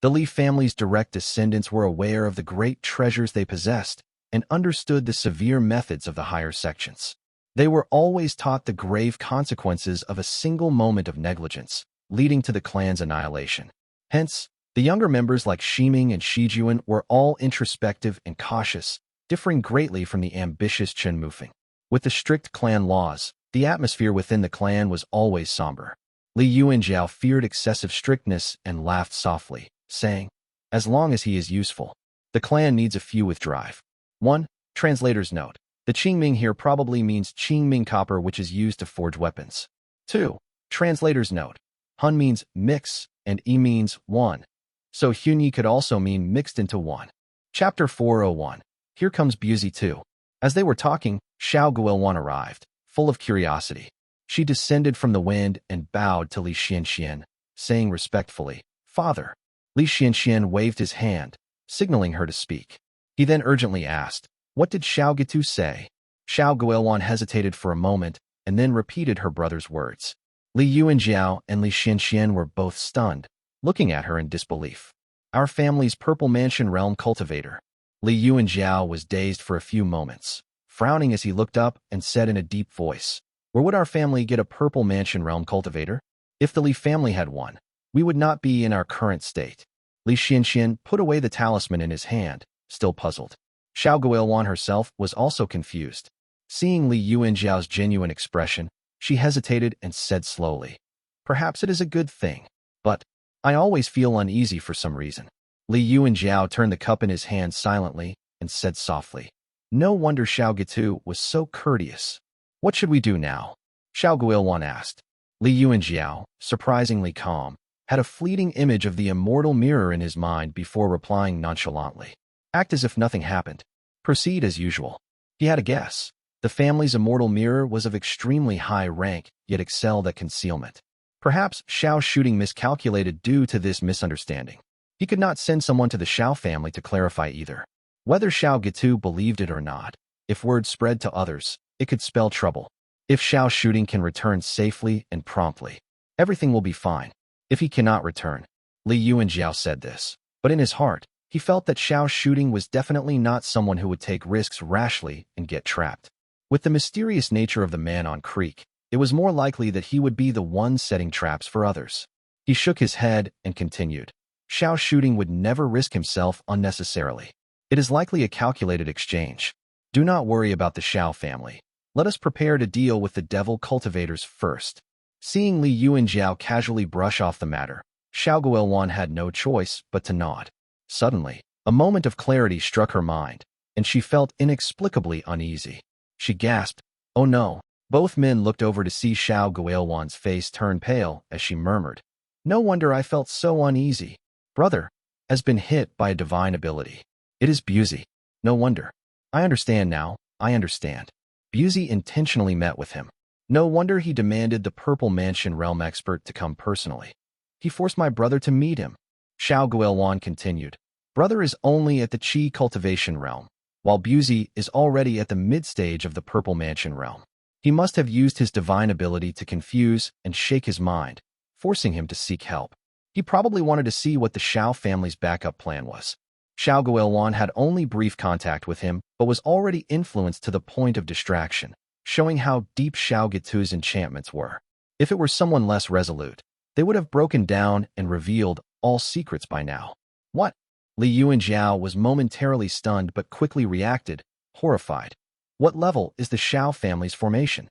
The Li family's direct descendants were aware of the great treasures they possessed and understood the severe methods of the higher sections. They were always taught the grave consequences of a single moment of negligence, leading to the clan's annihilation. Hence, the younger members like Shiming and Shijuan were all introspective and cautious, differing greatly from the ambitious Chen Mufeng. With the strict clan laws, the atmosphere within the clan was always somber. Li Yuan Jiao feared excessive strictness and laughed softly, saying, As long as he is useful. The clan needs a few with drive. 1. Translator's note. The Qingming here probably means Qingming copper which is used to forge weapons. 2. Translator's note. Hun means mix, and Yi means one. So Hunyi could also mean mixed into one. Chapter 401. Here comes Buzi too. As they were talking, Xiao Guilwan arrived, full of curiosity. She descended from the wind and bowed to Li Xianxian. saying respectfully, "Father." Li Xianxian waved his hand, signaling her to speak. He then urgently asked, "What did Xiao Gitu say?" Xiao Guoyuan hesitated for a moment and then repeated her brother's words. Li Yuanjiao and Li Xianxian were both stunned, looking at her in disbelief. "Our family's Purple Mansion Realm cultivator." Li Yuanjiao was dazed for a few moments, frowning as he looked up and said in a deep voice, "Where would our family get a Purple Mansion Realm cultivator? If the Li family had one, we would not be in our current state." Li Xianxian put away the talisman in his hand, still puzzled. Xiao Guoyuan herself was also confused. Seeing Li Yuanjiao's genuine expression, she hesitated and said slowly, "Perhaps it is a good thing, but I always feel uneasy for some reason." Li Yuanjiao turned the cup in his hand silently and said softly, "No wonder Xiao Gitu was so courteous. What should we do now?" Xiao Guoyuan asked. Li Yuanjiao, surprisingly calm, had a fleeting image of the immortal mirror in his mind before replying nonchalantly, "Act as if nothing happened. Proceed as usual." He had a guess. The family's immortal mirror was of extremely high rank, yet excelled at concealment. Perhaps Xiao's shooting miscalculated due to this misunderstanding. He could not send someone to the Xiao family to clarify either. Whether Xiao Gitu believed it or not, if word spread to others, it could spell trouble. If Xiao's shooting can return safely and promptly, everything will be fine. If he cannot return, Li Yuanjiao said this, but in his heart, he felt that Xiao's shooting was definitely not someone who would take risks rashly and get trapped. With the mysterious nature of the man on Creek, it was more likely that he would be the one setting traps for others. He shook his head and continued, "Xiao's shooting would never risk himself unnecessarily. It is likely a calculated exchange. Do not worry about the Xiao family. Let us prepare to deal with the devil cultivators first." Seeing Li Yuanjiao casually brush off the matter, Xiao Guoyuan had no choice but to nod. Suddenly, a moment of clarity struck her mind, and she felt inexplicably uneasy. She gasped, "Oh no." Both men looked over to see Xiao Guoyuan's face turn pale as she murmured, "No wonder I felt so uneasy. Brother has been hit by a divine ability. It is Buzi. No wonder. I understand now, I understand. Buzi intentionally met with him. No wonder he demanded the Purple Mansion Realm expert to come personally. He forced my brother to meet him." Xiao Guoyuan continued, "Brother is only at the Qi cultivation realm, while Buzi is already at the mid-stage of the Purple Mansion realm. He must have used his divine ability to confuse and shake his mind, forcing him to seek help. He probably wanted to see what the Xiao family's backup plan was." Xiao Guoyuan had only brief contact with him, but was already influenced to the point of distraction, showing how deep Xiao Gitu's enchantments were. If it were someone less resolute, they would have broken down and revealed all secrets by now. "What?" Li Yuanjiao was momentarily stunned but quickly reacted, horrified. "What level is the Xiao family's formation?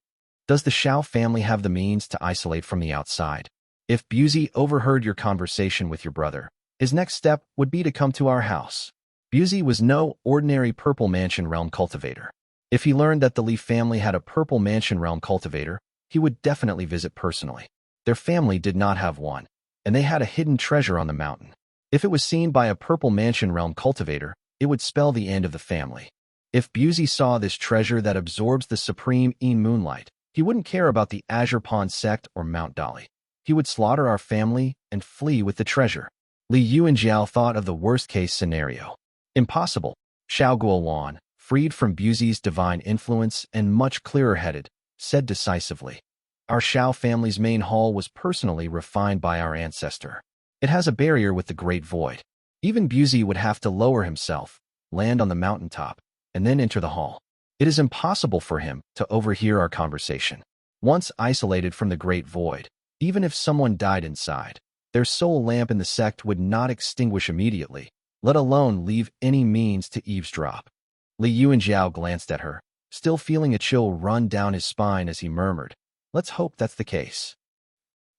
Does the Xiao family have the means to isolate from the outside? If Buzi overheard your conversation with your brother, his next step would be to come to our house." Buzi was no ordinary Purple Mansion Realm cultivator. If he learned that the Li family had a Purple Mansion Realm cultivator, he would definitely visit personally. Their family did not have one, and they had a hidden treasure on the mountain. If it was seen by a Purple Mansion Realm cultivator, it would spell the end of the family. If Buzi saw this treasure that absorbs the supreme moonlight, he wouldn't care about the Azure Pond sect or Mount Dali. He would slaughter our family and flee with the treasure. Li Yuanjiao thought of the worst-case scenario. Impossible. Xiao Guoyuan, freed from Buzi's divine influence and much clearer-headed, said decisively, "Our Xiao family's main hall was personally refined by our ancestor. It has a barrier with the Great Void. Even Buzi would have to lower himself, land on the mountaintop, and then enter the hall. It is impossible for him to overhear our conversation. Once isolated from the Great Void, even if someone died inside, their soul lamp in the sect would not extinguish immediately, let alone leave any means to eavesdrop." Li Yuanjiao glanced at her, still feeling a chill run down his spine as he murmured, "Let's hope that's the case."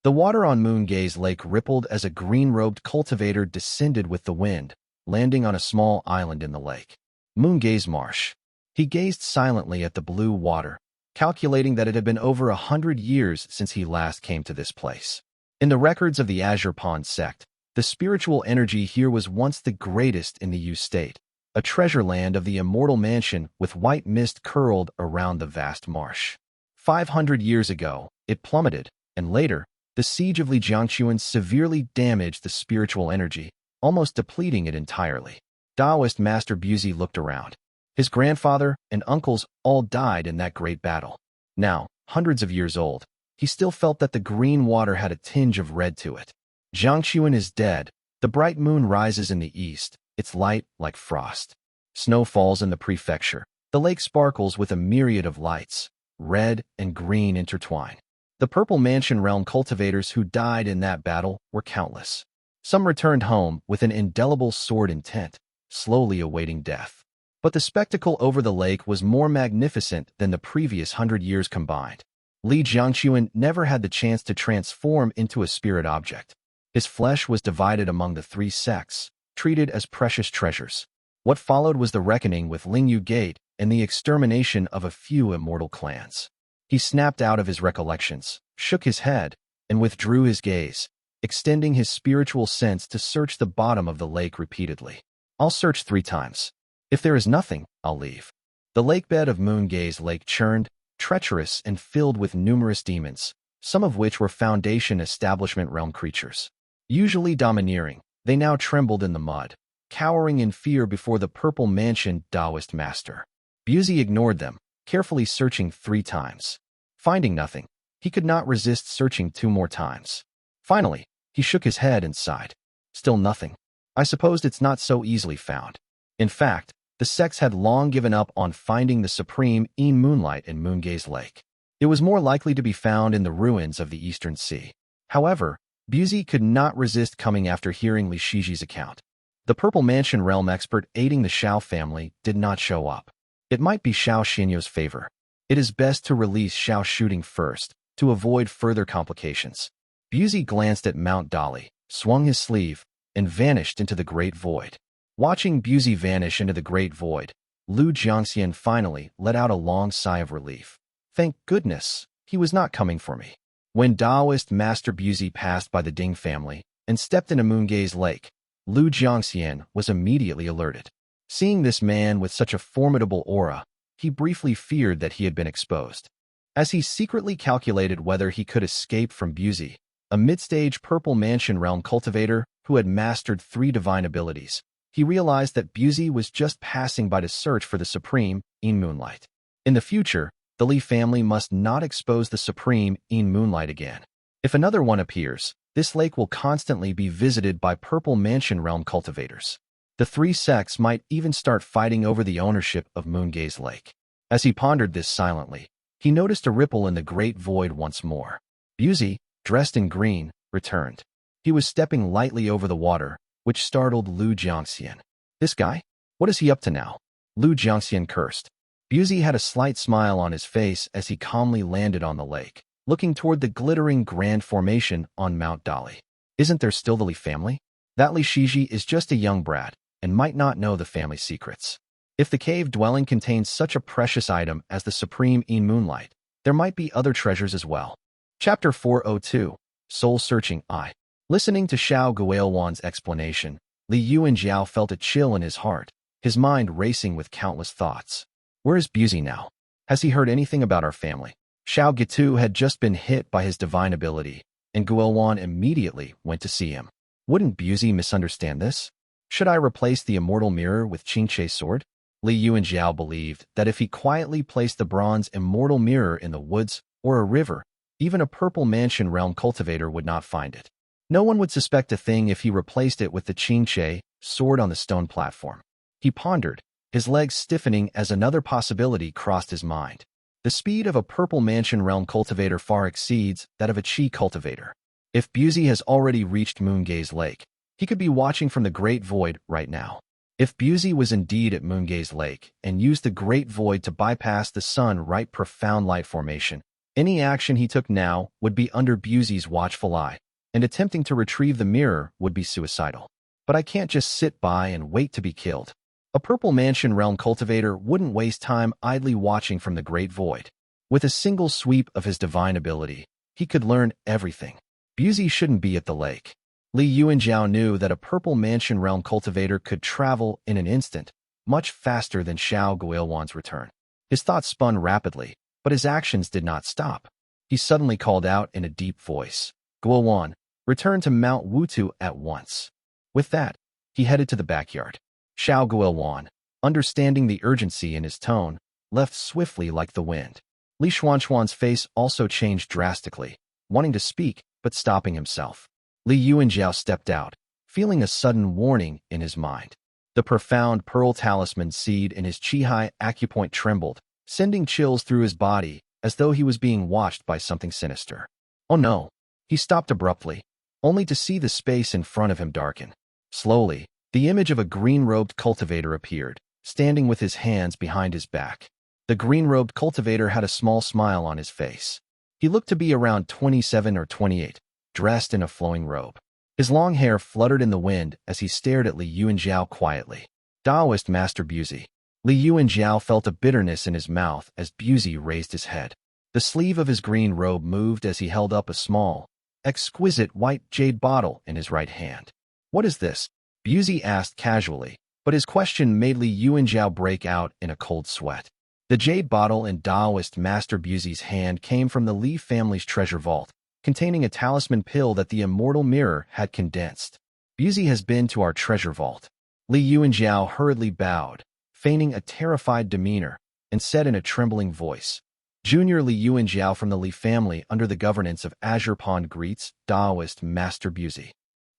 The water on Moongaze Lake rippled as a green-robed cultivator descended with the wind, landing on a small island in the lake. Moongaze Marsh. He gazed silently at the blue water, calculating that it had been over 100 years since he last came to this place. In the records of the Azure Pond sect, the spiritual energy here was once the greatest in the U state, a treasure land of the Immortal Mansion with white mist curled around the vast marsh. 500 years ago, it plummeted, and later, The siege of Li Jiangquan severely damaged the spiritual energy, almost depleting it entirely. Taoist Master Buzi looked around. His grandfather and uncles all died in that great battle. Now, hundreds of years old, he still felt that the green water had a tinge of red to it. Jiangquan is dead. The bright moon rises in the east, its light like frost. Snow falls in the prefecture. The lake sparkles with a myriad of lights, red and green intertwine. The Purple Mansion realm cultivators who died in that battle were countless. Some returned home with an indelible sword intent, slowly awaiting death. But the spectacle over the lake was more magnificent than the previous 100 years combined. Li Jiangquan never had the chance to transform into a spirit object. His flesh was divided among the three sects, treated as precious treasures. What followed was the reckoning with Lingyu Gate and the extermination of a few immortal clans. He snapped out of his recollections, shook his head, and withdrew his gaze, extending his spiritual sense to search the bottom of the lake repeatedly. I'll search 3 times. If there is nothing, I'll leave. The lakebed of Moongaze Lake churned, treacherous and filled with numerous demons, some of which were Foundation Establishment realm creatures. Usually domineering, they now trembled in the mud, cowering in fear before the Purple Mansion Taoist master. Buzi ignored them, carefully searching 3 times. Finding nothing, he could not resist searching 2 more times. Finally, he shook his head and sighed. Still nothing. I supposed it's not so easily found. In fact, the sects had long given up on finding the supreme moonlight in Moongaze Lake. It was more likely to be found in the ruins of the Eastern Sea. However, Buzi could not resist coming after hearing Li Shiji's account. The Purple Mansion realm expert aiding the Xiao family did not show up. It might be Xiao Xinyo's favor. It is best to release Xiao shooting first, to avoid further complications. Buzi glanced at Mount Dali, swung his sleeve, and vanished into the great void. Watching Buzi vanish into the great void, Lu Jiangxian finally let out a long sigh of relief. Thank goodness, he was not coming for me. When Taoist Master Buzi passed by the Ding family and stepped into Moongaze Lake, Lu Jiangxian was immediately alerted. Seeing this man with such a formidable aura, he briefly feared that he had been exposed. As he secretly calculated whether he could escape from Buzi, a mid-stage Purple Mansion realm cultivator who had mastered 3 divine abilities, he realized that Buzi was just passing by to search for the supreme moonlight. In the future, the Li family must not expose the supreme moonlight again. If another one appears, this lake will constantly be visited by Purple Mansion realm cultivators. The 3 sects might even start fighting over the ownership of Moongaze Lake. As he pondered this silently, he noticed a ripple in the great void once more. Buzi, dressed in green, returned. He was stepping lightly over the water, which startled Lu Jiangxian. This guy? What is he up to now? Lu Jiangxian cursed. Buzi had a slight smile on his face as he calmly landed on the lake, looking toward the glittering grand formation on Mount Dali. Isn't there still the Li family? That Li Shiji is just a young brat and might not know the family secrets. If the cave dwelling contains such a precious item as the supreme moonlight, there might be other treasures as well. Chapter 402, Soul Searching I. Listening to Xiao Guoyuan's explanation, Li Yuan Jiao felt a chill in his heart, his mind racing with countless thoughts. Where is Buzi now? Has he heard anything about our family? Xiao Gitu had just been hit by his divine ability, and Guoyuan immediately went to see him. Wouldn't Buzi misunderstand this? Should I replace the immortal mirror with Qingche's sword? Li Yuan Jiao believed that if he quietly placed the bronze immortal mirror in the woods or a river, even a Purple Mansion realm cultivator would not find it. No one would suspect a thing if he replaced it with the Qingche sword on the stone platform. He pondered, his legs stiffening as another possibility crossed his mind. The speed of a Purple Mansion realm cultivator far exceeds that of a Qi cultivator. If Buzi has already reached Moongaze Lake, he could be watching from the Great Void right now. If Buzi was indeed at Moongaze Lake and used the Great Void to bypass the sun-right profound light formation, any action he took now would be under Buzi's watchful eye, and attempting to retrieve the mirror would be suicidal. But I can't just sit by and wait to be killed. A Purple Mansion realm cultivator wouldn't waste time idly watching from the Great Void. With a single sweep of his divine ability, he could learn everything. Buzi shouldn't be at the lake. Li Yuan Jiao knew that a Purple Mansion realm cultivator could travel in an instant, much faster than Xiao Guoyuan's return. His thoughts spun rapidly, but his actions did not stop. He suddenly called out in a deep voice. Yuan, return to Mount Wutu at once. With that, he headed to the backyard. Xiao Yuan, understanding the urgency in his tone, left swiftly like the wind. Li Xuanxuan's face also changed drastically, wanting to speak, but stopping himself. Li Yuanjiao stepped out, feeling a sudden warning in his mind. The profound pearl talisman seed in his Qihai acupoint trembled, sending chills through his body, as though he was being watched by something sinister. Oh no! He stopped abruptly, only to see the space in front of him darken. Slowly, the image of a green-robed cultivator appeared, standing with his hands behind his back. The green-robed cultivator had a small smile on his face. He looked to be around 27 or 28, dressed in a flowing robe. His long hair fluttered in the wind as he stared at Li Yuanjiao quietly. Taoist Master Buzi. Li Yuanjiao felt a bitterness in his mouth as Buzi raised his head. The sleeve of his green robe moved as he held up a small, exquisite white jade bottle in his right hand. What is this? Buzi asked casually, but his question made Li Yuanjiao break out in a cold sweat. The jade bottle in Taoist Master Buzi's hand came from the Li family's treasure vault, containing a talisman pill that the Immortal mirror had condensed. Buzi has been to our treasure vault. Li Yuanjiao hurriedly bowed, feigning a terrified demeanor, and said in a trembling voice, Junior Li Yuanjiao from the Li family under the governance of Azure Pond greets Taoist Master Buzi.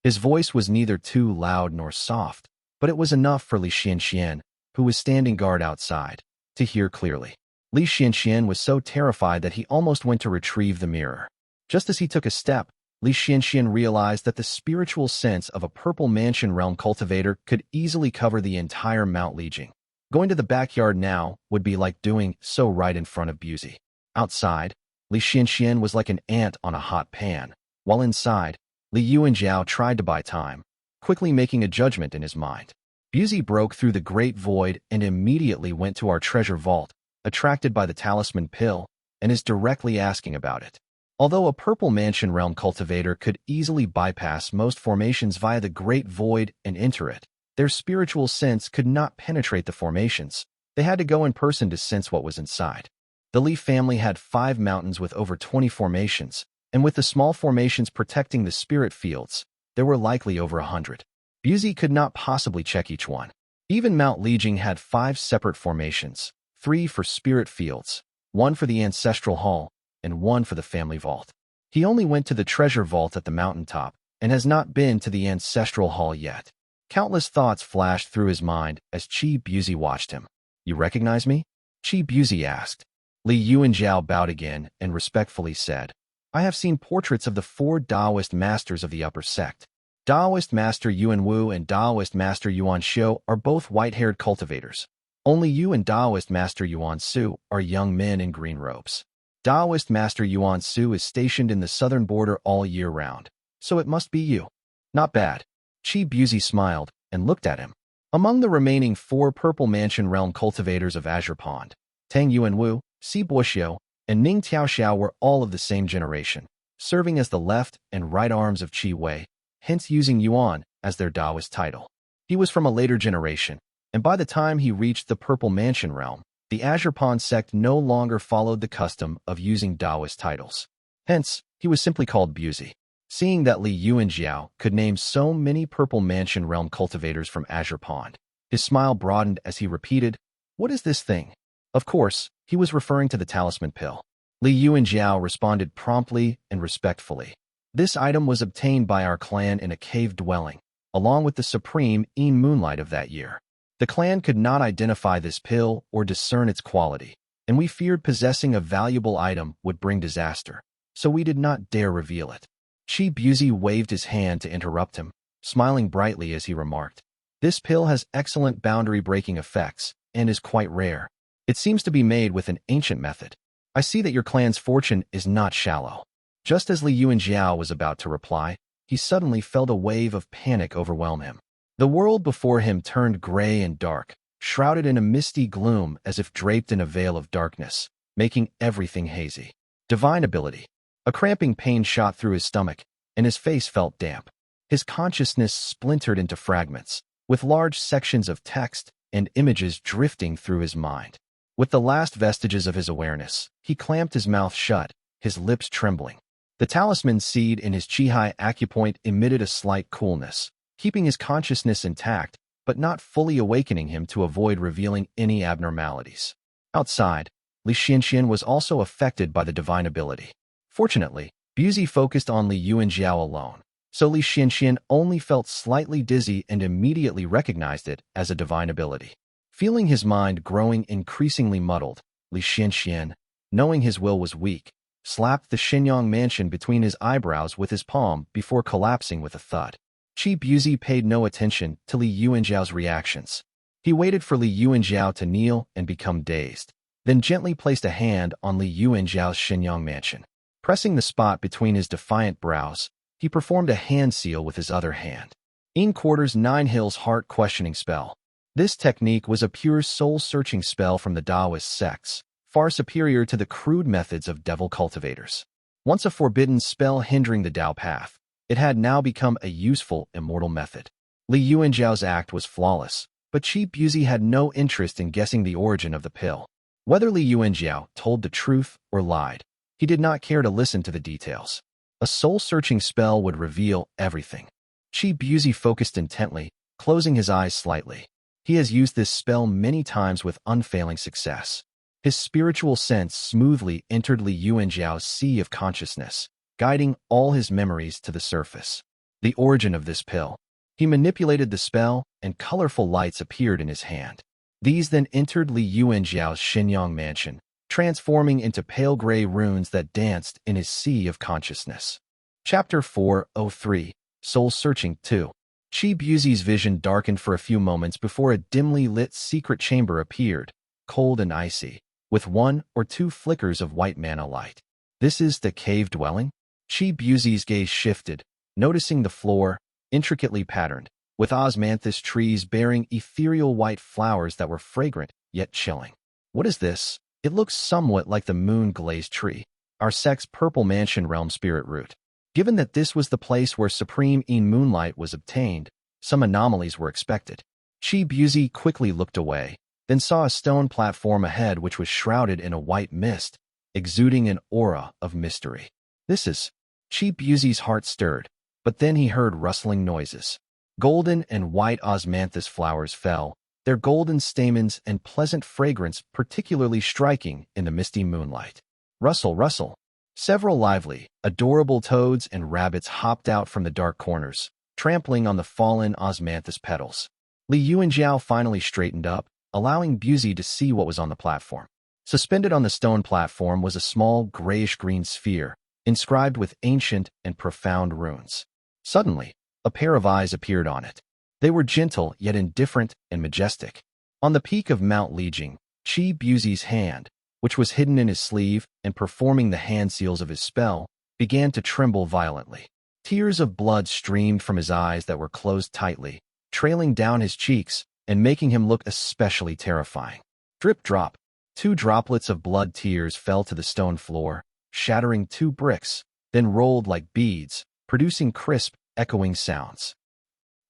His voice was neither too loud nor soft, but it was enough for Li Xianxian, who was standing guard outside, to hear clearly. Li Xianxian was so terrified that he almost went to retrieve the mirror. Just as he took a step, Li Xianxian realized that the spiritual sense of a purple mansion realm cultivator could easily cover the entire Mount Lijing. Going to the backyard now would be like doing so right in front of Buzi. Outside, Li Xianxian was like an ant on a hot pan, while inside, Li Yuanjiao tried to buy time, quickly making a judgment in his mind. Buzi broke through the great void and immediately went to our treasure vault, attracted by the talisman pill, and is directly asking about it. Although a purple mansion realm cultivator could easily bypass most formations via the great void and enter it, their spiritual sense could not penetrate the formations. They had to go in person to sense what was inside. The Li family had 5 mountains with over 20 formations, and with the small formations protecting the spirit fields, there were likely over 100. Buzi could not possibly check each one. Even Mount Lijing had 5 separate formations, 3 for spirit fields, 1 for the ancestral hall, and 1 for the family vault. He only went to the treasure vault at the mountaintop, and has not been to the ancestral hall yet. Countless thoughts flashed through his mind as Qi Buzi watched him. You recognize me? Qi Buzi asked. Li Yuanjiao bowed again and respectfully said, I have seen portraits of the 4 Taoist masters of the upper sect. Taoist Master Yuan Wu and Taoist Master Yuan Xiu are both white-haired cultivators. Only you and Taoist Master Yuan Su are young men in green robes. Taoist Master Yuan Su is stationed in the southern border all year round, so it must be you. Not bad. Qi Buzi smiled and looked at him. Among the remaining 4 Purple Mansion Realm cultivators of Azure Pond, Tang Yuanwu, Si Boxiu, and Ning Tiaoxiao were all of the same generation, serving as the left and right arms of Qi Wei, hence using Yuan as their Taoist title. He was from a later generation, and by the time he reached the Purple Mansion Realm, the Azure Pond sect no longer followed the custom of using Taoist titles. Hence, he was simply called Buzi. Seeing that Li Yuanjiao could name so many Purple Mansion Realm cultivators from Azure Pond, his smile broadened as he repeated, What is this thing? Of course, he was referring to the talisman pill. Li Yuanjiao responded promptly and respectfully. This item was obtained by our clan in a cave dwelling, along with the supreme moonlight of that year. The clan could not identify this pill or discern its quality, and we feared possessing a valuable item would bring disaster, so we did not dare reveal it. Qi Buzi waved his hand to interrupt him, smiling brightly as he remarked, This pill has excellent boundary-breaking effects and is quite rare. It seems to be made with an ancient method. I see that your clan's fortune is not shallow. Just as Li Yuanjiao was about to reply, he suddenly felt a wave of panic overwhelm him. The world before him turned gray and dark, shrouded in a misty gloom as if draped in a veil of darkness, making everything hazy. Divine ability. A cramping pain shot through his stomach, and his face felt damp. His consciousness splintered into fragments, with large sections of text and images drifting through his mind. With the last vestiges of his awareness, he clamped his mouth shut, his lips trembling. The talisman seed in his Qihai acupoint emitted a slight coolness, keeping his consciousness intact, but not fully awakening him to avoid revealing any abnormalities. Outside, Li Xianxian was also affected by the divine ability. Fortunately, Buzi focused on Li Yuanjiao alone, so Li Xianxian only felt slightly dizzy and immediately recognized it as a divine ability. Feeling his mind growing increasingly muddled, Li Xianxian, knowing his will was weak, slapped the Xinyang mansion between his eyebrows with his palm before collapsing with a thud. Buzi paid no attention to Li Yuanjiao's reactions. He waited for Li Yuanjiao to kneel and become dazed, then gently placed a hand on Li Yuanjiao's Xinyang mansion. Pressing the spot between his defiant brows, he performed a hand seal with his other hand. In quarters 9 Hills heart-questioning spell. This technique was a pure soul-searching spell from the Taoist sects, far superior to the crude methods of devil cultivators. Once a forbidden spell hindering the Tao path, it had now become a useful, immortal method. Li Yuanjiao's act was flawless, but Buzi had no interest in guessing the origin of the pill. Whether Li Yuanjiao told the truth or lied, he did not care to listen to the details. A soul-searching spell would reveal everything. Buzi focused intently, closing his eyes slightly. He has used this spell many times with unfailing success. His spiritual sense smoothly entered Li Yuanjiao's sea of consciousness, guiding all his memories to the surface. The origin of this pill. He manipulated the spell, and colorful lights appeared in his hand. These then entered Li Yuanjiao's Xinyang mansion, transforming into pale gray runes that danced in his sea of consciousness. Chapter 403, Soul Searching 2. Buzi's vision darkened for a few moments before a dimly lit secret chamber appeared, cold and icy, with 1 or 2 flickers of white mana light. This is the cave dwelling? Buzi's gaze shifted, noticing the floor, intricately patterned, with osmanthus trees bearing ethereal white flowers that were fragrant, yet chilling. What is this? It looks somewhat like the moon-glazed tree, our sect's purple mansion realm spirit root. Given that this was the place where supreme moonlight was obtained, some anomalies were expected. Buzi quickly looked away, then saw a stone platform ahead which was shrouded in a white mist, exuding an aura of mystery. This is... Buzi's heart stirred, but then he heard rustling noises. Golden and white osmanthus flowers fell, their golden stamens and pleasant fragrance particularly striking in the misty moonlight. Rustle, rustle. Several lively, adorable toads and rabbits hopped out from the dark corners, trampling on the fallen osmanthus petals. Li Yuanjiao finally straightened up, allowing Buzi to see what was on the platform. Suspended on the stone platform was a small grayish-green sphere, inscribed with ancient and profound runes. Suddenly, a pair of eyes appeared on it. They were gentle yet indifferent and majestic. On the peak of Mount Lijing, Buzi's hand, which was hidden in his sleeve and performing the hand seals of his spell, began to tremble violently. Tears of blood streamed from his eyes that were closed tightly, trailing down his cheeks and making him look especially terrifying. Drip drop. 2 droplets of blood tears fell to the stone floor, shattering 2 bricks, then rolled like beads, producing crisp, echoing sounds.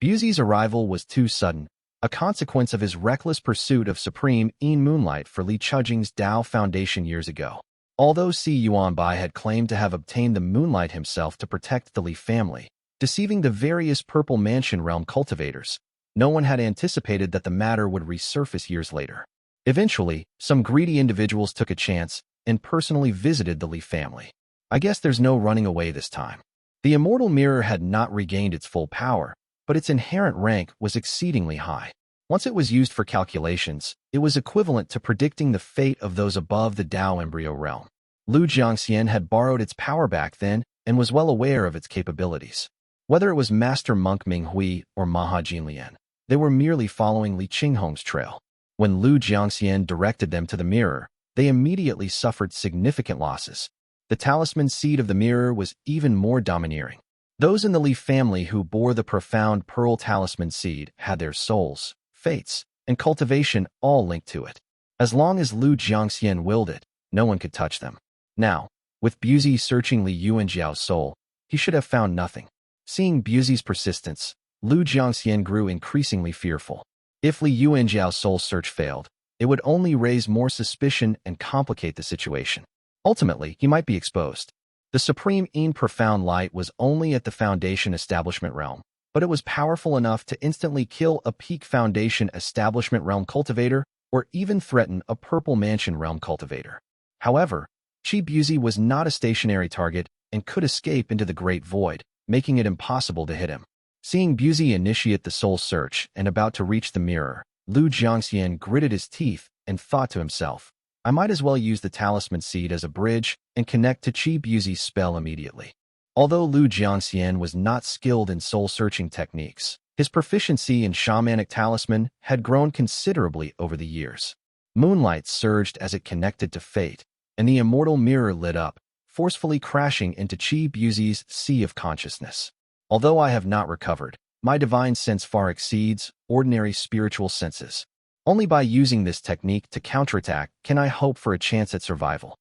Buzi's arrival was too sudden, a consequence of his reckless pursuit of supreme moonlight for Li Chujing's Tao Foundation years ago. Although Yuan Bai had claimed to have obtained the moonlight himself to protect the Li family, deceiving the various Purple Mansion realm cultivators, no one had anticipated that the matter would resurface years later. Eventually, some greedy individuals took a chance and personally visited the Li family. I guess there's no running away this time. The Immortal Mirror had not regained its full power, but its inherent rank was exceedingly high. Once it was used for calculations, it was equivalent to predicting the fate of those above the Tao embryo realm. Lu Jiangxian had borrowed its power back then and was well aware of its capabilities. Whether it was Master Monk Minghui or Maha Jinlian, they were merely following Li Qinghong's trail. When Lu Jiangxian directed them to the mirror, they immediately suffered significant losses. The talisman seed of the mirror was even more domineering. Those in the Li family who bore the profound pearl talisman seed had their souls, fates, and cultivation all linked to it. As long as Lu Jiangxian willed it, no one could touch them. Now, with Buzi searching Li Yuanjiao's soul, he should have found nothing. Seeing Buzi's persistence, Lu Jiangxian grew increasingly fearful. If Li Yuanjiao's soul search failed, it would only raise more suspicion and complicate the situation. Ultimately, he might be exposed. The supreme profound light was only at the Foundation Establishment realm, but it was powerful enough to instantly kill a peak Foundation Establishment realm cultivator or even threaten a Purple Mansion realm cultivator. However, Chi Buzi was not a stationary target and could escape into the Great Void, making it impossible to hit him. Seeing Buzi initiate the soul search and about to reach the mirror, Lu Jiangxian gritted his teeth and thought to himself, I might as well use the talisman seed as a bridge and connect to Chi Buzi's spell immediately. Although Lu Jiangxian was not skilled in soul-searching techniques, his proficiency in shamanic talisman had grown considerably over the years. Moonlight surged as it connected to fate, and the immortal mirror lit up, forcefully crashing into Chi Buzi's sea of consciousness. Although I have not recovered, my divine sense far exceeds ordinary spiritual senses. Only by using this technique to counterattack can I hope for a chance at survival.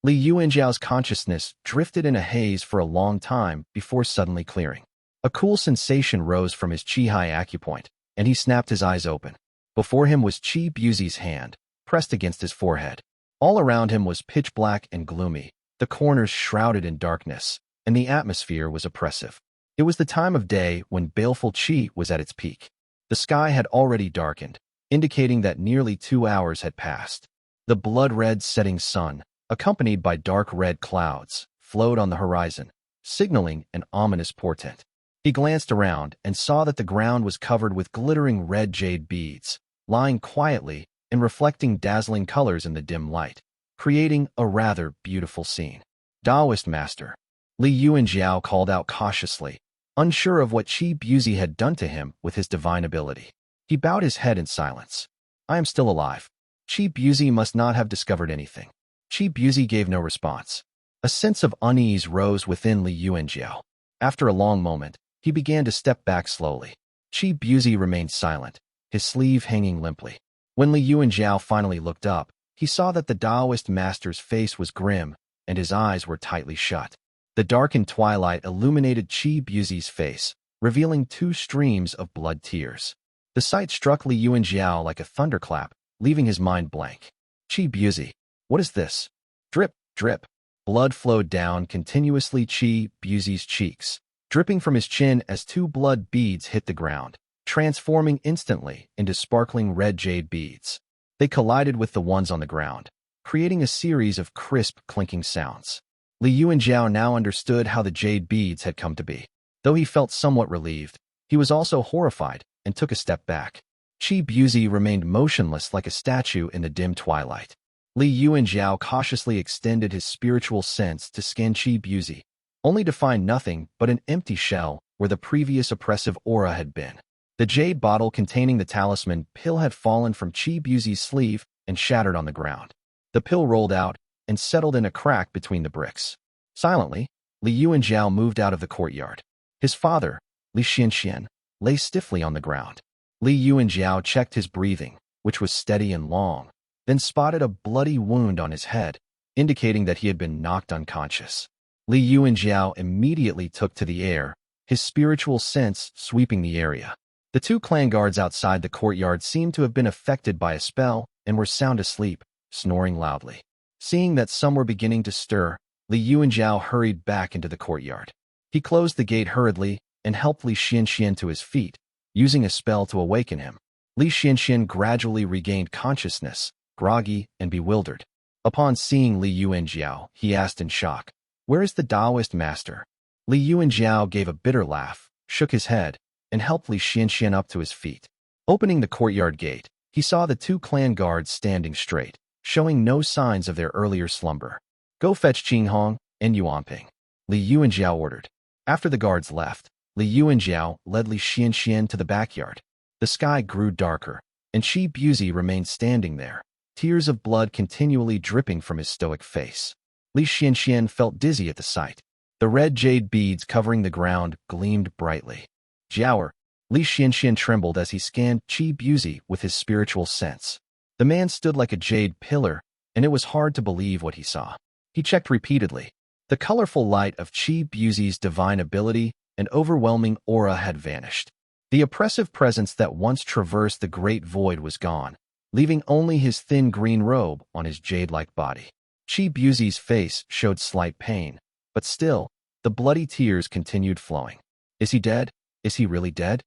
Li Yuanjiao's consciousness drifted in a haze for a long time before suddenly clearing. A cool sensation rose from his chi-high acupoint, and he snapped his eyes open. Before him was Chi Buzi's hand, pressed against his forehead. All around him was pitch black and gloomy, the corners shrouded in darkness, and the atmosphere was oppressive. It was the time of day when baleful chi was at its peak. The sky had already darkened, indicating that nearly 2 hours had passed. The blood-red setting sun, accompanied by dark red clouds, flowed on the horizon, signaling an ominous portent. He glanced around and saw that the ground was covered with glittering red jade beads, lying quietly and reflecting dazzling colors in the dim light, creating a rather beautiful scene. Taoist Master, Li Yuanjiao called out cautiously, unsure of what Chi Buzi had done to him with his divine ability. He bowed his head in silence. I am still alive. Chi Buzi must not have discovered anything. Chi Buzi gave no response. A sense of unease rose within Li Yuanjiao. After a long moment, he began to step back slowly. Chi Buzi remained silent, his sleeve hanging limply. When Li Yuanjiao finally looked up, he saw that the Taoist master's face was grim, and his eyes were tightly shut. The darkened twilight illuminated Chi Buzi's face, revealing 2 streams of blood tears. The sight struck Li Yuanjiao like a thunderclap, leaving his mind blank. Chi Buzi, what is this? Drip, drip. Blood flowed down continuously Chi Buzi's cheeks, dripping from his chin as 2 blood beads hit the ground, transforming instantly into sparkling red jade beads. They collided with the ones on the ground, creating a series of crisp, clinking sounds. Li Yuanjiao now understood how the jade beads had come to be. Though he felt somewhat relieved, he was also horrified and took a step back. Chi Buzi remained motionless like a statue in the dim twilight. Li Yuanjiao cautiously extended his spiritual sense to scan Chi Buzi, only to find nothing but an empty shell where the previous oppressive aura had been. The jade bottle containing the talisman pill had fallen from Chi Buzi's sleeve and shattered on the ground. The pill rolled out and settled in a crack between the bricks. Silently, Li Yuanjiao moved out of the courtyard. His father, Li Xianxian, lay stiffly on the ground. Li Yuanjiao checked his breathing, which was steady and long, then spotted a bloody wound on his head, indicating that he had been knocked unconscious. Li Yuanjiao immediately took to the air, his spiritual sense sweeping the area. The 2 clan guards outside the courtyard seemed to have been affected by a spell and were sound asleep, snoring loudly. Seeing that some were beginning to stir, Li Yuanjiao hurried back into the courtyard. He closed the gate hurriedly and helped Li Xianxian to his feet, using a spell to awaken him. Li Xianxian gradually regained consciousness, groggy and bewildered. Upon seeing Li Yuanjiao, he asked in shock, "Where is the Taoist master?" Li Yuanjiao gave a bitter laugh, shook his head, and helped Li Xianxian up to his feet. Opening the courtyard gate, he saw the 2 clan guards standing straight, showing no signs of their earlier slumber. "Go fetch Qinghong and Yuanping," Li Yuanjiao ordered. After the guards left, Li Yuanjiao led Li Xianxian to the backyard. The sky grew darker, and Chi Buzi remained standing there, tears of blood continually dripping from his stoic face. Li Xianxian felt dizzy at the sight. The red jade beads covering the ground gleamed brightly. Jiaoer, Li Xianxian trembled as he scanned Chi Buzi with his spiritual sense. The man stood like a jade pillar, and it was hard to believe what he saw. He checked repeatedly. The colorful light of Chi Buzi's divine ability and overwhelming aura had vanished. The oppressive presence that once traversed the great void was gone, leaving only his thin green robe on his jade-like body. Chi Buzi's face showed slight pain, But still, the bloody tears continued flowing. Is he dead? Is he really dead?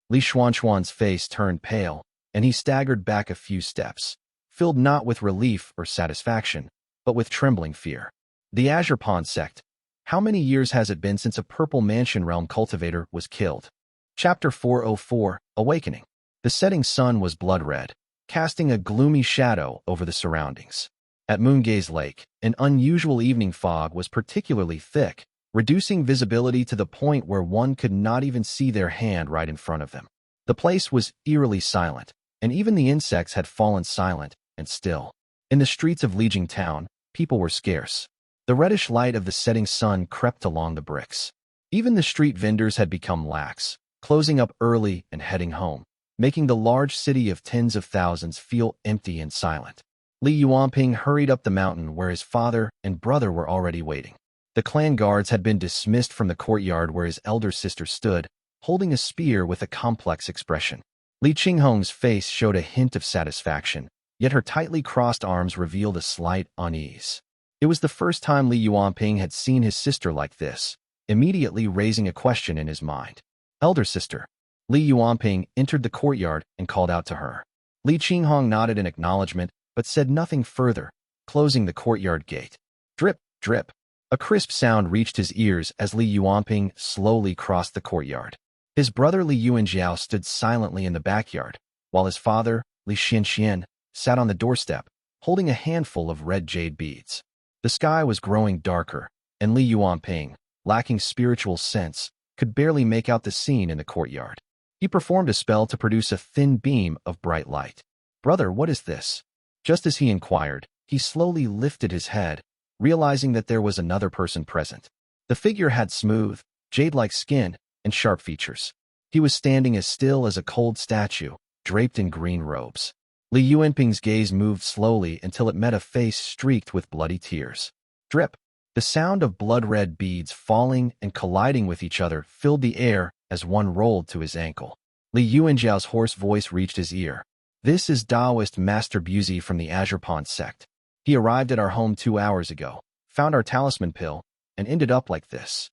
Li Xuanchuan's face turned pale, and he staggered back a few steps, filled not with relief or satisfaction, but with trembling fear. The Azure Pawn sect. How many years has it been since a Purple Mansion Realm cultivator was killed? Chapter 404, Awakening. The setting sun was blood-red, casting a gloomy shadow over the surroundings. At Moongaze Lake, an unusual evening fog was particularly thick, reducing visibility to the point where one could not even see their hand right in front of them. The place was eerily silent, and even the insects had fallen silent and still. In the streets of Lijiang Town, people were scarce. The reddish light of the setting sun crept along the bricks. Even the street vendors had become lax, closing up early and heading home, making the large city of tens of thousands feel empty and silent. Li Yuanping hurried up the mountain where his father and brother were already waiting. The clan guards had been dismissed from the courtyard where his elder sister stood, holding a spear with a complex expression. Li Qinghong's face showed a hint of satisfaction, yet her tightly crossed arms revealed a slight unease. It was the first time Li Yuanping had seen his sister like this, immediately raising a question in his mind. Elder sister. Li Yuanping entered the courtyard and called out to her. Li Qinghong nodded in acknowledgement, but said nothing further, closing the courtyard gate. Drip, drip. A crisp sound reached his ears as Li Yuanping slowly crossed the courtyard. His brother Li Yuanjiao stood silently in the backyard, while his father, Li Xianxian, sat on the doorstep, holding a handful of red jade beads. The sky was growing darker, and Li Yuanping, lacking spiritual sense, could barely make out the scene in the courtyard. He performed a spell to produce a thin beam of bright light. Brother, what is this? Just as he inquired, he slowly lifted his head, realizing that there was another person present. The figure had smooth, jade-like skin and sharp features. He was standing as still as a cold statue, draped in green robes. Li Yuanping's gaze moved slowly until it met a face streaked with bloody tears. Drip. The sound of blood-red beads falling and colliding with each other filled the air as one rolled to his ankle. Li Yuanjiao's hoarse voice reached his ear. This is Taoist Master Buzi from the Azure Pawn sect. He arrived at our home 2 hours ago, found our talisman pill, and ended up like this.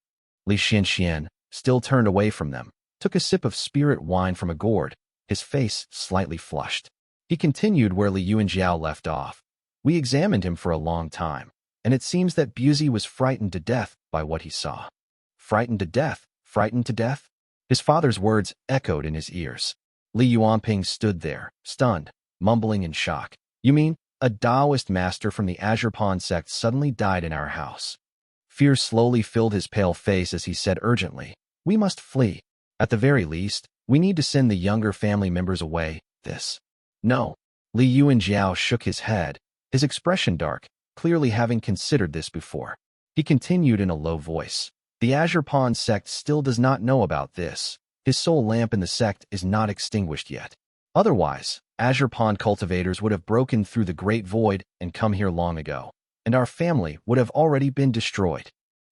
Li Xianxian, still turned away from them, took a sip of spirit wine from a gourd, his face slightly flushed. He continued where Li Yuanjiao left off. We examined him for a long time, and it seems that Buzi was frightened to death by what he saw. Frightened to death? Frightened to death? His father's words echoed in his ears. Li Yuanping stood there, stunned, mumbling in shock. You mean, a Taoist master from the Azure Pawn sect suddenly died in our house? Fear slowly filled his pale face as he said urgently, we must flee. At the very least, we need to send the younger family members away. This. No. Li Yuanjiao shook his head, his expression dark, clearly having considered this before. He continued in a low voice. The Azure Pawn sect still does not know about this. His soul lamp in the sect is not extinguished yet. Otherwise, Azure Pawn cultivators would have broken through the Great Void and come here long ago, and our family would have already been destroyed.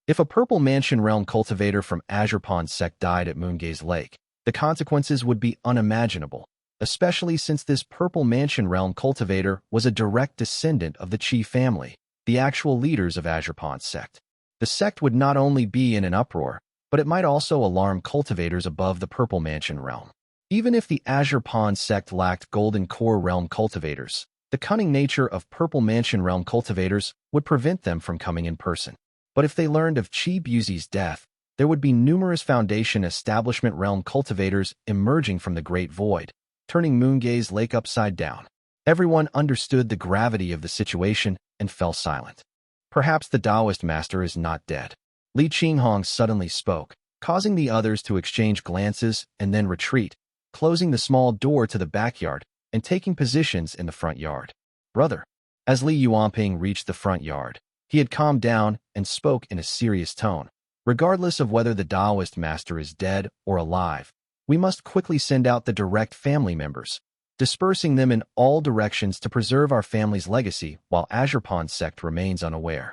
If a Purple Mansion Realm cultivator from Azure Pawn sect died at Moongaze Lake, the consequences would be unimaginable, especially since this Purple Mansion Realm cultivator was a direct descendant of the Qi family, the actual leaders of Azure Pawn sect. The sect would not only be in an uproar, but it might also alarm cultivators above the Purple Mansion realm. Even if the Azure Pawn sect lacked Golden Core realm cultivators, the cunning nature of Purple Mansion realm cultivators would prevent them from coming in person. But if they learned of Qi Buzi's death, there would be numerous Foundation Establishment realm cultivators emerging from the Great Void, turning Moongaze Lake upside down. Everyone understood the gravity of the situation and fell silent. Perhaps the Taoist master is not dead. Li Qinghong suddenly spoke, causing the others to exchange glances and then retreat, closing the small door to the backyard and taking positions in the front yard. Brother. As Li Yuanping reached the front yard, he had calmed down and spoke in a serious tone. Regardless of whether the Taoist master is dead or alive, we must quickly send out the direct family members, dispersing them in all directions to preserve our family's legacy while Azure Pawn sect remains unaware.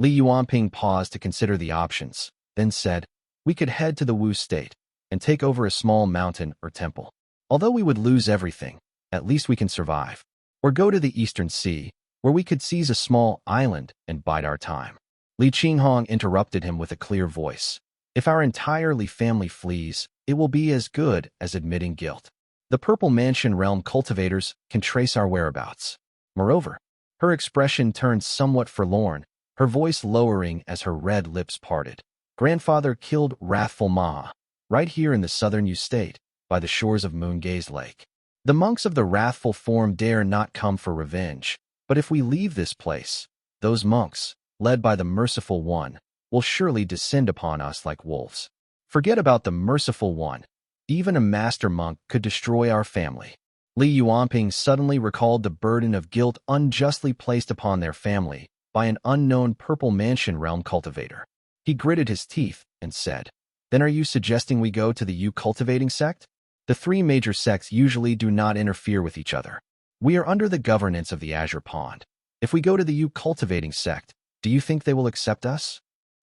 Li Yuanping paused to consider the options, then said, we could head to the Wu state and take over a small mountain or temple. Although we would lose everything, at least we can survive. Or go to the Eastern Sea, where we could seize a small island and bide our time. Li Qinghong interrupted him with a clear voice. If our entire Li family flees, it will be as good as admitting guilt. The Purple Mansion realm cultivators can trace our whereabouts. Moreover, her expression turned somewhat forlorn, her voice lowering as her red lips parted. Grandfather killed wrathful Maha, right here in the southern Yu state, by the shores of Moongaze Lake. The monks of the wrathful form dare not come for revenge, but if we leave this place, those monks, led by the merciful one, will surely descend upon us like wolves. Forget about the merciful one. Even a master monk could destroy our family. Li Yuanping suddenly recalled the burden of guilt unjustly placed upon their family by an unknown Purple Mansion realm cultivator. He gritted his teeth and said, "Then are you suggesting we go to the Yu cultivating sect? The three major sects usually do not interfere with each other. We are under the governance of the Azure Pond. If we go to the Yu cultivating sect, do you think they will accept us?"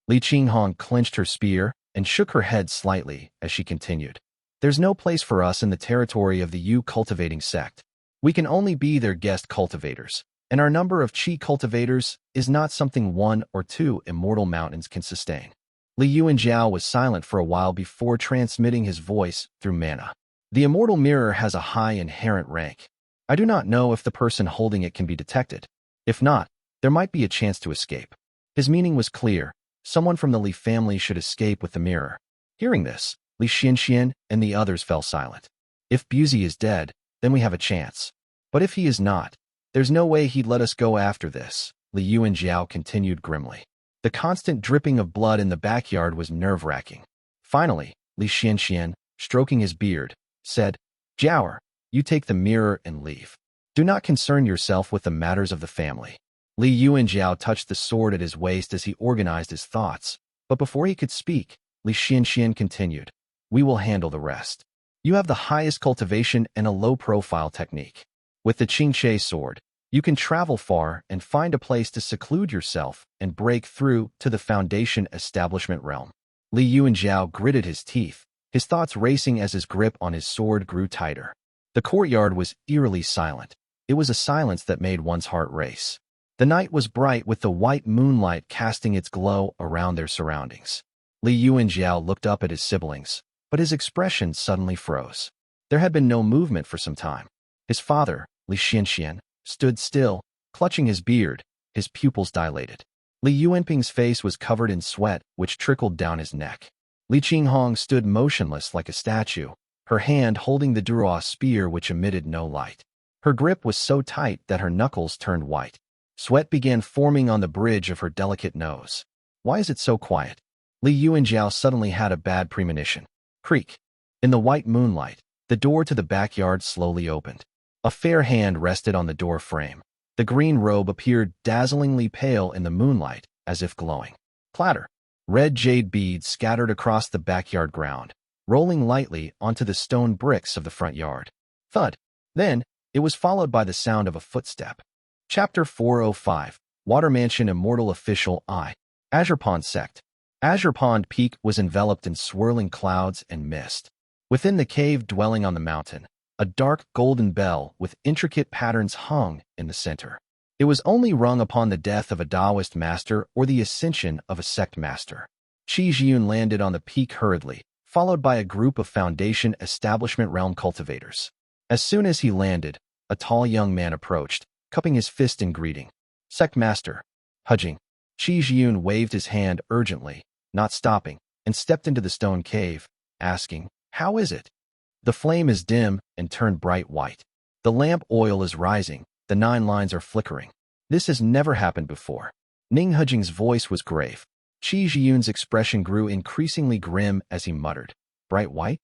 Li Qinghong clenched her spear and shook her head slightly as she continued. "There's no place for us in the territory of the Yu cultivating sect. We can only be their guest cultivators, and our number of Qi cultivators is not something 1 or 2 immortal mountains can sustain." Li Yuanjiao was silent for a while before transmitting his voice through mana. "The immortal mirror has a high inherent rank. I do not know if the person holding it can be detected. If not, there might be a chance to escape." His meaning was clear. Someone from the Li family should escape with the mirror. Hearing this, Li Xianxian and the others fell silent. If Buzi is dead, then we have a chance. But if he is not, there's no way he'd let us go after this, Li Yuanjiao continued grimly. The constant dripping of blood in the backyard was nerve-wracking. Finally, Li Xianxian, stroking his beard, said, "Jiaoer, you take the mirror and leave. Do not concern yourself with the matters of the family." Li Yuanjiao touched the sword at his waist as he organized his thoughts, but before he could speak, Li Xianxian continued, "We will handle the rest. You have the highest cultivation and a low-profile technique. With the Qingche sword, you can travel far and find a place to seclude yourself and break through to the Foundation establishment realm." Li Yuanjiao gritted his teeth, his thoughts racing as his grip on his sword grew tighter. The courtyard was eerily silent. It was a silence that made one's heart race. The night was bright with the white moonlight casting its glow around their surroundings. Li Yuanjiao looked up at his siblings, but his expression suddenly froze. There had been no movement for some time. His father, Li Xianxian, stood still, clutching his beard, his pupils dilated. Li Yuanping's face was covered in sweat, which trickled down his neck. Li Qinghong stood motionless like a statue, her hand holding the Duroa spear which emitted no light. Her grip was so tight that her knuckles turned white. Sweat began forming on the bridge of her delicate nose. Why is it so quiet? Li Yuanjiao suddenly had a bad premonition. Creak. In the white moonlight, the door to the backyard slowly opened. A fair hand rested on the door frame. The green robe appeared dazzlingly pale in the moonlight, as if glowing. Clatter. Red jade beads scattered across the backyard ground, rolling lightly onto the stone bricks of the front yard. Thud. Then, it was followed by the sound of a footstep. Chapter 405, Water Mansion Immortal Official I. Azure Pond Sect. Azure Pond Peak was enveloped in swirling clouds and mist. Within the cave dwelling on the mountain, a dark golden bell with intricate patterns hung in the center. It was only rung upon the death of a Taoist master or the ascension of a sect master. Qi Jiyun landed on the peak hurriedly, followed by a group of Foundation establishment realm cultivators. As soon as he landed, a tall young man approached, cupping his fist in greeting. "Sect Master." Hudging. Qi Jiyun waved his hand urgently, not stopping, and stepped into the stone cave, asking, "How is it?" The flame is dim and turned bright white. The lamp oil is rising, the 9 lines are flickering. This has never happened before. Ning Hudging's voice was grave. Qi Jiyun's expression grew increasingly grim as he muttered, "Bright white?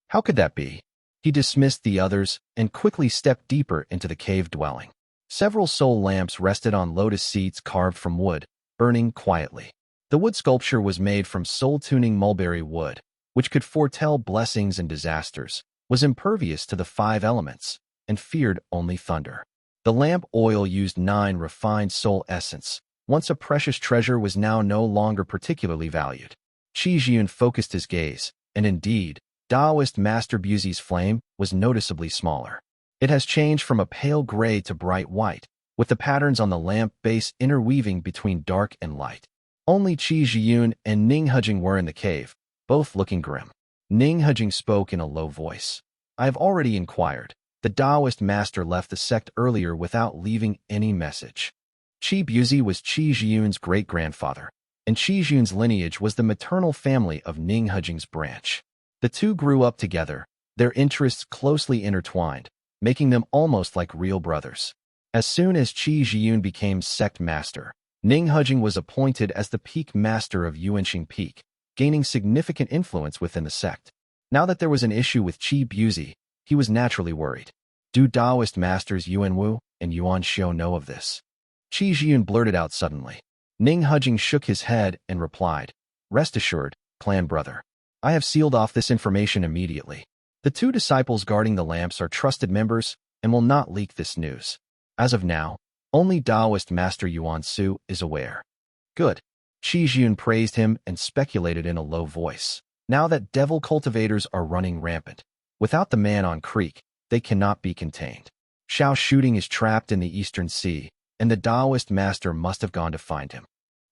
How could that be?" He dismissed the others and quickly stepped deeper into the cave dwelling. Several soul lamps rested on lotus seats carved from wood, burning quietly. The wood sculpture was made from soul-tuning mulberry wood, which could foretell blessings and disasters, was impervious to the 5 elements, and feared only thunder. The lamp oil used 9 refined soul essence. Once a precious treasure was now no longer particularly valued. Qi Jiyun focused his gaze, and indeed, Taoist Master Buzi's flame was noticeably smaller. It has changed from a pale gray to bright white, with the patterns on the lamp base interweaving between dark and light. Only Qi Zhiyun and Ning Hejing were in the cave, both looking grim. Ning Hejing spoke in a low voice. I have already inquired. The Taoist master left the sect earlier without leaving any message. Qi Buzi was Qi Zhiyun's great-grandfather, and Qi Zhiyun's lineage was the maternal family of Ning Hejing's branch. The two grew up together, their interests closely intertwined, making them almost like real brothers. As soon as Qi Zhiyun became sect master, Ning Hejing was appointed as the peak master of Yuanxing Peak, gaining significant influence within the sect. Now that there was an issue with Qi Buzi, he was naturally worried. Do Taoist masters Yuan Wu and Yuan Xiu know of this? Qi Zhiyun blurted out suddenly. Ning Hejing shook his head and replied, Rest assured, clan brother. I have sealed off this information immediately. The two disciples guarding the lamps are trusted members and will not leak this news. As of now, only Taoist Master Yuan Su is aware. Good. Qi Zhiyun praised him and speculated in a low voice. Now that devil cultivators are running rampant, without the man on creek, they cannot be contained. Shao Shooting is trapped in the Eastern Sea, and the Taoist master must have gone to find him.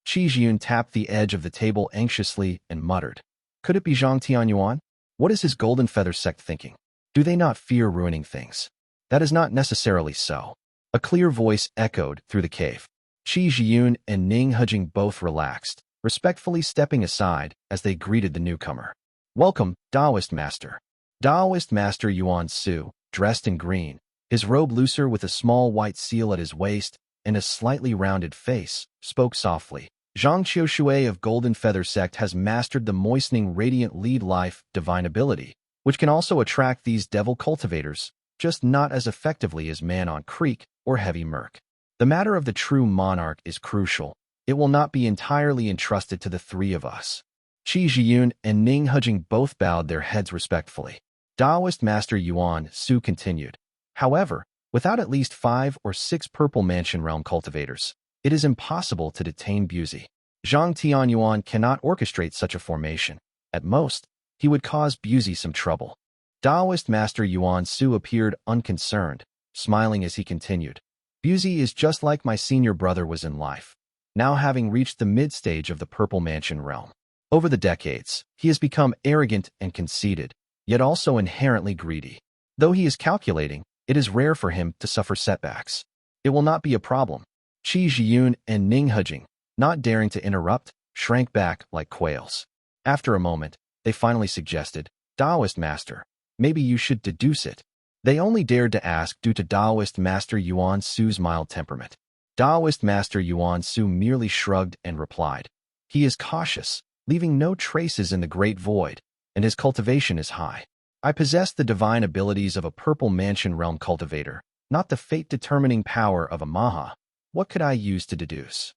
Qi Zhiyun tapped the edge of the table anxiously and muttered, Could it be Zhang Tianyuan? What is his Golden Feather sect thinking? Do they not fear ruining things? That is not necessarily so. A clear voice echoed through the cave. Qi Zhiyun and Ning Hejing both relaxed, respectfully stepping aside as they greeted the newcomer. Welcome, Taoist Master. Taoist Master Yuan Su, dressed in green, his robe looser with a small white seal at his waist and a slightly rounded face, spoke softly. Zhang Qiushui of Golden Feather Sect has mastered the moistening radiant lead life divine ability, which can also attract these devil cultivators, just not as effectively as Man on Creek or Heavy Murk. The matter of the true monarch is crucial. It will not be entirely entrusted to the three of us. Qi Zhiyun and Ning Hejing both bowed their heads respectfully. Taoist Master Yuan Su continued. However, without at least 5 or 6 Purple Mansion Realm cultivators, it is impossible to detain Buzi. Zhang Tianyuan cannot orchestrate such a formation. At most, he would cause Buzi some trouble. Taoist Master Yuan Su appeared unconcerned, smiling as he continued. Buzi is just like my senior brother was in life, now having reached the mid-stage of the Purple Mansion realm. Over the decades, he has become arrogant and conceited, yet also inherently greedy. Though he is calculating, it is rare for him to suffer setbacks. It will not be a problem. Qi Zhiyun and Ning Hejing, not daring to interrupt, shrank back like quails. After a moment, they finally suggested, Taoist Master, maybe you should deduce it. They only dared to ask due to Taoist Master Yuan Su's mild temperament. Taoist Master Yuan Su merely shrugged and replied, He is cautious, leaving no traces in the great void, and his cultivation is high. I possess the divine abilities of a Purple Mansion Realm cultivator, not the fate-determining power of a Maha. What could I use to deduce?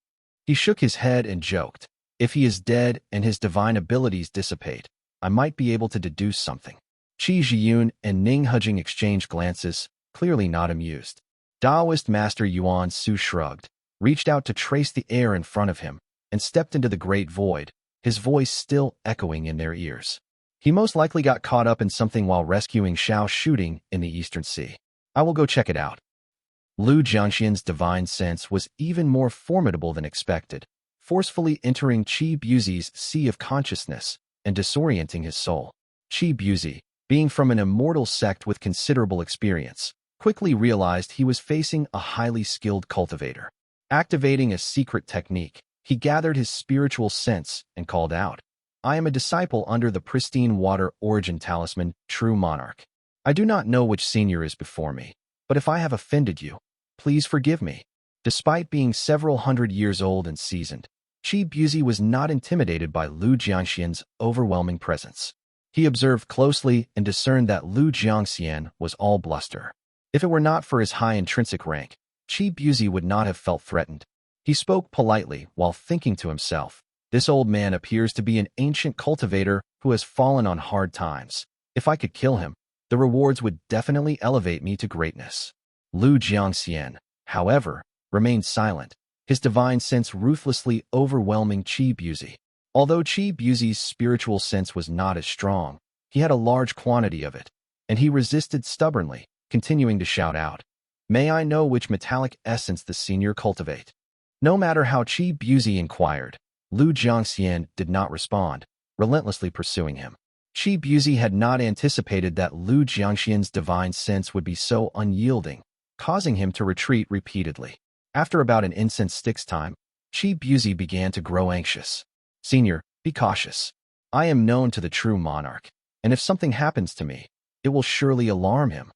He shook his head and joked, If he is dead and his divine abilities dissipate, I might be able to deduce something. Qi Zhiyun and Ning Hejing exchanged glances, clearly not amused. Taoist Master Yuan Su shrugged, reached out to trace the air in front of him, and stepped into the great void, his voice still echoing in their ears. He most likely got caught up in something while rescuing Shao Shooting in the Eastern Sea. I will go check it out. Lu Jiangxian's divine sense was even more formidable than expected, forcefully entering Qi Buzi's sea of consciousness and disorienting his soul. Qi Buzi, being from an immortal sect with considerable experience, quickly realized he was facing a highly skilled cultivator. Activating a secret technique, he gathered his spiritual sense and called out, I am a disciple under the pristine water origin talisman, True Monarch. I do not know which senior is before me, but if I have offended you, please forgive me. Despite being several hundred years old and seasoned, Qi Buzi was not intimidated by Lu Jiangxian's overwhelming presence. He observed closely and discerned that Lu Jiangxian was all bluster. If it were not for his high intrinsic rank, Qi Buzi would not have felt threatened. He spoke politely while thinking to himself, This old man appears to be an ancient cultivator who has fallen on hard times. If I could kill him, the rewards would definitely elevate me to greatness. Lu Jiangxian, however, remained silent, his divine sense ruthlessly overwhelming Qi Buzi. Although Qi Buzi's spiritual sense was not as strong, he had a large quantity of it, and he resisted stubbornly, continuing to shout out, May I know which metallic essence the senior cultivate? No matter how Qi Buzi inquired, Lu Jiangxian did not respond, relentlessly pursuing him. Buzi had not anticipated that Lu Jiangxian's divine sense would be so unyielding, causing him to retreat repeatedly. After about an incense stick's time, Buzi began to grow anxious. Senior, be cautious. I am known to the true monarch, and if something happens to me, it will surely alarm him.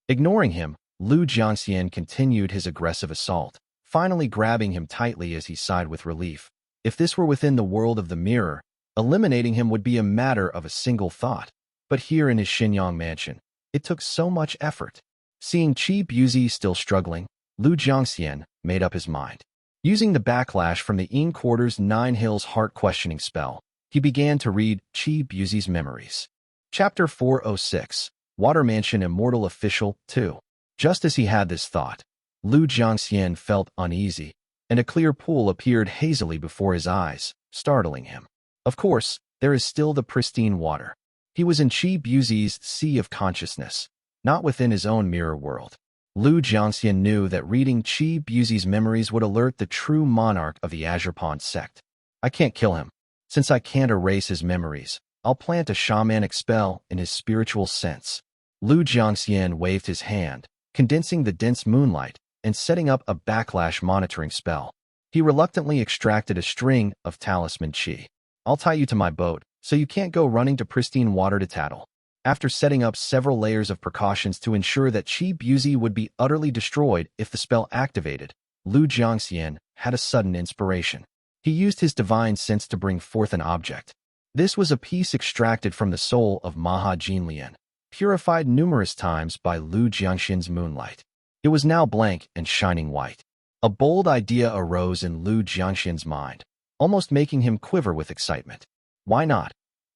Ignoring him, Lu Jiangxian continued his aggressive assault, finally grabbing him tightly as he sighed with relief. If this were within the world of the mirror, eliminating him would be a matter of a single thought. But here in his Xinyang mansion, it took so much effort. Seeing Buzi still struggling, Lu Jiangxian made up his mind. Using the backlash from the Yin Quarter's 9 Hills heart-questioning spell, he began to read Buzi's memories. Chapter 406, Water Mansion Immortal Official 2. Just as he had this thought, Lu Jiangxian felt uneasy, and a clear pool appeared hazily before his eyes, startling him. Of course, there is still the pristine water. He was in Buzi's sea of consciousness, not within his own mirror world. Lu Jiangxian knew that reading Buzi's memories would alert the true monarch of the Azure Pond sect. I can't kill him. Since I can't erase his memories, I'll plant a shamanic spell in his spiritual sense. Lu Jiangxian waved his hand, condensing the dense moonlight and setting up a backlash monitoring spell. He reluctantly extracted a string of talisman chi. I'll tie you to my boat, so you can't go running to pristine water to tattle. After setting up several layers of precautions to ensure that Buzi would be utterly destroyed if the spell activated, Lu Jiangxian had a sudden inspiration. He used his divine sense to bring forth an object. This was a piece extracted from the soul of Maha Jinlian, purified numerous times by Lu Jiangxian's moonlight. It was now blank and shining white. A bold idea arose in Lu Jiangxian's mind, almost making him quiver with excitement. Why not?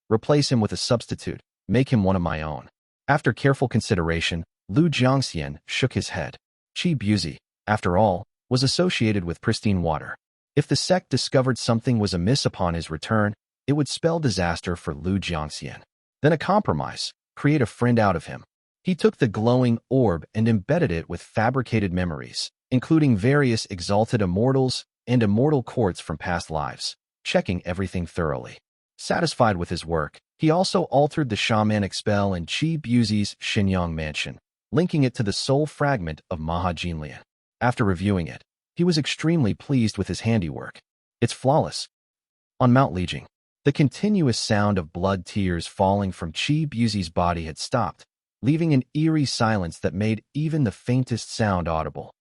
Replace him with a substitute, make him one of my own. After careful consideration, Lu Jiangxian shook his head. Buzi, after all, was associated with pristine water. If the sect discovered something was amiss upon his return, it would spell disaster for Lu Jiangxian. Then a compromise, create a friend out of him. He took the glowing orb and embedded it with fabricated memories, including various exalted immortals and immortal courts from past lives, checking everything thoroughly. Satisfied with his work, he also altered the shamanic spell in Buzi's Xinyang mansion, linking it to the soul fragment of Maha Jinlian. After reviewing it, he was extremely pleased with his handiwork. It's flawless. On Mount Lijiang, the continuous sound of blood tears falling from Buzi's body had stopped, leaving an eerie silence that made even the faintest sound audible.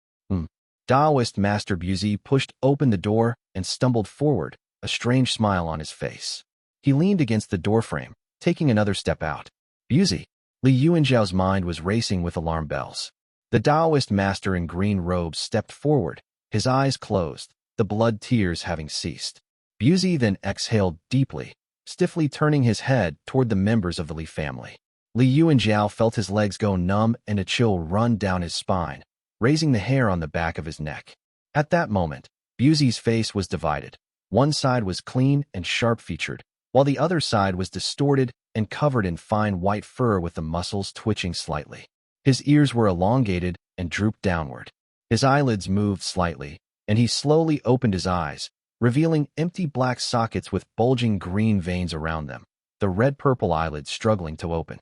Taoist Master Buzi pushed open the door and stumbled forward, a strange smile on his face. He leaned against the doorframe, taking another step out. Buzi. Li Yuanzhao's mind was racing with alarm bells. The Taoist master in green robes stepped forward, his eyes closed, the blood tears having ceased. Buzi then exhaled deeply, stiffly turning his head toward the members of the Li family. Li Yuanzhao felt his legs go numb and a chill run down his spine, raising the hair on the back of his neck. At that moment, Buzi's face was divided. One side was clean and sharp-featured, while the other side was distorted and covered in fine white fur with the muscles twitching slightly. His ears were elongated and drooped downward. His eyelids moved slightly, and he slowly opened his eyes, revealing empty black sockets with bulging green veins around them, the red-purple eyelids struggling to open.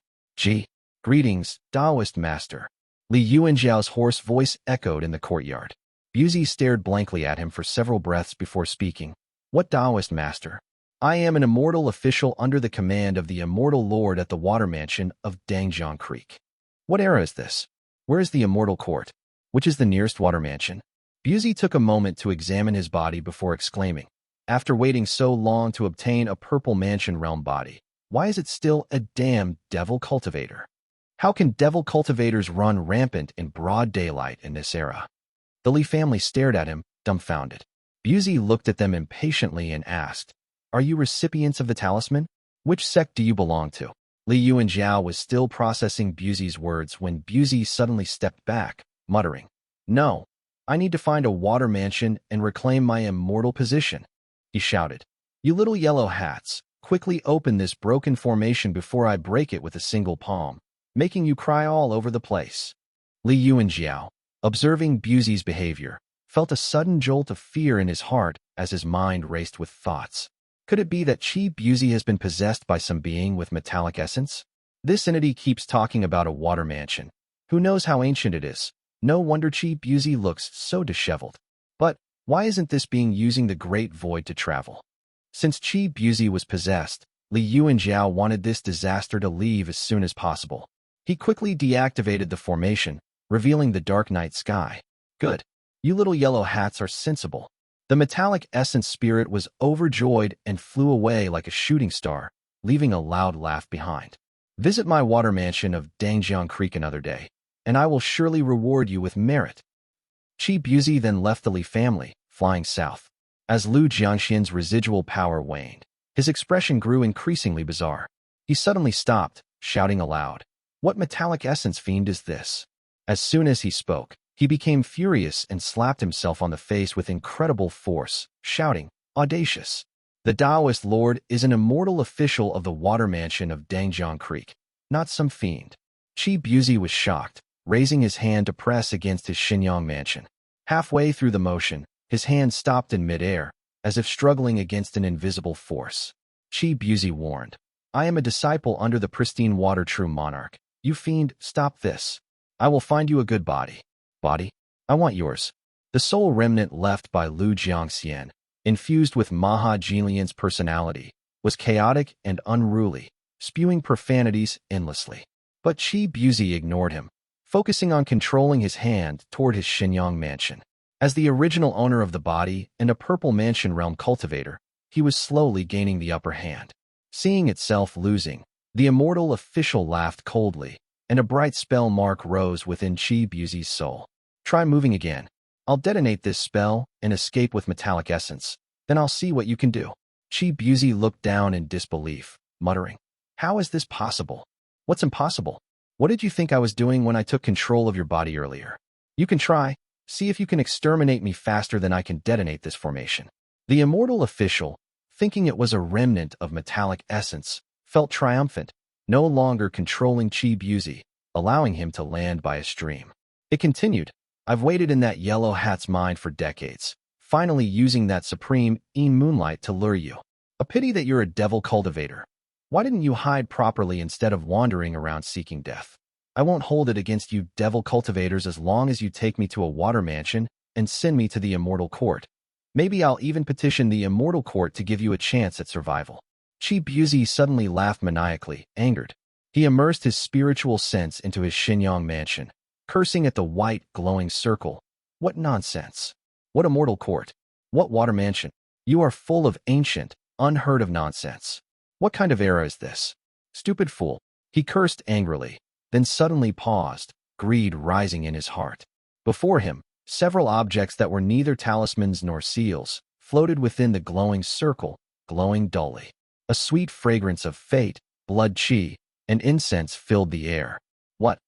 Greetings, Taoist master. Li Yuanzhao's hoarse voice echoed in the courtyard. Buzi stared blankly at him for several breaths before speaking. What Taoist master? I am an immortal official under the command of the immortal lord at the water mansion of Dangjiang Creek. What era is this? Where is the immortal court? Which is the nearest water mansion? Buzi took a moment to examine his body before exclaiming, after waiting so long to obtain a purple mansion realm body, why is it still a damn devil cultivator? How can devil cultivators run rampant in broad daylight in this era? The Li family stared at him, dumbfounded. Buzi looked at them impatiently and asked, Are you recipients of the talisman? Which sect do you belong to? Li Yuanzhao was still processing Buzi's words when Buzi suddenly stepped back, muttering, No, I need to find a water mansion and reclaim my immortal position. He shouted, You little yellow hats, quickly open this broken formation before I break it with a single palm, making you cry all over the place. Li Yuanzhao, observing Buzi's behavior, felt a sudden jolt of fear in his heart as his mind raced with thoughts. Could it be that Buzi has been possessed by some being with metallic essence? This entity keeps talking about a water mansion. Who knows how ancient it is? No wonder Buzi looks so disheveled. But why isn't this being using the Great Void to travel? Since Buzi was possessed, Yuan wanted this disaster to leave as soon as possible. He quickly deactivated the formation, revealing the dark night sky. Good. You little yellow hats are sensible. The metallic essence spirit was overjoyed and flew away like a shooting star, leaving a loud laugh behind. Visit my water mansion of Dangjiang Creek another day, and I will surely reward you with merit. Buzi then left the Li family, flying south. As Lu Jiangxian's residual power waned, his expression grew increasingly bizarre. He suddenly stopped, shouting aloud, "What metallic essence fiend is this?" As soon as he spoke, he became furious and slapped himself on the face with incredible force, shouting, "Audacious! The Taoist Lord is an immortal official of the water mansion of Dangjiang Creek, not some fiend." Buzi was shocked, raising his hand to press against his Xinyang mansion. Halfway through the motion, his hand stopped in midair, as if struggling against an invisible force. Buzi warned, "I am a disciple under the pristine water true monarch. You fiend, stop this. I will find you a good body. Body? I want yours." The soul remnant left by Lu Jiangxian, infused with Maha Jilian's personality, was chaotic and unruly, spewing profanities endlessly. But Buzi ignored him, focusing on controlling his hand toward his Xinyang mansion. As the original owner of the body and a purple mansion realm cultivator, he was slowly gaining the upper hand. Seeing itself losing, the immortal official laughed coldly, and a bright spell mark rose within Buzi's soul. "Try moving again. I'll detonate this spell and escape with metallic essence. Then I'll see what you can do." Buzi looked down in disbelief, muttering, "How is this possible? What's impossible? What did you think I was doing when I took control of your body earlier? You can try. See if you can exterminate me faster than I can detonate this formation." The immortal official, thinking it was a remnant of metallic essence, felt triumphant, no longer controlling Buzi, allowing him to land by a stream. It continued, "I've waited in that yellow hat's mind for decades, finally using that supreme moonlight to lure you. A pity that you're a devil cultivator. Why didn't you hide properly instead of wandering around seeking death? I won't hold it against you devil cultivators as long as you take me to a water mansion and send me to the Immortal Court. Maybe I'll even petition the Immortal Court to give you a chance at survival." Buzi suddenly laughed maniacally, angered. He immersed his spiritual sense into his Xinyang mansion, cursing at the white, glowing circle. "What nonsense! What Immortal Court? What water mansion? You are full of ancient, unheard of nonsense. What kind of era is this? Stupid fool!" He cursed angrily, then suddenly paused, greed rising in his heart. Before him, several objects that were neither talismans nor seals floated within the glowing circle, glowing dully. A sweet fragrance of fate, blood qi, and incense filled the air. What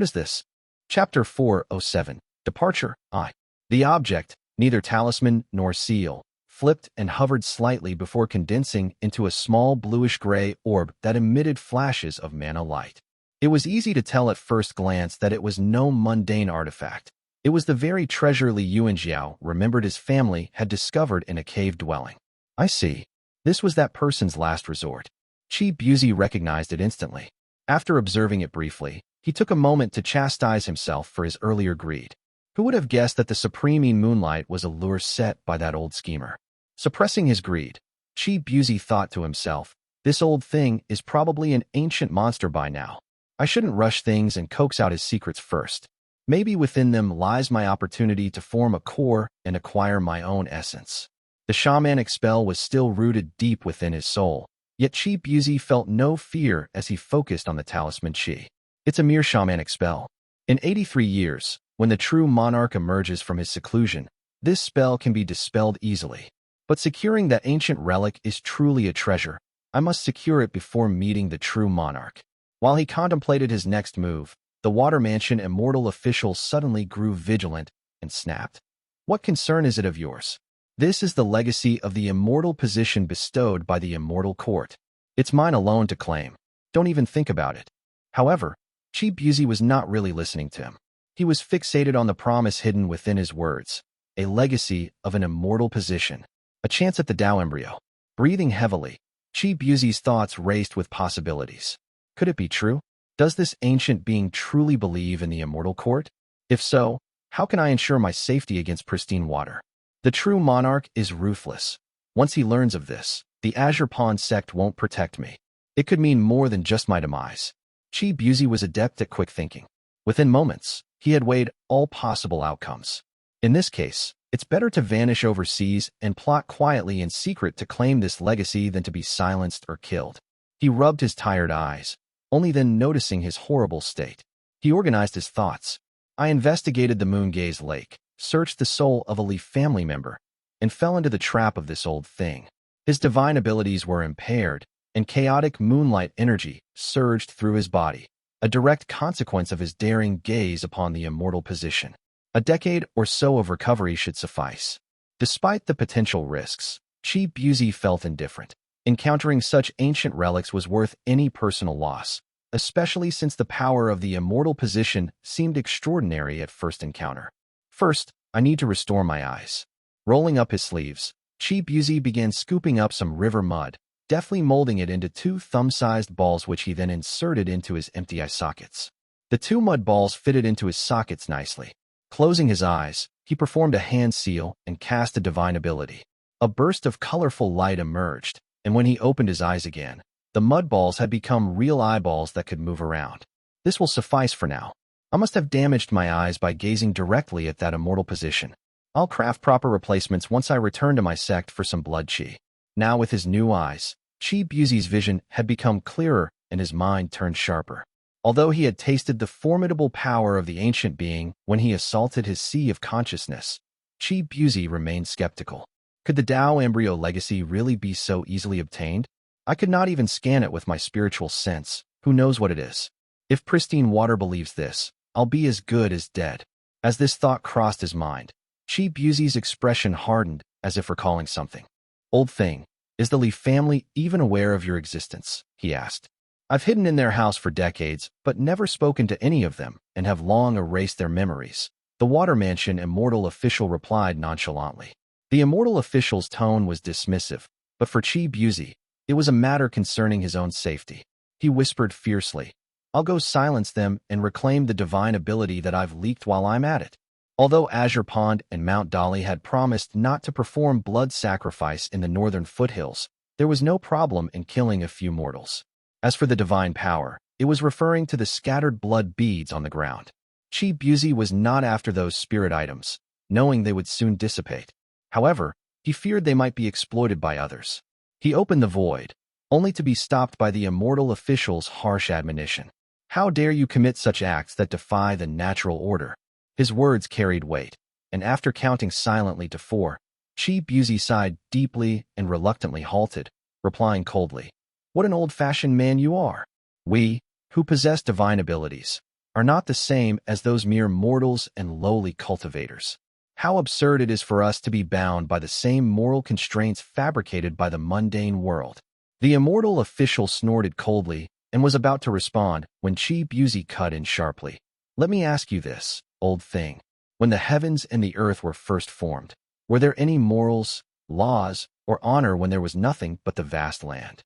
is this? Chapter 407, Departure, I. The object, neither talisman nor seal, flipped and hovered slightly before condensing into a small bluish-gray orb that emitted flashes of mana light. It was easy to tell at first glance that it was no mundane artifact. It was the very treasure Li Yuanjiao remembered his family had discovered in a cave dwelling. I see. This was that person's last resort. Buzi recognized it instantly. After observing it briefly, he took a moment to chastise himself for his earlier greed. Who would have guessed that the supreme moonlight was a lure set by that old schemer? Suppressing his greed, Buzi thought to himself, "This old thing is probably an ancient monster by now. I shouldn't rush things and coax out his secrets first. Maybe within them lies my opportunity to form a core and acquire my own essence." The shamanic spell was still rooted deep within his soul, yet Buzi felt no fear as he focused on the talisman qi. It's a mere shamanic spell. In 83 years, when the true monarch emerges from his seclusion, this spell can be dispelled easily. But securing that ancient relic is truly a treasure. I must secure it before meeting the true monarch. While he contemplated his next move, the water mansion immortal official suddenly grew vigilant and snapped. "What concern is it of yours? This is the legacy of the immortal position bestowed by the Immortal Court. It's mine alone to claim. Don't even think about it." However, Buzi was not really listening to him. He was fixated on the promise hidden within his words, a legacy of an immortal position. A chance at the Tao embryo. Breathing heavily, Buzi's thoughts raced with possibilities. Could it be true? Does this ancient being truly believe in the immortal court? If so, how can I ensure my safety against pristine water? The true monarch is ruthless. Once he learns of this, the Azure Pawn sect won't protect me. It could mean more than just my demise. Buzi was adept at quick thinking. Within moments, he had weighed all possible outcomes. In this case, it's better to vanish overseas and plot quietly in secret to claim this legacy than to be silenced or killed. He rubbed his tired eyes, only then noticing his horrible state. He organized his thoughts. I investigated the Moongaze Lake, searched the soul of a Rui family member, and fell into the trap of this old thing. His divine abilities were impaired, and chaotic moonlight energy surged through his body, a direct consequence of his daring gaze upon the immortal position. A decade or so of recovery should suffice. Despite the potential risks, Buzi felt indifferent. Encountering such ancient relics was worth any personal loss, especially since the power of the immortal position seemed extraordinary at first encounter. First, I need to restore my eyes. Rolling up his sleeves, Buzi began scooping up some river mud, deftly molding it into 2 thumb-sized balls which he then inserted into his empty eye sockets. The 2 mud balls fitted into his sockets nicely. Closing his eyes, he performed a hand seal and cast a divine ability. A burst of colorful light emerged, and when he opened his eyes again, the mud balls had become real eyeballs that could move around. This will suffice for now. I must have damaged my eyes by gazing directly at that immortal position. I'll craft proper replacements once I return to my sect for some blood chi. Now with his new eyes, Buzi's vision had become clearer and his mind turned sharper. Although he had tasted the formidable power of the ancient being when he assaulted his sea of consciousness, Buzi remained skeptical. Could the Tao embryo legacy really be so easily obtained? I could not even scan it with my spiritual sense. Who knows what it is? If pristine water believes this, I'll be as good as dead. As this thought crossed his mind, Buzi's expression hardened as if recalling something. Old thing, is the Rui family even aware of your existence? He asked. I've hidden in their house for decades, but never spoken to any of them, and have long erased their memories. The Water Mansion Immortal official replied nonchalantly. The Immortal official's tone was dismissive, but for Buzi, it was a matter concerning his own safety. He whispered fiercely, I'll go silence them and reclaim the divine ability that I've leaked while I'm at it. Although Azure Pond and Mount Dolly had promised not to perform blood sacrifice in the northern foothills, there was no problem in killing a few mortals. As for the divine power, it was referring to the scattered blood beads on the ground. Buzi was not after those spirit items, knowing they would soon dissipate. However, he feared they might be exploited by others. He opened the void, only to be stopped by the immortal official's harsh admonition. How dare you commit such acts that defy the natural order? His words carried weight, and after counting silently to 4, Buzi sighed deeply and reluctantly halted, replying coldly, What an old-fashioned man you are. We, who possess divine abilities, are not the same as those mere mortals and lowly cultivators. How absurd it is for us to be bound by the same moral constraints fabricated by the mundane world. The immortal official snorted coldly and was about to respond when Buzi cut in sharply. Let me ask you this, old thing. When the heavens and the earth were first formed, were there any morals, laws, or honor when there was nothing but the vast land?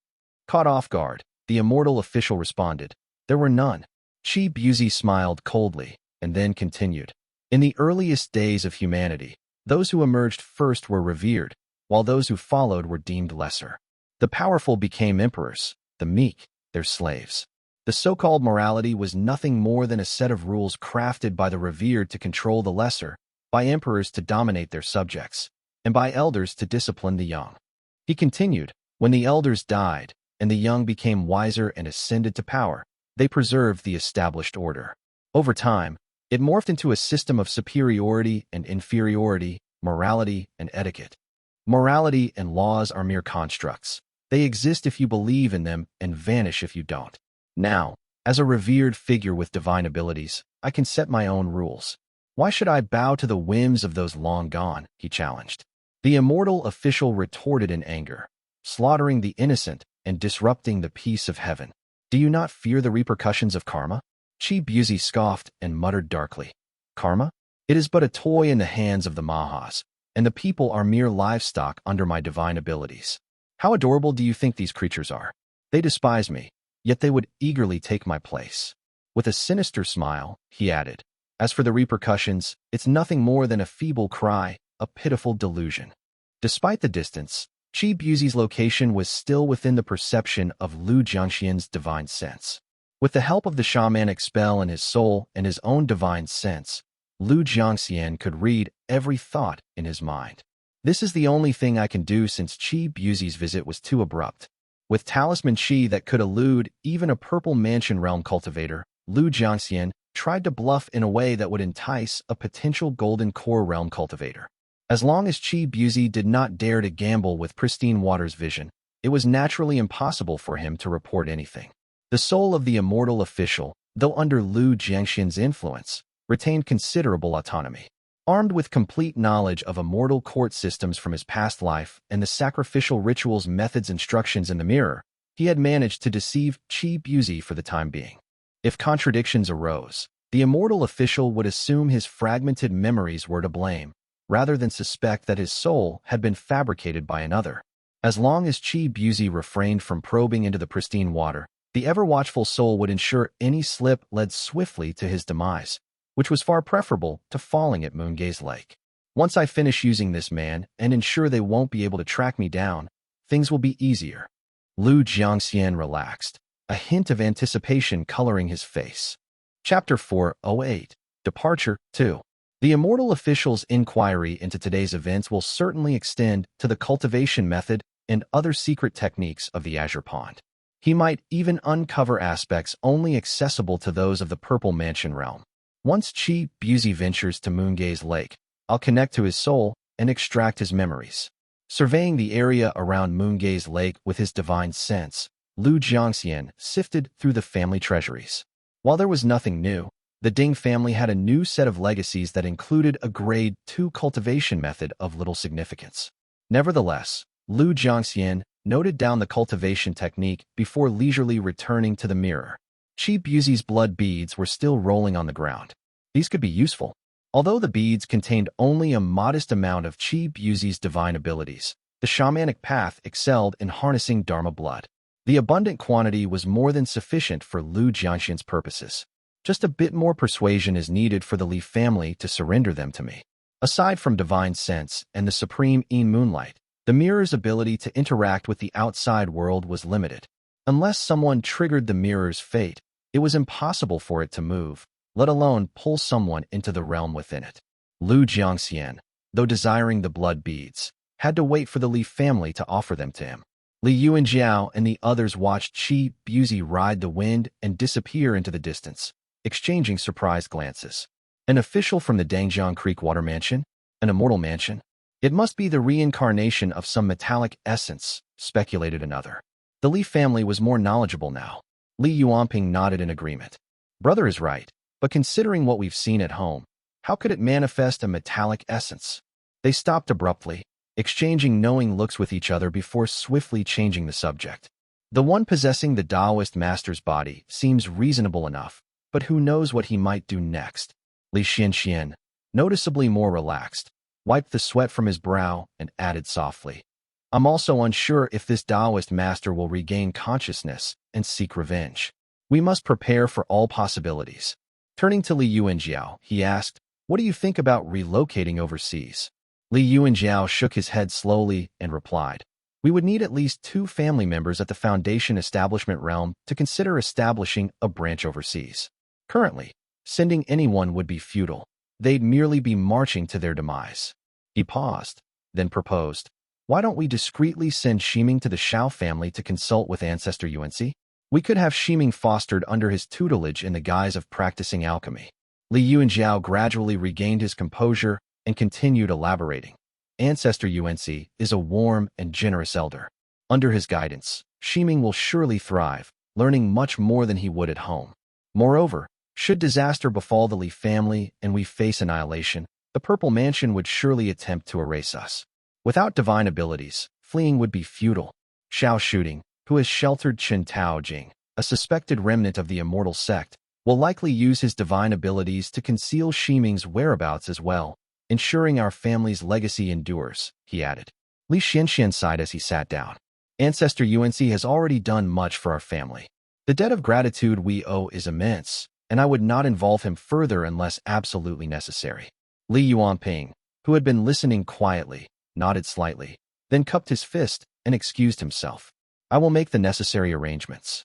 Caught off guard, the immortal official responded, There were none. Buzi smiled coldly, and then continued. In the earliest days of humanity, those who emerged first were revered, while those who followed were deemed lesser. The powerful became emperors, the meek, their slaves. The so-called morality was nothing more than a set of rules crafted by the revered to control the lesser, by emperors to dominate their subjects, and by elders to discipline the young. He continued, when the elders died, and the young became wiser and ascended to power, they preserved the established order. Over time, it morphed into a system of superiority and inferiority, morality and etiquette. Morality and laws are mere constructs. They exist if you believe in them and vanish if you don't. Now, as a revered figure with divine abilities, I can set my own rules. Why should I bow to the whims of those long gone? He challenged. The immortal official retorted in anger, slaughtering the innocent and disrupting the peace of heaven. Do you not fear the repercussions of karma? Buzi scoffed and muttered darkly. Karma? It is but a toy in the hands of the Mahas. and the people are mere livestock under my divine abilities. How adorable do you think these creatures are? They despise me, yet they would eagerly take my place." With a sinister smile, he added, "As for the repercussions, it's nothing more than a feeble cry, a pitiful delusion." Despite the distance, Qi Buzi's location was still within the perception of Lu Jiangxian's divine sense. With the help of the shamanic spell in his soul and his own divine sense, Lu Jiangxian could read every thought in his mind. "This is the only thing I can do since Qi Buzi's visit was too abrupt." With talisman Qi that could elude even a purple mansion realm cultivator, Lu Jiangxian tried to bluff in a way that would entice a potential golden core realm cultivator. As long as Qi Buzi did not dare to gamble with pristine water's vision, it was naturally impossible for him to report anything. The soul of the immortal official, though under Lu Jiangxian's influence, retained considerable autonomy. Armed with complete knowledge of immortal court systems from his past life and the sacrificial rituals methods instructions in the mirror, he had managed to deceive Qi Buzi for the time being. If contradictions arose, the immortal official would assume his fragmented memories were to blame, rather than suspect that his soul had been fabricated by another. As long as Qi Buzi refrained from probing into the pristine water, the ever-watchful soul would ensure any slip led swiftly to his demise, which was far preferable to falling at Moongaze Lake. "Once I finish using this man and ensure they won't be able to track me down, things will be easier." Lu Jiangxian relaxed, a hint of anticipation coloring his face. Chapter 408, Departure 2. The immortal official's inquiry into today's events will certainly extend to the cultivation method and other secret techniques of the Azure Pond. He might even uncover aspects only accessible to those of the Purple Mansion realm. Once Qi Buzi ventures to Moongaze Lake, I'll connect to his soul and extract his memories. Surveying the area around Moongaze Lake with his divine sense, Lu Jiangxian sifted through the family treasuries. While there was nothing new, the Ding family had a new set of legacies that included a Grade 2 cultivation method of little significance. Nevertheless, Lu Jiangxian noted down the cultivation technique before leisurely returning to the mirror. Qi Buzi's blood beads were still rolling on the ground. These could be useful. Although the beads contained only a modest amount of Qi Buzi's divine abilities, the shamanic path excelled in harnessing Dharma blood. The abundant quantity was more than sufficient for Lu Jiangxian's purposes. Just a bit more persuasion is needed for the Li family to surrender them to me. Aside from divine sense and the supreme moonlight, the mirror's ability to interact with the outside world was limited. Unless someone triggered the mirror's fate, it was impossible for it to move, let alone pull someone into the realm within it. Lu Jiangxian, though desiring the blood beads, had to wait for the Li family to offer them to him. Li Yuanjiao and the others watched Qi Buzi ride the wind and disappear into the distance, exchanging surprised glances. An official from the Dangjiang Creek Water Mansion? An immortal mansion? It must be the reincarnation of some metallic essence, speculated another. The Li family was more knowledgeable now. Li Yuanping nodded in agreement. Brother is right, but considering what we've seen at home, how could it manifest a metallic essence? They stopped abruptly, exchanging knowing looks with each other before swiftly changing the subject. The one possessing the Taoist master's body seems reasonable enough, but who knows what he might do next? Li Xianxian, noticeably more relaxed, wiped the sweat from his brow and added softly, "I'm also unsure if this Taoist master will regain consciousness and seek revenge. We must prepare for all possibilities." Turning to Li Yuanjiao, he asked, "What do you think about relocating overseas?" Li Yuanjiao shook his head slowly and replied, "We would need at least 2 family members at the Foundation establishment realm to consider establishing a branch overseas. Currently, sending anyone would be futile. They'd merely be marching to their demise." He paused, then proposed, "Why don't we discreetly send Shiming to the Shao family to consult with Ancestor Yuanci? We could have Shiming fostered under his tutelage in the guise of practicing alchemy." Li Yuanjiao gradually regained his composure and continued elaborating. "Ancestor Yuanci is a warm and generous elder. Under his guidance, Shiming will surely thrive, learning much more than he would at home. Moreover, should disaster befall the Li family and we face annihilation, the Purple Mansion would surely attempt to erase us. Without divine abilities, fleeing would be futile. Shao Shooting, who has sheltered Chen Tao Jing, a suspected remnant of the Immortal sect, will likely use his divine abilities to conceal Shiming's whereabouts as well. ensuring our family's legacy endures, he added. Li Xianxian sighed as he sat down. Ancestor Yuan has already done much for our family. The debt of gratitude we owe is immense, and I would not involve him further unless absolutely necessary. Li Yuanping, who had been listening quietly, nodded slightly, then cupped his fist and excused himself. I will make the necessary arrangements.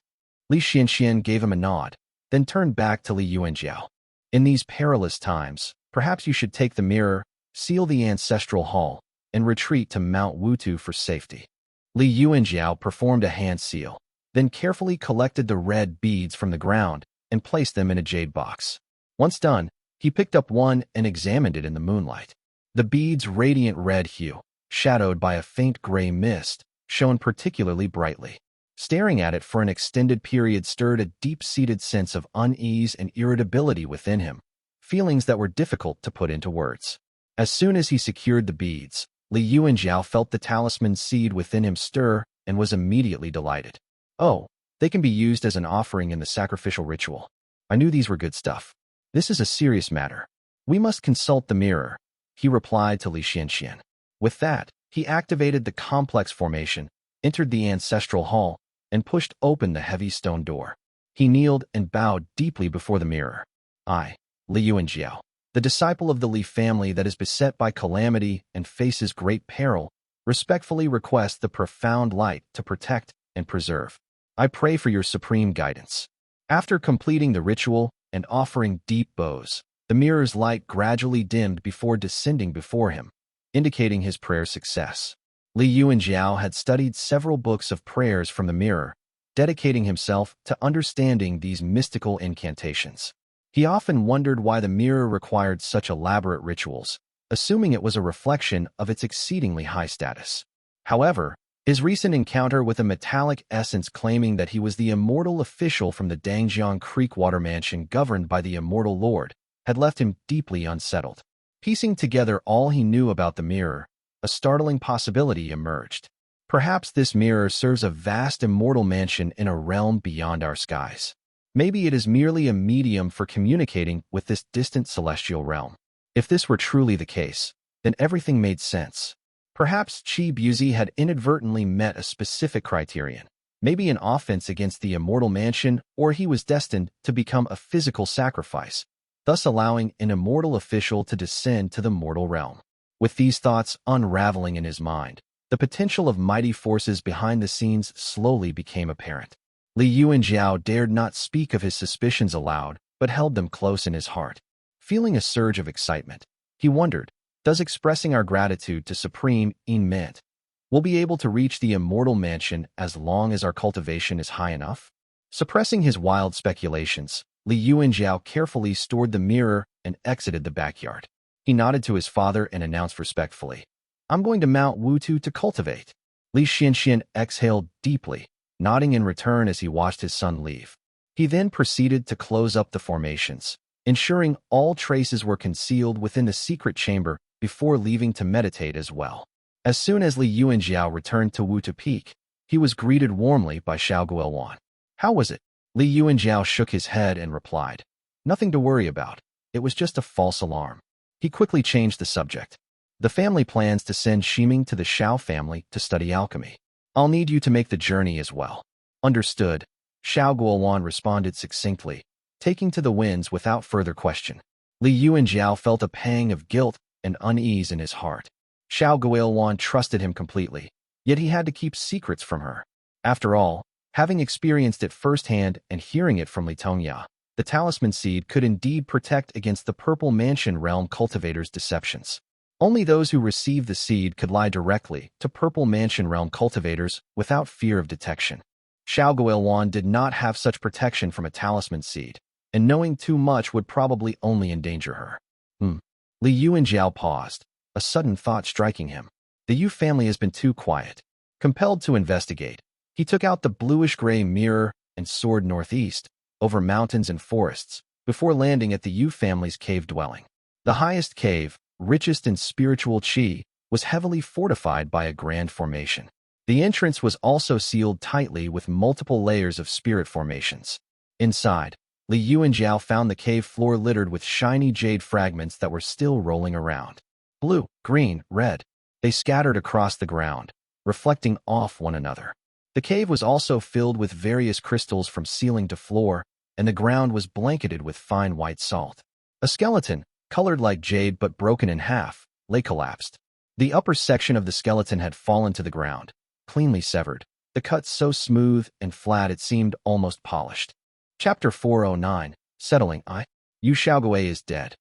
Li Xianxian gave him a nod, then turned back to Li Yuanjiao. In these perilous times, perhaps you should take the mirror, seal the ancestral hall, and retreat to Mount Wutu for safety. Li Yuanjiao performed a hand seal, then carefully collected the red beads from the ground and placed them in a jade box. Once done, he picked up one and examined it in the moonlight. The bead's radiant red hue, shadowed by a faint gray mist, shone particularly brightly. Staring at it for an extended period stirred a deep-seated sense of unease and irritability within him, feelings that were difficult to put into words. As soon as he secured the beads, Li Yuanjiao felt the talisman seed within him stir and was immediately delighted. Oh, they can be used as an offering in the sacrificial ritual. I knew these were good stuff. This is a serious matter. We must consult the mirror, he replied to Li Xianxian. With that, he activated the complex formation, entered the ancestral hall, and pushed open the heavy stone door. He kneeled and bowed deeply before the mirror. I, Li Yuanjiao, the disciple of the Li family that is beset by calamity and faces great peril, respectfully request the profound light to protect and preserve. I pray for your supreme guidance. After completing the ritual and offering deep bows, the mirror's light gradually dimmed before descending before him, indicating his prayer's success. Li Yuanjiao had studied several books of prayers from the mirror, dedicating himself to understanding these mystical incantations. He often wondered why the mirror required such elaborate rituals, assuming it was a reflection of its exceedingly high status. However, his recent encounter with a metallic essence claiming that he was the immortal official from the Dangjiang Creekwater mansion governed by the Immortal Lord had left him deeply unsettled. Piecing together all he knew about the mirror, a startling possibility emerged. Perhaps this mirror serves a vast immortal mansion in a realm beyond our skies. Maybe it is merely a medium for communicating with this distant celestial realm. If this were truly the case, then everything made sense. Perhaps Buzi had inadvertently met a specific criterion, maybe an offense against the immortal mansion, or he was destined to become a physical sacrifice, thus allowing an immortal official to descend to the mortal realm. With these thoughts unraveling in his mind, the potential of mighty forces behind the scenes slowly became apparent. Li Yuanjiao dared not speak of his suspicions aloud, but held them close in his heart. Feeling a surge of excitement, he wondered, does expressing our gratitude to Supreme Inment we'll be able to reach the immortal mansion as long as our cultivation is high enough? Suppressing his wild speculations, Li Yuanjiao carefully stored the mirror and exited the backyard. He nodded to his father and announced respectfully, I'm going to Mount Wutu to cultivate. Li Xianxian exhaled deeply, nodding in return as he watched his son leave. He then proceeded to close up the formations, ensuring all traces were concealed within the secret chamber before leaving to meditate as well. As soon as Li Yuanjiao returned to Wutu Peak, he was greeted warmly by Yuan. How was it? Li Yuanjiao shook his head and replied, Nothing to worry about. It was just a false alarm. He quickly changed the subject. The family plans to send Shiming to the Shao family to study alchemy. I'll need you to make the journey as well. Understood, Yuan responded succinctly, taking to the winds without further question. Li Yuanjiao felt a pang of guilt and unease in his heart. Yuan trusted him completely, yet he had to keep secrets from her. After all, having experienced it firsthand and hearing it from Li Tongya, the talisman seed could indeed protect against the Purple Mansion realm cultivators' deceptions. Only those who received the seed could lie directly to Purple Mansion realm cultivators without fear of detection. Yuan did not have such protection from a talisman seed, and knowing too much would probably only endanger her. Li Yuanjiao paused, a sudden thought striking him. The Yu family has been too quiet. Compelled to investigate, he took out the bluish-gray mirror and soared northeast, over mountains and forests, before landing at the Yu family's cave dwelling. The highest cave, richest in spiritual qi, was heavily fortified by a grand formation. The entrance was also sealed tightly with multiple layers of spirit formations. Inside, Li Yuanjiao found the cave floor littered with shiny jade fragments that were still rolling around. blue, green, red. They scattered across the ground, reflecting off one another. The cave was also filled with various crystals from ceiling to floor, and the ground was blanketed with fine white salt. A skeleton, colored like jade but broken in half, lay collapsed. The upper section of the skeleton had fallen to the ground, cleanly severed, the cut so smooth and flat it seemed almost polished. Chapter 409, Settling Yu Xiaoguei is dead.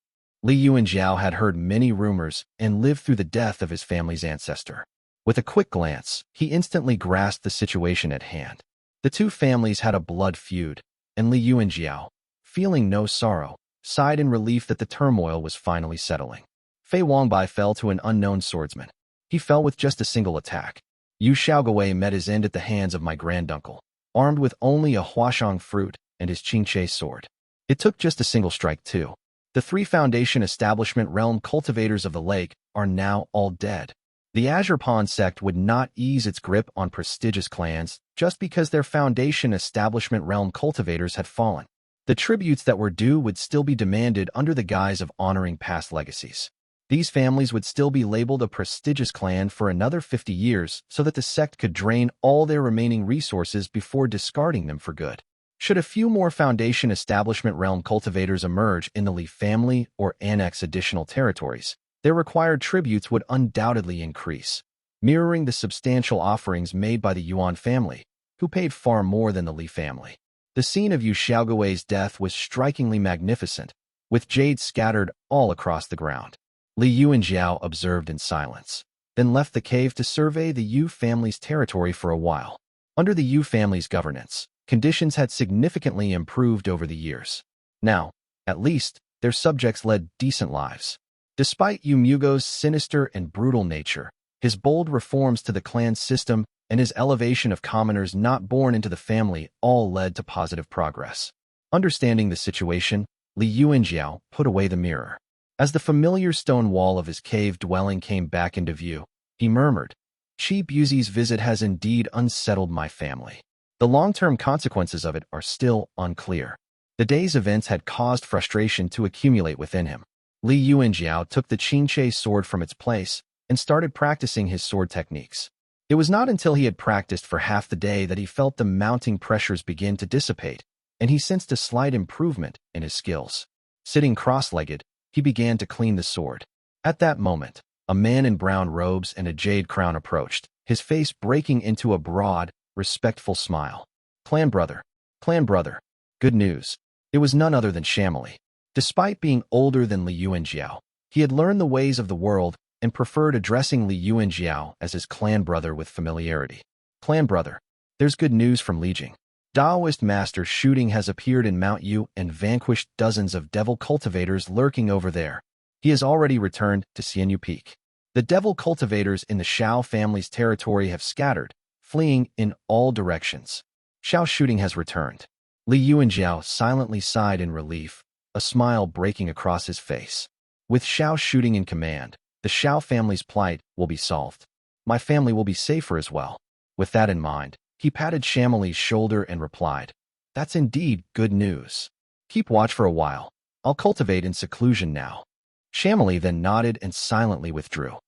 Li Yuanjiao had heard many rumors and lived through the death of his family's ancestor. With a quick glance, he instantly grasped the situation at hand. The two families had a blood feud, and Li Yuanjiao, feeling no sorrow, sighed in relief that the turmoil was finally settling. Fei Wangbai fell to an unknown swordsman. He fell with just a single attack. Yu Xiaoguei met his end at the hands of my granduncle, armed with only a huashang fruit and his Qingche sword. It took just a single strike too. The three Foundation Establishment realm cultivators of the lake are now all dead. The Azure Pawn sect would not ease its grip on prestigious clans just because their Foundation Establishment realm cultivators had fallen. The tributes that were due would still be demanded under the guise of honoring past legacies. These families would still be labeled a prestigious clan for another 50 years so that the sect could drain all their remaining resources before discarding them for good. Should a few more Foundation Establishment realm cultivators emerge in the Li family or annex additional territories, their required tributes would undoubtedly increase, mirroring the substantial offerings made by the Yuan family, who paid far more than the Li family. The scene of Yu Xiaoguei's death was strikingly magnificent, with jade scattered all across the ground. Li Yuanjiao observed in silence, then left the cave to survey the Yu family's territory for a while. Under the Yu family's governance, conditions had significantly improved over the years. Now, at least, their subjects led decent lives. Despite Yu Mugo's sinister and brutal nature, his bold reforms to the clan system and his elevation of commoners not born into the family all led to positive progress. Understanding the situation, Li Yuanjiao put away the mirror. As the familiar stone wall of his cave dwelling came back into view, he murmured, "Chi Buzi's visit has indeed unsettled my family. The long-term consequences of it are still unclear." The day's events had caused frustration to accumulate within him. Li Yuanjiao took the Qingche sword from its place and started practicing his sword techniques. It was not until he had practiced for half the day that he felt the mounting pressures begin to dissipate, and he sensed a slight improvement in his skills. Sitting cross-legged, he began to clean the sword. At that moment, a man in brown robes and a jade crown approached, his face breaking into a broad, respectful smile. Clan brother, good news." It was none other than Family. Despite being older than Li Yuanjiao, he had learned the ways of the world and preferred addressing Li Yuanjiao as his clan brother with familiarity. "Clan brother, there's good news from Lijing. Daoist Master Shooting has appeared in Mount Yu and vanquished dozens of devil cultivators lurking over there. He has already returned to Xianyu Peak. The devil cultivators in the Shao family's territory have scattered, fleeing in all directions. Shao Shooting has returned." Li Yuanjiao silently sighed in relief, a smile breaking across his face. With Shao Shooting in command, the Shao family's plight will be solved. My family will be safer as well. With that in mind, he patted Shamali's shoulder and replied, "That's indeed good news. Keep watch for a while. I'll cultivate in seclusion now." Shamali then nodded and silently withdrew.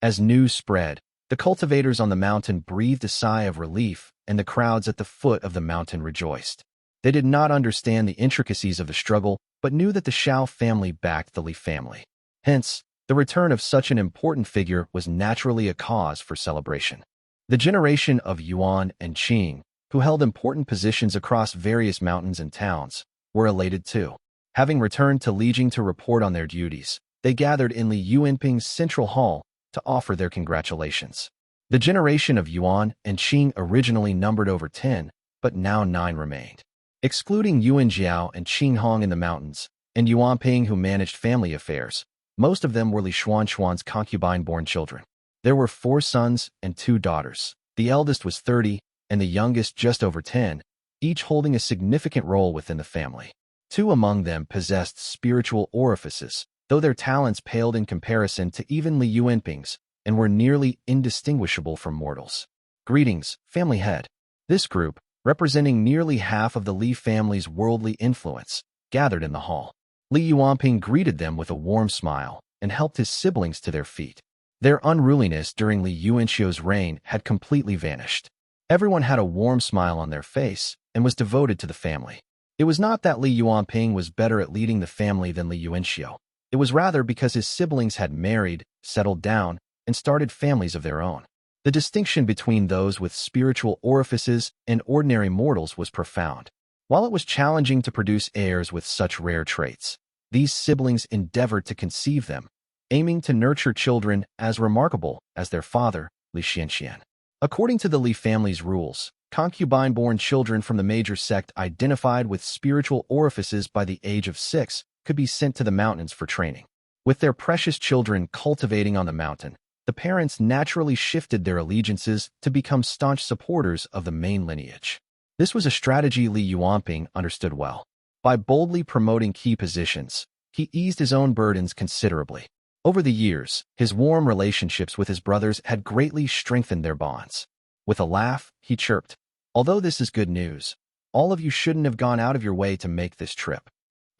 As news spread, the cultivators on the mountain breathed a sigh of relief, and the crowds at the foot of the mountain rejoiced. They did not understand the intricacies of the struggle, but knew that the Shao family backed the Li family. Hence, the return of such an important figure was naturally a cause for celebration. The generation of Yuan and Qing, who held important positions across various mountains and towns, were elated too. Having returned to Lijing to report on their duties, they gathered in Li Yuanping's central hall to offer their congratulations. The generation of Yuan and Qing originally numbered over 10, but now 9 remained. Excluding Yuan Jiao and Qing Hong in the mountains, and Yuan Ping who managed family affairs, most of them were Li Xuan's concubine-born children. There were 4 sons and 2 daughters. The eldest was 30, and the youngest just over 10, each holding a significant role within the family. 2 among them possessed spiritual orifices, though their talents paled in comparison to even Li Yuanping's, and were nearly indistinguishable from mortals. "Greetings, family head." This group, representing nearly half of the Li family's worldly influence, gathered in the hall. Li Yuanping greeted them with a warm smile, and helped his siblings to their feet. Their unruliness during Li Yuanxio's reign had completely vanished. Everyone had a warm smile on their face and was devoted to the family. It was not that Li Yuanping was better at leading the family than Li Yuanxio. It was rather because his siblings had married, settled down, and started families of their own. The distinction between those with spiritual orifices and ordinary mortals was profound. While it was challenging to produce heirs with such rare traits, these siblings endeavored to conceive them, aiming to nurture children as remarkable as their father, Li Xianxian. According to the Li family's rules, concubine-born children from the major sect identified with spiritual orifices by the age of 6 could be sent to the mountains for training. With their precious children cultivating on the mountain, the parents naturally shifted their allegiances to become staunch supporters of the main lineage. This was a strategy Li Yuanping understood well. By boldly promoting key positions, he eased his own burdens considerably. Over the years, his warm relationships with his brothers had greatly strengthened their bonds. With a laugh, he chirped, "Although this is good news, all of you shouldn't have gone out of your way to make this trip."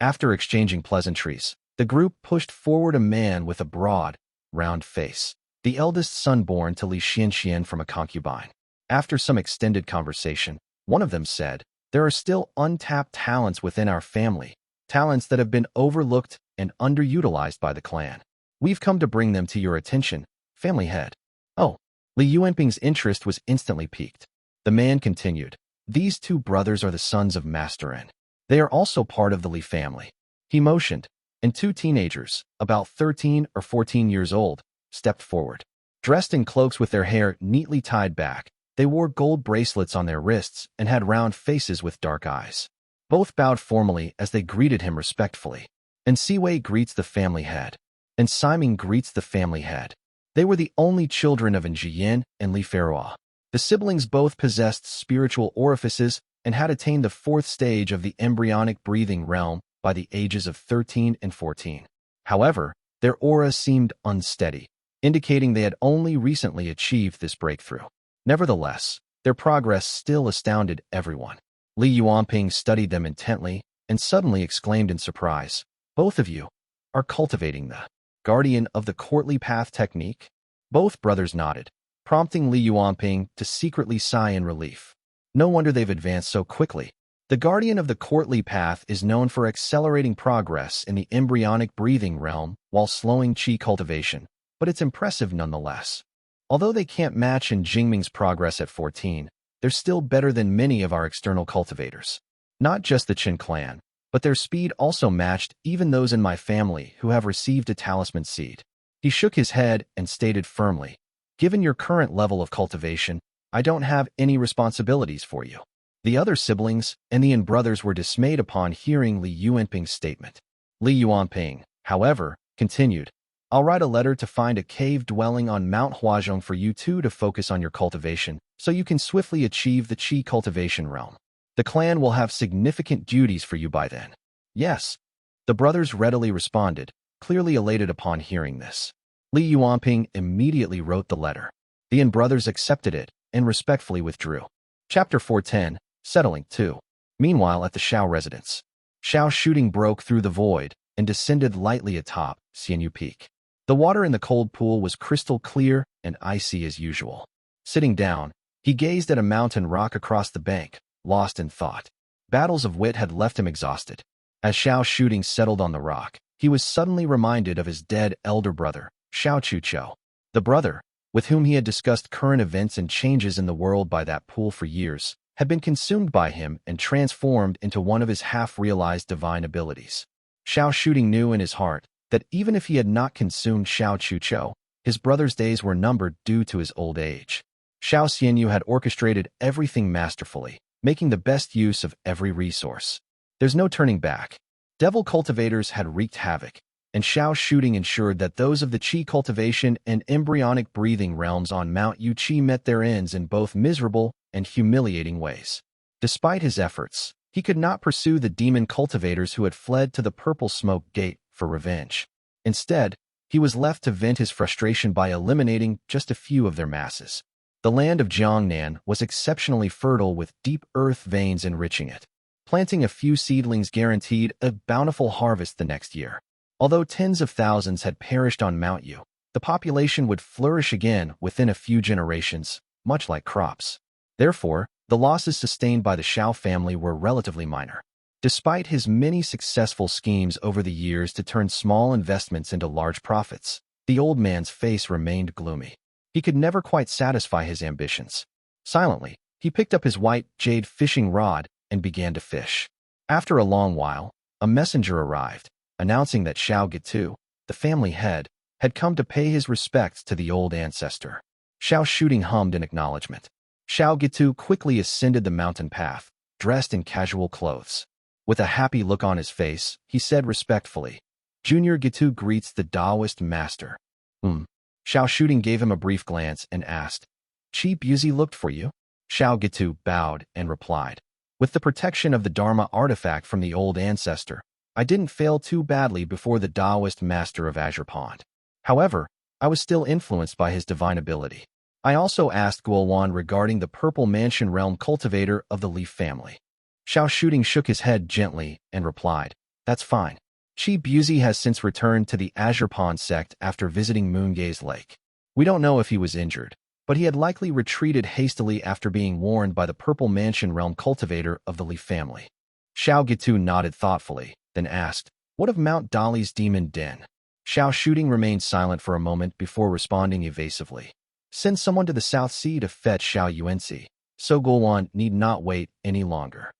After exchanging pleasantries, the group pushed forward a man with a broad, round face, the eldest son born to Li Xianxian from a concubine. After some extended conversation, one of them said, "There are still untapped talents within our family, talents that have been overlooked and underutilized by the clan. We've come to bring them to your attention, family head." Oh, Li Yuanping's interest was instantly piqued. The man continued, "These two brothers are the sons of Master N. They are also part of the Li family." He motioned, and two teenagers, about 13 or 14 years old, stepped forward. Dressed in cloaks with their hair neatly tied back, they wore gold bracelets on their wrists and had round faces with dark eyes. Both bowed formally as they greeted him respectfully. And Siwei greets the family head. And Simon greets the family head. They were the only children of Njiyan and Li Feroa. The siblings both possessed spiritual orifices and had attained the 4th stage of the embryonic breathing realm by the ages of 13 and 14. However, their aura seemed unsteady, indicating they had only recently achieved this breakthrough. Nevertheless, their progress still astounded everyone. Li Yuanping studied them intently and suddenly exclaimed in surprise, "Both of you are cultivating the guardian of the courtly path technique?" Both brothers nodded, prompting Li Yuanping to secretly sigh in relief. No wonder they've advanced so quickly. The guardian of the courtly path is known for accelerating progress in the embryonic breathing realm while slowing qi cultivation, but it's impressive nonetheless. Although they can't match in Jingming's progress at 14, they're still better than many of our external cultivators. Not just the Qin clan, but their speed also matched even those in my family who have received a talisman seed. He shook his head and stated firmly, "Given your current level of cultivation, I don't have any responsibilities for you." The other siblings and the Yin brothers were dismayed upon hearing Li Yuanping's statement. Li Yuanping, however, continued, "I'll write a letter to find a cave dwelling on Mount Huazhong for you two to focus on your cultivation, so you can swiftly achieve the qi cultivation realm. The clan will have significant duties for you by then." "Yes." The brothers readily responded, clearly elated upon hearing this. Li Yuanping immediately wrote the letter. The Yin brothers accepted it and respectfully withdrew. Chapter 410, Settling 2. Meanwhile, at the Shao residence, Shao shooting broke through the void and descended lightly atop Xianyu Peak. The water in the cold pool was crystal clear and icy as usual. Sitting down, he gazed at a mountain rock across the bank, lost in thought. Battles of wit had left him exhausted. As Shao shooting settled on the rock, he was suddenly reminded of his dead elder brother, Shao Chucho. The brother, with whom he had discussed current events and changes in the world by that pool for years, had been consumed by him and transformed into one of his half-realized divine abilities. Shao shooting knew in his heart that even if he had not consumed Shao Chucho, his brother's days were numbered due to his old age. Shao Xianyu had orchestrated everything masterfully, making the best use of every resource. There's no turning back. Devil cultivators had wreaked havoc, and Shao shooting ensured that those of the qi cultivation and embryonic breathing realms on Mount Yuqi met their ends in both miserable and humiliating ways. Despite his efforts, he could not pursue the demon cultivators who had fled to the Purple Smoke Gate for revenge. Instead, he was left to vent his frustration by eliminating just a few of their masses. The land of Jiangnan was exceptionally fertile with deep earth veins enriching it. Planting a few seedlings guaranteed a bountiful harvest the next year. Although tens of thousands had perished on Mount Yu, the population would flourish again within a few generations, much like crops. Therefore, the losses sustained by the Xiao family were relatively minor. Despite his many successful schemes over the years to turn small investments into large profits, the old man's face remained gloomy. He could never quite satisfy his ambitions. Silently, he picked up his white jade fishing rod and began to fish. After a long while, a messenger arrived, announcing that Xiao Gitu, the family head, had come to pay his respects to the old ancestor. Xiao Shooting hummed in acknowledgement. Xiao Gitu quickly ascended the mountain path, dressed in casual clothes. With a happy look on his face, he said respectfully, "Junior Gitu greets the Taoist master." Xiao Shooting gave him a brief glance and asked, "Chi Buzi looked for you?" Xiao Gitu bowed and replied, "With the protection of the Dharma artifact from the old ancestor, I didn't fail too badly before the Taoist master of Azure Pond. However, I was still influenced by his divine ability." I also asked Yuan regarding the Purple Mansion Realm cultivator of the Leaf family. Xiao Shooting shook his head gently and replied, "That's fine. Chi Buzi has since returned to the Azure Pond sect after visiting Moongaze Lake. We don't know if he was injured, but he had likely retreated hastily after being warned by the Purple Mansion Realm cultivator of the Leaf family." Xiao Gitu nodded thoughtfully, then asked, "What of Mount Dali's demon den?" Xiao Shooting remained silent for a moment before responding evasively. "Send someone to the South Sea to fetch Xiao Yuanzi, so Yuan need not wait any longer."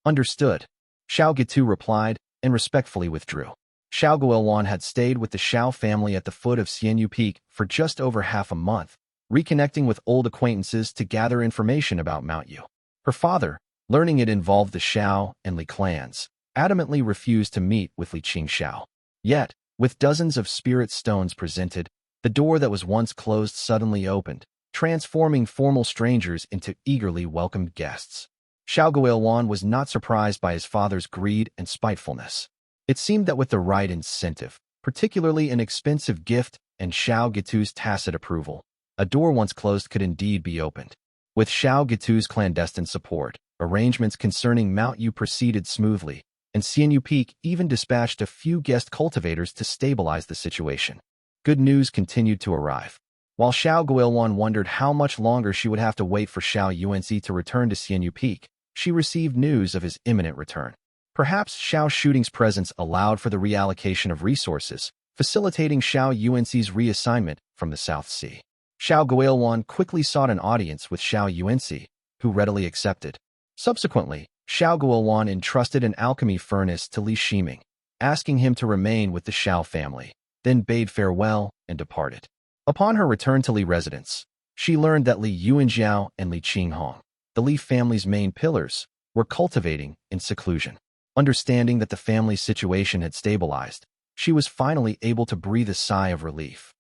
"Understood," Xiao Gitu replied and respectfully withdrew. Xiao Yuan had stayed with the Xiao family at the foot of Xianyu Peak for just over half a month, reconnecting with old acquaintances to gather information about Mount Yu. Her father, learning it involved the Xiao and Li clans, adamantly refused to meet with Li Qingxiao. Yet, with dozens of spirit stones presented, the door that was once closed suddenly opened, transforming formal strangers into eagerly welcomed guests. Xiao Yuan was not surprised by his father's greed and spitefulness. It seemed that with the right incentive, particularly an expensive gift and Xiao Gitu's tacit approval, a door once closed could indeed be opened. With Xiao Gitu's clandestine support, arrangements concerning Mount Yu proceeded smoothly, and Xianyu Peak even dispatched a few guest cultivators to stabilize the situation. Good news continued to arrive. While Xiao Yuan wondered how much longer she would have to wait for Xiao Yuanzi to return to Xianyu Peak, she received news of his imminent return. Perhaps Xiao Shooting's presence allowed for the reallocation of resources, facilitating Xiao Yuanzi's reassignment from the South Sea. Xiao Yuan quickly sought an audience with Xiao Yuanzi, who readily accepted. Subsequently, Xiao Yuan entrusted an alchemy furnace to Li Shiming, asking him to remain with the Xiao family, then bade farewell and departed. Upon her return to Li residence, she learned that Li Yuanjiao and Li Qinghong, the Li family's main pillars, were cultivating in seclusion. Understanding that the family's situation had stabilized, she was finally able to breathe a sigh of relief.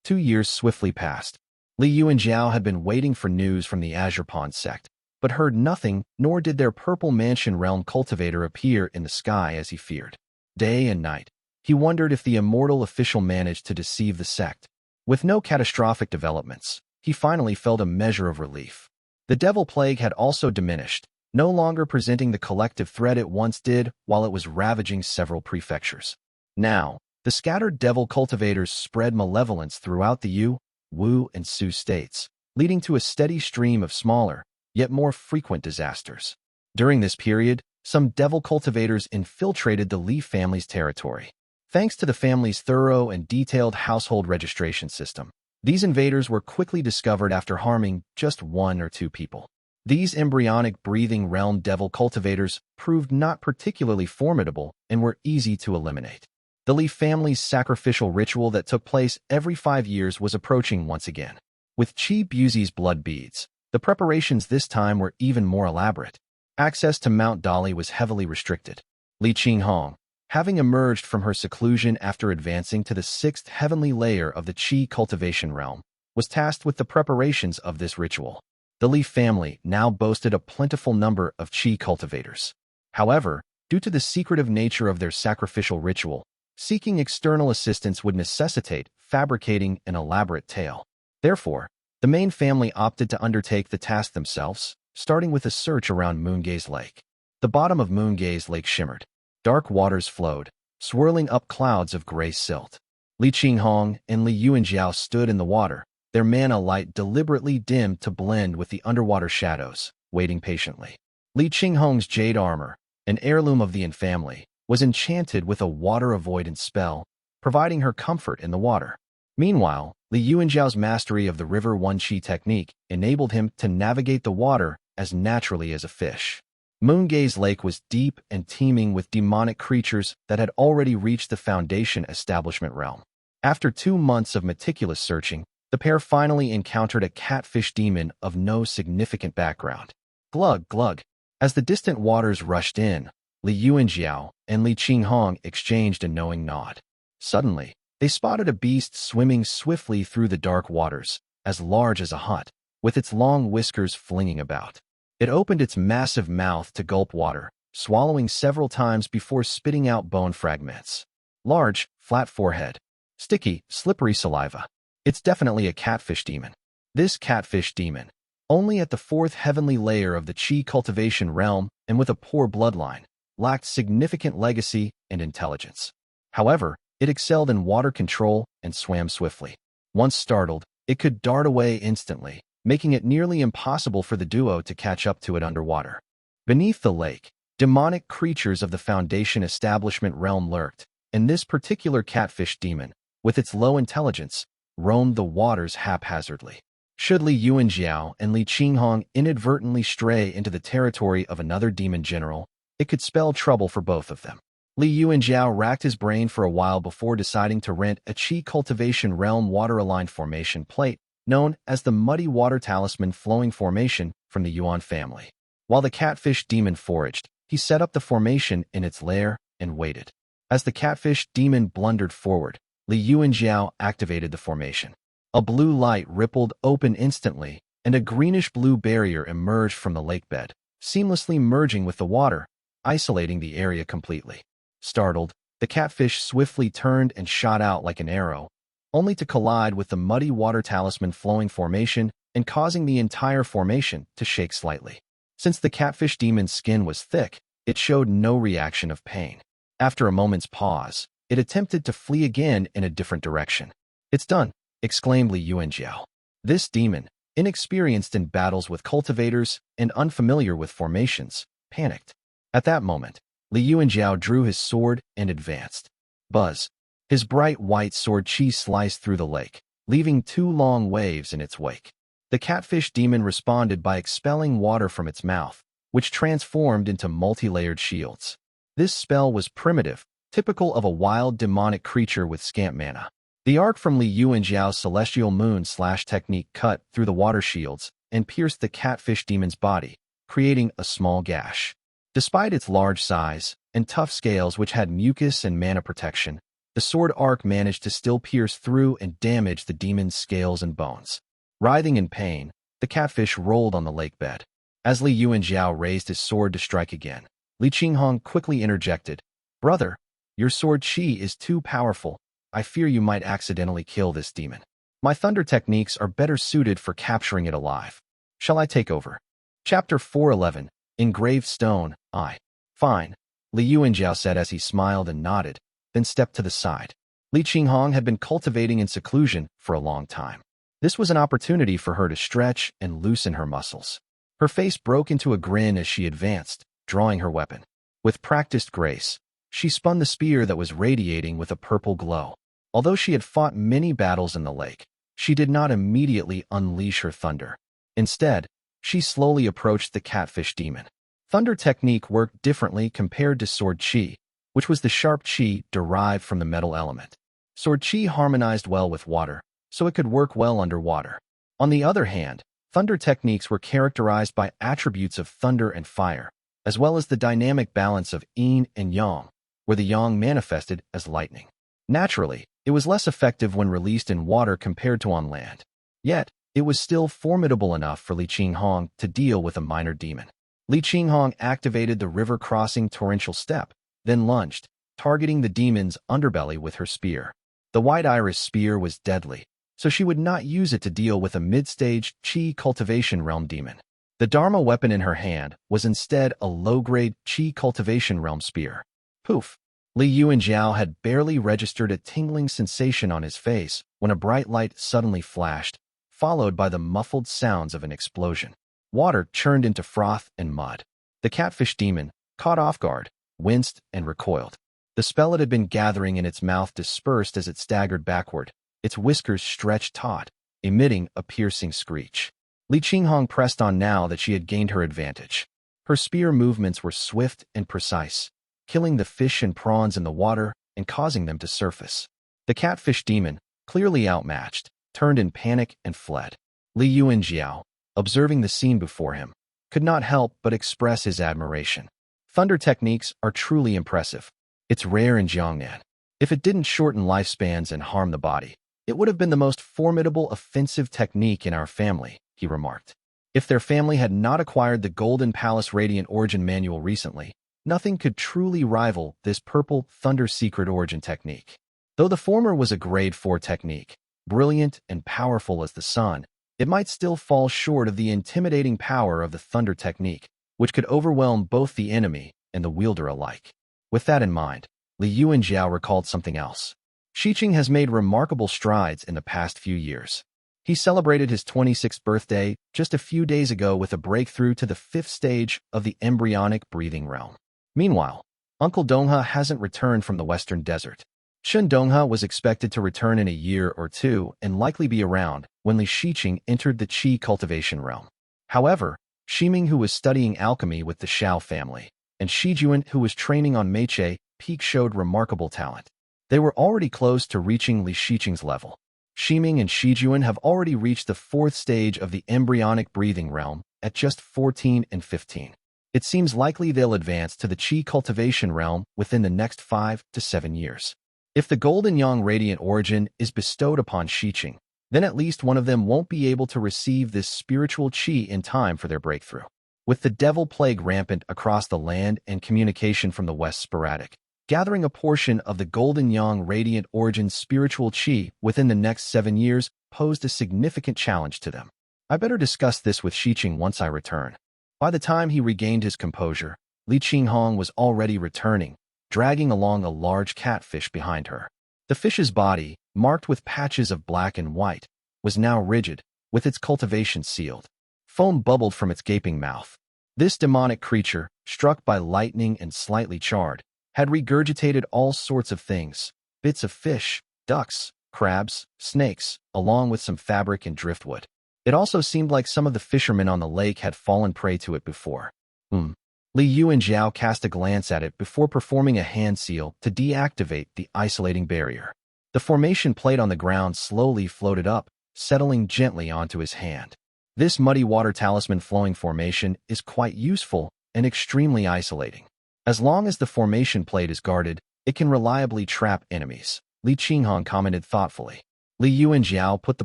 2 years swiftly passed. Li Yuanjiao had been waiting for news from the Azure Pond sect, but heard nothing, nor did their Purple Mansion Realm cultivator appear in the sky as he feared. Day and night, he wondered if the Immortal official managed to deceive the sect. With no catastrophic developments, he finally felt a measure of relief. The devil plague had also diminished, no longer presenting the collective threat it once did while it was ravaging several prefectures. Now, the scattered devil cultivators spread malevolence throughout the Yu, Wu, and Su states, leading to a steady stream of smaller, yet more frequent disasters. During this period, some devil cultivators infiltrated the Li family's territory. Thanks to the family's thorough and detailed household registration system, these invaders were quickly discovered after harming just 1 or 2 people. These embryonic breathing realm devil cultivators proved not particularly formidable and were easy to eliminate. The Li family's sacrificial ritual that took place every 5 years was approaching once again. With Chi Buzi's blood beads, the preparations this time were even more elaborate. Access to Mount Dali was heavily restricted. Li Qinghong, having emerged from her seclusion after advancing to the 6th heavenly layer of the Qi cultivation realm, was tasked with the preparations of this ritual. The Li family now boasted a plentiful number of Qi cultivators. However, due to the secretive nature of their sacrificial ritual, seeking external assistance would necessitate fabricating an elaborate tale. Therefore, the main family opted to undertake the task themselves, starting with a search around Moongaze Lake. The bottom of Moongaze Lake shimmered. Dark waters flowed, swirling up clouds of gray silt. Li Qinghong and Li Yuanjiao stood in the water, their mana light deliberately dimmed to blend with the underwater shadows, waiting patiently. Li Qinghong's jade armor, an heirloom of the Yuan family, was enchanted with a water avoidance spell, providing her comfort in the water. Meanwhile, Li Yuanjiao's mastery of the River One Qi technique enabled him to navigate the water as naturally as a fish. Moongaze Lake was deep and teeming with demonic creatures that had already reached the Foundation establishment realm. After 2 months of meticulous searching, the pair finally encountered a catfish demon of no significant background. Glug, glug. As the distant waters rushed in, Li Yuanjiao and Li Qinghong exchanged a knowing nod. Suddenly, they spotted a beast swimming swiftly through the dark waters, as large as a hut, with its long whiskers flinging about. It opened its massive mouth to gulp water, swallowing several times before spitting out bone fragments. Large, flat forehead. Sticky, slippery saliva. It's definitely a catfish demon. This catfish demon, only at the 4th heavenly layer of the Qi cultivation realm and with a poor bloodline, lacked significant legacy and intelligence. However, it excelled in water control and swam swiftly. Once startled, it could dart away instantly, making it nearly impossible for the duo to catch up to it underwater. Beneath the lake, demonic creatures of the Foundation establishment realm lurked, and this particular catfish demon, with its low intelligence, roamed the waters haphazardly. Should Li Yuanjiao and Li Qinghong inadvertently stray into the territory of another demon general, it could spell trouble for both of them. Li Yuanjiao racked his brain for a while before deciding to rent a Qi cultivation realm water-aligned formation plate, known as the Muddy Water Talisman flowing formation from the Yuan family. While the catfish demon foraged, he set up the formation in its lair and waited. As the catfish demon blundered forward, Li Yuanjiao activated the formation. A blue light rippled open instantly, and a greenish-blue barrier emerged from the lakebed, seamlessly merging with the water, isolating the area completely. Startled, the catfish swiftly turned and shot out like an arrow, only to collide with the Muddy Water Talisman flowing formation and causing the entire formation to shake slightly. Since the catfish demon's skin was thick, it showed no reaction of pain. After a moment's pause, it attempted to flee again in a different direction. "It's done," exclaimed Li Yuanjiao. This demon, inexperienced in battles with cultivators and unfamiliar with formations, panicked. At that moment, Li Yuanjiao drew his sword and advanced. Buzz. His bright white sword chi sliced through the lake, leaving 2 long waves in its wake. The catfish demon responded by expelling water from its mouth, which transformed into multi-layered shields. This spell was primitive, typical of a wild demonic creature with scant mana. The arc from Li Yuanjiao's celestial moon slash technique cut through the water shields and pierced the catfish demon's body, creating a small gash. Despite its large size and tough scales which had mucus and mana protection, the sword arc managed to still pierce through and damage the demon's scales and bones. Writhing in pain, the catfish rolled on the lakebed. As Li Yuanjiao raised his sword to strike again, Li Qinghong quickly interjected, "Brother, your sword chi is too powerful. I fear you might accidentally kill this demon. My thunder techniques are better suited for capturing it alive. Shall I take over?" Chapter 411, Engraved Stone, I. "Fine," Li Yuanjiao said as he smiled and nodded, then stepped to the side. Li Qinghong had been cultivating in seclusion for a long time. This was an opportunity for her to stretch and loosen her muscles. Her face broke into a grin as she advanced, drawing her weapon. With practiced grace, she spun the spear that was radiating with a purple glow. Although she had fought many battles in the lake, she did not immediately unleash her thunder. Instead, she slowly approached the catfish demon. Thunder technique worked differently compared to sword chi, which was the sharp chi derived from the metal element. Sword chi harmonized well with water, so it could work well underwater. On the other hand, thunder techniques were characterized by attributes of thunder and fire, as well as the dynamic balance of yin and yang, where the yang manifested as lightning. Naturally, it was less effective when released in water compared to on land. Yet, it was still formidable enough for Li Qinghong to deal with a minor demon. Li Qinghong activated the river-crossing torrential step, then lunged, targeting the demon's underbelly with her spear. The white iris spear was deadly, so she would not use it to deal with a mid-stage Qi cultivation realm demon. The Dharma weapon in her hand was instead a low-grade Qi cultivation realm spear. Poof! Li Yuanjiao had barely registered a tingling sensation on his face when a bright light suddenly flashed, followed by the muffled sounds of an explosion. Water churned into froth and mud. The catfish demon, caught off guard, winced and recoiled. The spell it had been gathering in its mouth dispersed as it staggered backward, its whiskers stretched taut, emitting a piercing screech. Li Qinghong pressed on now that she had gained her advantage. Her spear movements were swift and precise, killing the fish and prawns in the water and causing them to surface. The catfish demon, clearly outmatched, turned in panic and fled. Li Yuanjiao, observing the scene before him, could not help but express his admiration. Thunder techniques are truly impressive. It's rare in Jiangnan. If it didn't shorten lifespans and harm the body, it would have been the most formidable offensive technique in our family, he remarked. If their family had not acquired the Golden Palace Radiant Origin Manual recently, nothing could truly rival this purple Thunder Secret Origin technique. Though the former was a Grade 4 technique, brilliant and powerful as the sun, it might still fall short of the intimidating power of the Thunder technique, which could overwhelm both the enemy and the wielder alike. With that in mind, Li Yuanjiao recalled something else. Xiqing has made remarkable strides in the past few years. He celebrated his 26th birthday just a few days ago with a breakthrough to the 5th stage of the embryonic breathing realm. Meanwhile, Uncle Donghe hasn't returned from the Western Desert. Shun Donghe was expected to return in a year or two and likely be around when Li Xiqing entered the Qi cultivation realm. However, Ximing, who was studying alchemy with the Xiao family, and Shijuan, who was training on Meiche Peak, showed remarkable talent. They were already close to reaching Li Xiqing's level. Ximing and Shijuan have already reached the 4th stage of the embryonic breathing realm at just 14 and 15. It seems likely they'll advance to the Qi cultivation realm within the next 5 to 7 years. If the Golden Yang Radiant Origin is bestowed upon Xiqing, then at least one of them won't be able to receive this spiritual Qi in time for their breakthrough. With the devil plague rampant across the land and communication from the west sporadic, gathering a portion of the Golden Yang Radiant Origin spiritual Qi within the next 7 years posed a significant challenge to them. I better discuss this with Xiqing once I return. By the time he regained his composure, Li Qinghong was already returning, dragging along a large catfish behind her. The fish's body, marked with patches of black and white, was now rigid, with its cultivation sealed. Foam bubbled from its gaping mouth. This demonic creature, struck by lightning and slightly charred, had regurgitated all sorts of things, bits of fish, ducks, crabs, snakes, along with some fabric and driftwood. It also seemed like some of the fishermen on the lake had fallen prey to it before. Li Yuanjiao cast a glance at it before performing a hand seal to deactivate the isolating barrier. The formation plate on the ground slowly floated up, settling gently onto his hand. This muddy water talisman flowing formation is quite useful and extremely isolating. As long as the formation plate is guarded, it can reliably trap enemies, Li Qinghong commented thoughtfully. Li Yuanjiao put the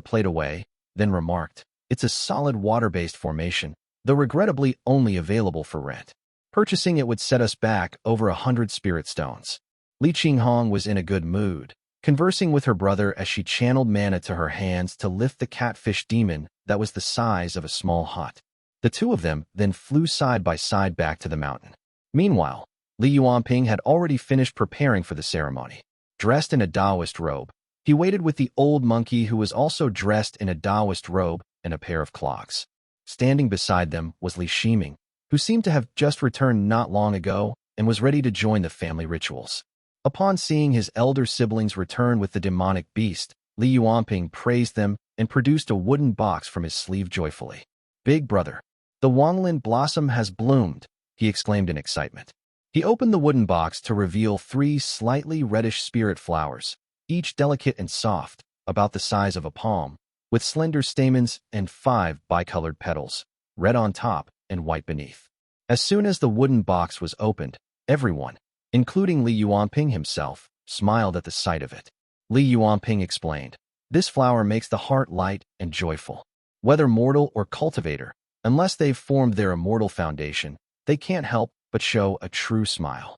plate away, then remarked, "It's a solid water-based formation, though regrettably only available for rent. Purchasing it would set us back over 100 spirit stones." Li Qinghong was in a good mood, conversing with her brother as she channeled mana to her hands to lift the catfish demon that was the size of a small hut. The two of them then flew side by side back to the mountain. Meanwhile, Li Yuanping had already finished preparing for the ceremony. Dressed in a Taoist robe, he waited with the old monkey who was also dressed in a Taoist robe and a pair of clogs. Standing beside them was Li Ximing, who seemed to have just returned not long ago and was ready to join the family rituals. Upon seeing his elder siblings return with the demonic beast, Li Yuanping praised them and produced a wooden box from his sleeve joyfully. "Big brother, the Wanglin blossom has bloomed," he exclaimed in excitement. He opened the wooden box to reveal 3 slightly reddish spirit flowers, each delicate and soft, about the size of a palm, with slender stamens and 5 bicolored petals, red on top and white beneath. As soon as the wooden box was opened, everyone, including Li Yuanping himself, smiled at the sight of it. Li Yuanping explained, "This flower makes the heart light and joyful. Whether mortal or cultivator, unless they've formed their immortal foundation, they can't help but show a true smile."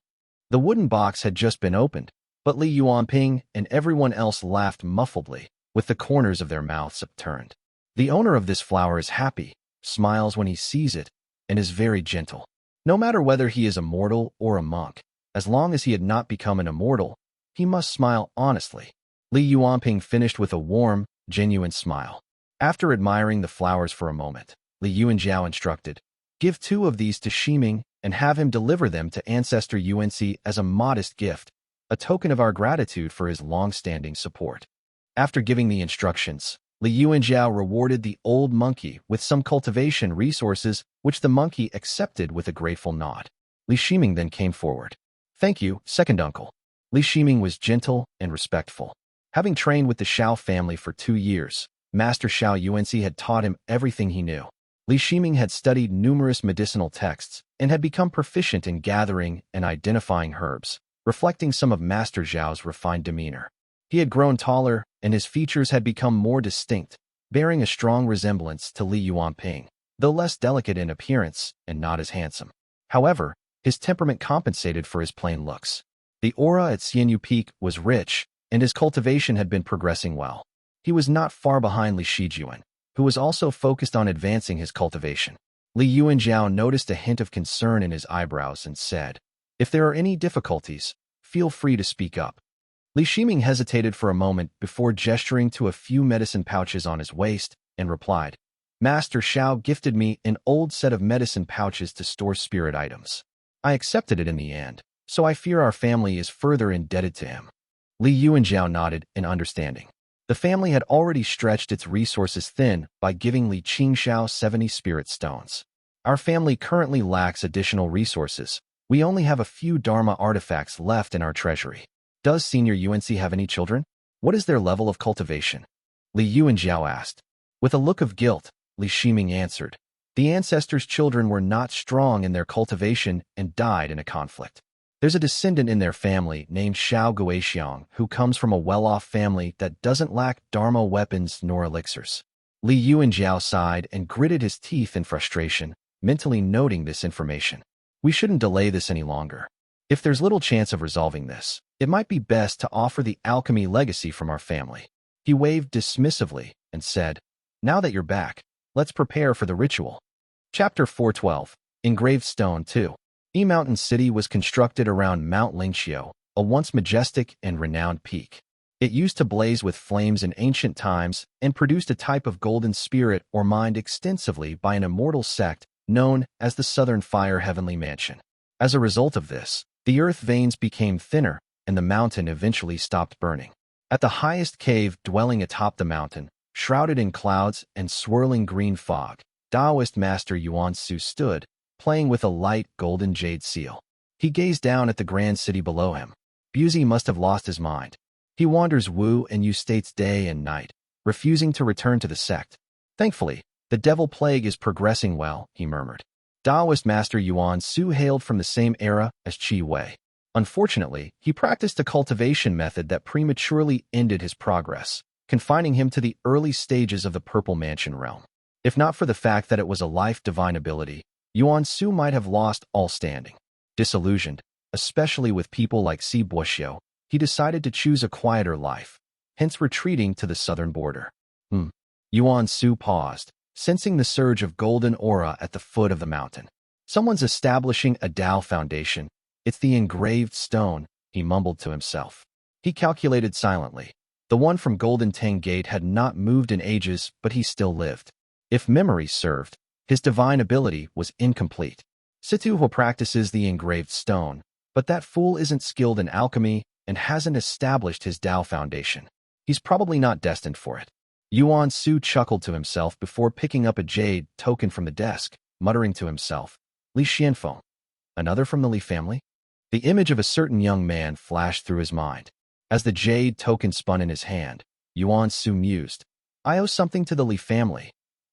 The wooden box had just been opened, but Li Yuanping and everyone else laughed muffledly, with the corners of their mouths upturned. "The owner of this flower is happy, smiles when he sees it, and is very gentle. No matter whether he is a mortal or a monk, As long as he had not become an immortal, he must smile honestly. Li Yuanping finished with a warm, genuine smile. After admiring the flowers for a moment, Li Yuanjiao instructed, "Give 2 of these to Ximing and have him deliver them to Ancestor UNC as a modest gift, a token of our gratitude for his long-standing support." After giving the instructions, Li Yuanjiao rewarded the old monkey with some cultivation resources, which the monkey accepted with a grateful nod. Li Ximing then came forward. "Thank you, second uncle." Li Ximing was gentle and respectful. Having trained with the Xiao family for 2 years, Master Xiao UNC had taught him everything he knew. Li Ximing had studied numerous medicinal texts and had become proficient in gathering and identifying herbs, reflecting some of Master Zhao's refined demeanor. He had grown taller, and his features had become more distinct, bearing a strong resemblance to Li Yuanping, though less delicate in appearance and not as handsome. However, his temperament compensated for his plain looks. The aura at Xianyu Peak was rich, and his cultivation had been progressing well. He was not far behind Li Shijuan, who was also focused on advancing his cultivation. Li Yuanjiao noticed a hint of concern in his eyebrows and said, "If there are any difficulties, feel free to speak up." Li Ximing hesitated for a moment before gesturing to a few medicine pouches on his waist and replied, "Master Xiao gifted me an old set of medicine pouches to store spirit items. I accepted it in the end, so I fear our family is further indebted to him." Li Yuanjiao nodded in understanding. The family had already stretched its resources thin by giving Li Qingxiao 70 spirit stones. "Our family currently lacks additional resources. We only have a few Dharma artifacts left in our treasury. Does Senior UNC have any children? What is their level of cultivation?" Li Yuanjiao asked. With a look of guilt, Li Ximing answered, "The ancestors' children were not strong in their cultivation and died in a conflict. There's a descendant in their family named Xiao Guixiang who comes from a well-off family that doesn't lack Dharma weapons nor elixirs." Li Yuanjiao sighed and gritted his teeth in frustration, mentally noting this information. "We shouldn't delay this any longer. If there's little chance of resolving this, it might be best to offer the alchemy legacy from our family." He waved dismissively and said, "Now that you're back, let's prepare for the ritual." Chapter 412, Engraved Stone 2. Mountain City was constructed around Mount Lingxiu, a once majestic and renowned peak. It used to blaze with flames in ancient times and produced a type of golden spirit or mined extensively by an immortal sect known as the Southern Fire Heavenly Mansion. As a result of this, the earth veins became thinner, and the mountain eventually stopped burning. At the highest cave dwelling atop the mountain, shrouded in clouds and swirling green fog, Taoist Master Yuan Su stood, playing with a light golden jade seal. He gazed down at the grand city below him. Buzi must have lost his mind. He wanders Wu and Yu states day and night, refusing to return to the sect. "Thankfully, the devil plague is progressing well," he murmured. Taoist Master Yuan Su hailed from the same era as Qi Wei. Unfortunately, he practiced a cultivation method that prematurely ended his progress, confining him to the early stages of the Purple Mansion realm. If not for the fact that it was a life divine ability, Yuan Su might have lost all standing. Disillusioned, especially with people like Si Buoxiu, he decided to choose a quieter life, hence retreating to the southern border. Yuan Su paused, sensing the surge of golden aura at the foot of the mountain. "Someone's establishing a Tao foundation. It's the engraved stone," he mumbled to himself. He calculated silently. The one from Golden Tang Gate had not moved in ages, but he still lived. If memory served, his divine ability was incomplete. Situhu practices the engraved stone, but that fool isn't skilled in alchemy and hasn't established his Tao foundation. He's probably not destined for it. Yuan Su chuckled to himself before picking up a jade token from the desk, muttering to himself, "Li Xianfeng, another from the Li family?" The image of a certain young man flashed through his mind. As the jade token spun in his hand, Yuan Su mused, "I owe something to the Li family.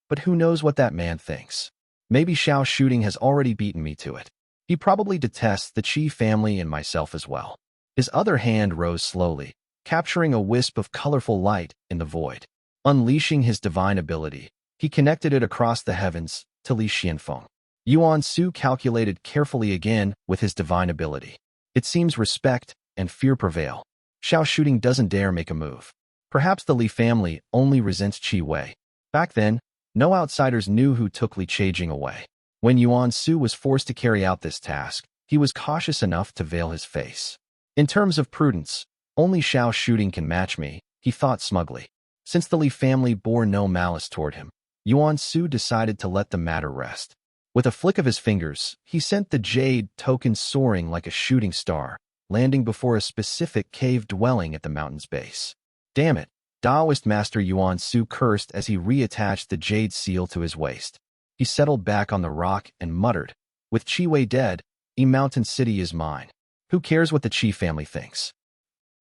But who knows what that man thinks? Maybe Xiao shooting has already beaten me to it. He probably detests the Qi family and myself as well." His other hand rose slowly, capturing a wisp of colorful light in the void. Unleashing his divine ability, he connected it across the heavens to Li Xianfeng. Yuan Su calculated carefully again with his divine ability. It seems respect and fear prevail. Xiao shooting doesn't dare make a move. Perhaps the Li family only resents Qi Wei. Back then, no outsiders knew who took Li Chejing away. When Yuan Su was forced to carry out this task, he he was cautious enough to veil his face. In terms of prudence, only Xiao shooting can match me, he thought smugly. Since the Li family bore no malice toward him, Yuan Su decided to let the matter rest. With a flick of his fingers, he sent the Jade token soaring like a shooting star, landing before a specific cave dwelling at the mountain's base. Damn it, Taoist Master Yuan Su cursed as he reattached the Jade seal to his waist. He settled back on the rock and muttered, with Qi Wei dead, Mountain City is mine. Who cares what the Qi family thinks?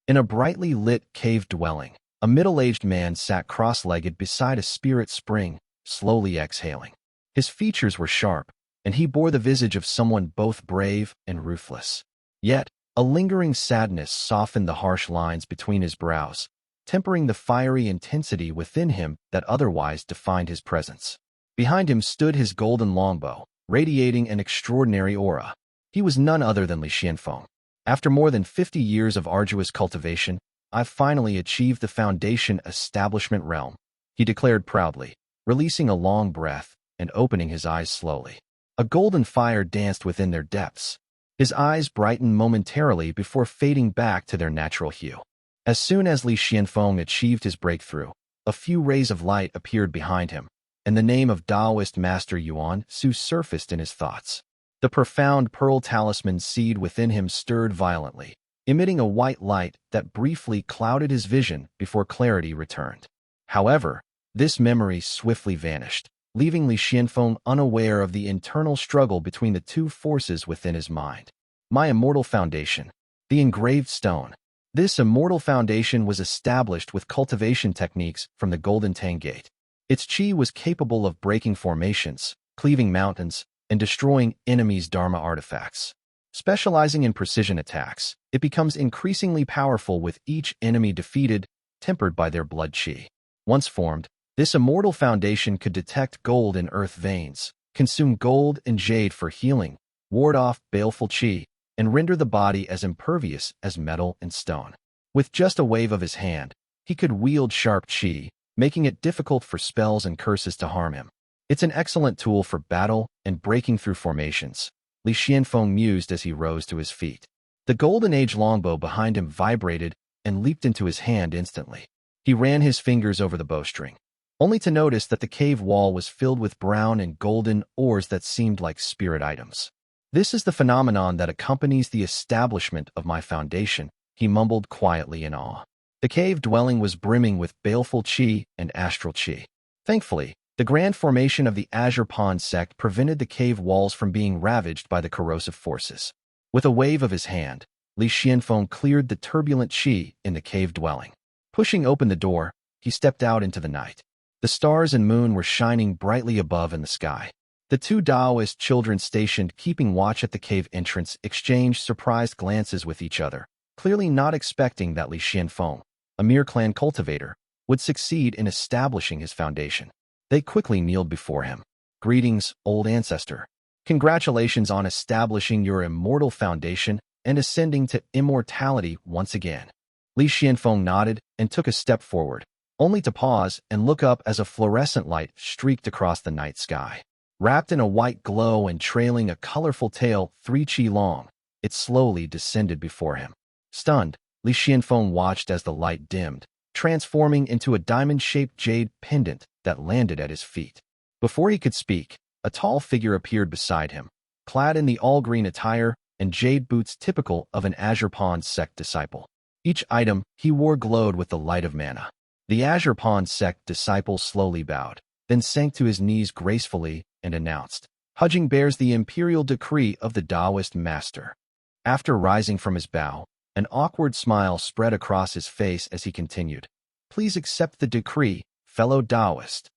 In a brightly lit cave dwelling, a middle-aged man sat cross-legged beside a spirit spring, slowly exhaling. His features were sharp, and he bore the visage of someone both brave and ruthless. Yet, a lingering sadness softened the harsh lines between his brows, tempering the fiery intensity within him that otherwise defined his presence. Behind him stood his golden longbow, radiating an extraordinary aura. He was none other than Li Xianfeng. After more than 50 years of arduous cultivation, I've finally achieved the Foundation Establishment realm, he declared proudly, releasing a long breath and opening his eyes slowly. A golden fire danced within their depths. His eyes brightened momentarily before fading back to their natural hue. As soon as Li Xianfeng achieved his breakthrough, a few rays of light appeared behind him, and the name of Taoist Master Yuan Su surfaced in his thoughts. The profound pearl talisman seed within him stirred violently, emitting a white light that briefly clouded his vision before clarity returned. However, this memory swiftly vanished, leaving Li Xianfeng unaware of the internal struggle between the two forces within his mind. My Immortal Foundation. The Engraved Stone. This Immortal Foundation was established with cultivation techniques from the Golden Tang Gate. Its qi was capable of breaking formations, cleaving mountains, and destroying enemies' Dharma artifacts. Specializing in precision attacks, it becomes increasingly powerful with each enemy defeated, tempered by their blood qi. Once formed, this Immortal Foundation could detect gold in earth veins, consume gold and jade for healing, ward off baleful qi, and render the body as impervious as metal and stone. With just a wave of his hand, he could wield sharp qi, making it difficult for spells and curses to harm him. It's an excellent tool for battle and breaking through formations, Li Xianfeng mused as he rose to his feet. The Golden Age longbow behind him vibrated and leaped into his hand instantly. He ran his fingers over the bowstring, only to notice that the cave wall was filled with brown and golden ores that seemed like spirit items. This is the phenomenon that accompanies the establishment of my foundation, he mumbled quietly in awe. The cave dwelling was brimming with baleful qi and astral qi. Thankfully, the grand formation of the Azure Pond sect prevented the cave walls from being ravaged by the corrosive forces. With a wave of his hand, Li Xianfeng cleared the turbulent qi in the cave dwelling. Pushing open the door, he stepped out into the night. The stars and moon were shining brightly above in the sky. The two Taoist children stationed keeping watch at the cave entrance exchanged surprised glances with each other, clearly not expecting that Li Xianfeng, a mere clan cultivator, would succeed in establishing his foundation. They quickly kneeled before him. Greetings, old ancestor. Congratulations on establishing your immortal foundation and ascending to immortality once again. Li Xianfeng nodded and took a step forward, only to pause and look up as a fluorescent light streaked across the night sky. Wrapped in a white glow and trailing a colorful tail 3 qi long, it slowly descended before him. Stunned, Li Xianfeng watched as the light dimmed, transforming into a diamond-shaped jade pendant that landed at his feet. Before he could speak, a tall figure appeared beside him, clad in the all-green attire and jade boots typical of an Azure Pond sect disciple. Each item he wore glowed with the light of mana. The Azure Pond sect disciple slowly bowed, then sank to his knees gracefully and announced, "Hujing bears the imperial decree of the Taoist master." After rising from his bow, an awkward smile spread across his face as he continued, "Please accept the decree, fellow Taoist."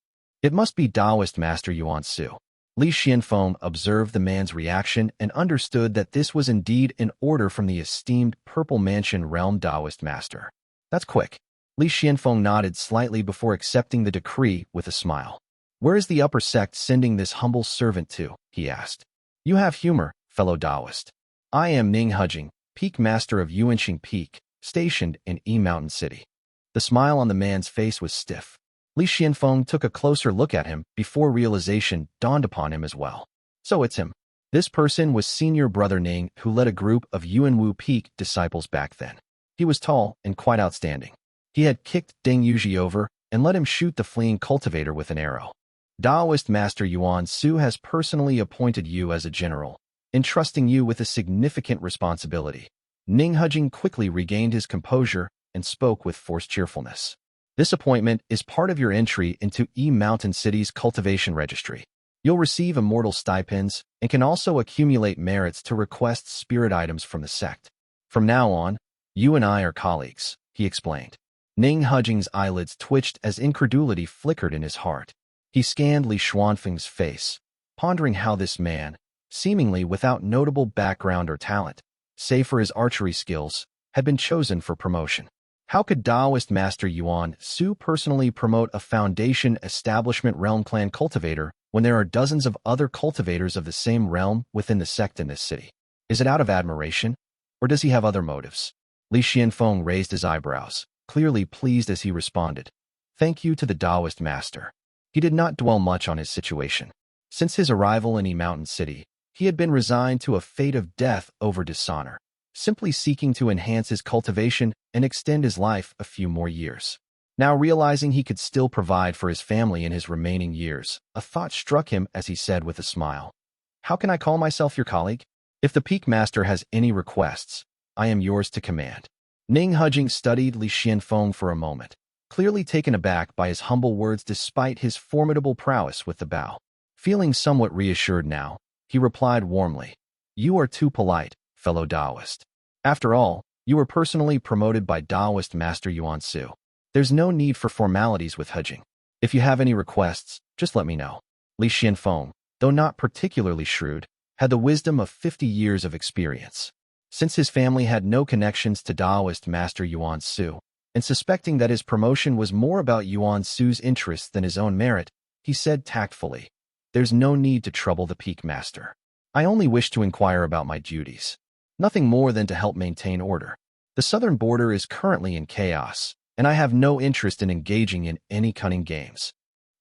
It must be Taoist Master Yuan Su. Li Xianfeng observed the man's reaction and understood that this was indeed an order from the esteemed Purple Mansion Realm Taoist Master. That's quick. Li Xianfeng nodded slightly before accepting the decree with a smile. "Where is the upper sect sending this humble servant to?" he asked. "You have humor, fellow Taoist. I am Ning Hujing, Peak Master of Yuanxing Peak, stationed in Mountain City." The smile on the man's face was stiff. Li Xianfeng took a closer look at him before realization dawned upon him as well. So it's him. This person was senior brother Ning, who led a group of Yuanwu Peak disciples back then. He was tall and quite outstanding. He had kicked Ding Yuji over and let him shoot the fleeing cultivator with an arrow. Daoist Master Yuan Su has personally appointed you as a general, entrusting you with a significant responsibility. Ning Hujing quickly regained his composure and spoke with forced cheerfulness. This appointment is part of your entry into Mountain City's cultivation registry. You'll receive immortal stipends and can also accumulate merits to request spirit items from the sect. From now on, you and I are colleagues, he explained. Ning Hujing's eyelids twitched as incredulity flickered in his heart. He scanned Li Xuanfeng's face, pondering how this man, seemingly without notable background or talent, save for his archery skills, had been chosen for promotion. How could Daoist Master Yuan Su personally promote a Foundation Establishment Realm Clan cultivator when there are dozens of other cultivators of the same realm within the sect in this city? Is it out of admiration, or does he have other motives? Li Xianfeng raised his eyebrows, clearly pleased as he responded. Thank you to the Daoist Master. He did not dwell much on his situation. Since his arrival in Mountain City, he had been resigned to a fate of death over dishonor, simply seeking to enhance his cultivation and extend his life a few more years. Now realizing he could still provide for his family in his remaining years, a thought struck him as he said with a smile, "How can I call myself your colleague? If the Peak Master has any requests, I am yours to command." Ning Hujing studied Li Xianfeng for a moment, clearly taken aback by his humble words despite his formidable prowess with the bow. Feeling somewhat reassured now, he replied warmly, "You are too polite, fellow Daoist. After all, you were personally promoted by Daoist Master Yuan Su. There's no need for formalities with Hujing. If you have any requests, just let me know." Li Xianfeng, though not particularly shrewd, had the wisdom of 50 years of experience. Since his family had no connections to Daoist Master Yuan Su, and suspecting that his promotion was more about Yuan Su's interests than his own merit, he said tactfully, "There's no need to trouble the Peak Master. I only wish to inquire about my duties. Nothing more than to help maintain order. The southern border is currently in chaos, and I have no interest in engaging in any cunning games."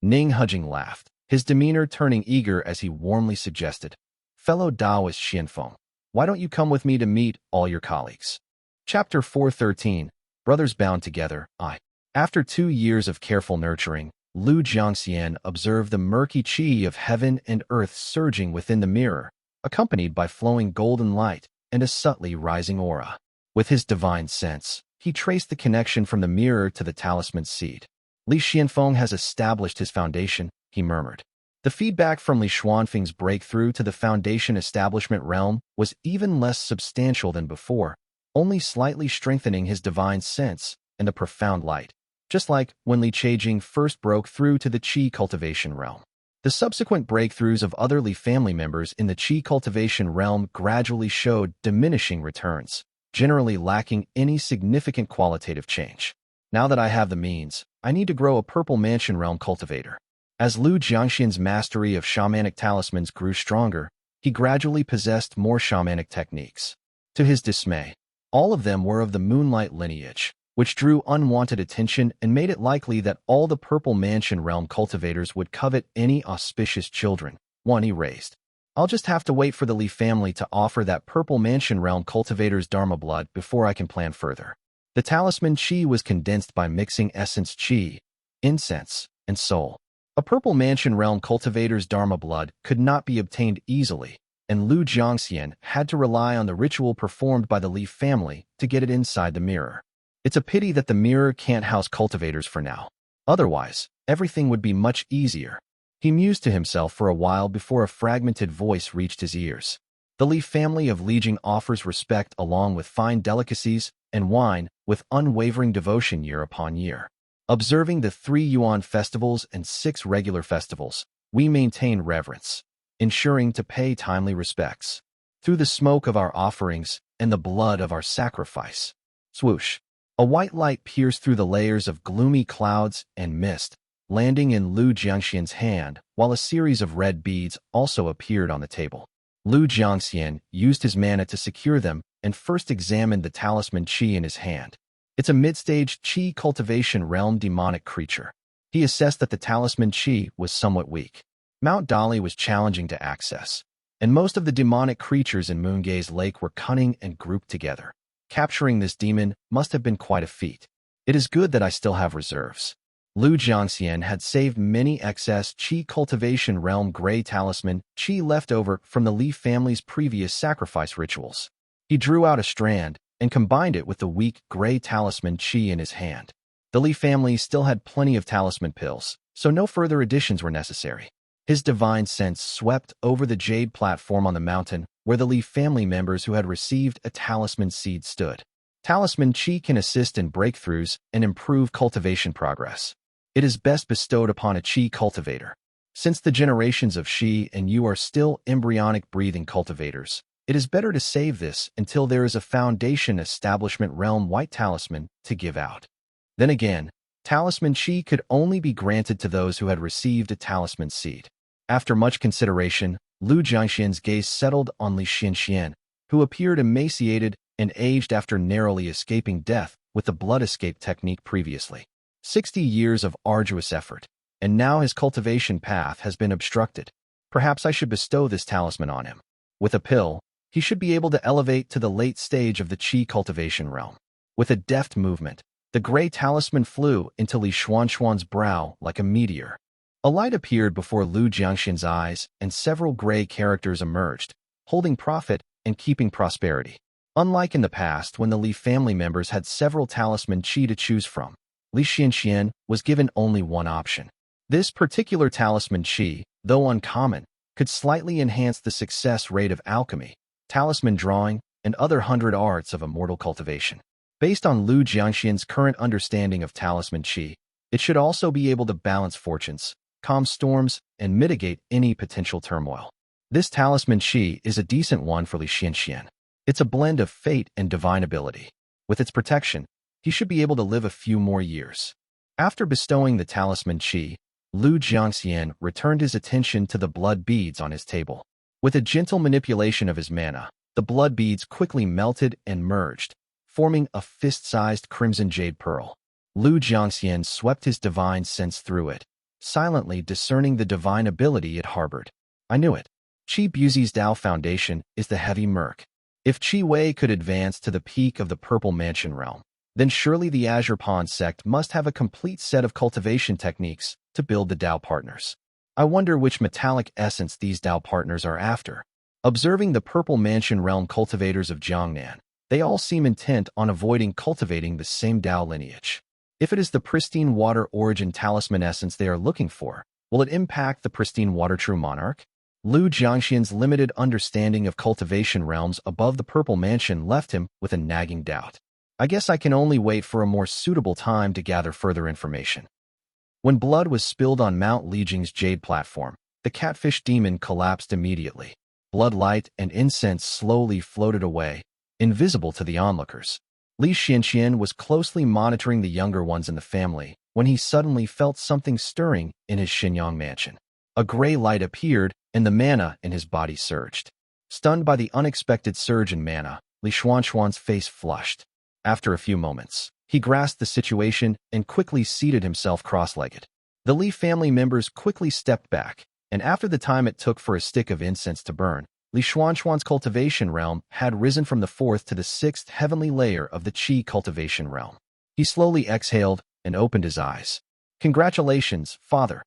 Ning Hujing laughed, his demeanor turning eager as he warmly suggested, "Fellow Daoist Xianfeng, why don't you come with me to meet all your colleagues?" Chapter 413, Brothers Bound Together, I. After 2 years of careful nurturing, Lu Jiangxian observed the murky qi of heaven and earth surging within the mirror, accompanied by flowing golden light and a subtly rising aura. With his divine sense, he traced the connection from the mirror to the talisman seed. Li Xianfeng has established his foundation, he murmured. The feedback from Li Xuanfeng's breakthrough to the Foundation Establishment realm was even less substantial than before, only slightly strengthening his divine sense and the profound light, just like when Li Chaijing first broke through to the Qi cultivation realm. The subsequent breakthroughs of other Li family members in the Qi cultivation realm gradually showed diminishing returns, generally lacking any significant qualitative change. Now that I have the means, I need to grow a Purple Mansion realm cultivator. As Lu Jiangxian's mastery of shamanic talismans grew stronger, he gradually possessed more shamanic techniques. To his dismay, all of them were of the Moonlight lineage, which drew unwanted attention and made it likely that all the Purple Mansion realm cultivators would covet any auspicious children, one he raised. I'll just have to wait for the Li family to offer that Purple Mansion realm cultivator's Dharma blood before I can plan further. The talisman Qi was condensed by mixing essence Qi, incense, and soul. A Purple Mansion realm cultivator's Dharma blood could not be obtained easily, and Lu Jiangxian had to rely on the ritual performed by the Li family to get it inside the mirror. It's a pity that the mirror can't house cultivators for now. Otherwise, everything would be much easier. He mused to himself for a while before a fragmented voice reached his ears. The Li family of Lijiang offers respect along with fine delicacies and wine with unwavering devotion year upon year. Observing the 3 Yuan festivals and 6 regular festivals, we maintain reverence, ensuring to pay timely respects. Through the smoke of our offerings and the blood of our sacrifice. Swoosh. A white light pierced through the layers of gloomy clouds and mist, landing in Lu Jiangxian's hand, while a series of red beads also appeared on the table. Lu Jiangxian used his mana to secure them and first examined the talisman Qi in his hand. It's a mid-stage Qi cultivation realm demonic creature. He assessed that the talisman Qi was somewhat weak. Mount Dali was challenging to access, and most of the demonic creatures in Moongaze Lake were cunning and grouped together. Capturing this demon must have been quite a feat. It is good that I still have reserves. Lu Jiangxian had saved many excess Qi Cultivation Realm Gray Talisman Qi left over from the Li family's previous sacrifice rituals. He drew out a strand and combined it with the weak Gray Talisman Qi in his hand. The Li family still had plenty of talisman pills, so no further additions were necessary. His divine sense swept over the Jade platform on the mountain where the Li family members who had received a talisman seed stood. Talisman Qi can assist in breakthroughs and improve cultivation progress. It is best bestowed upon a Qi cultivator. Since the generations of Qi and you are still embryonic breathing cultivators, it is better to save this until there is a Foundation Establishment Realm White Talisman to give out. Then again, Talisman Qi could only be granted to those who had received a talisman seed. After much consideration, Lu Jiangxian's gaze settled on Li Xianxian, who appeared emaciated and aged after narrowly escaping death with the blood escape technique previously. 60 years of arduous effort, and now his cultivation path has been obstructed. Perhaps I should bestow this talisman on him. With a pill, he should be able to elevate to the late stage of the Qi cultivation realm. With a deft movement, the gray talisman flew into Li Xuanxuan's brow like a meteor. A light appeared before Lu Jiangxian's eyes, and several gray characters emerged, holding profit and keeping prosperity. Unlike in the past when the Li family members had several talisman Qi to choose from, Li Xianxian was given only one option. This particular talisman Qi, though uncommon, could slightly enhance the success rate of alchemy, talisman drawing, and other 100 arts of immortal cultivation. Based on Lu Jiangxian's current understanding of talisman Qi, it should also be able to balance fortunes, calm storms, and mitigate any potential turmoil. This talisman Qi is a decent one for Li Xianxian. It's a blend of fate and divine ability. With its protection, he should be able to live a few more years. After bestowing the talisman Qi, Lu Jiangxian returned his attention to the blood beads on his table. With a gentle manipulation of his mana, the blood beads quickly melted and merged, forming a fist-sized crimson jade pearl. Lu Jiangxian swept his divine sense through it, silently discerning the divine ability it harbored. I knew it. Qi Buzi's Dao Foundation is the heavy murk. If Qi Wei could advance to the peak of the Purple Mansion realm, then surely the Azure Pawn sect must have a complete set of cultivation techniques to build the Dao partners. I wonder which metallic essence these Dao partners are after. Observing the Purple Mansion realm cultivators of Jiangnan, they all seem intent on avoiding cultivating the same Dao lineage. If it is the pristine water origin talisman essence they are looking for, will it impact the pristine water true monarch? Lu Jiangxian's limited understanding of cultivation realms above the Purple Mansion left him with a nagging doubt. I guess I can only wait for a more suitable time to gather further information. When blood was spilled on Mount Lijing's Jade platform, the catfish demon collapsed immediately. Blood light and incense slowly floated away, invisible to the onlookers. Li Xianxian was closely monitoring the younger ones in the family when he suddenly felt something stirring in his Xinyang mansion. A gray light appeared, and the mana in his body surged. Stunned by the unexpected surge in mana, Li Xuanxuan's face flushed. After a few moments, he grasped the situation and quickly seated himself cross-legged. The Li family members quickly stepped back, and after the time it took for a stick of incense to burn, Li Xuanxuan's cultivation realm had risen from the 4th to the 6th heavenly layer of the Qi cultivation realm. He slowly exhaled and opened his eyes. "Congratulations, father,"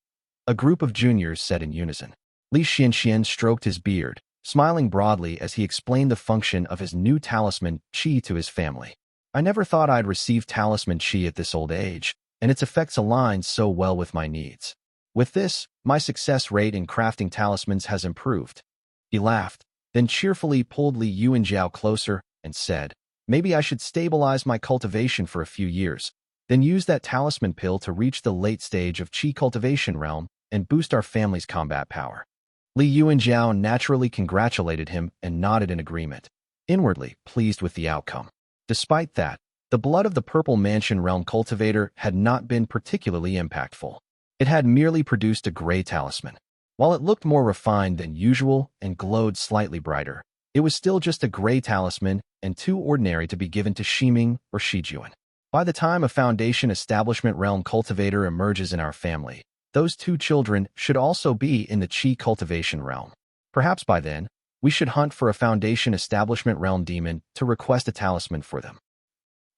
a group of juniors said in unison. Li Xianxian stroked his beard, smiling broadly as he explained the function of his new talisman Qi to his family. "I never thought I'd receive talisman Qi at this old age, and its effects align so well with my needs. With this, my success rate in crafting talismans has improved." He laughed, then cheerfully pulled Li Yuanjiao closer and said, "Maybe I should stabilize my cultivation for a few years, then use that talisman pill to reach the late stage of Qi cultivation realm and boost our family's combat power." Li Yuanjiao naturally congratulated him and nodded in agreement, inwardly pleased with the outcome. Despite that, the blood of the Purple Mansion realm cultivator had not been particularly impactful. It had merely produced a gray talisman. While it looked more refined than usual and glowed slightly brighter, it was still just a gray talisman and too ordinary to be given to Shiming or Shijuan. By the time a Foundation Establishment realm cultivator emerges in our family, those two children should also be in the Qi cultivation realm. Perhaps by then, We should hunt for a Foundation Establishment Realm Demon to request a talisman for them.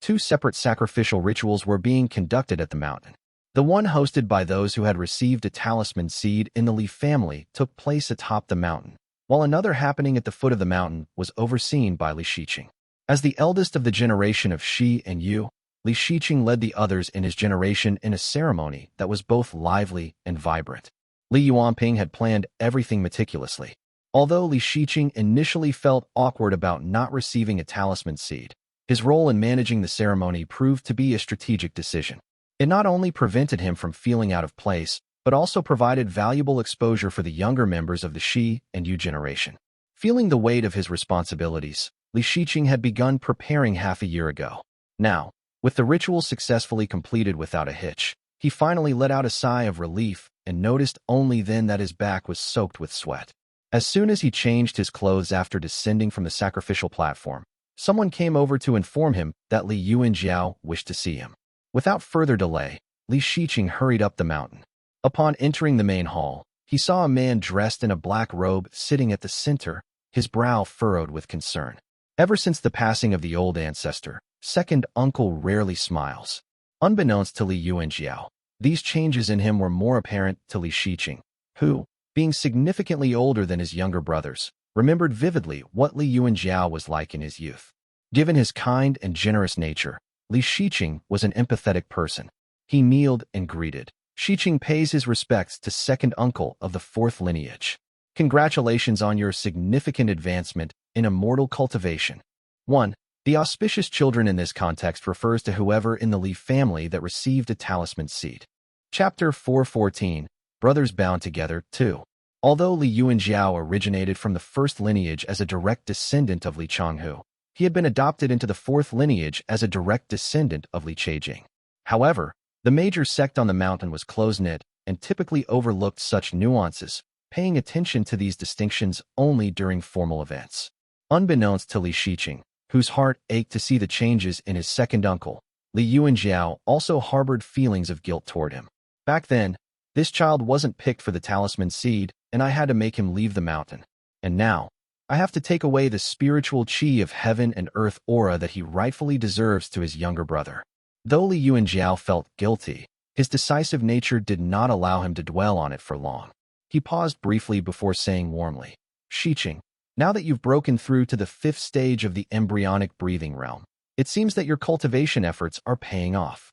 2 separate sacrificial rituals were being conducted at the mountain. The one hosted by those who had received a talisman seed in the Li family took place atop the mountain, while another happening at the foot of the mountain was overseen by Li Shiqing. As the eldest of the generation of Shi and Yu, Li Shiqing led the others in his generation in a ceremony that was both lively and vibrant. Li Yuanping had planned everything meticulously. Although Li Shiqing initially felt awkward about not receiving a talisman seed, his role in managing the ceremony proved to be a strategic decision. It not only prevented him from feeling out of place, but also provided valuable exposure for the younger members of the Shi and Yu generation. Feeling the weight of his responsibilities, Li Shiqing had begun preparing half a year ago. Now, with the ritual successfully completed without a hitch, he finally let out a sigh of relief and noticed only then that his back was soaked with sweat. As soon as he changed his clothes after descending from the sacrificial platform, someone came over to inform him that Li Yuanjiao wished to see him. Without further delay, Li Shiqing hurried up the mountain. Upon entering the main hall, he saw a man dressed in a black robe sitting at the center, his brow furrowed with concern. Ever since the passing of the old ancestor, second uncle rarely smiles. Unbeknownst to Li Yuanjiao, these changes in him were more apparent to Li Shiqing, who, being significantly older than his younger brothers, remembered vividly what Li Yuanjiao was like in his youth. Given his kind and generous nature, Li Shiqing was an empathetic person. He kneeled and greeted. Shiqing pays his respects to second uncle of the 4th lineage. Congratulations on your significant advancement in immortal cultivation. 1. The auspicious children in this context refers to whoever in the Li family that received a talisman seed. Chapter 414, Brothers Bound Together, 2. Although Li Yuanjiao originated from the 1st lineage as a direct descendant of Li Changhu, he had been adopted into the 4th lineage as a direct descendant of Li Cheijing. However, the major sect on the mountain was close-knit and typically overlooked such nuances, paying attention to these distinctions only during formal events. Unbeknownst to Li Shiqing, whose heart ached to see the changes in his second uncle, Li Yuanjiao also harbored feelings of guilt toward him. Back then, this child wasn't picked for the talisman seed, and I had to make him leave the mountain. And now, I have to take away the spiritual chi of heaven and earth aura that he rightfully deserves to his younger brother. Though Li Yuanjiao felt guilty, his decisive nature did not allow him to dwell on it for long. He paused briefly before saying warmly, Shiqing, now that you've broken through to the 5th stage of the embryonic breathing realm, it seems that your cultivation efforts are paying off.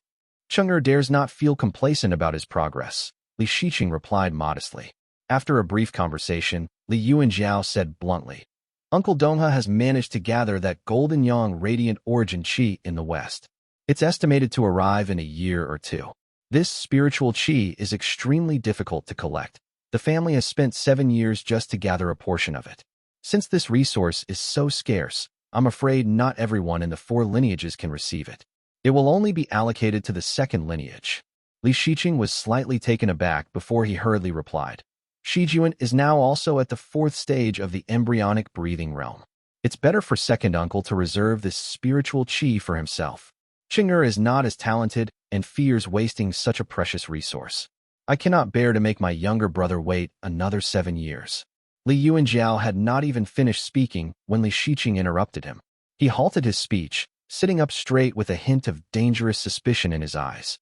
Chang'er dares not feel complacent about his progress, Li Shiqing replied modestly. After a brief conversation, Li Yuanjiao said bluntly, Uncle Dongha has managed to gather that golden yang radiant origin chi in the west. It's estimated to arrive in a year or 2. This spiritual chi is extremely difficult to collect. The family has spent 7 years just to gather a portion of it. Since this resource is so scarce, I'm afraid not everyone in the 4 lineages can receive it. It will only be allocated to the 2nd lineage. Li Shiqing was slightly taken aback before he hurriedly replied, Shijuan is now also at the 4th stage of the embryonic breathing realm. It's better for second uncle to reserve this spiritual chi for himself. Chang'er is not as talented and fears wasting such a precious resource. I cannot bear to make my younger brother wait another 7 years. Li Yuanjiao had not even finished speaking when Li Shiqing interrupted him. He halted his speech, sitting up straight with a hint of dangerous suspicion in his eyes.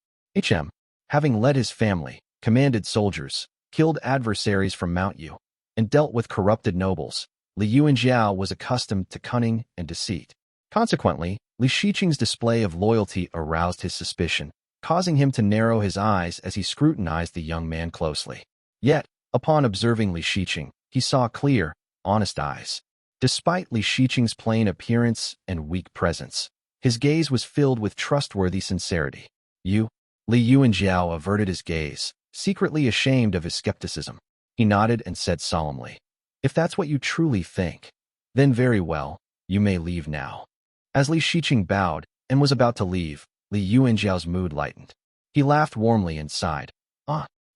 Having led his family, commanded soldiers, killed adversaries from Mount Yu, and dealt with corrupted nobles, Li Yuanjiao was accustomed to cunning and deceit. Consequently, Li Shiqing's display of loyalty aroused his suspicion, causing him to narrow his eyes as he scrutinized the young man closely. Yet, upon observing Li Shiqing, he saw clear, honest eyes. Despite Li Shiqing's plain appearance and weak presence, his gaze was filled with trustworthy sincerity. Li Yuanjiao averted his gaze, secretly ashamed of his skepticism. He nodded and said solemnly, If that's what you truly think, then very well, you may leave now. As Li Shiqing bowed and was about to leave, Li Yuanjiao's mood lightened. He laughed warmly and sighed.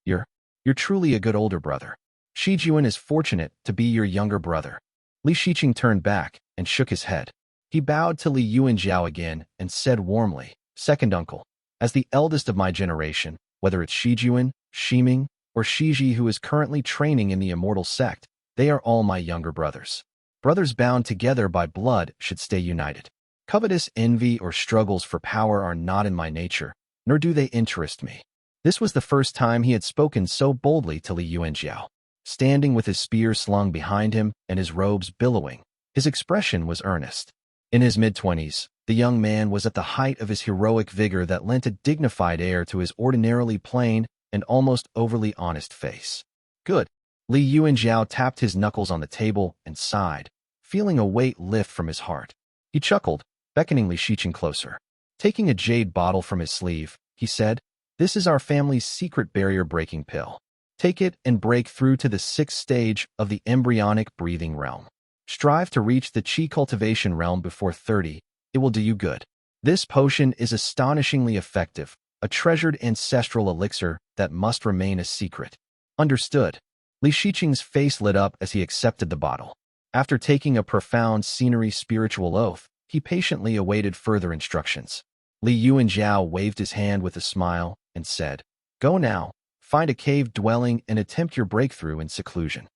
You're truly a good older brother. Shijuan is fortunate to be your younger brother. Li Shiqing turned back and shook his head. He bowed to Li Yuanjiao again and said warmly, Second uncle, as the eldest of my generation, whether it's Shijuan, Shiming, or Shiji who is currently training in the Immortal sect, they are all my younger brothers. Brothers bound together by blood should stay united. Covetous envy or struggles for power are not in my nature, nor do they interest me. This was the first time he had spoken so boldly to Li Yuanjiao. Standing with his spear slung behind him and his robes billowing, his expression was earnest. In his mid-20s, the young man was at the height of his heroic vigor that lent a dignified air to his ordinarily plain and almost overly honest face. Good. Li Yuanjiao tapped his knuckles on the table and sighed, feeling a weight lift from his heart. He chuckled, beckoning Li Shiqing closer. Taking a jade bottle from his sleeve, he said, "This is our family's secret barrier-breaking pill. Take it and break through to the 6th stage of the embryonic breathing realm. Strive to reach the chi cultivation realm before 30. It will do you good. This potion is astonishingly effective, a treasured ancestral elixir that must remain a secret." Understood. Li Shiqing's face lit up as he accepted the bottle. After taking a profound scenery spiritual oath, he patiently awaited further instructions. Li Yuanjiao waved his hand with a smile and said, "Go now. Find a cave dwelling and attempt your breakthrough in seclusion."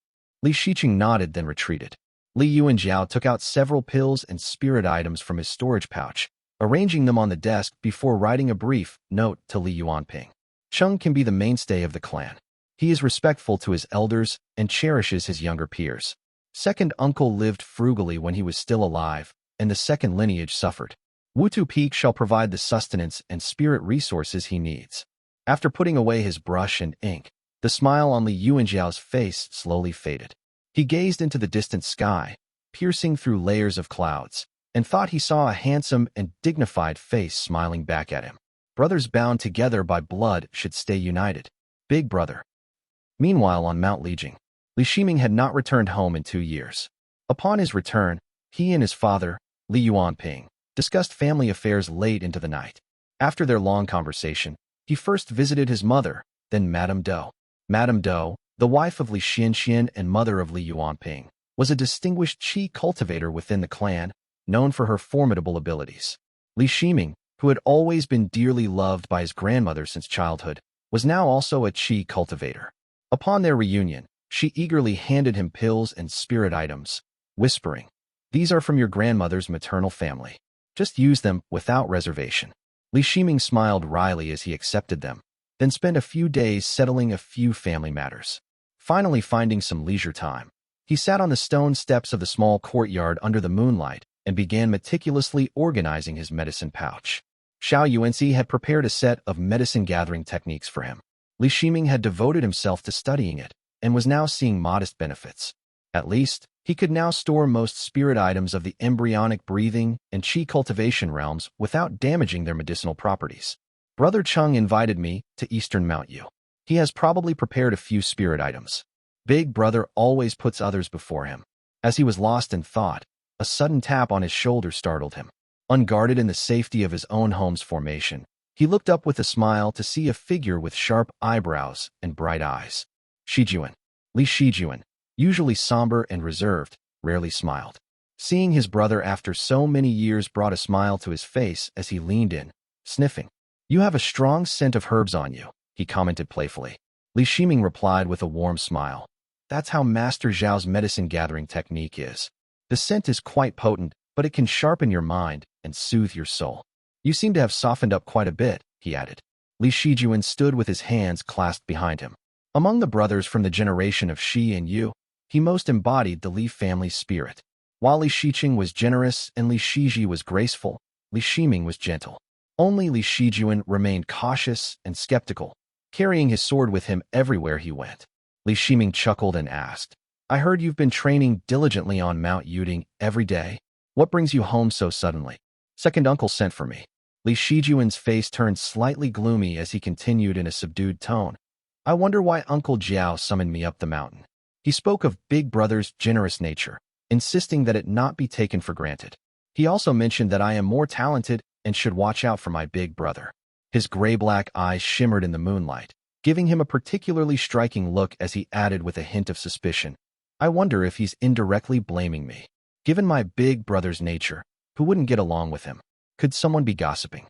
Li Shiqing nodded, then retreated. Li Yuanjiao took out several pills and spirit items from his storage pouch, arranging them on the desk before writing a brief note to Li Yuanping. Chung can be the mainstay of the clan. He is respectful to his elders and cherishes his younger peers. Second uncle lived frugally when he was still alive, and the second lineage suffered. Wutu Peak shall provide the sustenance and spirit resources he needs. After putting away his brush and ink, the smile on Li Yuanjiao's face slowly faded. He gazed into the distant sky, piercing through layers of clouds, and thought he saw a handsome and dignified face smiling back at him. Brothers bound together by blood should stay united. Big brother. Meanwhile, on Mount Lijing, Li Shiming had not returned home in 2 years. Upon his return, he and his father, Li Yuanping, discussed family affairs late into the night. After their long conversation, he first visited his mother, then Madame Dou. Madame Dou, the wife of Li Xianxian and mother of Li Yuanping, was a distinguished qi cultivator within the clan, known for her formidable abilities. Li Shiming, who had always been dearly loved by his grandmother since childhood, was now also a qi cultivator. Upon their reunion, she eagerly handed him pills and spirit items, whispering, "These are from your grandmother's maternal family. Just use them without reservation." Li Shiming smiled wryly as he accepted them, then spent a few days settling a few family matters. Finally finding some leisure time, he sat on the stone steps of the small courtyard under the moonlight and began meticulously organizing his medicine pouch. Xiao Yuanxi had prepared a set of medicine-gathering techniques for him. Li Shiming had devoted himself to studying it and was now seeing modest benefits. At least, he could now store most spirit items of the embryonic breathing and qi cultivation realms without damaging their medicinal properties. Brother Chung invited me to Eastern Mount Yu. He has probably prepared a few spirit items. Big brother always puts others before him. As he was lost in thought, a sudden tap on his shoulder startled him. Unguarded in the safety of his own home's formation, he looked up with a smile to see a figure with sharp eyebrows and bright eyes. Shijuan. Li Shijuan, usually somber and reserved, rarely smiled. Seeing his brother after so many years brought a smile to his face as he leaned in, sniffing. "You have a strong scent of herbs on you," he commented playfully. Li Shiming replied with a warm smile. "That's how Master Zhao's medicine-gathering technique is. The scent is quite potent, but it can sharpen your mind and soothe your soul. You seem to have softened up quite a bit," he added. Li Shijuan stood with his hands clasped behind him. Among the brothers from the generation of Shi and Yu, he most embodied the Li family's spirit. While Li Shiqing was generous and Li Shiji was graceful, Li Shiming was gentle. Only Li Shijuan remained cautious and skeptical, carrying his sword with him everywhere he went. Li Shiming chuckled and asked, "I heard you've been training diligently on Mount Yuding every day. What brings you home so suddenly?" "Second uncle sent for me." Li Shijuan's face turned slightly gloomy as he continued in a subdued tone. "I wonder why Uncle Jiao summoned me up the mountain." He spoke of Big Brother's generous nature, insisting that it not be taken for granted. He also mentioned that I am more talented and should watch out for my big brother. His gray-black eyes shimmered in the moonlight, giving him a particularly striking look as he added with a hint of suspicion, "I wonder if he's indirectly blaming me. Given my big brother's nature, who wouldn't get along with him? Could someone be gossiping?"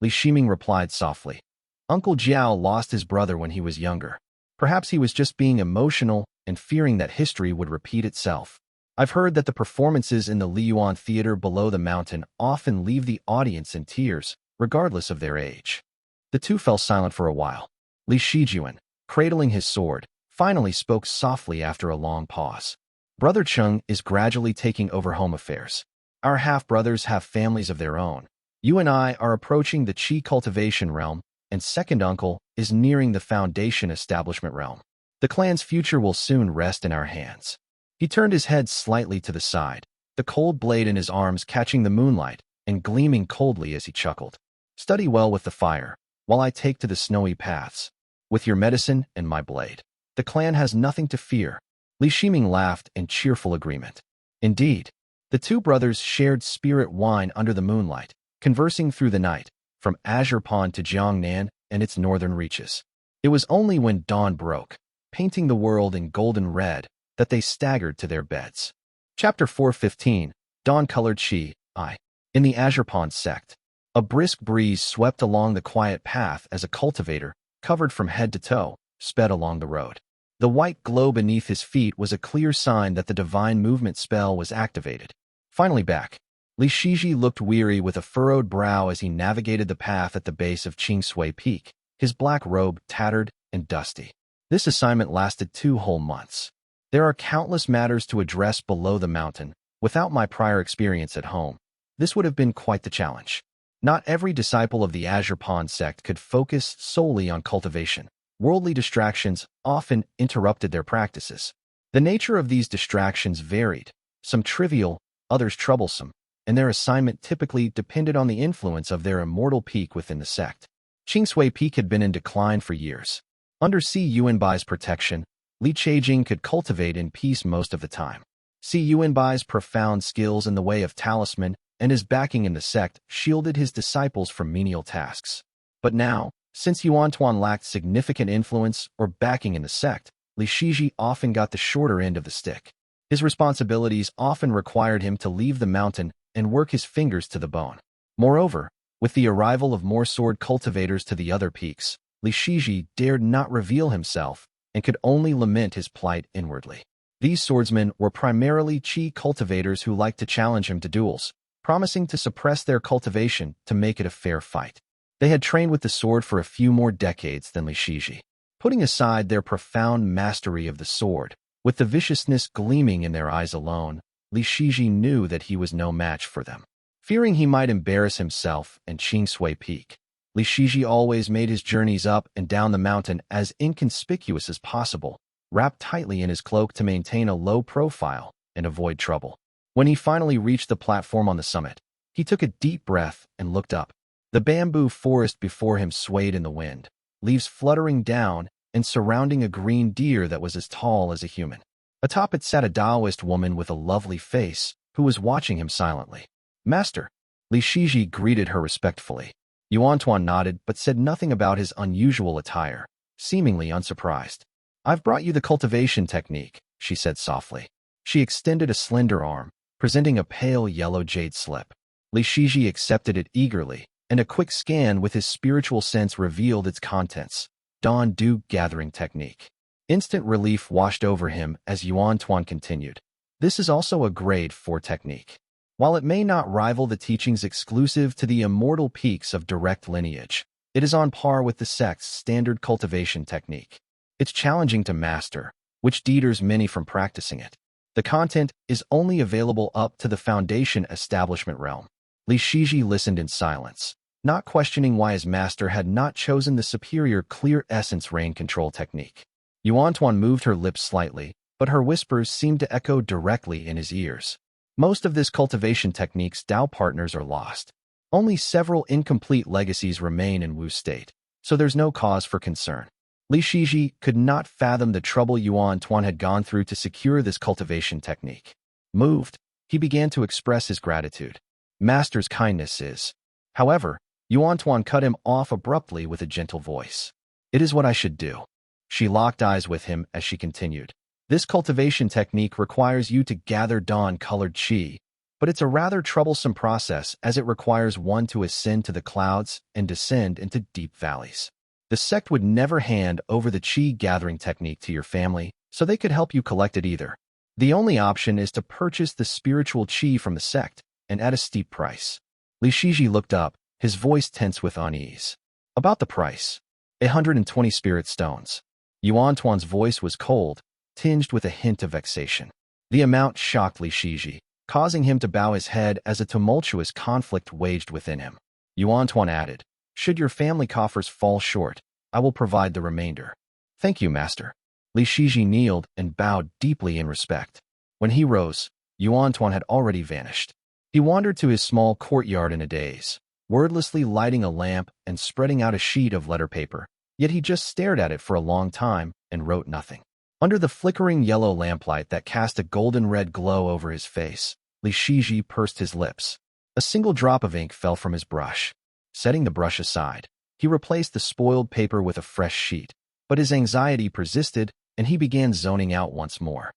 Li Shiming replied softly, "Uncle Jiao lost his brother when he was younger. Perhaps he was just being emotional and fearing that history would repeat itself." I've heard that the performances in the Liyuan Theater below the mountain often leave the audience in tears, regardless of their age. The two fell silent for a while. Li Shijuan, cradling his sword, finally spoke softly after a long pause. Brother Chung is gradually taking over home affairs. Our half-brothers have families of their own. You and I are approaching the Qi cultivation realm, and second uncle is nearing the foundation establishment realm. The clan's future will soon rest in our hands. He turned his head slightly to the side, the cold blade in his arms catching the moonlight and gleaming coldly as he chuckled. Study well with the fire, while I take to the snowy paths. With your medicine and my blade, the clan has nothing to fear. Li Shiming laughed in cheerful agreement. Indeed, the two brothers shared spirit wine under the moonlight, conversing through the night, from Azure Pond to Jiangnan and its northern reaches. It was only when dawn broke, painting the world in golden red, that they staggered to their beds. Chapter 415, Dawn-Colored Qi, I. In the Azure Pond sect, a brisk breeze swept along the quiet path as a cultivator, covered from head to toe, sped along the road. The white glow beneath his feet was a clear sign that the divine movement spell was activated. Finally back, Li Shiji looked weary with a furrowed brow as he navigated the path at the base of Qingsui Peak, his black robe tattered and dusty. This assignment lasted 2 whole months. There are countless matters to address below the mountain. Without my prior experience at home, this would have been quite the challenge. Not every disciple of the Azure Pond sect could focus solely on cultivation. Worldly distractions often interrupted their practices. The nature of these distractions varied, some trivial, others troublesome, and their assignment typically depended on the influence of their immortal peak within the sect. Qingsui Peak had been in decline for years. Under Si Yuanbai's protection, Li Chaijing could cultivate in peace most of the time. Si Yuanbai's profound skills in the way of Talisman and his backing in the sect shielded his disciples from menial tasks. But now, since Tuan lacked significant influence or backing in the sect, Li Shiji often got the shorter end of the stick. His responsibilities often required him to leave the mountain and work his fingers to the bone. Moreover, with the arrival of more sword cultivators to the other peaks, Li Shiji dared not reveal himself and could only lament his plight inwardly. These swordsmen were primarily Qi cultivators who liked to challenge him to duels, promising to suppress their cultivation to make it a fair fight. They had trained with the sword for a few more decades than Li Shiji. Putting aside their profound mastery of the sword, with the viciousness gleaming in their eyes alone, Li Shiji knew that he was no match for them. Fearing he might embarrass himself and Qingsui Peak, Li Shiji always made his journeys up and down the mountain as inconspicuous as possible, wrapped tightly in his cloak to maintain a low profile and avoid trouble. When he finally reached the platform on the summit, he took a deep breath and looked up. The bamboo forest before him swayed in the wind, leaves fluttering down and surrounding a green deer that was as tall as a human. Atop it sat a Taoist woman with a lovely face, who was watching him silently. "Master," Li Shiji greeted her respectfully. Yuan nodded but said nothing about his unusual attire, seemingly unsurprised. "I've brought you the cultivation technique," she said softly. She extended a slender arm, presenting a pale yellow jade slip. Li Shiji accepted it eagerly, and a quick scan with his spiritual sense revealed its contents. Dawn Dew Gathering Technique. Instant relief washed over him as Yuan continued. This is also a grade 4 technique. While it may not rival the teachings exclusive to the immortal peaks of direct lineage, it is on par with the sect's standard cultivation technique. It's challenging to master, which deters many from practicing it. The content is only available up to the foundation establishment realm. Li Shiji listened in silence, not questioning why his master had not chosen the superior clear essence rain control technique. Yuan moved her lips slightly, but her whispers seemed to echo directly in his ears. Most of this cultivation technique's Tao partners are lost. Only several incomplete legacies remain in Wu state, so there's no cause for concern. Li Shiji could not fathom the trouble Yuan had gone through to secure this cultivation technique. Moved, he began to express his gratitude. Master's kindness is. However, Yuan cut him off abruptly with a gentle voice. "It is what I should do." She locked eyes with him as she continued. "This cultivation technique requires you to gather dawn-colored qi, but it's a rather troublesome process as it requires one to ascend to the clouds and descend into deep valleys. The sect would never hand over the qi gathering technique to your family, so they could help you collect it either. The only option is to purchase the spiritual qi from the sect, and at a steep price. Li Shiji looked up, his voice tense with unease. About the price. 120 spirit stones. Tuan's voice was cold, tinged with a hint of vexation. The amount shocked Li Shiji, causing him to bow his head as a tumultuous conflict waged within him. Tuan added, should your family coffers fall short, I will provide the remainder. Thank you, master. Li Shiji kneeled and bowed deeply in respect. When he rose, Tuan had already vanished. He wandered to his small courtyard in a daze, wordlessly lighting a lamp and spreading out a sheet of letter paper, yet he just stared at it for a long time and wrote nothing. Under the flickering yellow lamplight that cast a golden-red glow over his face, Li Shiji pursed his lips. A single drop of ink fell from his brush. Setting the brush aside, he replaced the spoiled paper with a fresh sheet, but his anxiety persisted and he began zoning out once more.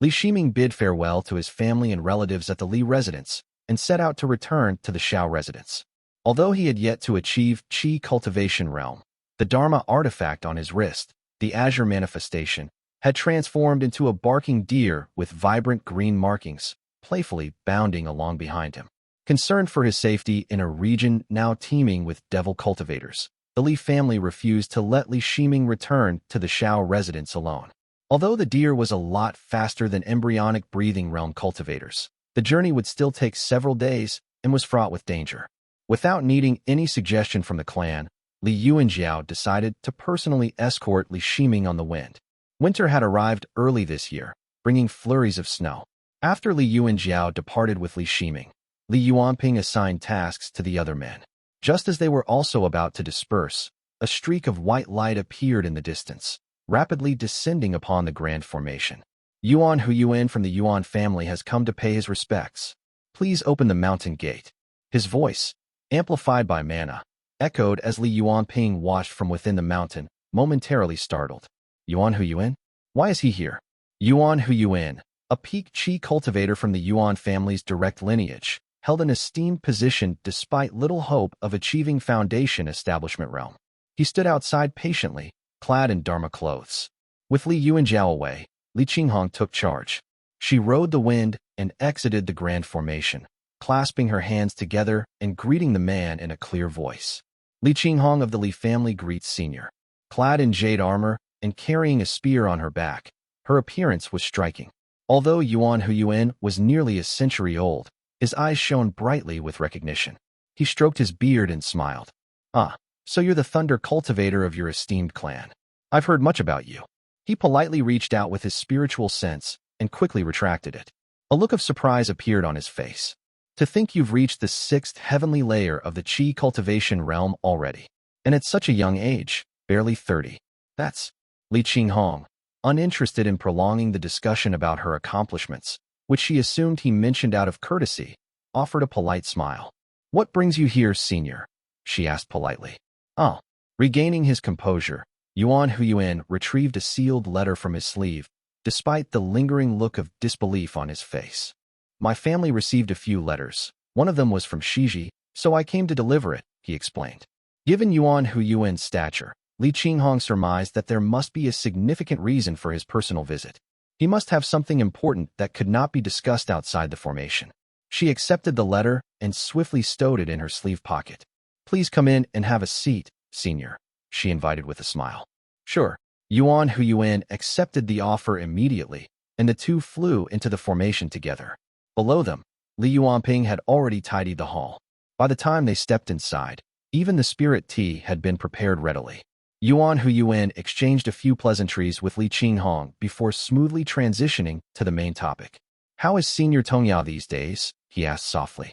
Li Shiming bid farewell to his family and relatives at the Li residence and set out to return to the Shao residence. Although he had yet to achieve Qi cultivation realm, the Dharma artifact on his wrist, the Azure manifestation, had transformed into a barking deer with vibrant green markings, playfully bounding along behind him. Concerned for his safety in a region now teeming with devil cultivators, the Li family refused to let Li Shiming return to the Shao residence alone. Although the deer was a lot faster than embryonic breathing realm cultivators, the journey would still take several days and was fraught with danger. Without needing any suggestion from the clan, Li Yuanjiao decided to personally escort Li Shiming on the wind. Winter had arrived early this year, bringing flurries of snow. After Li Yuanjiao departed with Li Shiming, Li Yuanping assigned tasks to the other men. Just as they were also about to disperse, a streak of white light appeared in the distance, rapidly descending upon the grand formation. Yuan from the Yuan family has come to pay his respects. Please open the mountain gate. His voice, amplified by mana, echoed as Li Yuanping watched from within the mountain, momentarily startled. Yuan? Why is he here? Yuan, a peak Qi cultivator from the Yuan family's direct lineage, held an esteemed position despite little hope of achieving foundation establishment realm. He stood outside patiently, clad in Dharma clothes. With Li Yuanjiao away, Li Qinghong took charge. She rode the wind and exited the grand formation, clasping her hands together and greeting the man in a clear voice. Li Qinghong of the Li family greets Senior. Clad in jade armor and carrying a spear on her back, her appearance was striking. Although Yuan was nearly a century old, his eyes shone brightly with recognition. He stroked his beard and smiled. Ah, so you're the thunder cultivator of your esteemed clan. I've heard much about you. He politely reached out with his spiritual sense and quickly retracted it. A look of surprise appeared on his face. To think you've reached the 6th heavenly layer of the Qi cultivation realm already. And at such a young age, barely 30. That's Li Qinghong, uninterested in prolonging the discussion about her accomplishments, which she assumed he mentioned out of courtesy, offered a polite smile. What brings you here, Senior? She asked politely. Oh. Regaining his composure, Yuan retrieved a sealed letter from his sleeve, despite the lingering look of disbelief on his face. My family received a few letters. One of them was from Shiji, so I came to deliver it, he explained. Given Yuan's stature, Li Qinghong surmised that there must be a significant reason for his personal visit. He must have something important that could not be discussed outside the formation. She accepted the letter and swiftly stowed it in her sleeve pocket. Please come in and have a seat, Senior, she invited with a smile. Sure. Yuan accepted the offer immediately, and the two flew into the formation together. Below them, Li Yuanping had already tidied the hall. By the time they stepped inside, even the spirit tea had been prepared readily. Yuan exchanged a few pleasantries with Li Qinghong before smoothly transitioning to the main topic. How is Senior Tongyao these days? He asked softly.